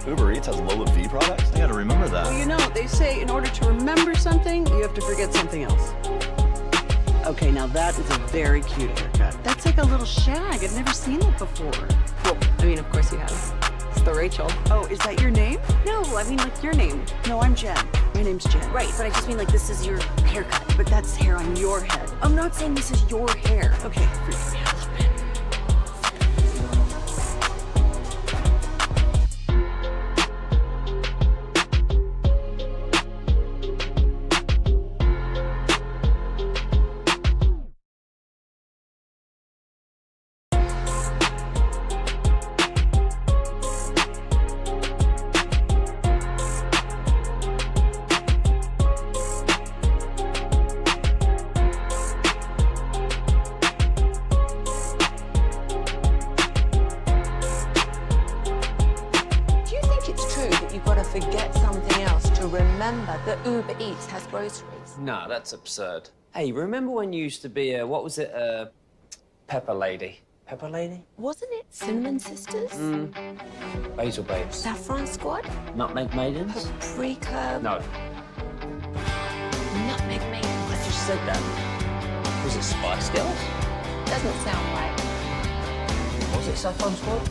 Uber Eats has low fee products? I gotta remember that. Well, you know, they say in order to remember something, you have to forget something else. Okay, now that is a very cute haircut. That's like a little shag. I've never seen it before. Well, I mean, of course you have. It's the Rachel. Oh, is that your name? No, I mean like your name. No, I'm Jen. My name's Jen. Right, but I just mean like this is your haircut. But that's hair on your head. I'm not saying this is your hair. Okay, freak me out a little bit. Forget something else to remember that Uber Eats has groceries. No, that's absurd. Hey, remember when you used to be a, what was it, Pepper Lady? Pepper Lady? Wasn't it Cinnamon Sisters? Basil Babes. Saffron Squad? Nutmeg Maidens? Paprika? No. Nutmeg Maidens. I just said that. Was it Spice Girls? Doesn't sound right. Was it Saffron Squad?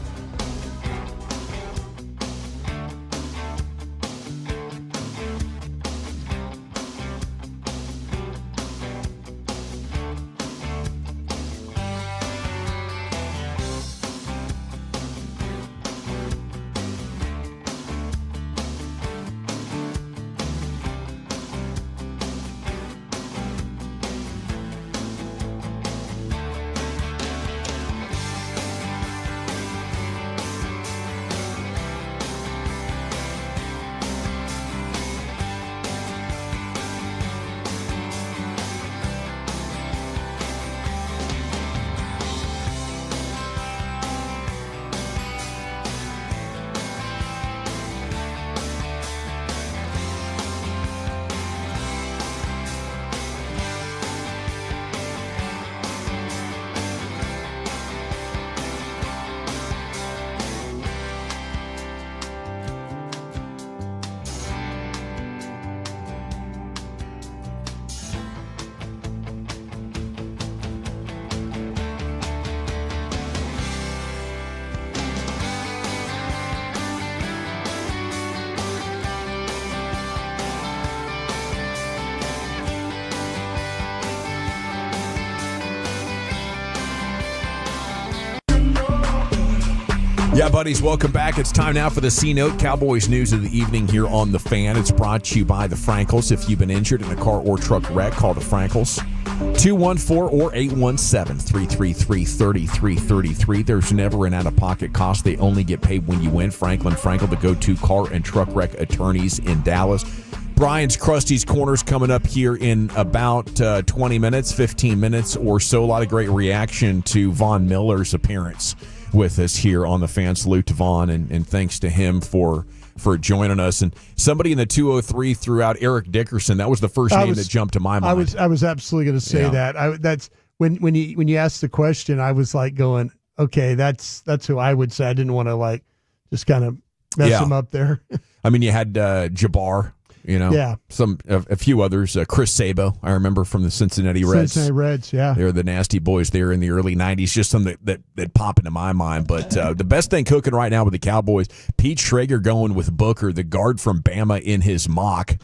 Yeah, buddies, welcome back. It's time now for the C-Note, Cowboys news of the evening here on The Fan. It's brought to you by the Frankels. If you've been injured in a car or truck wreck, call the Frankels. 214 or 817-333-3333. There's never an out-of-pocket cost. They only get paid when you win. Franklin Frankel, the go-to car and truck wreck attorneys in Dallas. Brian's Krusty's Corners coming up here in about 20 minutes, 15 minutes or so. A lot of great reaction to Von Miller's appearance with us here on The Fan. Salute to Von, and thanks to him for joining us. And somebody in the 203 threw out Eric Dickerson. That was the first name that jumped to my mind. I was absolutely going to say that. That's when you asked the question, I was like going, okay, that's who I would say. I didn't want to like just kind of mess him up there. I mean, you had Jabbar, a few others. Chris Sabo, I remember from the Cincinnati Reds. Cincinnati Reds, yeah. They were the nasty boys there in the early 90s. Just something that pop into my mind. But the best thing cooking right now with the Cowboys, Pete Schrager going with Booker, the guard from Bama, in his mock.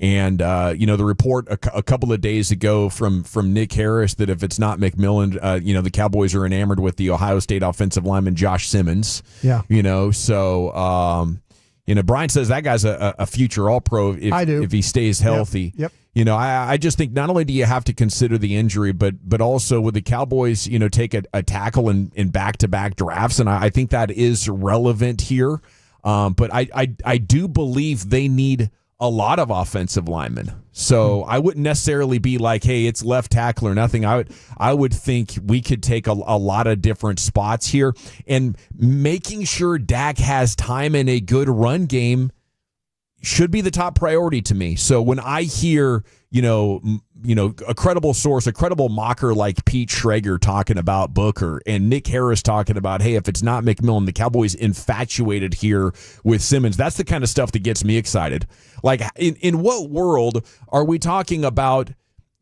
And, the report a couple of days ago from Nick Harris that if it's not McMillan, the Cowboys are enamored with the Ohio State offensive lineman Josh Simmons. Yeah. Brian says that guy's a future All-Pro if he stays healthy. Yep. I just think not only do you have to consider the injury, but also with the Cowboys, take a tackle in back-to-back drafts, and I think that is relevant here. But I do believe they need a lot of offensive linemen. So I wouldn't necessarily be like, hey, it's left tackle or nothing. I would think we could take a lot of different spots here, and making sure Dak has time in a good run game should be the top priority to me. So when I hear, a credible source, a credible mocker like Pete Schrager talking about Booker and Nick Harris talking about, hey, if it's not McMillan, the Cowboys infatuated here with Simmons, that's the kind of stuff that gets me excited. Like, in what world are we talking about,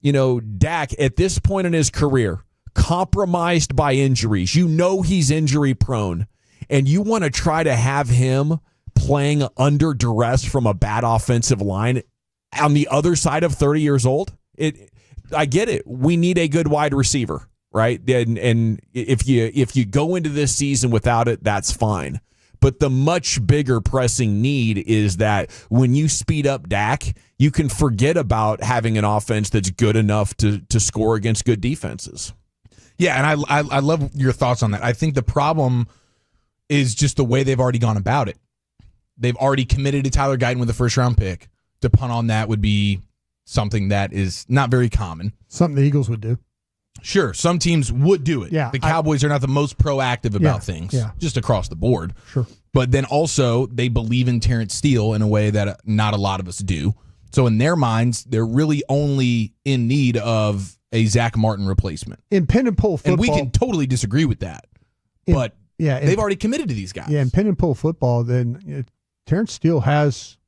Dak at this point in his career, compromised by injuries? He's injury prone, and you want to try to have him playing under duress from a bad offensive line on the other side of 30 years old? I get it. We need a good wide receiver, right? And if you go into this season without it, that's fine. But the much bigger pressing need is that when you speed up Dak, you can forget about having an offense that's good enough to score against good defenses. Yeah, and I love your thoughts on that. I think the problem is just the way they've already gone about it. They've already committed to Tyler Guyton with a first-round pick. To punt on that would be something that is not very common. Something the Eagles would do. Sure, some teams would do it. Yeah, the Cowboys are not the most proactive about things, just across the board. Sure. But then also, they believe in Terrence Steele in a way that not a lot of us do. So in their minds, they're really only in need of a Zach Martin replacement. In pin and pull football. And we can totally disagree with that. But they've already committed to these guys. Yeah, in pin and pull football, then Terrence Steele has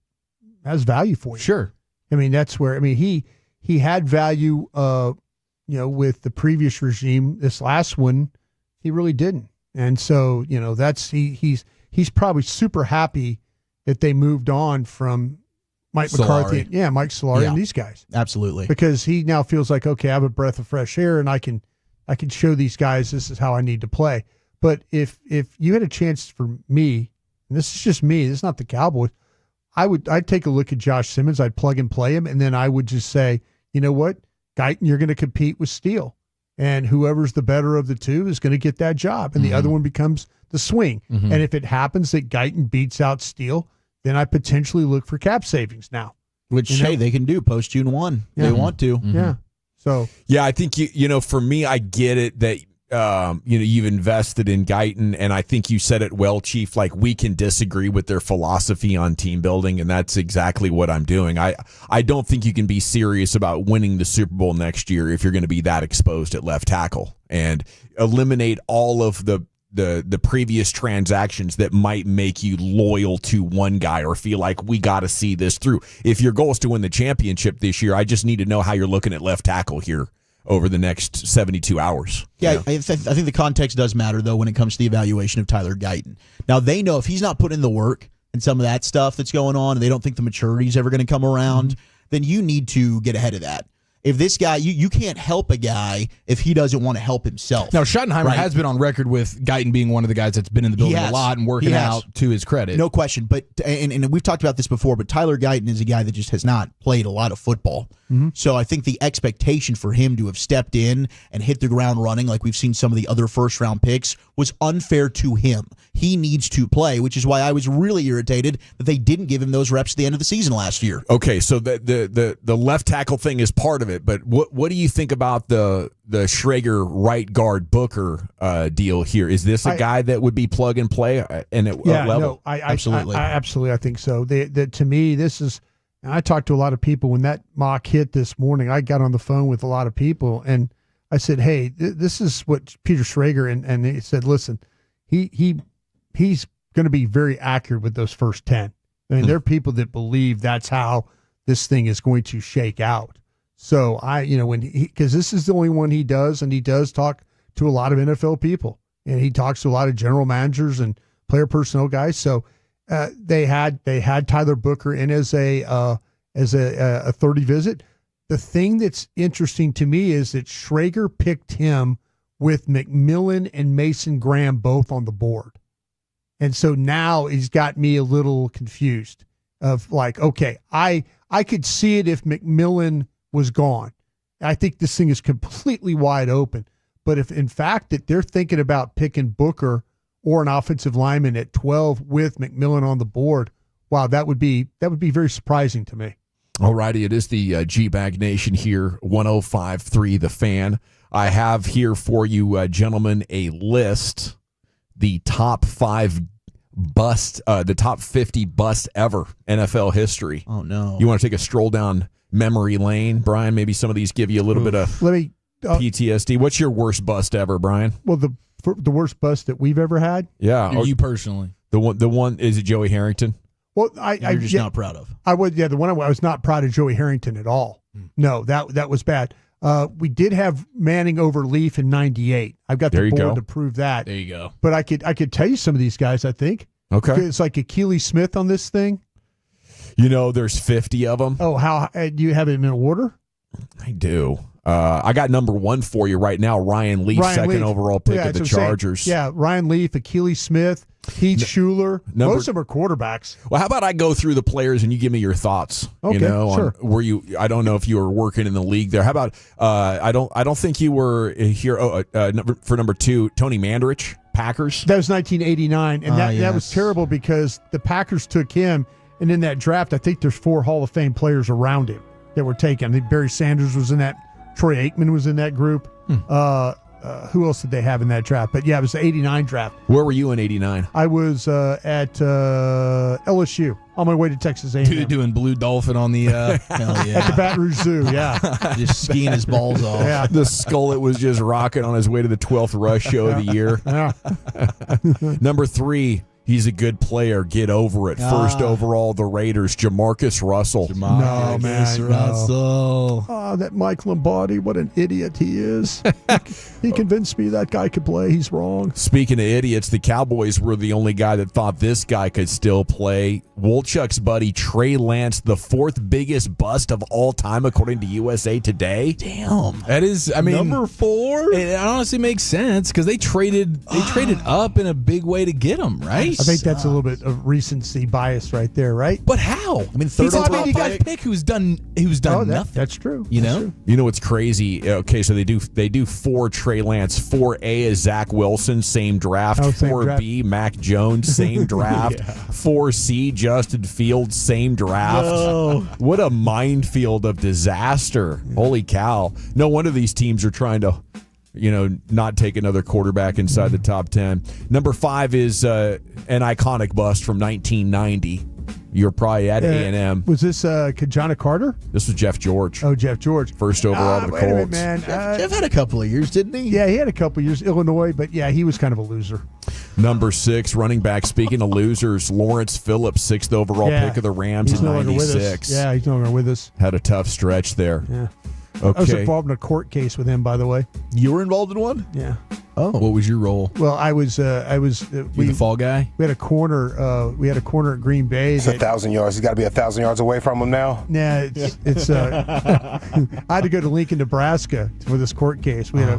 value for you. Sure. I mean, that's where, he had value, with the previous regime. This last one, he really didn't. And so, that's, he's probably super happy that they moved on from Mike McCarthy. Yeah, Mike Solari and these guys. Absolutely. Because he now feels like, okay, I have a breath of fresh air and I can show these guys this is how I need to play. But if you had a chance for me, and this is just me, this is not the Cowboys, I'd take a look at Josh Simmons, I'd plug and play him, and then I would just say, you know what, Guyton, you're going to compete with Steele. And whoever's the better of the two is going to get that job. And the other one becomes the swing. Mm-hmm. And if it happens that Guyton beats out Steele, then I potentially look for cap savings now. Which, hey, they can do post June 1. Yeah. They want to. Mm-hmm. Yeah. So. Yeah, I think, for me, I get it that, you've invested in Guyton, and I think you said it well, Chief. Like, we can disagree with their philosophy on team building, and that's exactly what I'm doing. I don't think you can be serious about winning the Super Bowl next year if you're going to be that exposed at left tackle and eliminate all of the previous transactions that might make you loyal to one guy or feel like we got to see this through. If your goal is to win the championship this year, I just need to know how you're looking at left tackle here over the next 72 hours. Yeah, I think the context does matter, though, when it comes to the evaluation of Tyler Guyton. Now, they know if he's not putting in the work and some of that stuff that's going on, and they don't think the maturity is ever going to come around, then you need to get ahead of that. If this guy, you can't help a guy if he doesn't want to help himself. Now, Schottenheimer has been on record with Guyton being one of the guys that's been in the building a lot and working out, to his credit. No question. But and we've talked about this before, but Tyler Guyton is a guy that just has not played a lot of football. Mm-hmm. So I think the expectation for him to have stepped in and hit the ground running like we've seen some of the other first-round picks was unfair to him. He needs to play, which is why I was really irritated that they didn't give him those reps at the end of the season last year. Okay, so the left tackle thing is part of it, but what do you think about the Schrager right guard Booker deal here? Is this a guy that would be plug and play and at what level? No, absolutely. I think so. To me, this is, and I talked to a lot of people when that mock hit this morning. I got on the phone with a lot of people and I said, hey, this is what Peter Schrager, and he said, listen, he's going to be very accurate with those first 10. I mean, there are people that believe that's how this thing is going to shake out. So because this is the only one he does, and he does talk to a lot of NFL people, and he talks to a lot of general managers and player personnel guys. So they had Tyler Booker in as a 30 visit. The thing that's interesting to me is that Schrager picked him with McMillan and Mason Graham both on the board. And so now he's got me a little confused of like, okay, I could see it if McMillan was gone. I think this thing is completely wide open. But if in fact that they're thinking about picking Booker or an offensive lineman at 12 with McMillan on the board, wow, that would be very surprising to me. All righty, it is the G-Bag Nation here, 105.3 The Fan. I have here for you, gentlemen, a list, the top 5 bust, the top 50 bust ever NFL history. Oh, no. You want to take a stroll down memory lane, Brian? Maybe some of these give you a little bit of PTSD. What's your worst bust ever, Brian? Well, the worst bust that we've ever had? Yeah. You personally. The one, is it Joey Harrington? Well, You're just not proud of. I was not proud of Joey Harrington at all. No, that was bad. We did have Manning over Leaf in 98. I've got the board to prove that. There you go. But I could tell you some of these guys, I think. Okay. It's like Achilles Smith on this thing. There's 50 of them. Oh, how do you have it in order? I do. I got number 1 for you right now. Ryan Leaf, second overall pick of the Chargers. Yeah, Ryan Leaf, Achilles Smith, Heath Schuler. Most of them are quarterbacks. Well, how about I go through the players and you give me your thoughts? Okay, sure. I don't know if you were working in the league there. How about I don't think you were here. For number 2, Tony Mandarich, Packers. That was 1989, and that was terrible because the Packers took him, and in that draft, I think there's 4 Hall of Fame players around him that were taken. I think Barry Sanders was in that. Troy Aikman was in that group. Who else did they have in that draft? But yeah, it was the 89 draft. Where were you in 89? I was at LSU on my way to Texas A&M. Doing Blue Dolphin on the at the Baton Rouge Zoo, yeah. Just skiing his balls off. Yeah. The Skullet was just rocking on his way to the 12th Rush show of the year. Yeah. Number 3, he's a good player. Get over it. First overall, the Raiders, Jamarcus Russell. Russell. Oh, that Mike Lombardi, what an idiot he is. He convinced me that guy could play. He's wrong. Speaking of idiots, the Cowboys were the only guy that thought this guy could still play. Wolchuk's buddy, Trey Lance, the 4th biggest bust of all time, according to USA Today. Damn. That is, I mean, number 4? It honestly makes sense because they traded up in a big way to get him, right? I think that's a little bit of recency bias right there, right? But how? I mean, third overall pick who's done nothing. That's true. You know? That's true. You know what's crazy? Okay, so they do 4 Trey Lance. 4A is Zach Wilson, same draft. 4B, Mac Jones, same draft. 4C, Justin Fields, same draft. No. What a minefield of disaster. Holy cow. No wonder these teams are trying to not take another quarterback inside the top 10. Number 5 is an iconic bust from 1990. You're probably at A&M. Was this Kajana Carter? This was Jeff George. Oh, Jeff George. First overall of the wait a minute, Colts. man. Jeff had a couple of years, didn't he? Yeah, he had a couple of years. Illinois, but yeah, he was kind of a loser. Number 6, running back. Speaking of losers, Lawrence Phillips, 6th overall pick of the Rams in 96. Yeah, he's no longer with us. Had a tough stretch there. Yeah. Okay. I was involved in a court case with him, by the way. You were involved in one? Yeah. Oh, what was your role? Well, I was. You the fall guy. We had a corner. We had a corner at Green Bay. It's 1,000 yards. He's got to be 1,000 yards away from him now. Nah, it's. I had to go to Lincoln, Nebraska for this court case. We had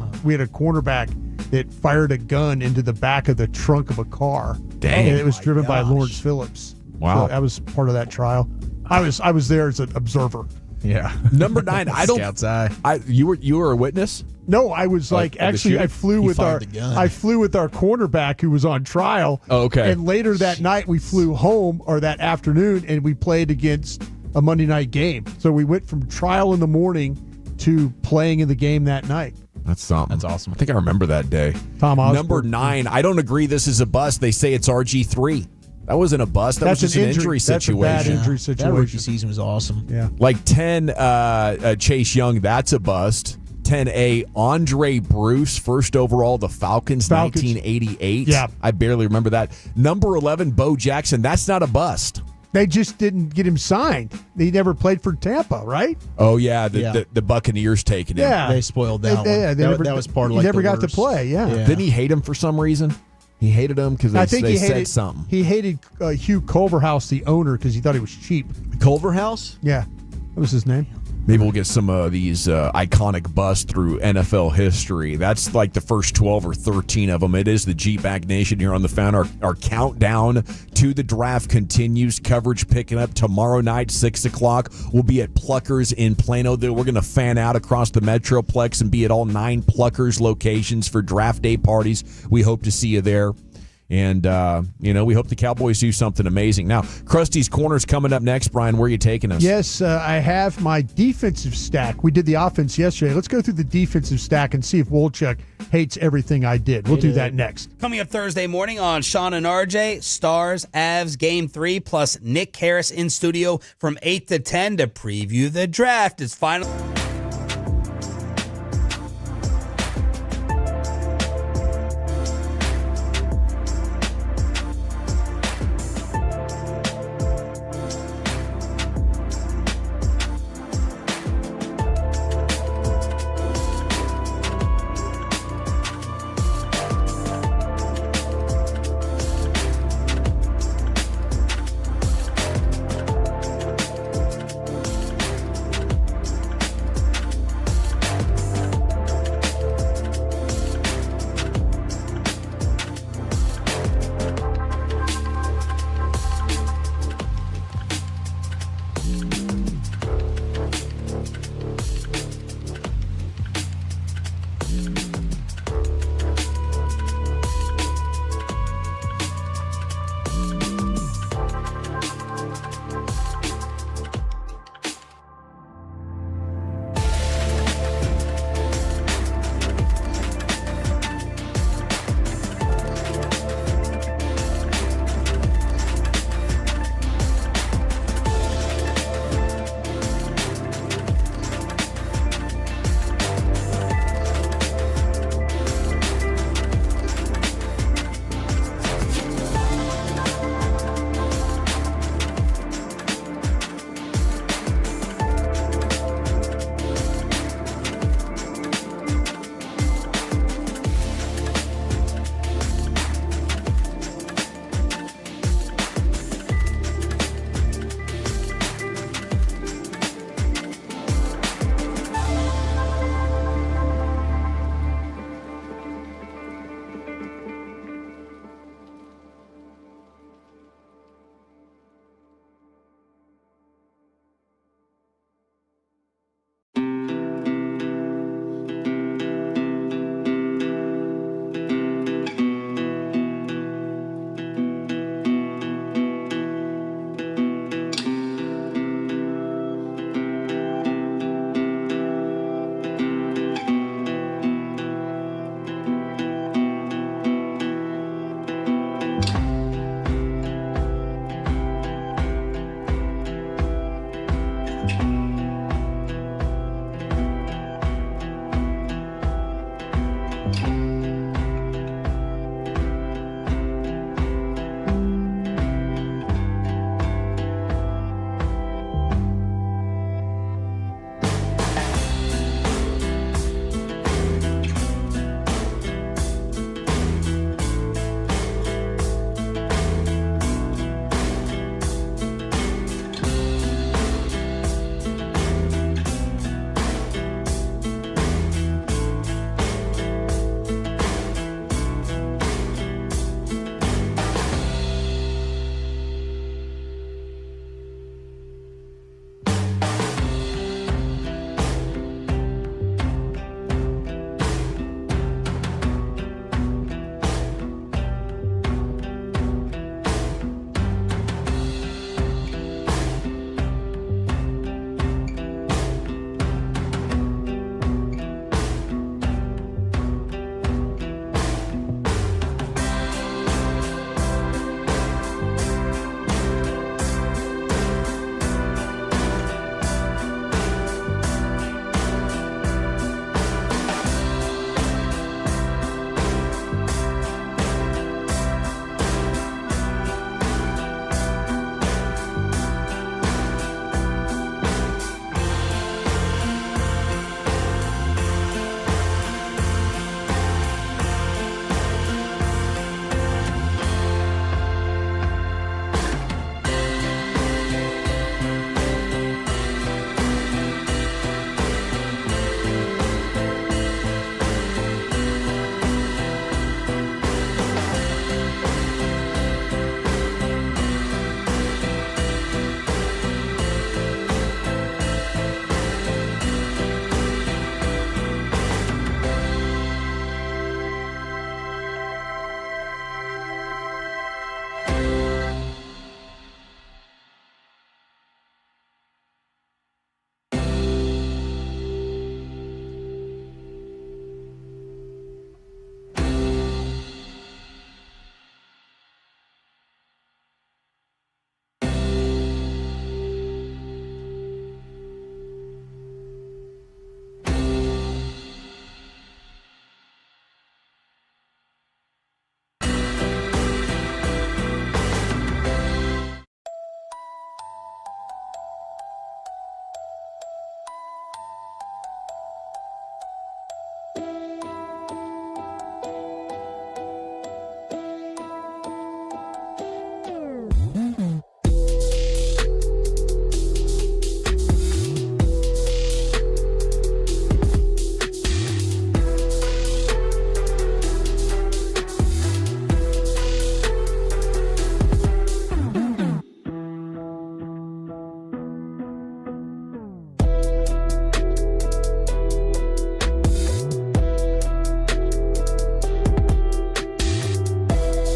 a cornerback that fired a gun into the back of the trunk of a car. Dang! And it was driven by Lawrence Phillips. Wow! So I was part of that trial. I was there as an observer. Yeah. Number 9. I don't. Scout's eye. You were a witness? No, I was actually I flew with our cornerback who was on trial. Oh, okay. And later that night we flew home, or that afternoon, and we played against a Monday night game. So we went from trial in the morning to playing in the game that night. That's something. That's awesome. I think I remember that day. Tom Osborne. Number 9. I don't agree this is a bust. They say it's RG3. That wasn't a bust. That was just an injury situation. That's a bad injury situation. That rookie season was awesome. Yeah. Like 10, Chase Young, that's a bust. 10A, Andre Bruce, first overall, the Falcons. 1988. Yeah. I barely remember that. Number 11, Bo Jackson. That's not a bust. They just didn't get him signed. He never played for Tampa, right? Oh, yeah, the Buccaneers taking him. Yeah. They spoiled that one. That was part of he like never the got to worst. play, yeah. Didn't he hate him for some reason? He hated him because I think they he said hated something. He hated Hugh Culverhouse, the owner, because he thought he was cheap. Culverhouse? Yeah, that was his name. Maybe we'll get some of these iconic busts through NFL history. That's like the first 12 or 13 of them. It is the G-Bag Nation here on the Fan. Our countdown to the draft continues. Coverage picking up tomorrow night, 6 o'clock. We'll be at Pluckers in Plano. We're going to fan out across the Metroplex and be at all 9 Pluckers locations for draft day parties. We hope to see you there. And, we hope the Cowboys do something amazing. Now, Krusty's Corner's coming up next. Brian, where are you taking us? Yes, I have my defensive stack. We did the offense yesterday. Let's go through the defensive stack and see if Wolchuk hates everything I did. We'll do that next. Coming up Thursday morning on Sean and RJ, Stars, Avs, Game 3, plus Nick Harris in studio from 8 to 10 to preview the draft. It's final.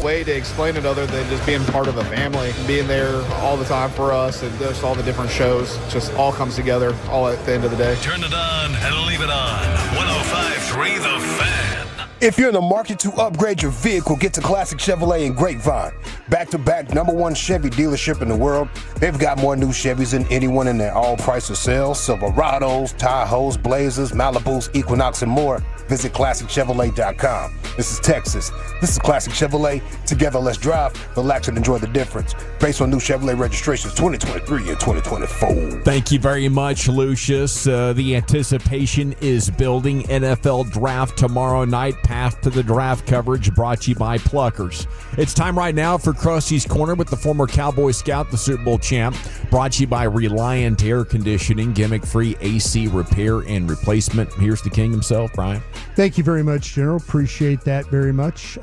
way to explain it other than just being part of a family, being there all the time for us, and just all the different shows. Just all comes together all at the end of the day. Turn it on and leave it on. 105.3 The Fan. If you're in the market to upgrade your vehicle, get to Classic Chevrolet in Grapevine. Back-to-back #1 Chevy dealership in the world. They've got more new Chevys than anyone in their all-price of sales. Silverados, Tahoes, Blazers, Malibus, Equinox, and more. Visit ClassicChevrolet.com. This is Texas. This is Classic Chevrolet. Together, let's drive, relax, and enjoy the difference. Based on new Chevrolet registrations 2023 and 2024. Thank you very much, Lucius. The anticipation is building. NFL Draft tomorrow night. Path to the Draft coverage brought to you by Pluckers. It's time right now for Krusty's Corner with the former Cowboy scout, the Super Bowl champ. Brought to you by Reliant Air Conditioning, gimmick-free AC repair and replacement. Here's the king himself, Brian. Thank you very much, General. Appreciate that very much.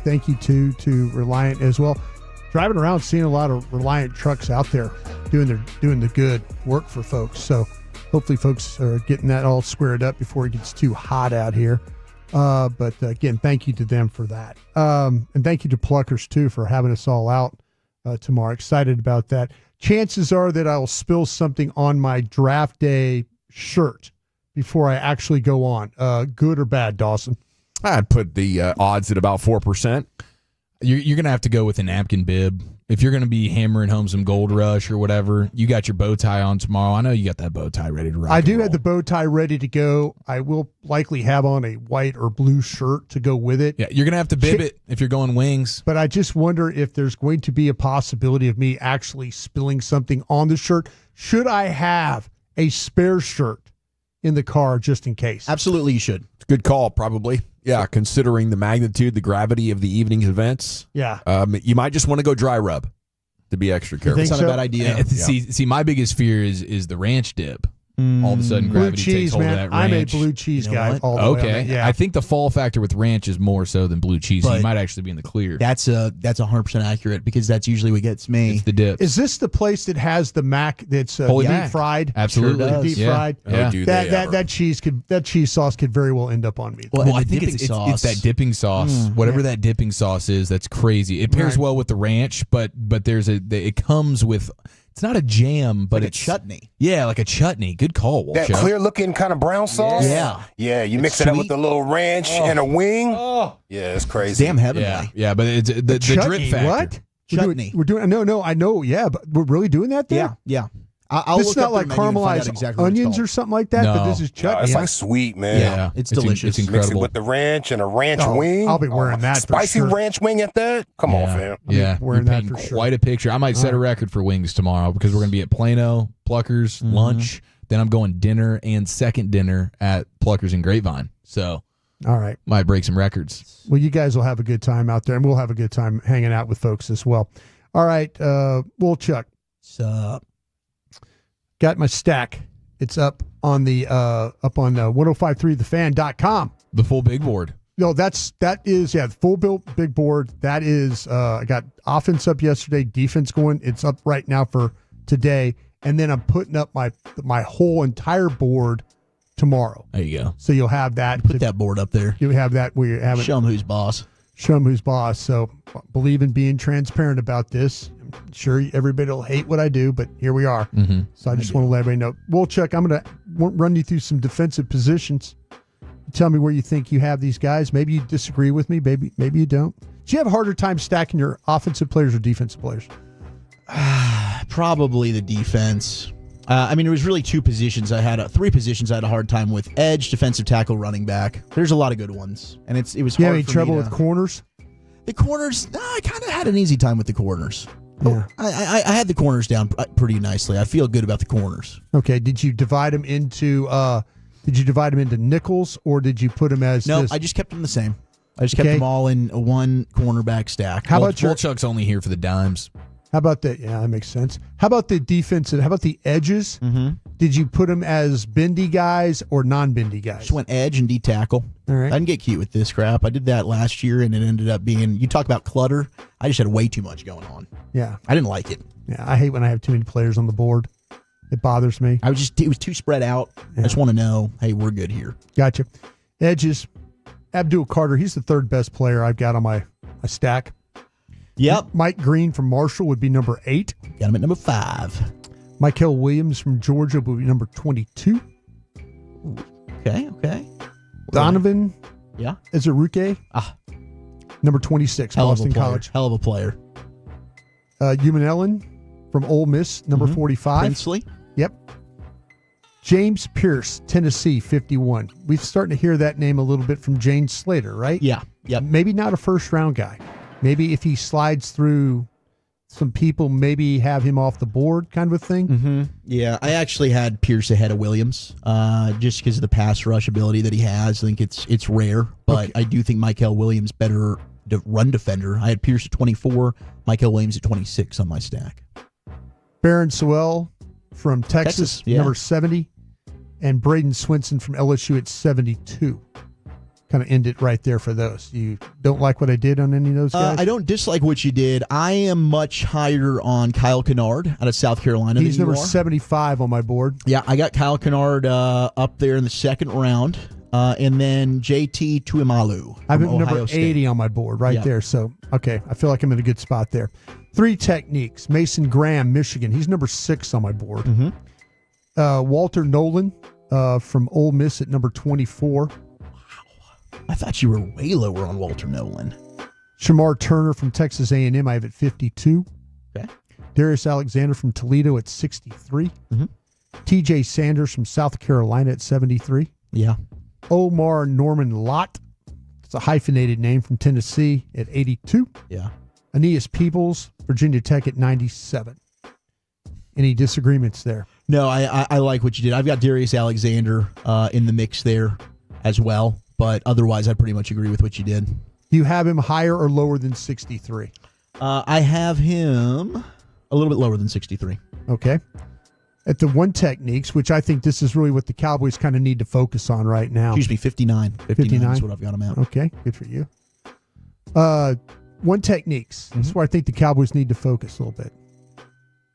Thank you to Reliant as well. Driving around, seeing a lot of Reliant trucks out there doing the good work for folks. So hopefully folks are getting that all squared up before it gets too hot out here. But again, thank you to them for that. And thank you to Pluckers too for having us all out tomorrow. Excited about that. Chances are that I will spill something on my draft day shirt before I actually go on. Good or bad, Dawson? I'd put the odds at about 4%. You're going to have to go with a napkin bib. If you're going to be hammering home some Gold Rush or whatever, you got your bow tie on tomorrow. I know you got that bow tie ready to rock. I do have the bow tie ready to go. I will likely have on a white or blue shirt to go with it. Yeah, you're going to have to bib it if you're going wings. But I just wonder if there's going to be a possibility of me actually spilling something on the shirt. Should I have a spare shirt in the car just in case? Absolutely, you should. It's a good call, probably. Yeah, considering the magnitude, the gravity of the evening's events. Yeah. You might just want to go dry rub to be extra careful. It's not a bad idea. See, my biggest fear is the ranch dip. All of a sudden, gravity takes hold of that ranch. I'm a blue cheese guy. All the way okay. on that. Yeah. I think the fall factor with ranch is more so than blue cheese. So you might actually be in the clear. That's 100% accurate because that's usually what gets me. It's the dip. Is this the place that has the mac that's deep fried? Absolutely, sure deep fried. Yeah. That cheese sauce could very well end up on me. Well, I think it's that dipping sauce. Whatever that dipping sauce is, that's crazy. It pairs well with the ranch, but it comes with. It's not a jam, but like it's a chutney. Yeah, like a chutney. Good call, Walsh. That clear-looking kind of brown sauce? Yeah. Yeah, you mix it up with a little ranch and a wing. Oh. Yeah, it's crazy. Damn heavenly. Yeah, but it's the drip factor. What? Chutney. We're doing no, I know, yeah, but we're really doing that there? Yeah. I'll this is look not up like their menu and find out caramelized exactly what it's onions called. or something like that, but this is chutney. It's like sweet, man. Yeah, it's delicious. It's incredible. Mix it with the ranch and a ranch wing. I'll be wearing that for Spicy sure. ranch wing at that? Come on, fam. Yeah, wearing you're that painting for sure. quite a picture. I might set a record for wings tomorrow because we're going to be at Plano, Pluckers, lunch. Then I'm going dinner and second dinner at Pluckers and Grapevine. So, all right, might break some records. Well, you guys will have a good time out there, and we'll have a good time hanging out with folks as well. All right, Woolchuck. Got my stack. It's up on the 1053thefan.com. The full big board. No, that is the full big board. That is I got offense up yesterday, defense going. It's up right now for today, and then I'm putting up my whole entire board tomorrow. There you go. So you'll have that. Put that board up there. You have that where you have it. Show them who's boss. Show them who's boss. So believe in being transparent about this. I'm sure everybody will hate what I do, but here we are. Mm-hmm. So I just want to let everybody know. Woolchuck, I'm going to run you through some defensive positions. Tell me where you think you have these guys. Maybe you disagree with me. Maybe you don't. Do you have a harder time stacking your offensive players or defensive players? Probably the defense. There was really two positions I had, three positions I had a hard time with: edge, defensive tackle, running back. There's a lot of good ones, and it was hard. You have any for trouble me with corners? The corners, I kind of had an easy time with the corners. Yeah. I had the corners down pretty nicely. I feel good about the corners. Okay. Did you divide them into nickels, or did you put them as? No, I just kept them the same. I just kept them all in a one cornerback stack. How about Woolchuck's only here for the dimes? How about that? Yeah, that makes sense. How about the defense? How about the edges? Mm-hmm. Did you put them as bendy guys or non-bendy guys? Just went edge and D tackle. All right. I didn't get cute with this crap. I did that last year, and it ended up being. You talk about clutter. I just had way too much going on. Yeah, I didn't like it. Yeah, I hate when I have too many players on the board. It bothers me. It was too spread out. Yeah. I just want to know, hey, we're good here. Gotcha. Edges. Abdul Carter. He's the third best player I've got on my stack. Yep. Mike Green from Marshall would be number 8. Got him at number 5. Michael Williams from Georgia would be number 22. Okay. Donovan Ezeruke, number 26, Boston College. Hell of a player. Human Ellen from Ole Miss, number 45. Princely. Yep. James Pierce, Tennessee, 51. We're starting to hear that name a little bit from Jane Slater, right? Yeah. Yep. Maybe not a first-round guy. Maybe if he slides through some people, maybe have him off the board kind of a thing. Mm-hmm. Yeah, I actually had Pierce ahead of Williams just because of the pass rush ability that he has. I think it's rare, but I do think Michael Williams better run defender. I had Pierce at 24, Michael Williams at 26 on my stack. Baron Sewell from Texas, number 70, and Braden Swinson from LSU at 72. Kind of end it right there for those. You don't like what I did on any of those guys? I don't dislike what you did. I am much higher on Kyle Kennard out of South Carolina. He's number 75 on my board. Yeah, I got Kyle Kennard up there in the second round. And then JT Tuimalu. I have him number 80 on my board right there. So, okay, I feel like I'm in a good spot there. 3 techniques. Mason Graham, Michigan. He's number 6 on my board. Mm-hmm. Walter Nolan from Ole Miss at number 24. I thought you were way lower on Walter Nolan. Shamar Turner from Texas A&M, I have at 52. Okay. Darius Alexander from Toledo at 63. Mm-hmm. TJ Sanders from South Carolina at 73. Yeah. Omar Norman Lott, it's a hyphenated name, from Tennessee at 82. Yeah. Aeneas Peebles, Virginia Tech at 97. Any disagreements there? No, I like what you did. I've got Darius Alexander in the mix there as well. But otherwise, I pretty much agree with what you did. Do you have him higher or lower than 63? I have him a little bit lower than 63. Okay. At the 1 techniques, which I think this is really what the Cowboys kind of need to focus on right now. Excuse me, 59. 59 is what I've got him at. Okay, good for you. 1 techniques. This is where I think the Cowboys need to focus a little bit.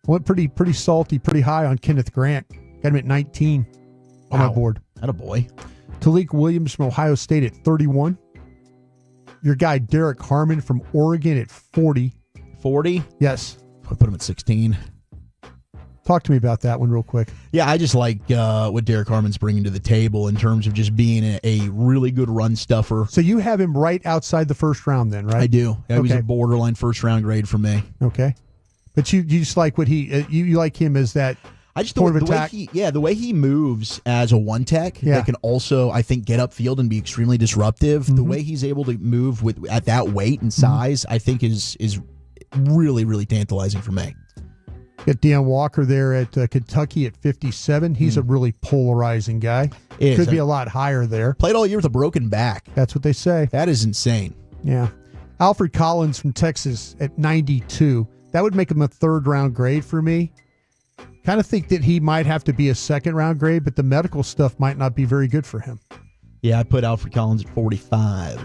Went pretty salty, pretty high on Kenneth Grant. Got him at 19 on my board. Attaboy. Talik Williams from Ohio State at 31. Your guy Derek Harmon from Oregon at 40. 40? Yes. I put him at 16. Talk to me about that one real quick. Yeah, I just like what Derek Harmon's bringing to the table in terms of just being a really good run stuffer. So you have him right outside the first round then, right? I do. He was a borderline first round grade for me. Okay. But you just like what you like him as that I just point of attack. The way he moves as a 1 tech that can also, I think, get upfield and be extremely disruptive. Mm-hmm. The way he's able to move at that weight and size, I think is really, really tantalizing for me. Got Deion Walker there at Kentucky at 57. He's a really polarizing guy. Could be a lot higher there. Played all year with a broken back. That's what they say. That is insane. Yeah. Alfred Collins from Texas at 92. That would make him a 3rd round grade for me. Kind of think that he might have to be a 2nd round grade, but the medical stuff might not be very good for him. Yeah, I put Alfred Collins at 45.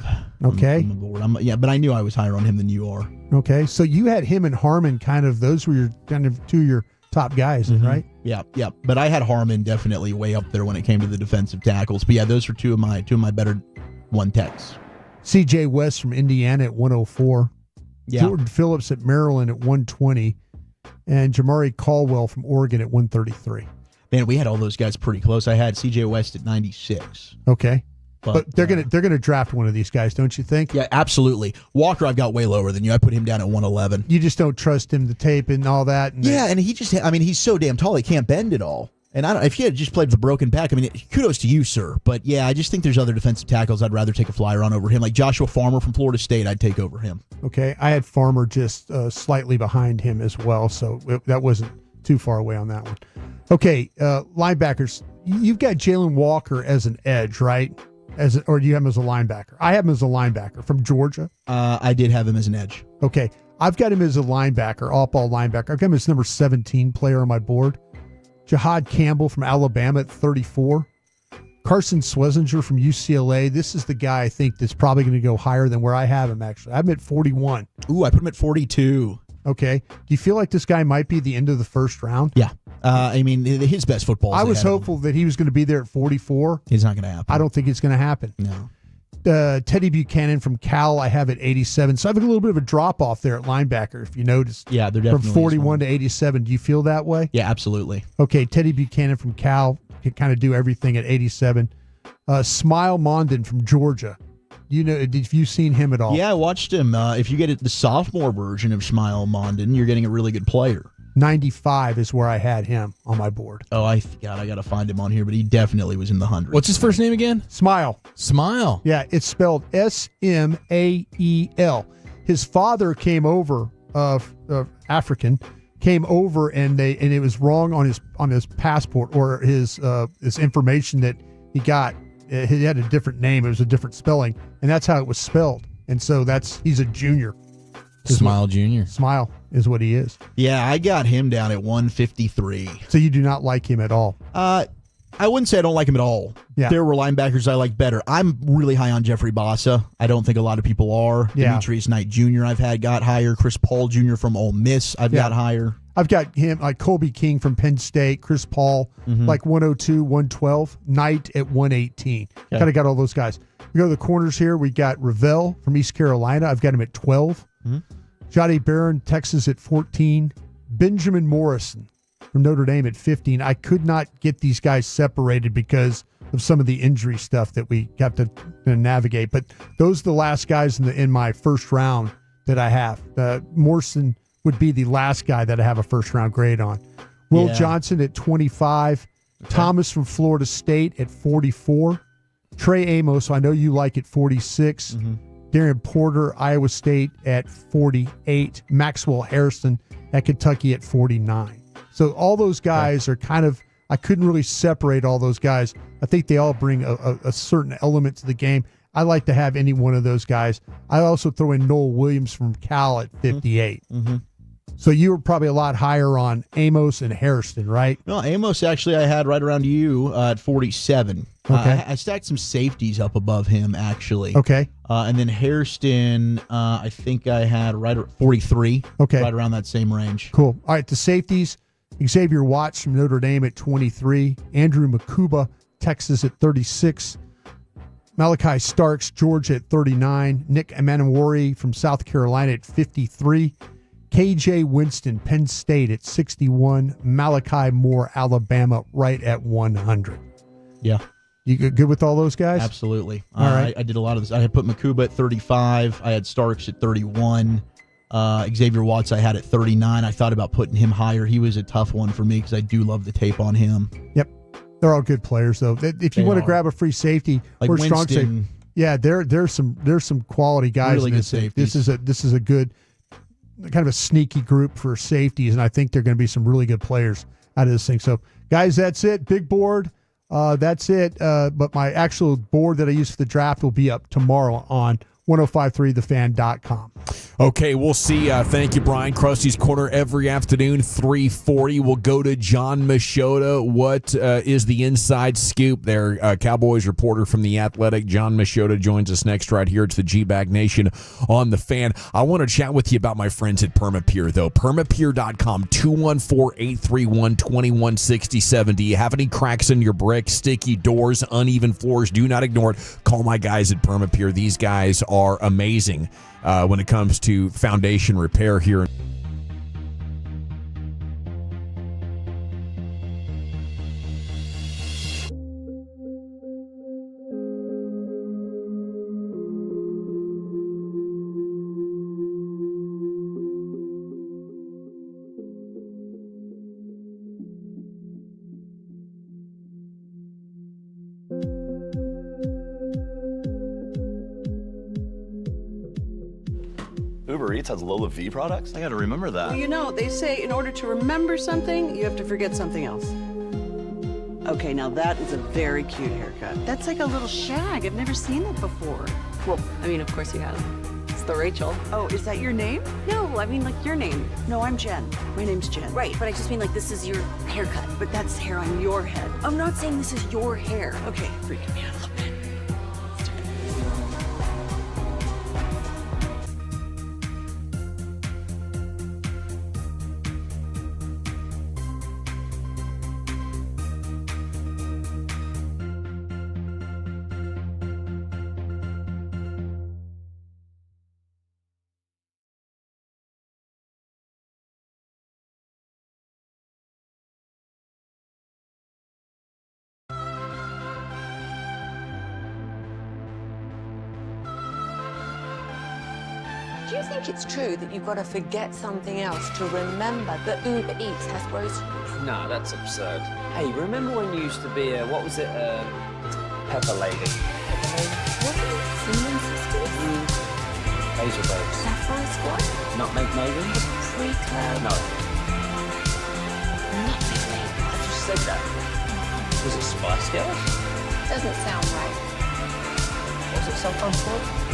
Okay. On the board. But I knew I was higher on him than you are. Okay, so you had him and Harmon those were your kind of 2 of your top guys, right? Yeah. But I had Harmon definitely way up there when it came to the defensive tackles. But yeah, those were two of my better 1 techs. C.J. West from Indiana at 104. Yeah. Jordan Phillips at Maryland at 120. And Jamari Caldwell from Oregon at 133. Man, we had all those guys pretty close. I had C.J. West at 96. Okay. But they're gonna draft one of these guys, don't you think? Yeah, absolutely. Walker, I've got way lower than you. I put him down at 111. You just don't trust him, the tape and all that. And and he's so damn tall, he can't bend at all. And if he had just played with a broken back, kudos to you, sir. But yeah, I just think there's other defensive tackles I'd rather take a flyer on over him. Like Joshua Farmer from Florida State, I'd take over him. Okay, I had Farmer just slightly behind him as well, so that wasn't too far away on that one. Okay, linebackers. You've got Jalen Walker as an edge, right? Or do you have him as a linebacker? I have him as a linebacker from Georgia. I did have him as an edge. Okay, I've got him as a linebacker, off-ball linebacker. I've got him as number 17 player on my board. Jahad Campbell from Alabama at 34. Carson Swesinger from UCLA. This is the guy I think that's probably going to go higher than where I have him, actually. I have him at 41. Ooh, I put him at 42. Okay. Do you feel like this guy might be the end of the first round? Yeah. His best football. I was hopeful that he was going to be there at 44. He's not going to happen. I don't think it's going to happen. No. Teddy Buchanan from Cal, I have at 87. So I have a little bit of a drop off there at linebacker, if you notice. Yeah, they're definitely from 41 to 87. Do you feel that way? Yeah, absolutely. Okay, Teddy Buchanan from Cal can kind of do everything at 87. Smile Mondon from Georgia. Have you seen him at all? Yeah, I watched him. If you get the sophomore version of Smile Mondon, you're getting a really good player. 95 is where I had him on my board. Oh, I got to find him on here, but he definitely was in the hundreds. What's his first name again? Smile. Smile. Yeah, it's spelled Smael. His father came over, African, came over, and it was wrong on his passport or his information that he got. He had a different name. It was a different spelling, and that's how it was spelled. And so he's a junior. Smile Jr. Smile is what he is. Yeah, I got him down at 153. So you do not like him at all? I wouldn't say I don't like him at all. Yeah. There were linebackers I like better. I'm really high on Jeffrey Bassa. I don't think a lot of people are. Yeah. Demetrius Knight Jr. got higher. Chris Paul Jr. from Ole Miss I've got higher. I've got him, like Colby King from Penn State, Chris Paul, like 102, 112, Knight at 118. Okay. Kind of got all those guys. We go to the corners here. We got Ravel from East Carolina. I've got him at 12. Jahdae Barron, Texas at 14. Benjamin Morrison from Notre Dame at 15. I could not get these guys separated because of some of the injury stuff that we have to navigate. But those are the last guys in my first round that I have. Morrison would be the last guy that I have a first round grade on. Will Johnson at 25. Okay. Thomas from Florida State at 44. Trey Amos, I know you like at 46. Darren Porter, Iowa State at 48. Maxwell Harrison at Kentucky at 49. So all those guys are kind of, I couldn't really separate all those guys. I think they all bring a certain element to the game. I like to have any one of those guys. I also throw in Noel Williams from Cal at 58. So you were probably a lot higher on Amos and Harrison, right? No, Amos actually I had right around you at 47. Okay. I stacked some safeties up above him, actually. Okay. And then Hairston, I think I had right at 43. Okay. Right around that same range. Cool. All right, the safeties, Xavier Watts from Notre Dame at 23. Andrew Makuba, Texas at 36. Malachi Starks, Georgia at 39. Nick Emanwari from South Carolina at 53. KJ Winston, Penn State at 61. Malachi Moore, Alabama, right at 100. Yeah. You good with all those guys? Absolutely. All right. I did a lot of this. I had put Makuba at 35. I had Starks at 31. Xavier Watts I had at 39. I thought about putting him higher. He was a tough one for me because I do love the tape on him. Yep. They're all good players, though. If you want to grab a free safety like or strong safety, Winston, yeah, there's some quality guys. Really in this. good safeties. This is a good kind of a sneaky group for safeties, and I think they're going to be some really good players out of this thing. So, guys, that's it. Big board. That's it. But my actual board that I use for the draft will be up tomorrow on 1053thefan.com. Okay, we'll see. Thank you, Brian. Krusty's Corner every afternoon, 3:40. We'll go to John Machota. What is the inside scoop there? Cowboys reporter from The Athletic, John Machota, joins us next right here. It's the G-Bag Nation on The Fan. I want to chat with you about my friends at Permapure, though. Permapure.com, 214-831-2167. Do you have any cracks in your brick, sticky doors, uneven floors? Do not ignore it. Call my guys at Permapure. These guys are amazing when it comes to foundation repair here. Uber Eats has Lola V products? I gotta remember that. Well, you know, they say in order to remember something, you have to forget something else. Okay, now that is a very cute haircut. That's like a little shag. I've never seen that before. Well, I mean, of course you have. It's the Rachel. Oh, is that your name? No, I mean like your name. No, I'm Jen. My name's Jen. Right, but I just mean like this is your haircut. But that's hair on your head. I'm not saying this is your hair. Okay, freaking me out a little bit. Do you think it's true that you've got to forget something else to remember that Uber Eats has groceries? No, that's absurd. Hey, remember when you used to be a, what was it, Pepper Lady? Wasn't it Semien sisters? Basil Babes. Saffron Squad? Nutmeg Maidens? Pre-club? No. Nutmeg Maidens. I just said that. Was it Spice Girls? Doesn't sound right. Was it Saffron Squad?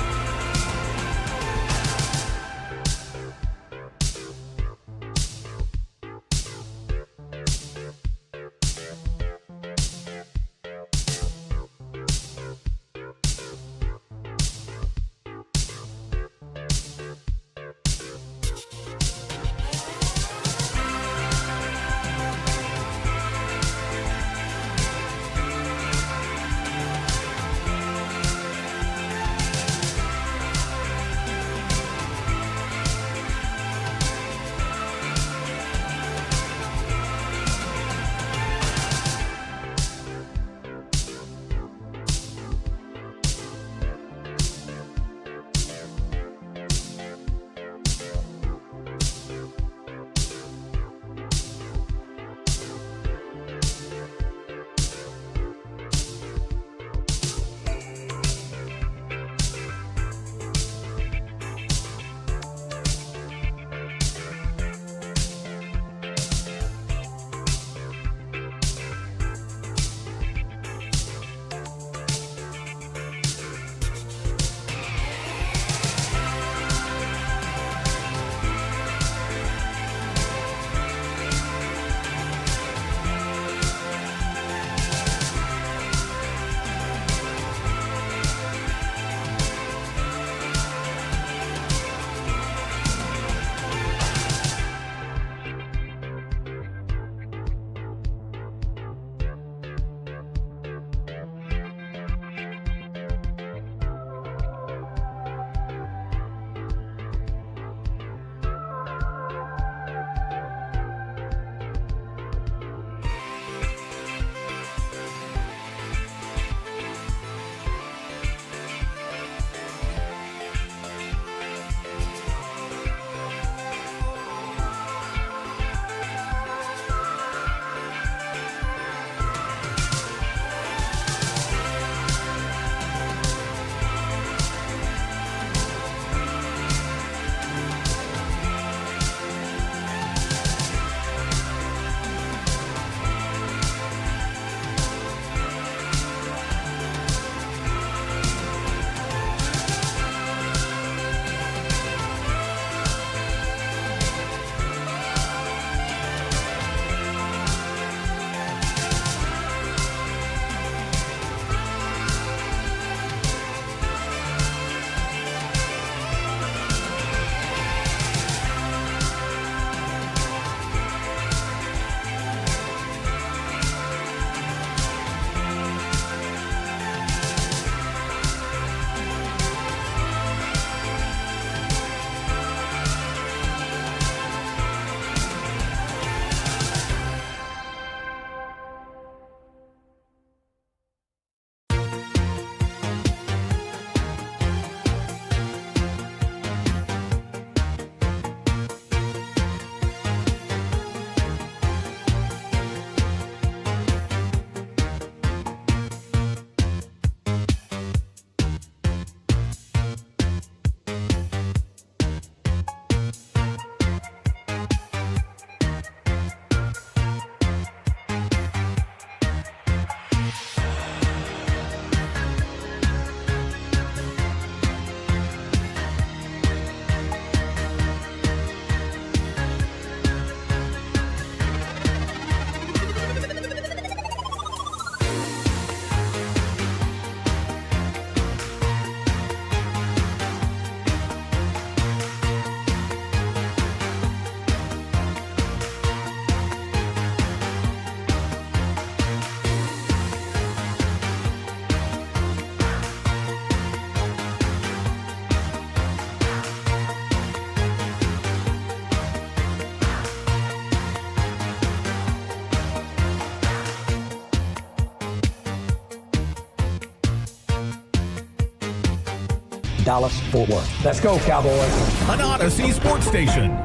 Dallas-Fort Worth. Let's go, Cowboys. An Odyssey sports station.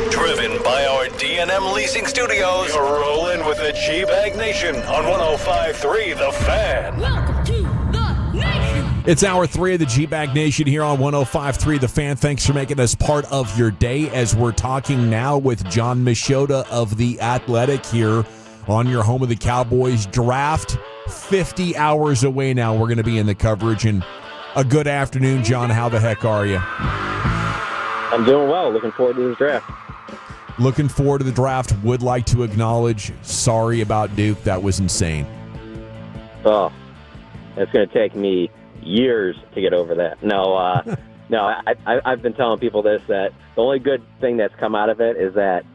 Driven by our D&M Leasing Studios, you're rolling with the G-Bag Nation on 105.3 The Fan. Welcome to the nation. It's hour 3 of the G-Bag Nation here on 105.3 The Fan. Thanks for making us part of your day as we're talking now with John Machota of The Athletic here on your home of the Cowboys. Draft 50 hours away now. We're going to be in the coverage. And a good afternoon, John. How the heck are you? I'm doing well. Looking forward to this draft. Looking forward to the draft. Would like to acknowledge, sorry about Duke. That was insane. Oh, it's going to take me years to get over that. No, no. I've been telling people this, that the only good thing that's come out of it is that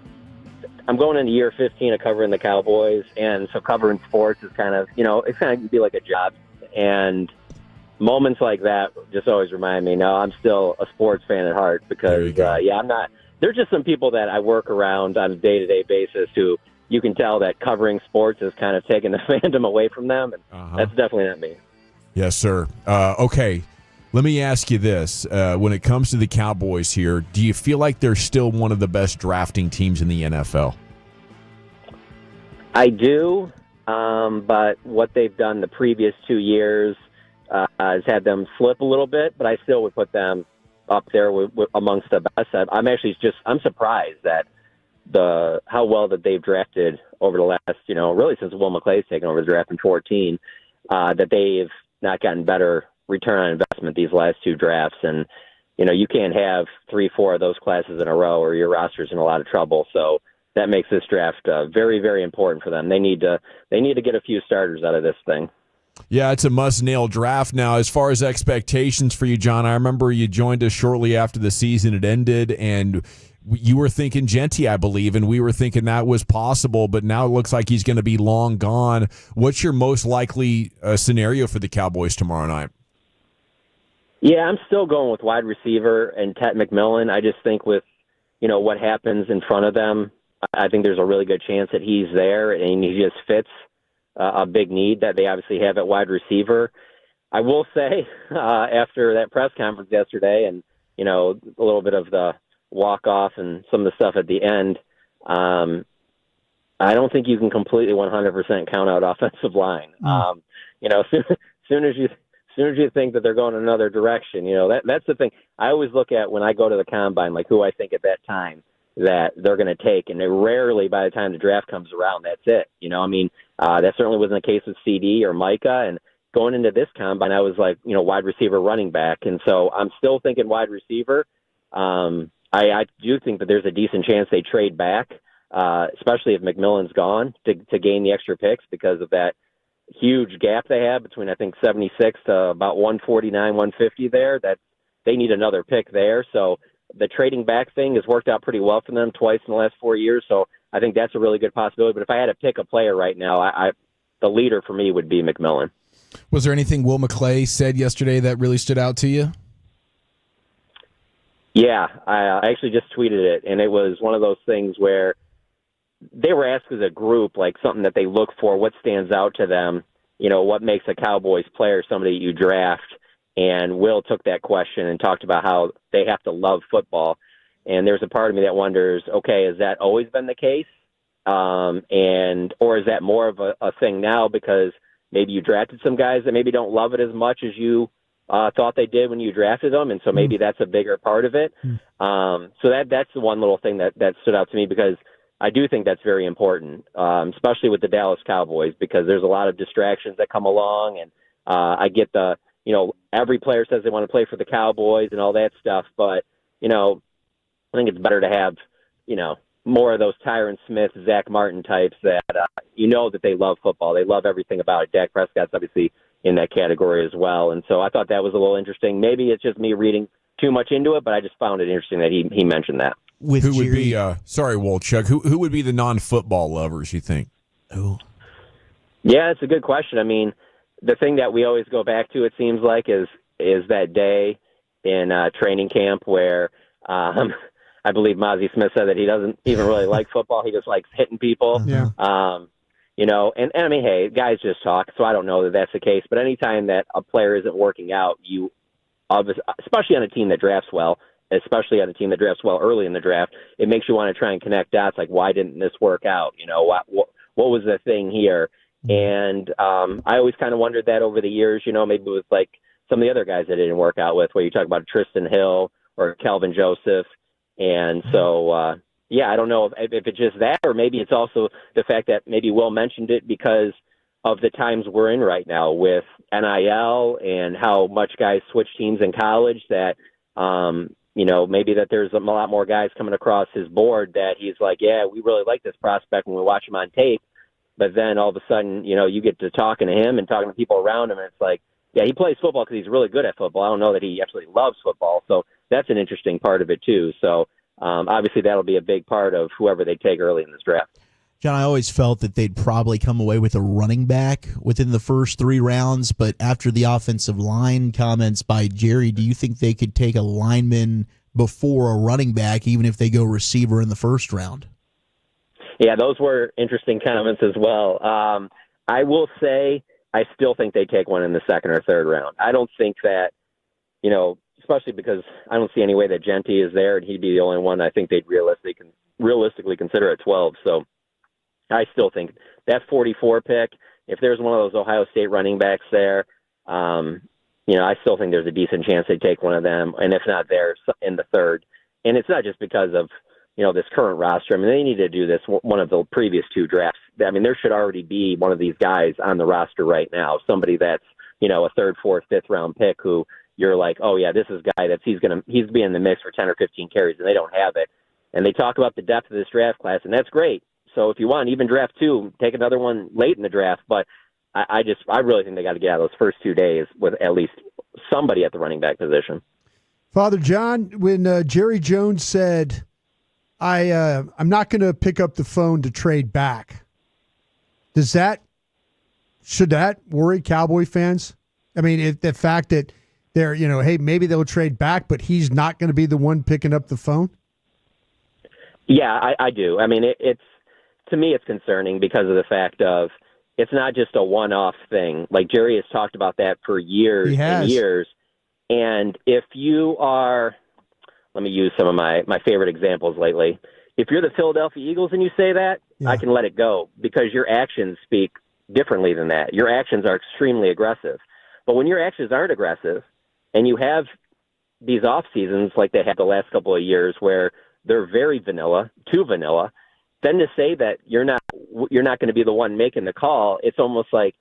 I'm going into year 15 of covering the Cowboys, and so covering sports is kind of, it's kind of be like a job. And moments like that just always remind me, no, I'm still a sports fan at heart because, I'm not. There's just some people that I work around on a day-to-day basis who you can tell that covering sports is kind of taking the fandom away from them, and that's definitely not me. Yes, sir. Okay, let me ask you this. When it comes to the Cowboys here, do you feel like they're still one of the best drafting teams in the NFL? I do, but what they've done the previous 2 years has had them slip a little bit, but I still would put them up there with amongst the best. I'm surprised that how well that they've drafted over the last, really since Will McClay's taken over the draft in 2014, that they've not gotten better return on investment these last 2 drafts. And, you can't have 3-4 of those classes in a row or your roster's in a lot of trouble. So that makes this draft very, very important for them. They need to get a few starters out of this thing. Yeah, it's a must-nail draft. Now, as far as expectations for you, John, I remember you joined us shortly after the season had ended, and you were thinking Genty, I believe, and we were thinking that was possible, but now it looks like he's going to be long gone. What's your most likely scenario for the Cowboys tomorrow night? Yeah, I'm still going with wide receiver and Ted McMillan. I just think with, what happens in front of them, I think there's a really good chance that he's there and he just fits a big need that they obviously have at wide receiver. I will say after that press conference yesterday and, a little bit of the walk-off and some of the stuff at the end, I don't think you can completely 100% count out offensive line. Soon as you think that they're going another direction, that's the thing. I always look at when I go to the combine, like who I think at that time that they're going to take, and they rarely, by the time the draft comes around, that's it. That certainly wasn't the case with CD or Micah, and going into this combine, I was like, wide receiver, running back, and so I'm still thinking wide receiver. I do think that there's a decent chance they trade back, especially if McMillan's gone, to gain the extra picks because of that huge gap they have between, I think, 76 to about 149, 150 there. That they need another pick there, so the trading back thing has worked out pretty well for them twice in the last 4 years, so I think that's a really good possibility. But if I had to pick a player right now, the leader for me would be McMillan. Was there anything Will McClay said yesterday that really stood out to you? Yeah, I actually just tweeted it, and it was one of those things where they were asked as a group, like something that they look for, what stands out to them, what makes a Cowboys player somebody you draft. And Will took that question and talked about how they have to love football. And there's a part of me that wonders, okay, has that always been the case? Or is that more of a thing now because maybe you drafted some guys that maybe don't love it as much as you thought they did when you drafted them, and so maybe that's a bigger part of it. So that's the one little thing that stood out to me because I do think that's very important, especially with the Dallas Cowboys, because there's a lot of distractions that come along, and I get the every player says they want to play for the Cowboys and all that stuff, but, I think it's better to have, more of those Tyron Smith, Zach Martin types that, that they love football. They love everything about it. Dak Prescott's obviously in that category as well. And so I thought that was a little interesting. Maybe it's just me reading too much into it, but I just found it interesting that he mentioned that. Who would be, sorry, Wolchuk, who would be the non-football lovers, you think? Who? Yeah, it's a good question. I mean, the thing that we always go back to, it seems like, is that day in training camp where I believe Mozzie Smith said that he doesn't even really like football. He just likes hitting people. Yeah. And I mean, hey, guys just talk, so I don't know that that's the case. But anytime that a player isn't working out, you especially on a team that drafts well, especially on a team that drafts well early in the draft, it makes you want to try and connect dots. Like, why didn't this work out? What was the thing here? And I always kind of wondered that over the years, maybe with like some of the other guys that it didn't work out with, where you talk about Tristan Hill or Calvin Joseph. And so, I don't know if it's just that, or maybe it's also the fact that maybe Will mentioned it because of the times we're in right now with NIL and how much guys switch teams in college that, maybe that there's a lot more guys coming across his board that he's like, yeah, we really like this prospect when we watch him on tape. But then all of a sudden, you get to talking to him and talking to people around him, and it's like, yeah, he plays football because he's really good at football. I don't know that he actually loves football. So that's an interesting part of it, too. So obviously that'll be a big part of whoever they take early in this draft. John, I always felt that they'd probably come away with a running back within the first 3 rounds, but after the offensive line comments by Jerry, do you think they could take a lineman before a running back, even if they go receiver in the first round? Yeah, those were interesting comments as well. I will say I still think they take one in the second or third round. I don't think that, especially because I don't see any way that Genty is there and he'd be the only one I think they'd realistically consider at 12. So I still think that 44 pick, if there's one of those Ohio State running backs there, I still think there's a decent chance they take one of them, and if not there, in the third. And it's not just because of, this current roster. I mean, they need to do this one of the previous 2 drafts. I mean, there should already be one of these guys on the roster right now, somebody that's, a third, fourth, fifth round pick who you're like, oh yeah, this is a guy he's be in the mix for 10 or 15 carries, and they don't have it. And they talk about the depth of this draft class, and that's great. So if you want, even draft 2, take another one late in the draft. But I really think they got to get out of those first 2 days with at least somebody at the running back position. Father John, when Jerry Jones said, I'm not going to pick up the phone to trade back, should that worry Cowboy fans? I mean, the fact that they're, hey, maybe they'll trade back, but he's not going to be the one picking up the phone? Yeah, I do. I mean, to me, it's concerning because of the fact of it's not just a one-off thing. Like Jerry has talked about that for years and years. And if you are, let me use some of my favorite examples lately. If you're the Philadelphia Eagles and you say that, I can let it go because your actions speak differently than that. Your actions are extremely aggressive. But when your actions aren't aggressive and you have these off seasons like they had the last couple of years where they're very vanilla, too vanilla, then to say that you're not going to be the one making the call, it's almost like,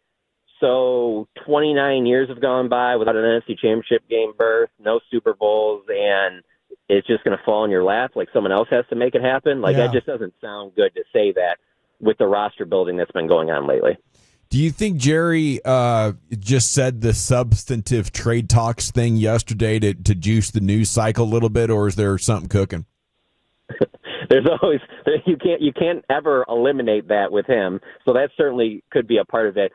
so 29 years have gone by without an NFC Championship game berth, no Super Bowls, and it's just going to fall in your lap like someone else has to make it happen? Like, that just doesn't sound good to say that with the roster building that's been going on lately. Do you think Jerry just said the substantive trade talks thing yesterday to juice the news cycle a little bit, or is there something cooking? There's always you can't ever eliminate that with him, so that certainly could be a part of it.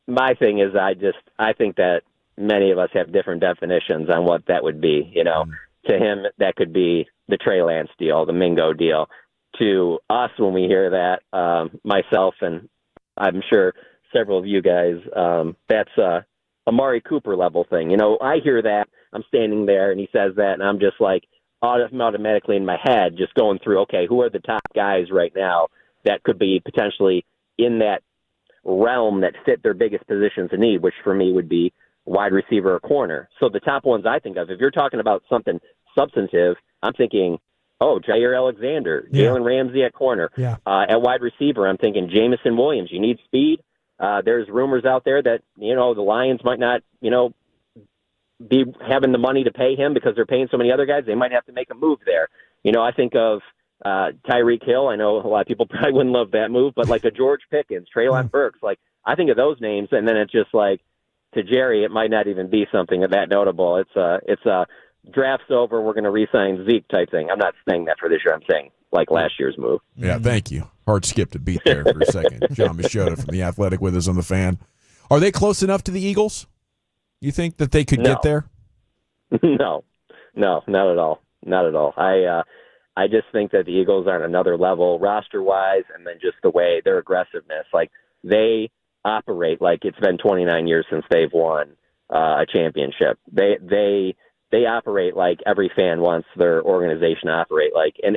My thing is, I think that many of us have different definitions on what that would be. To him, that could be the Trey Lance deal, the Mingo deal. To us, when we hear that, myself and I'm sure several of you guys, that's a Amari Cooper level thing. I hear that, I'm standing there, and he says that, and I'm just like, automatically in my head just going through, okay, who are the top guys right now that could be potentially in that realm that fit their biggest positions of need, which for me would be wide receiver or corner. So the top ones I think of, if you're talking about something substantive, I'm thinking, Jair Alexander, Jalen Ramsey at corner. At wide receiver, I'm thinking Jamison Williams. You need speed. There's rumors out there that, the Lions might not, be having the money to pay him because they're paying so many other guys. They might have to make a move there. I think of Tyreek Hill. I know a lot of people probably wouldn't love that move, but like a George Pickens, Treylon Burks, like I think of those names, and then it's just like, to Jerry, it might not even be something that notable. It's a draft's over, we're going to re-sign Zeke type thing. I'm not saying that for this year. I'm saying like last year's move. Yeah, thank you. Hard skip to beat there for a second. John Machota from The Athletic with us on The Fan. Are they close enough to the Eagles? You think that they could get there? No, not at all. Not at all. I just think that the Eagles are on another level roster-wise, and then just the way their aggressiveness. Like, they operate like it's been 29 years since they've won. a championship. They operate like every fan wants their organization to operate like. And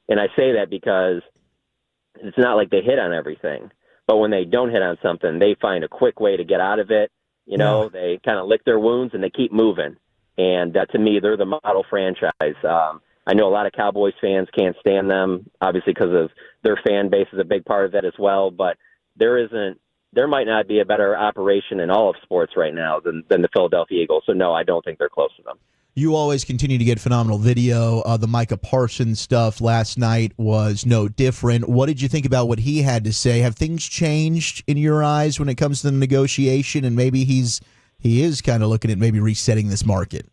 I say that because it's not like they hit on everything, but when they don't hit on something, they find a quick way to get out of it. You know, they kind of lick their wounds and they keep moving. And to me, they're the model franchise. I know a lot of Cowboys fans can't stand them, obviously, because of their fan base is a big part of that as well. But there might not be a better operation in all of sports right now than the Philadelphia Eagles. So, no, I don't think they're close to them. You always continue to get phenomenal video. The Micah Parsons stuff last night was no different. What did you think about what he had to say? Have things changed in your eyes when it comes to the negotiation, and maybe he is kind of looking at maybe resetting this market?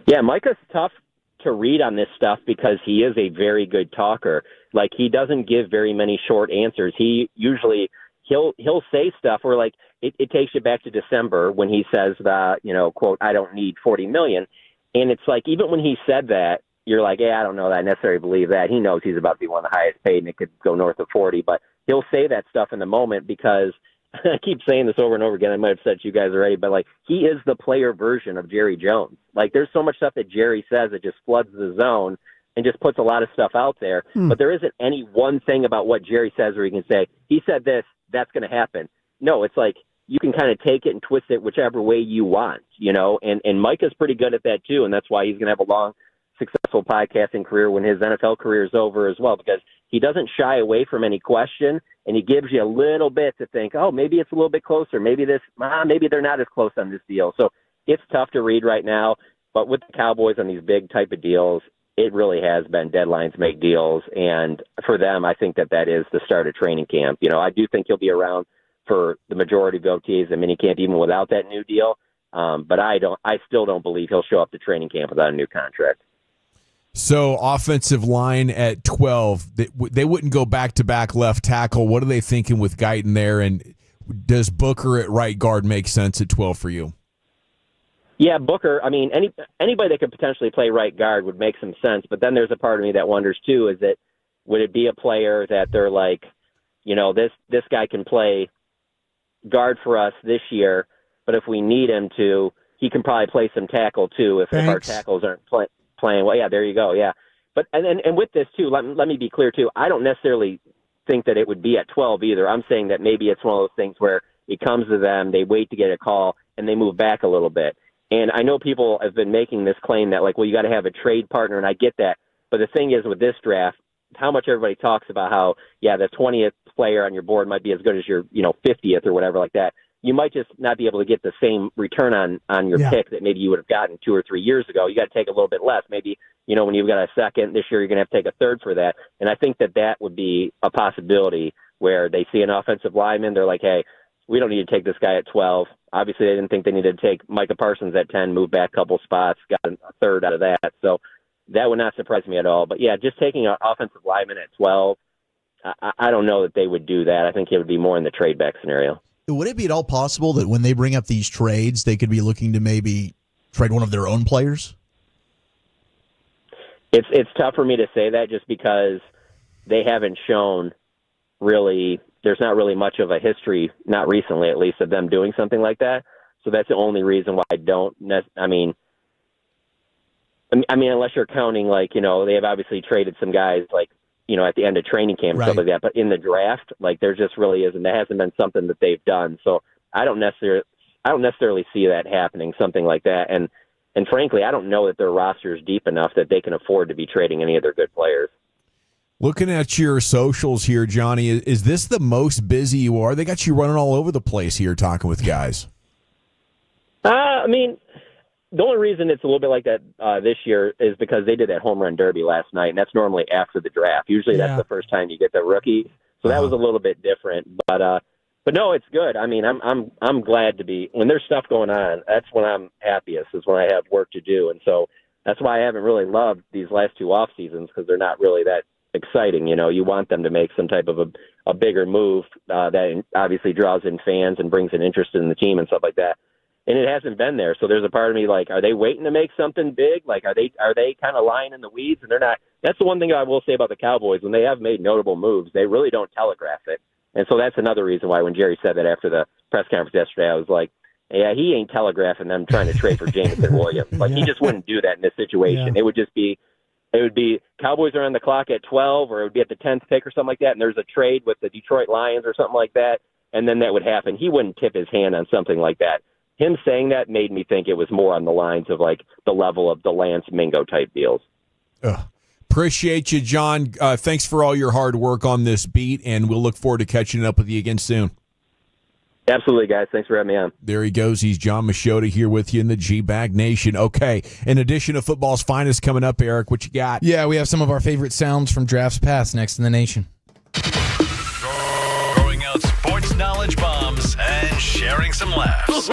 Yeah, Micah's tough to read on this stuff because he is a very good talker. Like, he doesn't give very many short answers. He usually he'll say stuff where, like, it takes you back to December when he says that, you know, quote, I don't need $40 million. And it's like, even when he said that, you're like, I don't know that I necessarily believe that. He knows he's about to be one of the highest paid and it could go north of 40, but he'll say that stuff in the moment because I keep saying this over and over again. I might have said to you guys already, but like, he is the player version of Jerry Jones. Like, there's so much stuff that Jerry says that just floods the zone and just puts a lot of stuff out there. But there isn't any one thing about what Jerry says where you can say, he said this, that's going to happen. No, it's like you can kind of take it and twist it whichever way you want, you know, and Micah's pretty good at that too. And that's why he's going to have a long, successful podcasting career when his NFL career is over as well, because he doesn't shy away from any question and he gives you a little bit to think, oh, maybe it's a little bit closer. Maybe maybe they're not as close on this deal. So it's tough to read right now, but with the Cowboys on these big type of deals, it really has been deadlines make deals. And for them, I think that is the start of training camp. You know, I do think he'll be around for the majority of OTAs and minicamp even without that new deal. But I still don't believe he'll show up to training camp without a new contract. So offensive line at 12, they wouldn't go back-to-back left tackle. What are they thinking with Guyton there? And does Booker at right guard make sense at 12 for you? Yeah, Booker, I mean, anybody that could potentially play right guard would make some sense. But then there's a part of me that wonders, too, is that would it be a player that they're like, you know, this guy can play guard for us this year, but if we need him to, he can probably play some tackle, too, if our tackles aren't playing. Well, yeah, there you go, yeah. But and with this, too, let me be clear, too, I don't necessarily think that it would be at 12 either. I'm saying that maybe it's one of those things where it comes to them, they wait to get a call, and they move back a little bit. And I know people have been making this claim that, like, well, you got to have a trade partner, and I get that. But the thing is with this draft, how much everybody talks about how, yeah, the 20th player on your board might be as good as your, 50th or whatever like that. You might just not be able to get the same return on your pick that maybe you would have gotten 2 or 3 years ago. You got to take a little bit less. Maybe, when you've got a second this year, you're going to have to take a third for that. And I think that would be a possibility where they see an offensive lineman. They're like, hey, we don't need to take this guy at 12. Obviously, they didn't think they needed to take Micah Parsons at 10, move back a couple spots, got a third out of that. So that would not surprise me at all. But, yeah, just taking an offensive lineman at 12, I don't know that they would do that. I think it would be more in the trade back scenario. Would it be at all possible that when they bring up these trades, they could be looking to maybe trade one of their own players? It's tough for me to say that just because they haven't shown really – there's not really much of a history, not recently at least, of them doing something like that. So that's the only reason why I don't – I mean, unless you're counting, like, they have obviously traded some guys, like, at the end of training camp and stuff like that. But in the draft, like, there just really isn't. That hasn't been something that they've done. So I don't necessarily see that happening, something like that. And frankly, I don't know that their roster is deep enough that they can afford to be trading any of their good players. Looking at your socials here, Johnny, is this the most busy you are? They got you running all over the place here talking with guys. The only reason it's a little bit like that this year is because they did that home run derby last night, and that's normally after the draft. Usually that's the first time you get the rookie, so that was a little bit different. But no, it's good. I'm glad to be when there's stuff going on. That's when I'm happiest, is when I have work to do, and so that's why I haven't really loved these last two off seasons, because they're not really that exciting. You want them to make some type of a bigger move that obviously draws in fans and brings an interest in the team and stuff like that. And it hasn't been there. So there's a part of me like, are they waiting to make something big? Like, are they kind of lying in the weeds? And they're not. That's the one thing I will say about the Cowboys. When they have made notable moves, they really don't telegraph it. And so that's another reason why when Jerry said that after the press conference yesterday, I was like, yeah, he ain't telegraphing them trying to trade for Jameson Williams. Like, he just wouldn't do that in this situation. Yeah. It would be Cowboys are on the clock at 12, or it would be at the 10th pick or something like that, and there's a trade with the Detroit Lions or something like that, and then that would happen. He wouldn't tip his hand on something like that. Him saying that made me think it was more on the lines of, like, the level of the Lance Mingo type deals. Appreciate you, John. Thanks for all your hard work on this beat, and we'll look forward to catching up with you again soon. Absolutely, guys. Thanks for having me on. There he goes. He's John Machota here with you in the G-Bag Nation. Okay, in addition to football's finest coming up, Eric, what you got? Yeah, we have some of our favorite sounds from drafts past next in the nation. Throwing out sports knowledge bombs and sharing some laughs.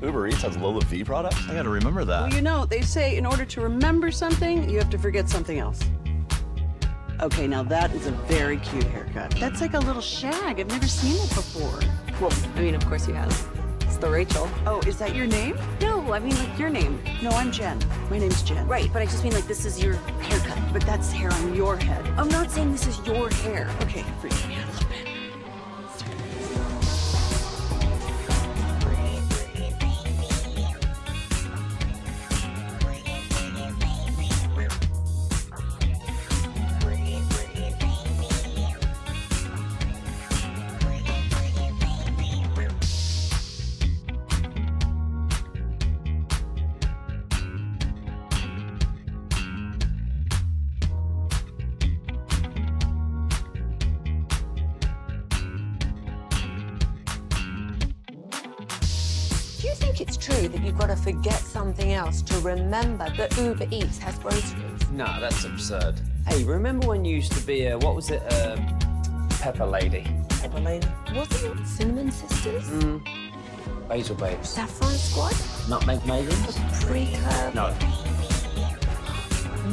Uber Eats has low fee products? I gotta remember that. Well, you know, they say in order to remember something, you have to forget something else. Okay, now that is a very cute haircut. That's like a little shag. I've never seen it before. Well, I mean, of course you have. It's the Rachel. Oh, is that your name? No, I mean like your name. No, I'm Jen. My name's Jen. Right, but I just mean like this is your haircut. But that's hair on your head. I'm not saying this is your hair. Okay, freak me out a little bit. Do you think it's true that you've got to forget something else to remember that Uber Eats has groceries? No, that's absurd. Hey, remember when you used to be a, what was it, Pepper Lady? Pepper Lady? Wasn't it Cinnamon Sisters? Basil Babes. Saffron Squad? Nutmeg Maidens? Pre-curb? No.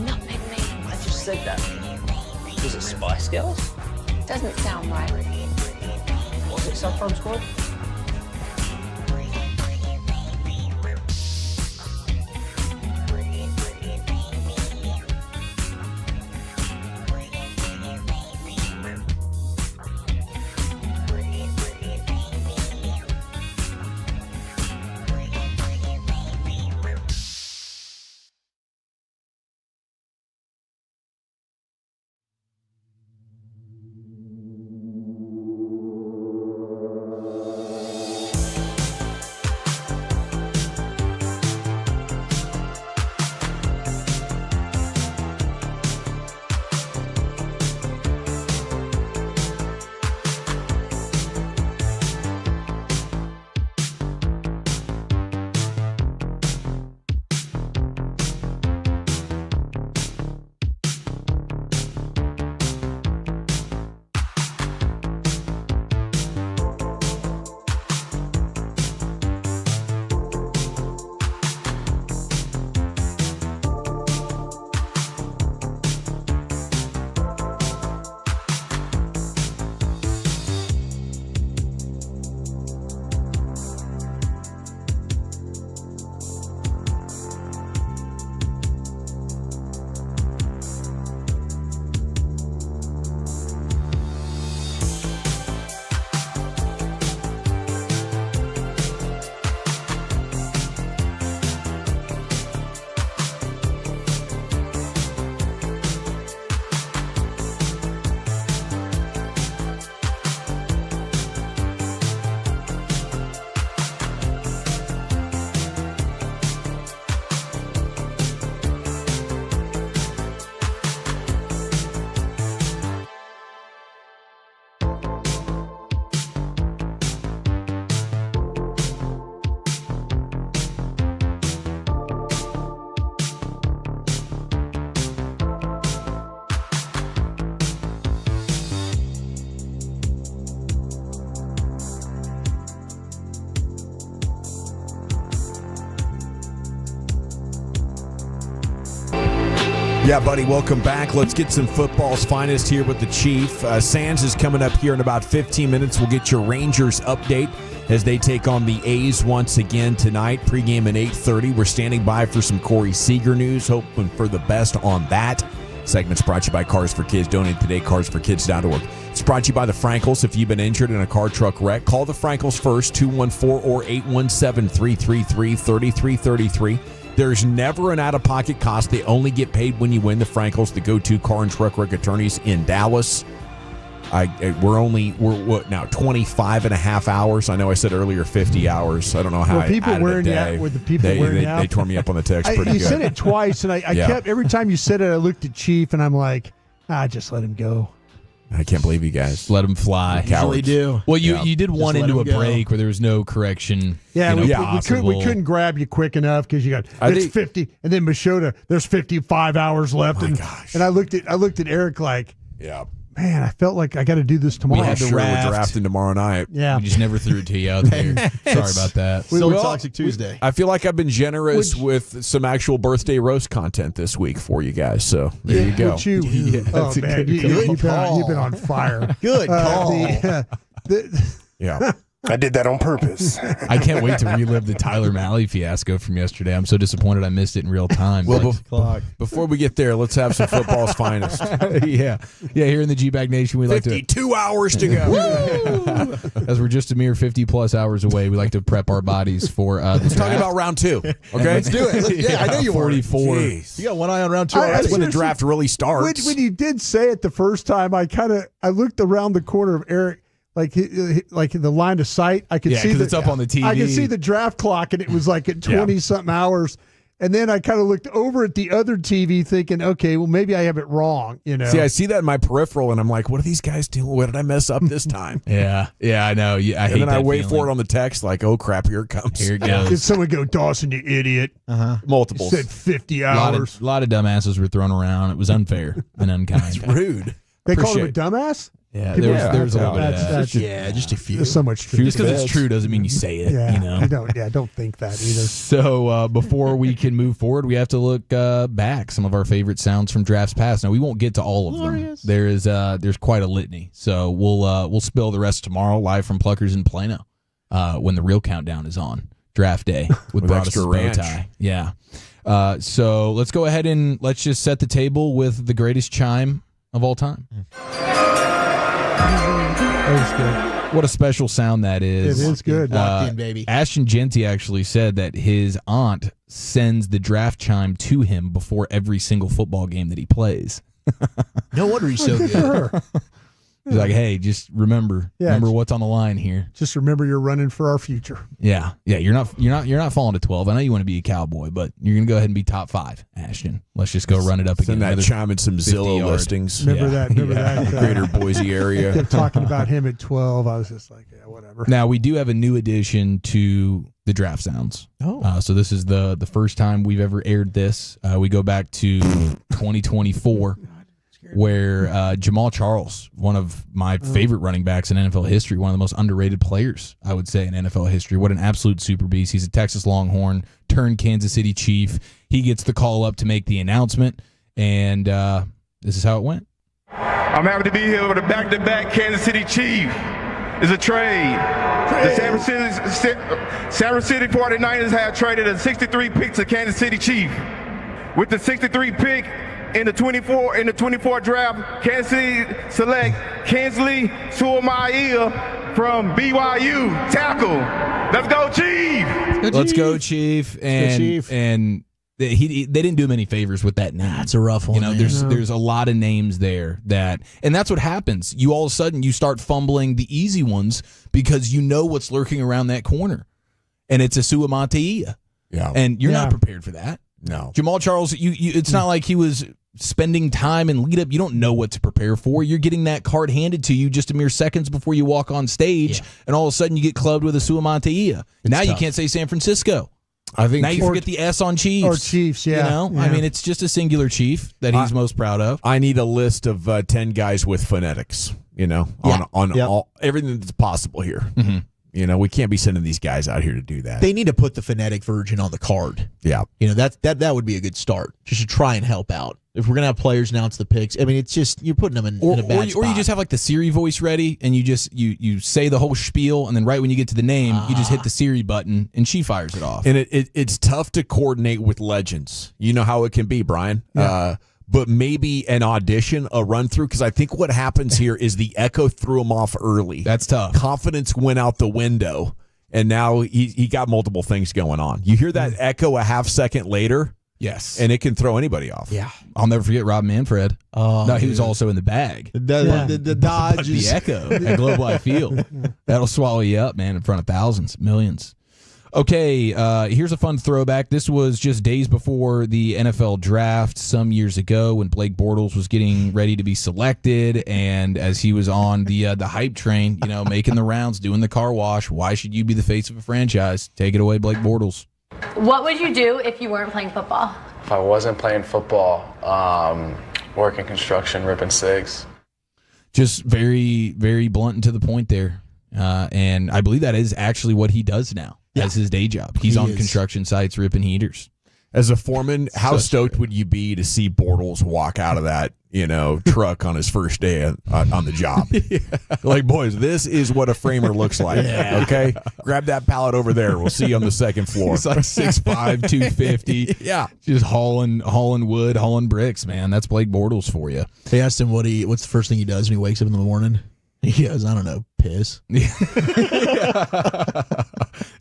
Nutmeg Maidens? I just said that. Was it Spice Girls? Doesn't sound right. Was it Saffron Squad? Yeah, buddy, welcome back. Let's get some football's finest here with the Chief. Sands is coming up here in about 15 minutes. We'll get your Rangers update as they take on the A's once again tonight. Pregame at 8:30. We're standing by for some Corey Seager news, hoping for the best on that. Segment's brought to you by Cars for Kids. Donate today, carsforkids.org. It's brought to you by the Frankels. If you've been injured in a car truck wreck, call the Frankels first, 214 or 817-333-3333. There's never an out-of-pocket cost. They only get paid when you win. The Frankels, the go-to car and truck wreck attorneys in Dallas. We're what now, 25 and a half hours? I know I said earlier 50 hours. I don't know how I added a day. With the people wearing you out. They tore me up on the text pretty You good. said it twice, and I kept, every time you said it, I looked at Chief, and I'm like, just let him go. I can't believe you guys. Let him fly. Usually do. Well, you did one into a go. break where there was no correction. Yeah, we couldn't grab you quick enough because you got it's 50, and then Machota, there's 55 hours left. Oh my gosh. And I looked at Eric like, yeah, man, I felt like I got to do this tomorrow. We had to we're drafting tomorrow night. Yeah, we just never threw it to you out there. Sorry about that. Silver Toxic Tuesday. I feel like I've been generous with some actual birthday roast content this week for you guys. So there you go. Oh man, you've been on fire. Good call. Yeah. I did that on purpose. I can't wait to relive the Tyler Malley fiasco from yesterday. I'm so disappointed I missed it in real time. Well, before we get there, let's have some football's finest. Yeah. Here in the G-Bag Nation, we like to 52 hours to go. As we're just a mere 50-plus hours away, we like to prep our bodies for the Let's talk about round 2. Okay, let's do it. I know you were. 44. Jeez. You got one eye on round 2. That's when the draft really starts. When you did say it the first time, I looked around the corner of Eric. Like the line of sight, I could see because it's up on the TV. I could see the draft clock, and it was like at 20-something hours. And then I kind of looked over at the other TV thinking, okay, well, maybe I have it wrong, you know. See, I see that in my peripheral, and I'm like, what are these guys doing? What did I mess up this time? Yeah, I know. Yeah, I hate and then that I wait feeling. for it on the text, like, oh, crap, here it comes. Here it goes. Did someone go, Dawson, you idiot? Multiples. You said 50 A hours. lot of dumbasses were thrown around. It was unfair and unkind. It's rude. They called him a dumbass? Yeah, People- there was a little bit of that's- that. just a few. There's so much truth. Just because it's true doesn't mean you say it. Yeah, You know. I don't think that either. So before we can move forward, we have to look back some of our favorite sounds from drafts past. Now we won't get to all of them. There's quite a litany. So we'll spill the rest tomorrow live from Pluckers in Plano when the real countdown is on draft day with Broadus' extra bow ranch. tie. Yeah. So let's go ahead and let's just set the table with the greatest chime of all time. That was good. What a special sound that is. It is good. Locked in, baby. Ashton Genty actually said that his aunt sends the draft chime to him before every single football game that he plays. No wonder he's so Good for good. her. He's like, hey, just remember what's on the line here. Just remember you're running for our future. Yeah, you're not falling to 12. I know you want to be a Cowboy, but you're gonna go ahead and be top 5, Ashton. Let's just go run it up again. Send that Another chime in some 50 Zillow yard. listings. Remember that? Greater Boise area. Kept talking about him at 12. I was just like, yeah, whatever. Now we do have a new addition to the draft sounds. So this is the first time we've ever aired this. We go back to 2024. Where Jamal Charles, one of my favorite running backs in NFL history, one of the most underrated players, I would say, in NFL history. What an absolute super beast. He's a Texas Longhorn, turned Kansas City Chief. He gets the call up to make the announcement, and this is how it went. I'm happy to be here with a back-to-back Kansas City Chief. It's a trade. The San Francisco 49ers have traded a 63 pick to Kansas City Chief. With the 63 pick, in the 24 draft, Kansas City select Kinsley Suamaiya from BYU tackle. Let's go, Chief! Let's go, Chief. And they didn't do him any favors with that name. It's a rough one. You know, there's a lot of names there and that's what happens. You all of a sudden you start fumbling the easy ones because you know what's lurking around that corner, and it's a Suamaiya. Yeah, and you're not prepared for that. No, Jamal Charles. It's not like he was spending time and lead up. You don't know what to prepare for. You're getting that card handed to you just a mere seconds before you walk on stage, and all of a sudden you get clubbed with a Suamaiya. Now tough. You can't say San Francisco. I think now you forget the S on Chiefs. Or Chiefs, yeah. You know? I mean, it's just a singular Chief that he's most proud of. I need a list of 10 guys with phonetics, on all everything that's possible here. Mm-hmm. You know, we can't be sending these guys out here to do that. They need to put the phonetic version on the card. Yeah. You know, that would be a good start. Just to try and help out. If we're going to have players announce the picks, I mean, it's just, you're putting them in a bad spot. Or you just have like the Siri voice ready, and you say the whole spiel, and then right when you get to the name, you just hit the Siri button, and she fires it off. And it's tough to coordinate with legends. You know how it can be, Brian. Yeah. But maybe an audition, a run through, because I think what happens here is the echo threw him off early. That's tough. Confidence went out the window, and now he got multiple things going on. You hear that echo a half second later. Yes. And it can throw anybody off. Yeah. I'll never forget Rob Manfred. No, he was also in the bag. The Dodge But the echo at Globe Life Field. That'll swallow you up, man, in front of thousands, millions. Okay, here's a fun throwback. This was just days before the NFL draft some years ago when Blake Bortles was getting ready to be selected, and as he was on the hype train, making the rounds, doing the car wash, why should you be the face of a franchise? Take it away, Blake Bortles. What would you do if you weren't playing football? If I wasn't playing football, working construction, ripping cigs. Just very, very blunt and to the point there. And I believe that is actually what he does now as his day job. He's on construction sites ripping heaters. As a foreman, how stoked would you be to see Bortles walk out of that, truck on his first day on the job? Like, boys, this is what a framer looks like. Okay? Grab that pallet over there. We'll see you on the second floor. He's like 6'5", 250. Yeah. Just hauling wood, hauling bricks, man. That's Blake Bortles for you. They asked him what's the first thing he does when he wakes up in the morning. He goes, I don't know, piss.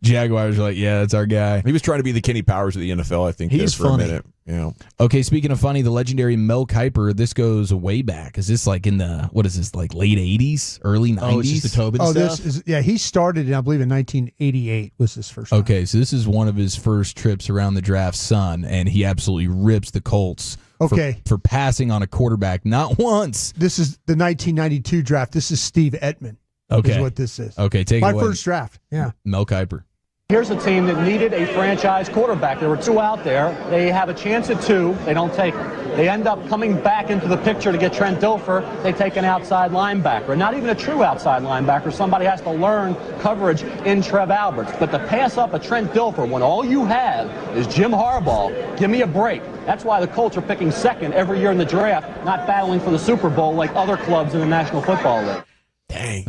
Jaguars are like, yeah, that's our guy. He was trying to be the Kenny Powers of the NFL, I think, he's for funny. a minute. Yeah. Okay, speaking of funny, the legendary Mel Kiper, this goes way back. Is this like in the, what is this, like late 80s, early 90s? Oh, it's just the Tobin stuff? This is, he started, I believe, in 1988 was his first time. Okay, so this is one of his first trips around the draft sun, and he absolutely rips the Colts for passing on a quarterback not once. This is the 1992 draft. This is Steve Ettman. Okay. Is what this is. Okay, take it My away. first draft, yeah. Mel Kiper. Here's a team that needed a franchise quarterback. There were two out there. They have a chance at two. They don't take it. They end up coming back into the picture to get Trent Dilfer. They take an outside linebacker, not even a true outside linebacker. Somebody has to learn coverage in Trev Alberts. But to pass up a Trent Dilfer when all you have is Jim Harbaugh, give me a break. That's why the Colts are picking second every year in the draft, not battling for the Super Bowl like other clubs in the National Football League. Dang.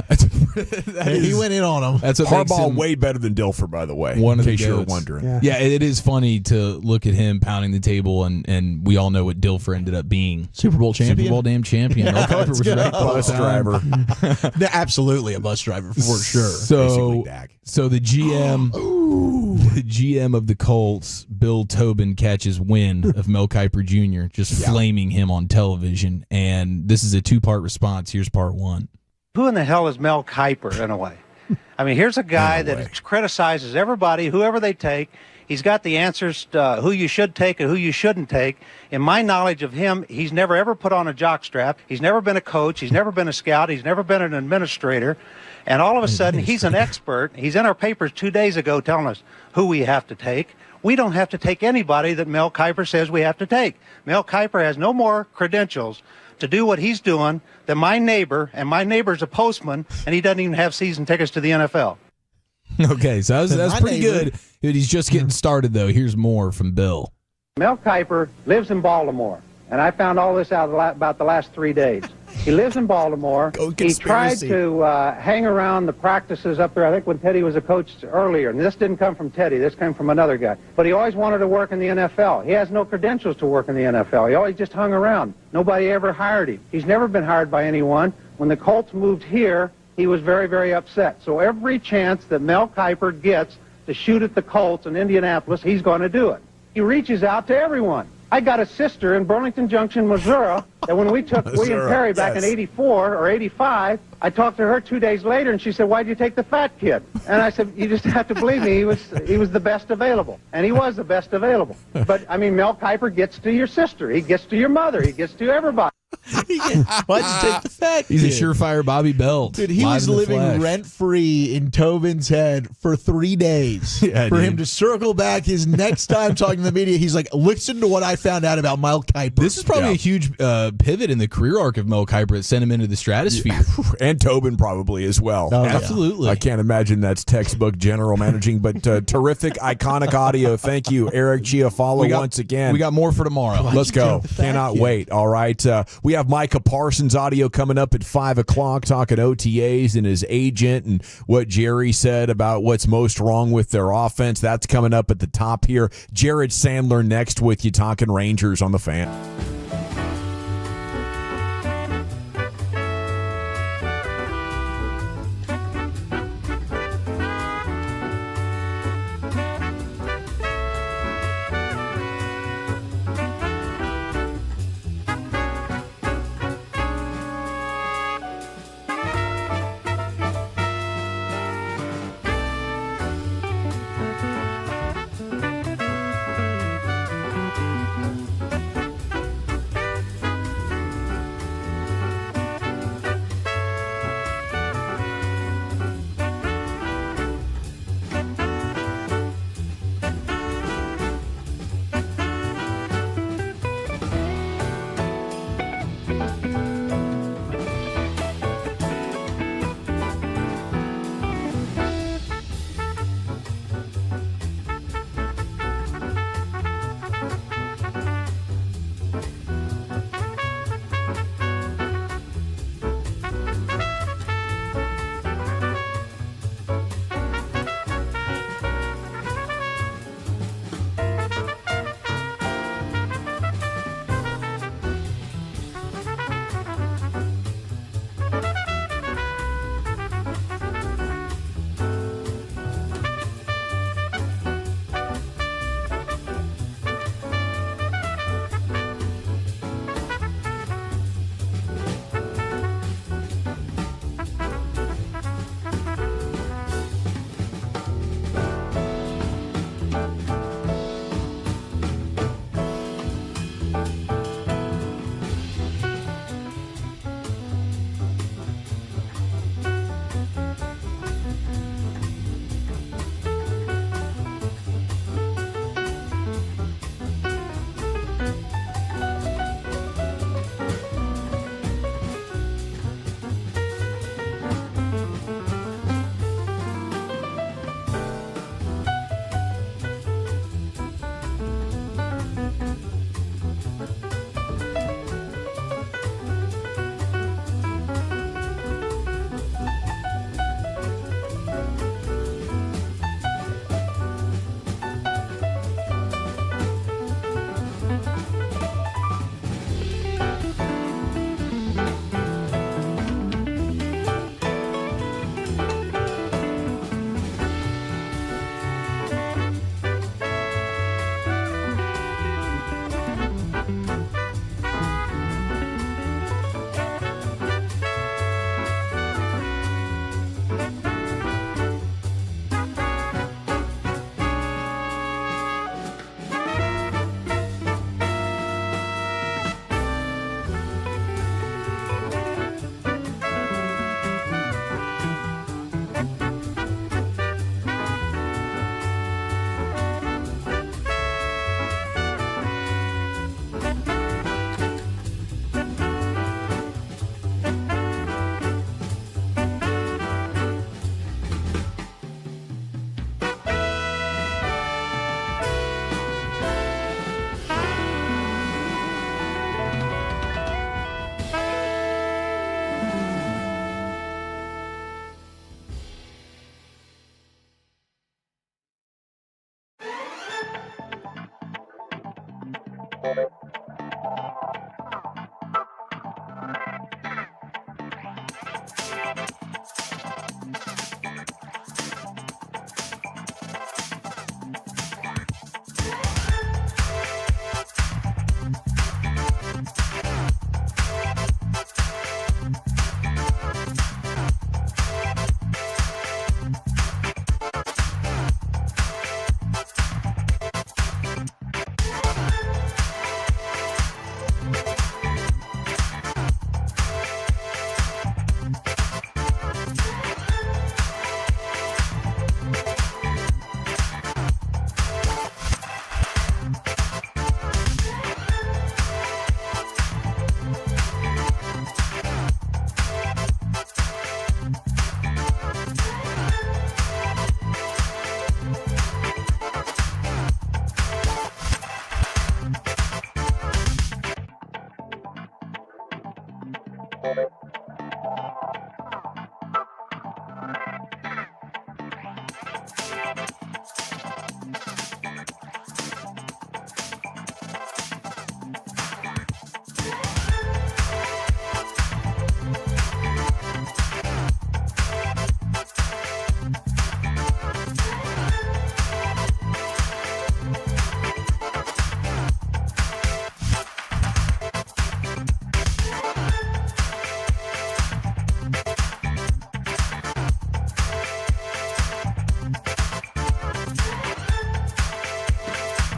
He went in on him. That's what makes Harbaugh him way better than Dilfer, by the way, one in of the case you're goats. wondering. Yeah, it is funny to look at him pounding the table, and we all know what Dilfer ended up being. Super Bowl champion. Super Bowl damn champion. Mel Kiper was right Bus driver. Absolutely a bus driver for sure. So the GM, the GM of the Colts, Bill Tobin, catches wind of Mel Kiper Jr. just flaming him on television, and this is a two-part response. Here's part one. Who in the hell is Mel Kiper, in a way? I mean, here's a guy that criticizes everybody, whoever they take. He's got the answers to who you should take and who you shouldn't take. In my knowledge of him, he's never ever put on a jockstrap. He's never been a coach. He's never been a scout. He's never been an administrator. And all of a sudden, he's an expert. He's in our papers 2 days ago telling us who we have to take. We don't have to take anybody that Mel Kiper says we have to take. Mel Kiper has no more credentials to do what he's doing than my neighbor, and my neighbor's a postman, and he doesn't even have season tickets to the NFL. Okay, so that's pretty good. He's just getting started, though. Here's more from Bill. Mel Kiper lives in Baltimore, and I found all this out about the last 3 days. He lives in Baltimore. He tried to hang around the practices up there, I think when Teddy was a coach earlier, and this didn't come from Teddy, this came from another guy. But he always wanted to work in the NFL. He has no credentials to work in the NFL. He always just hung around. Nobody ever hired him. He's never been hired by anyone. When the Colts moved here, he was very, very upset. So every chance that Mel Kiper gets to shoot at the Colts in Indianapolis, he's going to do it. He reaches out to everyone. I got a sister in Burlington Junction, Missouri, that when we took William Perry back in 84 or 85, I talked to her 2 days later, and she said, "Why'd you take the fat kid?" And I said, "You just have to believe me, he was the best available." And he was the best available. But, I mean, Mel Kiper gets to your sister. He gets to your mother. He gets to everybody. Why'd you take the fat He's kid? a surefire Bobby Belt. Dude, he live was in the living flesh. rent-free in Tobin's head for 3 days. Yeah, for dude. him to circle back his next time talking to the media, he's like, listen to what I found out about Mel Kiper. This is probably a huge pivot in the career arc of Mel Kiper that sent him into the stratosphere. And Tobin probably as well. Oh, absolutely. I can't imagine that's textbook general managing, but terrific, iconic audio. Thank you, Eric Chiafalo, once again. We got more for tomorrow. Let's go. Cannot wait. All right. We have Micah Parsons audio coming up at 5 o'clock, talking OTAs and his agent and what Jerry said about what's most wrong with their offense. That's coming up at the top here. Jared Sandler next with you, talking Rangers on the Fan.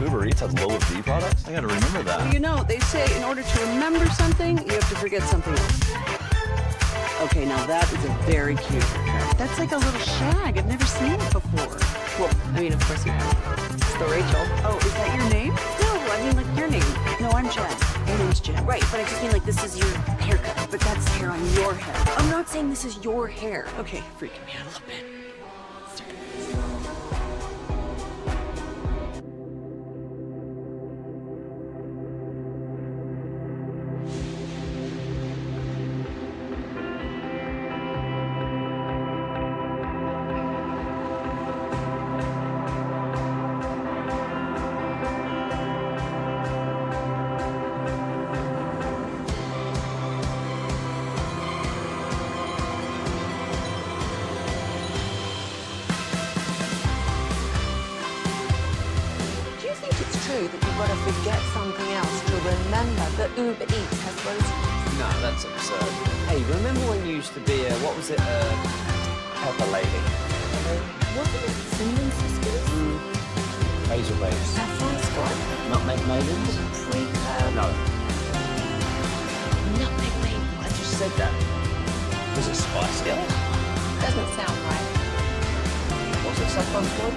Uber Eats has low V products? I gotta remember that. Well, you know, they say in order to remember something, you have to forget something else. Okay, now that is a very cute haircut. That's like a little shag. I've never seen it before. Well, I mean, of course you have. It's the Rachel. Oh, is that your name? No, I mean like your name. No, I'm Jen. Your name's Jen. Right, but I just mean like this is your haircut. But that's hair on your head. I'm not saying this is your hair. Okay, freaking me out a little bit. That you've got to forget something else to remember that Uber Eats has groceries. No, that's absurd. Hey, remember when you used to be a, what was it, pepper lady? Wasn't it Semien sisters? Basil base. Saffron squad? Nutmeg maidens? No. Nutmeg maidens. I just said that. Was it Spice Girls? Doesn't sound right. Was it Saffron squad?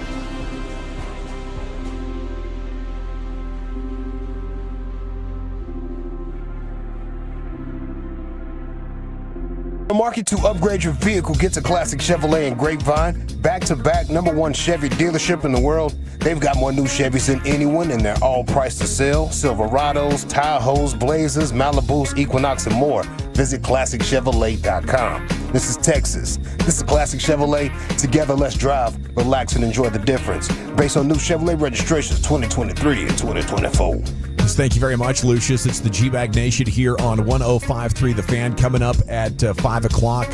The market to upgrade your vehicle gets a classic Chevrolet and Grapevine. Back-to-back #1 Chevy dealership in the world. They've got more new Chevys than anyone, and they're all priced to sell. Silverados, Tahoes, Blazers, Malibus, Equinox, and more. Visit ClassicChevrolet.com. This is Texas. This is Classic Chevrolet. Together, let's drive, relax, and enjoy the difference. Based on new Chevrolet registrations 2023 and 2024. Thank you very much, Lucius. It's the G-Bag Nation here on 105.3 The Fan. Coming up at 5 o'clock,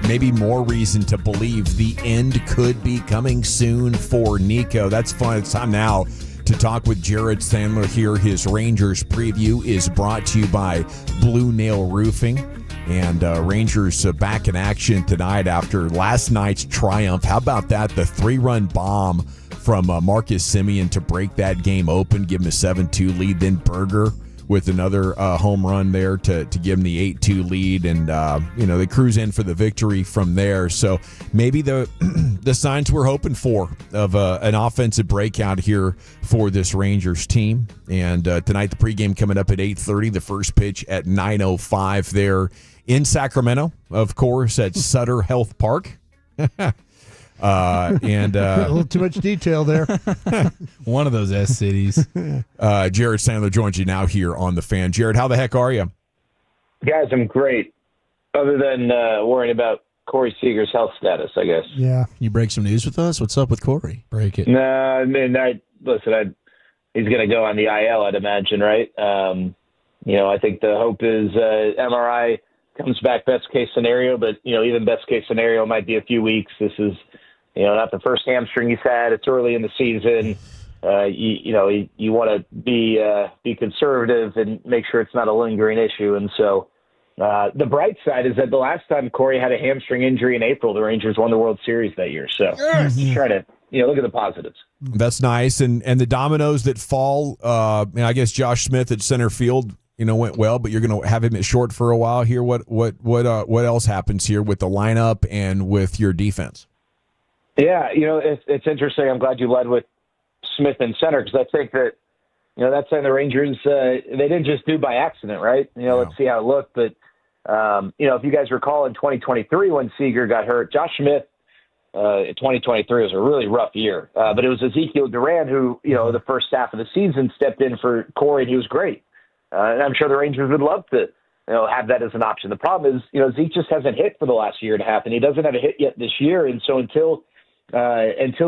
maybe more reason to believe the end could be coming soon for Nico. That's fun. It's time now to talk with Jared Sandler here. His Rangers preview is brought to you by Blue Nail Roofing. And Rangers back in action tonight after last night's triumph. How about that? The 3-run bomb from Marcus Semien to break that game open, give him a 7-2 lead. Then Berger with another home run there to give him the 8-2 lead. And, they cruise in for the victory from there. So maybe the signs we're hoping for of an offensive breakout here for this Rangers team. And tonight, the pregame coming up at 8:30, the first pitch at 9:05 there in Sacramento, of course, at Sutter Health Park. A little too much detail there. One of those S cities. Jared Sandler joins you now here on The Fan. Jared, how the heck are you? Guys, I'm great. Other than worrying about Corey Seager's health status, I guess. Yeah. You break some news with us? What's up with Corey? Break it. No, I mean, he's going to go on the IL, I'd imagine, right? I think the hope is MRI comes back best case scenario, but, even best case scenario might be a few weeks. This is, not the first hamstring he's had. It's early in the season. You want to be conservative and make sure it's not a lingering issue. And so the bright side is that the last time Corey had a hamstring injury in April, the Rangers won the World Series that year. So try to, look at the positives. That's nice. And the dominoes that fall, I guess Josh Smith at center field, went well, but you're going to have him at short for a while here. What else happens here with the lineup and with your defense? Yeah, it's interesting. I'm glad you led with Smith in center, because I think that, that's something the Rangers, they didn't just do by accident, right? Let's see how it looked. But, if you guys recall in 2023 when Seager got hurt, Josh Smith in 2023 was a really rough year. But it was Ezekiel Duran who, the first half of the season stepped in for Corey, and he was great. And I'm sure the Rangers would love to, have that as an option. The problem is, Zeke just hasn't hit for the last year and a half, and he doesn't have a hit yet this year. And so until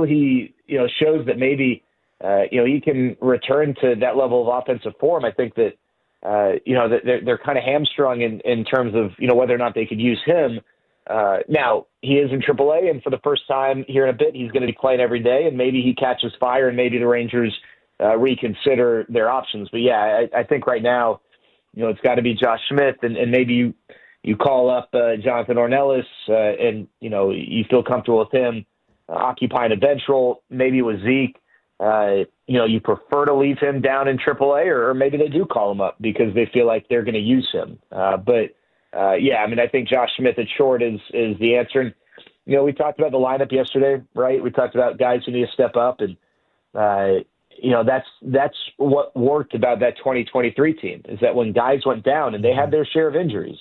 he, shows that maybe, he can return to that level of offensive form, I think that, that they're kind of hamstrung in terms of, whether or not they could use him. Now, he is in AAA, and for the first time here in a bit, he's going to be playing every day, and maybe he catches fire, and maybe the Rangers reconsider their options. But, yeah, I think right now, it's got to be Josh Smith, and maybe you call up Jonathan Ornelas, and, you feel comfortable with him occupying a bench role, maybe with Zeke. You prefer to leave him down in AAA, or maybe they do call him up because they feel like they're going to use him. I think Josh Smith at short is the answer. And, we talked about the lineup yesterday, right? We talked about guys who need to step up, and, that's what worked about that 2023 team, is that when guys went down and they had their share of injuries,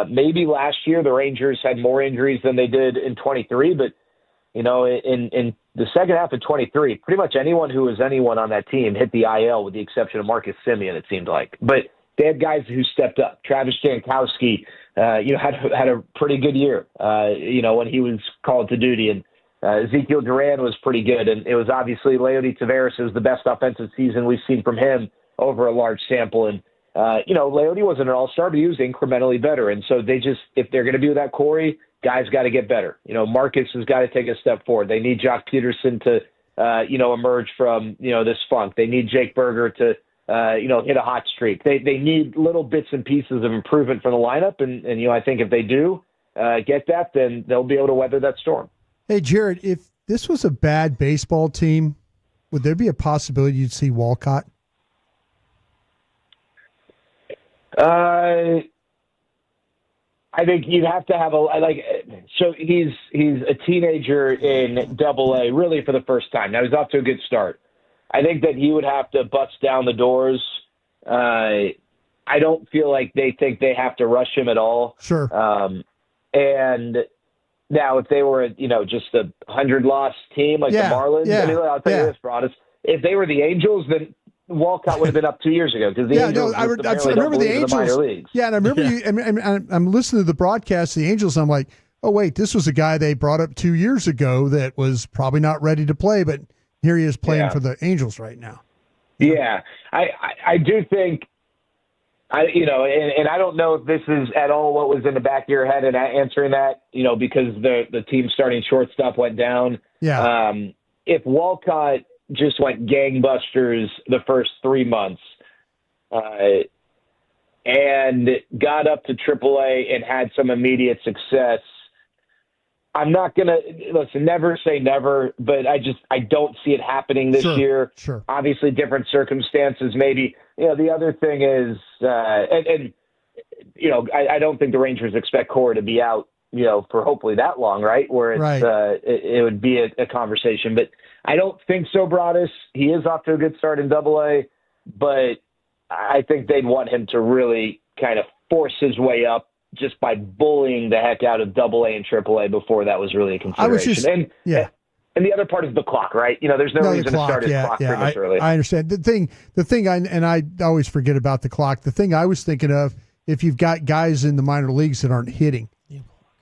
maybe last year the Rangers had more injuries than they did in 23, but in the second half of 23, pretty much anyone who was anyone on that team hit the IL with the exception of Marcus Semien, it seemed like. But they had guys who stepped up. Travis Jankowski, had a pretty good year, when he was called to duty. And Ezekiel Duran was pretty good. And it was obviously Leody Taveras is the best offensive season we've seen from him over a large sample. And, Leody wasn't an all-star, but he was incrementally better. And so if they're going to be without Corey, guys got to get better. Marcus has got to take a step forward. They need Jock Peterson to, emerge from, this funk. They need Jake Berger to, hit a hot streak. They need little bits and pieces of improvement from the lineup. And I think if they do get that, then they'll be able to weather that storm. Hey, Jared, if this was a bad baseball team, would there be a possibility you'd see Walcott? I think you'd have to have so he's a teenager in Double-A really for the first time. Now he's off to a good start. I think that he would have to bust down the doors. I don't feel like they think they have to rush him at all. Sure. And now if they were, just a 100-loss team like the Marlins, I'll tell you this, Broadus, if they were the Angels, then Walcott would have been up 2 years ago because the Angels I remember the Angels. Minor leagues. Yeah, and I remember you. And I'm listening to the broadcast of the Angels. And I'm like, oh wait, this was a guy they brought up 2 years ago that was probably not ready to play, but here he is playing for the Angels right now. Yeah, I do think. And I don't know if this is at all what was in the back of your head and answering that, because the team starting shortstop went down. Yeah. If Walcott just went gangbusters the first 3 months and got up to AAA and had some immediate success, I'm not going to never say never, but I don't see it happening this year. Sure. Obviously different circumstances, maybe. The other thing is, I don't think the Rangers expect Corey to be out, for hopefully that long, right? Where it's, it would be a conversation, but I don't think so, Broadus. He is off to a good start in Double-A, but I think they'd want him to really kind of force his way up just by bullying the heck out of Double-A and Triple-A before that was really a consideration. And the other part is the clock, right? There's no reason to start his clock pretty much early. I understand. The thing, I always forget about the clock. The thing I was thinking of, if you've got guys in the minor leagues that aren't hitting,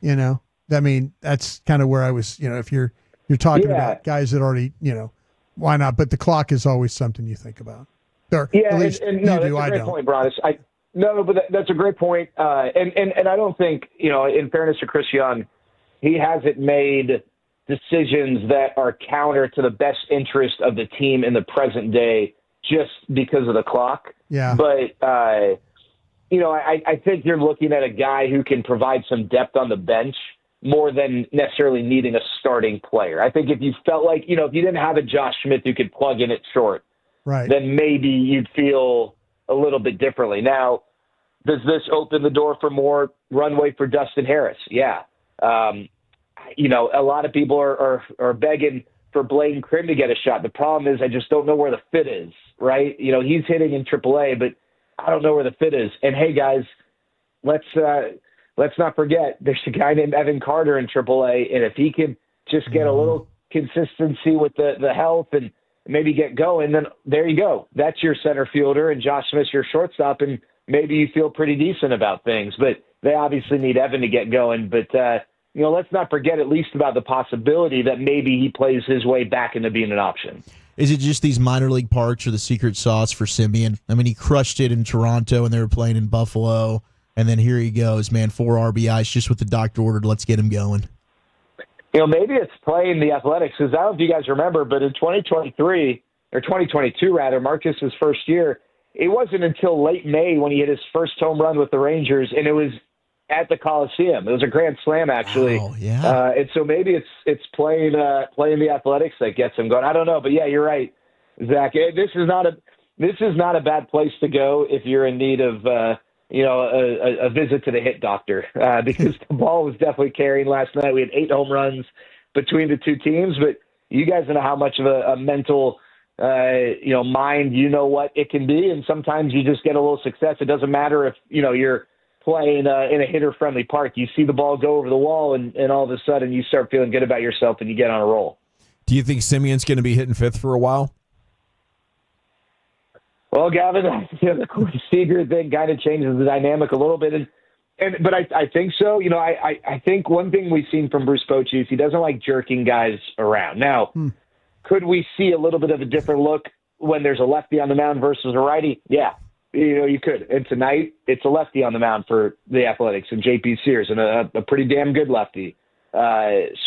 that's kind of where I was, if you're talking about guys that already, Why not? But the clock is always something you think about. Or Yeah, at least and you no, do. that's a I great don't. point, Bronis. That's a great point. And I don't think, in fairness to Chris Young, he hasn't made decisions that are counter to the best interest of the team in the present day just because of the clock. Yeah. But, I think you're looking at a guy who can provide some depth on the bench more than necessarily needing a starting player. I think if you felt like, if you didn't have a Josh Smith who could plug in at short, right, then maybe you'd feel a little bit differently. Now, does this open the door for more runway for Dustin Harris? Yeah. A lot of people are begging for Blaine Crim to get a shot. The problem is I just don't know where the fit is, right? He's hitting in AAA, but I don't know where the fit is. And hey, guys, let's not forget there's a guy named Evan Carter in AAA, and if he can just get a little consistency with the health and maybe get going, then there you go. That's your center fielder, and Josh Smith's your shortstop, and maybe you feel pretty decent about things. But they obviously need Evan to get going. But, let's not forget at least about the possibility that maybe he plays his way back into being an option. Is it just these minor league parks or the secret sauce for Semien? I mean, he crushed it in Toronto and they were playing in Buffalo. And then here he goes, man, 4 RBIs just what the doctor ordered. Let's get him going. Maybe it's playing the Athletics, because I don't know if you guys remember, but in 2023, or 2022 rather, Marcus's first year, it wasn't until late May when he hit his first home run with the Rangers, and it was at the Coliseum. It was a grand slam, actually. Oh, yeah. And so maybe it's playing the Athletics that gets him going. I don't know, but yeah, you're right, Zach. This is not a bad place to go if you're in need of a visit to the hit doctor, because the ball was definitely carrying last night. We had 8 home runs between the two teams, but you guys know how much of a mental mind, what it can be. And sometimes you just get a little success. It doesn't matter if, you're playing in a hitter-friendly park. You see the ball go over the wall, and all of a sudden you start feeling good about yourself and you get on a roll. Do you think Semien's going to be hitting 5th for a while? Well, Gavin, the Corey Seager thing kind of changes the dynamic a little bit. But I think so. I think one thing we've seen from Bruce Bochy is he doesn't like jerking guys around. Now, could we see a little bit of a different look when there's a lefty on the mound versus a righty? Yeah, you could. And tonight, it's a lefty on the mound for the Athletics, and J.P. Sears, and a pretty damn good lefty. You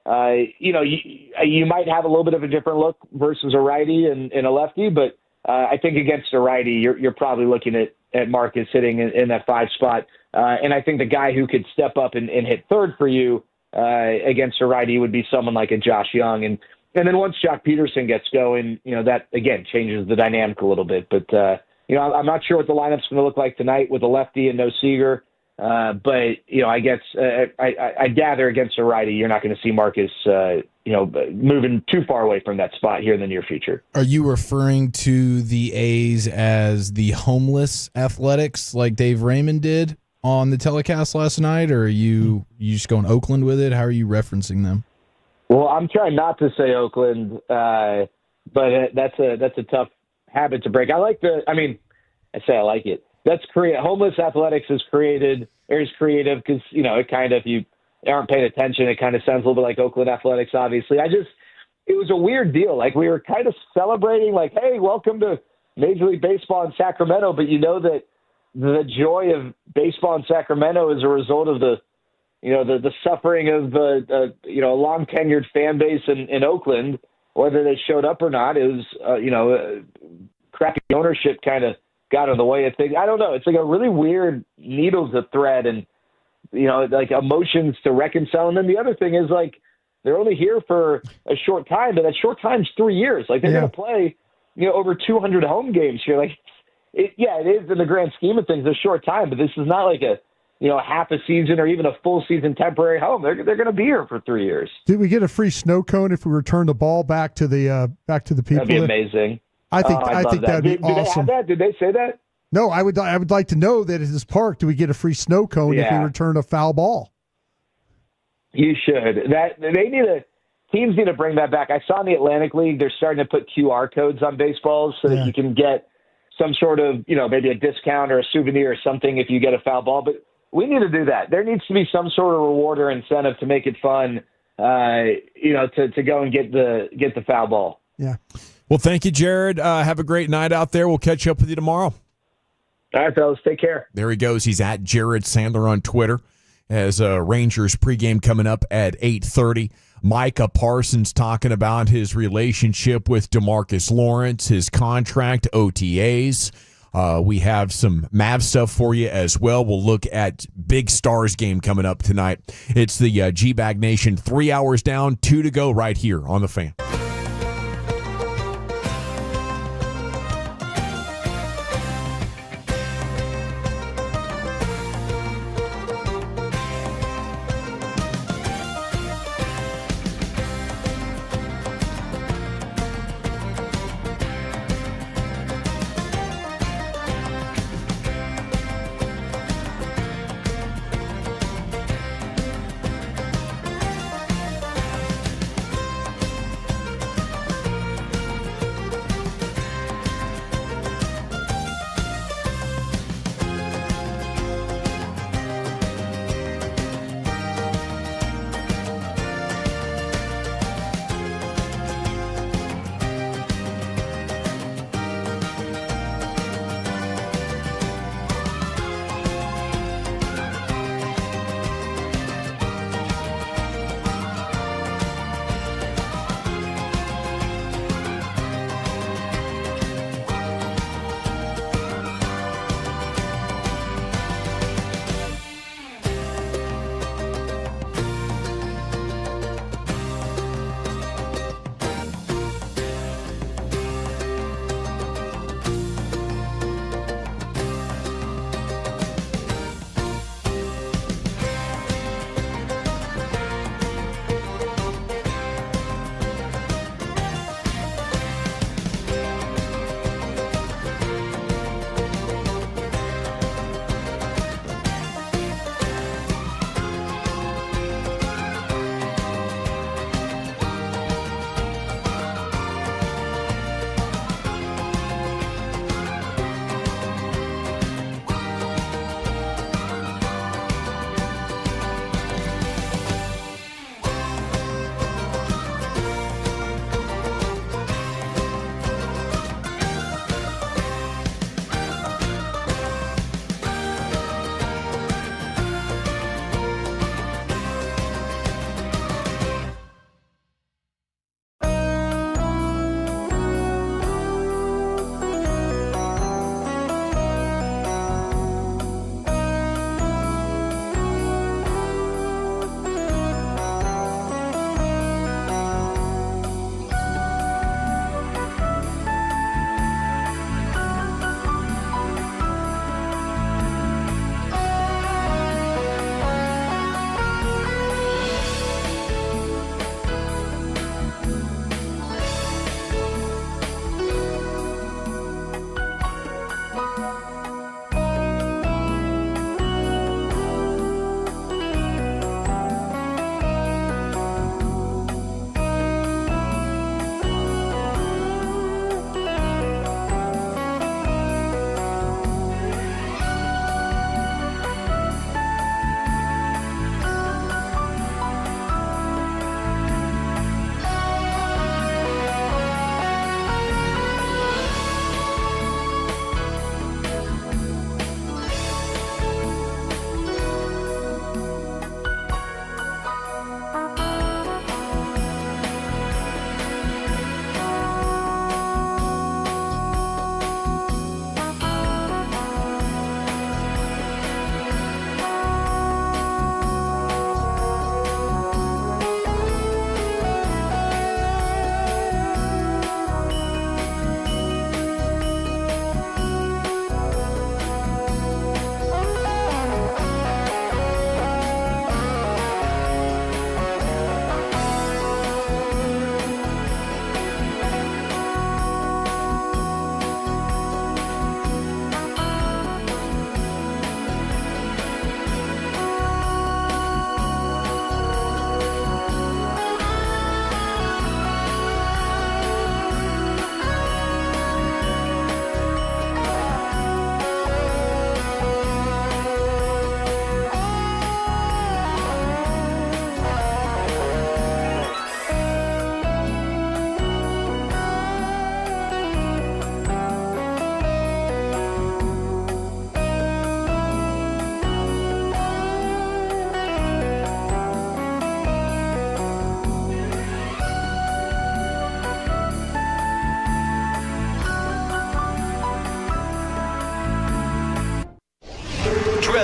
might have a little bit of a different look versus a righty and a lefty, but I think against a righty, you're probably looking at Marcus hitting in that 5 spot. And I think the guy who could step up and hit 3rd for you against a righty would be someone like a Josh Young. And then once Jock Peterson gets going, that, again, changes the dynamic a little bit. But, I'm not sure what the lineup's going to look like tonight with a lefty and no Seager. But, I guess I gather against a righty, you're not going to see Marcus, moving too far away from that spot here in the near future. Are you referring to the A's as the homeless Athletics like Dave Raymond did on the telecast last night, or are you just going Oakland with it? How are you referencing them? Well, I'm trying not to say Oakland, but that's a tough habit to break. I like I like it. That's homeless Athletics is creative because, it kind of, if you aren't paying attention, it kind of sounds a little bit like Oakland Athletics, obviously. It was a weird deal. Like, we were kind of celebrating, like, hey, welcome to Major League Baseball in Sacramento, but that the joy of baseball in Sacramento is a result of the suffering of a long tenured fan base in Oakland, whether they showed up or not. It was, crappy ownership kind of got in the way of things. I don't know. It's like a really weird needle to thread and, like emotions to reconcile. And then the other thing is, like, they're only here for a short time, but that short time's 3 years. Like, they're going to play, over 200 home games here. Like, it is in the grand scheme of things a short time, but this is not like a half a season or even a full season temporary home. They're going to be here for 3 years. Did we get a free snow cone if we return the ball back to the people? That'd be amazing. I think that'd be awesome. Did they have that? Did they say that? No, I would like to know that at this park, do we get a free snow cone if we return a foul ball? You should. Teams need to bring that back. I saw in the Atlantic League they're starting to put QR codes on baseballs so that you can get some sort of, maybe a discount or a souvenir or something if you get a foul ball. But we need to do that. There needs to be some sort of reward or incentive to make it fun, to go and get the foul ball. Yeah. Well, thank you, Jared. Have a great night out there. We'll catch up with you tomorrow. All right, fellas. Take care. There he goes. He's at Jared Sandler on Twitter. As Rangers pregame coming up at 8:30. Micah Parsons talking about his relationship with DeMarcus Lawrence, his contract, OTAs. We have some Mav stuff for you as well. We'll look at Big Stars game coming up tonight. It's the G-Bag Nation. 3 hours down, 2 to go right here on The Fan.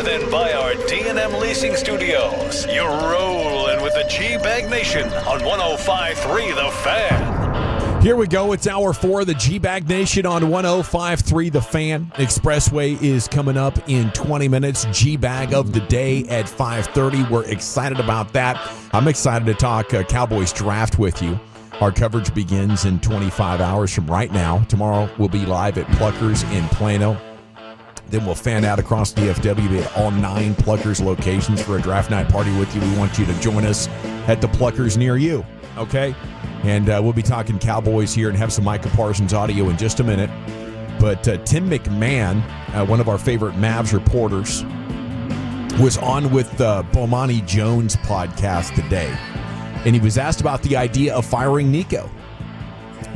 driven by our D&M Leasing Studios. You're rolling with the G-Bag Nation on 105.3 The Fan. Here we go. It's hour 4 of the G-Bag Nation on 105.3 The Fan. Expressway is coming up in 20 minutes. G-Bag of the day at 5:30. We're excited about that. I'm excited to talk Cowboys draft with you. Our coverage begins in 25 hours from right now. Tomorrow we'll be live at Pluckers in Plano. Then we'll fan out across DFW at all 9 Pluckers locations for a draft night party with you. We want you to join us at the Pluckers near you, okay? And we'll be talking Cowboys here and have some Micah Parsons audio in just a minute. But Tim McMahon, one of our favorite Mavs reporters, was on with the Bomani Jones podcast today. And he was asked about the idea of firing Nico.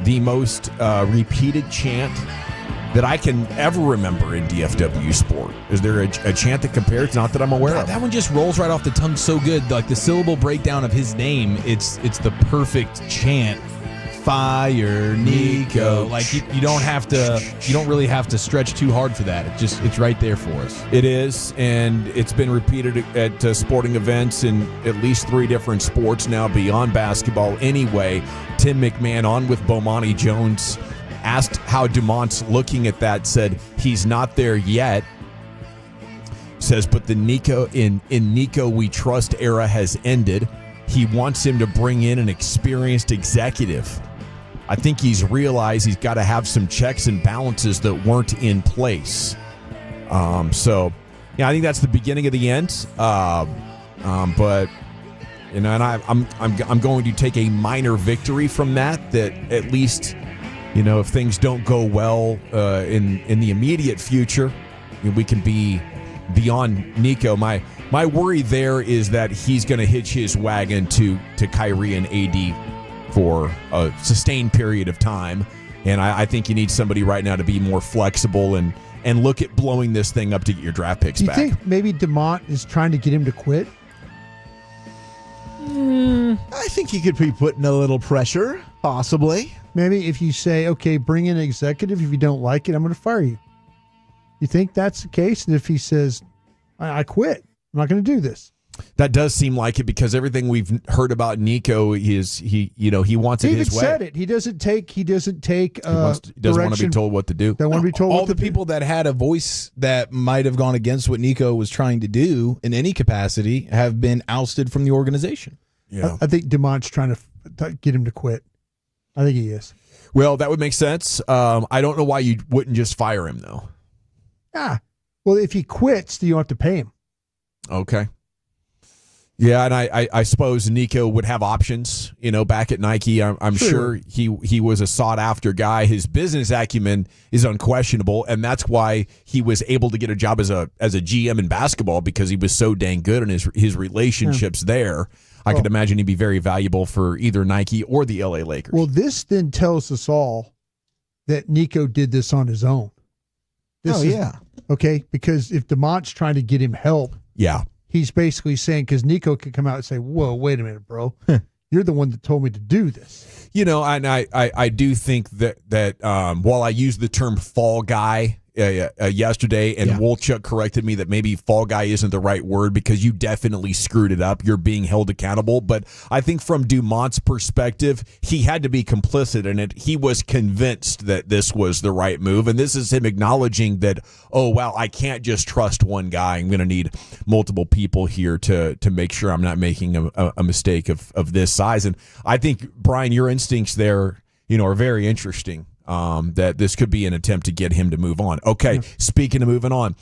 The most repeated chant that I can ever remember in DFW sport. Is there a chant that compares? Not that I'm aware of. That one just rolls right off the tongue so good. Like the syllable breakdown of his name, it's the perfect chant. Fire Nico. Like you don't really have to stretch too hard for that. It's right there for us. It is, and it's been repeated at sporting events in at least 3 different sports now beyond basketball. Anyway, Tim McMahon on with Bomani Jones asked how Dumont's looking at that, said he's not there yet. Says, but the Nico in Nico we trust era has ended. He wants him to bring in an experienced executive. I think he's realized he's got to have some checks and balances that weren't in place. So, yeah, I think that's the beginning of the end. But you know, and I'm going to take a minor victory from that. That at least, you know, if things don't go well in the immediate future, we can be beyond Nico. My worry there is that he's going to hitch his wagon to Kyrie and AD for a sustained period of time. And I think you need somebody right now to be more flexible and look at blowing this thing up to get your draft picks back. Do you think maybe DeMont is trying to get him to quit? I think he could be putting a little pressure, possibly. Maybe if you say, okay, bring in an executive. If you don't like it, I'm going to fire you. You think that's the case? And if he says, I quit, I'm not going to do this. That does seem like it, because everything we've heard about Nico is he wants it his way. He said it. He doesn't take. He doesn't want to be told what to do. Don't want to be told. All the people that had a voice that might have gone against what Nico was trying to do in any capacity have been ousted from the organization. Yeah, I think DeMont's trying to get him to quit. I think he is. Well, that would make sense. I don't know why you wouldn't just fire him though. Well, if he quits, then you don't have to pay him. Okay. Yeah, and I suppose Nico would have options, back at Nike. I'm sure he was a sought-after guy. His business acumen is unquestionable, and that's why he was able to get a job as a GM in basketball, because he was so dang good in his relationships there. I could imagine he'd be very valuable for either Nike or the LA Lakers. Well, this then tells us all that Nico did this on his own. Okay, because if DeMont's trying to get him help, he's basically saying, because Nico could come out and say, whoa, wait a minute, bro. You're the one that told me to do this. And I do think that while I use the term fall guy yesterday, and Wolchuk corrected me that maybe fall guy isn't the right word, because you definitely screwed it up. You're being held accountable. But I think from Dumont's perspective, he had to be complicit in it. He was convinced that this was the right move. And this is him acknowledging that, oh, wow, I can't just trust one guy. I'm going to need multiple people here to make sure I'm not making a mistake of this size. And I think, Brian, your instincts there, are very interesting. That this could be an attempt to get him to move on. Okay, speaking of moving on,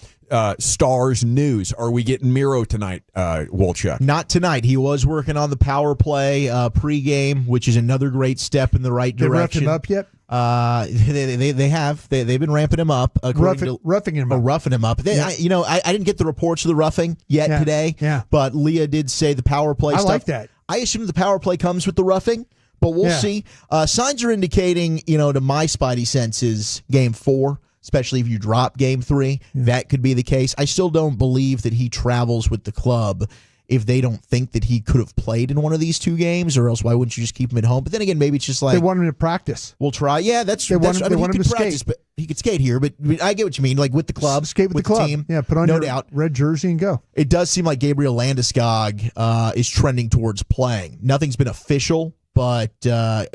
Stars news. Are we getting Miro tonight, Wolchuk? Not tonight. He was working on the power play pregame, which is another great step in the right direction. They wrapped him up yet? They have. They've been ramping him up. Roughing him up. Roughing him up. I didn't get the reports of the roughing yet today. Yeah. But Leah did say the power play stuff. I like that. I assume the power play comes with the roughing. But we'll see. Signs are indicating, to my spidey senses, Game 4, especially if you drop Game 3, that could be the case. I still don't believe that he travels with the club if they don't think that he could have played in one of these 2 games, or else why wouldn't you just keep him at home? But then again, maybe it's just like, they want him to practice. We'll try. Yeah, that's they want him to practice, skate. he could skate here, but I get what you mean. Like with the club, skate with the club. team. Yeah, put on no your doubt. red jersey and go. It does seem like Gabriel Landeskog is trending towards playing. Nothing's been official, but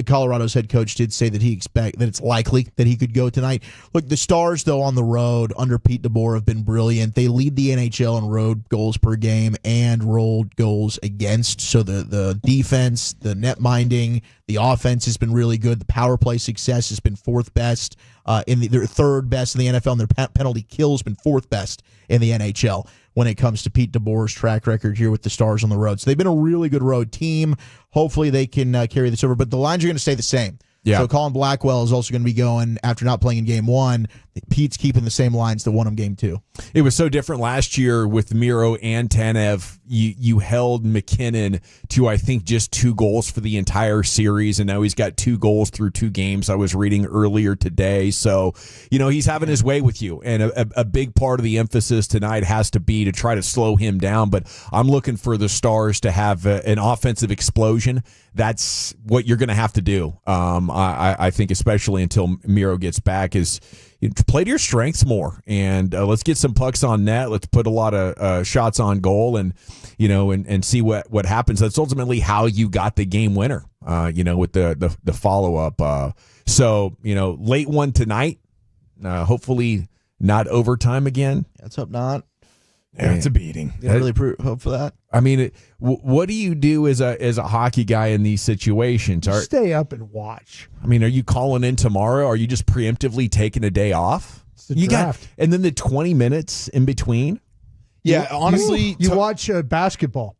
Colorado's head coach did say that that it's likely that he could go tonight. Look, the Stars, though, on the road under Pete DeBoer have been brilliant. They lead the NHL in road goals per game and road goals against. So the defense, the net minding, the offense has been really good. The power play success has been fourth best. They're third best in the NFL, and their penalty kill has been fourth best in the NHL when it comes to Pete DeBoer's track record here with the Stars on the road. So they've been a really good road team. Hopefully they can carry this over, but the lines are going to stay the same. Yeah. So Colin Blackwell is also going to be going after not playing in game one. Pete's keeping the same lines that won him game two. It was so different last year with Miro and Tanev. You held McKinnon to, I think, just 2 goals for the entire series, and now he's got 2 goals through 2 games I was reading earlier today. So, he's having his way with you, and a big part of the emphasis tonight has to be to try to slow him down, but I'm looking for the Stars to have an offensive explosion. That's what you're going to have to do. I think especially until Miro gets back is play to your strengths more, and let's get some pucks on net. Let's put a lot of shots on goal, and see what happens. That's ultimately how you got the game winner. With the follow up. So late one tonight. Hopefully not overtime again. Let's hope not. Yeah, it's a beating. Really hope for that. I mean, what do you do as a hockey guy in these situations? Stay up and watch. I mean, are you calling in tomorrow? Are you just preemptively taking a day off? It's the draft. And then the 20 minutes in between. Yeah, honestly, you watch basketball.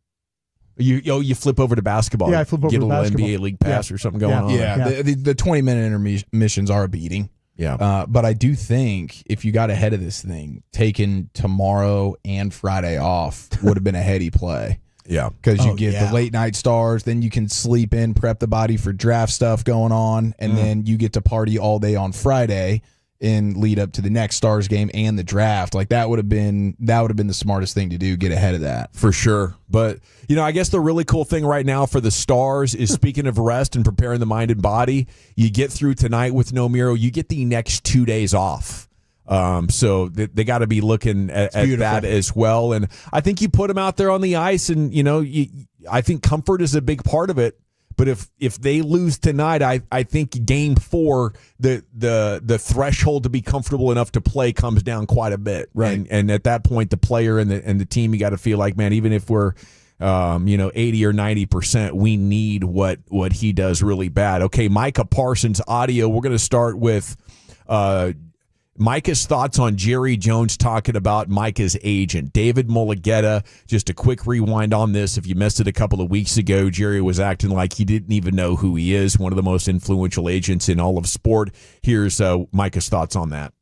You flip over to basketball. Yeah, I flip over get to a little basketball. NBA League Pass or something going on. Yeah, the 20-minute intermissions are a beating. Yeah. But I do think if you got ahead of this thing, taking tomorrow and Friday off would have been a heady play. Yeah. Because you get the late night Stars, then you can sleep in, prep the body for draft stuff going on, and then you get to party all day on Friday and lead up to the next Stars game and the draft. Like that would have been the smartest thing to do, get ahead of that. For sure. But, I guess the really cool thing right now for the Stars is, speaking of rest and preparing the mind and body, you get through tonight with no Miro, you get the next 2 days off. So they got to be looking at that as well. And I think you put them out there on the ice, and, I think comfort is a big part of it. But if they lose tonight, I think game 4, the threshold to be comfortable enough to play comes down quite a bit. Right. And at that point, the player and the team, you got to feel like, man, even if we're 80 or 90%, we need what he does really bad. Okay, Micah Parsons audio. We're going to start with Micah's thoughts on Jerry Jones talking about Micah's agent, David Mulligetta. Just a quick rewind on this. If you missed it a couple of weeks ago, Jerry was acting like he didn't even know who he is, one of the most influential agents in all of sport. Here's Micah's thoughts on that.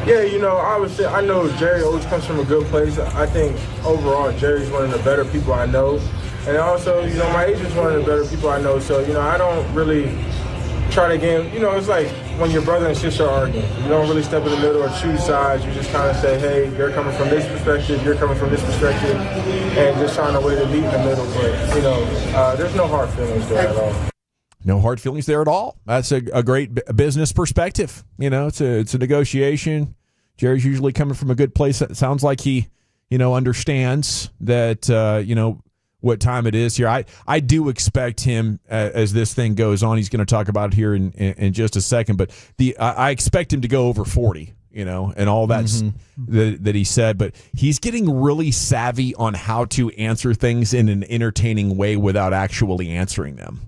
Yeah, obviously, I know Jerry always comes from a good place. I think overall, Jerry's one of the better people I know. And also, my agent's one of the better people I know. So, I don't really try to get, it's like when your brother and sister are arguing. You don't really step in the middle or choose sides. You just kind of say, hey, you're coming from this perspective, you're coming from this perspective, and just find a way to meet in the middle. But, there's no hard feelings there at all. No hard feelings there at all. That's a great business perspective. It's a negotiation. Jerry's usually coming from a good place. It sounds like he, understands that, what time it is here. I do expect him, as this thing goes on, he's going to talk about it here in just a second, but I expect him to go over 40, and all that's that he said, but he's getting really savvy on how to answer things in an entertaining way without actually answering them.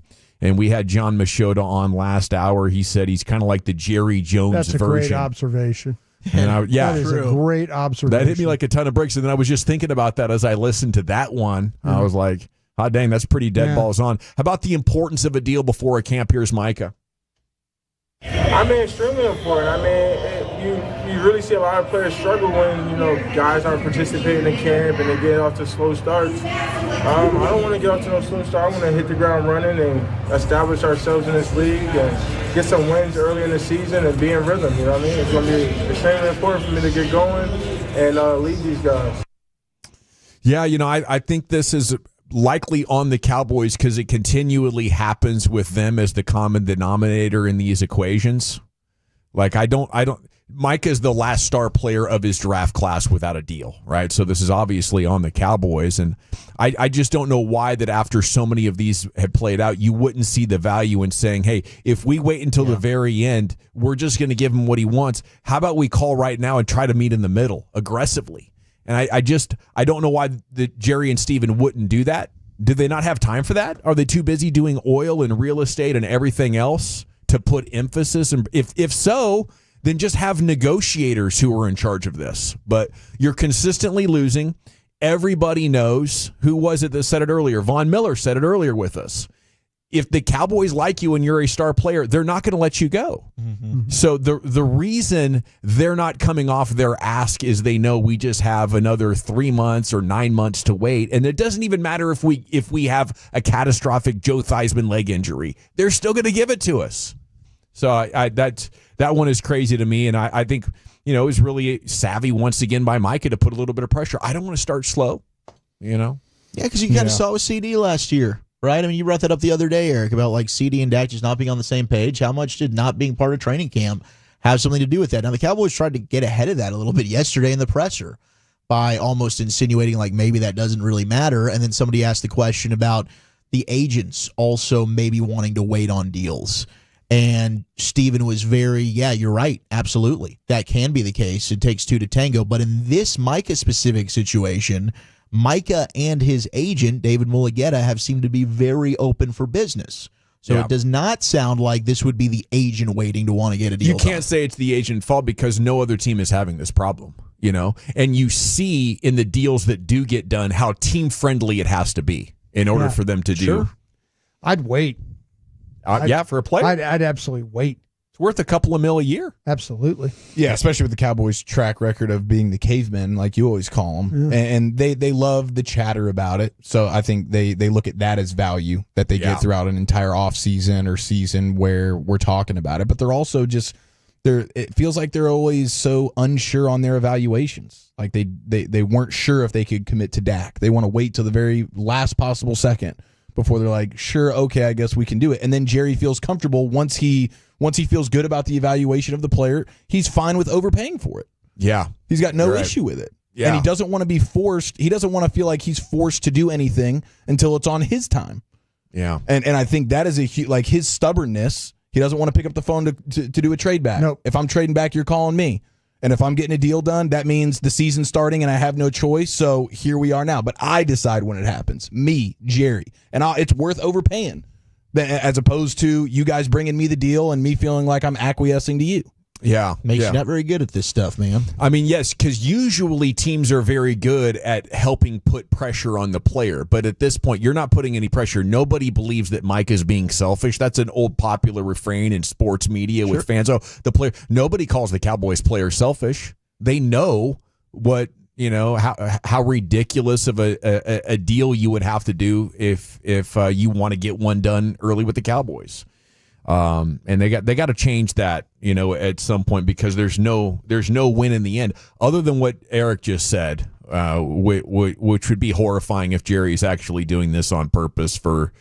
And we had John Machota on last hour. He said he's kind of like the Jerry Jones version. That's a great observation. And that is a great observation. That hit me like a ton of bricks. And then I was just thinking about that as I listened to that one. I was like, hot dang, that's pretty dead balls on. How about the importance of a deal before a camp? Here's Micah. Extremely important. You really see a lot of players struggle when, guys aren't participating in camp and they get off to slow starts. I don't want to get off to no slow start. I want to hit the ground running and establish ourselves in this league and get some wins early in the season and be in rhythm. It's going to be extremely important for me to get going and lead these guys. Yeah, I think this is likely on the Cowboys because it continually happens with them as the common denominator in these equations. Like Micah is the last star player of his draft class without a deal, right? So this is obviously on the Cowboys, and I just don't know why that after so many of these had played out, you wouldn't see the value in saying, hey, if we wait until the very end, we're just going to give him what he wants. How about we call right now and try to meet in the middle aggressively? And I don't know why Jerry and Steven wouldn't do that. Did they not have time for that? Are they too busy doing oil and real estate and everything else to put emphasis? And if so, then just have negotiators who are in charge of this. But you're consistently losing. Everybody knows. Who was it that said it earlier? Von Miller said it earlier with us. If the Cowboys like you and you're a star player, they're not going to let you go. Mm-hmm. So the reason they're not coming off their ask is they know we just have another 3 months or 9 months to wait. And it doesn't even matter if we have a catastrophic Joe Theismann leg injury. They're still going to give it to us. So that one is crazy to me, and I think it was really savvy once again by Micah to put a little bit of pressure. I don't want to start slow, Yeah, because you kind of saw it with CD last year, right? I mean, you brought that up the other day, Eric, about like CD and Dak just not being on the same page. How much did not being part of training camp have something to do with that? Now, the Cowboys tried to get ahead of that a little bit yesterday in the presser by almost insinuating like maybe that doesn't really matter, and then somebody asked the question about the agents also maybe wanting to wait on deals. And Steven was very, you're right. Absolutely. That can be the case. It takes two to tango. But in this Micah-specific situation, Micah and his agent, David Mulugheta, have seemed to be very open for business. So it does not sound like this would be the agent waiting to want to get a deal You can't say it's the agent's fault because no other team is having this problem, And you see in the deals that do get done how team-friendly it has to be in order for them to do. I'd wait. For a player? I'd absolutely wait. It's worth a couple of mil a year. Absolutely. Yeah, especially with the Cowboys' track record of being the cavemen, like you always call them. Yeah. And they love the chatter about it. So I think they look at that as value that they get throughout an entire offseason or season where we're talking about it. But they're also it feels like they're always so unsure on their evaluations. Like they weren't sure if they could commit to Dak. They want to wait till the very last possible second before they're like, sure, okay, I guess we can do it. And then Jerry feels comfortable once he feels good about the evaluation of the player, he's fine with overpaying for it. Yeah. He's got no issue with it. Yeah. And he doesn't want to be forced. He doesn't want to feel like he's forced to do anything until it's on his time. Yeah. And I think that is his stubbornness. He doesn't want to pick up the phone to do a trade back. Nope. If I'm trading back, you're calling me. And if I'm getting a deal done, that means the season's starting and I have no choice. So here we are now. But I decide when it happens. Me, Jerry. And it's worth overpaying as opposed to you guys bringing me the deal and me feeling like I'm acquiescing to you. Yeah. Makes you not very good at this stuff, man. I mean, yes, because usually teams are very good at helping put pressure on the player. But at this point, you're not putting any pressure. Nobody believes that Mike is being selfish. That's an old popular refrain in sports media with fans. Oh, nobody calls the Cowboys player selfish. They know what, how ridiculous of a deal you would have to do if you want to get one done early with the Cowboys. And they got to change that, at some point because there's no win in the end other than what Eric just said, which would be horrifying if Jerry's actually doing this on purpose for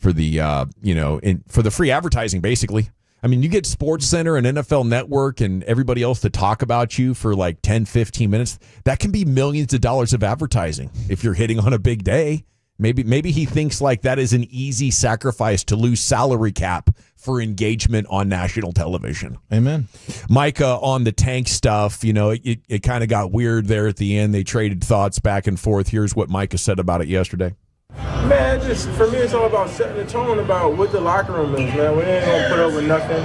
the free advertising, basically. I mean, you get SportsCenter and NFL Network and everybody else to talk about you for like 10, 15 minutes. That can be millions of dollars of advertising if you're hitting on a big day. Maybe he thinks like that is an easy sacrifice to lose salary cap for engagement on national television. Amen. Micah, on the tank stuff, it kind of got weird there at the end. They traded thoughts back and forth. Here's what Micah said about it yesterday. Man, for me, it's all about setting the tone about what the locker room is, man. We ain't going to put up with nothing.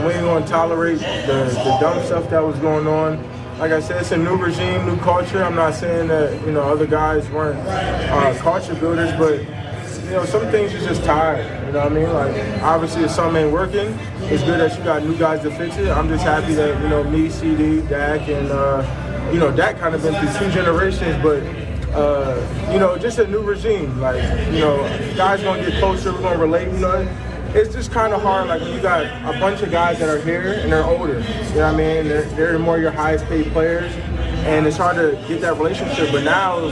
We ain't going to tolerate the dumb stuff that was going on. Like I said, it's a new regime, new culture. I'm not saying that, other guys weren't culture builders, but, some things are just tired. You know what I mean? Like, obviously, if something ain't working, it's good that you got new guys to fix it. I'm just happy that, me, CD, Dak, and, Dak kind of been through 2 generations, but, just a new regime. Like, guys going to get closer, we're going to relate, It's just kind of hard, like, when you got a bunch of guys that are here and they're older. You know what I mean? They're more your highest paid players, and it's hard to get that relationship. But now,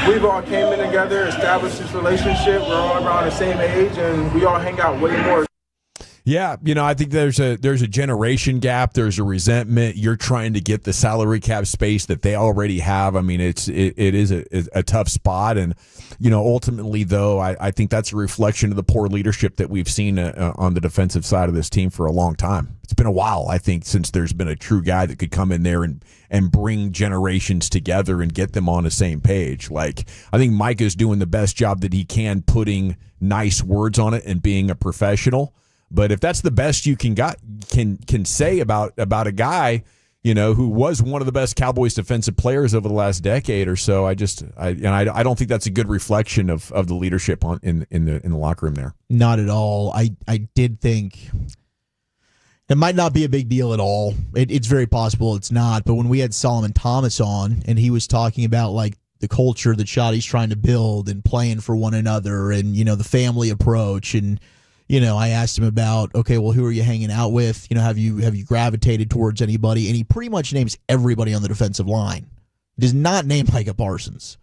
we've all came in together, established this relationship. We're all around the same age, and we all hang out way more. Yeah, I think there's a generation gap. There's a resentment. You're trying to get the salary cap space that they already have. I mean, it is a tough spot, and ultimately, though, I think that's a reflection of the poor leadership that we've seen on the defensive side of this team for a long time. It's been a while, I think, since there's been a true guy that could come in there and bring generations together and get them on the same page. Like, I think Mike is doing the best job that he can, putting nice words on it and being a professional. But if that's the best you can say about a guy, who was one of the best Cowboys defensive players over the last decade or so, I don't think that's a good reflection of the leadership in the locker room there. Not at all. I did think it might not be a big deal at all. It's very possible it's not. But when we had Solomon Thomas on and he was talking about like the culture that Shoddy's trying to build and playing for one another and the family approach and. I asked him about, okay, well, who are you hanging out with? Have you gravitated towards anybody? And he pretty much names everybody on the defensive line. He does not name Micah Parsons.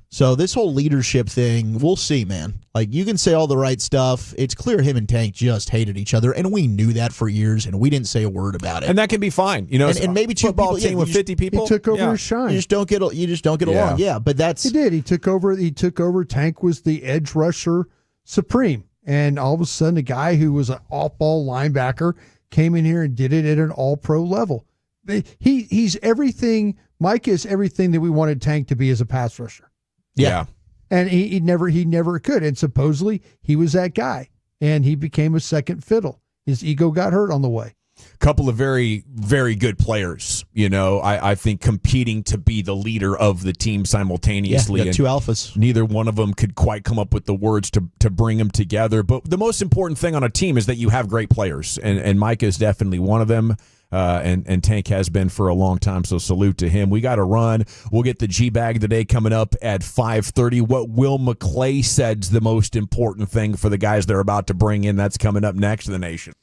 So this whole leadership thing, we'll see, man. Like, you can say all the right stuff. It's clear him and Tank just hated each other, and we knew that for years, and we didn't say a word about it. And that can be fine. And maybe two football people, team with 50 people. He took over his shine. You just don't get along. Yeah, but that's he did. He took over. Tank was the edge rusher supreme. And all of a sudden, a guy who was an off-ball linebacker came in here and did it at an all-pro level. He's everything. Mike is everything that we wanted Tank to be as a pass rusher. Yeah. And he never could. And supposedly, he was that guy. And he became a second fiddle. His ego got hurt on the way. Couple of very, very good players, I think competing to be the leader of the team simultaneously. Yeah, got two alphas. Neither one of them could quite come up with the words to bring them together. But the most important thing on a team is that you have great players, and Mike is definitely one of them. And Tank has been for a long time, so salute to him. We got to run. We'll get the G-Bag today coming up at 5:30. What Will McClay said's the most important thing for the guys they're about to bring in. That's coming up next to the Nation.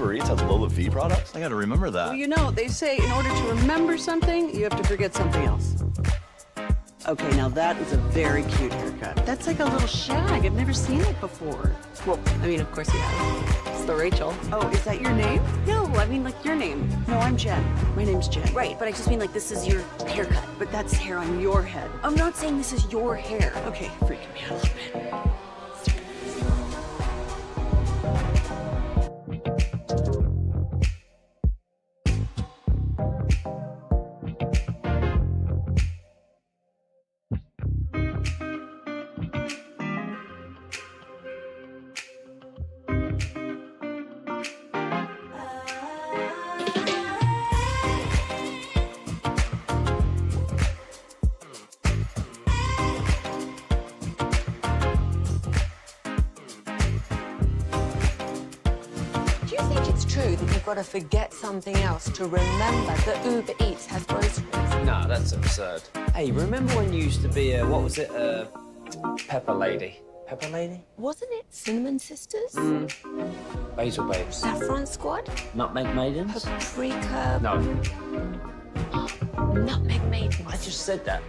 Uber Eats has low fee products? I gotta remember that. Well, you know, they say in order to remember something, you have to forget something else. Okay, now that is a very cute haircut. That's like a little shag. I've never seen it before. Well, I mean, of course you have. It's the Rachel. Oh, is that your name? No, I mean like your name. No, I'm Jen. My name's Jen. Right, but I just mean like this is your haircut. But that's hair on your head. I'm not saying this is your hair. Okay, freaking me out a little bit. True that you've got to forget something else to remember that Uber Eats has groceries. No, that's absurd. Hey, remember when you used to be a, what was it, Pepper Lady? Pepper Lady? Wasn't it Cinnamon Sisters? Basil Babes. Saffron Squad? Nutmeg Maidens? Paprika? No. Nutmeg Maidens. I just said that.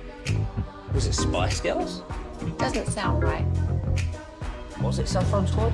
Was it Spice Girls? Doesn't sound right. Was it Saffron Squad?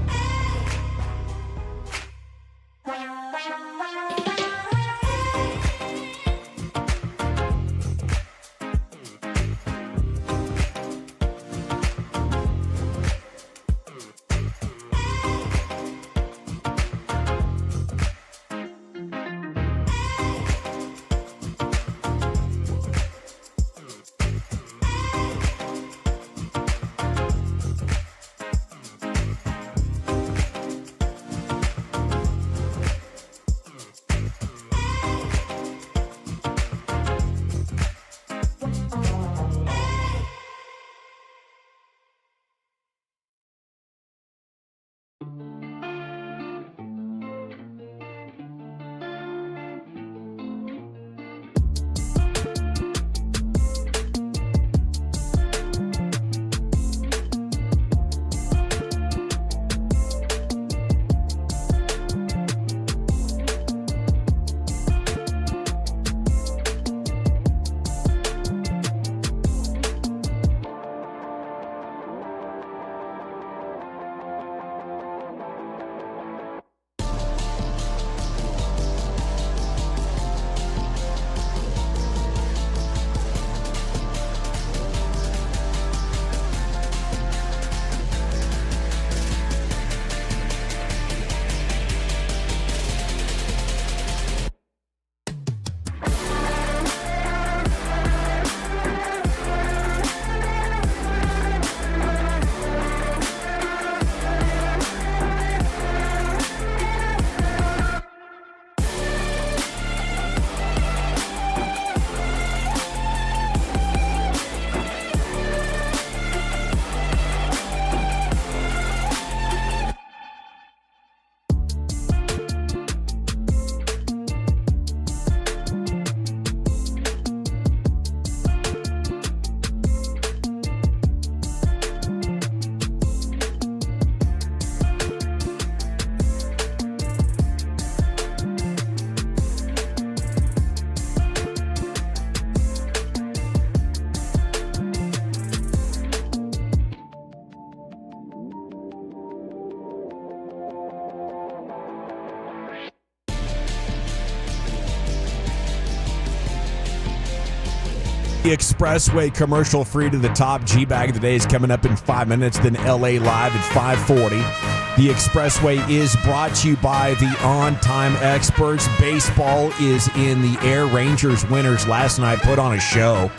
Expressway commercial free to the top. G-Bag of the day is coming up in 5 minutes, then LA Live at 5:40. The Expressway is brought to you by the On-Time Experts. Baseball is in the air. Rangers winners last night put on a show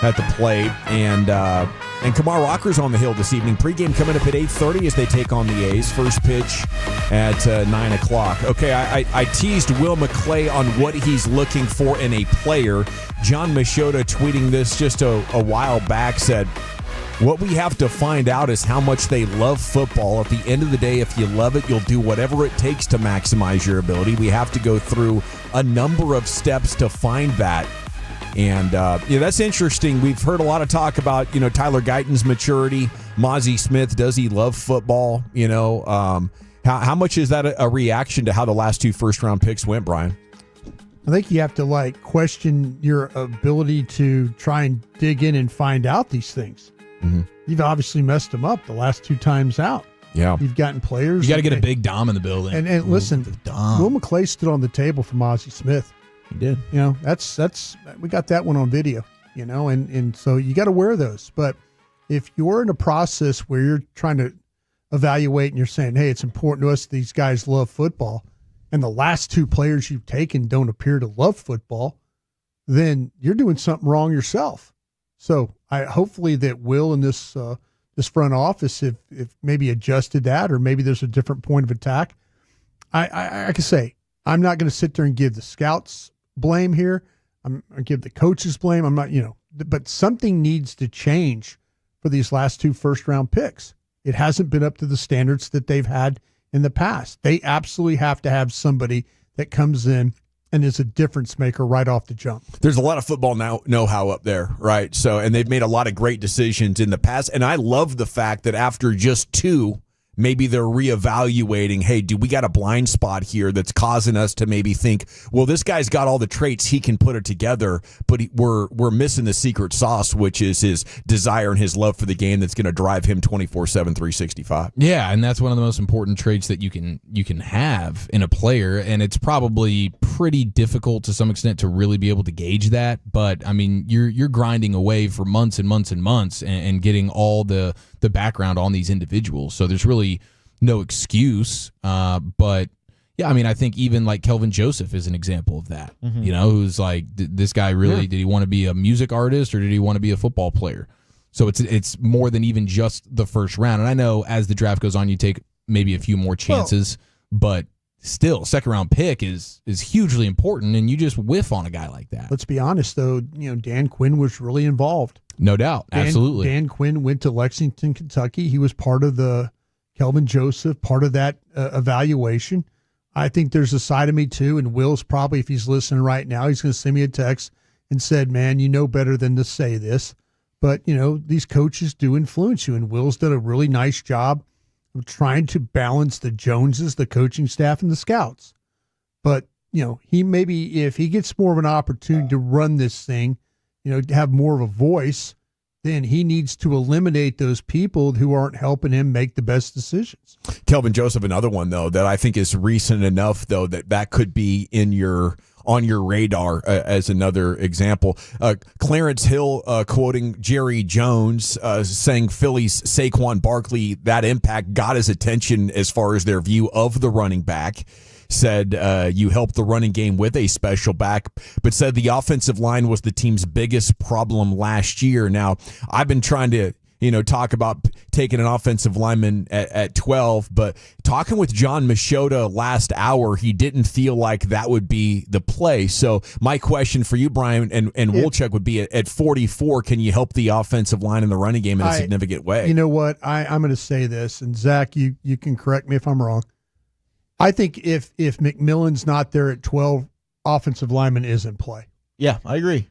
at the plate, and Kamar Rocker's on the hill this evening. Pregame coming up at 8:30 as they take on the A's. First pitch at 9 o'clock. Okay, I teased Will McClay on what he's looking for in a player. John Machota tweeting this just a while back said, what we have to find out is how much they love football. At the end of the day, if you love it, you'll do whatever it takes to maximize your ability. We have to go through a number of steps to find that. And that's interesting. We've heard a lot of talk about, Tyler Guyton's maturity. Mozzie Smith, does he love football? How much is that a reaction to how the last 2 first-round picks went, Brian? I think you have to question your ability to try and dig in and find out these things. Mm-hmm. You've obviously messed them up the last 2 times out. Yeah. You've gotten players. You got to get a big Dom in the building. And listen, Will McClay stood on the table from Ozzie Smith. He did. That's we got that one on video, and so you got to wear those. But if you're in a process where you're trying to evaluate and you're saying, hey, it's important to us, these guys love football, and the last 2 players you've taken don't appear to love football, then you're doing something wrong yourself. So hopefully that Will in this front office, if maybe adjusted that, or maybe there's a different point of attack. I can say, I'm not going to sit there and give the scouts blame here. I'm going to give the coaches blame. I'm not, but something needs to change for these last 2 first-round picks. It hasn't been up to the standards that they've had in the past. They absolutely have to have somebody that comes in and is a difference maker right off the jump. There's a lot of football know-how up there, right? So, and they've made a lot of great decisions in the past. And I love the fact that after just 2, maybe they're reevaluating, hey, do we got a blind spot here that's causing us to maybe think, well, this guy's got all the traits, he can put it together, but we're missing the secret sauce, which is his desire and his love for the game that's going to drive him 24/7, 365. Yeah, and that's one of the most important traits that you can have in a player, and it's probably pretty difficult to some extent to really be able to gauge that. But I mean, you're grinding away for months and months and months and getting all the background on these individuals. So there's really no excuse. But yeah, I mean, I think even like Kelvin Joseph is an example of that. Mm-hmm. Who's like, this guy really, did he want to be a music artist or did he want to be a football player? So it's more than even just the first round. And I know as the draft goes on, you take maybe a few more chances, but still, second round pick is hugely important, and you just whiff on a guy like that. Let's be honest, though. Dan Quinn was really involved. No doubt, absolutely. Dan Quinn went to Lexington, Kentucky. He was part of the Kelvin Joseph, part of that evaluation. I think there's a side of me too, and Will's probably, if he's listening right now, he's going to send me a text and said, "Man, you know better than to say this." But these coaches do influence you, and Will's done a really nice job of trying to balance the Joneses, the coaching staff, and the scouts. But, he maybe, if he gets more of an opportunity to run this thing, to have more of a voice, then he needs to eliminate those people who aren't helping him make the best decisions. Kelvin Joseph, another one, though, that I think is recent enough, though, that could be on your radar as another example. Clarence Hill quoting Jerry Jones saying Philly's Saquon Barkley, that impact got his attention as far as their view of the running back. Said you helped the running game with a special back, but said the offensive line was the team's biggest problem last year. Now, I've been trying to talk about taking an offensive lineman at 12, but talking with John Machota last hour, he didn't feel like that would be the play. So my question for you, Brian, and Wolchuk would be at 44, can you help the offensive line in the running game in a significant way? You know what? I'm going to say this, and Zach, you can correct me if I'm wrong. I think if McMillan's not there at 12, offensive lineman is in play. Yeah, I agree.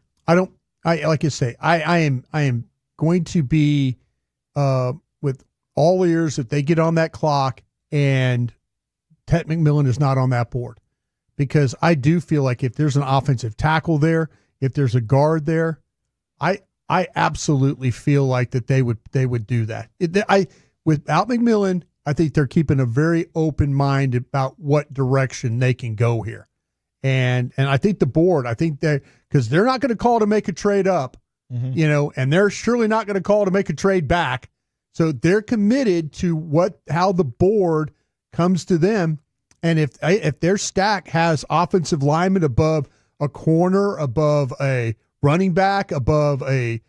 Like you say, I am going to be with all ears if they get on that clock and Tet McMillan is not on that board, because I do feel like if there's an offensive tackle there, if there's a guard there, I absolutely feel like that they would do that. Without McMillan, I think they're keeping a very open mind about what direction they can go here. And I think the board, because they're not going to call to make a trade up, and they're surely not going to call to make a trade back. So they're committed to how the board comes to them. And if their stack has offensive linemen above a corner, above a running back, above a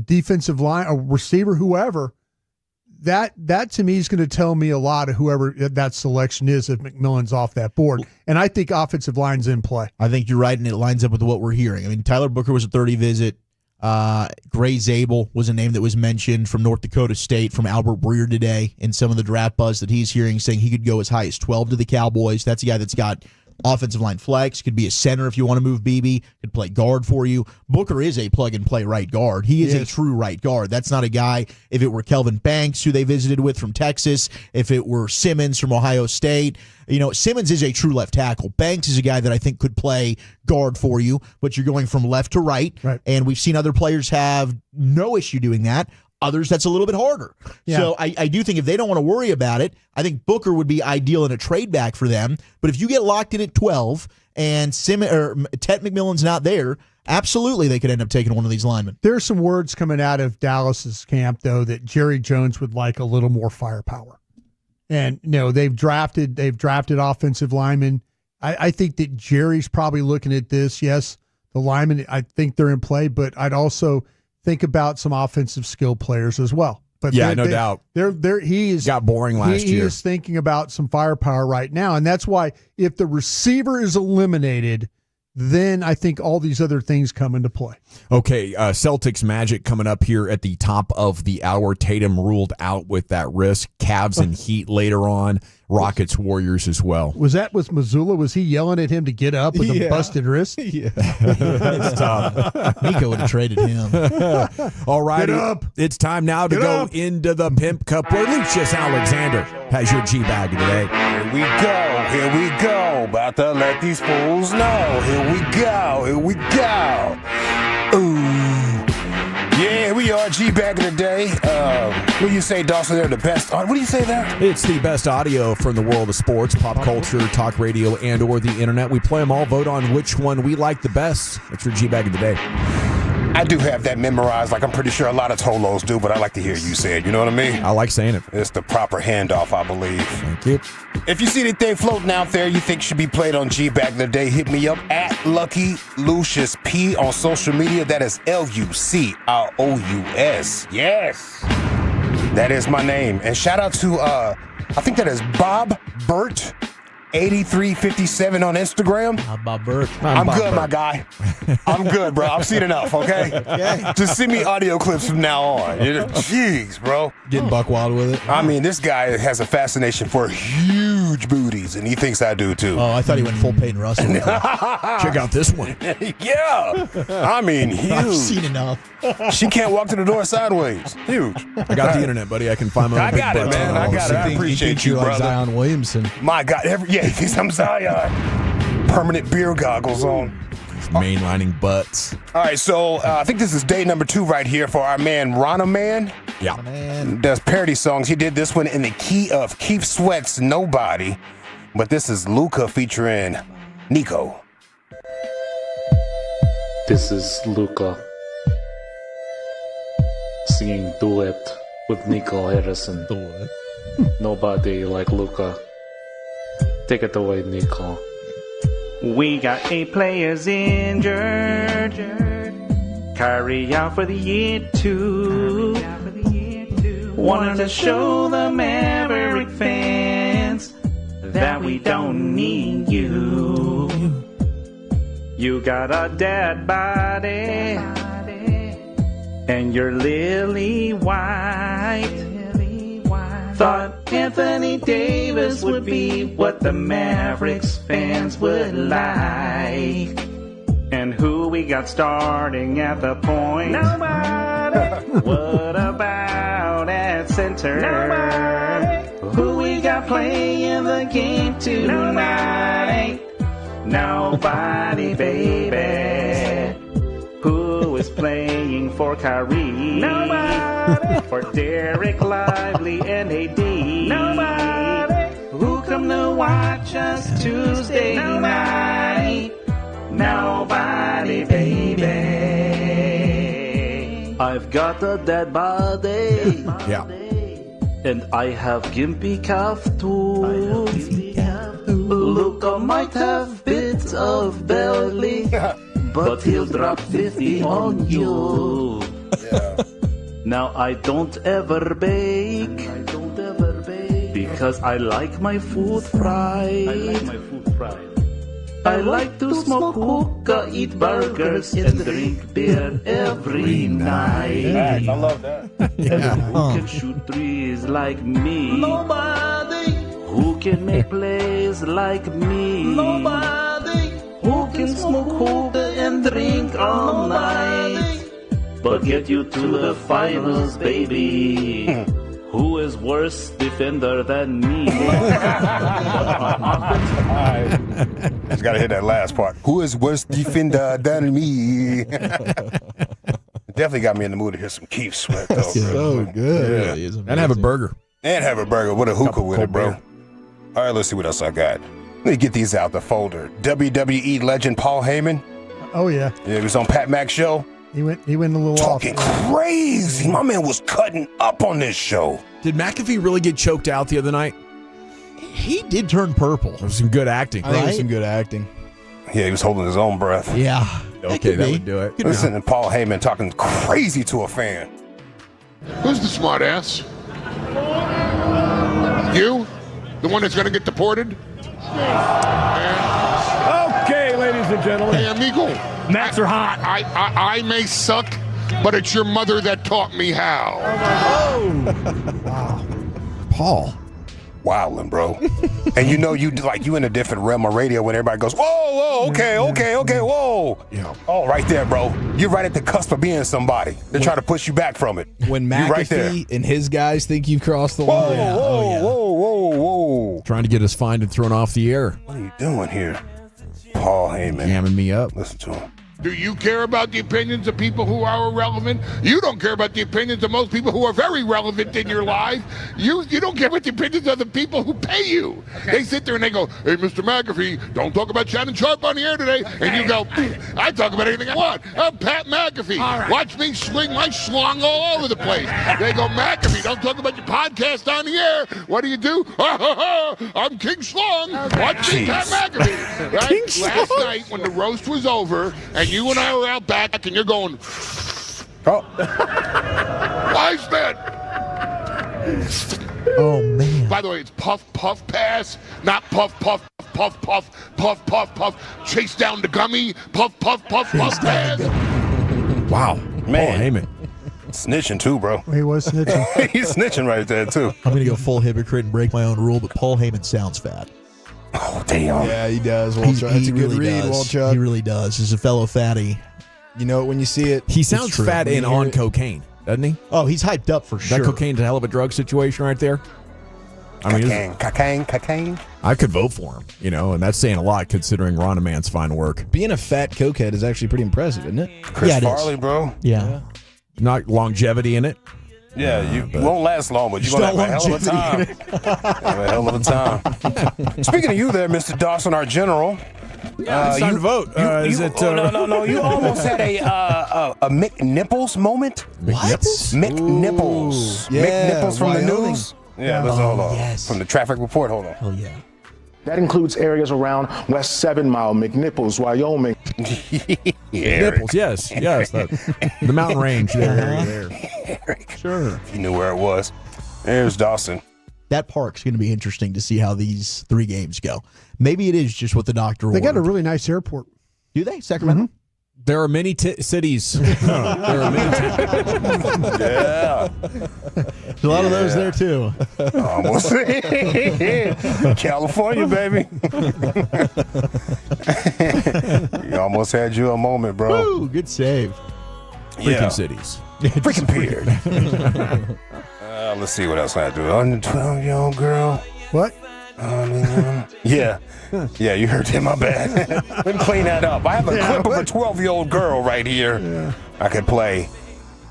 defensive line, a receiver, whoever, that to me is going to tell me a lot of whoever that selection is if McMillan's off that board. And I think offensive line's in play. I think you're right, and it lines up with what we're hearing. I mean, Tyler Booker was a 30 visit. Gray Zabel was a name that was mentioned from North Dakota State, from Albert Breer today, in some of the draft buzz that he's hearing, saying he could go as high as 12 to the Cowboys. That's a guy that's got offensive line flex, could be a center if you want to move BB, could play guard for you. Booker is a plug-and-play right guard. He is a true right guard. That's not a guy, if it were Kelvin Banks, who they visited with from Texas, if it were Simmons from Ohio State. Simmons is a true left tackle. Banks is a guy that I think could play guard for you, but you're going from left to right. And we've seen other players have no issue doing that. Others, that's a little bit harder. Yeah. So I do think if they don't want to worry about it, I think Booker would be ideal in a trade back for them. But if you get locked in at 12 and Ted McMillan's not there, absolutely they could end up taking one of these linemen. There's some words coming out of Dallas's camp, though, that Jerry Jones would like a little more firepower. And, they've drafted offensive linemen. I think that Jerry's probably looking at this. Yes, the linemen, I think they're in play, but I'd also think about some offensive skill players as well. But no doubt. He got boring last year. He is thinking about some firepower right now, and that's why if the receiver is eliminated, then I think all these other things come into play. Okay, Celtics Magic coming up here at the top of the hour. Tatum ruled out with that wrist. Cavs and Heat later on. Rockets Warriors as well. Was that with Missoula? Was he yelling at him to get up with a busted wrist? Yeah. It's tough. Nico would have traded him. All right. Get up. It's time now to go into the Pimp Cup where Lucius Alexander has your G-Bag today. Here we go. About to let these fools know. Here we go. Ooh. Yeah, we are G-Bag of the day. What do you say, Dawson? They're the best. What do you say there? It's the best audio from the world of sports, pop culture, talk radio, and or the internet. We play them all, vote on which one we like the best. That's your G-Bag of the day. I do have that memorized, like I'm pretty sure a lot of Tolos do, but I like to hear you say it. You know what I mean? I like saying it. It's the proper handoff, I believe. Thank you. If you see anything floating out there you think should be played on G-Bag of the day, hit me up at Lucky Lucius P on social media. That is LUCROUS. Yes. That is my name. And shout out to, I think that is Bob Burt. 8357 on Instagram. Bob Burt. I'm good, my guy. I'm good, bro. I've seen enough, okay? Just send me audio clips from now on. Jeez, bro. Getting buck wild with it. I mean, this guy has a fascination for huge booties, and he thinks I do, too. Oh, I thought he went full Peyton Russell. Check out this one. Yeah. I mean, huge. I've seen enough. She can't walk to the door sideways. Huge. I got the internet, buddy. I can find my own big got it, butt. man. I got it. I appreciate you, like brother. Zion Williamson. My God. He thinks I'm Zion. Permanent beer goggles on. Mainlining butts. All right, so I think this is day number 2 right here for our man, Rana Man. Yeah. Does parody songs. He did this one in the key of Keith Sweat's Nobody. But this is Luca featuring Nico. This is Luca singing duet with Nico Harrison. Duet. Nobody like Luca. Take it away, Nico. We got 8 players injured. Carry out for the year 2. Wanted to show the Maverick fans that we don't need you. You got a dead body, and you're lily white. Thought Anthony Davis would be what the Mavericks fans would like. And who we got starting at the point? Nobody. What about at center? Nobody. Who we got playing the game tonight? Nobody, baby. Who is playing for Kyrie? Nobody. For Derek Lively and AD? Nobody. Who come to watch us Tuesday night? Nobody, baby. I've got a dead body. Yeah. And I have gimpy calf too. Luca might have bits of belly, but he'll drop 50 on you. Yeah. Now I don't ever bake. Because I like my food fried. I like to smoke hookah, eat burgers, and drink beer every night. I love that. And who can shoot threes like me? Nobody. Who can make plays like me? Nobody. smoke hookah and drink all night. But get you to the finals, baby. Who is worse defender than me? Just gotta hit that last part. Who is worse defender than me? Definitely got me in the mood to hear some Keith Sweat, though. So good. Yeah. And have a burger. And have a burger with a hookah with it, bro. All right, let's see what else I got. Let me get these out the folder. WWE legend Paul Heyman. Oh, yeah. Yeah, he was on Pat Mac's show. He went a little talking crazy. My man was cutting up on this show. Did McAfee really get choked out the other night? He did turn purple. It was some good acting. I think it was some good acting. Yeah, he was holding his own breath. Yeah. Okay, that would do it. Listen to Paul Heyman talking crazy to a fan. Who's the smart ass? You? The one that's going to get deported? Okay, ladies and gentlemen. Hey, amigo. Mats are hot. I may suck, but it's your mother that taught me how. Wow. Paul. Wildin', bro. And you know you in a different realm of radio when everybody goes, whoa, okay, whoa. Yeah. Oh, right there, bro. You're right at the cusp of being somebody. They're trying to push you back from it. When You're right there. McAfee and his guys think you've crossed the line. Whoa. Trying to get us fined and thrown off the air. What are you doing here? Paul Heyman. Jamming me up. Listen to him. Do you care about the opinions of people who are irrelevant? You don't care about the opinions of most people who are very relevant in your life. You don't care about the opinions of the people who pay you. Okay. They sit there and they go, hey, Mr. McAfee, don't talk about Shannon Sharp on the air today. Okay. And you go, I talk about anything I want. I'm Pat McAfee. Right. Watch me swing my schlong all over the place. They go, McAfee, don't talk about your podcast on the air. What do? I'm King Schlong. Okay. Watch me, Pat McAfee. Right? King Last Schlong. night when the roast was over and you and I were out back and you're going, why is that? Oh, man. By the way, it's puff, puff, pass, not puff, puff, puff, puff, puff, puff, puff, chase down the gummy, puff, puff, puff, puff, pass. Wow. Man. Paul Heyman. Snitching too, bro. He was snitching. He's snitching right there, too. I'm going to go full hypocrite and break my own rule, but Paul Heyman sounds fat. Oh, damn. Yeah, he does. That's a good really read, does. Walchuk. He really does. He's a fellow fatty. You know it when you see it. He sounds true. fat and on cocaine, doesn't he? Oh, he's hyped up for sure. That cocaine's a hell of a drug situation right there. Cocaine. I could vote for him, and that's saying a lot considering Ron Man's fine work. Being a fat cokehead is actually pretty impressive, isn't it? Chris Farley, bro. Yeah. Not longevity in it. Yeah, you won't last long, but you're going to have a hell of a time. Have a hell of a time. Speaking of you there, Mr. Dawson, our general. It's time to vote. No. You almost had a Mick Nipples moment. What? Mick Nipples. Yeah, Mick Nipples from Wyoming. the news. Yeah, let's hold on. Yes. From the traffic report, hold on. Oh, yeah. That includes areas around West 7 Mile, McNipples, Wyoming. Nipples, yes. The mountain range there. Sure. You knew where it was. There's Dawson. That park's going to be interesting to see how these 3 games go. Maybe it is just what the doctor They ordered. got a really nice airport. Do they? Sacramento? Mm-hmm. There are many cities. There's a lot of those there, too. Almost. California, baby. You almost had you a moment, bro. Woo, good save. Freaking cities. Freaking period. Let's see what else I do. Under 12-year-old girl. What? Yeah, you heard him. My bad. Let me clean that up. I have a clip of a 12-year-old girl right here. Yeah. I could play.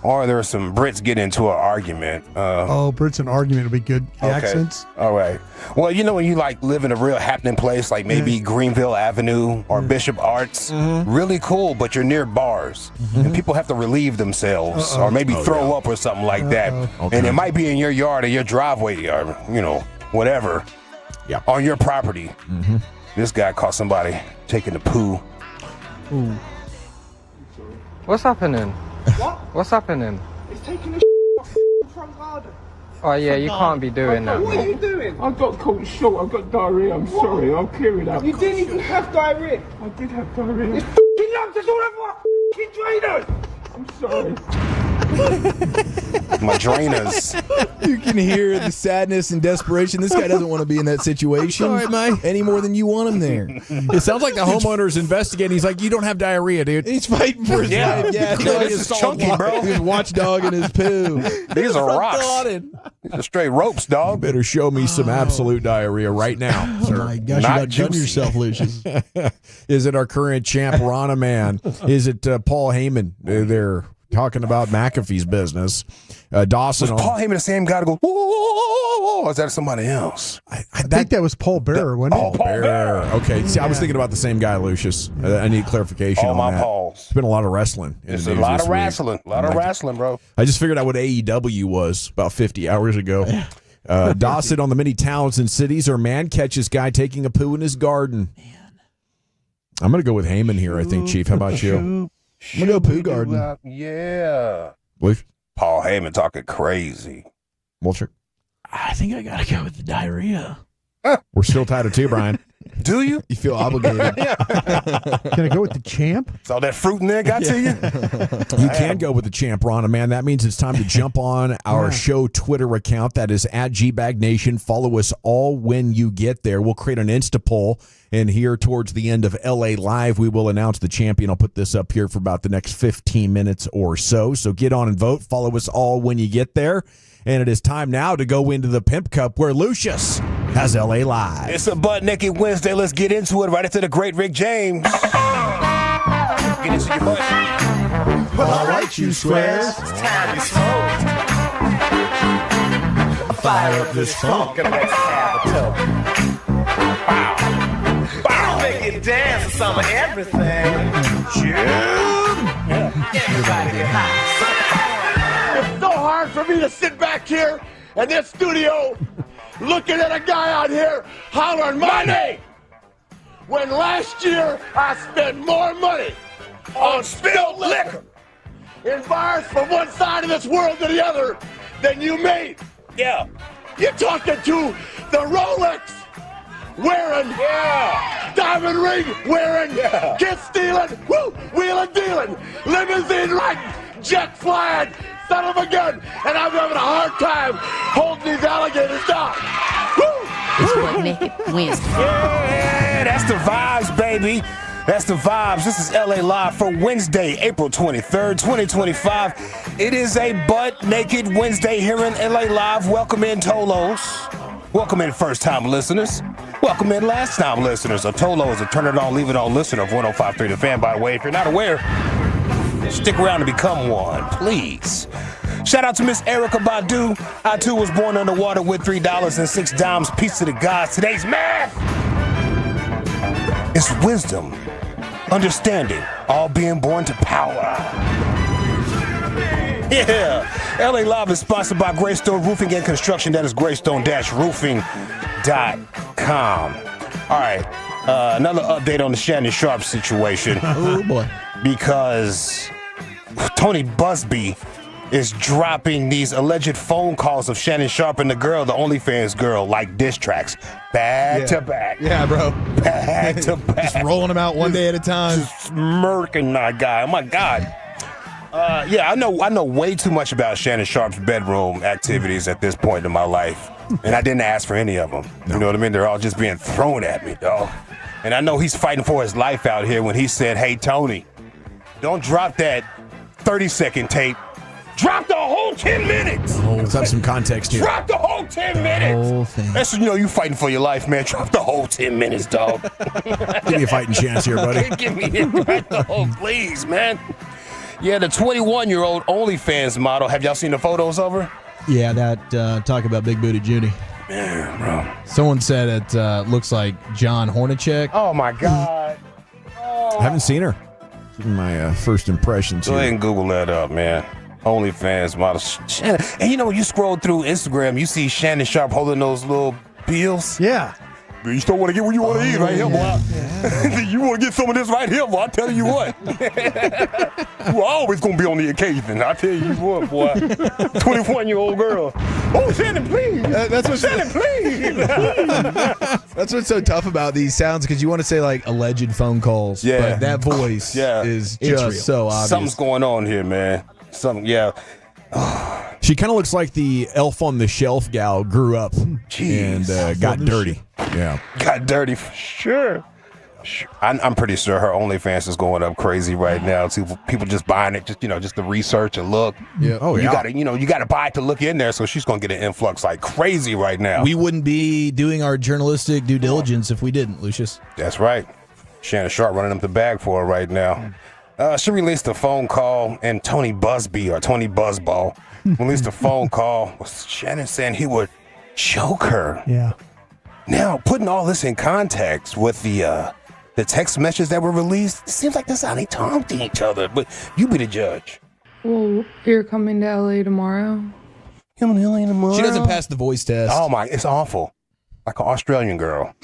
Or there are some Brits get into an argument. Brits and argument would be good. The accents. All right. Well, when you live in a real happening place, like maybe Greenville Avenue or Bishop Arts, really cool, but you're near bars. And people have to relieve themselves or maybe throw up or something like that. Okay. And it might be in your yard or your driveway or, whatever. Yeah. On your property. This guy caught somebody taking a poo. Ooh. What's happening? What? What's happening? It's taking a off the front garden. Oh yeah, you can't be doing that. What are you doing? I got caught short. I've got diarrhea. I'm sorry. I'll clear it up. You didn't even have diarrhea. I did have diarrhea. It's f***ing lumps. It's all over my f***ing trainers. I'm sorry. Madrinas. You can hear the sadness and desperation. This guy doesn't want to be in that situation any more than you want him there. It sounds like the homeowner's investigating. He's like, you don't have diarrhea, dude. He's fighting for his life. Yeah, this is chunky, bro. He's watchdogging his poo. These are rocks. These are straight ropes, dog. Better show me some absolute diarrhea right now, sir. Oh my gosh, you got done yourself, Lucius. Is it our current champ, Rana Man? Is it Paul Heyman? They're talking about McAfee's business. Dawson. Was Paul Heyman the same guy to go, whoa, or is that somebody else? I think that was Paul Bearer, wasn't it? Paul Bearer. Okay. See, I was thinking about the same guy, Lucius. I need clarification on my that. Pauls. It's been a lot of wrestling. It's a lot of wrestling. A lot of wrestling, bro. I just figured out what AEW was about 50 hours ago. Dawson on the many towns and cities, or man catches guy taking a poo in his garden. I'm going to go with Heyman here, I think, Chief. How about you? I'm going to go poo garden. Yeah. Luke? Paul Heyman talking crazy. Walter? I think I got to go with the diarrhea. We're still tied at 2, Brian. Do you? You feel obligated. Can I go with the champ? So that fruit in there got to you? You can go with the champ, Rana, man. That means it's time to jump on our show Twitter account. That is at GBagNation. Follow us all when you get there. We'll create an Insta poll. And here towards the end of LA Live, we will announce the champion. I'll put this up here for about the next 15 minutes or so. So get on and vote. Follow us all when you get there. And it is time now to go into the Pimp Cup where Lucius has LA Live. It's a Butt Naked Wednesday. Let's get into it right into the great Rick James. Get into your butt. All right, you squares. It's time to smoke. Fire up this funk. Gonna let's have a tub. Wow. Wow. Make it dance to some of everything. Everybody get high. It's so hard for me to sit back here in this studio looking at a guy out here hollering my name when last year I spent more money on spilled liquor in bars from one side of this world to the other than you made. Yeah. You're talking to the Rolex wearing, diamond ring wearing, kid stealing, wheeling dealing, limousine riding, jet flying, son of a gun, and I'm having a hard time holding these alligators down. It's Butt Naked Wednesday. Yeah, that's the vibes, baby. That's the vibes. This is LA Live for Wednesday, April 23rd, 2025. It is a Butt Naked Wednesday here in LA Live. Welcome in, Tolos. Welcome in, first-time listeners. Welcome in, last-time listeners. A Tolo is a turn-it-on, leave-it-on listener of 105.3 The Fan, by the way. If you're not aware, stick around to become one, please. Shout out to Miss Erica Badu. I, too, was born underwater with $3.06. Peace to the gods. Today's math is wisdom, understanding, all being born to power. Yeah. LA Live is sponsored by Greystone Roofing and Construction. That is greystone-roofing.com. All right. Another update on the Shannon Sharp situation. Oh, boy. Because Tony Busby is dropping these alleged phone calls of Shannon Sharp and the girl, the OnlyFans girl, like diss tracks. Back to back. Yeah, bro. Back to back. Just rolling them out one day at a time. Just murking that guy. Oh, my God. Yeah, I know way too much about Shannon Sharp's bedroom activities at this point in my life. And I didn't ask for any of them. You know what I mean? They're all just being thrown at me, dog. And I know he's fighting for his life out here when he said, hey, Tony, don't drop that 30-second tape. Drop the whole 10 minutes. Let's have some context here. Drop the whole 10 minutes. Whole thing. That's, you fighting for your life, man. Drop the whole 10 minutes, dog. Give me a fighting chance here, buddy. Give me the whole, please, man. Yeah, the 21-year-old OnlyFans model. Have y'all seen the photos of her? Yeah, that talk about Big Booty Judy. Man, bro. Someone said it looks like John Hornacek. Oh, my God. I haven't seen her. My first impressions. Go ahead and Google that up, man. OnlyFans model. Shannon. And when you scroll through Instagram, you see Shannon Sharp holding those little pills. Yeah. You still want to get what you want to eat right here, boy. Yeah. You want to get some of this right here, boy. I tell you what. We're always going to be on the occasion. I tell you what, boy. 21-year-old girl. Oh, Shannon, please. Shannon, please. That's what's so tough about these sounds, because you want to say, like, alleged phone calls. Yeah. But that voice is just so obvious. Something's going on here, man. She kind of looks like the Elf on the Shelf gal grew up and got dirty. Yeah. Got dirty for sure. I'm pretty sure her OnlyFans is going up crazy right now. People just buying it, just to research and look. Yeah. Oh, yeah. You gotta buy it to look in there. So she's gonna get an influx like crazy right now. We wouldn't be doing our journalistic due diligence if we didn't, Lucius. That's right. Shannon Sharp running up the bag for her right now. She released a phone call, and Tony Busby or Tony Buzzball released a phone call with Shannon saying he would choke her. Yeah. Now, putting all this in context with the text messages that were released, it seems like that's how they talk to each other. But you be the judge. Well, you're coming to LA tomorrow? Coming to LA tomorrow? She doesn't pass the voice test. Oh my, it's awful. Like an Australian girl.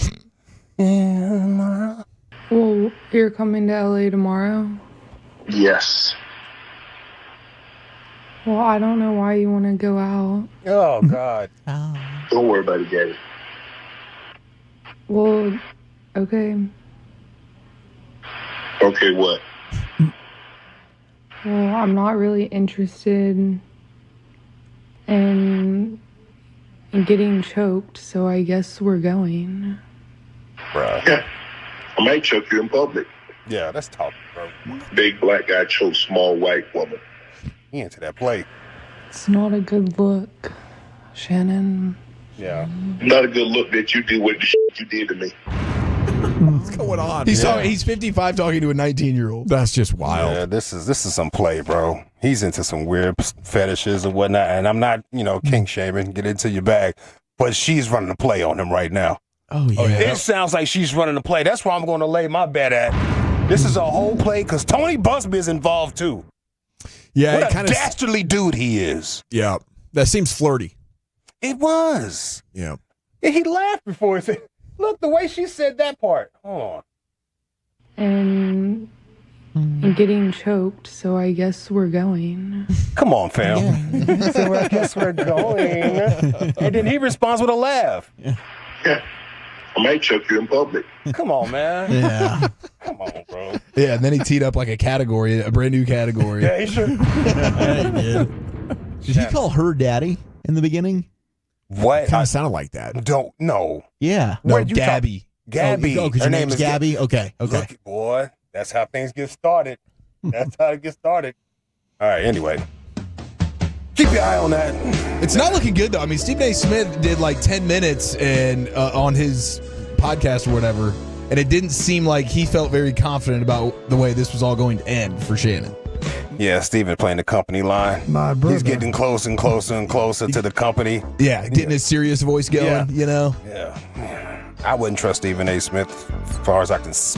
Yeah. Well, you're coming to LA tomorrow? Yes. Well, I don't know why you want to go out. Oh, God. Don't worry about it, Daddy. Well, okay. Okay, what? Well, I'm not really interested in getting choked, so I guess we're going. Bruh. Yeah. I might choke you in public. Yeah, that's tough, bro. Big black guy choke small white woman. He into that play. It's not a good look, Shannon. Yeah. Not a good look that you did with the shit you did to me. What's going on? He's 55 talking to a 19-year-old. That's just wild. Yeah, this is some play, bro. He's into some weird fetishes and whatnot, and I'm not, kink shaming. Get into your bag, but she's running the play on him right now. Oh yeah. It sounds like she's running the play. That's where I'm going to lay my bet at. This is a whole play because Tony Busby is involved too. Yeah, what a dastardly dude he is. Yeah, that seems flirty. It was. Yeah. And he laughed before he said, look, the way she said that part. Hold on. And getting choked, so I guess we're going. Come on, fam. Yeah. So I guess we're going. And then he responds with a laugh. Yeah. I might choke you in public. Come on, man. Yeah. Come on, bro. Yeah, and then he teed up like a brand new category. Yeah, he sure. Yeah, he did. Did he call her daddy in the beginning? What? Kind of sounded like that. Don't know. Yeah. No, Gabby. Gabby. Oh, because her name's Gabby? Okay. Look, boy, that's how things get started. That's how it gets started. All right, anyway. Keep your eye on that. It's not looking good, though. I mean, Stephen A. Smith did like 10 minutes and on his podcast or whatever, and it didn't seem like he felt very confident about the way this was all going to end for Shannon. Yeah, Stephen playing the company line. My brother. He's getting closer and closer and closer to the company. Yeah, getting his serious voice going, Yeah. I wouldn't trust Stephen A. Smith as far as I can